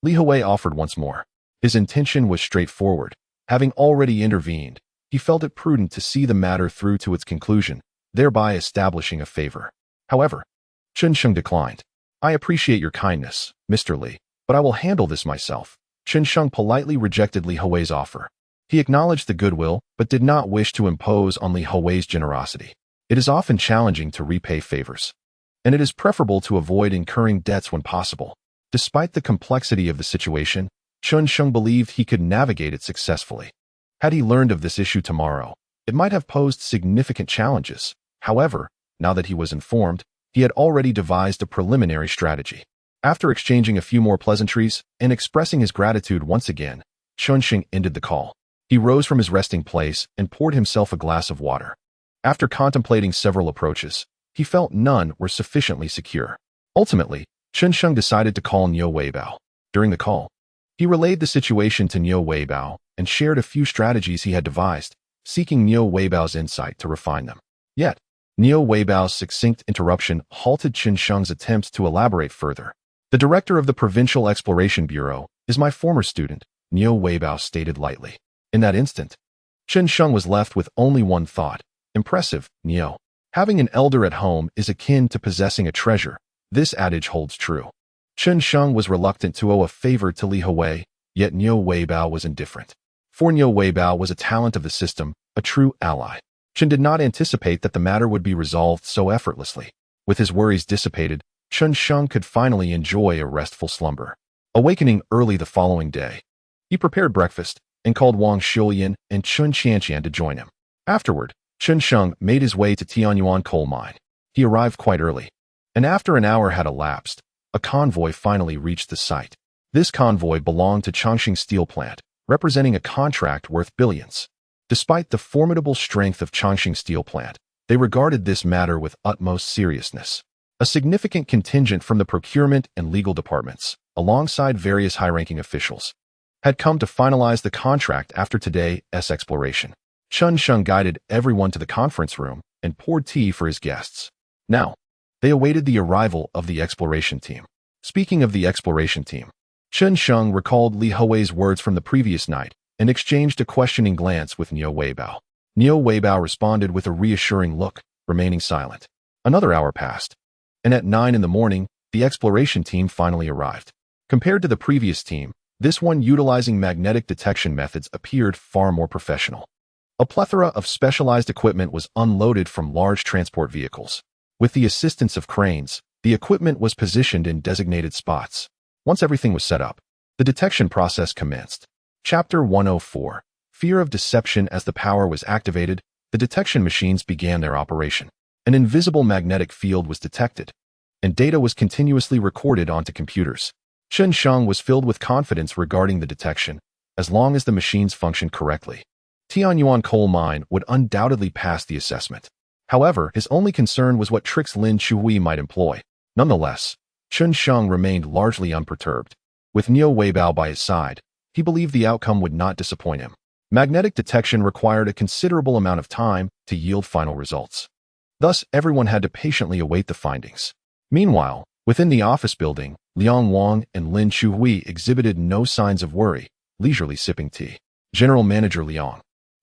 Li Hui offered once more. His intention was straightforward. Having already intervened, he felt it prudent to see the matter through to its conclusion, thereby establishing a favor. However, Chen Sheng declined. I appreciate your kindness, Mr. Li, but I will handle this myself. Chen Sheng politely rejected Li Hui's offer. He acknowledged the goodwill, but did not wish to impose on Li Hui's generosity. It is often challenging to repay favors, and it is preferable to avoid incurring debts when possible. Despite the complexity of the situation, Chen Sheng believed he could navigate it successfully. Had he learned of this issue tomorrow, it might have posed significant challenges. However, now that he was informed, he had already devised a preliminary strategy. After exchanging a few more pleasantries and expressing his gratitude once again, Chen Sheng ended the call. He rose from his resting place and poured himself a glass of water. After contemplating several approaches, he felt none were sufficiently secure. Ultimately, Chen Sheng decided to call Niu Weibao. During the call, he relayed the situation to Niu Weibao and shared a few strategies he had devised, seeking Niu Weibao's insight to refine them. Yet, Niu Weibao's succinct interruption halted Chen Sheng's attempts to elaborate further. "The director of the Provincial Exploration Bureau is my former student," Niu Weibao stated lightly. In that instant, Chen Sheng was left with only one thought. Impressive, Niu. Having an elder at home is akin to possessing a treasure. This adage holds true. Chen Sheng was reluctant to owe a favor to Li Hui, yet Niu Weibao was indifferent. For Niu Weibao was a talent of the system, a true ally. Chen did not anticipate that the matter would be resolved so effortlessly. With his worries dissipated, Chen Sheng could finally enjoy a restful slumber. Awakening early the following day, he prepared breakfast and called Wang Shulian and Chun Qianqian to join him. Afterward, Chen Sheng made his way to Tianyuan coal mine. He arrived quite early, and after an hour had elapsed, a convoy finally reached the site. This convoy belonged to Chongqing Steel Plant, representing a contract worth billions. Despite the formidable strength of Chongqing Steel Plant, they regarded this matter with utmost seriousness. A significant contingent from the procurement and legal departments, alongside various high-ranking officials, had come to finalize the contract after today's exploration. Chen Sheng guided everyone to the conference room and poured tea for his guests. Now, they awaited the arrival of the exploration team. Speaking of the exploration team, Chen Sheng recalled Li Hui's words from the previous night and exchanged a questioning glance with Niu Weibao. Niu Weibao responded with a reassuring look, remaining silent. Another hour passed, and at 9 in the morning, the exploration team finally arrived. Compared to the previous team, this one utilizing magnetic detection methods appeared far more professional. A plethora of specialized equipment was unloaded from large transport vehicles. With the assistance of cranes, the equipment was positioned in designated spots. Once everything was set up, the detection process commenced. Chapter 104. Fear of deception. As the power was activated, the detection machines began their operation. An invisible magnetic field was detected, and data was continuously recorded onto computers. Chen Sheng was filled with confidence regarding the detection, as long as the machines functioned correctly. Tianyuan coal mine would undoubtedly pass the assessment. However, his only concern was what tricks Lin Chuhui might employ. Nonetheless, Chen Sheng remained largely unperturbed. With Niu Weibao by his side, he believed the outcome would not disappoint him. Magnetic detection required a considerable amount of time to yield final results. Thus, everyone had to patiently await the findings. Meanwhile, within the office building, Liang Wang and Lin Chuhui exhibited no signs of worry, leisurely sipping tea. General Manager Liang,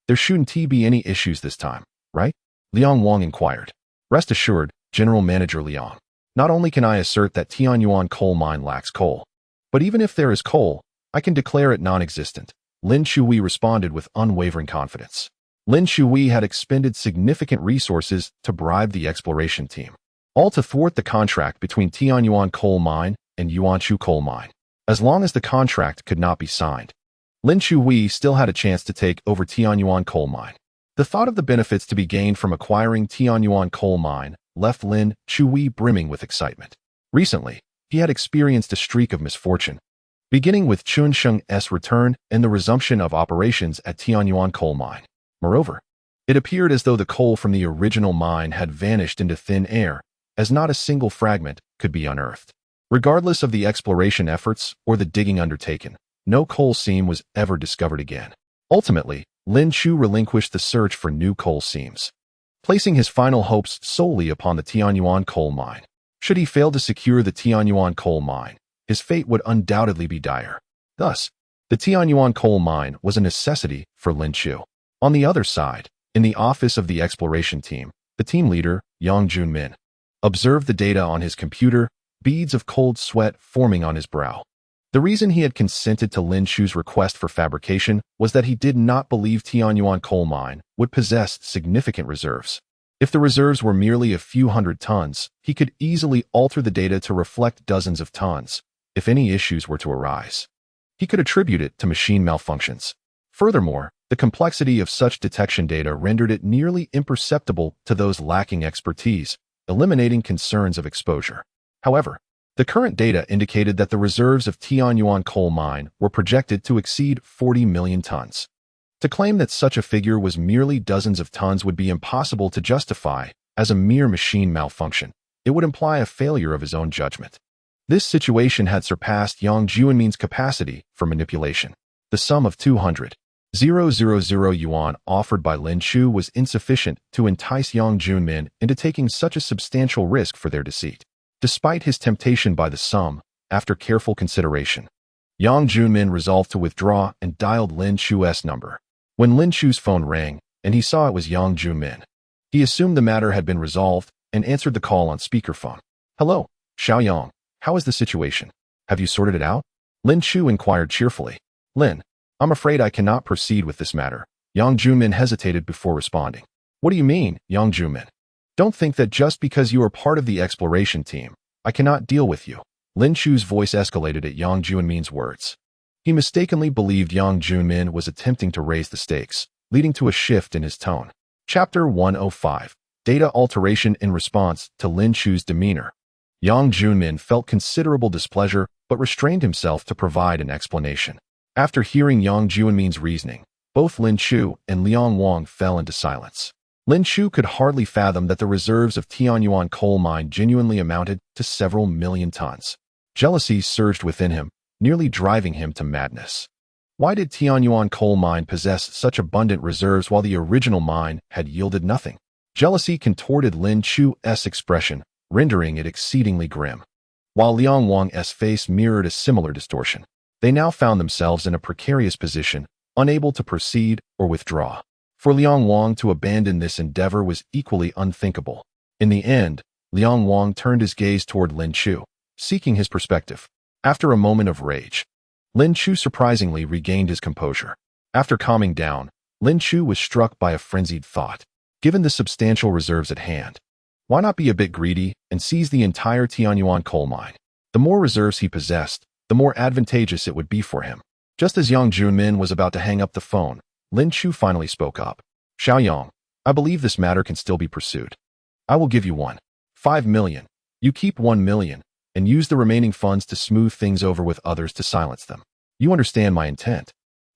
there shouldn't be any issues this time, right? Liang Wang inquired. Rest assured, General Manager Liang. Not only can I assert that Tianyuan coal mine lacks coal, but even if there is coal, I can declare it non-existent. Lin Chuhui responded with unwavering confidence. Lin Chuhui had expended significant resources to bribe the exploration team, all to thwart the contract between Tianyuan coal mine and Yuanchu coal mine. As long as the contract could not be signed, Lin Chuhui still had a chance to take over Tianyuan coal mine. The thought of the benefits to be gained from acquiring Tianyuan coal mine left Lin Chuhui brimming with excitement. Recently, he had experienced a streak of misfortune, beginning with Chen Sheng's return and the resumption of operations at Tianyuan coal mine. Moreover, it appeared as though the coal from the original mine had vanished into thin air, as not a single fragment could be unearthed. Regardless of the exploration efforts or the digging undertaken, no coal seam was ever discovered again. Ultimately, Lin Chu relinquished the search for new coal seams, placing his final hopes solely upon the Tianyuan coal mine. Should he fail to secure the Tianyuan coal mine, his fate would undoubtedly be dire. Thus, the Tianyuan coal mine was a necessity for Lin Chu. On the other side, in the office of the exploration team, the team leader, Yang Junmin, observed the data on his computer, beads of cold sweat forming on his brow. The reason he had consented to Lin Chu's request for fabrication was that he did not believe Tianyuan coal mine would possess significant reserves. If the reserves were merely a few hundred tons, he could easily alter the data to reflect dozens of tons. If any issues were to arise, he could attribute it to machine malfunctions. Furthermore, the complexity of such detection data rendered it nearly imperceptible to those lacking expertise, eliminating concerns of exposure. However, the current data indicated that the reserves of Tianyuan coal mine were projected to exceed 40 million tons. To claim that such a figure was merely dozens of tons would be impossible to justify as a mere machine malfunction. It would imply a failure of his own judgment. This situation had surpassed Yang Juanmin's capacity for manipulation. The sum of 200,000 yuan offered by Lin Chu was insufficient to entice Yang Juanmin into taking such a substantial risk for their deceit. Despite his temptation by the sum, after careful consideration, Yang Juanmin resolved to withdraw and dialed Lin Chu's number. When Lin Chu's phone rang and he saw it was Yang Juanmin, he assumed the matter had been resolved and answered the call on speakerphone. "Hello, Xiaoyang. How is the situation? Have you sorted it out?" Lin Chu inquired cheerfully. "Lin, I'm afraid I cannot proceed with this matter." Yang Juanmin hesitated before responding. "What do you mean, Yang Juanmin? Don't think that just because you are part of the exploration team, I cannot deal with you." Lin Chu's voice escalated at Yang Juanmin's words. He mistakenly believed Yang Juanmin was attempting to raise the stakes, leading to a shift in his tone. Chapter 105. Data alteration in response to Lin Chu's demeanor. Yang Juanmin felt considerable displeasure but restrained himself to provide an explanation. After hearing Yang Juanmin's reasoning, both Lin Chu and Liang Wang fell into silence. Lin Chu could hardly fathom that the reserves of Tianyuan coal mine genuinely amounted to several million tons. Jealousy surged within him, nearly driving him to madness. Why did Tianyuan coal mine possess such abundant reserves while the original mine had yielded nothing? Jealousy contorted Lin Chu's expression, rendering it exceedingly grim. While Liang Wang's face mirrored a similar distortion, they now found themselves in a precarious position, unable to proceed or withdraw. For Liang Wang to abandon this endeavor was equally unthinkable. In the end, Liang Wang turned his gaze toward Lin Chu, seeking his perspective. After a moment of rage, Lin Chu surprisingly regained his composure. After calming down, Lin Chu was struck by a frenzied thought. Given the substantial reserves at hand, why not be a bit greedy and seize the entire Tianyuan coal mine? The more reserves he possessed, the more advantageous it would be for him. Just as Yang Juanmin was about to hang up the phone, Lin Chu finally spoke up. "Xiaoyang, I believe this matter can still be pursued. I will give you 5 million. You keep 1 million, and use the remaining funds to smooth things over with others to silence them. You understand my intent,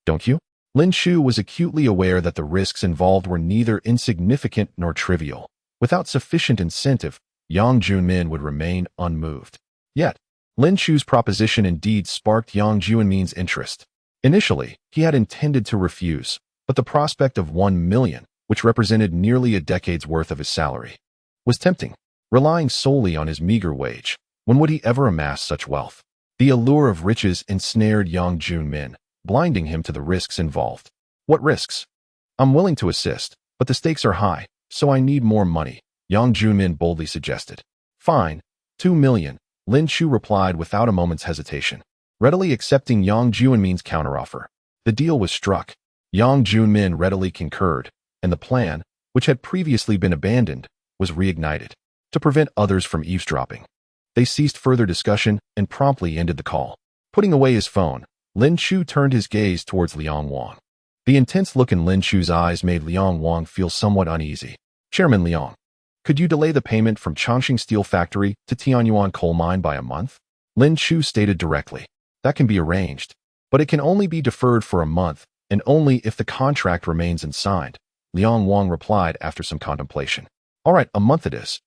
don't you?" Lin Chu was acutely aware that the risks involved were neither insignificant nor trivial. Without sufficient incentive, Yang Juanmin would remain unmoved. Yet, Lin Chu's proposition indeed sparked Yang Juanmin's interest. Initially, he had intended to refuse, but the prospect of 1 million, which represented nearly a decade's worth of his salary, was tempting. Relying solely on his meager wage, when would he ever amass such wealth? The allure of riches ensnared Yang Juanmin, blinding him to the risks involved. "What risks? I'm willing to assist, but the stakes are high, so I need more money," Yang Juanmin boldly suggested. "Fine, 2 million, Lin Chu replied without a moment's hesitation, readily accepting Yang Juanmin's counteroffer. The deal was struck. Yang Juanmin readily concurred, and the plan, which had previously been abandoned, was reignited. To prevent others from eavesdropping, they ceased further discussion and promptly ended the call. Putting away his phone, Lin Chu turned his gaze towards Liang Wang. The intense look in Lin Chu's eyes made Liang Wang feel somewhat uneasy. "Chairman Liang, could you delay the payment from Chongqing Steel Factory to Tianyuan coal mine by a month?" Lin Chu stated directly. "That can be arranged, but it can only be deferred for a month, and only if the contract remains unsigned," Liang Wang replied after some contemplation. "All right, a month it is.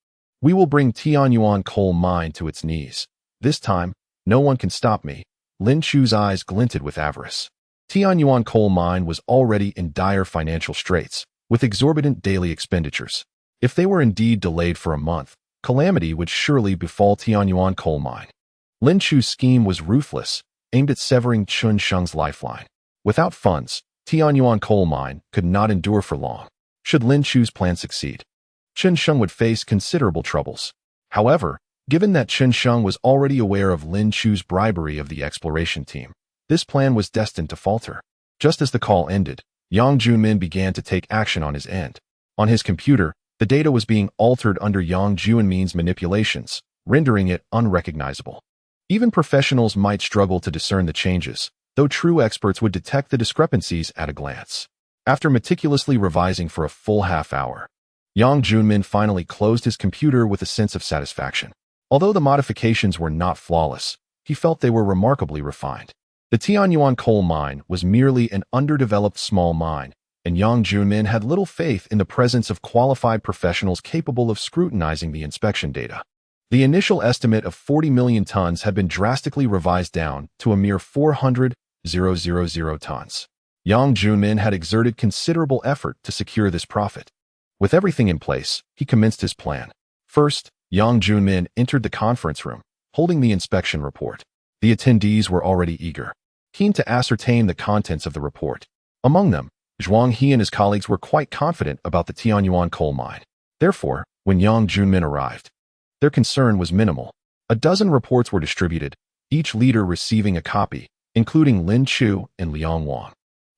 We will bring Tianyuan coal mine to its knees. This time, no one can stop me." Lin Chu's eyes glinted with avarice. Tianyuan coal mine was already in dire financial straits, with exorbitant daily expenditures. If they were indeed delayed for a month, calamity would surely befall Tianyuan coal mine. Lin Chu's scheme was ruthless, aimed at severing Chen Sheng's lifeline. Without funds, Tianyuan coal mine could not endure for long. Should Lin Chu's plan succeed, Chen Sheng would face considerable troubles. However, given that Chen Sheng was already aware of Lin Chu's bribery of the exploration team, this plan was destined to falter. Just as the call ended, Yang Juanmin began to take action on his end. On his computer, the data was being altered under Yang Juanmin's manipulations, rendering it unrecognizable. Even professionals might struggle to discern the changes, though true experts would detect the discrepancies at a glance. After meticulously revising for a full half-hour, Yang Juanmin finally closed his computer with a sense of satisfaction. Although the modifications were not flawless, he felt they were remarkably refined. The Tianyuan coal mine was merely an underdeveloped small mine, and Yang Junmin had little faith in the presence of qualified professionals capable of scrutinizing the inspection data. The initial estimate of 40 million tons had been drastically revised down to a mere 400,000 tons. Yang Junmin had exerted considerable effort to secure this profit. With everything in place, he commenced his plan. First, Yang Junmin entered the conference room, holding the inspection report. The attendees were already eager, keen to ascertain the contents of the report. Among them, Zhuang He and his colleagues were quite confident about the Tianyuan coal mine. Therefore, when Yang Junmin arrived, their concern was minimal. A dozen reports were distributed, each leader receiving a copy, including Lin Chu and Liang Wang.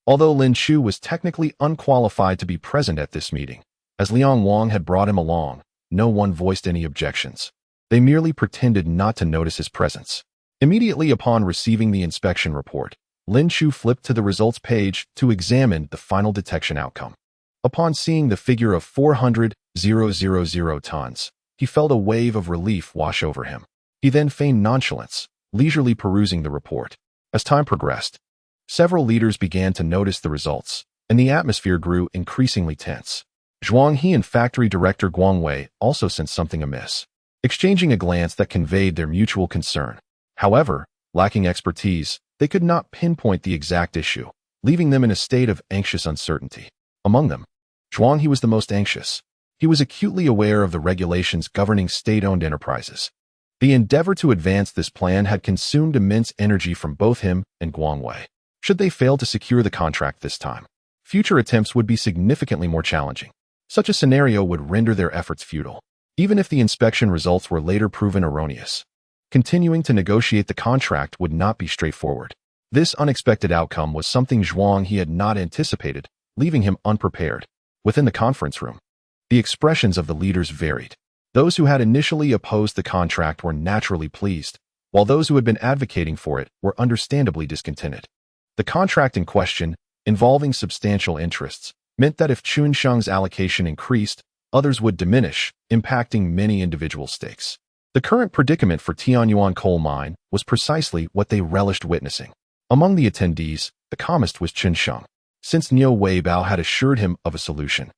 Although Lin Chu was technically unqualified to be present at this meeting, as Liang Wang had brought him along, no one voiced any objections. They merely pretended not to notice his presence. Immediately upon receiving the inspection report, Lin Chu flipped to the results page to examine the final detection outcome. Upon seeing the figure of 400,000 tons, he felt a wave of relief wash over him. He then feigned nonchalance, leisurely perusing the report. As time progressed, several leaders began to notice the results, and the atmosphere grew increasingly tense. Zhuang He and factory director Guang Wei also sensed something amiss, exchanging a glance that conveyed their mutual concern. However, lacking expertise, they could not pinpoint the exact issue, leaving them in a state of anxious uncertainty. Among them, Zhuang He was the most anxious. He was acutely aware of the regulations governing state-owned enterprises. The endeavor to advance this plan had consumed immense energy from both him and Guang Wei. Should they fail to secure the contract this time, future attempts would be significantly more challenging. Such a scenario would render their efforts futile, even if the inspection results were later proven erroneous. Continuing to negotiate the contract would not be straightforward. This unexpected outcome was something Zhuang He had not anticipated, leaving him unprepared. Within the conference room, the expressions of the leaders varied. Those who had initially opposed the contract were naturally pleased, while those who had been advocating for it were understandably discontented. The contract in question, involving substantial interests, meant that if Chunsheng's allocation increased, others would diminish, impacting many individual stakes. The current predicament for Tianyuan coal mine was precisely what they relished witnessing. Among the attendees, the calmest was Chunsheng. Since Niu Weibao had assured him of a solution,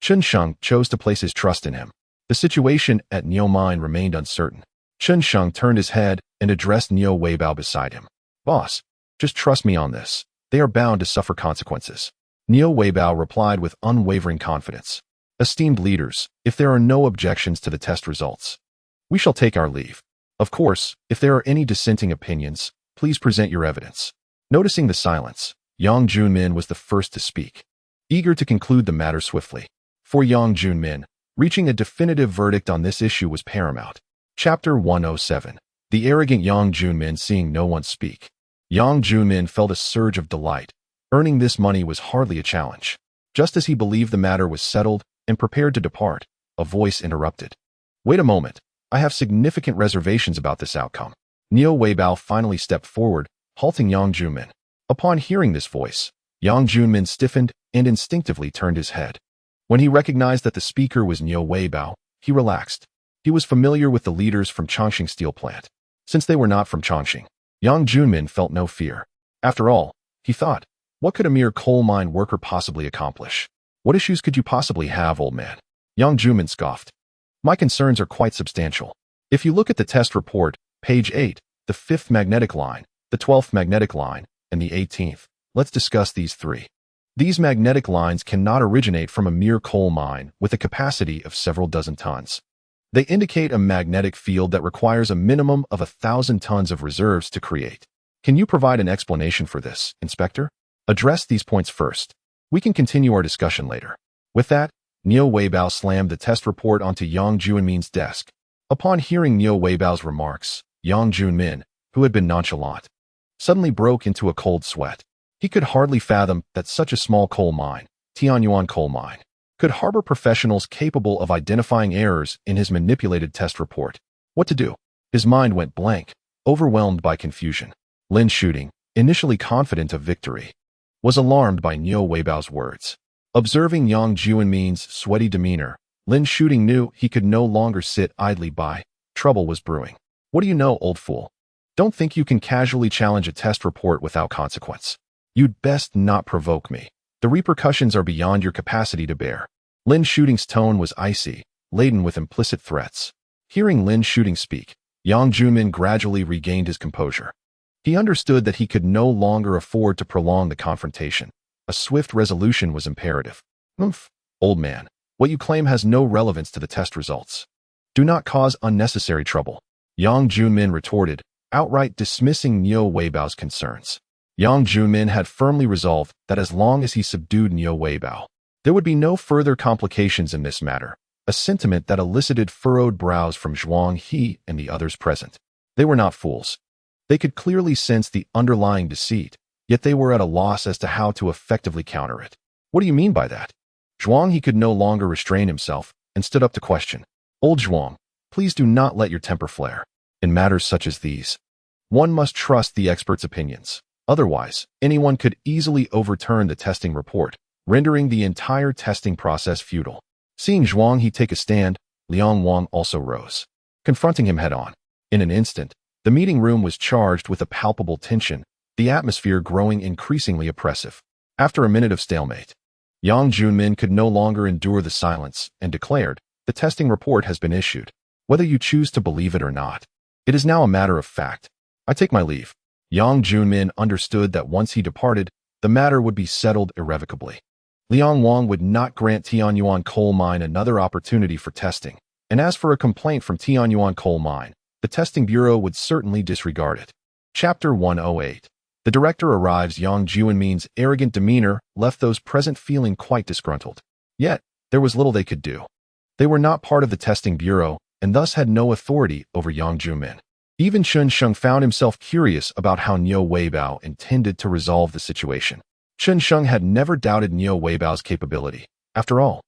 Chunsheng chose to place his trust in him. The situation at Niu Mine remained uncertain. Chunsheng turned his head and addressed Niu Weibao beside him. "Boss, just trust me on this. They are bound to suffer consequences." Niu Weibao replied with unwavering confidence. "Esteemed leaders, if there are no objections to the test results, we shall take our leave. Of course, if there are any dissenting opinions, please present your evidence." Noticing the silence, Yang Junmin was the first to speak, eager to conclude the matter swiftly. For Yang Junmin, reaching a definitive verdict on this issue was paramount. Chapter 107. The arrogant Yang Junmin seeing no one speak. Yang Junmin felt a surge of delight. Earning this money was hardly a challenge. Just as he believed the matter was settled and prepared to depart, a voice interrupted. "Wait a moment. I have significant reservations about this outcome." Niu Weibao finally stepped forward, halting Yang Junmin. Upon hearing this voice, Yang Junmin stiffened and instinctively turned his head. When he recognized that the speaker was Niu Weibao, he relaxed. He was familiar with the leaders from Chongqing Steel Plant. Since they were not from Chongqing, Yang Junmin felt no fear. After all, he thought, what could a mere coal mine worker possibly accomplish? "What issues could you possibly have, old man?" Yang Junmin scoffed. "My concerns are quite substantial. If you look at the test report, page 8, the 5th magnetic line, the 12th magnetic line, and the 18th, let's discuss these three. These magnetic lines cannot originate from a mere coal mine with a capacity of several dozen tons. They indicate a magnetic field that requires a minimum of 1,000 tons of reserves to create. Can you provide an explanation for this, Inspector? Address these points first. We can continue our discussion later." With that, Niu Weibao slammed the test report onto Yang Junmin's desk. Upon hearing Niu Weibao's remarks, Yang Junmin, who had been nonchalant, suddenly broke into a cold sweat. He could hardly fathom that such a small coal mine, Tianyuan coal mine, could harbor professionals capable of identifying errors in his manipulated test report. What to do? His mind went blank, overwhelmed by confusion. Lin Shooting, initially confident of victory, was alarmed by Niu Weibao's words. Observing Yang Junmin's sweaty demeanor, Lin Shooting knew he could no longer sit idly by. Trouble was brewing. "What do you know, old fool?" Don't think you can casually challenge a test report without consequence. You'd best not provoke me. The repercussions are beyond your capacity to bear. Lin Shooting's tone was icy, laden with implicit threats. Hearing Lin Shooting speak, Yang Junmin gradually regained his composure. He understood that he could no longer afford to prolong the confrontation. A swift resolution was imperative. Oomph, old man. What you claim has no relevance to the test results. Do not cause unnecessary trouble. Yang Junmin retorted, outright dismissing Niu Weibao's concerns. Yang Junmin had firmly resolved that as long as he subdued Niu Weibao, there would be no further complications in this matter, a sentiment that elicited furrowed brows from Zhuang He and the others present. They were not fools. They could clearly sense the underlying deceit, yet they were at a loss as to how to effectively counter it. What do you mean by that? Zhuang He could no longer restrain himself and stood up to question. Old Zhuang, please do not let your temper flare. In matters such as these, one must trust the experts' opinions. Otherwise, anyone could easily overturn the testing report, rendering the entire testing process futile. Seeing Zhuang He take a stand, Liang Wang also rose, confronting him head-on. In an instant, the meeting room was charged with a palpable tension, the atmosphere growing increasingly oppressive. After a minute of stalemate, Yang Junmin could no longer endure the silence and declared, the testing report has been issued. Whether you choose to believe it or not, it is now a matter of fact. I take my leave. Yang Junmin understood that once he departed, the matter would be settled irrevocably. Liang Wang would not grant Tianyuan Coal Mine another opportunity for testing, and as for a complaint from Tianyuan Coal Mine, the testing bureau would certainly disregard it. Chapter 108. The director arrives. Yang Junmin's arrogant demeanor left those present feeling quite disgruntled. Yet, there was little they could do. They were not part of the testing bureau, and thus had no authority over Yang Junmin. Even Chen Sheng found himself curious about how Niu Weibao intended to resolve the situation. Chen Sheng had never doubted Niu Weibao's capability. After all,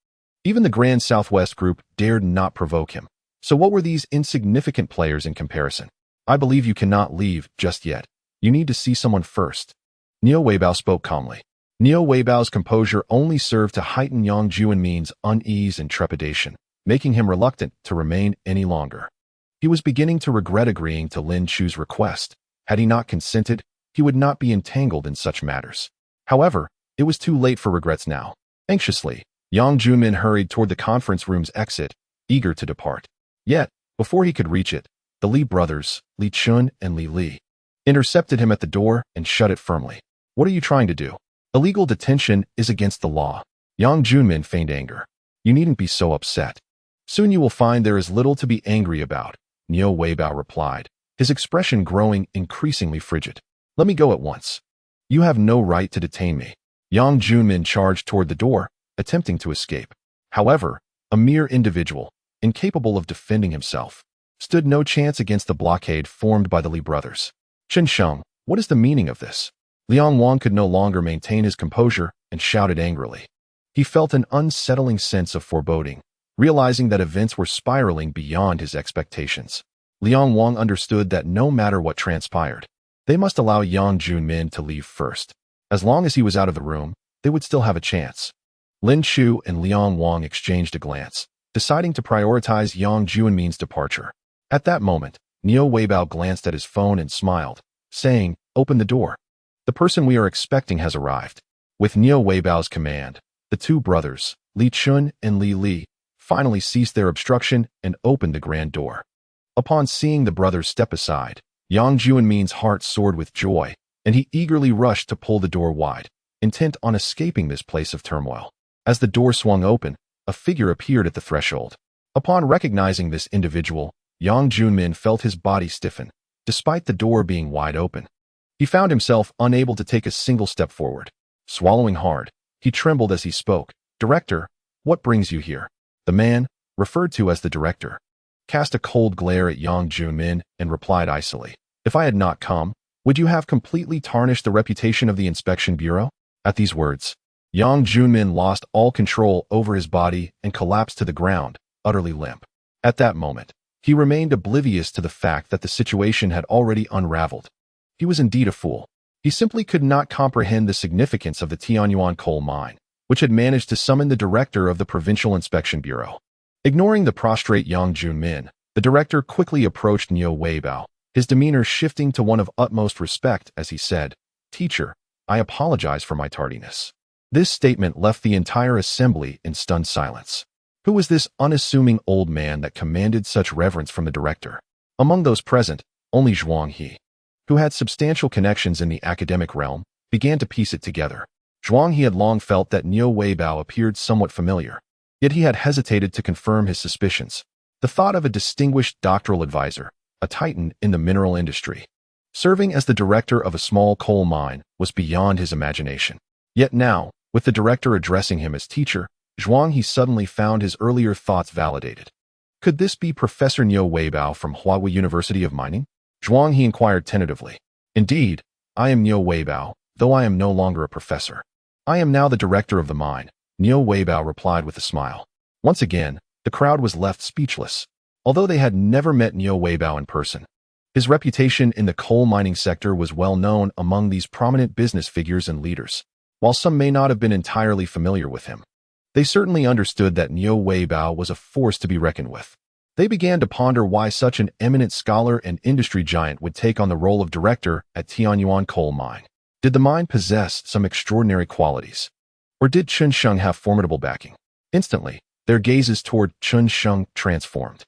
even the Grand Southwest Group dared not provoke him. So what were these insignificant players in comparison? I believe you cannot leave just yet. You need to see someone first. Niu Weibao spoke calmly. Niu Weibao's composure only served to heighten Yang Junmin's unease and trepidation, making him reluctant to remain any longer. He was beginning to regret agreeing to Lin Chu's request. Had he not consented, he would not be entangled in such matters. However, it was too late for regrets now. Anxiously, Yang Junmin hurried toward the conference room's exit, eager to depart. Yet, before he could reach it, the Li brothers, Li Chun and Li Li, intercepted him at the door and shut it firmly. What are you trying to do? Illegal detention is against the law. Yang Junmin feigned anger. You needn't be so upset. Soon you will find there is little to be angry about, Niu Weibao replied, his expression growing increasingly frigid. Let me go at once. You have no right to detain me. Yang Junmin charged toward the door, attempting to escape. However, a mere individual, incapable of defending himself, stood no chance against the blockade formed by the Li brothers. Chen Sheng, what is the meaning of this? Liang Wang could no longer maintain his composure and shouted angrily. He felt an unsettling sense of foreboding, realizing that events were spiraling beyond his expectations. Liang Wang understood that no matter what transpired, they must allow Yang Junmin to leave first. As long as he was out of the room, they would still have a chance. Lin Chu and Liang Wang exchanged a glance, deciding to prioritize Yang Junmin's departure. At that moment, Niu Weibao glanced at his phone and smiled, saying, "Open the door. The person we are expecting has arrived." With Niu Weibao's command, the two brothers, Li Chun and Li Li, finally ceased their obstruction and opened the grand door. Upon seeing the brothers step aside, Yang Junmin's heart soared with joy, and he eagerly rushed to pull the door wide, intent on escaping this place of turmoil. As the door swung open, a figure appeared at the threshold. Upon recognizing this individual, Yang Junmin felt his body stiffen, despite the door being wide open. He found himself unable to take a single step forward. Swallowing hard, he trembled as he spoke. "Director, what brings you here?" The man, referred to as the director, cast a cold glare at Yang Junmin and replied icily, "If I had not come, would you have completely tarnished the reputation of the inspection bureau?" At these words, Yang Junmin lost all control over his body and collapsed to the ground, utterly limp. At that moment, he remained oblivious to the fact that the situation had already unraveled. He was indeed a fool. He simply could not comprehend the significance of the Tianyuan coal mine, which had managed to summon the director of the Provincial Inspection Bureau. Ignoring the prostrate Yang Junmin, the director quickly approached Niu Weibao, his demeanor shifting to one of utmost respect as he said, "Teacher, I apologize for my tardiness." This statement left the entire assembly in stunned silence. Who was this unassuming old man that commanded such reverence from the director? Among those present, only Zhuang He, who had substantial connections in the academic realm, began to piece it together. Zhuang He had long felt that Niu Weibao appeared somewhat familiar, yet he had hesitated to confirm his suspicions. The thought of a distinguished doctoral advisor, a titan in the mineral industry, serving as the director of a small coal mine was beyond his imagination. Yet now, with the director addressing him as teacher, Zhuang He suddenly found his earlier thoughts validated. Could this be Professor Niu Weibao from Huawei University of Mining? Zhuang He inquired tentatively. Indeed, I am Niu Weibao, though I am no longer a professor. I am now the director of the mine, Niu Weibao replied with a smile. Once again, the crowd was left speechless. Although they had never met Niu Weibao in person, his reputation in the coal mining sector was well known among these prominent business figures and leaders. While some may not have been entirely familiar with him, they certainly understood that Niu Weibao was a force to be reckoned with. They began to ponder why such an eminent scholar and industry giant would take on the role of director at Tianyuan coal mine. Did the mine possess some extraordinary qualities? Or did Chen Sheng have formidable backing? Instantly, their gazes toward Chen Sheng transformed.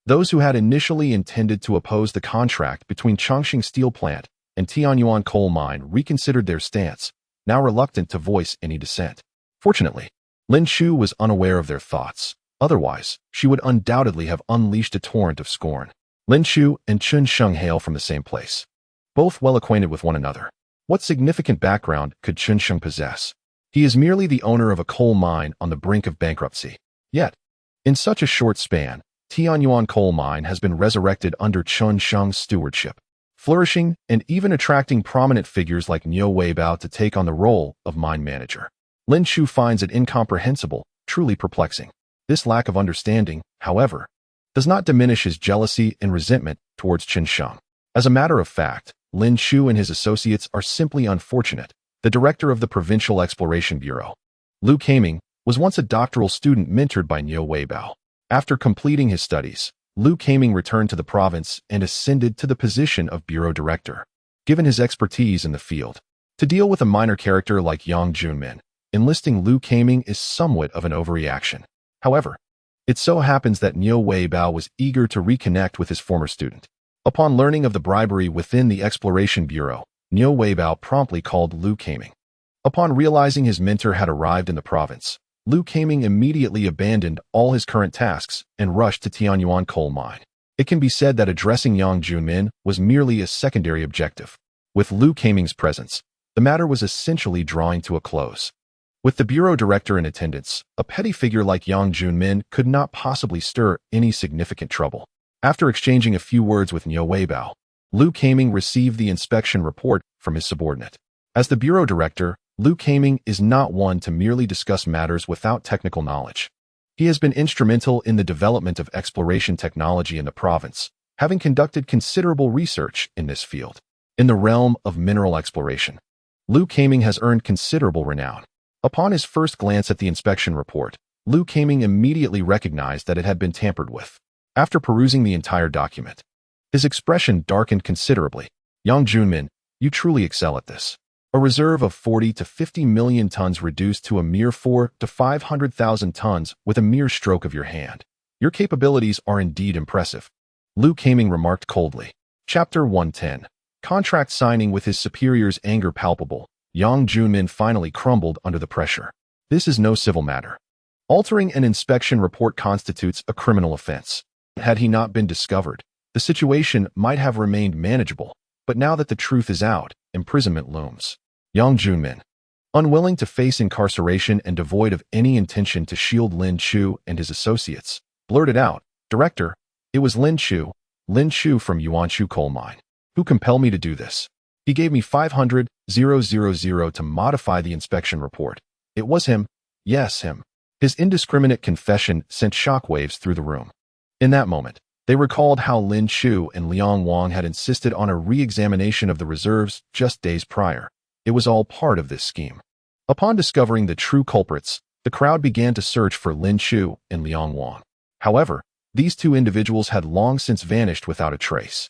Those who had initially intended to oppose the contract between Chongqing Steel Plant and Tianyuan coal mine reconsidered their stance, now reluctant to voice any dissent. Fortunately, Lin Chu was unaware of their thoughts. Otherwise, she would undoubtedly have unleashed a torrent of scorn. Lin Chu and Chen Sheng hail from the same place, both well acquainted with one another. What significant background could Chen Sheng possess? He is merely the owner of a coal mine on the brink of bankruptcy. Yet, in such a short span, Tianyuan coal mine has been resurrected under Chen Sheng's stewardship, flourishing and even attracting prominent figures like Niu Weibao to take on the role of mine manager. Lin Chu finds it incomprehensible, truly perplexing. This lack of understanding, however, does not diminish his jealousy and resentment towards Chen Sheng. As a matter of fact, Lin Chu and his associates are simply unfortunate. The director of the Provincial Exploration Bureau, Liu Kaming, was once a doctoral student mentored by Niu Weibao. After completing his studies, Liu Kaming returned to the province and ascended to the position of bureau director. Given his expertise in the field, to deal with a minor character like Yang Junmin, enlisting Liu Kaming is somewhat of an overreaction. However, it so happens that Niu Weibao was eager to reconnect with his former student. Upon learning of the bribery within the Exploration Bureau, Niu Weibao promptly called Liu Kaming. Upon realizing his mentor had arrived in the province, Liu Kaming immediately abandoned all his current tasks and rushed to Tianyuan coal mine. It can be said that addressing Yang Junmin was merely a secondary objective. With Liu Kaming's presence, the matter was essentially drawing to a close. With the bureau director in attendance, a petty figure like Yang Junmin could not possibly stir any significant trouble. After exchanging a few words with Niu Weibao, Liu Kaming received the inspection report from his subordinate. As the bureau director, Liu Kaming is not one to merely discuss matters without technical knowledge. He has been instrumental in the development of exploration technology in the province, having conducted considerable research in this field. In the realm of mineral exploration, Liu Kaming has earned considerable renown. Upon his first glance at the inspection report, Liu Kaming immediately recognized that it had been tampered with. After perusing the entire document, his expression darkened considerably. Yang Junmin, you truly excel at this. A reserve of 40 to 50 million tons reduced to a mere 4 to 500,000 tons with a mere stroke of your hand. Your capabilities are indeed impressive. Liu Kaming remarked coldly. Chapter 110. Contract signing. With his superior's anger palpable, Yang Junmin finally crumbled under the pressure. This is no civil matter. Altering an inspection report constitutes a criminal offense. Had he not been discovered, the situation might have remained manageable, but now that the truth is out, imprisonment looms. Yang Junmin, unwilling to face incarceration and devoid of any intention to shield Lin Chu and his associates, blurted out, Director, it was Lin Chu from Yuanshu coal mine, who compelled me to do this. He gave me 500,000 to modify the inspection report. It was him. Yes, him. His indiscriminate confession sent shockwaves through the room. In that moment, they recalled how Lin Chu and Liang Wang had insisted on a re-examination of the reserves just days prior. It was all part of this scheme. Upon discovering the true culprits, the crowd began to search for Lin Chu and Liang Wang. However, these two individuals had long since vanished without a trace.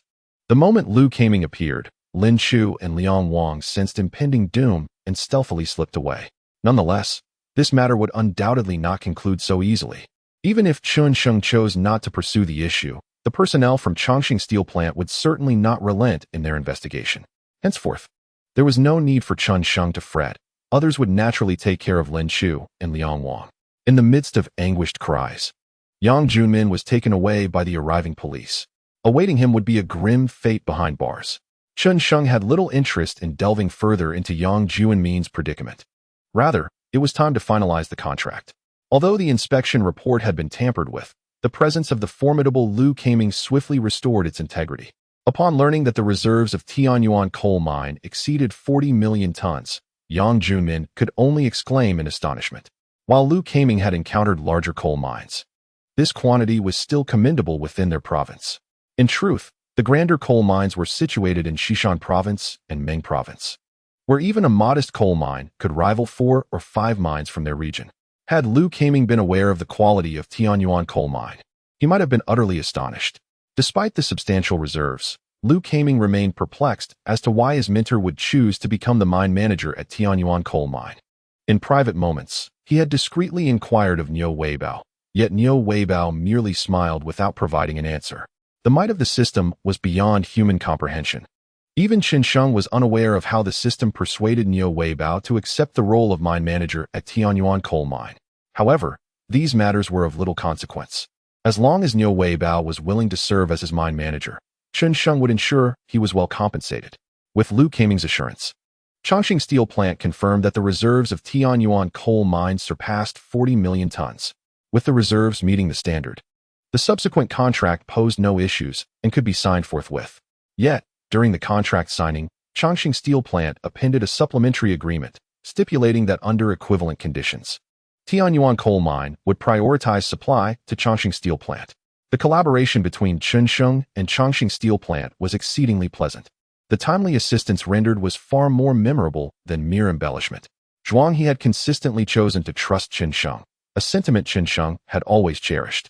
The moment Liu Kaming appeared, Lin Chu and Liang Wang sensed impending doom and stealthily slipped away. Nonetheless, this matter would undoubtedly not conclude so easily. Even if Chen Sheng chose not to pursue the issue, the personnel from Chongqing Steel Plant would certainly not relent in their investigation. Henceforth, there was no need for Chen Sheng to fret. Others would naturally take care of Lin Chu and Liang Wang. In the midst of anguished cries, Yang Junmin was taken away by the arriving police. Awaiting him would be a grim fate behind bars. Chen Sheng had little interest in delving further into Yang Junmin's predicament. Rather, it was time to finalize the contract. Although the inspection report had been tampered with, the presence of the formidable Liu Kaming swiftly restored its integrity. Upon learning that the reserves of Tianyuan coal mine exceeded 40 million tons, Yang Junmin could only exclaim in astonishment. While Liu Kaming had encountered larger coal mines, this quantity was still commendable within their province. In truth, the grander coal mines were situated in Xishan Province and Meng Province, where even a modest coal mine could rival 4 or 5 mines from their region. Had Liu Kaming been aware of the quality of Tianyuan coal mine, he might have been utterly astonished. Despite the substantial reserves, Liu Kaming remained perplexed as to why his mentor would choose to become the mine manager at Tianyuan coal mine. In private moments, he had discreetly inquired of Niu Weibao, yet Niu Weibao merely smiled without providing an answer. The might of the system was beyond human comprehension. Even Chen Sheng was unaware of how the system persuaded Niu Weibao to accept the role of mine manager at Tianyuan coal mine. However, these matters were of little consequence. As long as Niu Weibao was willing to serve as his mine manager, Chen Sheng would ensure he was well compensated. With Liu Kaming's assurance, Chongqing Steel Plant confirmed that the reserves of Tianyuan coal mine surpassed 40 million tons, with the reserves meeting the standard. The subsequent contract posed no issues and could be signed forthwith. Yet, during the contract signing, Chongqing Steel Plant appended a supplementary agreement, stipulating that under equivalent conditions, Tianyuan coal mine would prioritize supply to Chongqing Steel Plant. The collaboration between Chen Sheng and Chongqing Steel Plant was exceedingly pleasant. The timely assistance rendered was far more memorable than mere embellishment. Zhuang He had consistently chosen to trust Chen Sheng, a sentiment Chen Sheng had always cherished.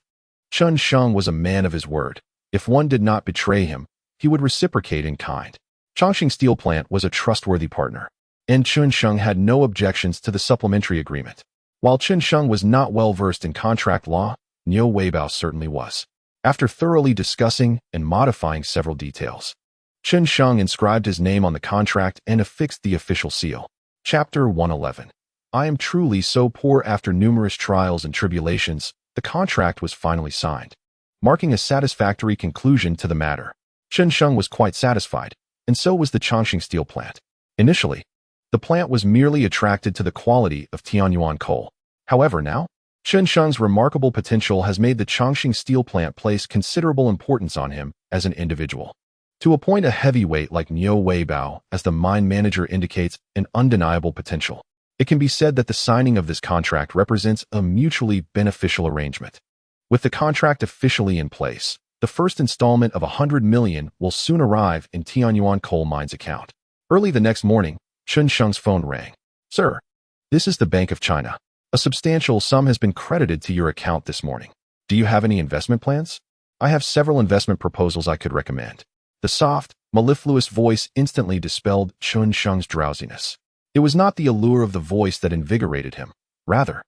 Chen Sheng was a man of his word. If one did not betray him, he would reciprocate in kind. Chongqing Steel Plant was a trustworthy partner, and Chen Sheng had no objections to the supplementary agreement. While Chen Sheng was not well versed in contract law, Niu Weibao certainly was. After thoroughly discussing and modifying several details, Chen Sheng inscribed his name on the contract and affixed the official seal. Chapter 111. I am truly so poor. After numerous trials and tribulations, the contract was finally signed, marking a satisfactory conclusion to the matter. Chen Sheng was quite satisfied, and so was the Chongqing Steel Plant. Initially, the plant was merely attracted to the quality of Tianyuan coal. However, now, Chen Sheng's remarkable potential has made the Chongqing Steel Plant place considerable importance on him as an individual. To appoint a heavyweight like Niu Weibao as the mine manager indicates an undeniable potential. It can be said that the signing of this contract represents a mutually beneficial arrangement. With the contract officially in place, the first installment of 100 million will soon arrive in Tianyuan coal mine's account. Early the next morning, Chen Sheng's phone rang. Sir, this is the Bank of China. A substantial sum has been credited to your account this morning. Do you have any investment plans? I have several investment proposals I could recommend. The soft, mellifluous voice instantly dispelled Chen Sheng's drowsiness. It was not the allure of the voice that invigorated him. Rather,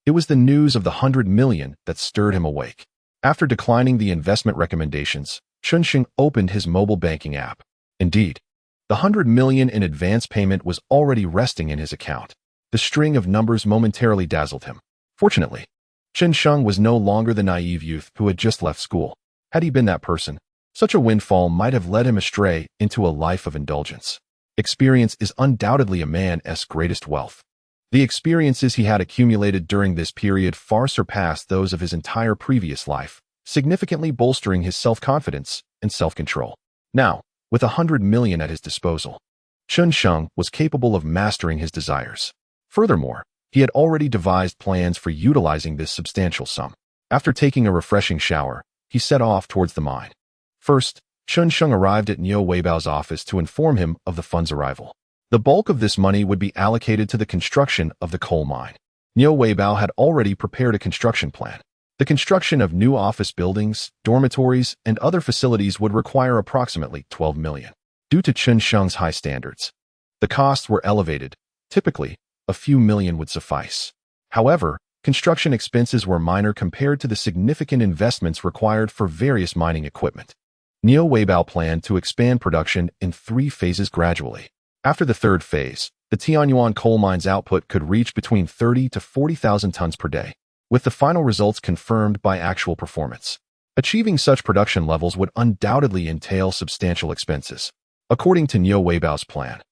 it was the news of the 100 million that stirred him awake. After declining the investment recommendations, Chen Sheng opened his mobile banking app. Indeed, the 100 million in advance payment was already resting in his account. The string of numbers momentarily dazzled him. Fortunately, Chen Sheng was no longer the naive youth who had just left school. Had he been that person, such a windfall might have led him astray into a life of indulgence. Experience is undoubtedly a man's greatest wealth. The experiences he had accumulated during this period far surpassed those of his entire previous life, significantly bolstering his self-confidence and self-control. Now, with 100 million at his disposal, Chen Sheng was capable of mastering his desires. Furthermore, he had already devised plans for utilizing this substantial sum. After taking a refreshing shower, he set off towards the mine. First, Chen Sheng arrived at Niu Weibao's office to inform him of the fund's arrival. The bulk of this money would be allocated to the construction of the coal mine. Niu Weibao had already prepared a construction plan. The construction of new office buildings, dormitories, and other facilities would require approximately 12 million. Due to Chen Sheng's high standards, the costs were elevated. Typically, a few million would suffice. However, construction expenses were minor compared to the significant investments required for various mining equipment. Neo Weibao planned to expand production in 3 phases gradually. After the 3rd phase, the Tianyuan coal mine's output could reach between 30 to 40,000 tons per day, with the final results confirmed by actual performance. Achieving such production levels would undoubtedly entail substantial expenses. According to Neo Weibao's plan,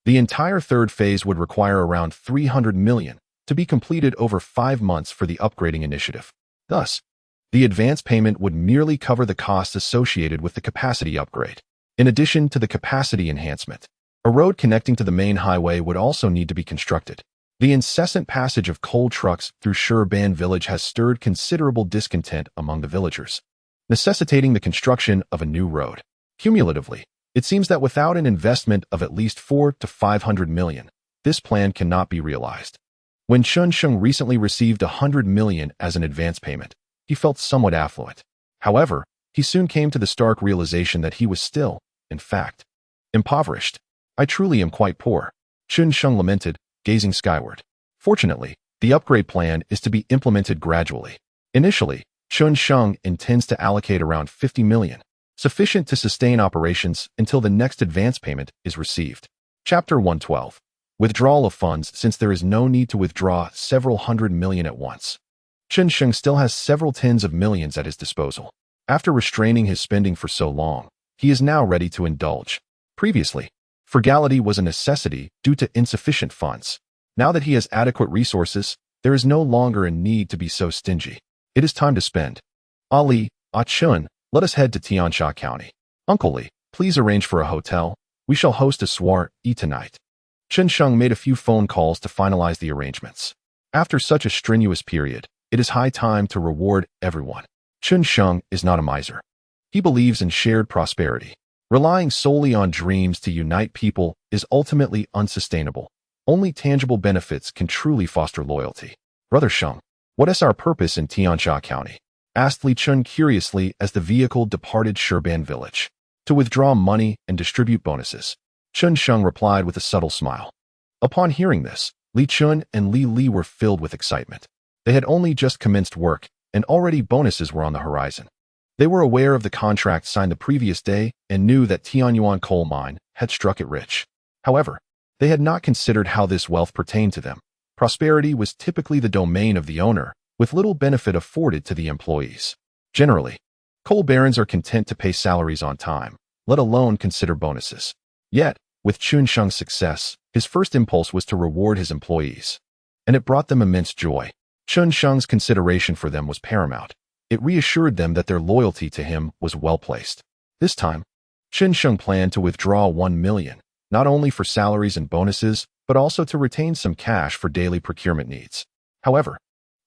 the entire 3rd phase would require around 300 million to be completed over 5 months for the upgrading initiative. Thus, the advance payment would merely cover the costs associated with the capacity upgrade. In addition to the capacity enhancement, a road connecting to the main highway would also need to be constructed. The incessant passage of coal trucks through Shurban village has stirred considerable discontent among the villagers, necessitating the construction of a new road. Cumulatively, it seems that without an investment of at least 400 to 500 million, this plan cannot be realized. When Chen Sheng recently received 100 million as an advance payment, he felt somewhat affluent. However, he soon came to the stark realization that he was still, in fact, impoverished. "I truly am quite poor," Chen Sheng lamented, gazing skyward. Fortunately, the upgrade plan is to be implemented gradually. Initially, Chen Sheng intends to allocate around 50 million, sufficient to sustain operations until the next advance payment is received. Chapter 112. Withdrawal of funds. Since there is no need to withdraw several hundred million at once, Chen Sheng still has several tens of millions at his disposal. After restraining his spending for so long, he is now ready to indulge. Previously, frugality was a necessity due to insufficient funds. Now that he has adequate resources, there is no longer a need to be so stingy. It is time to spend. Ali, Chun, let us head to Tiansha County. Uncle Li, please arrange for a hotel. We shall host a soiree tonight. Chen Sheng made a few phone calls to finalize the arrangements. After such a strenuous period, it is high time to reward everyone. Chen Sheng is not a miser. He believes in shared prosperity. Relying solely on dreams to unite people is ultimately unsustainable. Only tangible benefits can truly foster loyalty. Brother Sheng, what is our purpose in Tiansha County? Asked Li Chun curiously as the vehicle departed Shurban village. To withdraw money and distribute bonuses. Chen Sheng replied with a subtle smile. Upon hearing this, Li Chun and Li Li were filled with excitement. They had only just commenced work, and already bonuses were on the horizon. They were aware of the contract signed the previous day and knew that Tianyuan coal mine had struck it rich. However, they had not considered how this wealth pertained to them. Prosperity was typically the domain of the owner, with little benefit afforded to the employees. Generally, coal barons are content to pay salaries on time, let alone consider bonuses. Yet, with Chen Sheng's success, his first impulse was to reward his employees, and it brought them immense joy. Chen Sheng's consideration for them was paramount. It reassured them that their loyalty to him was well placed. This time, Chen Sheng planned to withdraw 1 million, not only for salaries and bonuses, but also to retain some cash for daily procurement needs. However,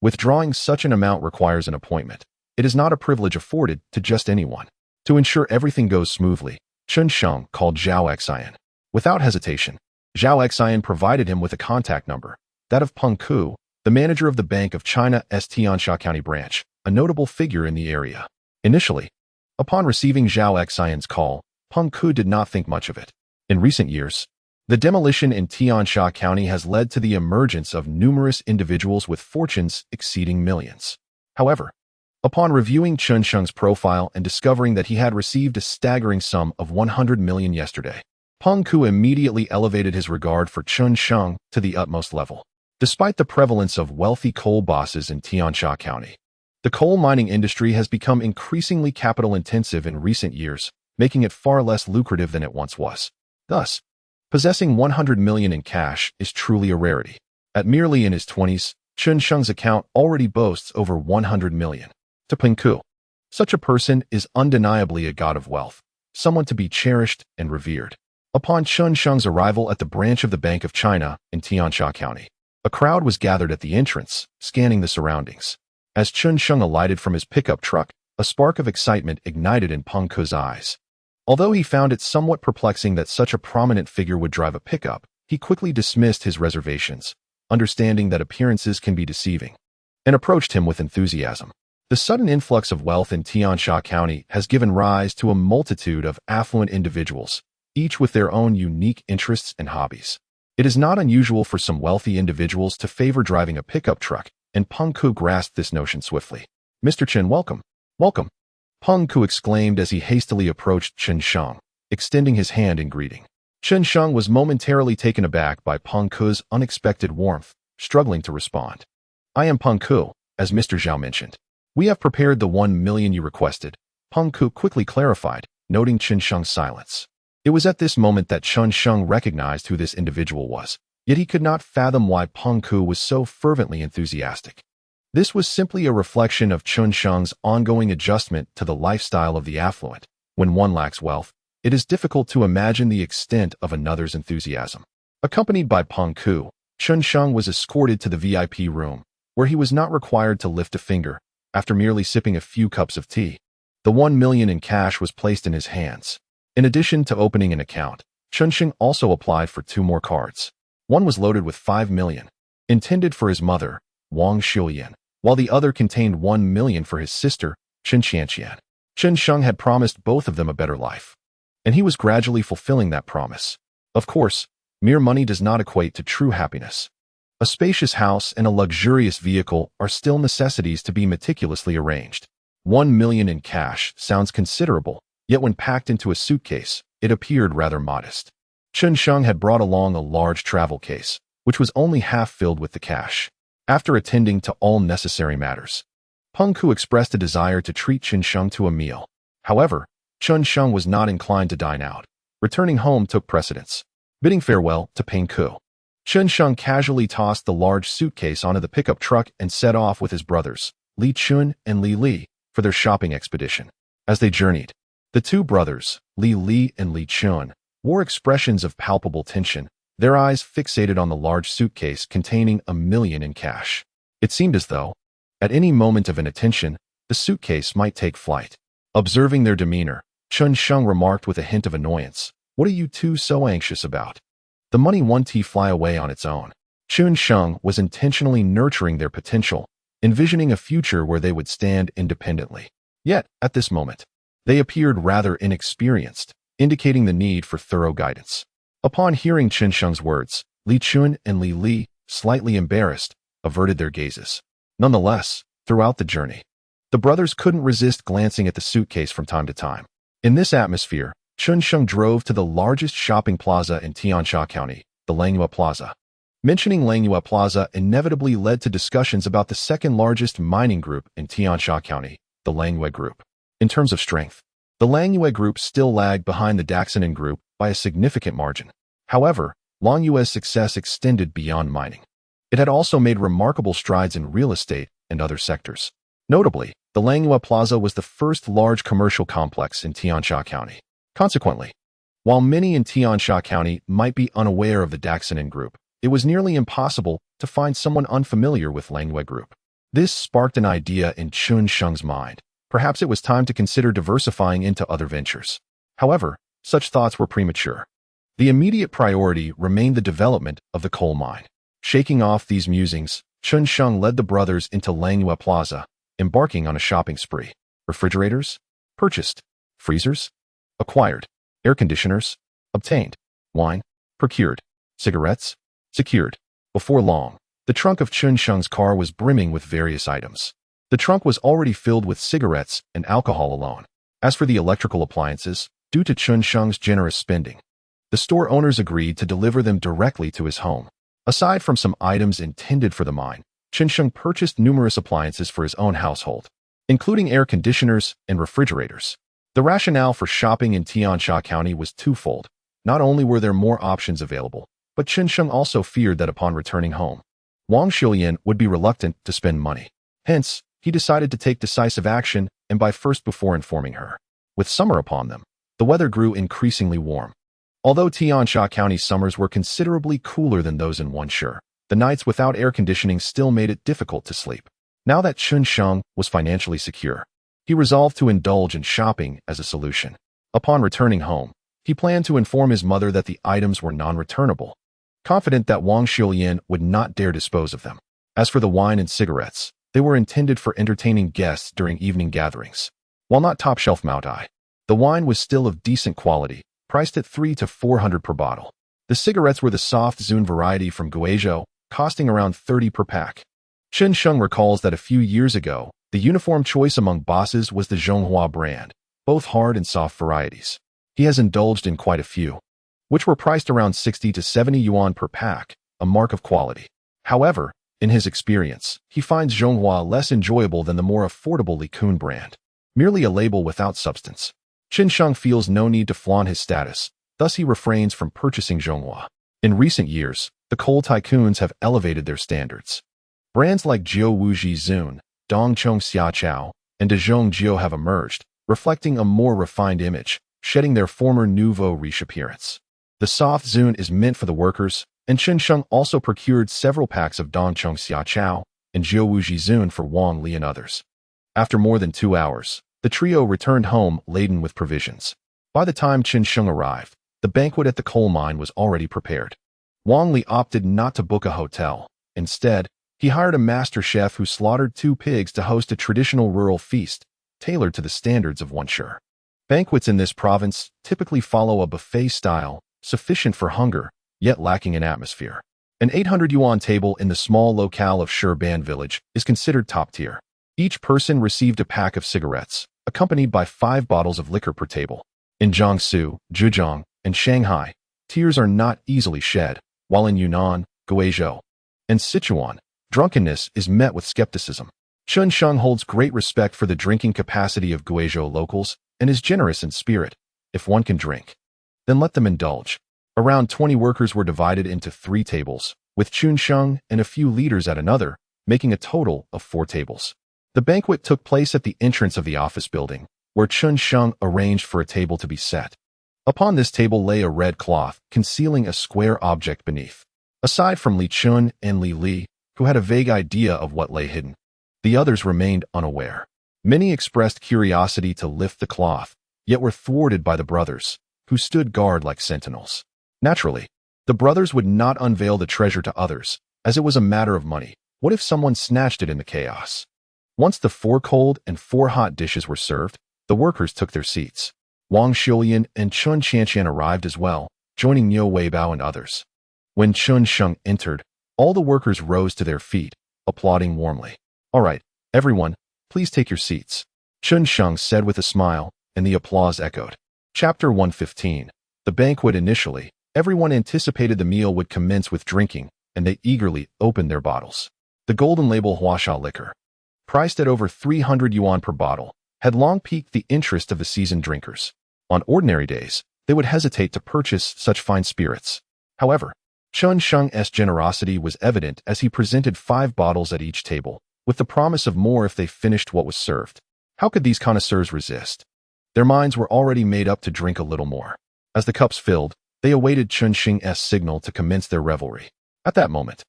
withdrawing such an amount requires an appointment. It is not a privilege afforded to just anyone. To ensure everything goes smoothly, Chen Sheng called Zhao Xian. Without hesitation, Zhao Xian provided him with a contact number, that of Peng Ku, the manager of the Bank of China's Tiansha County branch, a notable figure in the area. Initially, upon receiving Zhao Xian's call, Peng Ku did not think much of it. In recent years, the demolition in Tiansha County has led to the emergence of numerous individuals with fortunes exceeding millions. However, upon reviewing Chen Sheng's profile and discovering that he had received a staggering sum of 100 million yesterday, Peng Ku immediately elevated his regard for Chen Sheng to the utmost level. Despite the prevalence of wealthy coal bosses in Tiansha County, the coal mining industry has become increasingly capital-intensive in recent years, making it far less lucrative than it once was. Thus, possessing 100 million in cash is truly a rarity. At merely in his 20s, Chen Sheng's account already boasts over 100 million. To Peng Ku, such a person is undeniably a god of wealth, someone to be cherished and revered. Upon Chen Sheng's arrival at the branch of the Bank of China in Tiansha County, a crowd was gathered at the entrance, scanning the surroundings. As Chen Sheng alighted from his pickup truck, a spark of excitement ignited in Peng Ku's eyes. Although he found it somewhat perplexing that such a prominent figure would drive a pickup, he quickly dismissed his reservations, understanding that appearances can be deceiving, and approached him with enthusiasm. The sudden influx of wealth in Tiansha County has given rise to a multitude of affluent individuals, each with their own unique interests and hobbies. It is not unusual for some wealthy individuals to favor driving a pickup truck, and Peng Ku grasped this notion swiftly. "Mr. Chen, welcome. Welcome," Peng Ku exclaimed as he hastily approached Chen Sheng, extending his hand in greeting. Chen Sheng was momentarily taken aback by Peng Ku's unexpected warmth, struggling to respond. "I am Peng Ku, as Mr. Zhao mentioned. We have prepared the 1 million you requested," Peng Ku quickly clarified, noting Chen Sheng's silence. It was at this moment that Chen Sheng recognized who this individual was, yet he could not fathom why Peng Ku was so fervently enthusiastic. This was simply a reflection of Chen Sheng's ongoing adjustment to the lifestyle of the affluent. When one lacks wealth, it is difficult to imagine the extent of another's enthusiasm. Accompanied by Peng Ku, Chen Sheng was escorted to the VIP room, where he was not required to lift a finger. After merely sipping a few cups of tea, the 1 million in cash was placed in his hands. In addition to opening an account, Chen Sheng also applied for 2 more cards. One was loaded with 5 million, intended for his mother, Wang Xiuyan, while the other contained 1 million for his sister, Chen Qianqian. Chen Sheng had promised both of them a better life, and he was gradually fulfilling that promise. Of course, mere money does not equate to true happiness. A spacious house and a luxurious vehicle are still necessities to be meticulously arranged. 1 million in cash sounds considerable, yet when packed into a suitcase, it appeared rather modest. Chen Sheng had brought along a large travel case, which was only half filled with the cash. After attending to all necessary matters, Peng Ku expressed a desire to treat Chen Sheng to a meal. However, Chen Sheng was not inclined to dine out. Returning home took precedence. Bidding farewell to Peng Ku, Chen Sheng casually tossed the large suitcase onto the pickup truck and set off with his brothers, Li Chun and Li Li, for their shopping expedition. As they journeyed, the 2 brothers, Li Li and Li Chun, wore expressions of palpable tension, their eyes fixated on the large suitcase containing 1 million in cash. It seemed as though, at any moment of inattention, the suitcase might take flight. Observing their demeanor, Chen Sheng remarked with a hint of annoyance, "What are you 2 so anxious about? The money won't fly away on its own." Chen Sheng was intentionally nurturing their potential, envisioning a future where they would stand independently. Yet, at this moment, they appeared rather inexperienced, indicating the need for thorough guidance. Upon hearing Chen Sheng's words, Li Chun and Li Li, slightly embarrassed, averted their gazes. Nonetheless, throughout the journey, the brothers couldn't resist glancing at the suitcase from time to time. In this atmosphere, Chen Sheng drove to the largest shopping plaza in Tiansha County, the Langyue Plaza. Mentioning Langyue Plaza inevitably led to discussions about the second largest mining group in Tiansha County, the Langyue Group. In terms of strength, the Langyue Group still lagged behind the Daxonin Group by a significant margin. However, Langyue's success extended beyond mining. It had also made remarkable strides in real estate and other sectors. Notably, the Langyue Plaza was the first large commercial complex in Tiansha County. Consequently, while many in Tiansha County might be unaware of the Daxonin Group, it was nearly impossible to find someone unfamiliar with Langyue Group. This sparked an idea in Chen Sheng's mind. Perhaps it was time to consider diversifying into other ventures. However, such thoughts were premature. The immediate priority remained the development of the coal mine. Shaking off these musings, Chen Sheng led the brothers into Langyue Plaza, embarking on a shopping spree. Refrigerators? Purchased. Freezers? Acquired. Air conditioners? Obtained. Wine? Procured. Cigarettes? Secured. Before long, the trunk of Chen Sheng's car was brimming with various items. The trunk was already filled with cigarettes and alcohol alone. As for the electrical appliances, due to Chen Sheng's generous spending, the store owners agreed to deliver them directly to his home. Aside from some items intended for the mine, Chen Sheng purchased numerous appliances for his own household, including air conditioners and refrigerators. The rationale for shopping in Tiansha County was twofold. Not only were there more options available, but Chen Sheng also feared that upon returning home, Wang Xiuyan would be reluctant to spend money. Hence, he decided to take decisive action and buy first before informing her. With summer upon them, the weather grew increasingly warm. Although Tiansha County summers were considerably cooler than those in Wanshi, the nights without air conditioning still made it difficult to sleep. Now that Chen Sheng was financially secure, he resolved to indulge in shopping as a solution. Upon returning home, he planned to inform his mother that the items were non-returnable, confident that Wang Xiuyan would not dare dispose of them. As for the wine and cigarettes, They were intended for entertaining guests during evening gatherings. While not top-shelf Maotai, the wine was still of decent quality, priced at 300 to 400 per bottle. The cigarettes were the soft Zun variety from Guizhou, costing around 30 per pack. Chen Sheng recalls that a few years ago, the uniform choice among bosses was the Zhonghua brand, both hard and soft varieties. He has indulged in quite a few, which were priced around 60 to 70 yuan per pack, a mark of quality. However, in his experience, he finds Zhonghua less enjoyable than the more affordable Likun brand, merely a label without substance. Chen Sheng feels no need to flaunt his status, thus he refrains from purchasing Zhonghua. In recent years, the coal tycoons have elevated their standards. Brands like Jiu Wuji Zun, Dongchong Xiaochao, and Dezhong Jiu have emerged, reflecting a more refined image, shedding their former nouveau riche appearance. The soft Zun is meant for the workers, and Chen Sheng also procured several packs of Dongchong Xiaochao and Jiu Wuji Zun for Wang Li and others. After more than 2 hours, the trio returned home laden with provisions. By the time Chen Sheng arrived, the banquet at the coal mine was already prepared. Wang Li opted not to book a hotel. Instead, he hired a master chef who slaughtered 2 pigs to host a traditional rural feast, tailored to the standards of Wenshi. Banquets in this province typically follow a buffet style, sufficient for hunger, yet lacking in atmosphere. An 800 yuan table in the small locale of Shurban village is considered top tier. Each person received a pack of cigarettes, accompanied by 5 bottles of liquor per table. In Jiangsu, Zhejiang, and Shanghai, tears are not easily shed, while in Yunnan, Guizhou, and Sichuan, drunkenness is met with skepticism. Chen Sheng holds great respect for the drinking capacity of Guizhou locals and is generous in spirit. If one can drink, then let them indulge. Around 20 workers were divided into 3 tables, with Chen Sheng and a few leaders at another, making a total of 4 tables. The banquet took place at the entrance of the office building, where Chen Sheng arranged for a table to be set. Upon this table lay a red cloth, concealing a square object beneath. Aside from Li Chun and Li Li, who had a vague idea of what lay hidden, the others remained unaware. Many expressed curiosity to lift the cloth, yet were thwarted by the brothers, who stood guard like sentinels. Naturally, the brothers would not unveil the treasure to others, as it was a matter of money. What if someone snatched it in the chaos? Once the 4 cold and 4 hot dishes were served, the workers took their seats. Wang Xiuyan and Chun Qianqian arrived as well, joining Niu Weibao and others. When Chen Sheng entered, all the workers rose to their feet, applauding warmly. "All right, everyone, please take your seats," Chen Sheng said with a smile, and the applause echoed. Chapter 115. The banquet. Initially, everyone anticipated the meal would commence with drinking, and they eagerly opened their bottles. The golden label Huasha liquor, priced at over 300 yuan per bottle, had long piqued the interest of the seasoned drinkers. On ordinary days, they would hesitate to purchase such fine spirits. However, Chen Sheng's generosity was evident as he presented 5 bottles at each table, with the promise of more if they finished what was served. How could these connoisseurs resist? Their minds were already made up to drink a little more. As the cups filled, they awaited Chen Sheng's signal to commence their revelry. At that moment,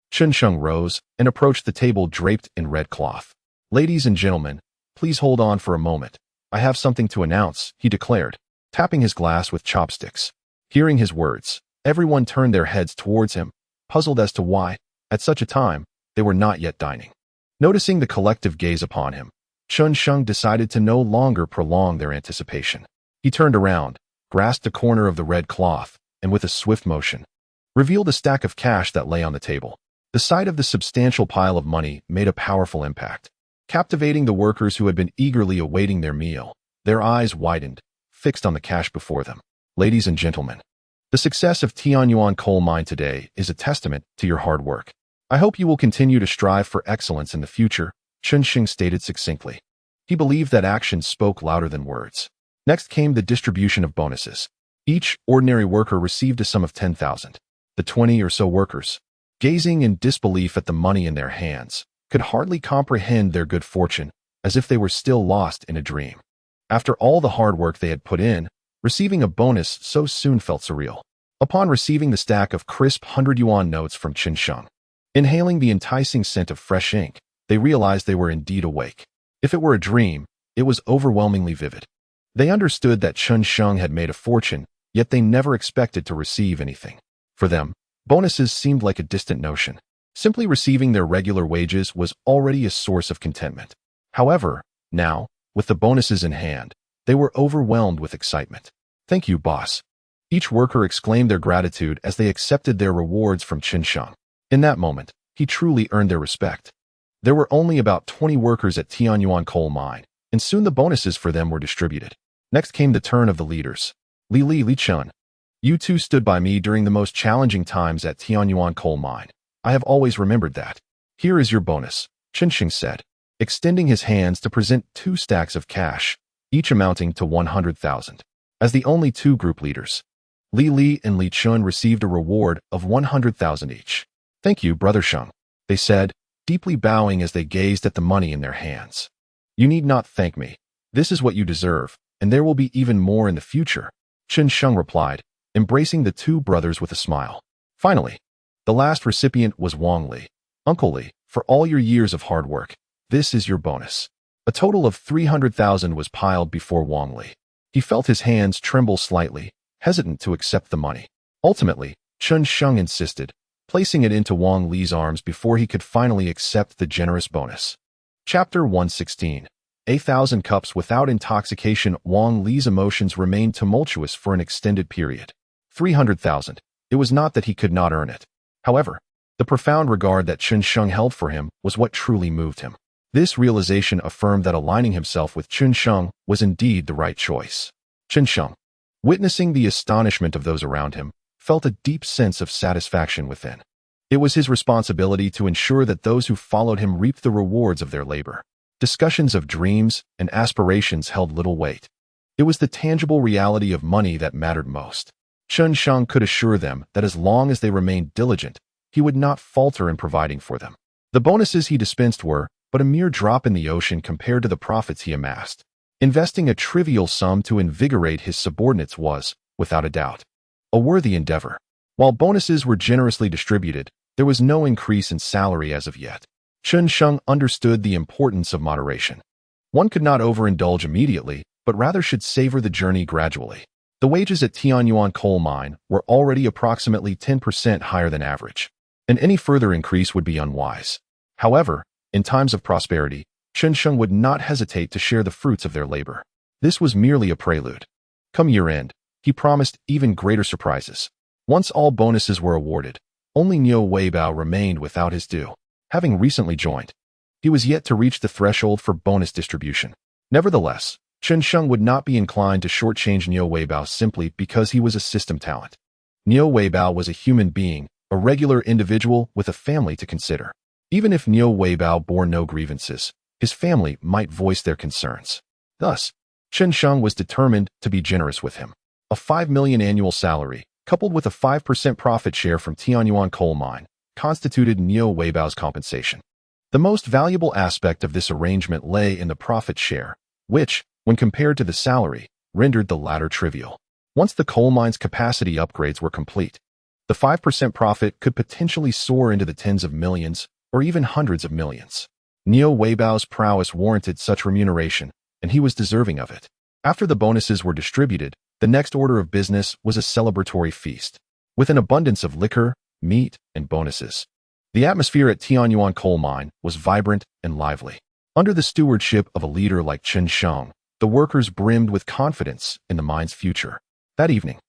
Chen Sheng rose and approached the table draped in red cloth. "Ladies and gentlemen, please hold on for a moment. I have something to announce," he declared, tapping his glass with chopsticks. Hearing his words, everyone turned their heads towards him, puzzled as to why, at such a time, they were not yet dining. Noticing the collective gaze upon him, Chen Sheng decided to no longer prolong their anticipation. He turned around, grasped a corner of the red cloth, and with a swift motion, revealed a stack of cash that lay on the table. The sight of the substantial pile of money made a powerful impact, captivating the workers who had been eagerly awaiting their meal. Their eyes widened, fixed on the cash before them. "Ladies and gentlemen, the success of Tianyuan coal mine today is a testament to your hard work. I hope you will continue to strive for excellence in the future," Chen Sheng stated succinctly. He believed that actions spoke louder than words. Next came the distribution of bonuses. Each ordinary worker received a sum of 10,000. The 20 or so workers, gazing in disbelief at the money in their hands, could hardly comprehend their good fortune, as if they were still lost in a dream. After all the hard work they had put in, receiving a bonus so soon felt surreal. Upon receiving the stack of crisp 100 yuan notes from Chen Sheng, inhaling the enticing scent of fresh ink, they realized they were indeed awake. If it were a dream, it was overwhelmingly vivid. They understood that Chen Sheng had made a fortune, yet they never expected to receive anything. For them, bonuses seemed like a distant notion. Simply receiving their regular wages was already a source of contentment. However, now, with the bonuses in hand, they were overwhelmed with excitement. "Thank you, boss." Each worker exclaimed their gratitude as they accepted their rewards from Chen Sheng. In that moment, he truly earned their respect. There were only about 20 workers at Tianyuan coal mine, and soon the bonuses for them were distributed. Next came the turn of the leaders. Li Chun. "You two stood by me during the most challenging times at Tianyuan coal mine. I have always remembered that. Here is your bonus," Chen Sheng said, extending his hands to present 2 stacks of cash, each amounting to 100,000. As the only 2 group leaders, Li and Li Chun received a reward of 100,000 each. "Thank you, Brother Sheng," they said, deeply bowing as they gazed at the money in their hands. "You need not thank me. This is what you deserve, and there will be even more in the future," Chen Sheng replied, embracing the 2 brothers with a smile. Finally, the last recipient was Wang Li. "Uncle Li, for all your years of hard work, this is your bonus." A total of 300,000 was piled before Wang Li. He felt his hands tremble slightly, hesitant to accept the money. Ultimately, Chen Sheng insisted, placing it into Wang Li's arms before he could finally accept the generous bonus. Chapter 116. 1,000 cups without intoxication. Wang Li's emotions remained tumultuous for an extended period. 300,000. It was not that he could not earn it. However, the profound regard that Chen Sheng held for him was what truly moved him. This realization affirmed that aligning himself with Chen Sheng was indeed the right choice. Chen Sheng, witnessing the astonishment of those around him, felt a deep sense of satisfaction within. It was his responsibility to ensure that those who followed him reaped the rewards of their labor. Discussions of dreams and aspirations held little weight. It was the tangible reality of money that mattered most. Chen Sheng could assure them that as long as they remained diligent, he would not falter in providing for them. The bonuses he dispensed were but a mere drop in the ocean compared to the profits he amassed. Investing a trivial sum to invigorate his subordinates was, without a doubt, a worthy endeavor. While bonuses were generously distributed, there was no increase in salary as of yet. Chen Sheng understood the importance of moderation. One could not overindulge immediately, but rather should savor the journey gradually. The wages at Tianyuan coal mine were already approximately 10% higher than average, and any further increase would be unwise. However, in times of prosperity, Chen Sheng would not hesitate to share the fruits of their labor. This was merely a prelude. Come year-end, he promised even greater surprises. Once all bonuses were awarded, only Niu Weibao remained without his due. Having recently joined, he was yet to reach the threshold for bonus distribution. Nevertheless, Chen Sheng would not be inclined to shortchange Niu Weibao simply because he was a system talent. Niu Weibao was a human being, a regular individual with a family to consider. Even if Niu Weibao bore no grievances, his family might voice their concerns. Thus, Chen Sheng was determined to be generous with him. A 5 million annual salary, coupled with a 5% profit share from Tianyuan coal mine, constituted Niu Weibao's compensation. The most valuable aspect of this arrangement lay in the profit share, which, when compared to the salary, rendered the latter trivial. Once the coal mine's capacity upgrades were complete, the 5% profit could potentially soar into the tens of millions or even hundreds of millions. Niu Weibao's prowess warranted such remuneration, and he was deserving of it. After the bonuses were distributed, the next order of business was a celebratory feast, with an abundance of liquor, meat, and bonuses. The atmosphere at Tianyuan coal mine was vibrant and lively. Under the stewardship of a leader like Chen Sheng, the workers brimmed with confidence in the mine's future. That evening,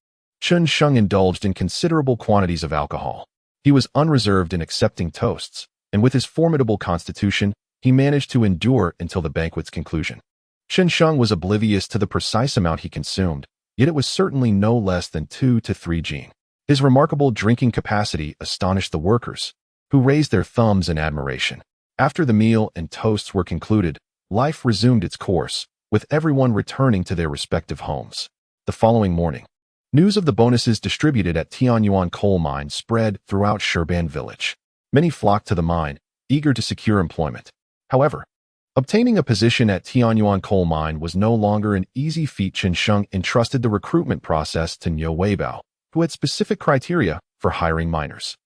Chen Sheng indulged in considerable quantities of alcohol. He was unreserved in accepting toasts, and with his formidable constitution, he managed to endure until the banquet's conclusion. Chen Sheng was oblivious to the precise amount he consumed, yet it was certainly no less than 2 to 3 jin. His remarkable drinking capacity astonished the workers, who raised their thumbs in admiration. After the meal and toasts were concluded, life resumed its course, with everyone returning to their respective homes. The following morning, news of the bonuses distributed at Tianyuan coal mine spread throughout Shurban village. Many flocked to the mine, eager to secure employment. However, obtaining a position at Tianyuan coal mine was no longer an easy feat. Chen Sheng entrusted the recruitment process to Niu Weibao, who had specific criteria for hiring miners.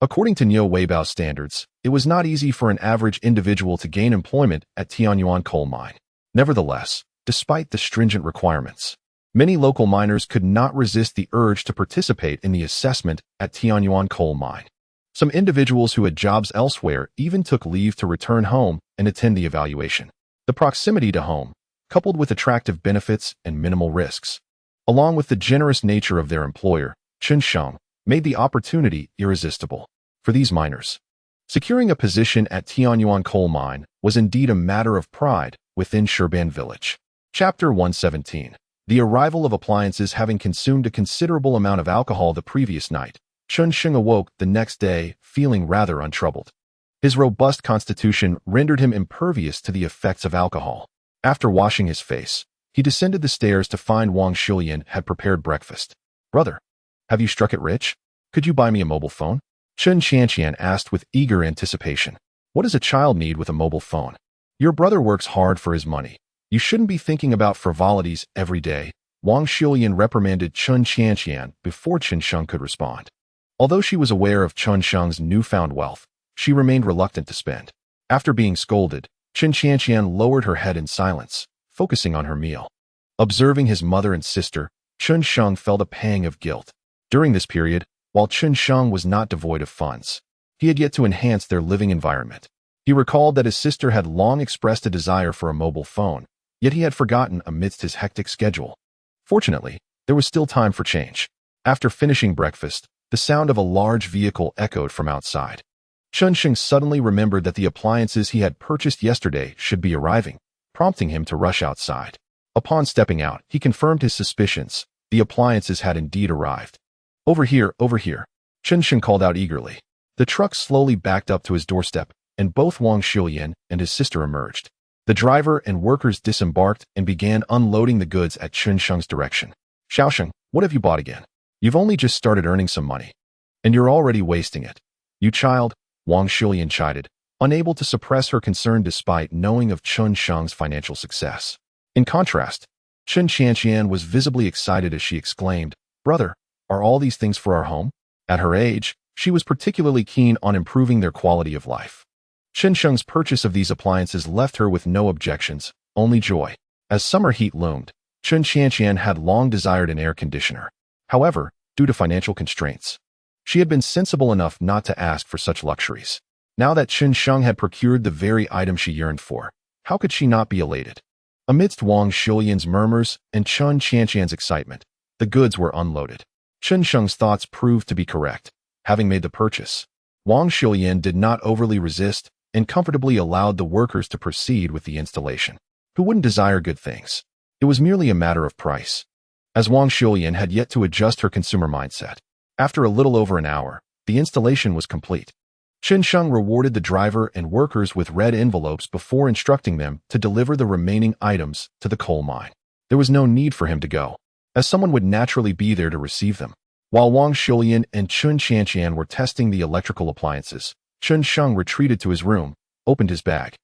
According to Niu Weibao's standards, it was not easy for an average individual to gain employment at Tianyuan coal mine. Nevertheless, despite the stringent requirements, many local miners could not resist the urge to participate in the assessment at Tianyuan coal mine. Some individuals who had jobs elsewhere even took leave to return home and attend the evaluation. The proximity to home, coupled with attractive benefits and minimal risks, along with the generous nature of their employer, Chen Mu, made the opportunity irresistible. For these miners, securing a position at Tianyuan coal mine was indeed a matter of pride within Shurban village. Chapter 117. The arrival of appliances. Having consumed a considerable amount of alcohol the previous night, Chen Mu awoke the next day feeling rather untroubled. His robust constitution rendered him impervious to the effects of alcohol. After washing his face, he descended the stairs to find Wang Shulian had prepared breakfast. "Brother, have you struck it rich? Could you buy me a mobile phone?" Chen Qianqian asked with eager anticipation. "What does a child need with a mobile phone? Your brother works hard for his money. You shouldn't be thinking about frivolities every day." Wang Shulian reprimanded Chen Qianqian before Chen Sheng could respond. Although she was aware of Chen Sheng's newfound wealth, she remained reluctant to spend. After being scolded, Chen Qianqian lowered her head in silence, focusing on her meal. Observing his mother and sister, Chen Sheng felt a pang of guilt. During this period, while Chen Sheng was not devoid of funds, he had yet to enhance their living environment. He recalled that his sister had long expressed a desire for a mobile phone, yet he had forgotten amidst his hectic schedule. Fortunately, there was still time for change. After finishing breakfast, the sound of a large vehicle echoed from outside. Chen Sheng suddenly remembered that the appliances he had purchased yesterday should be arriving, prompting him to rush outside. Upon stepping out, he confirmed his suspicions. The appliances had indeed arrived. Over here, Chen Sheng called out eagerly. The truck slowly backed up to his doorstep, and both Wang Shulian and his sister emerged. The driver and workers disembarked and began unloading the goods at Chen Sheng's direction. "Xiaosheng, what have you bought again? You've only just started earning some money, and you're already wasting it. You child," Wang Shulian chided, unable to suppress her concern despite knowing of Chen Sheng's financial success. In contrast, Chen Qianqian was visibly excited as she exclaimed, "Brother, are all these things for our home?" At her age, she was particularly keen on improving their quality of life. Chen Sheng's purchase of these appliances left her with no objections, only joy. As summer heat loomed, Chen Qianqian had long desired an air conditioner. However, due to financial constraints, she had been sensible enough not to ask for such luxuries. Now that Chen Sheng had procured the very item she yearned for, how could she not be elated? Amidst Wang Shulian's murmurs and Chen Qianqian's excitement, the goods were unloaded. Chen Sheng's thoughts proved to be correct. Having made the purchase, Wang Shulian did not overly resist and comfortably allowed the workers to proceed with the installation. Who wouldn't desire good things? It was merely a matter of price, as Wang Shulian had yet to adjust her consumer mindset. After a little over an hour, the installation was complete. Chen Sheng rewarded the driver and workers with red envelopes before instructing them to deliver the remaining items to the coal mine. There was no need for him to go, as someone would naturally be there to receive them. While Wang Shulian and Chen Qianqian were testing the electrical appliances, Chen Sheng retreated to his room, opened his bag,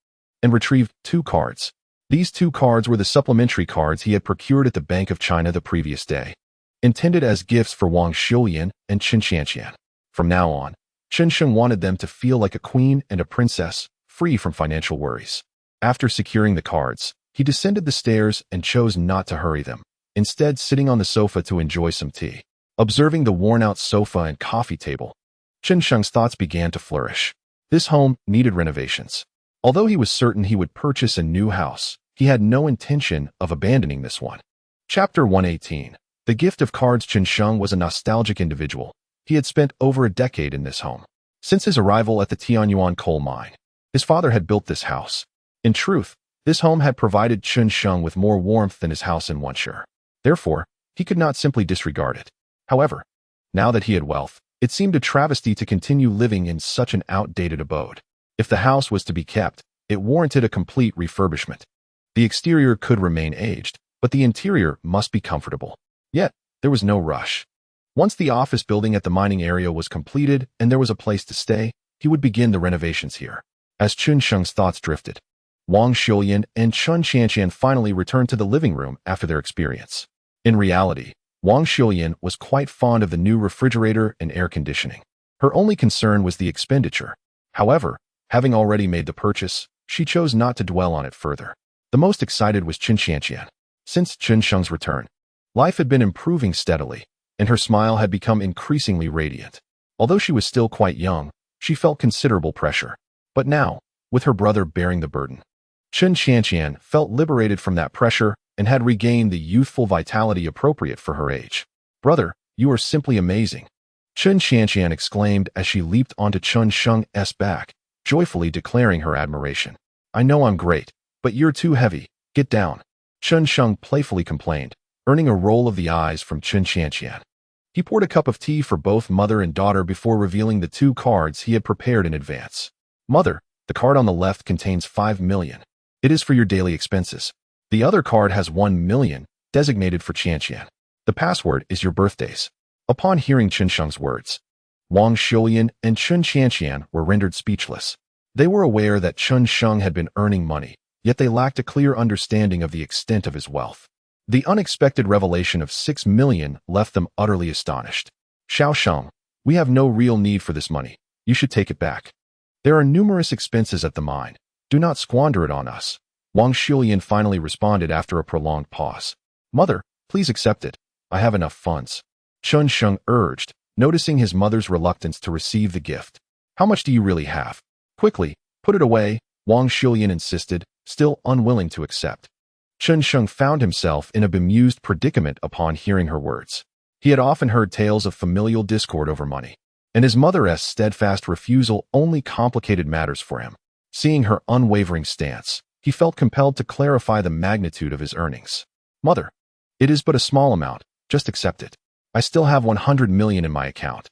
and retrieved 2 cards. These 2 cards were the supplementary cards he had procured at the Bank of China the previous day, intended as gifts for Wang Shulian and Chen Qianqian. From now on, Chen Sheng wanted them to feel like a queen and a princess, free from financial worries. After securing the cards, he descended the stairs and chose not to hurry them, instead sitting on the sofa to enjoy some tea. Observing the worn-out sofa and coffee table, Chen Sheng's thoughts began to flourish. This home needed renovations. Although he was certain he would purchase a new house, he had no intention of abandoning this one. Chapter 118. The gift of cards. Chen Sheng was a nostalgic individual. He had spent over a decade in this home. Since his arrival at the Tianyuan coal mine, his father had built this house. In truth, this home had provided Chen Sheng with more warmth than his house in Wanshur. Therefore, he could not simply disregard it. However, now that he had wealth, it seemed a travesty to continue living in such an outdated abode. If the house was to be kept, it warranted a complete refurbishment. The exterior could remain aged, but the interior must be comfortable. Yet, there was no rush. Once the office building at the mining area was completed and there was a place to stay, he would begin the renovations here. As Chen Sheng's thoughts drifted, Wang Shulian and Chen Qianqian finally returned to the living room after their experience. In reality, Wang Shulian was quite fond of the new refrigerator and air conditioning. Her only concern was the expenditure. However, having already made the purchase, she chose not to dwell on it further. The most excited was Chen Qianqian. Since Chen Sheng's return, life had been improving steadily, and her smile had become increasingly radiant. Although she was still quite young, She felt considerable pressure. But now, with her brother bearing the burden, Chen Qianqian felt liberated from that pressure and had regained the youthful vitality appropriate for her age. "Brother, you are simply amazing," Chen Qianqian exclaimed as she leaped onto Chen Sheng's back, joyfully declaring her admiration. "I know I'm great, but you're too heavy. Get down," Chen Sheng playfully complained, earning a roll of the eyes from Chen Qianqian. He poured a cup of tea for both mother and daughter before revealing the 2 cards he had prepared in advance. "Mother, the card on the left contains 5 million. It is for your daily expenses. The other card has 1 million, designated for Qianqian. The password is your birthdays." Upon hearing Chen Sheng's words, Wang Xiuyan and Chen Qianqian were rendered speechless. They were aware that Chen Sheng had been earning money, yet they lacked a clear understanding of the extent of his wealth. The unexpected revelation of 6 million left them utterly astonished. "Xiao Sheng, we have no real need for this money. You should take it back. There are numerous expenses at the mine. Do not squander it on us," Wang Xiuyan finally responded after a prolonged pause. "Mother, please accept it. I have enough funds," Chen Sheng urged, noticing his mother's reluctance to receive the gift. "How much do you really have? Quickly, put it away," Wang Xiuyan insisted, still unwilling to accept. Chen Sheng found himself in a bemused predicament upon hearing her words. He had often heard tales of familial discord over money, and his mother's steadfast refusal only complicated matters for him. Seeing her unwavering stance, he felt compelled to clarify the magnitude of his earnings. "Mother, it is but a small amount. Just accept it. I still have 100 million in my account,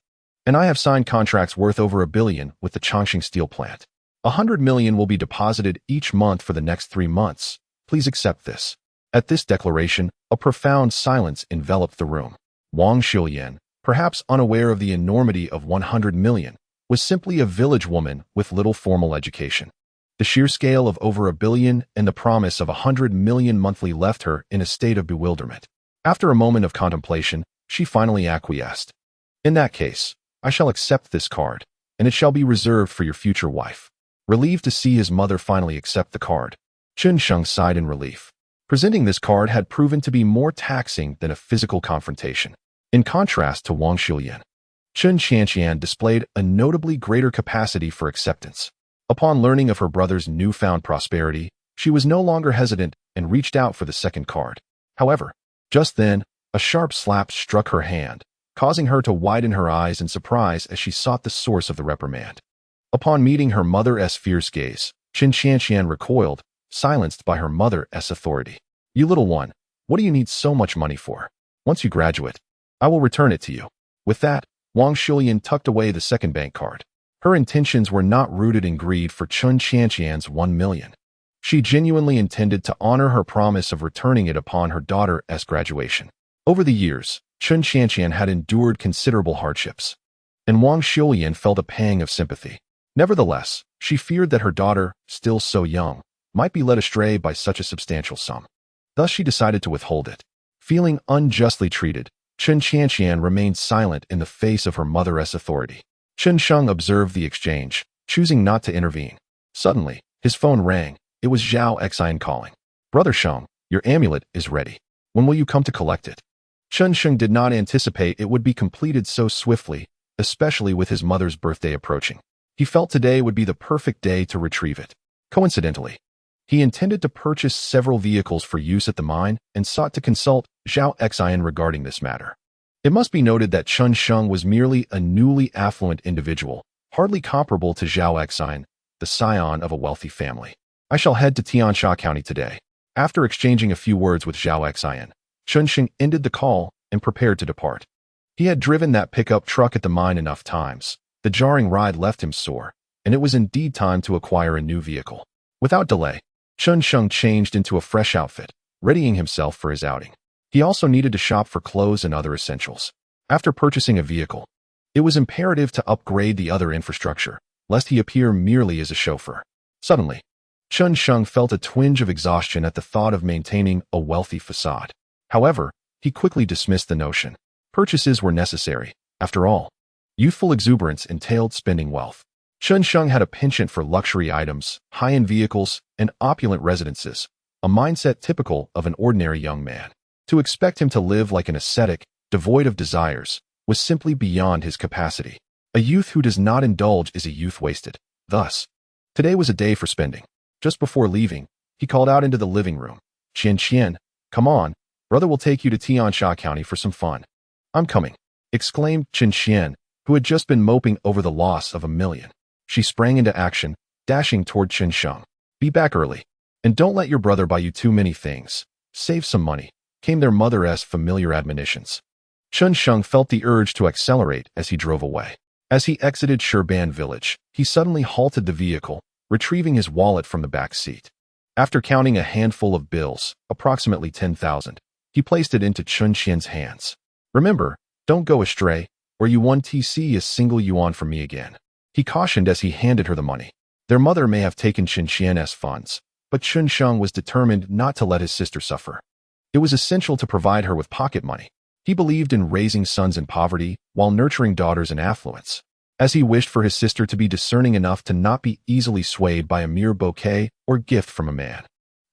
and I have signed contracts worth over 1 billion with the Chongqing steel plant. 100 million will be deposited each month for the next 3 months. Please accept this." At this declaration, a profound silence enveloped the room. Wang Xiuyan, perhaps unaware of the enormity of 100 million, was simply a village woman with little formal education. The sheer scale of over 1 billion and the promise of 100 million monthly left her in a state of bewilderment. After a moment of contemplation, she finally acquiesced. "In that case, I shall accept this card, and it shall be reserved for your future wife." Relieved to see his mother finally accept the card, Chen Sheng sighed in relief. Presenting this card had proven to be more taxing than a physical confrontation. In contrast to Wang Xiuyan, Chen Qianqian displayed a notably greater capacity for acceptance. Upon learning of her brother's newfound prosperity, she was no longer hesitant and reached out for the second card. However, just then, a sharp slap struck her hand, causing her to widen her eyes in surprise as she sought the source of the reprimand. Upon meeting her mother's fierce gaze, Chen Qianqian recoiled, silenced by her mother's authority. "You little one, what do you need so much money for? Once you graduate, I will return it to you." With that, Wang Xiuyan tucked away the second bank card. Her intentions were not rooted in greed for Chen Qianqian's 1 million. She genuinely intended to honor her promise of returning it upon her daughter's graduation. Over the years, Chen Qianqian had endured considerable hardships, and Wang Xiuyan felt a pang of sympathy. Nevertheless, she feared that her daughter, still so young, might be led astray by such a substantial sum. Thus she decided to withhold it. Feeling unjustly treated, Chen Qianqian remained silent in the face of her mother's authority. Chen Sheng observed the exchange, choosing not to intervene. Suddenly, his phone rang. It was Zhao Xian calling. "Brother Sheng, your amulet is ready. When will you come to collect it?" Chen Sheng did not anticipate it would be completed so swiftly, especially with his mother's birthday approaching. He felt today would be the perfect day to retrieve it. Coincidentally, he intended to purchase several vehicles for use at the mine and sought to consult Zhao Xian regarding this matter. It must be noted that Chen Sheng was merely a newly affluent individual, hardly comparable to Zhao Xian, the scion of a wealthy family. "I shall head to Tiansha County today." After exchanging a few words with Zhao Xian, Chen Sheng ended the call and prepared to depart. He had driven that pickup truck at the mine enough times. The jarring ride left him sore, and it was indeed time to acquire a new vehicle. Without delay, Chen Sheng changed into a fresh outfit, readying himself for his outing. He also needed to shop for clothes and other essentials. After purchasing a vehicle, it was imperative to upgrade the other infrastructure, lest he appear merely as a chauffeur. Suddenly, Chen Sheng felt a twinge of exhaustion at the thought of maintaining a wealthy facade. However, he quickly dismissed the notion. Purchases were necessary. After all, youthful exuberance entailed spending wealth. Chen Sheng had a penchant for luxury items, high-end vehicles, and opulent residences, a mindset typical of an ordinary young man. To expect him to live like an ascetic, devoid of desires, was simply beyond his capacity. A youth who does not indulge is a youth wasted. Thus, today was a day for spending. Just before leaving, he called out into the living room. Qian, come on, brother will take you to Tiansha County for some fun. I'm coming, exclaimed Qian, who had just been moping over the loss of $1 million. She sprang into action, dashing toward Chen. Be back early. And don't let your brother buy you too many things. Save some money, came their mother's familiar admonitions. Chen felt the urge to accelerate as he drove away. As he exited Shurban village, he suddenly halted the vehicle, retrieving his wallet from the back seat. After counting a handful of bills, approximately 10,000, he placed it into Qian's hands. Remember, don't go astray, or you won't see a single yuan from me again. He cautioned as he handed her the money. Their mother may have taken Qian's funds, but Chen was determined not to let his sister suffer. It was essential to provide her with pocket money. He believed in raising sons in poverty while nurturing daughters in affluence, as he wished for his sister to be discerning enough to not be easily swayed by a mere bouquet or gift from a man.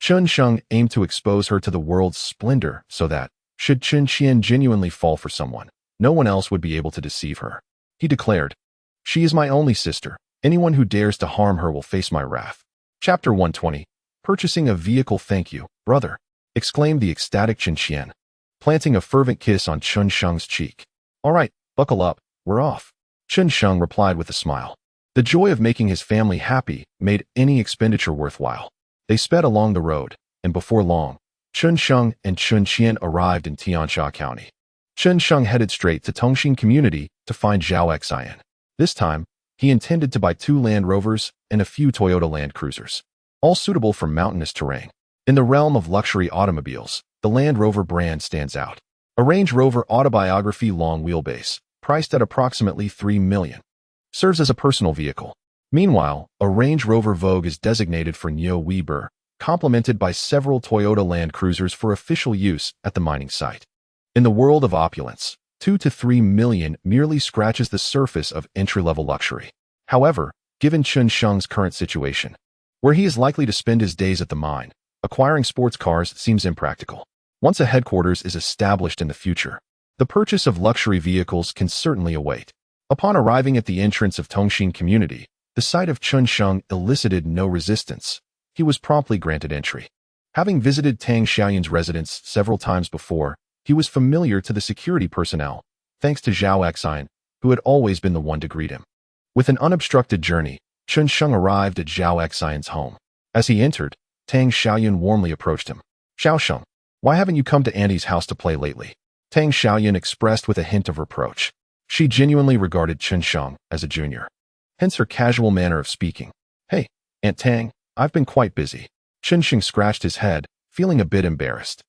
Chen aimed to expose her to the world's splendor so that, should Qian genuinely fall for someone, no one else would be able to deceive her. He declared, "She is my only sister. Anyone who dares to harm her will face my wrath." Chapter 120. Purchasing a vehicle. Thank you, brother, exclaimed the ecstatic Qian, planting a fervent kiss on Chen cheek. All right, buckle up, we're off. Chen replied with a smile. The joy of making his family happy made any expenditure worthwhile. They sped along the road, and before long, Chen and Qian arrived in Tiansha County. Chen headed straight to Tongxing Community to find Zhao Xian. This time, he intended to buy 2 Land Rovers and a few Toyota Land Cruisers, all suitable for mountainous terrain. In the realm of luxury automobiles, the Land Rover brand stands out. A Range Rover Autobiography long wheelbase, priced at approximately $3 million, serves as a personal vehicle. Meanwhile, a Range Rover Vogue is designated for Neo Weber, complemented by several Toyota Land Cruisers for official use at the mining site. In the world of opulence, $2 to $3 million merely scratches the surface of entry-level luxury. However, given Chen current situation, where he is likely to spend his days at the mine, acquiring sports cars seems impractical. Once a headquarters is established in the future, the purchase of luxury vehicles can certainly await. Upon arriving at the entrance of Tongxing Community, the sight of Chen elicited no resistance. He was promptly granted entry. Having visited Tang Xiaoyun's residence several times before, he was familiar to the security personnel, thanks to Zhao Xian, who had always been the one to greet him. With an unobstructed journey, Chen arrived at Zhao Xian's home. As he entered, Tang Xiaoyun warmly approached him. "Xiao, why haven't you come to Auntie's house to play lately?" Tang Xiaoyun expressed with a hint of reproach. She genuinely regarded Chen as a junior, hence her casual manner of speaking. "Hey, Aunt Tang, I've been quite busy." Chen scratched his head, feeling a bit embarrassed.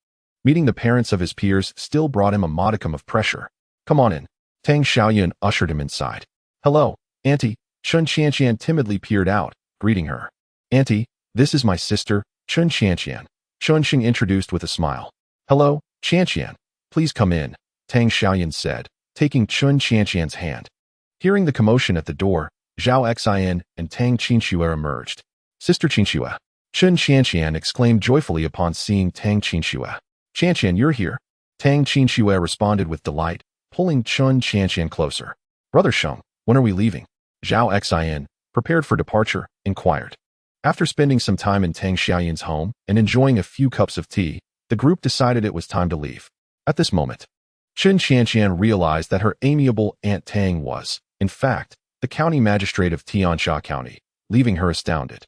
Meeting the parents of his peers still brought him a modicum of pressure. "Come on in." Tang Xiaoyun ushered him inside. "Hello, Auntie." Chen timidly peered out, greeting her. "Auntie, this is my sister, Chen Chen introduced with a smile. "Hello, Chen. Please come in," Tang Xiaoyun said, taking Chen hand. Hearing the commotion at the door, Zhao Xian and Tang Qinxue emerged. "Sister Qinxue," Chen exclaimed joyfully upon seeing Tang Qinxue. "Chen, you're here." Tang Qinxue responded with delight, pulling Chen closer. "Brother Sheng, when are we leaving?" Zhao Xian, prepared for departure, inquired. After spending some time in Tang Xiaoyun's home and enjoying a few cups of tea, the group decided it was time to leave. At this moment, Chen realized that her amiable Aunt Tang was, in fact, the county magistrate of Tiansha County, leaving her astounded.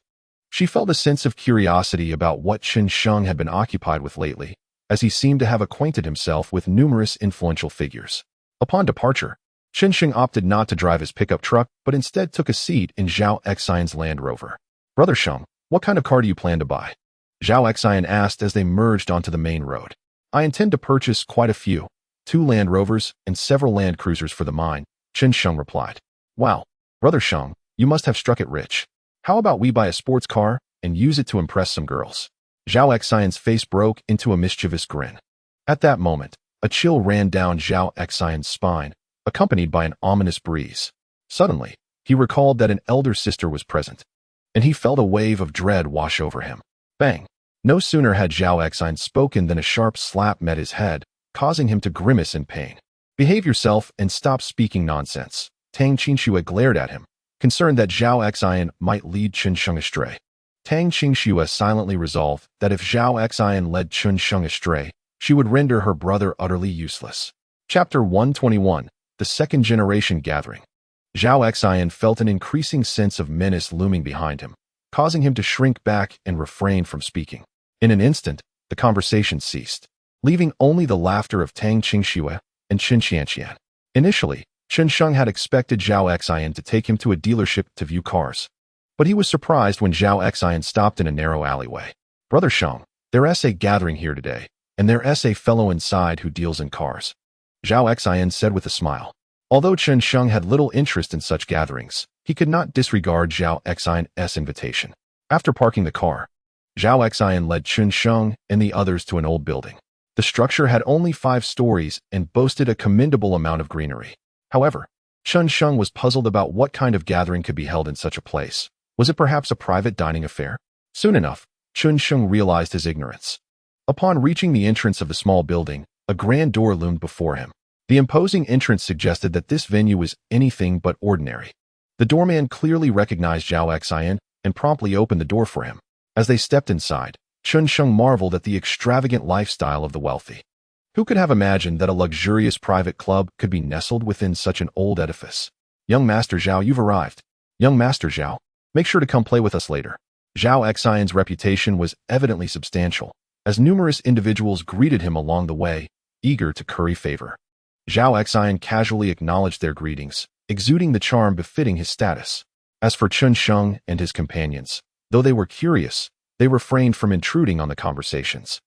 She felt a sense of curiosity about what Chen had been occupied with lately, as he seemed to have acquainted himself with numerous influential figures. Upon departure, Chen opted not to drive his pickup truck, but instead took a seat in Zhao Xian's Land Rover. "Brother Sheng, what kind of car do you plan to buy?" Zhao Xian asked as they merged onto the main road. "I intend to purchase quite a few, 2 Land Rovers and several Land Cruisers for the mine," Chen replied. "Wow, Brother Sheng, you must have struck it rich. How about we buy a sports car and use it to impress some girls?" Zhao Xian's face broke into a mischievous grin. At that moment, a chill ran down Zhao Xian's spine, accompanied by an ominous breeze. Suddenly, he recalled that an elder sister was present, and he felt a wave of dread wash over him. Bang! No sooner had Zhao Xian spoken than a sharp slap met his head, causing him to grimace in pain. "Behave yourself and stop speaking nonsense," Tang Qingxue glared at him, concerned that Zhao Xian might lead Chen Sheng astray. Tang Qingxue silently resolved that if Zhao Xian led Chen Sheng astray, she would render her brother utterly useless. Chapter 121, The Second Generation Gathering. Zhao Xian felt an increasing sense of menace looming behind him, causing him to shrink back and refrain from speaking. In an instant, the conversation ceased, leaving only the laughter of Tang Qingxue and Chen Qianqian. Initially, Chen Sheng had expected Zhao Xian to take him to a dealership to view cars, but he was surprised when Zhao Xian stopped in a narrow alleyway. Brother Sheng, there's a gathering here today, and there's a fellow inside who deals in cars, Zhao Xian said with a smile. Although Chen Sheng had little interest in such gatherings, he could not disregard Zhao Xian's invitation. After parking the car, Zhao Xian led Chen Sheng and the others to an old building. The structure had only 5 stories and boasted a commendable amount of greenery. However, Chen Sheng was puzzled about what kind of gathering could be held in such a place. Was it perhaps a private dining affair? Soon enough, Chen Sheng realized his ignorance. Upon reaching the entrance of the small building, a grand door loomed before him. The imposing entrance suggested that this venue was anything but ordinary. The doorman clearly recognized Zhao Xian and promptly opened the door for him. As they stepped inside, Chen Sheng marveled at the extravagant lifestyle of the wealthy. Who could have imagined that a luxurious private club could be nestled within such an old edifice? Young Master Zhao, you've arrived. Young Master Zhao, make sure to come play with us later. Zhao Xian's reputation was evidently substantial, as numerous individuals greeted him along the way, eager to curry favor. Zhao Xian casually acknowledged their greetings, exuding the charm befitting his status. As for Chen Sheng and his companions, though they were curious, they refrained from intruding on the conversations.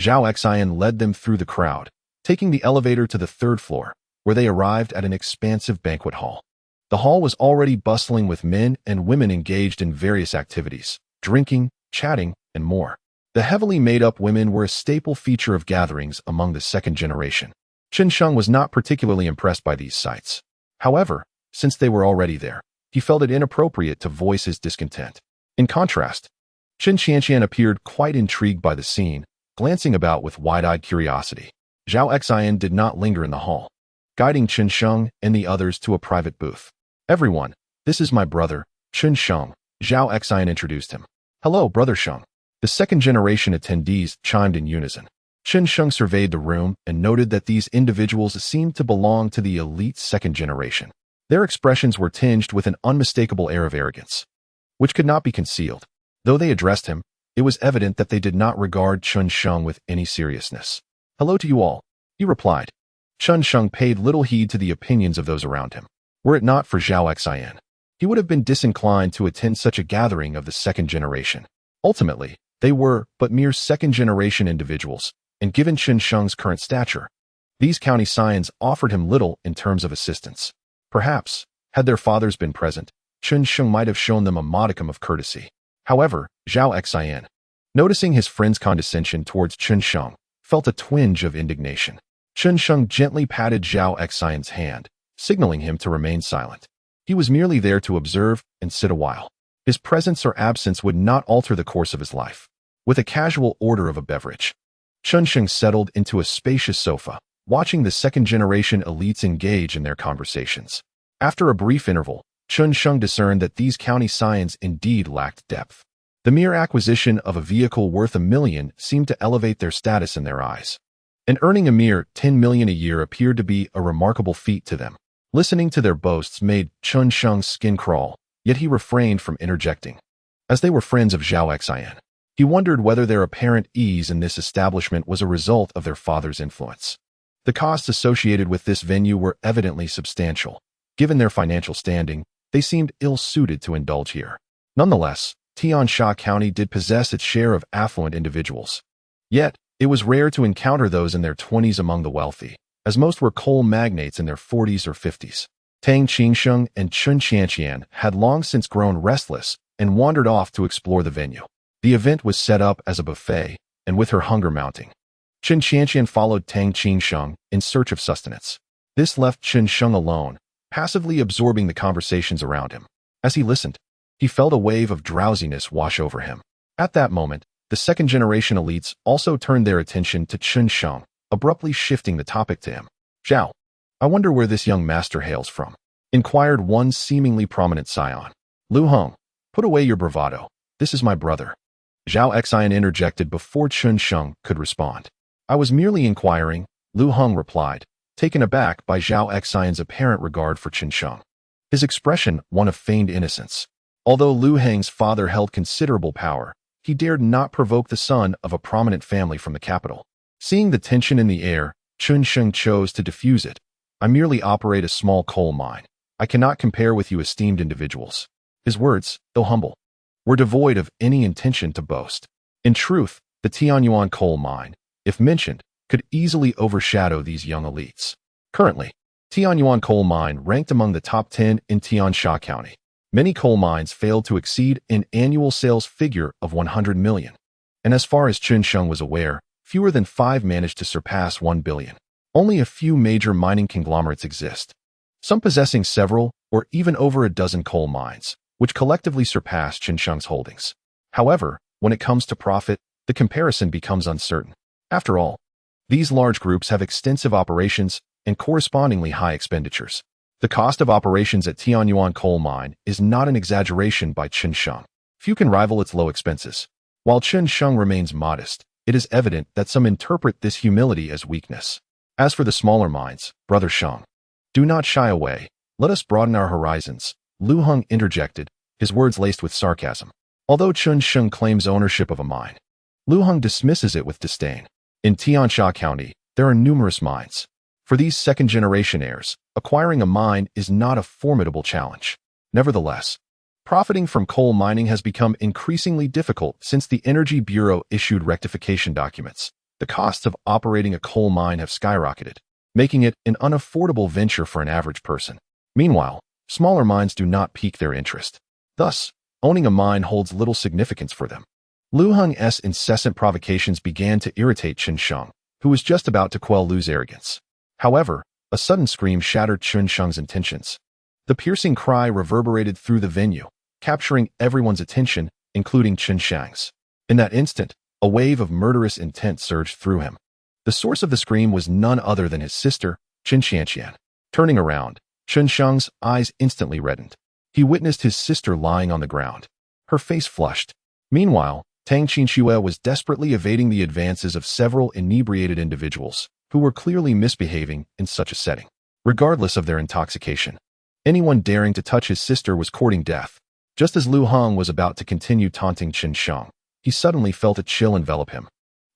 Zhao Xian led them through the crowd, taking the elevator to the 3rd floor, where they arrived at an expansive banquet hall. The hall was already bustling with men and women engaged in various activities, drinking, chatting, and more. The heavily made-up women were a staple feature of gatherings among the second generation. Chen Sheng was not particularly impressed by these sights. However, since they were already there, he felt it inappropriate to voice his discontent. In contrast, Chen Qianqian appeared quite intrigued by the scene, glancing about with wide-eyed curiosity. Zhao Xian did not linger in the hall, guiding Chen Sheng and the others to a private booth. Everyone, this is my brother, Chen Sheng, Zhao Xian introduced him. Hello, Brother Sheng. The second-generation attendees chimed in unison. Chen Sheng surveyed the room and noted that these individuals seemed to belong to the elite second generation. Their expressions were tinged with an unmistakable air of arrogance, which could not be concealed. Though they addressed him, it was evident that they did not regard Chen Sheng with any seriousness. Hello to you all, he replied. Chen Sheng paid little heed to the opinions of those around him. Were it not for Zhao Xian, he would have been disinclined to attend such a gathering of the second generation. Ultimately, they were but mere second-generation individuals, and given Chen Sheng's current stature, these county scions offered him little in terms of assistance. Perhaps, had their fathers been present, Chen Sheng might have shown them a modicum of courtesy. However, Zhao Xian, noticing his friend's condescension towards Chen Sheng, felt a twinge of indignation. Chen Sheng gently patted Zhao Xian's hand, signaling him to remain silent. He was merely there to observe and sit a while. His presence or absence would not alter the course of his life. With a casual order of a beverage, Chen Sheng settled into a spacious sofa, watching the second-generation elites engage in their conversations. After a brief interval, Chen Sheng discerned that these county scions indeed lacked depth. The mere acquisition of a vehicle worth $1 million seemed to elevate their status in their eyes, and earning a mere $10 million a year appeared to be a remarkable feat to them. Listening to their boasts made Chen Sheng's skin crawl, yet he refrained from interjecting. As they were friends of Zhao Xian, he wondered whether their apparent ease in this establishment was a result of their father's influence. The costs associated with this venue were evidently substantial. Given their financial standing, they seemed ill-suited to indulge here. Nonetheless, Tiansha County did possess its share of affluent individuals. Yet, it was rare to encounter those in their 20s among the wealthy, as most were coal magnates in their 40s or 50s. Tang Qingsheng and Chen Qianqian had long since grown restless and wandered off to explore the venue. The event was set up as a buffet, and with her hunger mounting, Chen Qianqian followed Tang Qingsheng in search of sustenance. This left Chen Sheng alone, passively absorbing the conversations around him. As he listened, he felt a wave of drowsiness wash over him. At that moment, the second-generation elites also turned their attention to Chen Sheng, abruptly shifting the topic to him. Zhao, I wonder where this young master hails from. inquired one seemingly prominent scion. Lu Heng, put away your bravado. This is my brother. Zhao Xian interjected before Chen Sheng could respond. I was merely inquiring, Lu Heng replied, taken aback by Zhao Xian's apparent regard for Chen Sheng. His expression one of feigned innocence. Although Lu Heng's father held considerable power, he dared not provoke the son of a prominent family from the capital. Seeing the tension in the air, Chen Sheng chose to diffuse it. I merely operate a small coal mine. I cannot compare with you esteemed individuals. His words, though humble, were devoid of any intention to boast. In truth, the Tianyuan coal mine, if mentioned, could easily overshadow these young elites. Currently, Tianyuan coal mine ranked among the top 10 in Tiansha County. Many coal mines failed to exceed an annual sales figure of 100 million. And as far as Chen Sheng was aware, fewer than 5 managed to surpass 1 billion. Only a few major mining conglomerates exist, some possessing several or even over a dozen coal mines, which collectively surpass Chen Sheng's holdings. However, when it comes to profit, the comparison becomes uncertain. After all, these large groups have extensive operations and correspondingly high expenditures. The cost of operations at Tianyuan coal mine is not an exaggeration by Chen Sheng. Few can rival its low expenses. While Chen Sheng remains modest, it is evident that some interpret this humility as weakness. As for the smaller mines, Brother Sheng, do not shy away. Let us broaden our horizons, Lu Heng interjected, his words laced with sarcasm. Although Chen Sheng claims ownership of a mine, Lu Heng dismisses it with disdain. In Tiansha County, there are numerous mines. For these second-generation heirs, acquiring a mine is not a formidable challenge. Nevertheless, profiting from coal mining has become increasingly difficult since the Energy Bureau issued rectification documents. The costs of operating a coal mine have skyrocketed, making it an unaffordable venture for an average person. Meanwhile, smaller mines do not pique their interest. Thus, owning a mine holds little significance for them. Lu Heng's incessant provocations began to irritate Chen Sheng, who was just about to quell Lu's arrogance. However, a sudden scream shattered Chen Sheng's intentions. The piercing cry reverberated through the venue, capturing everyone's attention, including Chen Sheng's. In that instant, a wave of murderous intent surged through him. The source of the scream was none other than his sister, Chen Xianqian. Turning around, Chen Sheng's eyes instantly reddened. He witnessed his sister lying on the ground. Her face flushed. Meanwhile, Tang Qinxue was desperately evading the advances of several inebriated individuals who were clearly misbehaving in such a setting. Regardless of their intoxication, anyone daring to touch his sister was courting death. Just as Lu Heng was about to continue taunting Chen Sheng, he suddenly felt a chill envelop him.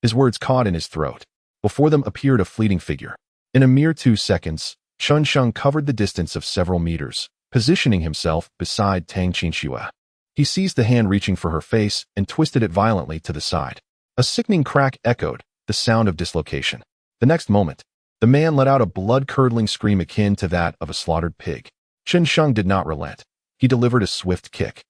His words caught in his throat. Before them appeared a fleeting figure. In a mere 2 seconds, Chen Sheng covered the distance of several meters, positioning himself beside Tang Qinxue. He seized the hand reaching for her face and twisted it violently to the side. A sickening crack echoed, the sound of dislocation. The next moment, the man let out a blood-curdling scream akin to that of a slaughtered pig. Chen Sheng did not relent. He delivered a swift kick,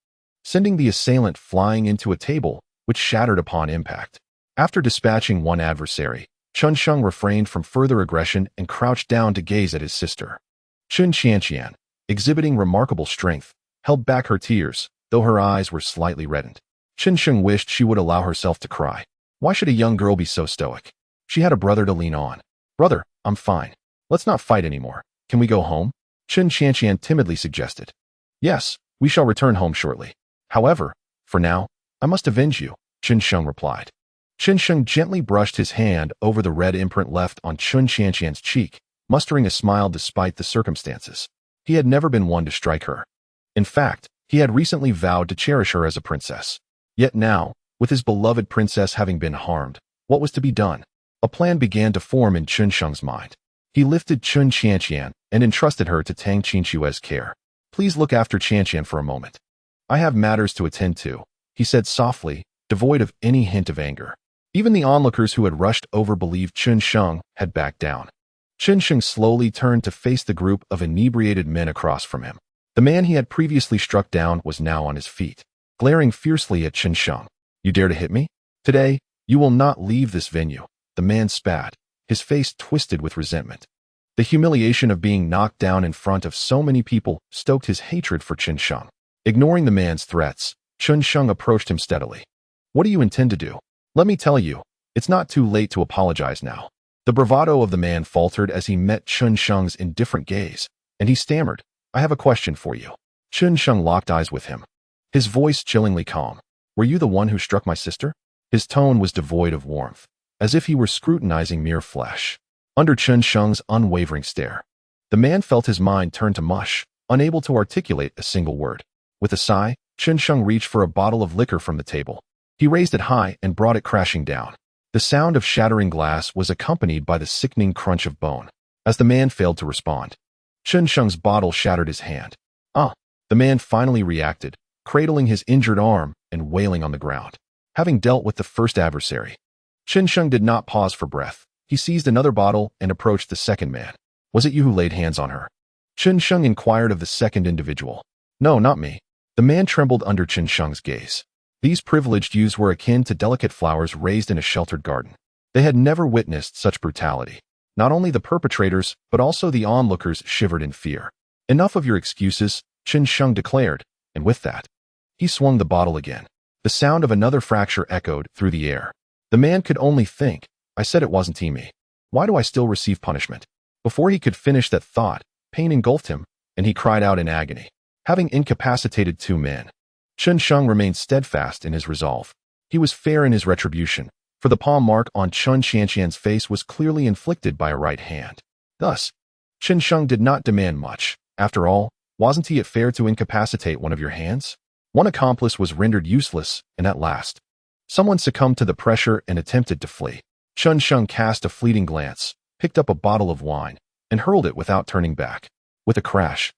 sending the assailant flying into a table, which shattered upon impact. After dispatching one adversary, Chen Sheng refrained from further aggression and crouched down to gaze at his sister. Chen Xianqian, exhibiting remarkable strength, held back her tears, though her eyes were slightly reddened. Chen Sheng wished she would allow herself to cry. Why should a young girl be so stoic? She had a brother to lean on. Brother, I'm fine. Let's not fight anymore. Can we go home? Chen Xianqian timidly suggested. Yes, we shall return home shortly. However, for now, I must avenge you, Chen Sheng replied. Chen Sheng gently brushed his hand over the red imprint left on Chen Xianqian's cheek, mustering a smile despite the circumstances. He had never been one to strike her. In fact, he had recently vowed to cherish her as a princess. Yet now, with his beloved princess having been harmed, what was to be done? A plan began to form in Chen Sheng's mind. He lifted Chen Xianqian and entrusted her to Tang Qinxue's care. Please look after Qianqian for a moment. I have matters to attend to, he said softly, devoid of any hint of anger. Even the onlookers who had rushed over believed Chen Sheng had backed down. Chen Sheng slowly turned to face the group of inebriated men across from him. The man he had previously struck down was now on his feet, glaring fiercely at Chen Sheng. You dare to hit me? Today, you will not leave this venue. The man spat, his face twisted with resentment. The humiliation of being knocked down in front of so many people stoked his hatred for Chen Sheng. Ignoring the man's threats, Chen Sheng approached him steadily. What do you intend to do? Let me tell you, it's not too late to apologize now. The bravado of the man faltered as he met Chen Sheng's indifferent gaze, and he stammered, I have a question for you. Chen Sheng locked eyes with him, his voice chillingly calm. Were you the one who struck my sister? His tone was devoid of warmth, as if he were scrutinizing mere flesh. Under Chen Sheng's unwavering stare, the man felt his mind turn to mush, unable to articulate a single word. With a sigh, Chen Sheng reached for a bottle of liquor from the table. He raised it high and brought it crashing down. The sound of shattering glass was accompanied by the sickening crunch of bone. As the man failed to respond, Chen Sheng's bottle shattered his hand. Ah! The man finally reacted, cradling his injured arm and wailing on the ground. Having dealt with the first adversary, Chen Sheng did not pause for breath. He seized another bottle and approached the second man. Was it you who laid hands on her? Chen Sheng inquired of the second individual. No, not me. The man trembled under Chen Sheng's gaze. These privileged youths were akin to delicate flowers raised in a sheltered garden. They had never witnessed such brutality. Not only the perpetrators, but also the onlookers shivered in fear. Enough of your excuses, Chen Sheng declared, and with that, he swung the bottle again. The sound of another fracture echoed through the air. The man could only think, I said it wasn't me. Why do I still receive punishment? Before he could finish that thought, pain engulfed him, and he cried out in agony. Having incapacitated two men, Chen Sheng remained steadfast in his resolve. He was fair in his retribution, for the palm mark on Chen Xianxian's face was clearly inflicted by a right hand. Thus, Chen Sheng did not demand much. After all, wasn't it fair to incapacitate one of your hands? One accomplice was rendered useless, and at last, someone succumbed to the pressure and attempted to flee. Chen Sheng cast a fleeting glance, picked up a bottle of wine, and hurled it without turning back. With a crash,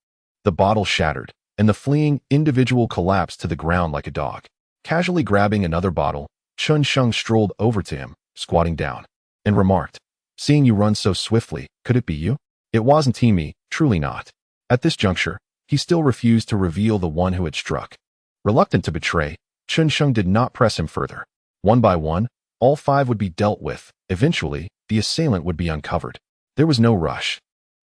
the bottle shattered, and the fleeing individual collapsed to the ground like a dog. Casually grabbing another bottle, Chen Sheng strolled over to him, squatting down, and remarked, seeing you run so swiftly, could it be you? It wasn't me, truly not. At this juncture, he still refused to reveal the one who had struck. Reluctant to betray, Chen Sheng did not press him further. One by one, all five would be dealt with. Eventually, the assailant would be uncovered. There was no rush.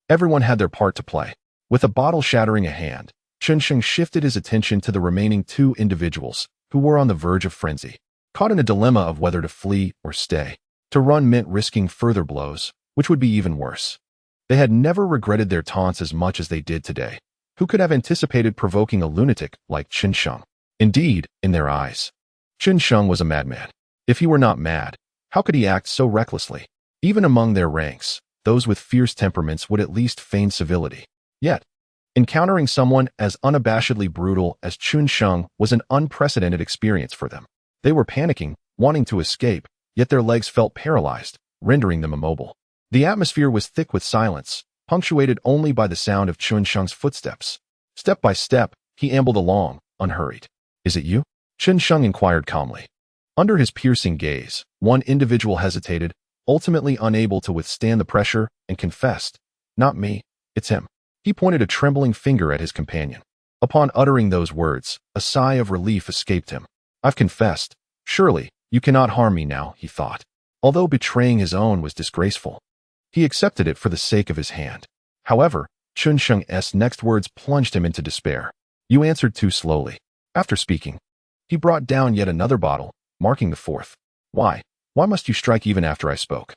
Everyone had their part to play. With a bottle shattering a hand, Chen Sheng shifted his attention to the remaining two individuals, who were on the verge of frenzy. Caught in a dilemma of whether to flee or stay. To run meant risking further blows, which would be even worse. They had never regretted their taunts as much as they did today. Who could have anticipated provoking a lunatic like Chen Sheng? Indeed, in their eyes, Chen Sheng was a madman. If he were not mad, how could he act so recklessly? Even among their ranks, those with fierce temperaments would at least feign civility. Yet, encountering someone as unabashedly brutal as Chen Sheng was an unprecedented experience for them. They were panicking, wanting to escape, yet their legs felt paralyzed, rendering them immobile. The atmosphere was thick with silence, punctuated only by the sound of Chen Sheng's footsteps. Step by step, he ambled along, unhurried. Is it you? Chen Sheng inquired calmly. Under his piercing gaze, one individual hesitated, ultimately unable to withstand the pressure, and confessed, not me, it's him. He pointed a trembling finger at his companion. Upon uttering those words, a sigh of relief escaped him. I've confessed. Surely, you cannot harm me now, he thought. Although betraying his own was disgraceful, he accepted it for the sake of his hand. However, Chen Sheng's next words plunged him into despair. You answered too slowly. After speaking, he brought down yet another bottle, marking the fourth. Why? Why must you strike even after I spoke?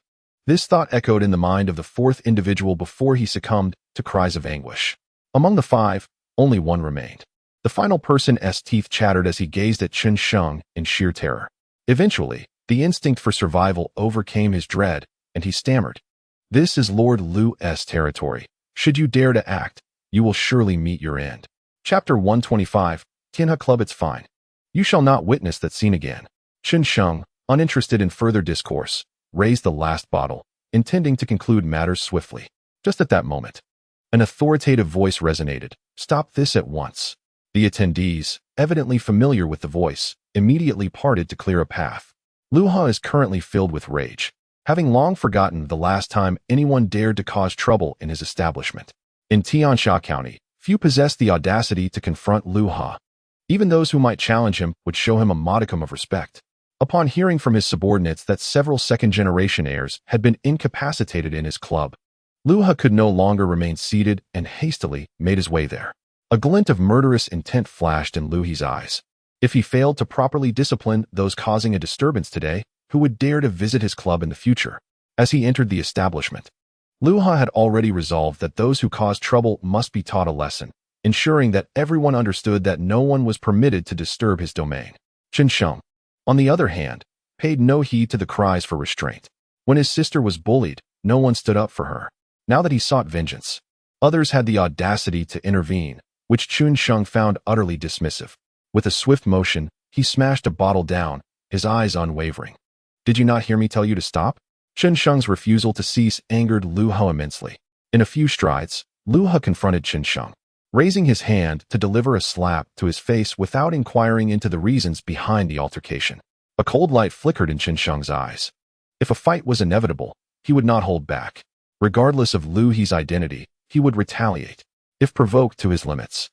This thought echoed in the mind of the fourth individual before he succumbed to cries of anguish. Among the five, only one remained. The final person's teeth chattered as he gazed at Chen Sheng in sheer terror. Eventually, the instinct for survival overcame his dread, and he stammered. This is Lord Lu's territory. Should you dare to act, you will surely meet your end. Chapter 125, Tianhe Club. It's fine. You shall not witness that scene again. Chen Sheng, uninterested in further discourse, raised the last bottle, intending to conclude matters swiftly. Just at that moment, an authoritative voice resonated. Stop this at once. The attendees, evidently familiar with the voice, immediately parted to clear a path. Lu Ha is currently filled with rage, having long forgotten the last time anyone dared to cause trouble in his establishment. In Tiansha County, few possessed the audacity to confront Lu Ha. Even those who might challenge him would show him a modicum of respect. Upon hearing from his subordinates that several second-generation heirs had been incapacitated in his club, Lu Ha could no longer remain seated and hastily made his way there. A glint of murderous intent flashed in Lu He's eyes. If he failed to properly discipline those causing a disturbance today, who would dare to visit his club in the future? As he entered the establishment, Lu Ha had already resolved that those who caused trouble must be taught a lesson, ensuring that everyone understood that no one was permitted to disturb his domain. Chen Sheng, on the other hand, paid no heed to the cries for restraint. When his sister was bullied, no one stood up for her. Now that he sought vengeance, others had the audacity to intervene, which Chen Sheng found utterly dismissive. With a swift motion, he smashed a bottle down, his eyes unwavering. "Did you not hear me tell you to stop?" Chen Sheng's refusal to cease angered Lu He immensely. In a few strides, Lu He confronted Chen Sheng, raising his hand to deliver a slap to his face without inquiring into the reasons behind the altercation. A cold light flickered in Chen Sheng's eyes. If a fight was inevitable, he would not hold back. Regardless of Lu He's identity, he would retaliate, if provoked to his limits.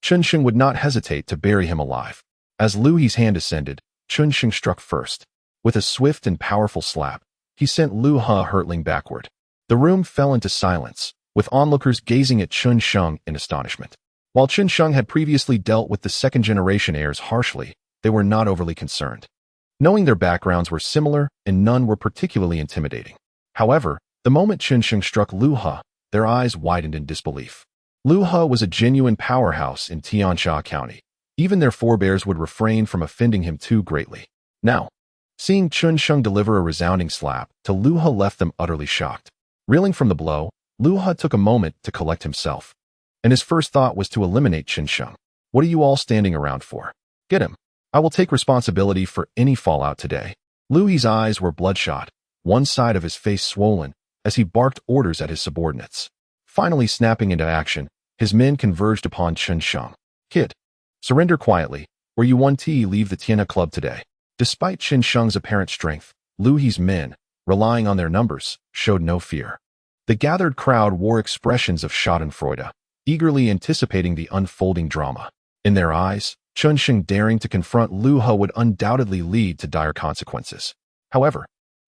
Chen Sheng would not hesitate to bury him alive. As Lu He's hand ascended, Chen Sheng struck first. With a swift and powerful slap, he sent Lu He hurtling backward. The room fell into silence, with onlookers gazing at Chen Sheng in astonishment. While Chen Sheng had previously dealt with the second-generation heirs harshly, they were not overly concerned, knowing their backgrounds were similar and none were particularly intimidating. However, the moment Chen Sheng struck Lu He, their eyes widened in disbelief. Lu He was a genuine powerhouse in Tiansha County. Even their forebears would refrain from offending him too greatly. Now, seeing Chen Sheng deliver a resounding slap to Lu He left them utterly shocked. Reeling from the blow, Lu He took a moment to collect himself, and his first thought was to eliminate Chen Sheng. "What are you all standing around for? Get him. I will take responsibility for any fallout today." Lu He's eyes were bloodshot, one side of his face swollen, as he barked orders at his subordinates. Finally snapping into action, his men converged upon Chen Sheng. "Kid, surrender quietly, or you won't leave the Tiana Club today." Despite Chen Sheng's apparent strength, Lu He's men, relying on their numbers, showed no fear. The gathered crowd wore expressions of schadenfreude, eagerly anticipating the unfolding drama. In their eyes, Chen Sheng daring to confront Lu He would undoubtedly lead to dire consequences. However,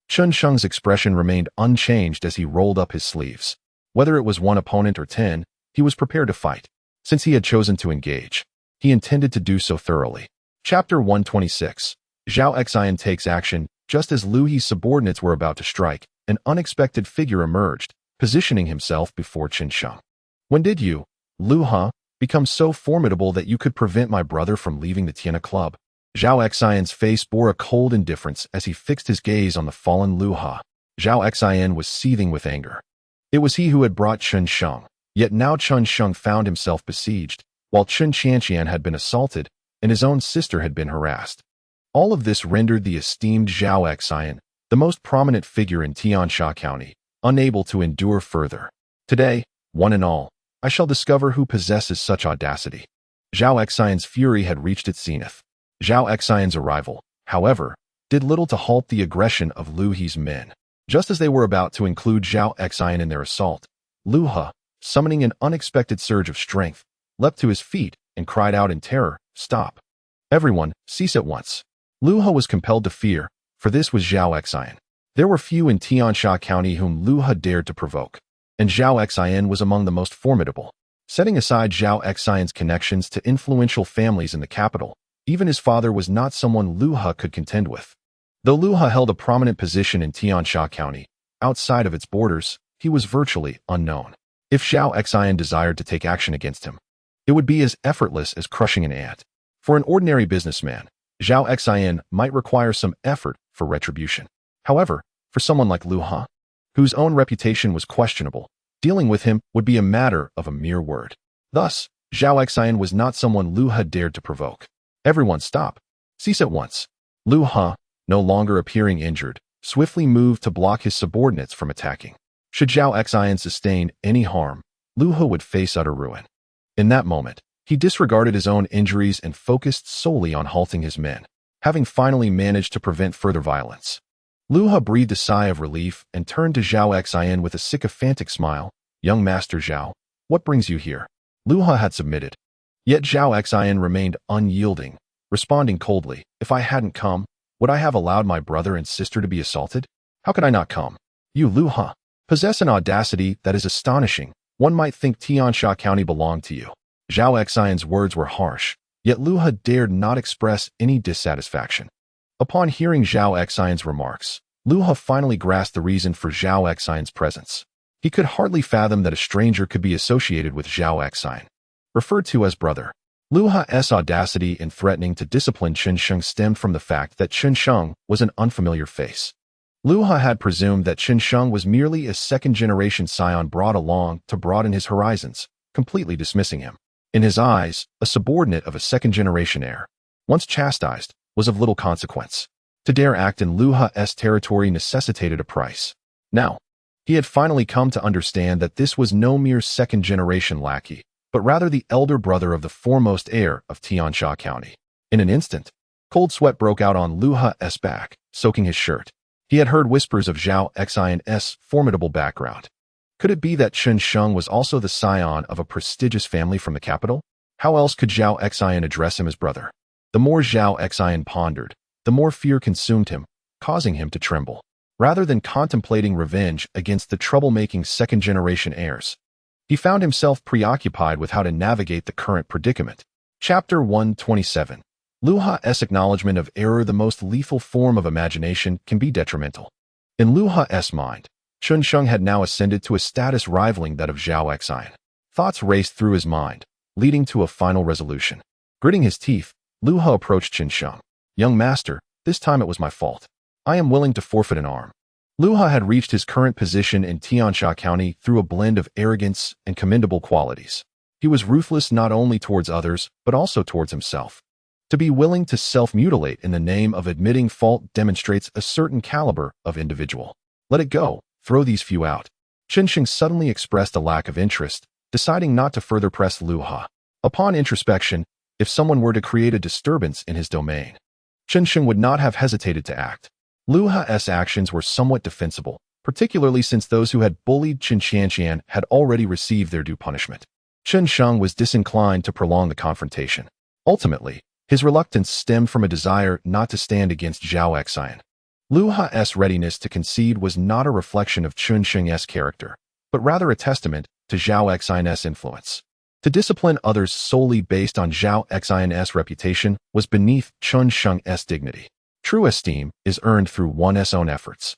Chen Sheng's expression remained unchanged as he rolled up his sleeves. Whether it was one opponent or 10, he was prepared to fight. Since he had chosen to engage, he intended to do so thoroughly. Chapter 126. Zhao Xian takes action. Just as Lu He's subordinates were about to strike, an unexpected figure emerged, positioning himself before Chen Sheng. "When did you, Lu He, become so formidable that you could prevent my brother from leaving the Tiana Club?" Zhao Xian's face bore a cold indifference as he fixed his gaze on the fallen Lu He. Zhao Xian was seething with anger. It was he who had brought Chen Sheng, yet now Chen Sheng found himself besieged, while Chen Qianqian had been assaulted, and his own sister had been harassed. All of this rendered the esteemed Zhao Xian, the most prominent figure in Tiansha County, unable to endure further. "Today, one and all, I shall discover who possesses such audacity." Zhao Xian's fury had reached its zenith. Zhao Xian's arrival, however, did little to halt the aggression of Lu He's men. Just as they were about to include Zhao Xian in their assault, Lu He, summoning an unexpected surge of strength, leapt to his feet and cried out in terror, "Stop! Everyone, cease at once!" Lu He was compelled to fear, for this was Zhao Xian. There were few in Tiansha County whom Lu He dared to provoke, and Zhao Xian was among the most formidable. Setting aside Zhao Xian's connections to influential families in the capital, even his father was not someone Lu He could contend with. Though Lu He held a prominent position in Tiansha County, outside of its borders, he was virtually unknown. If Zhao Xian desired to take action against him, it would be as effortless as crushing an ant. For an ordinary businessman, Zhao Xian might require some effort for retribution. However, for someone like Lu He, whose own reputation was questionable, dealing with him would be a matter of a mere word. Thus, Zhao Xian was not someone Lu He dared to provoke. "Everyone stop! Cease at once!" Lu He, no longer appearing injured, swiftly moved to block his subordinates from attacking. Should Zhao Xian sustain any harm, Lu He would face utter ruin. In that moment, he disregarded his own injuries and focused solely on halting his men, having finally managed to prevent further violence. Lu He breathed a sigh of relief and turned to Zhao Xian with a sycophantic smile. "Young Master Zhao, what brings you here?" Lu He had submitted. Yet Zhao Xian remained unyielding, responding coldly, "If I hadn't come, would I have allowed my brother and sister to be assaulted? How could I not come? You, Lu He, possess an audacity that is astonishing. One might think Tiansha County belonged to you." Zhao Xian's words were harsh, yet Lu He dared not express any dissatisfaction. Upon hearing Zhao Xian's remarks, Lu He finally grasped the reason for Zhao Xian's presence. He could hardly fathom that a stranger could be associated with Zhao Xian. referred to as brother. Lu Ha's audacity in threatening to discipline Chen Sheng stemmed from the fact that Chen Sheng was an unfamiliar face. Lu Ha had presumed that Chen Sheng was merely a second-generation scion brought along to broaden his horizons, completely dismissing him. In his eyes, a subordinate of a second-generation heir, once chastised, was of little consequence. To dare act in Lu Ha's territory necessitated a price. Now, he had finally come to understand that this was no mere second-generation lackey, but rather the elder brother of the foremost heir of Tiansha County. In an instant, cold sweat broke out on Lu Ha's back, soaking his shirt. He had heard whispers of Zhao Xin's formidable background. Could it be that Chen Sheng was also the scion of a prestigious family from the capital? How else could Zhao Xin address him as brother? The more Zhao Xin pondered, the more fear consumed him, causing him to tremble. Rather than contemplating revenge against the troublemaking second-generation heirs, he found himself preoccupied with how to navigate the current predicament. Chapter 127. Lu Ha's acknowledgement of error. The most lethal form of imagination can be detrimental. In Lu Ha's mind, Chen Sheng had now ascended to a status rivaling that of Zhao Xin. Thoughts raced through his mind, leading to a final resolution. Gritting his teeth, Lu Ha approached Chen Sheng. Young master, this time it was my fault. I am willing to forfeit an arm. Lu Ha had reached his current position in Tiansha County through a blend of arrogance and commendable qualities. He was ruthless not only towards others, but also towards himself. To be willing to self-mutilate in the name of admitting fault demonstrates a certain caliber of individual. Let it go, throw these few out. Chen Sheng suddenly expressed a lack of interest, deciding not to further press Lu Ha. Upon introspection, if someone were to create a disturbance in his domain, Chen Sheng would not have hesitated to act. Lu Ha's actions were somewhat defensible, particularly since those who had bullied Chen Qianqian had already received their due punishment. Chen Sheng was disinclined to prolong the confrontation. Ultimately, his reluctance stemmed from a desire not to stand against Zhao Xin. Lu Ha's readiness to concede was not a reflection of Chen Sheng's character, but rather a testament to Zhao Xin's influence. To discipline others solely based on Zhao Xin's reputation was beneath Chen Sheng's dignity. True esteem is earned through one's own efforts,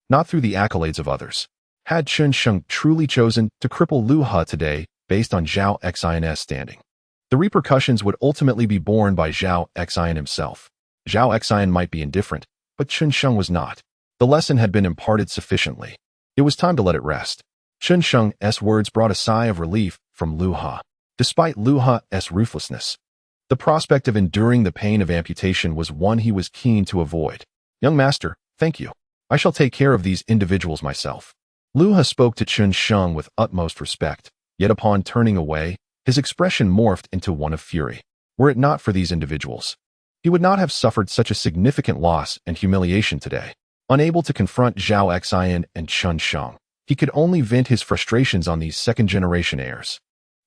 not through the accolades of others. Had Chen Sheng truly chosen to cripple Lu Ha today based on Zhao Xin's standing, the repercussions would ultimately be borne by Zhao Xin himself. Zhao Xin might be indifferent, but Chen Sheng was not. The lesson had been imparted sufficiently. It was time to let it rest. Chen Sheng's words brought a sigh of relief from Lu Ha. Despite Lu Ha's ruthlessness, the prospect of enduring the pain of amputation was one he was keen to avoid. Young master, thank you. I shall take care of these individuals myself. Lu Ha spoke to Chen Sheng with utmost respect, yet upon turning away, his expression morphed into one of fury. Were it not for these individuals, he would not have suffered such a significant loss and humiliation today. Unable to confront Zhao Xin and Chen Sheng, he could only vent his frustrations on these second-generation heirs.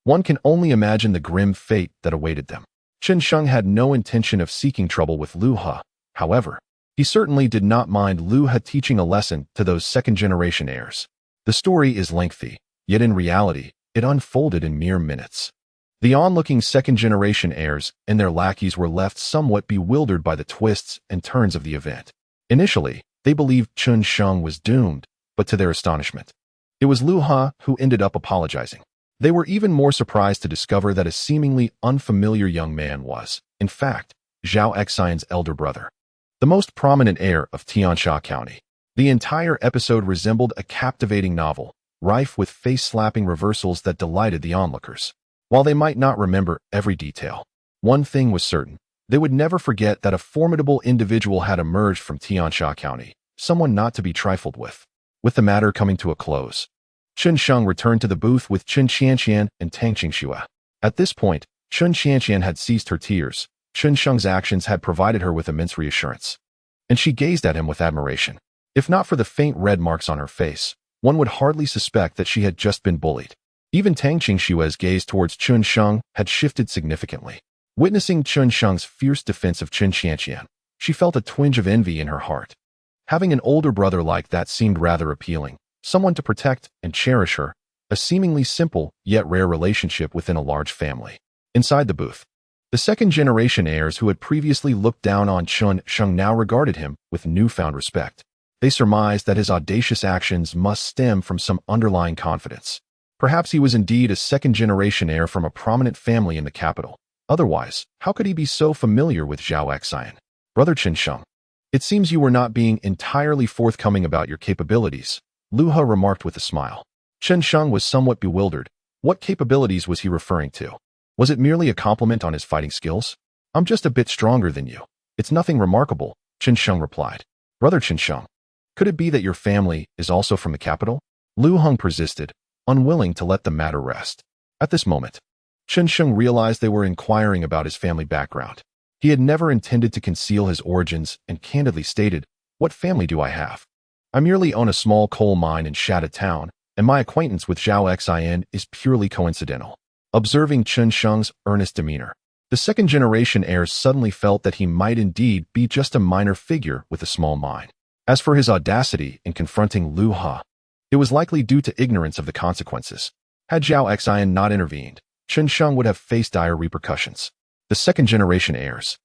One can only imagine the grim fate that awaited them. Chen Sheng had no intention of seeking trouble with Lu Ha. However, he certainly did not mind Lu Ha teaching a lesson to those second-generation heirs. The story is lengthy, yet in reality, it unfolded in mere minutes. The onlooking second-generation heirs and their lackeys were left somewhat bewildered by the twists and turns of the event. Initially, they believed Chen Sheng was doomed, but to their astonishment, it was Lu Ha who ended up apologizing. They were even more surprised to discover that a seemingly unfamiliar young man was, in fact, Zhao Xin's elder brother, the most prominent heir of Tiansha County. The entire episode resembled a captivating novel, rife with face-slapping reversals that delighted the onlookers. While they might not remember every detail, one thing was certain: they would never forget that a formidable individual had emerged from Tiansha County, someone not to be trifled with. With the matter coming to a close, Chen Sheng returned to the booth with Chen Qianqian and Tang Qingxue. At this point, Chen Qianqian had ceased her tears. Chen Sheng's actions had provided her with immense reassurance, and she gazed at him with admiration. If not for the faint red marks on her face, one would hardly suspect that she had just been bullied. Even Tang Qingxue's gaze towards Chen Sheng had shifted significantly. Witnessing Chen Sheng's fierce defense of Chen Qianqian, she felt a twinge of envy in her heart. Having an older brother like that seemed rather appealing. Someone to protect and cherish her, a seemingly simple yet rare relationship within a large family. Inside the booth, the second-generation heirs who had previously looked down on Chen Sheng now regarded him with newfound respect. They surmised that his audacious actions must stem from some underlying confidence. Perhaps he was indeed a second-generation heir from a prominent family in the capital. Otherwise, how could he be so familiar with Zhao Xian? Brother Chen Sheng, it seems you were not being entirely forthcoming about your capabilities, Lu He remarked with a smile. Chen Sheng was somewhat bewildered. What capabilities was he referring to? Was it merely a compliment on his fighting skills? I'm just a bit stronger than you. It's nothing remarkable, Chen Sheng replied. Brother Chen Sheng, could it be that your family is also from the capital? Lu Heng persisted, unwilling to let the matter rest. At this moment, Chen Sheng realized they were inquiring about his family background. He had never intended to conceal his origins and candidly stated, "What family do I have? I merely own a small coal mine in Shada town, and my acquaintance with Zhao Xian is purely coincidental." Observing Chen Sheng's earnest demeanor, the second-generation heir suddenly felt that he might indeed be just a minor figure with a small mind. As for his audacity in confronting Lu He, it was likely due to ignorance of the consequences. Had Zhao Xian not intervened, Chen Sheng would have faced dire repercussions. The second-generation heirs,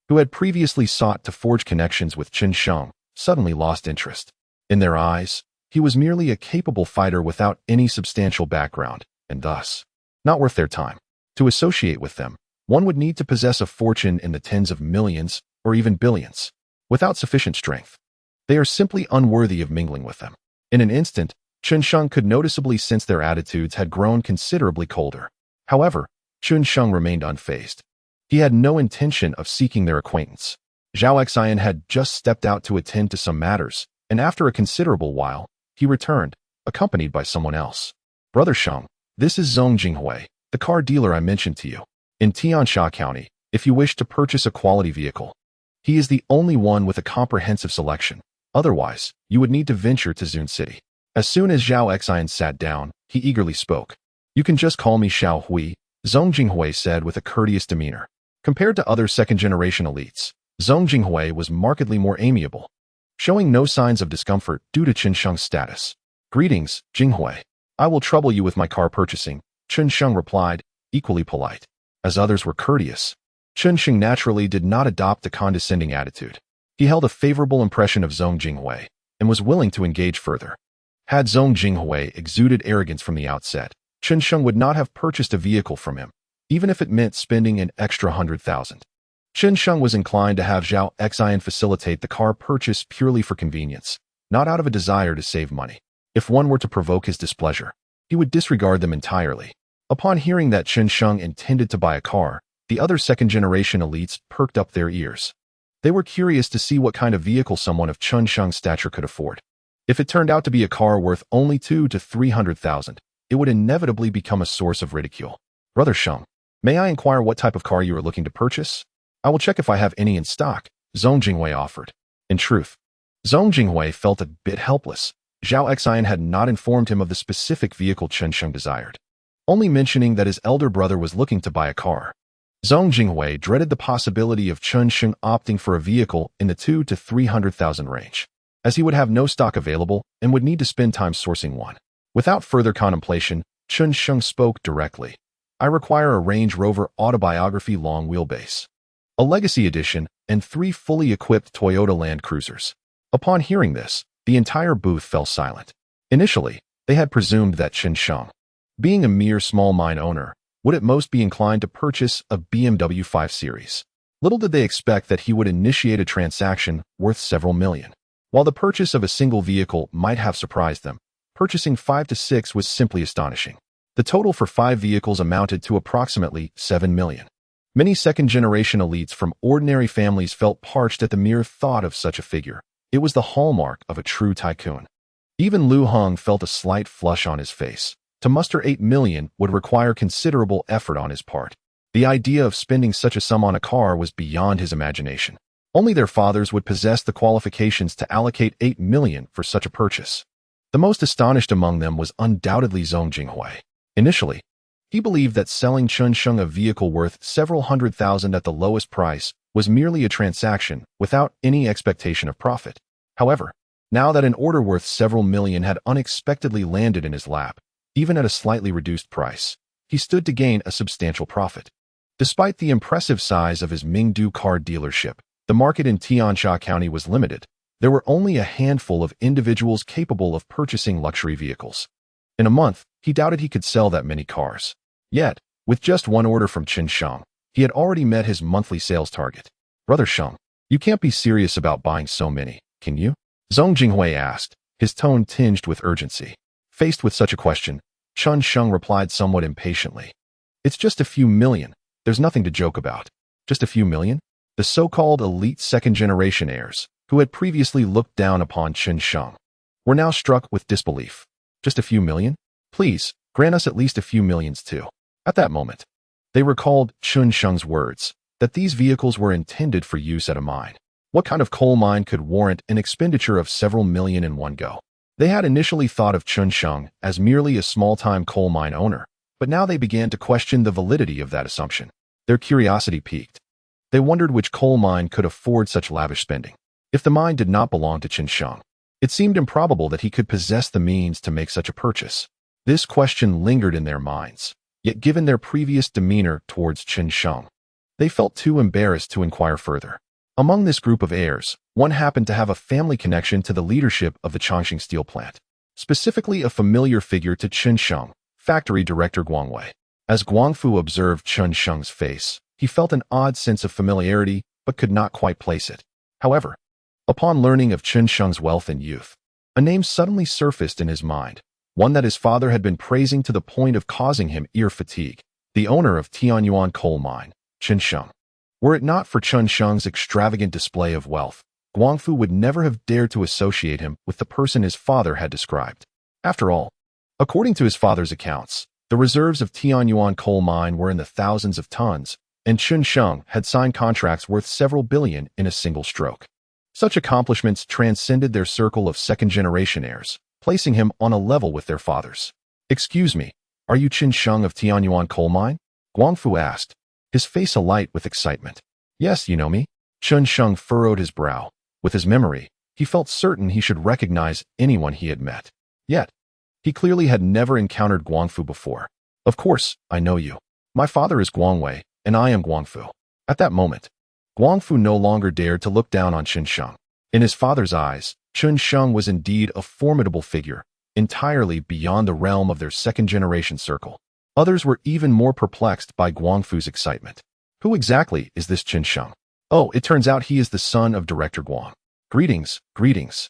who had previously sought to forge connections with Chen Sheng, suddenly lost interest. In their eyes, he was merely a capable fighter without any substantial background, and thus, not worth their time. To associate with them, one would need to possess a fortune in the tens of millions or even billions. Without sufficient strength, they are simply unworthy of mingling with them. In an instant, Chen Sheng could noticeably sense their attitudes had grown considerably colder. However, Chen Sheng remained unfazed. He had no intention of seeking their acquaintance. Zhao Xian had just stepped out to attend to some matters, and after a considerable while, he returned, accompanied by someone else. Brother Sheng, this is Zhong Jinghui, the car dealer I mentioned to you. In Tiansha County, if you wish to purchase a quality vehicle, he is the only one with a comprehensive selection. Otherwise, you would need to venture to Zun City. As soon as Zhao Xian sat down, he eagerly spoke. You can just call me Xiao Hui, Zhong Jinghui said with a courteous demeanor. Compared to other second-generation elites, Zhong Jinghui was markedly more amiable, showing no signs of discomfort due to Chen Sheng's status. Greetings, Jinghui. I will trouble you with my car purchasing, Chen Sheng replied, equally polite. As others were courteous, Chen Sheng naturally did not adopt a condescending attitude. He held a favorable impression of Zhong Jinghui and was willing to engage further. Had Zhong Jinghui exuded arrogance from the outset, Chen Sheng would not have purchased a vehicle from him, even if it meant spending an extra 100,000. Chen Sheng was inclined to have Zhao Xian facilitate the car purchase purely for convenience, not out of a desire to save money. If one were to provoke his displeasure, he would disregard them entirely. Upon hearing that Chen Sheng intended to buy a car, the other second-generation elites perked up their ears. They were curious to see what kind of vehicle someone of Chen Sheng's stature could afford. If it turned out to be a car worth only 200,000 to 300,000, it would inevitably become a source of ridicule. Brother Sheng, may I inquire what type of car you are looking to purchase? I will check if I have any in stock, Zhong Jinghui offered. In truth, Zhong Jinghui felt a bit helpless. Zhao Xian had not informed him of the specific vehicle Chen Sheng desired, only mentioning that his elder brother was looking to buy a car. Zhong Jinghui dreaded the possibility of Chen Sheng opting for a vehicle in the 200,000 to 300,000 range, as he would have no stock available and would need to spend time sourcing one. Without further contemplation, Chen Sheng spoke directly. I require a Range Rover Autobiography long wheelbase, a Legacy Edition, and 3 fully equipped Toyota Land Cruisers. Upon hearing this, the entire booth fell silent. Initially, they had presumed that Chen Sheng, being a mere small mine owner, would at most be inclined to purchase a BMW 5 Series. Little did they expect that he would initiate a transaction worth several million. While the purchase of a single vehicle might have surprised them, purchasing 5 to 6 was simply astonishing. The total for 5 vehicles amounted to approximately 7 million. Many second-generation elites from ordinary families felt parched at the mere thought of such a figure. It was the hallmark of a true tycoon. Even Lu Heng felt a slight flush on his face. To muster 8 million would require considerable effort on his part. The idea of spending such a sum on a car was beyond his imagination. Only their fathers would possess the qualifications to allocate 8 million for such a purchase. The most astonished among them was undoubtedly Zhong Jinghui. Initially, he believed that selling Chen Sheng a vehicle worth several 100,000 at the lowest price was merely a transaction without any expectation of profit. However, now that an order worth several million had unexpectedly landed in his lap, even at a slightly reduced price, he stood to gain a substantial profit. Despite the impressive size of his Mingdu car dealership, the market in Tiansha County was limited. There were only a handful of individuals capable of purchasing luxury vehicles. In a month, he doubted he could sell that many cars. Yet, with just one order from Chen Sheng, he had already met his monthly sales target. Brother Sheng, you can't be serious about buying so many, can you? Zhong Jinghui asked, his tone tinged with urgency. Faced with such a question, Chen Sheng replied somewhat impatiently. It's just a few million. There's nothing to joke about. Just a few million? The so-called elite second-generation heirs, who had previously looked down upon Chen Sheng, were now struck with disbelief. Just a few million? Please, grant us at least a few millions too. At that moment, they recalled Chen Sheng's words, that these vehicles were intended for use at a mine. What kind of coal mine could warrant an expenditure of several million in one go? They had initially thought of Chen Sheng as merely a small-time coal mine owner, but now they began to question the validity of that assumption. Their curiosity piqued. They wondered which coal mine could afford such lavish spending. If the mine did not belong to Chen Sheng, it seemed improbable that he could possess the means to make such a purchase. This question lingered in their minds, yet given their previous demeanor towards Chen Sheng, they felt too embarrassed to inquire further. Among this group of heirs, one happened to have a family connection to the leadership of the Chongqing steel plant, specifically a familiar figure to Chen Sheng, factory director Guangwei. As Guangfu observed Chen Sheng's face, he felt an odd sense of familiarity but could not quite place it. However, upon learning of Chen Sheng's wealth and youth, a name suddenly surfaced in his mind, one that his father had been praising to the point of causing him ear fatigue, the owner of Tianyuan coal mine, Chen Sheng. Were it not for Chen Sheng's extravagant display of wealth, Guangfu would never have dared to associate him with the person his father had described. After all, according to his father's accounts, the reserves of Tianyuan coal mine were in the thousands of tons, and Chen Sheng had signed contracts worth several billion in a single stroke. Such accomplishments transcended their circle of second-generation heirs, placing him on a level with their fathers. Excuse me, are you Chen Sheng of Tianyuan coal mine? Guangfu asked, his face alight with excitement. Yes, you know me. Chen Sheng furrowed his brow. With his memory, he felt certain he should recognize anyone he had met. Yet, he clearly had never encountered Guangfu before. Of course, I know you. My father is Guangwei, and I am Guangfu. At that moment, Guangfu no longer dared to look down on Chen Sheng. In his father's eyes, Chen Sheng was indeed a formidable figure, entirely beyond the realm of their second-generation circle. Others were even more perplexed by Guangfu's excitement. Who exactly is this Chen Sheng? Oh, it turns out he is the son of Director Guang. Greetings, greetings.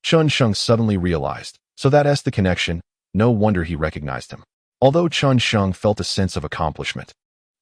Chen Sheng suddenly realized, so that's the connection. No wonder he recognized him. Although Chen Sheng felt a sense of accomplishment,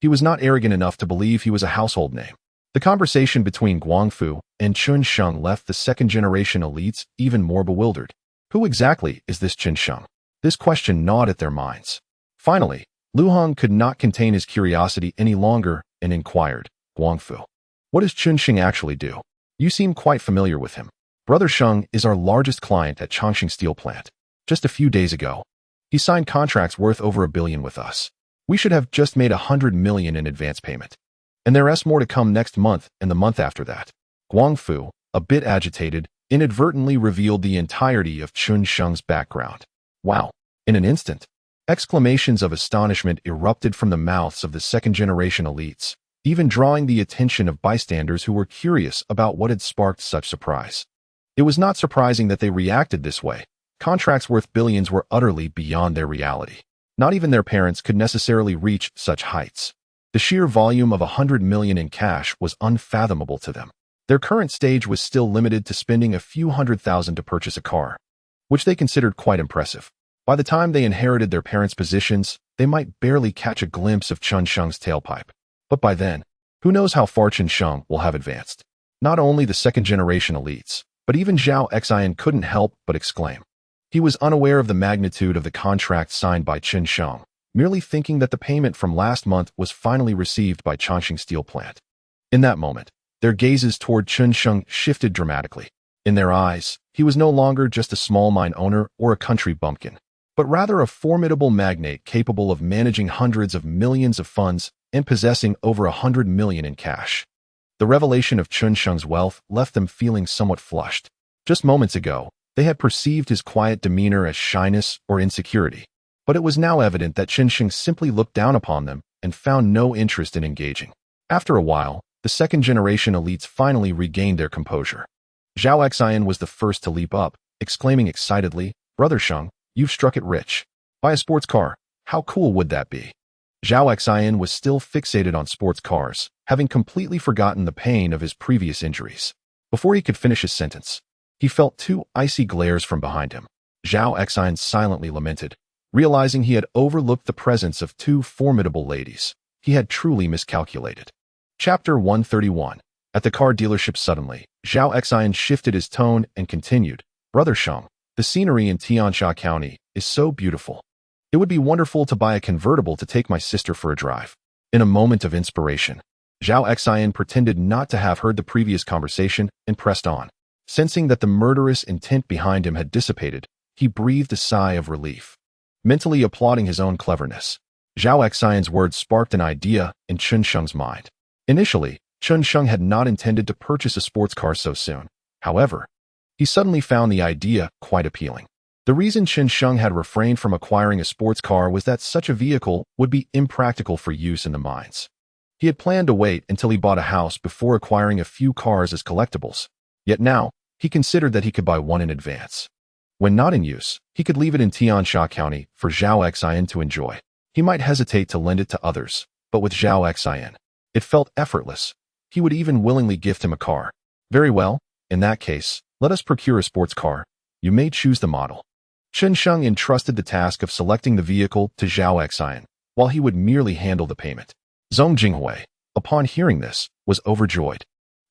he was not arrogant enough to believe he was a household name. The conversation between Guangfu and Chen Sheng left the second-generation elites even more bewildered. Who exactly is this Chen Sheng? This question gnawed at their minds. Finally, Lu Hong could not contain his curiosity any longer and inquired, Guangfu, what does Chen Sheng actually do? You seem quite familiar with him. Brother Sheng is our largest client at Chongqing steel plant. Just a few days ago, he signed contracts worth over $1 billion with us. We should have just made $100 million in advance payment. And there's more to come next month and the month after that. Guangfu, a bit agitated, inadvertently revealed the entirety of Chen Sheng's background. Wow! In an instant, exclamations of astonishment erupted from the mouths of the second-generation elites, even drawing the attention of bystanders who were curious about what had sparked such surprise. It was not surprising that they reacted this way. Contracts worth billions were utterly beyond their reality. Not even their parents could necessarily reach such heights. The sheer volume of $100 million in cash was unfathomable to them. Their current stage was still limited to spending a few $100,000 to purchase a car, which they considered quite impressive. By the time they inherited their parents' positions, they might barely catch a glimpse of Chen Sheng's tailpipe. But by then, who knows how far Chen Sheng will have advanced. Not only the second-generation elites, but even Zhao Xian couldn't help but exclaim. He was unaware of the magnitude of the contract signed by Chen Sheng, merely thinking that the payment from last month was finally received by Chongqing steel plant. In that moment, their gazes toward Chen Sheng shifted dramatically. In their eyes, he was no longer just a small mine owner or a country bumpkin, but rather a formidable magnate capable of managing hundreds of millions of funds and possessing over $100 million in cash. The revelation of Chen Sheng's wealth left them feeling somewhat flushed. Just moments ago, they had perceived his quiet demeanor as shyness or insecurity, but it was now evident that Chen Sheng simply looked down upon them and found no interest in engaging. After a while, the second-generation elites finally regained their composure. Zhao Xian was the first to leap up, exclaiming excitedly, Brother Sheng, you've struck it rich. Buy a sports car. How cool would that be? Zhao Xian was still fixated on sports cars, having completely forgotten the pain of his previous injuries. Before he could finish his sentence, he felt two icy glares from behind him. Zhao Xian silently lamented, realizing he had overlooked the presence of two formidable ladies. He had truly miscalculated. Chapter 131. At the car dealership suddenly, Zhao Xian shifted his tone and continued, Brother Sheng, the scenery in Tiansha County is so beautiful. It would be wonderful to buy a convertible to take my sister for a drive. In a moment of inspiration, Zhao Xian pretended not to have heard the previous conversation and pressed on. Sensing that the murderous intent behind him had dissipated, he breathed a sigh of relief. Mentally applauding his own cleverness, Zhao Xian's words sparked an idea in Chen Sheng's mind. Initially, Chen Sheng had not intended to purchase a sports car so soon. However, he suddenly found the idea quite appealing. The reason Chen Sheng had refrained from acquiring a sports car was that such a vehicle would be impractical for use in the mines. He had planned to wait until he bought a house before acquiring a few cars as collectibles. Yet now, he considered that he could buy one in advance. When not in use, he could leave it in Tiansha County for Zhao Xian to enjoy. He might hesitate to lend it to others, but with Zhao Xian, it felt effortless. He would even willingly gift him a car. Very well, in that case, let us procure a sports car. You may choose the model. Chen Sheng entrusted the task of selecting the vehicle to Zhao Xian, while he would merely handle the payment. Zhong Jinghui, upon hearing this, was overjoyed.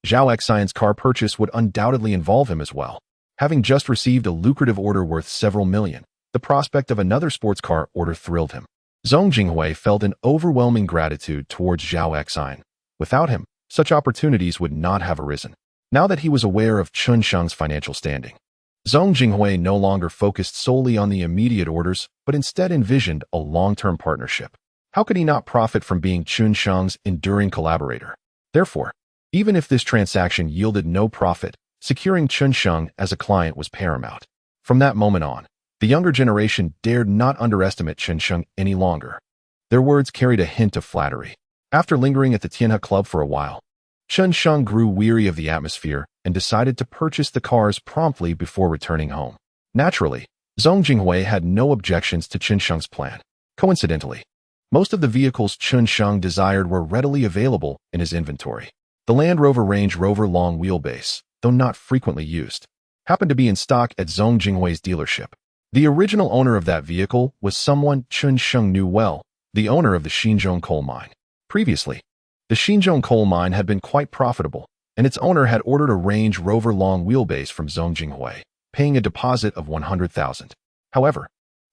Zhao Xian's car purchase would undoubtedly involve him as well. Having just received a lucrative order worth several million, the prospect of another sports car order thrilled him. Zhong Jinghui felt an overwhelming gratitude towards Zhao Xian. Without him, such opportunities would not have arisen. Now that he was aware of Chen Sheng's financial standing, Zhong Jinghui no longer focused solely on the immediate orders, but instead envisioned a long-term partnership. How could he not profit from being Chen Sheng's enduring collaborator? Therefore, even if this transaction yielded no profit, securing Chen Sheng as a client was paramount. From that moment on, the younger generation dared not underestimate Chen Sheng any longer. Their words carried a hint of flattery. After lingering at the Tianhe Club for a while, Chen Sheng grew weary of the atmosphere and decided to purchase the cars promptly before returning home. Naturally, Zhong Jinghui had no objections to Chen Sheng's plan. Coincidentally, most of the vehicles Chen Sheng desired were readily available in his inventory. The Land Rover Range Rover long wheelbase, though not frequently used, happened to be in stock at Zhong Jinghui's dealership. The original owner of that vehicle was someone Chen Sheng knew well, the owner of the Xinzhong coal mine. Previously, the Xinzhong coal mine had been quite profitable, and its owner had ordered a Range Rover long wheelbase from Zhong Jinghui, paying a deposit of 100,000. However,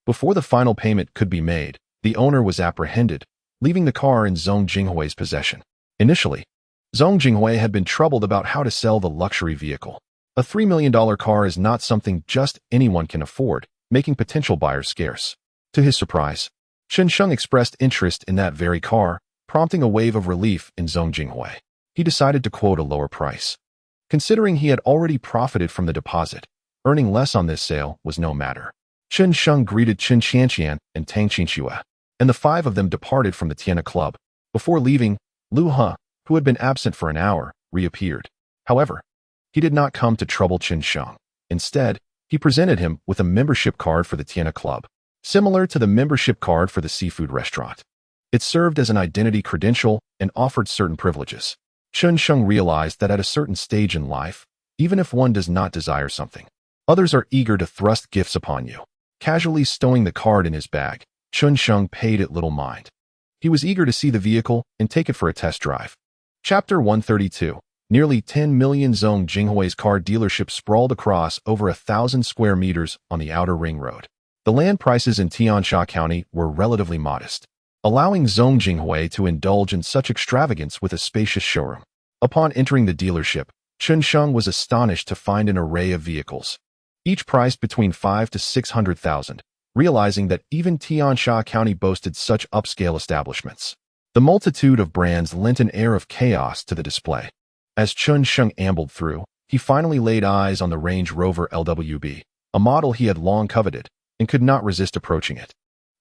before the final payment could be made, the owner was apprehended, leaving the car in Zhong Jinghui's possession. Initially, Zhong Jinghui had been troubled about how to sell the luxury vehicle. A $3 million car is not something just anyone can afford, making potential buyers scarce. To his surprise, Chen Sheng expressed interest in that very car, prompting a wave of relief in Zhong Jinghui. He decided to quote a lower price. Considering he had already profited from the deposit, earning less on this sale was no matter. Chen Sheng greeted Chen Qianqian and Tang Qinxue, and the five of them departed from the Tianhe Club. Before leaving, Lu He, who had been absent for an hour, reappeared. However, he did not come to trouble Chen Sheng. Instead, he presented him with a membership card for the Tianhe Club, similar to the membership card for the seafood restaurant. It served as an identity credential and offered certain privileges. Chen Sheng realized that at a certain stage in life, even if one does not desire something, others are eager to thrust gifts upon you. Casually stowing the card in his bag, Chen Sheng paid it little mind. He was eager to see the vehicle and take it for a test drive. Chapter 132. Nearly 10 million Zhong Jinghui's car dealership sprawled across over 1,000 square meters on the outer ring road. The land prices in Tiansha County were relatively modest, allowing Zhong Jinghui to indulge in such extravagance with a spacious showroom. Upon entering the dealership, Chen Sheng was astonished to find an array of vehicles, each priced between 5 to 600,000, realizing that even Tiansha County boasted such upscale establishments. The multitude of brands lent an air of chaos to the display. As Chen Sheng ambled through, he finally laid eyes on the Range Rover LWB, a model he had long coveted, and could not resist approaching it.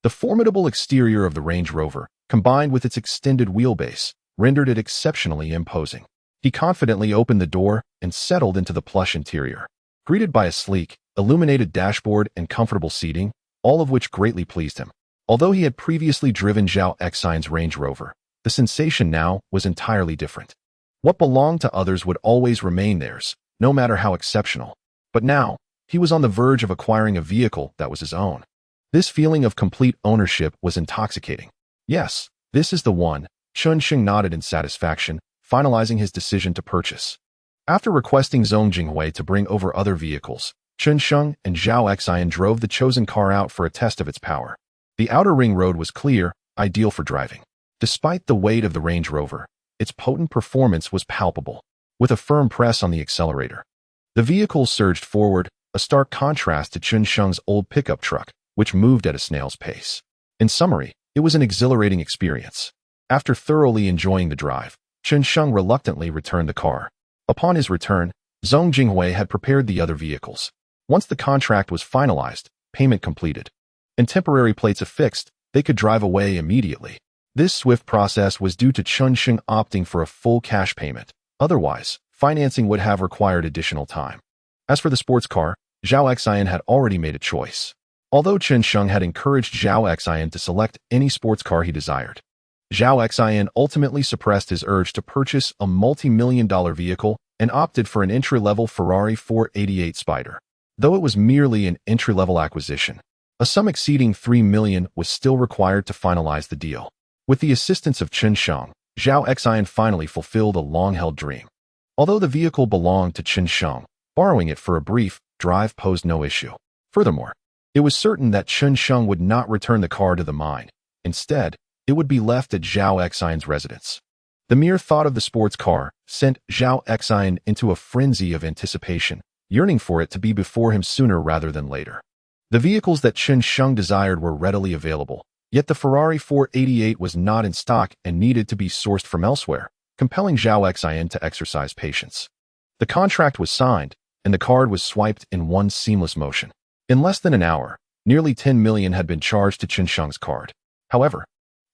The formidable exterior of the Range Rover, combined with its extended wheelbase, rendered it exceptionally imposing. He confidently opened the door and settled into the plush interior. Greeted by a sleek, illuminated dashboard and comfortable seating, all of which greatly pleased him. Although he had previously driven Zhao Xian's Range Rover, the sensation now was entirely different. What belonged to others would always remain theirs, no matter how exceptional. But now, he was on the verge of acquiring a vehicle that was his own. This feeling of complete ownership was intoxicating. Yes, this is the one, Chen Mu nodded in satisfaction, finalizing his decision to purchase. After requesting Zhong Jinghui to bring over other vehicles, Chen Mu and Zhao Xian drove the chosen car out for a test of its power. The outer ring road was clear, ideal for driving. Despite the weight of the Range Rover, its potent performance was palpable, with a firm press on the accelerator. The vehicle surged forward, a stark contrast to Chen Mu's old pickup truck, which moved at a snail's pace. In summary, it was an exhilarating experience. After thoroughly enjoying the drive, Chen Mu reluctantly returned the car. Upon his return, Zhong Jinghui had prepared the other vehicles. Once the contract was finalized, payment completed, and temporary plates affixed, they could drive away immediately. This swift process was due to Chen Mu opting for a full cash payment. Otherwise, financing would have required additional time. As for the sports car, Zhao Xian had already made a choice. Although Chen Mu had encouraged Zhao Xian to select any sports car he desired, Zhao Xian ultimately suppressed his urge to purchase a multi-million-dollar vehicle and opted for an entry-level Ferrari 488 Spider. Though it was merely an entry-level acquisition, a sum exceeding $3 million was still required to finalize the deal. With the assistance of Chen Mu, Zhao Xian finally fulfilled a long-held dream. Although the vehicle belonged to Chen Mu, borrowing it for a brief drive posed no issue. Furthermore, it was certain that Chen Mu would not return the car to the mine. Instead, it would be left at Zhao Xian's residence. The mere thought of the sports car sent Zhao Xian into a frenzy of anticipation, yearning for it to be before him sooner rather than later. The vehicles that Chen Mu desired were readily available, yet the Ferrari 488 was not in stock and needed to be sourced from elsewhere, compelling Zhao Xian to exercise patience. The contract was signed, and the card was swiped in one seamless motion. In less than an hour, nearly $10 million had been charged to Chen Mu's card. However,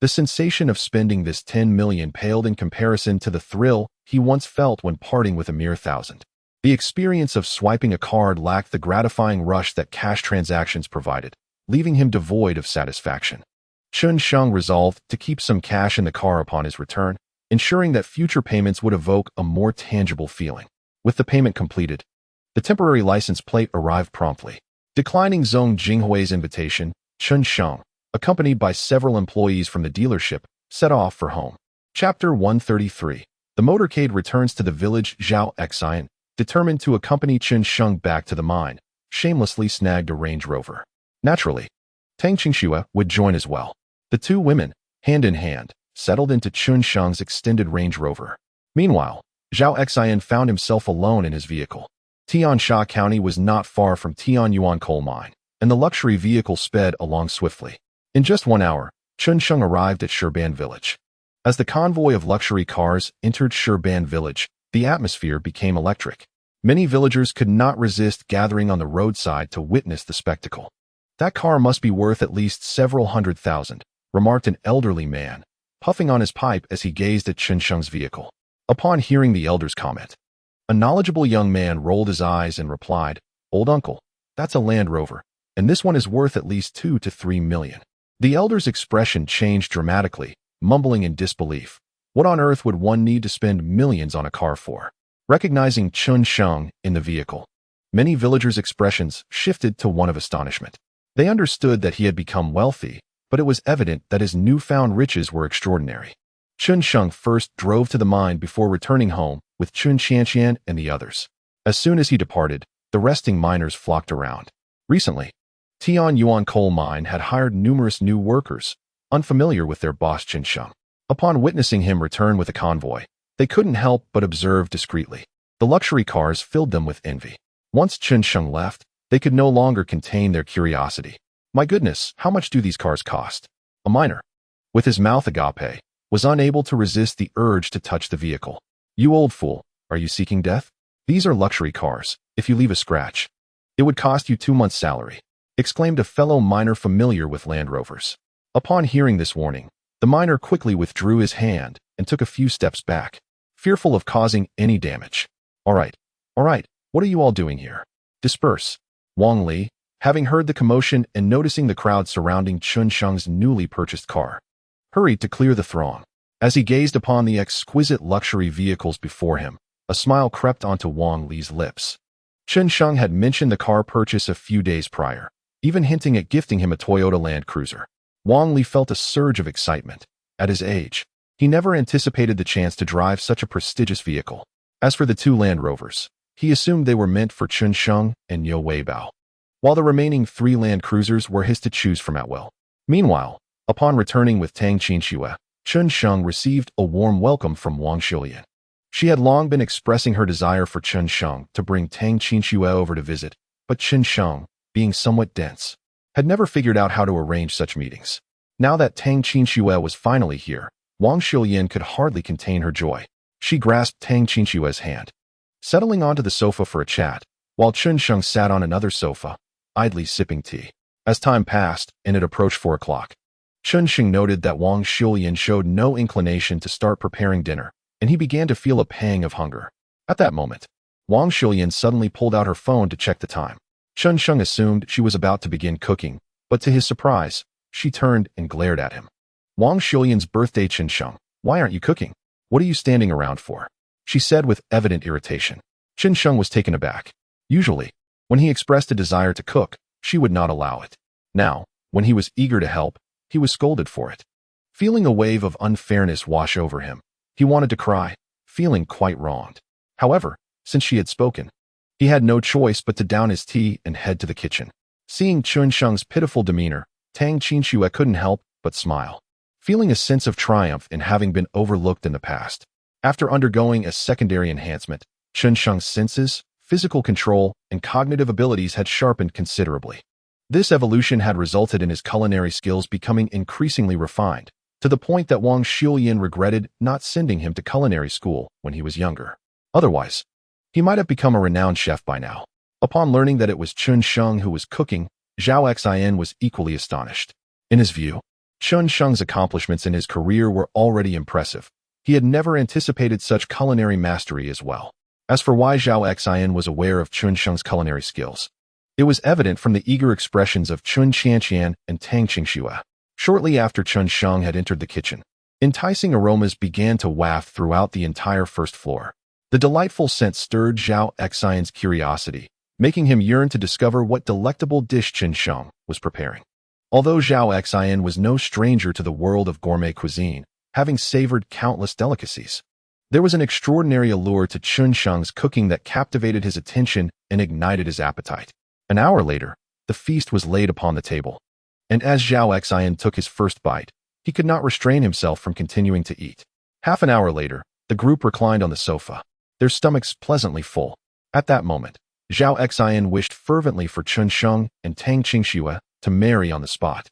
the sensation of spending this $10 million paled in comparison to the thrill he once felt when parting with a mere $1,000. The experience of swiping a card lacked the gratifying rush that cash transactions provided, leaving him devoid of satisfaction. Chen Mu resolved to keep some cash in the car upon his return, ensuring that future payments would evoke a more tangible feeling. With the payment completed, the temporary license plate arrived promptly. Declining Zhong Jinghui's invitation, Chen Mu, accompanied by several employees from the dealership, set off for home. Chapter 133. The motorcade returns to the village. Zhao Xian, determined to accompany Chen Mu back to the mine, shamelessly snagged a Range Rover. Naturally, Tang Qingxue would join as well. The two women, hand in hand, settled into Chen Mu's extended Range Rover. Meanwhile, Zhao Xian found himself alone in his vehicle. Tiansha County was not far from Tianyuan coal mine, and the luxury vehicle sped along swiftly. In just 1 hour, Chen Mu arrived at Shurban village. As the convoy of luxury cars entered Shurban village, the atmosphere became electric. Many villagers could not resist gathering on the roadside to witness the spectacle. "That car must be worth at least several $100,000, remarked an elderly man, puffing on his pipe as he gazed at Chen Mu's vehicle. Upon hearing the elder's comment, a knowledgeable young man rolled his eyes and replied, "Old uncle, that's a Land Rover, and this one is worth at least $2 to $3 million. The elder's expression changed dramatically, mumbling in disbelief. What on earth would one need to spend millions on a car for? Recognizing Chen Mu in the vehicle, many villagers' expressions shifted to one of astonishment. They understood that he had become wealthy, but it was evident that his newfound riches were extraordinary. Chen Mu first drove to the mine before returning home with Chun Qianqian and the others. As soon as he departed, the resting miners flocked around. Recently, Tianyuan coal mine had hired numerous new workers, unfamiliar with their boss Chen Mu. Upon witnessing him return with a convoy, they couldn't help but observe discreetly. The luxury cars filled them with envy. Once Chen Mu left, they could no longer contain their curiosity. "My goodness, how much do these cars cost?" A miner, with his mouth agape, was unable to resist the urge to touch the vehicle. "You old fool, are you seeking death? These are luxury cars. If you leave a scratch, it would cost you 2 months' salary," exclaimed a fellow miner familiar with Land Rovers. Upon hearing this warning, the miner quickly withdrew his hand and took a few steps back, fearful of causing any damage. All right, what are you all doing here? Disperse." Wang Li, having heard the commotion and noticing the crowd surrounding Chen Sheng's newly purchased car, hurried to clear the throng. As he gazed upon the exquisite luxury vehicles before him, a smile crept onto Wang Li's lips. Chen Sheng had mentioned the car purchase a few days prior, even hinting at gifting him a Toyota Land Cruiser. Wang Li felt a surge of excitement. At his age, he never anticipated the chance to drive such a prestigious vehicle. As for the two Land Rovers, he assumed they were meant for Chen Sheng and Niu Weibao, while the remaining 3 Land Cruisers were his to choose from at will. Meanwhile, upon returning with Tang Qinxue, Chen Sheng received a warm welcome from Wang Xiulian. She had long been expressing her desire for Chen Sheng to bring Tang Qinxue over to visit, but Chen Sheng, being somewhat dense, had never figured out how to arrange such meetings. Now that Tang Qinxue was finally here, Wang Xiulian could hardly contain her joy. She grasped Tang Qinxue's hand, settling onto the sofa for a chat, while Chen Sheng sat on another sofa, idly sipping tea. As time passed and it approached 4 o'clock, Chen Sheng noted that Wang Xiulian showed no inclination to start preparing dinner, and he began to feel a pang of hunger. At that moment, Wang Xiulian suddenly pulled out her phone to check the time. Chen Sheng assumed she was about to begin cooking, but to his surprise, she turned and glared at him. Wang Xiulian's birthday. Chen Sheng, why aren't you cooking? What are you standing around for? She said with evident irritation. Chen Sheng was taken aback. Usually, when he expressed a desire to cook, she would not allow it. Now, when he was eager to help, he was scolded for it. Feeling a wave of unfairness wash over him, he wanted to cry, feeling quite wronged. However, since she had spoken, he had no choice but to down his tea and head to the kitchen. Seeing Chen Sheng's pitiful demeanor, Tang Qinxue couldn't help but smile, feeling a sense of triumph in having been overlooked in the past. After undergoing a secondary enhancement, Chen Sheng's senses, physical control, and cognitive abilities had sharpened considerably. This evolution had resulted in his culinary skills becoming increasingly refined, to the point that Wang Xiulian regretted not sending him to culinary school when he was younger. Otherwise, he might have become a renowned chef by now. Upon learning that it was Chen Sheng who was cooking, Zhao Xian was equally astonished. In his view, Chen Sheng's accomplishments in his career were already impressive. He had never anticipated such culinary mastery as well. As for why Zhao Xian was aware of Chen Sheng's culinary skills, it was evident from the eager expressions of Chun Qianqian and Tang Qinxue. Shortly after Chen Sheng had entered the kitchen, enticing aromas began to waft throughout the entire first floor. The delightful scent stirred Zhao Xian's curiosity, making him yearn to discover what delectable dish Chen Sheng was preparing. Although Zhao Xian was no stranger to the world of gourmet cuisine, having savored countless delicacies, there was an extraordinary allure to Chen Sheng's cooking that captivated his attention and ignited his appetite. An hour later, the feast was laid upon the table, and as Zhao Xian took his first bite, he could not restrain himself from continuing to eat. Half an hour later, the group reclined on the sofa, their stomachs pleasantly full. At that moment, Zhao Xian wished fervently for Chen Sheng and Tang Qinxue to marry on the spot,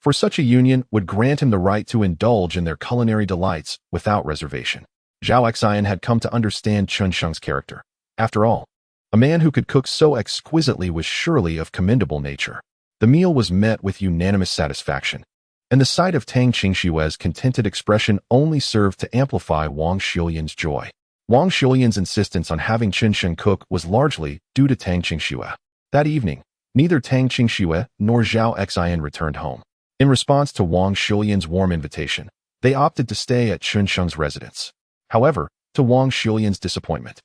for such a union would grant him the right to indulge in their culinary delights without reservation. Zhao Xian had come to understand Chen Sheng's character. After all, a man who could cook so exquisitely was surely of commendable nature. The meal was met with unanimous satisfaction, and the sight of Tang Qinxue's contented expression only served to amplify Wang Xiulian's joy. Wang Xiulian's insistence on having Chen Sheng cook was largely due to Tang Qinxue. That evening, neither Tang Qinxue nor Zhao Xian returned home. In response to Wang Xiulian's warm invitation, they opted to stay at Chen Sheng's residence. However, to Wang Xiulian's disappointment,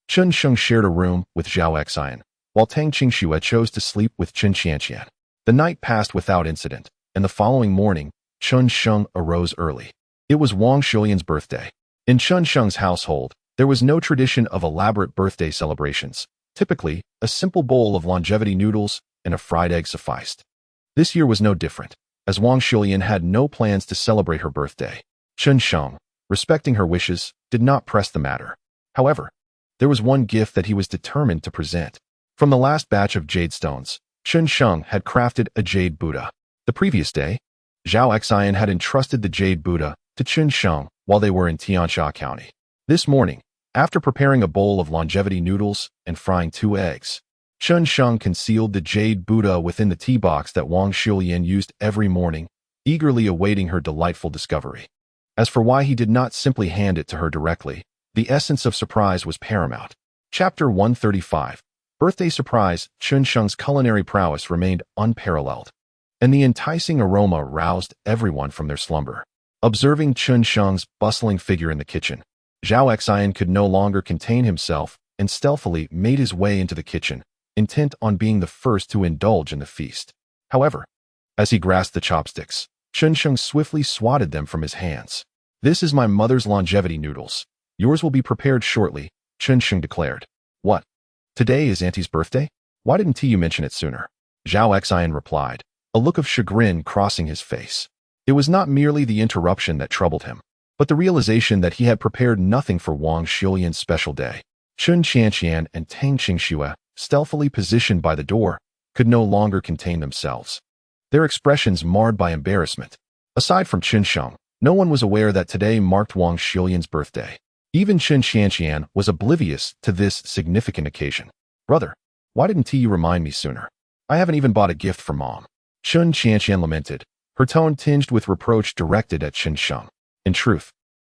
Chen Sheng shared a room with Zhao Xian, while Tang Qinxue chose to sleep with Chen Qianqian. The night passed without incident, and the following morning, Chen Sheng arose early. It was Wang Xiulian's birthday. In Chen Sheng's household, there was no tradition of elaborate birthday celebrations. Typically, a simple bowl of longevity noodles and a fried egg sufficed. This year was no different, as Wang Xiulian had no plans to celebrate her birthday. Chen Sheng, respecting her wishes, did not press the matter. However, there was one gift that he was determined to present. From the last batch of jade stones, Chen Sheng had crafted a jade Buddha. The previous day, Zhao Xian had entrusted the jade Buddha to Chen Sheng while they were in Tiansha County. This morning, after preparing a bowl of longevity noodles and frying 2 eggs, Chen Sheng concealed the jade Buddha within the tea box that Wang Xiulian used every morning, eagerly awaiting her delightful discovery. As for why he did not simply hand it to her directly, the essence of surprise was paramount. Chapter 135. Birthday surprise, Chen Sheng's culinary prowess remained unparalleled, and the enticing aroma roused everyone from their slumber. Observing Chen Sheng's bustling figure in the kitchen, Zhao Xian could no longer contain himself and stealthily made his way into the kitchen, intent on being the first to indulge in the feast. However, as he grasped the chopsticks, Chen Sheng swiftly swatted them from his hands. "This is my mother's longevity noodles. Yours will be prepared shortly," Chen Sheng declared. "What? Today is Auntie's birthday? Why didn't you mention it sooner?" Zhao Xian replied, a look of chagrin crossing his face. It was not merely the interruption that troubled him, but the realization that he had prepared nothing for Wang Xiulian's special day. Chun Qianqian and Tang Qingxue, stealthily positioned by the door, could no longer contain themselves, their expressions marred by embarrassment. Aside from Qin Sheng, no one was aware that today marked Wang Xiulian's birthday. Even Chen Qianqian was oblivious to this significant occasion. "Brother, why didn't you remind me sooner? I haven't even bought a gift for Mom," Chen Qianqian lamented, her tone tinged with reproach directed at Qin Sheng. In truth,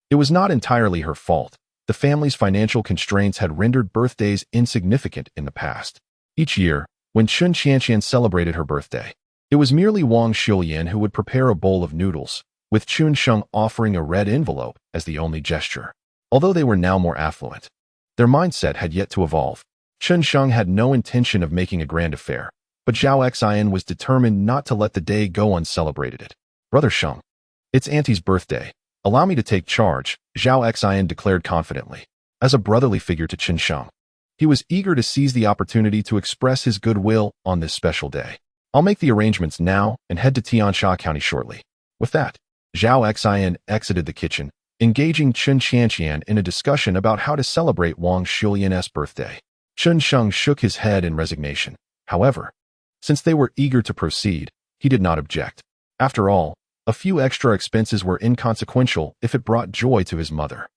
it was not entirely her fault. The family's financial constraints had rendered birthdays insignificant in the past. Each year, when Chen Qianqian celebrated her birthday, it was merely Wang Xiulian who would prepare a bowl of noodles, with Qin Sheng offering a red envelope as the only gesture. Although they were now more affluent, their mindset had yet to evolve. Chen Sheng had no intention of making a grand affair, but Zhao Xian was determined not to let the day go uncelebrated. "Brother Sheng, it's Auntie's birthday. Allow me to take charge," Zhao Xian declared confidently. As a brotherly figure to Qin Sheng, he was eager to seize the opportunity to express his goodwill on this special day. "I'll make the arrangements now and head to Tiansha County shortly." With that, Zhao Xian exited the kitchen, engaging Chen Qianqian in a discussion about how to celebrate Wang Xiulian's birthday. Chen Sheng shook his head in resignation. However, since they were eager to proceed, he did not object. After all, a few extra expenses were inconsequential if it brought joy to his mother.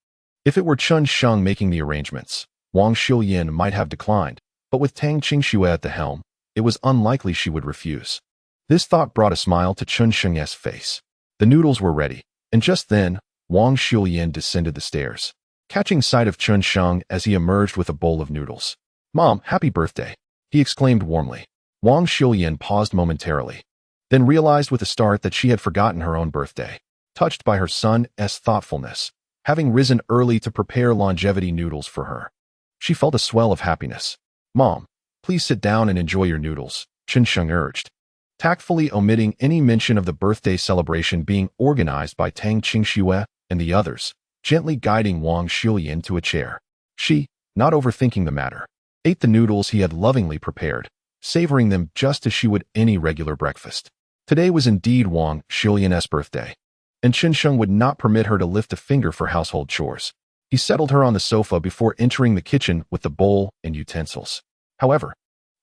If it were Chen Sheng making the arrangements, Wang Xiulian might have declined, but with Tang Qingxue at the helm, it was unlikely she would refuse. This thought brought a smile to Chen Sheng's face. The noodles were ready, and just then, Wang Xiulian descended the stairs, catching sight of Chen Sheng as he emerged with a bowl of noodles. "Mom, happy birthday," he exclaimed warmly. Wang Xiulian paused momentarily, then realized with a start that she had forgotten her own birthday. Touched by her son's thoughtfulness, having risen early to prepare longevity noodles for her, she felt a swell of happiness. "Mom, please sit down and enjoy your noodles," Chen Sheng urged, tactfully omitting any mention of the birthday celebration being organized by Tang Qingxue and the others, gently guiding Wang Xiulian to a chair. She, not overthinking the matter, ate the noodles he had lovingly prepared, savoring them just as she would any regular breakfast. Today was indeed Wang Xiulian's birthday, and Qin Sheng would not permit her to lift a finger for household chores. He settled her on the sofa before entering the kitchen with the bowl and utensils. However,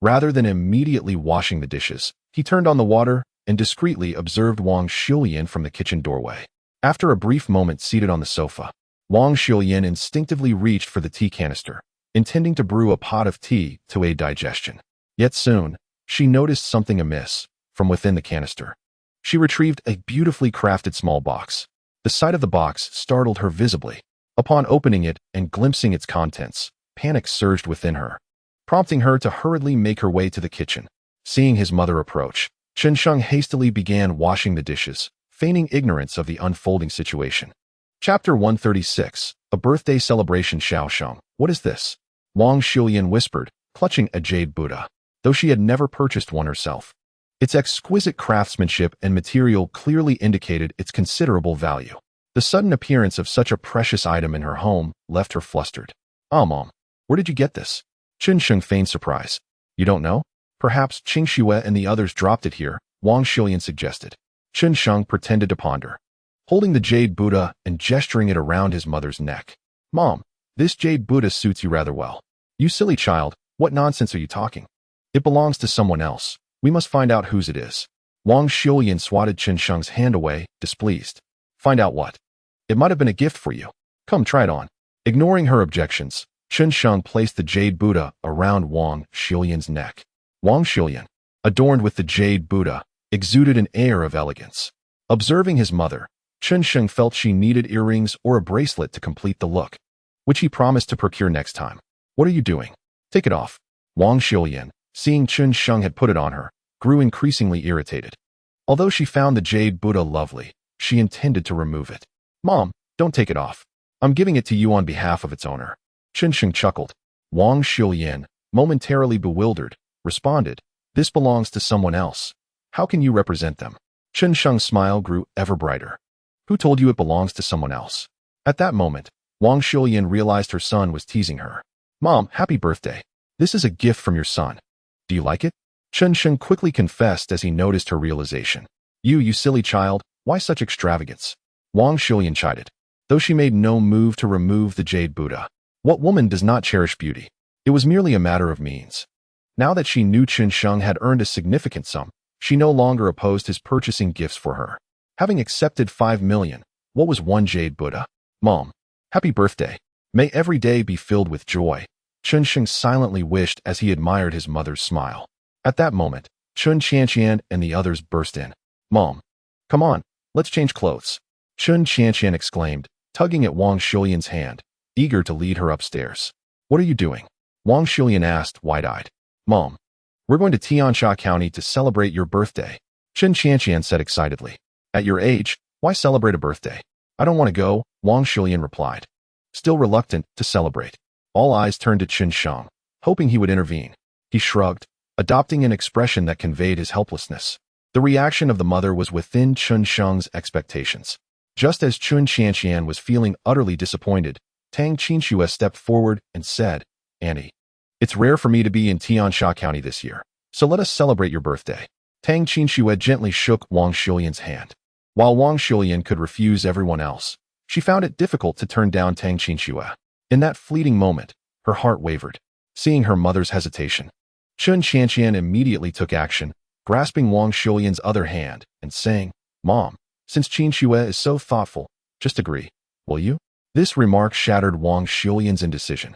rather than immediately washing the dishes, he turned on the water and discreetly observed Wang Xiulian from the kitchen doorway. After a brief moment seated on the sofa, Wang Xiulian instinctively reached for the tea canister, intending to brew a pot of tea to aid digestion. Yet soon, she noticed something amiss from within the canister. She retrieved a beautifully crafted small box. The sight of the box startled her visibly. Upon opening it and glimpsing its contents, panic surged within her, prompting her to hurriedly make her way to the kitchen. Seeing his mother approach, Chen Sheng hastily began washing the dishes, feigning ignorance of the unfolding situation. Chapter 136, A Birthday Celebration. "Xiao Sheng, what is this?" Wang Xiulian whispered, clutching a jade Buddha, though she had never purchased one herself. Its exquisite craftsmanship and material clearly indicated its considerable value. The sudden appearance of such a precious item in her home left her flustered. "Ah, Mom, where did you get this?" Qin Sheng feigned surprise. "You don't know? Perhaps Qingxue and the others dropped it here," Wang Xiulian suggested. Qin Sheng pretended to ponder, holding the jade Buddha and gesturing it around his mother's neck. "Mom, this jade Buddha suits you rather well." "You silly child, what nonsense are you talking? It belongs to someone else. We must find out whose it is." Wang Xiulian swatted Qin Sheng's hand away, displeased. "Find out what? It might have been a gift for you. Come, try it on." Ignoring her objections, Qin Sheng placed the jade Buddha around Wang Xiulian's neck. Wang Xiulian, adorned with the jade Buddha, exuded an air of elegance. Observing his mother, Qin Sheng felt she needed earrings or a bracelet to complete the look, which he promised to procure next time. "What are you doing? Take it off." Wang Xiulian, seeing Chen Sheng had put it on her, grew increasingly irritated. Although she found the jade Buddha lovely, she intended to remove it. Mom, don't take it off. I'm giving it to you on behalf of its owner. Chen Sheng chuckled. Wang Xiulian, momentarily bewildered, responded, this belongs to someone else. How can you represent them? Chen Sheng's smile grew ever brighter. Who told you it belongs to someone else? At that moment, Wang Xiulian realized her son was teasing her. Mom, happy birthday. This is a gift from your son. Do you like it? Chen Sheng quickly confessed as he noticed her realization. You silly child, why such extravagance? Wang Xiulian chided. Though she made no move to remove the jade Buddha. What woman does not cherish beauty? It was merely a matter of means. Now that she knew Chen Sheng had earned a significant sum, she no longer opposed his purchasing gifts for her. Having accepted 5 million, what was one jade Buddha? Mom, happy birthday. May every day be filled with joy. Chen Sheng silently wished as he admired his mother's smile. At that moment, Chun Qianqian and the others burst in. Mom, come on, let's change clothes. Chun Qianqian exclaimed, tugging at Wang Xiulian's hand, eager to lead her upstairs. What are you doing? Wang Xiulian asked, wide-eyed. Mom, we're going to Tiansha County to celebrate your birthday. Chen Qianqian said excitedly. At your age, why celebrate a birthday? I don't want to go, Wang Xiulian replied. Still reluctant to celebrate. All eyes turned to Chen Sheng, hoping he would intervene. He shrugged, adopting an expression that conveyed his helplessness. The reaction of the mother was within Chen Sheng's expectations. Just as Chun Qianqian was feeling utterly disappointed, Tang Qinxue stepped forward and said, Annie, it's rare for me to be in Tiansha County this year, so let us celebrate your birthday. Tang Qinxue gently shook Wang Xiulian's hand. While Wang Xiulian could refuse everyone else, she found it difficult to turn down Tang Qinxue. In that fleeting moment, her heart wavered. Seeing her mother's hesitation, Chun Qianqian immediately took action, grasping Wang Xiulian's other hand and saying, Mom, since Qinxue is so thoughtful, just agree, will you? This remark shattered Wang Xiulian's indecision.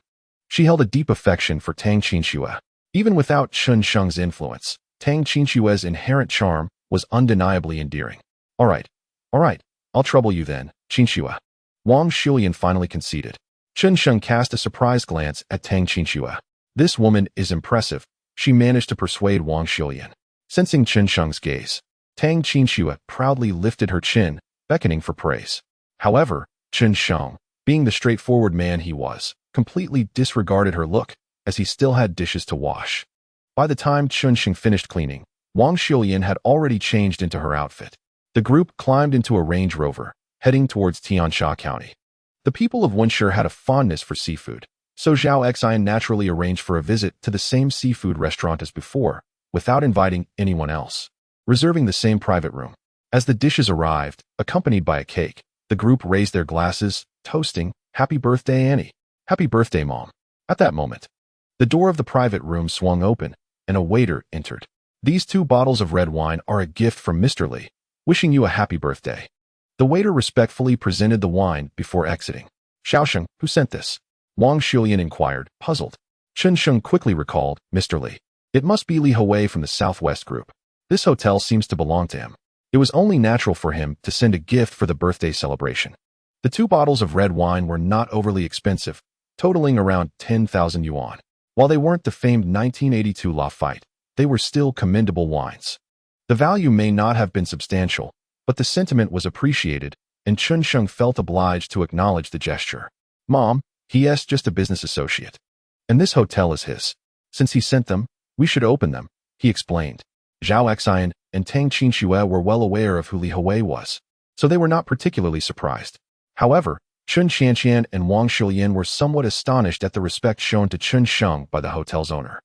She held a deep affection for Tang Qinxue. Even without Chen Sheng's influence, Tang Qinxue's inherent charm was undeniably endearing. All right, I'll trouble you then, Qinxue. Wang Xiulian finally conceded. Chen Sheng cast a surprised glance at Tang Qinxue. This woman is impressive, she managed to persuade Wang Xiulian. Sensing Chen Sheng's gaze, Tang Qinxue proudly lifted her chin, beckoning for praise. However, Chen Sheng, being the straightforward man he was, completely disregarded her look, as he still had dishes to wash. By the time Chen Sheng finished cleaning, Wang Xiulian had already changed into her outfit. The group climbed into a Range Rover, heading towards Tiansha County. The people of Wenshur had a fondness for seafood, so Zhao Xian naturally arranged for a visit to the same seafood restaurant as before, without inviting anyone else, reserving the same private room. As the dishes arrived, accompanied by a cake, the group raised their glasses, toasting, Happy birthday, Annie. Happy birthday, Mom. At that moment, the door of the private room swung open, and a waiter entered. These 2 bottles of red wine are a gift from Mr. Li, wishing you a happy birthday. The waiter respectfully presented the wine before exiting. Xiaosheng, who sent this? Wang Xiulian inquired, puzzled. Chen Sheng quickly recalled, Mr. Li. It must be Li Hui from the Southwest Group. This hotel seems to belong to him. It was only natural for him to send a gift for the birthday celebration. The 2 bottles of red wine were not overly expensive, totaling around 10,000 yuan. While they weren't the famed 1982 Lafite, they were still commendable wines. The value may not have been substantial, but the sentiment was appreciated, and Chen Sheng felt obliged to acknowledge the gesture. Mom, he's just a business associate. And this hotel is his. Since he sent them, we should open them, he explained. Zhao Xian and Tang Qinxue were well aware of who Li Hui was, so they were not particularly surprised. However, Chun Qianqian and Wang Xiulian were somewhat astonished at the respect shown to Chen Sheng by the hotel's owner.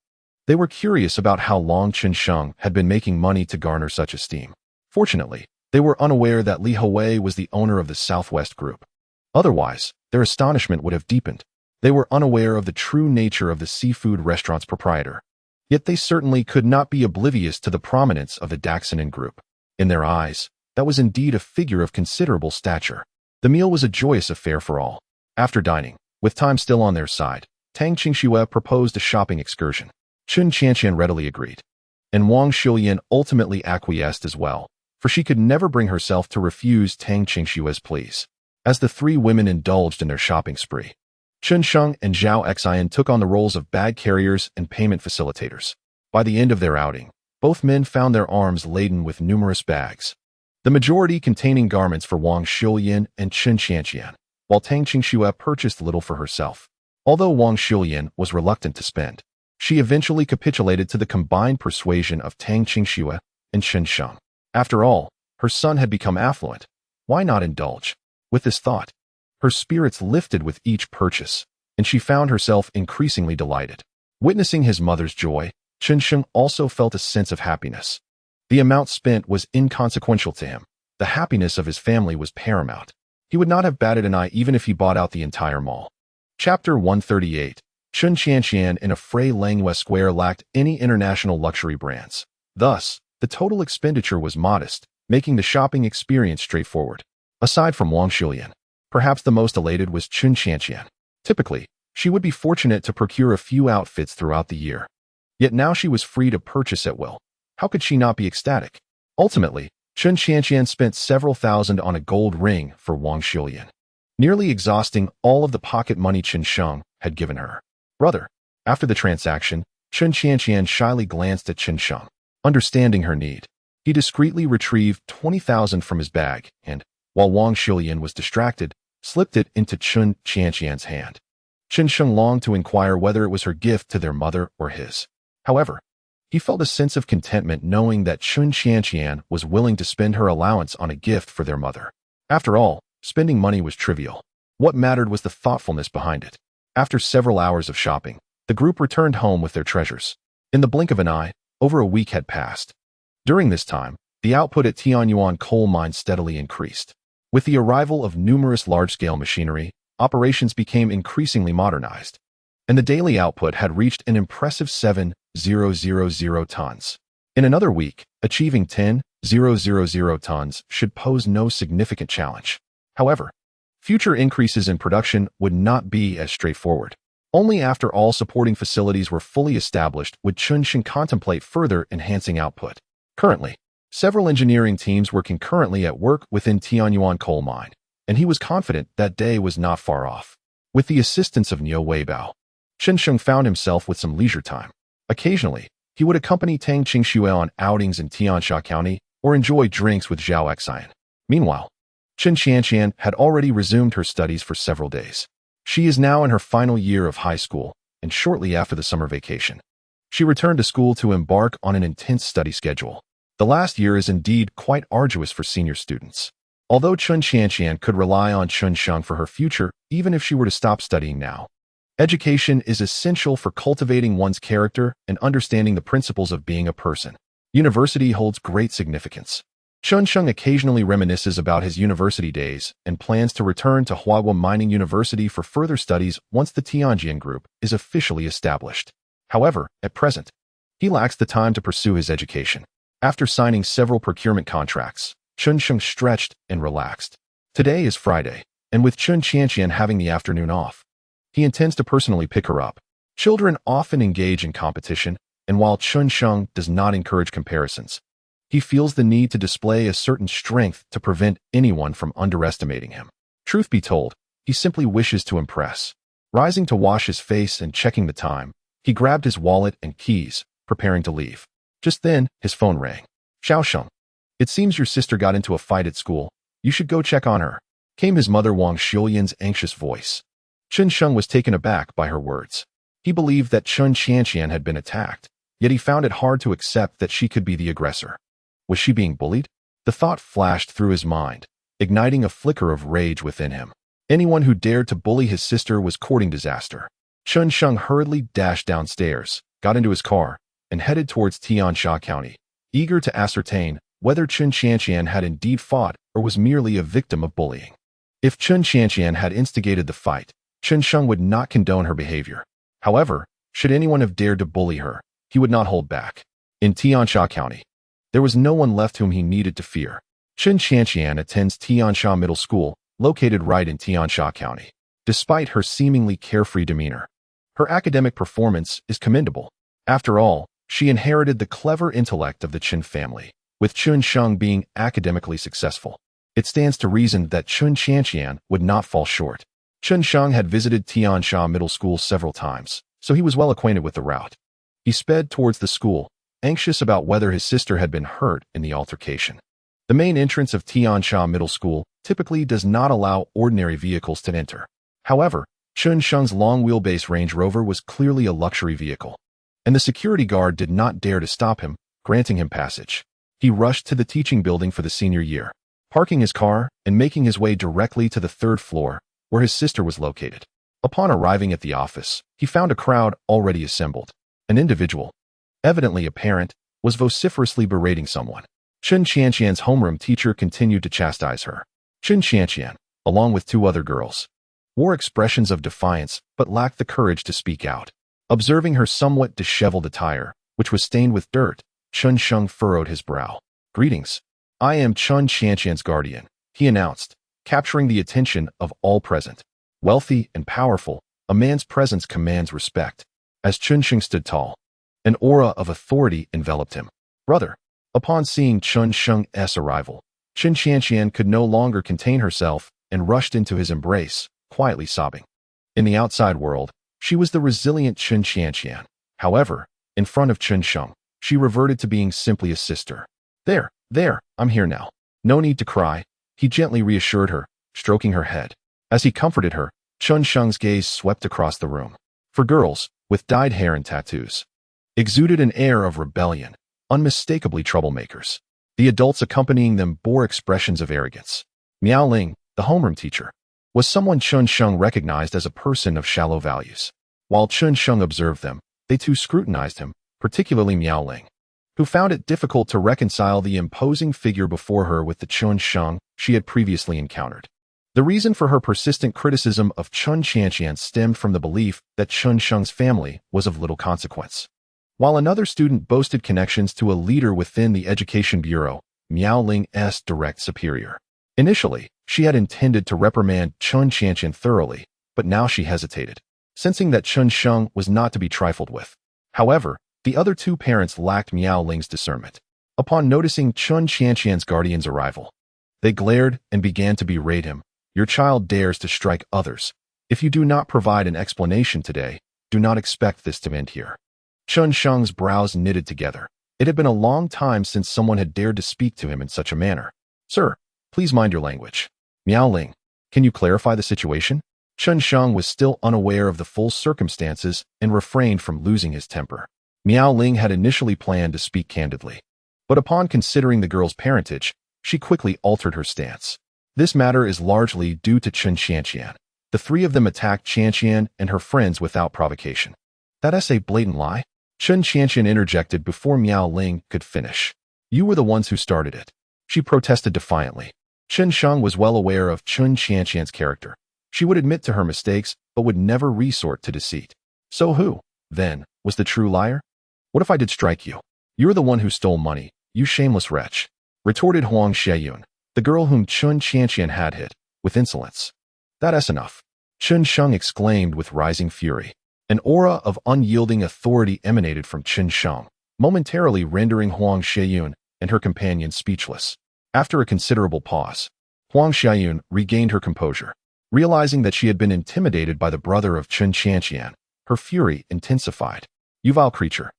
They were curious about how long Chen Sheng had been making money to garner such esteem. Fortunately, they were unaware that Li Hui was the owner of the Southwest Group. Otherwise, their astonishment would have deepened. They were unaware of the true nature of the seafood restaurant's proprietor. Yet they certainly could not be oblivious to the prominence of the Daxonin Group. In their eyes, that was indeed a figure of considerable stature. The meal was a joyous affair for all. After dining, with time still on their side, Tang Qinxue proposed a shopping excursion. Chun Qianqian readily agreed. And Wang Xiulian ultimately acquiesced as well, for she could never bring herself to refuse Tang Qinxue's pleas. As the 3 women indulged in their shopping spree, Chen Sheng and Zhao Xian took on the roles of bag carriers and payment facilitators. By the end of their outing, both men found their arms laden with numerous bags, the majority containing garments for Wang Xiuyan and Chen Qianqian, while Tang Qingxue purchased little for herself. Although Wang Xiuyan was reluctant to spend, she eventually capitulated to the combined persuasion of Tang Qingxue and Chen Sheng. After all, her son had become affluent. Why not indulge? With this thought, her spirits lifted with each purchase, and she found herself increasingly delighted. Witnessing his mother's joy, Chen Sheng also felt a sense of happiness. The amount spent was inconsequential to him. The happiness of his family was paramount. He would not have batted an eye even if he bought out the entire mall. Chapter 138. Chen Qianqian in a Frey Langway Square lacked any international luxury brands. Thus, the total expenditure was modest, making the shopping experience straightforward. Aside from Wang Xiuyan, perhaps the most elated was Chen Qianqian. Typically, she would be fortunate to procure a few outfits throughout the year. Yet now she was free to purchase at will. How could she not be ecstatic? Ultimately, Chen Qianqian spent several thousand on a gold ring for Wang Xiuyan, nearly exhausting all of the pocket money Chen Sheng had given her. Brother. After the transaction, Chen Qianqian shyly glanced at Chen Sheng. Understanding her need, he discreetly retrieved 20,000 from his bag and, while Wang Xiuyan was distracted, slipped it into Chen Qianqian's hand. Chen Sheng longed to inquire whether it was her gift to their mother or his. However, he felt a sense of contentment knowing that Chen Qianqian was willing to spend her allowance on a gift for their mother. After all, spending money was trivial. What mattered was the thoughtfulness behind it. After several hours of shopping, the group returned home with their treasures. In the blink of an eye, over a week had passed. During this time, the output at Tianyuan coal mine steadily increased. With the arrival of numerous large-scale machinery, operations became increasingly modernized, and the daily output had reached an impressive 7,000 tons. In another week, achieving 10,000 tons should pose no significant challenge. However, future increases in production would not be as straightforward. Only after all supporting facilities were fully established would Chen Sheng contemplate further enhancing output. Currently, several engineering teams were concurrently at work within Tianyuan coal mine, and he was confident that day was not far off. With the assistance of Niu Weibao, Chen Sheng found himself with some leisure time. Occasionally, he would accompany Tang Qingxue on outings in Tiansha County or enjoy drinks with Zhao Xian. Meanwhile, Chen Qianqian had already resumed her studies for several days. She is now in her final year of high school, and shortly after the summer vacation, she returned to school to embark on an intense study schedule. The last year is indeed quite arduous for senior students. Although Chen Qianqian could rely on Chen Sheng for her future, even if she were to stop studying now, education is essential for cultivating one's character and understanding the principles of being a person. University holds great significance. Chen Sheng occasionally reminisces about his university days and plans to return to Huahua Mining University for further studies once the Tianjin Group is officially established. However, at present, he lacks the time to pursue his education. After signing several procurement contracts, Chen Sheng stretched and relaxed. Today is Friday, and with Chen Qianqian having the afternoon off, he intends to personally pick her up. Children often engage in competition, and while Chen Sheng does not encourage comparisons, he feels the need to display a certain strength to prevent anyone from underestimating him. Truth be told, he simply wishes to impress. Rising to wash his face and checking the time, he grabbed his wallet and keys, preparing to leave. Just then, his phone rang. Xiao Sheng, it seems your sister got into a fight at school. You should go check on her, came his mother Wang Xiuyan's anxious voice. Chen Sheng was taken aback by her words. He believed that Chen Qianqian had been attacked, yet he found it hard to accept that she could be the aggressor. Was she being bullied? The thought flashed through his mind, igniting a flicker of rage within him. Anyone who dared to bully his sister was courting disaster. Chen Sheng hurriedly dashed downstairs, got into his car, and headed towards Tiansha County, eager to ascertain whether Chen Qianqian had indeed fought or was merely a victim of bullying. If Chen Qianqian had instigated the fight, Chen Sheng would not condone her behavior. However, should anyone have dared to bully her, he would not hold back. In Tiansha County, there was no one left whom he needed to fear. Chen Qianqian attends Tiansha Middle School, located right in Tiansha County. Despite her seemingly carefree demeanor, her academic performance is commendable. After all, she inherited the clever intellect of the Chen family. With Chen Sheng being academically successful, it stands to reason that Chen Qianqian would not fall short. Chen Sheng had visited Tiansha Middle School several times, so he was well acquainted with the route. He sped towards the school, anxious about whether his sister had been hurt in the altercation. The main entrance of Tiansha Middle School typically does not allow ordinary vehicles to enter. However, Chen Sheng's long-wheelbase Range Rover was clearly a luxury vehicle, and the security guard did not dare to stop him, granting him passage. He rushed to the teaching building for the senior year, parking his car and making his way directly to the third floor, where his sister was located. Upon arriving at the office, he found a crowd already assembled. An individual, evidently a parent, was vociferously berating someone. Chen Qianqian's homeroom teacher continued to chastise her. Chen Qianqian, along with two other girls, wore expressions of defiance but lacked the courage to speak out. Observing her somewhat disheveled attire, which was stained with dirt, Chen Sheng furrowed his brow. "Greetings. I am Chen Qianqian's guardian," he announced, capturing the attention of all present. Wealthy and powerful, a man's presence commands respect. As Chen Sheng stood tall, an aura of authority enveloped him. "Brother." Upon seeing Chen Sheng's arrival, Chen Qianqian could no longer contain herself and rushed into his embrace, quietly sobbing. In the outside world, she was the resilient Chen Qianqian. However, in front of Chen Sheng, she reverted to being simply a sister. There, I'm here now. No need to cry," he gently reassured her, stroking her head. As he comforted her, Chen Sheng's gaze swept across the room. For girls, with dyed hair and tattoos, exuded an air of rebellion, unmistakably troublemakers. The adults accompanying them bore expressions of arrogance. Miao Ling, the homeroom teacher, was someone Chen Sheng recognized as a person of shallow values. While Chen Sheng observed them, they too scrutinized him, particularly Miao Ling, who found it difficult to reconcile the imposing figure before her with the Chen Sheng she had previously encountered. The reason for her persistent criticism of Chen Qianqian stemmed from the belief that Chen Sheng's family was of little consequence. While another student boasted connections to a leader within the Education Bureau, Miao Ling's direct superior. Initially, she had intended to reprimand Chen Qianqian thoroughly, but now she hesitated, sensing that Chen Sheng was not to be trifled with. However, the other two parents lacked Miao Ling's discernment. Upon noticing Chen Qianqian's guardian's arrival, they glared and began to berate him. "Your child dares to strike others. If you do not provide an explanation today, do not expect this to end here." Chen Sheng's brows knitted together. It had been a long time since someone had dared to speak to him in such a manner. "Sir, please mind your language." "Miao Ling, can you clarify the situation?" Chen Sheng was still unaware of the full circumstances and refrained from losing his temper. Miao Ling had initially planned to speak candidly, but upon considering the girl's parentage, she quickly altered her stance. "This matter is largely due to Chen Qianqian. The three of them attacked Qianqian and her friends without provocation." "That's a blatant lie," Chen Qianqian interjected before Miao Ling could finish. "You were the ones who started it," she protested defiantly. Chen Sheng was well aware of Chen Qianqian's character. She would admit to her mistakes, but would never resort to deceit. "So who, then, was the true liar?" "What if I did strike you?" "You're the one who stole money, you shameless wretch," retorted Huang Xieyun, the girl whom Chen Qianqian had hit, with insolence. "That's enough," Chen Sheng exclaimed with rising fury. An aura of unyielding authority emanated from Chen Sheng, momentarily rendering Huang Xieyun and her companion speechless. After a considerable pause, Huang Xieyun regained her composure. Realizing that she had been intimidated by the brother of Chen Qianqian, her fury intensified. "You vile creature.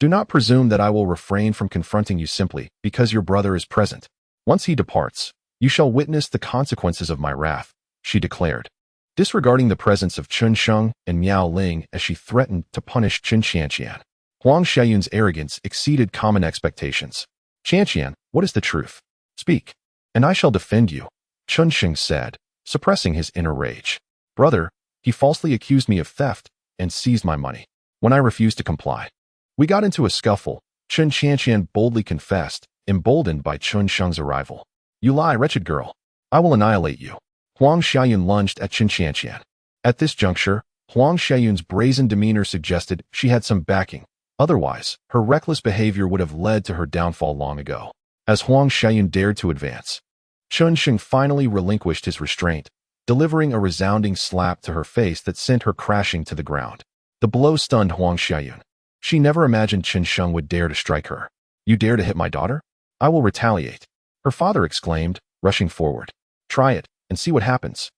Do not presume that I will refrain from confronting you simply because your brother is present. Once he departs, you shall witness the consequences of my wrath," she declared, disregarding the presence of Chen Sheng and Miao Ling as she threatened to punish Chen Qianqian. Huang Xieyun's arrogance exceeded common expectations. "Qianqian, what is the truth? Speak, and I shall defend you," Chen Sheng said, suppressing his inner rage. "Brother, he falsely accused me of theft and seized my money when I refused to comply. We got into a scuffle," Chen Qianqian boldly confessed, emboldened by Chen Sheng's arrival. "You lie, wretched girl. I will annihilate you." Huang Xieyun lunged at Chen Qianqian. At this juncture, Huang Xieyun's brazen demeanor suggested she had some backing. Otherwise, her reckless behavior would have led to her downfall long ago. As Huang Xieyun dared to advance, Chen Sheng finally relinquished his restraint, delivering a resounding slap to her face that sent her crashing to the ground. The blow stunned Huang Xieyun. She never imagined Chen Sheng would dare to strike her. "You dare to hit my daughter? I will retaliate," her father exclaimed, rushing forward. "Try it, and see what happens."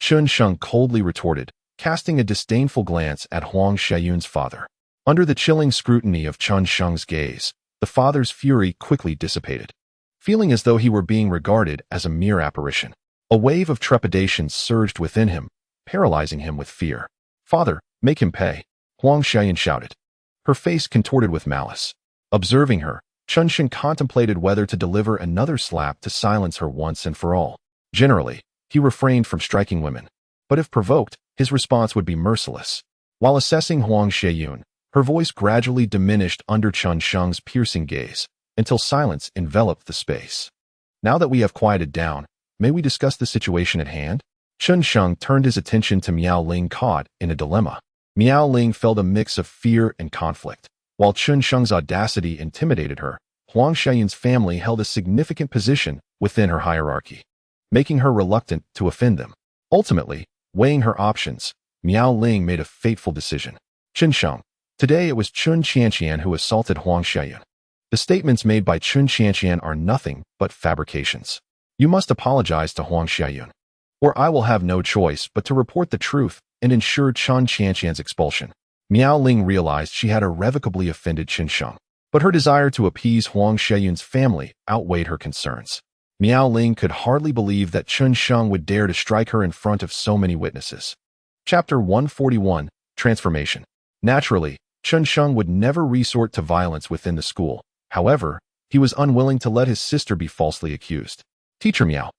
Chen Sheng coldly retorted, casting a disdainful glance at Huang Xiaoyun's father. Under the chilling scrutiny of Chen Sheng's gaze, the father's fury quickly dissipated. Feeling as though he were being regarded as a mere apparition, a wave of trepidation surged within him, paralyzing him with fear. "Father, make him pay," Huang Xiaoyun shouted, her face contorted with malice. Observing her, Chen Sheng contemplated whether to deliver another slap to silence her once and for all. Generally, he refrained from striking women, but if provoked, his response would be merciless. While assessing Huang Xiaoyun, her voice gradually diminished under Chen Sheng's piercing gaze, until silence enveloped the space. "Now that we have quieted down, may we discuss the situation at hand?" Chen Sheng turned his attention to Miao Ling, caught in a dilemma. Miao Ling felt a mix of fear and conflict. While Chen Sheng's audacity intimidated her, Huang Xiaoyun's family held a significant position within her hierarchy, making her reluctant to offend them. Ultimately, weighing her options, Miao Ling made a fateful decision. "Chen Sheng, today it was Chun Qianqian who assaulted Huang Xiaoyun. The statements made by Chun Qianqian are nothing but fabrications. You must apologize to Huang Xiaoyun, or I will have no choice but to report the truth and ensure Chun Qianqian's expulsion." Miao Ling realized she had irrevocably offended Chen Sheng, but her desire to appease Huang Xiaoyun's family outweighed her concerns. Miao Ling could hardly believe that Chen Sheng would dare to strike her in front of so many witnesses. Chapter 141, Transformation. Naturally, Chen Sheng would never resort to violence within the school. However, he was unwilling to let his sister be falsely accused. "Teacher Miao,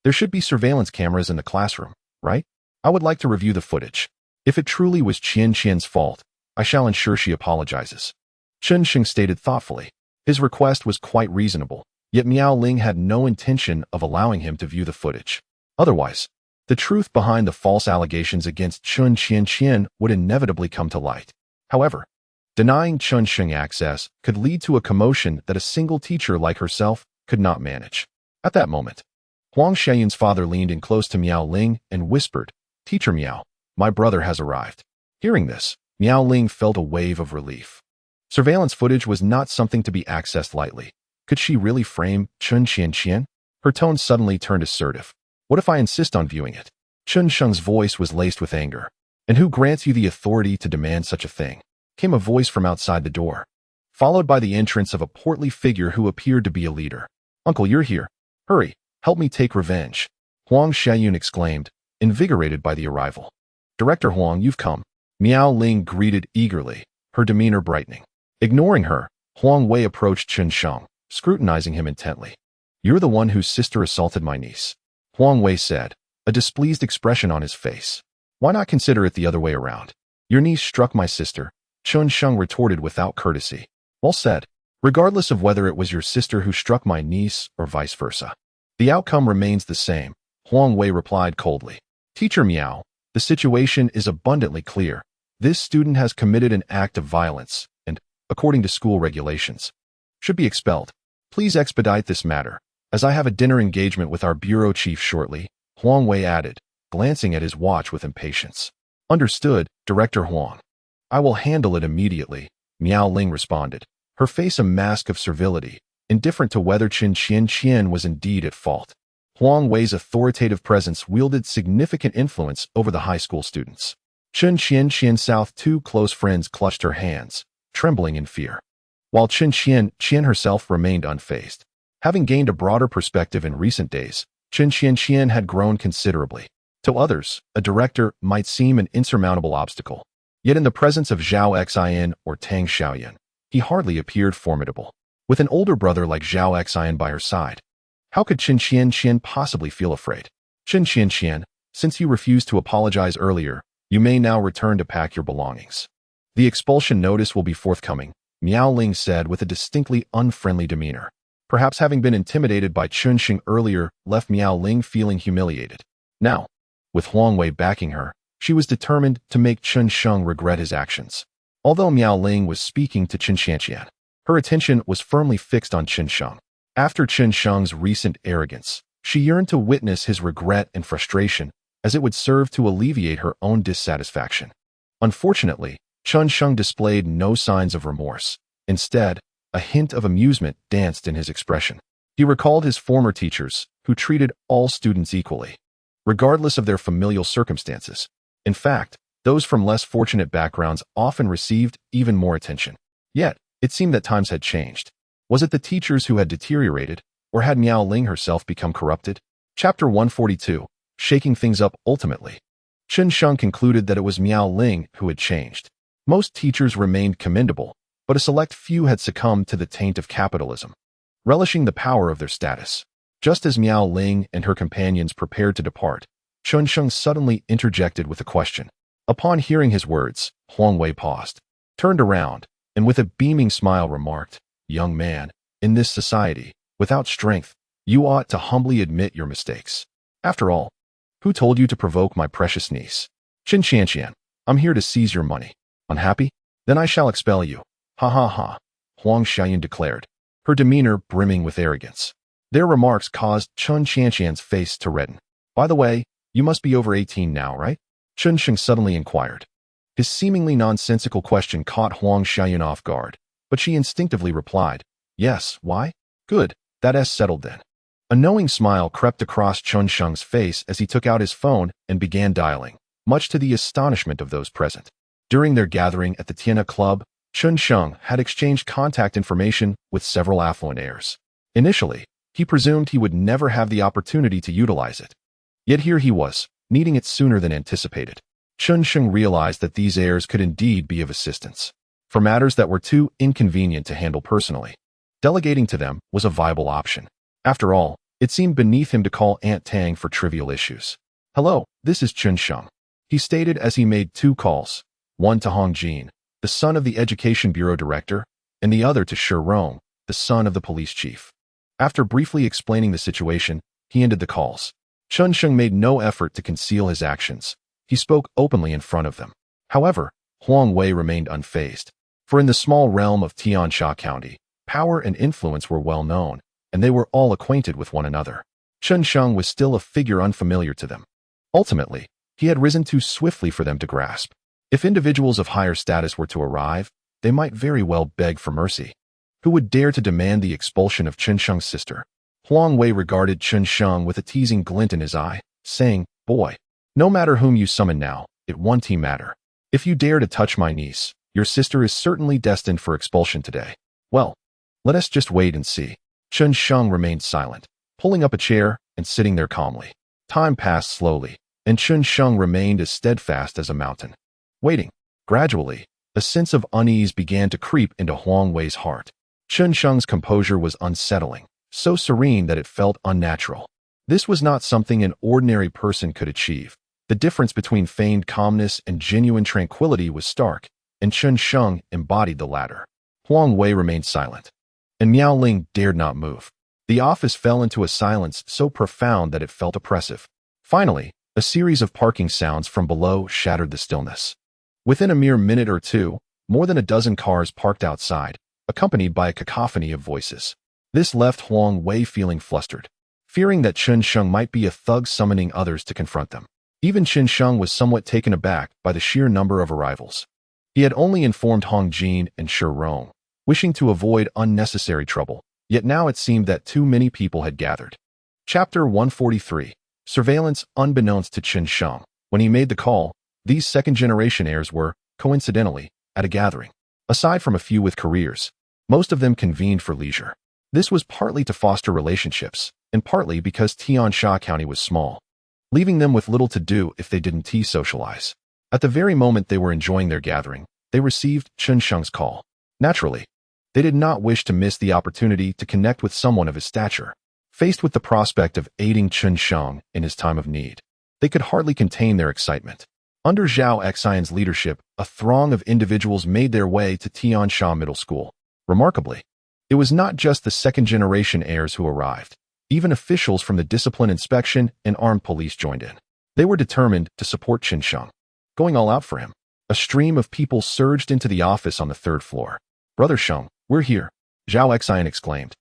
there should be surveillance cameras in the classroom, right? I would like to review the footage. If it truly was Qian Qian's fault, I shall ensure she apologizes," Chen Sheng stated thoughtfully. His request was quite reasonable, yet Miao Ling had no intention of allowing him to view the footage. Otherwise, the truth behind the false allegations against Chun Qian would inevitably come to light. However, denying Chen Sheng access could lead to a commotion that a single teacher like herself could not manage. At that moment, Huang Xiaoyun's father leaned in close to Miao Ling and whispered, "Teacher Miao, my brother has arrived." Hearing this, Miao Ling felt a wave of relief. Surveillance footage was not something to be accessed lightly. Could she really frame Chun Qian? Her tone suddenly turned assertive. "What if I insist on viewing it?" Chen Sheng's voice was laced with anger. "And who grants you the authority to demand such a thing?" Came a voice from outside the door, followed by the entrance of a portly figure who appeared to be a leader. "Uncle, you're here. Hurry, help me take revenge," Huang Xiaoyun exclaimed, invigorated by the arrival. "Director Huang, you've come," Miao Ling greeted eagerly, her demeanor brightening. Ignoring her, Huang Wei approached Chen Sheng, scrutinizing him intently. "You're the one whose sister assaulted my niece," Huang Wei said, a displeased expression on his face. "Why not consider it the other way around? Your niece struck my sister," Chen Sheng retorted without courtesy. "Well said. Regardless of whether it was your sister who struck my niece or vice versa, the outcome remains the same," Huang Wei replied coldly. "Teacher Miao, the situation is abundantly clear. This student has committed an act of violence and, according to school regulations, should be expelled. Please expedite this matter, as I have a dinner engagement with our bureau chief shortly," Huang Wei added, glancing at his watch with impatience. "Understood, Director Huang. I will handle it immediately," Miao Ling responded, her face a mask of servility, indifferent to whether Chen Qian was indeed at fault. Huang Wei's authoritative presence wielded significant influence over the high school students. Chen Qian South, two close friends clutched her hands, trembling in fear, while Chen Qian herself remained unfazed. Having gained a broader perspective in recent days, Chen Qian had grown considerably. To others, a director might seem an insurmountable obstacle. Yet in the presence of Zhao Xian or Tang Xiaoyan, he hardly appeared formidable. With an older brother like Zhao Xian by her side, how could Chen Qian possibly feel afraid? "Chen Qian, since you refused to apologize earlier, you may now return to pack your belongings. The expulsion notice will be forthcoming," Miao Ling said with a distinctly unfriendly demeanor. Perhaps having been intimidated by Chen Sheng earlier left Miao Ling feeling humiliated. Now, with Huang Wei backing her, she was determined to make Chen Sheng regret his actions. Although Miao Ling was speaking to Chen Qian, her attention was firmly fixed on Chen Sheng. After Chen Sheng's recent arrogance, she yearned to witness his regret and frustration, as it would serve to alleviate her own dissatisfaction. Unfortunately, Chen Sheng displayed no signs of remorse. Instead, a hint of amusement danced in his expression. He recalled his former teachers, who treated all students equally. regardless of their familial circumstances. In fact, those from less fortunate backgrounds often received even more attention. Yet, it seemed that times had changed. Was it the teachers who had deteriorated, or had Miao Ling herself become corrupted? Chapter 142, Shaking Things Up Ultimately. Chen Sheng concluded that it was Miao Ling who had changed. Most teachers remained commendable, but a select few had succumbed to the taint of capitalism, relishing the power of their status. Just as Miao Ling and her companions prepared to depart, Chen Sheng suddenly interjected with a question. Upon hearing his words, Huang Wei paused, turned around, and with a beaming smile remarked, "Young man, in this society, without strength, you ought to humbly admit your mistakes. After all, who told you to provoke my precious niece? Qin Qianqian, I'm here to seize your money. Unhappy? Then I shall expel you. Ha ha ha," Huang Xiaoyun declared, her demeanor brimming with arrogance. Their remarks caused Chen Qianqian's face to redden. "By the way, you must be over 18 now, right?" Chen Sheng suddenly inquired. His seemingly nonsensical question caught Huang Xiaoyun off guard, but she instinctively replied, "Yes, why? Good, that's settled then." A knowing smile crept across Chen Sheng's face as he took out his phone and began dialing, much to the astonishment of those present. During their gathering at the Tiana Club, Chen Sheng had exchanged contact information with several affluent heirs. Initially, he presumed he would never have the opportunity to utilize it. Yet here he was, needing it sooner than anticipated. Chen Sheng realized that these heirs could indeed be of assistance. For matters that were too inconvenient to handle personally, delegating to them was a viable option. After all, it seemed beneath him to call Aunt Tang for trivial issues. "Hello, this is Chen Sheng," he stated as he made two calls, one to Hong Jin, the son of the Education Bureau director, and the other to Shi Rong, the son of the police chief. After briefly explaining the situation, he ended the calls. Chen Sheng made no effort to conceal his actions. He spoke openly in front of them. However, Huang Wei remained unfazed. For in the small realm of Tiansha County, power and influence were well known, and they were all acquainted with one another. Chen Sheng was still a figure unfamiliar to them. Ultimately, he had risen too swiftly for them to grasp. If individuals of higher status were to arrive, they might very well beg for mercy. Who would dare to demand the expulsion of Chen Sheng's sister? Huang Wei regarded Chen Sheng with a teasing glint in his eye, saying, "Boy, no matter whom you summon now, it won't matter. If you dare to touch my niece, your sister is certainly destined for expulsion today. Well, let us just wait and see." Chen Sheng remained silent, pulling up a chair and sitting there calmly. Time passed slowly, and Chen Sheng remained as steadfast as a mountain. Waiting. Gradually, a sense of unease began to creep into Huang Wei's heart. Chen Sheng's composure was unsettling, so serene that it felt unnatural. This was not something an ordinary person could achieve. The difference between feigned calmness and genuine tranquility was stark, and Chen Sheng embodied the latter. Huang Wei remained silent, and Miao Ling dared not move. The office fell into a silence so profound that it felt oppressive. Finally, a series of parking sounds from below shattered the stillness. Within a mere minute or two, more than a dozen cars parked outside, accompanied by a cacophony of voices. This left Huang Wei feeling flustered, fearing that Chen Sheng might be a thug summoning others to confront them. Even Chen Sheng was somewhat taken aback by the sheer number of arrivals. He had only informed Hong Jin and Shi Rong, wishing to avoid unnecessary trouble, yet now it seemed that too many people had gathered. Chapter 143, Surveillance Unbeknownst to Chen Sheng. When he made the call, these second-generation heirs were, coincidentally, at a gathering. Aside from a few with careers, most of them convened for leisure. This was partly to foster relationships, and partly because Tiansha County was small, leaving them with little to do if they didn't socialize. At the very moment they were enjoying their gathering, they received Chen Sheng's call. Naturally, they did not wish to miss the opportunity to connect with someone of his stature. Faced with the prospect of aiding Chen Sheng in his time of need, they could hardly contain their excitement. Under Zhao Xian's leadership, a throng of individuals made their way to Tiansha Middle School. Remarkably, it was not just the second-generation heirs who arrived. Even officials from the discipline inspection and armed police joined in. They were determined to support Chen Sheng, going all out for him. A stream of people surged into the office on the third floor. "Brother Sheng, we're here," Zhao Xian exclaimed,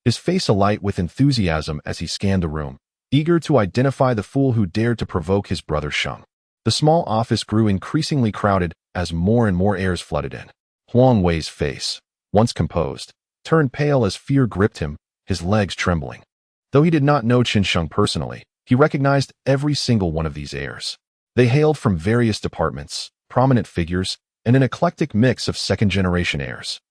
his face alight with enthusiasm as he scanned the room, eager to identify the fool who dared to provoke his brother Sheng. The small office grew increasingly crowded as more and more heirs flooded in. Huang Wei's face, once composed, turned pale as fear gripped him, his legs trembling. Though he did not know Chen Sheng personally, He recognized every single one of these heirs. They hailed from various departments, prominent figures, and an eclectic mix of second-generation heirs.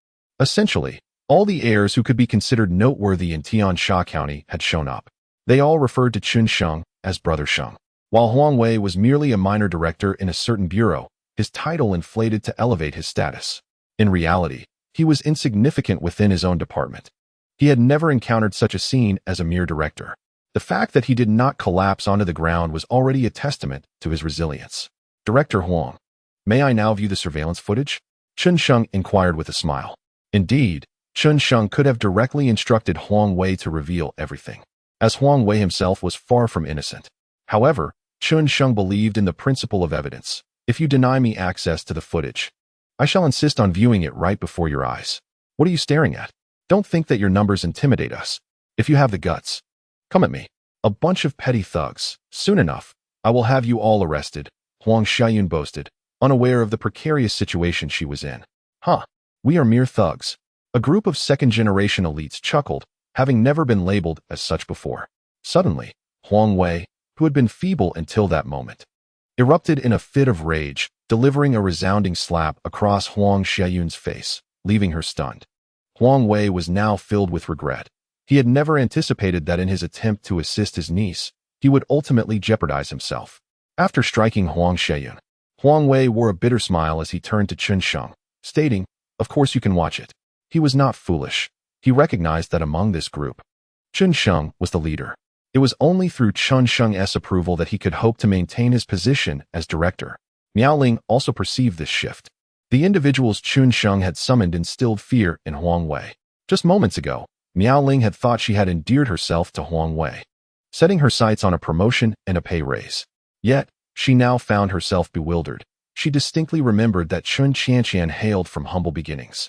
Essentially, all the heirs who could be considered noteworthy in Tian Sha County had shown up. They all referred to Chen Sheng as Brother Sheng. While Huang Wei was merely a minor director in a certain bureau, his title inflated to elevate his status. In reality, he was insignificant within his own department. He had never encountered such a scene as a mere director. The fact that he did not collapse onto the ground was already a testament to his resilience. Director Huang, may I now view the surveillance footage? Chen Sheng inquired with a smile. Indeed, Chen Sheng could have directly instructed Huang Wei to reveal everything, as Huang Wei himself was far from innocent. However, Chen Sheng believed in the principle of evidence. If you deny me access to the footage, I shall insist on viewing it right before your eyes. What are you staring at? Don't think that your numbers intimidate us. If you have the guts, come at me. A bunch of petty thugs. Soon enough, I will have you all arrested, Huang Xiaoyun boasted, unaware of the precarious situation she was in. Huh, we are mere thugs. A group of second-generation elites chuckled, having never been labeled as such before. Suddenly, Huang Wei, who had been feeble until that moment, erupted in a fit of rage, delivering a resounding slap across Huang Xiaoyun's face, leaving her stunned. Huang Wei was now filled with regret. He had never anticipated that in his attempt to assist his niece, he would ultimately jeopardize himself. After striking Huang Xiaoyun, Huang Wei wore a bitter smile as he turned to Chen Sheng, stating, "Of course you can watch it." He was not foolish. He recognized that among this group, Chen Sheng was the leader. It was only through Chen Sheng's approval that he could hope to maintain his position as director. Miao Ling also perceived this shift. The individuals Chen Sheng had summoned instilled fear in Huang Wei. Just moments ago, Miao Ling had thought she had endeared herself to Huang Wei, setting her sights on a promotion and a pay raise. Yet, she now found herself bewildered. She distinctly remembered that Chen Qianqian hailed from humble beginnings.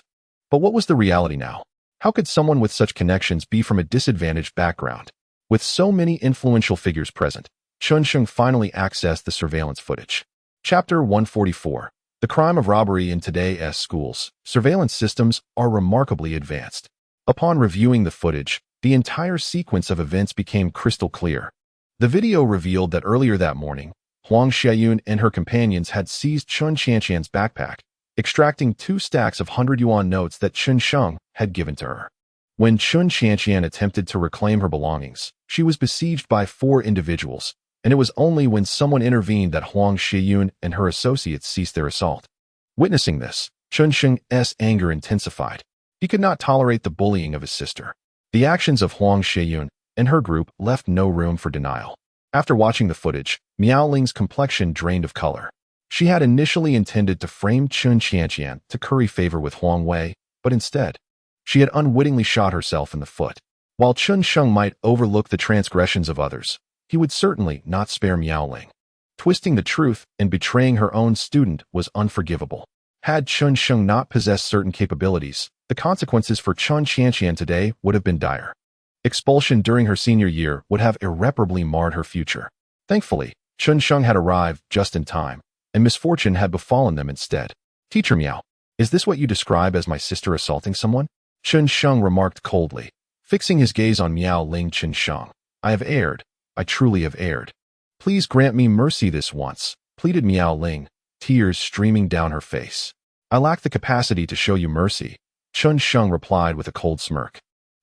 But what was the reality now? How could someone with such connections be from a disadvantaged background? With so many influential figures present, Chen Sheng finally accessed the surveillance footage. Chapter 144. The crime of robbery in today's schools. Surveillance systems are remarkably advanced. Upon reviewing the footage, the entire sequence of events became crystal clear. The video revealed that earlier that morning, Huang Xiaoyun and her companions had seized Chen Qianqian's backpack, extracting 2 stacks of 100 yuan notes that Chen Sheng had given to her. When Chen Qianqian attempted to reclaim her belongings, she was besieged by 4 individuals, and it was only when someone intervened that Huang Xiaoyun and her associates ceased their assault. Witnessing this, Chen Sheng's anger intensified. He could not tolerate the bullying of his sister. The actions of Huang Xiaoyun and her group left no room for denial. After watching the footage, Miao Ling's complexion drained of color. She had initially intended to frame Chen Qianqian to curry favor with Huang Wei, but instead, she had unwittingly shot herself in the foot. While Chen Sheng might overlook the transgressions of others, he would certainly not spare Miao Ling. Twisting the truth and betraying her own student was unforgivable. Had Chen Sheng not possessed certain capabilities, the consequences for Chen Qianqian today would have been dire. Expulsion during her senior year would have irreparably marred her future. Thankfully, Chen Sheng had arrived just in time, and misfortune had befallen them instead. "Teacher Miao, is this what you describe as my sister assaulting someone?" Chen Sheng remarked coldly, fixing his gaze on Miao Ling. "Chen Sheng, I have erred. I truly have erred. Please grant me mercy this once," pleaded Miao Ling, tears streaming down her face. "I lack the capacity to show you mercy," Chen Sheng replied with a cold smirk.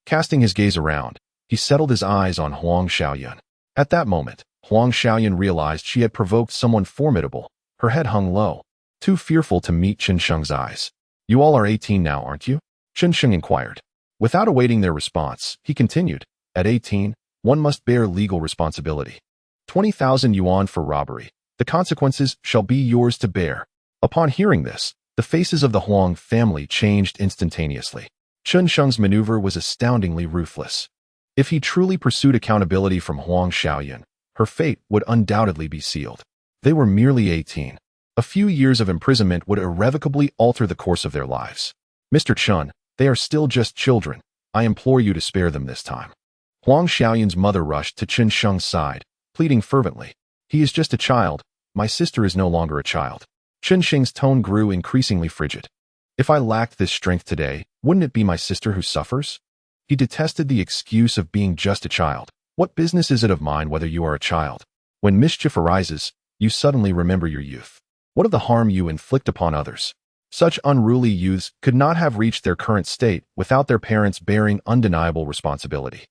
Casting his gaze around, he settled his eyes on Huang Xiaoyun. At that moment, Huang Xiaoyun realized she had provoked someone formidable. Her head hung low, too fearful to meet Chen Sheng's eyes. "You all are 18 now, aren't you?" Chen Sheng inquired. Without awaiting their response, he continued, "At 18, one must bear legal responsibility. 20,000 yuan for robbery. The consequences shall be yours to bear." Upon hearing this, the faces of the Huang family changed instantaneously. Chen Sheng's maneuver was astoundingly ruthless. If he truly pursued accountability from Huang Xiaoyun, her fate would undoubtedly be sealed. They were merely 18. A few years of imprisonment would irrevocably alter the course of their lives. "Mr. Chen, they are still just children. I implore you to spare them this time." Huang Xiaoyun's mother rushed to Chen Sheng's side, pleading fervently. "He is just a child. My sister is no longer a child." Chen Sheng's tone grew increasingly frigid. "If I lacked this strength today, wouldn't it be my sister who suffers?" He detested the excuse of being just a child. What business is it of mine whether you are a child? When mischief arises, you suddenly remember your youth. What of the harm you inflict upon others? Such unruly youths could not have reached their current state without their parents bearing undeniable responsibility.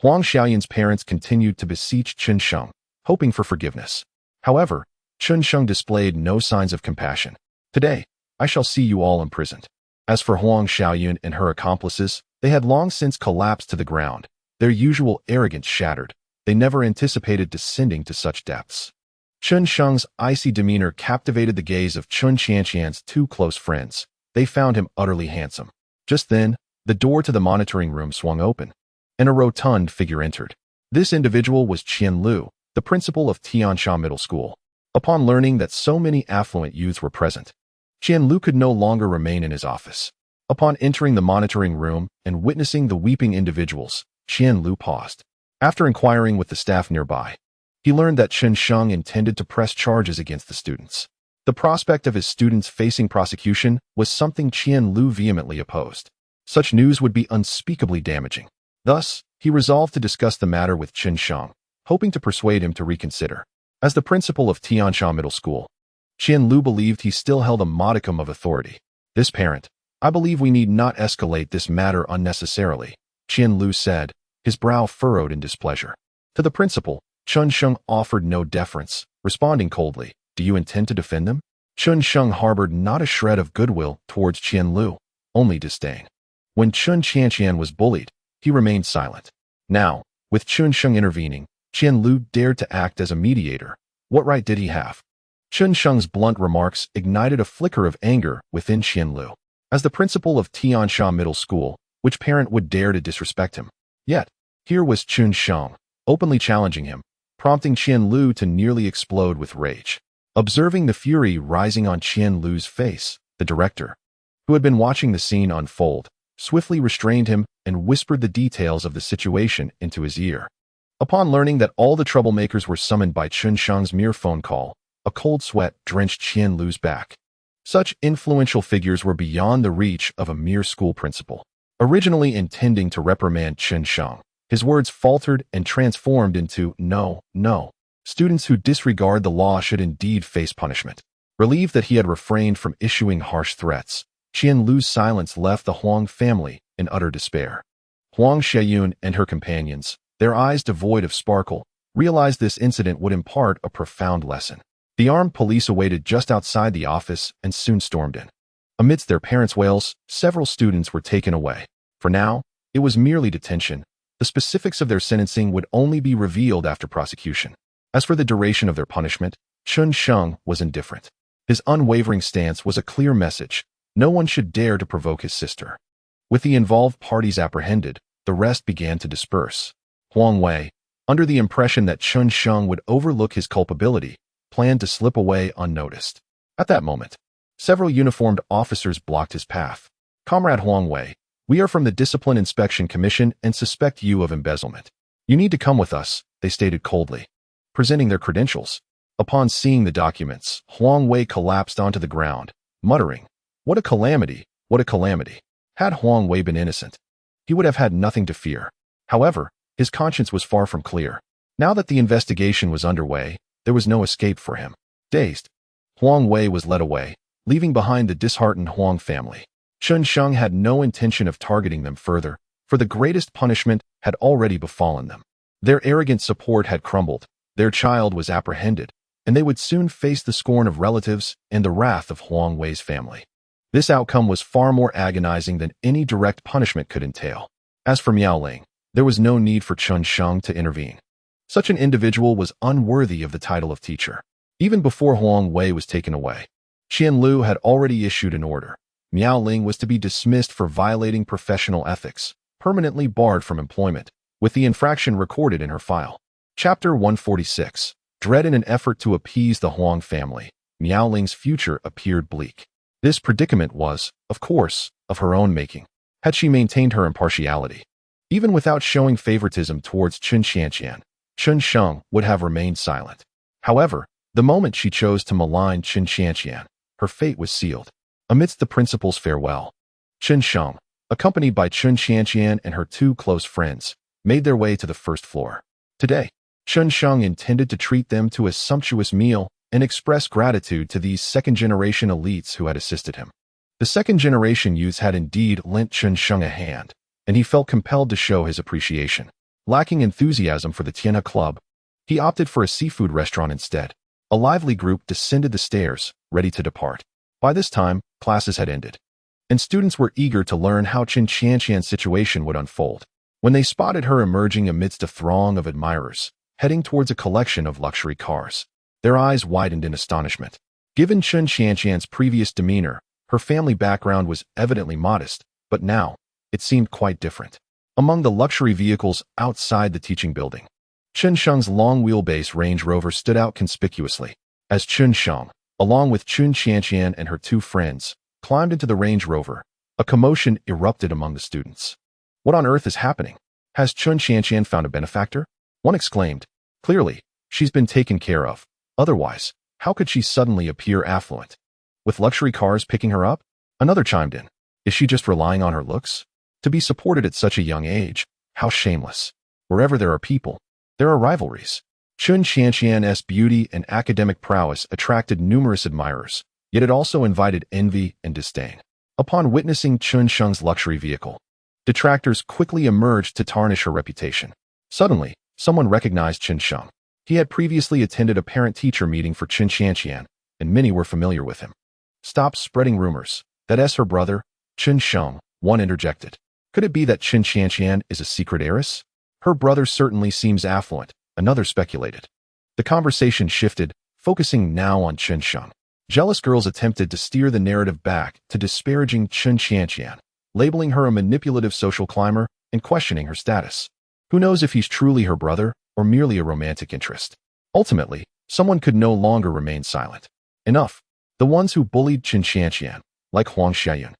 Huang Xiaoyan's parents continued to beseech Chen Sheng, hoping for forgiveness. However, Chen Sheng displayed no signs of compassion. Today, I shall see you all imprisoned. As for Huang Xiaoyan and her accomplices, they had long since collapsed to the ground, their usual arrogance shattered. They never anticipated descending to such depths. Chen Sheng's icy demeanor captivated the gaze of Chen Qianqian's two close friends. They found him utterly handsome. Just then, the door to the monitoring room swung open, and a rotund figure entered. This individual was Chen Lu, the principal of Tiansha Middle School. Upon learning that so many affluent youths were present, Chen Lu could no longer remain in his office. Upon entering the monitoring room and witnessing the weeping individuals, Chen Lu paused. After inquiring with the staff nearby, he learned that Chen Sheng intended to press charges against the students. The prospect of his students facing prosecution was something Chen Lu vehemently opposed. Such news would be unspeakably damaging. Thus, he resolved to discuss the matter with Chen Sheng, hoping to persuade him to reconsider. As the principal of Tiansha Middle School, Chen Lu believed he still held a modicum of authority. This parent, I believe we need not escalate this matter unnecessarily, Chen Lu said, his brow furrowed in displeasure. To the principal, Chen Sheng offered no deference, responding coldly, do you intend to defend them? Chen Sheng harbored not a shred of goodwill towards Chen Lu, only disdain. When Chen Qianqian was bullied, he remained silent. Now, with Chen Sheng intervening, Chen Lu dared to act as a mediator. What right did he have? Chen Sheng's blunt remarks ignited a flicker of anger within Chen Lu. As the principal of Tiansha Middle School, which parent would dare to disrespect him? Yet, here was Chen Sheng, openly challenging him, prompting Chen Lu to nearly explode with rage. Observing the fury rising on Chen Lu's face, the director, who had been watching the scene unfold, swiftly restrained him and whispered the details of the situation into his ear. Upon learning that all the troublemakers were summoned by Chen Sheng's mere phone call, a cold sweat drenched Chen Lu's back. Such influential figures were beyond the reach of a mere school principal. Originally intending to reprimand Chen Sheng, his words faltered and transformed into, no. Students who disregard the law should indeed face punishment. Relieved that he had refrained from issuing harsh threats, Chen Lu's silence left the Huang family in utter despair. Huang Xiaoyan and her companions, their eyes devoid of sparkle, realized this incident would impart a profound lesson. The armed police awaited just outside the office and soon stormed in. Amidst their parents' wails, several students were taken away. For now, it was merely detention. The specifics of their sentencing would only be revealed after prosecution. As for the duration of their punishment, Chen Sheng was indifferent. His unwavering stance was a clear message. No one should dare to provoke his sister. With the involved parties apprehended, the rest began to disperse. Huang Wei, under the impression that Chen Sheng would overlook his culpability, planned to slip away unnoticed. At that moment, several uniformed officers blocked his path. Comrade Huang Wei, we are from the Discipline Inspection Commission and suspect you of embezzlement. You need to come with us, they stated coldly, presenting their credentials. Upon seeing the documents, Huang Wei collapsed onto the ground, muttering, what a calamity, what a calamity. Had Huang Wei been innocent, he would have had nothing to fear. However, his conscience was far from clear. Now that the investigation was underway, there was no escape for him. Dazed, Huang Wei was led away, leaving behind the disheartened Huang family. Chen Sheng had no intention of targeting them further, for the greatest punishment had already befallen them. Their arrogant support had crumbled, their child was apprehended, and they would soon face the scorn of relatives and the wrath of Huang Wei's family. This outcome was far more agonizing than any direct punishment could entail. As for Miao Ling, there was no need for Chen Sheng to intervene. Such an individual was unworthy of the title of teacher. Even before Huang Wei was taken away, Chen Lu had already issued an order. Miao Ling was to be dismissed for violating professional ethics, permanently barred from employment, with the infraction recorded in her file. Chapter 146. Dread. In an effort to appease the Huang family, Miao Ling's future appeared bleak. This predicament was, of course, of her own making. Had she maintained her impartiality, even without showing favoritism towards Chen Qianqian, Chen Sheng would have remained silent. However, the moment she chose to malign Chen Qianqian, her fate was sealed. Amidst the principal's farewell, Chen Sheng, accompanied by Chen Qianqian and her two close friends, made their way to the first floor. Today, Chen Sheng intended to treat them to a sumptuous meal and express gratitude to these second-generation elites who had assisted him. The second-generation youths had indeed lent Chen Sheng a hand, and he felt compelled to show his appreciation. Lacking enthusiasm for the Tianhe Club, he opted for a seafood restaurant instead. A lively group descended the stairs, ready to depart. By this time, classes had ended, and students were eager to learn how Chen Qianqian's situation would unfold. When they spotted her emerging amidst a throng of admirers, heading towards a collection of luxury cars, their eyes widened in astonishment. Given Chen Qianqian's previous demeanor, her family background was evidently modest, but now, it seemed quite different. Among the luxury vehicles outside the teaching building, Chen Sheng's long wheelbase Range Rover stood out conspicuously. As Chen Sheng, along with Chen Qianqian and her two friends, climbed into the Range Rover, a commotion erupted among the students. What on earth is happening? Has Chen Qianqian found a benefactor? One exclaimed. Clearly, she's been taken care of. Otherwise, how could she suddenly appear affluent? With luxury cars picking her up? Another chimed in. Is she just relying on her looks? To be supported at such a young age, how shameless. Wherever there are people, there are rivalries. Chen Qianqian's beauty and academic prowess attracted numerous admirers, yet it also invited envy and disdain. Upon witnessing Chen Sheng's luxury vehicle, detractors quickly emerged to tarnish her reputation. Suddenly, someone recognized Chen Sheng. He had previously attended a parent-teacher meeting for Chen Qianqian, and many were familiar with him. Stop spreading rumors. That's her brother, Chen Sheng, one interjected. Could it be that Chen Qianqian is a secret heiress? Her brother certainly seems affluent, another speculated. The conversation shifted, focusing now on Chen Sheng. Jealous girls attempted to steer the narrative back to disparaging Chen Qianqian, labeling her a manipulative social climber and questioning her status. Who knows if he's truly her brother or merely a romantic interest? Ultimately, someone could no longer remain silent. Enough. The ones who bullied Chen Qianqian, like Huang Xiaoyun,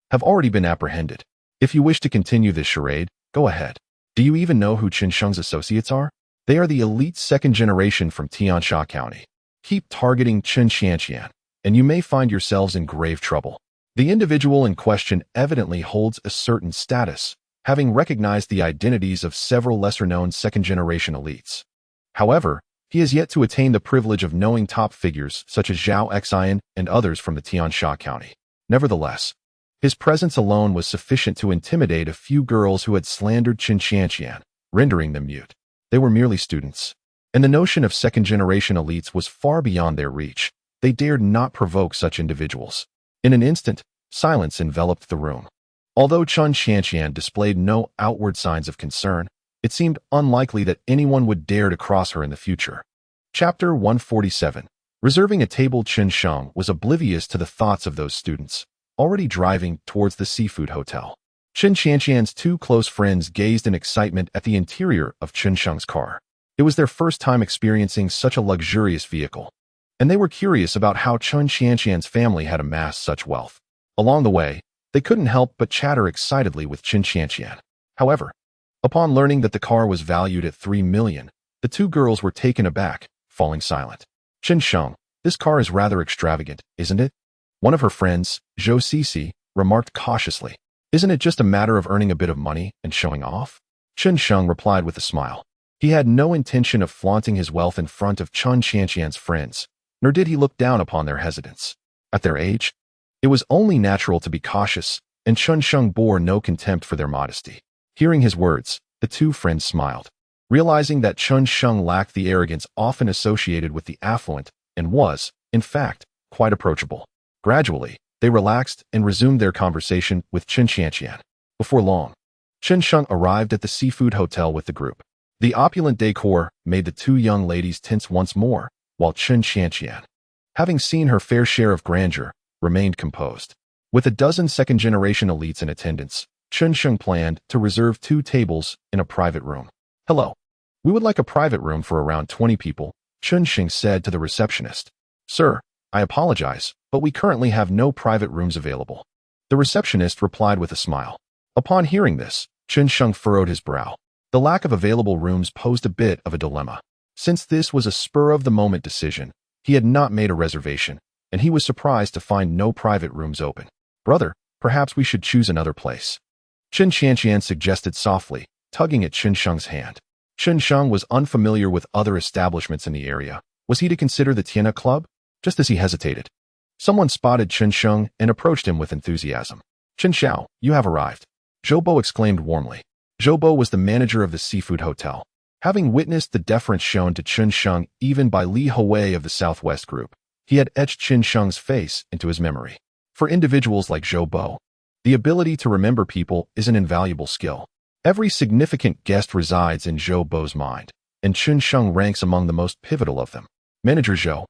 have already been apprehended. If you wish to continue this charade, go ahead. Do you even know who Chen Sheng's associates are? They are the elite second generation from Tiansha County. Keep targeting Chen Qianqian, and you may find yourselves in grave trouble. The individual in question evidently holds a certain status, having recognized the identities of several lesser-known second-generation elites. However, he has yet to attain the privilege of knowing top figures such as Zhao Xian and others from the Tiansha County. Nevertheless, his presence alone was sufficient to intimidate a few girls who had slandered Chen Qianqian, rendering them mute. They were merely students, and the notion of second-generation elites was far beyond their reach. They dared not provoke such individuals. In an instant, silence enveloped the room. Although Chen Qianqian displayed no outward signs of concern, it seemed unlikely that anyone would dare to cross her in the future. Chapter 147. Reserving a table. Chen Sheng was oblivious to the thoughts of those students, already driving towards the seafood hotel. Chen Qianqian's two close friends gazed in excitement at the interior of Chen Sheng's car. It was their first time experiencing such a luxurious vehicle, and they were curious about how Chen Qianqian's family had amassed such wealth. Along the way, they couldn't help but chatter excitedly with Chen Qianqian. However, upon learning that the car was valued at 3 million, the two girls were taken aback, falling silent. Chen Sheng, this car is rather extravagant, isn't it? One of her friends, Zhou Sisi, remarked cautiously. Isn't it just a matter of earning a bit of money and showing off? Chen Sheng replied with a smile. He had no intention of flaunting his wealth in front of Chen Qianqian's friends, nor did he look down upon their hesitance. At their age, it was only natural to be cautious, and Chen Sheng bore no contempt for their modesty. Hearing his words, the two friends smiled, realizing that Chen Sheng lacked the arrogance often associated with the affluent and was, in fact, quite approachable. Gradually, they relaxed and resumed their conversation with Chen Qianqian. Before long, Chen Sheng arrived at the seafood hotel with the group. The opulent decor made the two young ladies tense once more, while Chen Qianqian, having seen her fair share of grandeur, remained composed. With a dozen second-generation elites in attendance, Chen Sheng planned to reserve 2 tables in a private room. Hello. We would like a private room for around 20 people, Chen Sheng said to the receptionist. Sir, I apologize, but we currently have no private rooms available. The receptionist replied with a smile. Upon hearing this, Chen Sheng furrowed his brow. The lack of available rooms posed a bit of a dilemma. Since this was a spur-of-the-moment decision, he had not made a reservation, and he was surprised to find no private rooms open. Brother, perhaps we should choose another place. Chen Qianqian suggested softly, tugging at Chen Sheng's hand. Chen Sheng was unfamiliar with other establishments in the area. Was he to consider the Tiana Club? Just as he hesitated, someone spotted Chen Sheng and approached him with enthusiasm. "Chen Xiao, you have arrived," Zhou Bo exclaimed warmly. Zhou Bo was the manager of the seafood hotel. Having witnessed the deference shown to Chen Sheng even by Li Hui of the Southwest Group, he had etched Chen Sheng's face into his memory. For individuals like Zhou Bo, the ability to remember people is an invaluable skill. Every significant guest resides in Zhou Bo's mind, and Chen Sheng ranks among the most pivotal of them. "Manager Zhou,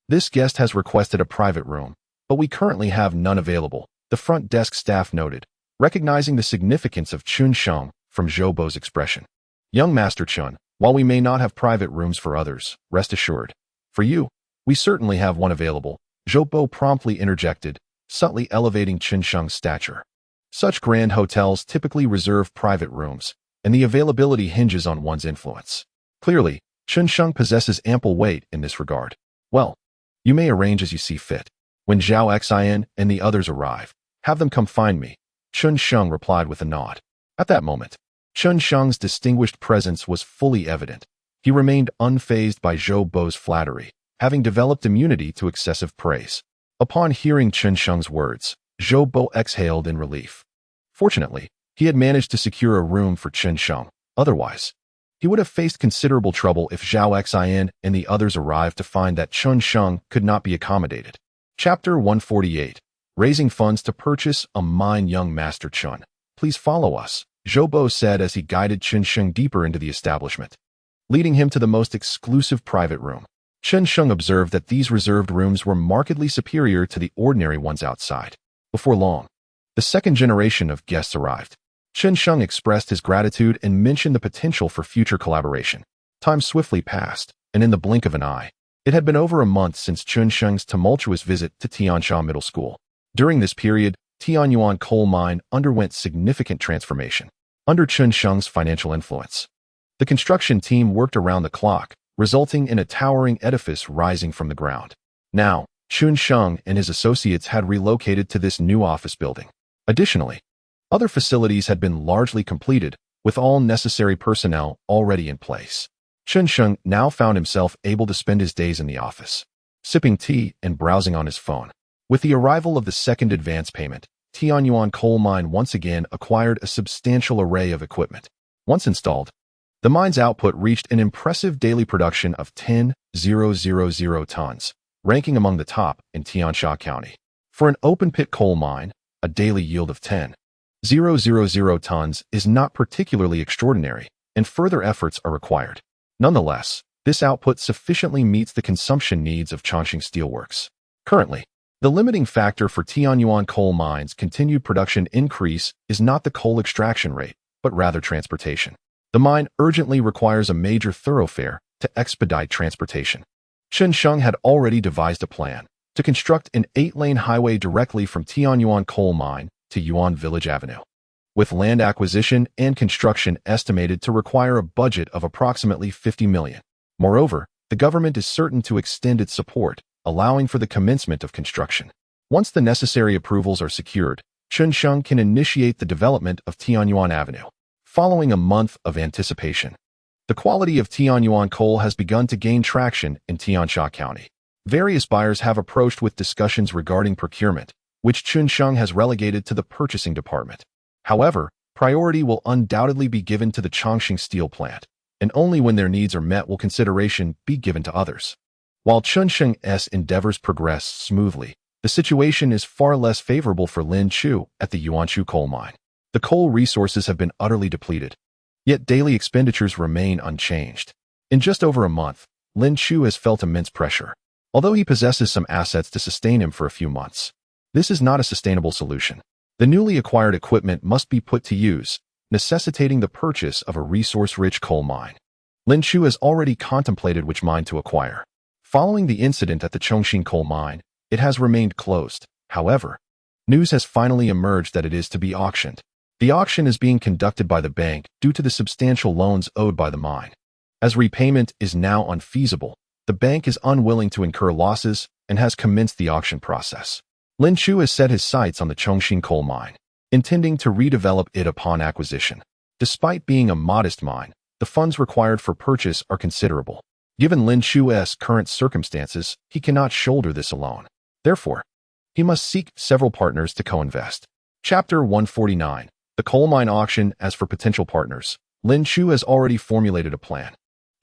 this guest has requested a private room, but we currently have none available," the front desk staff noted, recognizing the significance of Chen Sheng from Zhou Bo's expression. "Young Master Chen, while we may not have private rooms for others, rest assured, for you, we certainly have one available," Zhou Bo promptly interjected, subtly elevating Chen Sheng's stature. Such grand hotels typically reserve private rooms, and the availability hinges on one's influence. Clearly, Chen Sheng possesses ample weight in this regard. "Well, you may arrange as you see fit. When Zhao Xian and the others arrive, have them come find me," Chen Sheng replied with a nod. At that moment, Chen Sheng's distinguished presence was fully evident. He remained unfazed by Zhou Bo's flattery, having developed immunity to excessive praise. Upon hearing Chen Sheng's words, Zhou Bo exhaled in relief. Fortunately, he had managed to secure a room for Chen Sheng. Otherwise, he would have faced considerable trouble if Zhao Xian and the others arrived to find that Chen Sheng could not be accommodated. Chapter 148. Raising funds to purchase a mine. "Young Master Chen, please follow us," Zhou Bo said as he guided Chen Sheng deeper into the establishment, leading him to the most exclusive private room. Chen Sheng observed that these reserved rooms were markedly superior to the ordinary ones outside. Before long, the second generation of guests arrived. Chen Sheng expressed his gratitude and mentioned the potential for future collaboration. Time swiftly passed, and in the blink of an eye, it had been over a month since Chen Sheng's tumultuous visit to Tiansha Middle School. During this period, Tianyuan coal mine underwent significant transformation. Under Chen Sheng's financial influence, the construction team worked around the clock, resulting in a towering edifice rising from the ground. Now, Chen Sheng and his associates had relocated to this new office building. Additionally, other facilities had been largely completed, with all necessary personnel already in place. Chen Sheng now found himself able to spend his days in the office, sipping tea and browsing on his phone. With the arrival of the second advance payment, Tianyuan coal mine once again acquired a substantial array of equipment. Once installed, the mine's output reached an impressive daily production of 10,000 tons, ranking among the top in Tiansha County. For an open-pit coal mine, a daily yield of 10,000 tons is not particularly extraordinary, and further efforts are required. Nonetheless, this output sufficiently meets the consumption needs of Chongqing Steelworks. Currently, the limiting factor for Tianyuan coal mines' continued production increase is not the coal extraction rate, but rather transportation. The mine urgently requires a major thoroughfare to expedite transportation. Chen Sheng had already devised a plan to construct an 8-lane highway directly from Tianyuan coal mine to Yuan Village Avenue, with land acquisition and construction estimated to require a budget of approximately 50 million. Moreover, the government is certain to extend its support, allowing for the commencement of construction. Once the necessary approvals are secured, Chen Sheng can initiate the development of Tianyuan Avenue. Following a month of anticipation, the quality of Tianyuan coal has begun to gain traction in Tiansha County. Various buyers have approached with discussions regarding procurement, which Chen Sheng has relegated to the purchasing department. However, priority will undoubtedly be given to the Chongqing steel plant, and only when their needs are met will consideration be given to others. While Chen Sheng's endeavors progress smoothly, the situation is far less favorable for Lin Chu at the Yuanshu coal mine. The coal resources have been utterly depleted, yet daily expenditures remain unchanged. In just over a month, Lin Chu has felt immense pressure. Although he possesses some assets to sustain him for a few months, this is not a sustainable solution. The newly acquired equipment must be put to use, necessitating the purchase of a resource-rich coal mine. Lin Chu has already contemplated which mine to acquire. Following the incident at the Chongqing coal mine, it has remained closed. However, news has finally emerged that it is to be auctioned. The auction is being conducted by the bank due to the substantial loans owed by the mine. As repayment is now unfeasible, the bank is unwilling to incur losses and has commenced the auction process. Lin Chu has set his sights on the Chongqing coal mine, intending to redevelop it upon acquisition. Despite being a modest mine, the funds required for purchase are considerable. Given Lin Chu's current circumstances, he cannot shoulder this alone. Therefore, he must seek several partners to co-invest. Chapter 149. The Coal Mine Auction. As for potential partners, Lin Chu has already formulated a plan.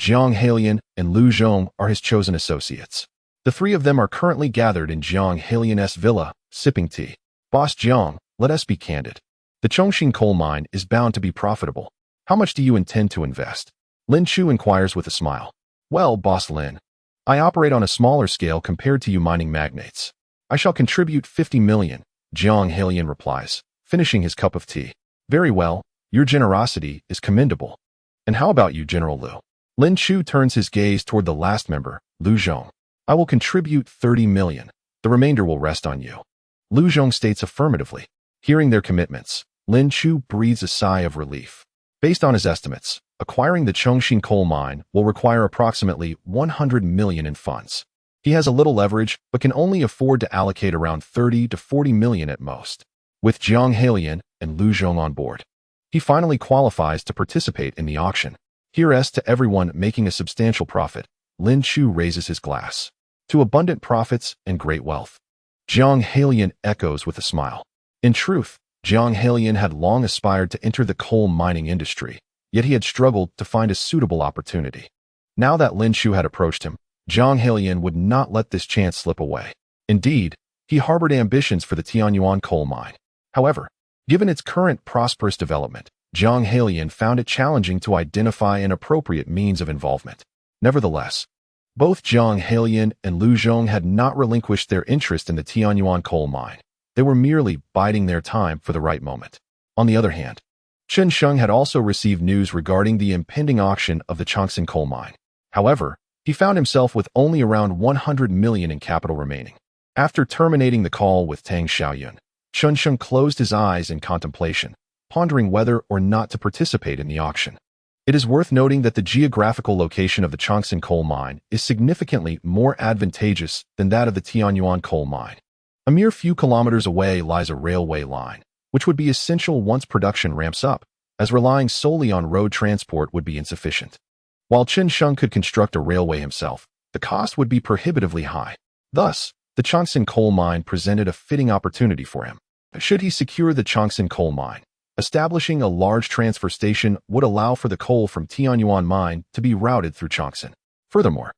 Jiang Halian and Lu Zhong are his chosen associates. The three of them are currently gathered in Jiang Halian's villa, sipping tea. Boss Jiang, let us be candid. The Chongqing coal mine is bound to be profitable. How much do you intend to invest? Lin Chu inquires with a smile. Well, Boss Lin, I operate on a smaller scale compared to you mining magnates. I shall contribute 50 million, Jiang Halian replies, finishing his cup of tea. Very well, your generosity is commendable. And how about you, General Lu? Lin Chu turns his gaze toward the last member, Lu Zhong. I will contribute 30 million. The remainder will rest on you. Lu Zhong states affirmatively. Hearing their commitments, Lin Chu breathes a sigh of relief. Based on his estimates, acquiring the Chongqing coal mine will require approximately 100 million in funds. He has a little leverage, but can only afford to allocate around 30 to 40 million at most. With Jiang Halian and Lu Zhong on board, he finally qualifies to participate in the auction. Here's to everyone making a substantial profit. Lin Chu raises his glass. To abundant profits and great wealth. Jiang Halian echoes with a smile. In truth, Jiang Halian had long aspired to enter the coal mining industry, yet he had struggled to find a suitable opportunity. Now that Lin Chu had approached him, Jiang Halian would not let this chance slip away. Indeed, he harbored ambitions for the Tianyuan coal mine. However, given its current prosperous development, Jiang Halian found it challenging to identify an appropriate means of involvement. Nevertheless, both Jiang Halian and Lu Zhong had not relinquished their interest in the Tianyuan coal mine. They were merely biding their time for the right moment. On the other hand, Chen Sheng had also received news regarding the impending auction of the Chongqing coal mine. However, he found himself with only around 100 million in capital remaining. After terminating the call with Tang Xiaoyun, Chen Sheng closed his eyes in contemplation, pondering whether or not to participate in the auction. It is worth noting that the geographical location of the Chongqing coal mine is significantly more advantageous than that of the Tianyuan coal mine. A mere few kilometers away lies a railway line, which would be essential once production ramps up, as relying solely on road transport would be insufficient. While Chen Sheng could construct a railway himself, the cost would be prohibitively high. Thus, the Chongqing coal mine presented a fitting opportunity for him. Should he secure the Chongqing coal mine, establishing a large transfer station would allow for the coal from Tianyuan mine to be routed through Chongqing. Furthermore,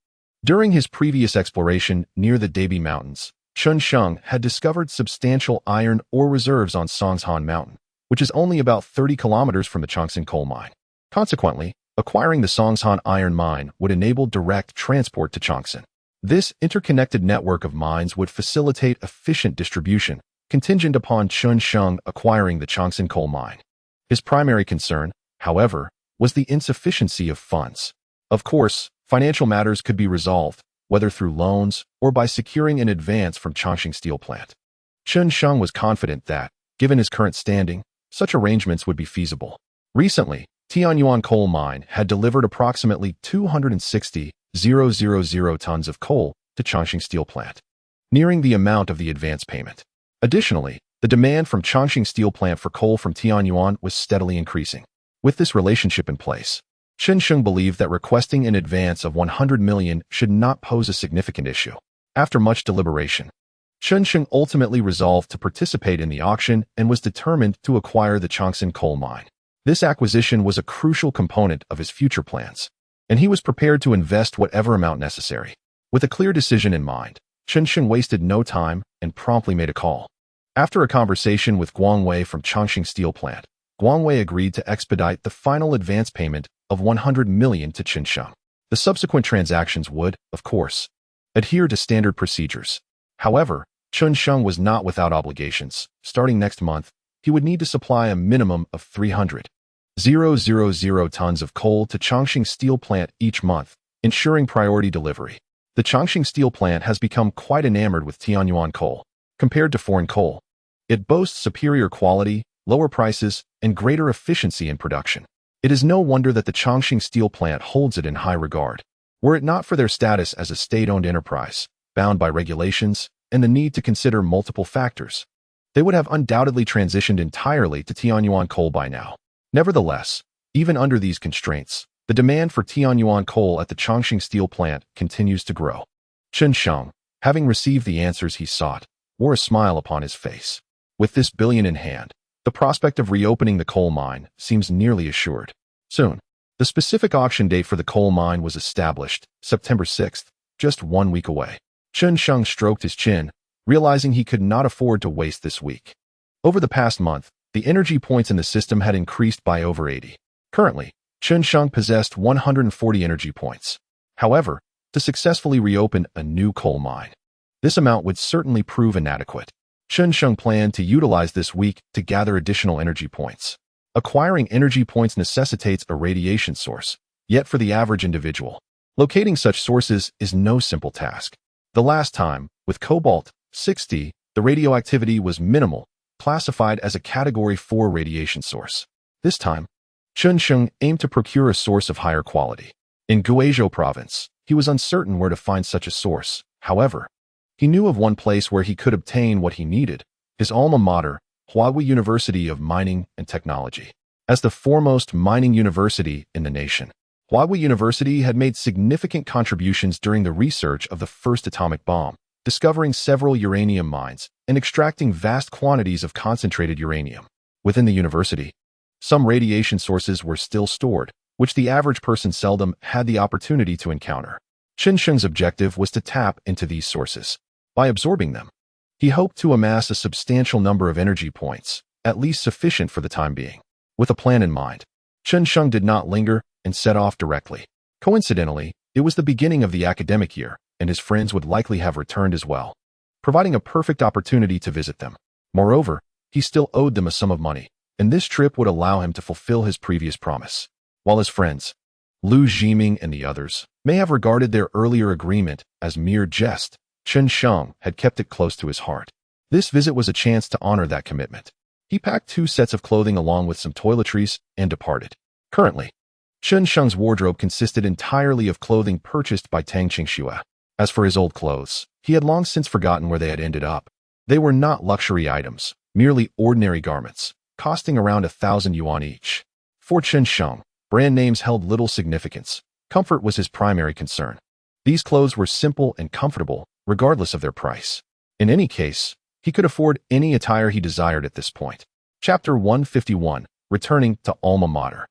during his previous exploration near the Debi Mountains, Chen Sheng had discovered substantial iron ore reserves on Songshan Mountain, which is only about 30 kilometers from the Chongqing coal mine. Consequently, acquiring the Songshan iron mine would enable direct transport to Chongqing. This interconnected network of mines would facilitate efficient distribution, contingent upon Chen Sheng acquiring the Chongqing coal mine. His primary concern, however, was the insufficiency of funds. Of course, financial matters could be resolved, whether through loans or by securing an advance from Chongqing steel plant. Chen Sheng was confident that, given his current standing, such arrangements would be feasible. Recently, Tianyuan coal mine had delivered approximately 260,000 tons of coal to Chongqing steel plant, nearing the amount of the advance payment. Additionally, the demand from Chongqing steel plant for coal from Tianyuan was steadily increasing. With this relationship in place, Chen Sheng believed that requesting an advance of 100 million should not pose a significant issue. After much deliberation, Chen Sheng ultimately resolved to participate in the auction and was determined to acquire the Chongqing coal mine. This acquisition was a crucial component of his future plans, and he was prepared to invest whatever amount necessary. With a clear decision in mind, Chen Sheng wasted no time and promptly made a call. After a conversation with Guang Wei from Chongqing steel plant, Guang Wei agreed to expedite the final advance payment of 100 million to Chen Sheng. The subsequent transactions would, of course, adhere to standard procedures. However, Chen Sheng was not without obligations. Starting next month, he would need to supply a minimum of 300,000 tons of coal to Chongqing steel plant each month, ensuring priority delivery. The Chongqing steel plant has become quite enamored with Tianyuan coal. Compared to foreign coal, it boasts superior quality, lower prices, and greater efficiency in production. It is no wonder that the Chongqing steel plant holds it in high regard. Were it not for their status as a state-owned enterprise, bound by regulations, and the need to consider multiple factors, they would have undoubtedly transitioned entirely to Tianyuan coal by now. Nevertheless, even under these constraints, The demand for Tianyuan coal at the Chongqing steel plant continues to grow. Chen Sheng, having received the answers he sought, wore a smile upon his face. With this billion in hand, the prospect of reopening the coal mine seems nearly assured. Soon, the specific auction date for the coal mine was established, September 6th, just 1 week away. Chen Sheng stroked his chin, realizing he could not afford to waste this week. Over the past month, the energy points in the system had increased by over 80. Currently, Chen Sheng possessed 140 energy points. However, to successfully reopen a new coal mine, this amount would certainly prove inadequate. Chen Sheng planned to utilize this week to gather additional energy points. Acquiring energy points necessitates a radiation source, yet for the average individual, locating such sources is no simple task. The last time, with cobalt-60, the radioactivity was minimal, classified as a Category 4 radiation source. This time, Chen Sheng aimed to procure a source of higher quality. In Guizhou province, he was uncertain where to find such a source. However, he knew of one place where he could obtain what he needed, his alma mater, Huawei University of Mining and Technology. As the foremost mining university in the nation, Huawei University had made significant contributions during the research of the first atomic bomb, discovering several uranium mines and extracting vast quantities of concentrated uranium. Within the university, some radiation sources were still stored, which the average person seldom had the opportunity to encounter. Chen Sheng's objective was to tap into these sources. By absorbing them, he hoped to amass a substantial number of energy points, at least sufficient for the time being. With a plan in mind, Chen Sheng did not linger and set off directly. Coincidentally, it was the beginning of the academic year, and his friends would likely have returned as well, providing a perfect opportunity to visit them. Moreover, he still owed them a sum of money, and this trip would allow him to fulfill his previous promise. While his friends, Lu Zhiming and the others, may have regarded their earlier agreement as mere jest, Chen Sheng had kept it close to his heart. This visit was a chance to honor that commitment. He packed 2 sets of clothing along with some toiletries and departed. Currently, Chen Sheng's wardrobe consisted entirely of clothing purchased by Tang Qingxue. As for his old clothes, he had long since forgotten where they had ended up. They were not luxury items, merely ordinary garments, costing around 1,000 yuan each. For Chen Sheng, brand names held little significance. Comfort was his primary concern. These clothes were simple and comfortable, regardless of their price. In any case, he could afford any attire he desired at this point. Chapter 151, Returning to Alma Mater.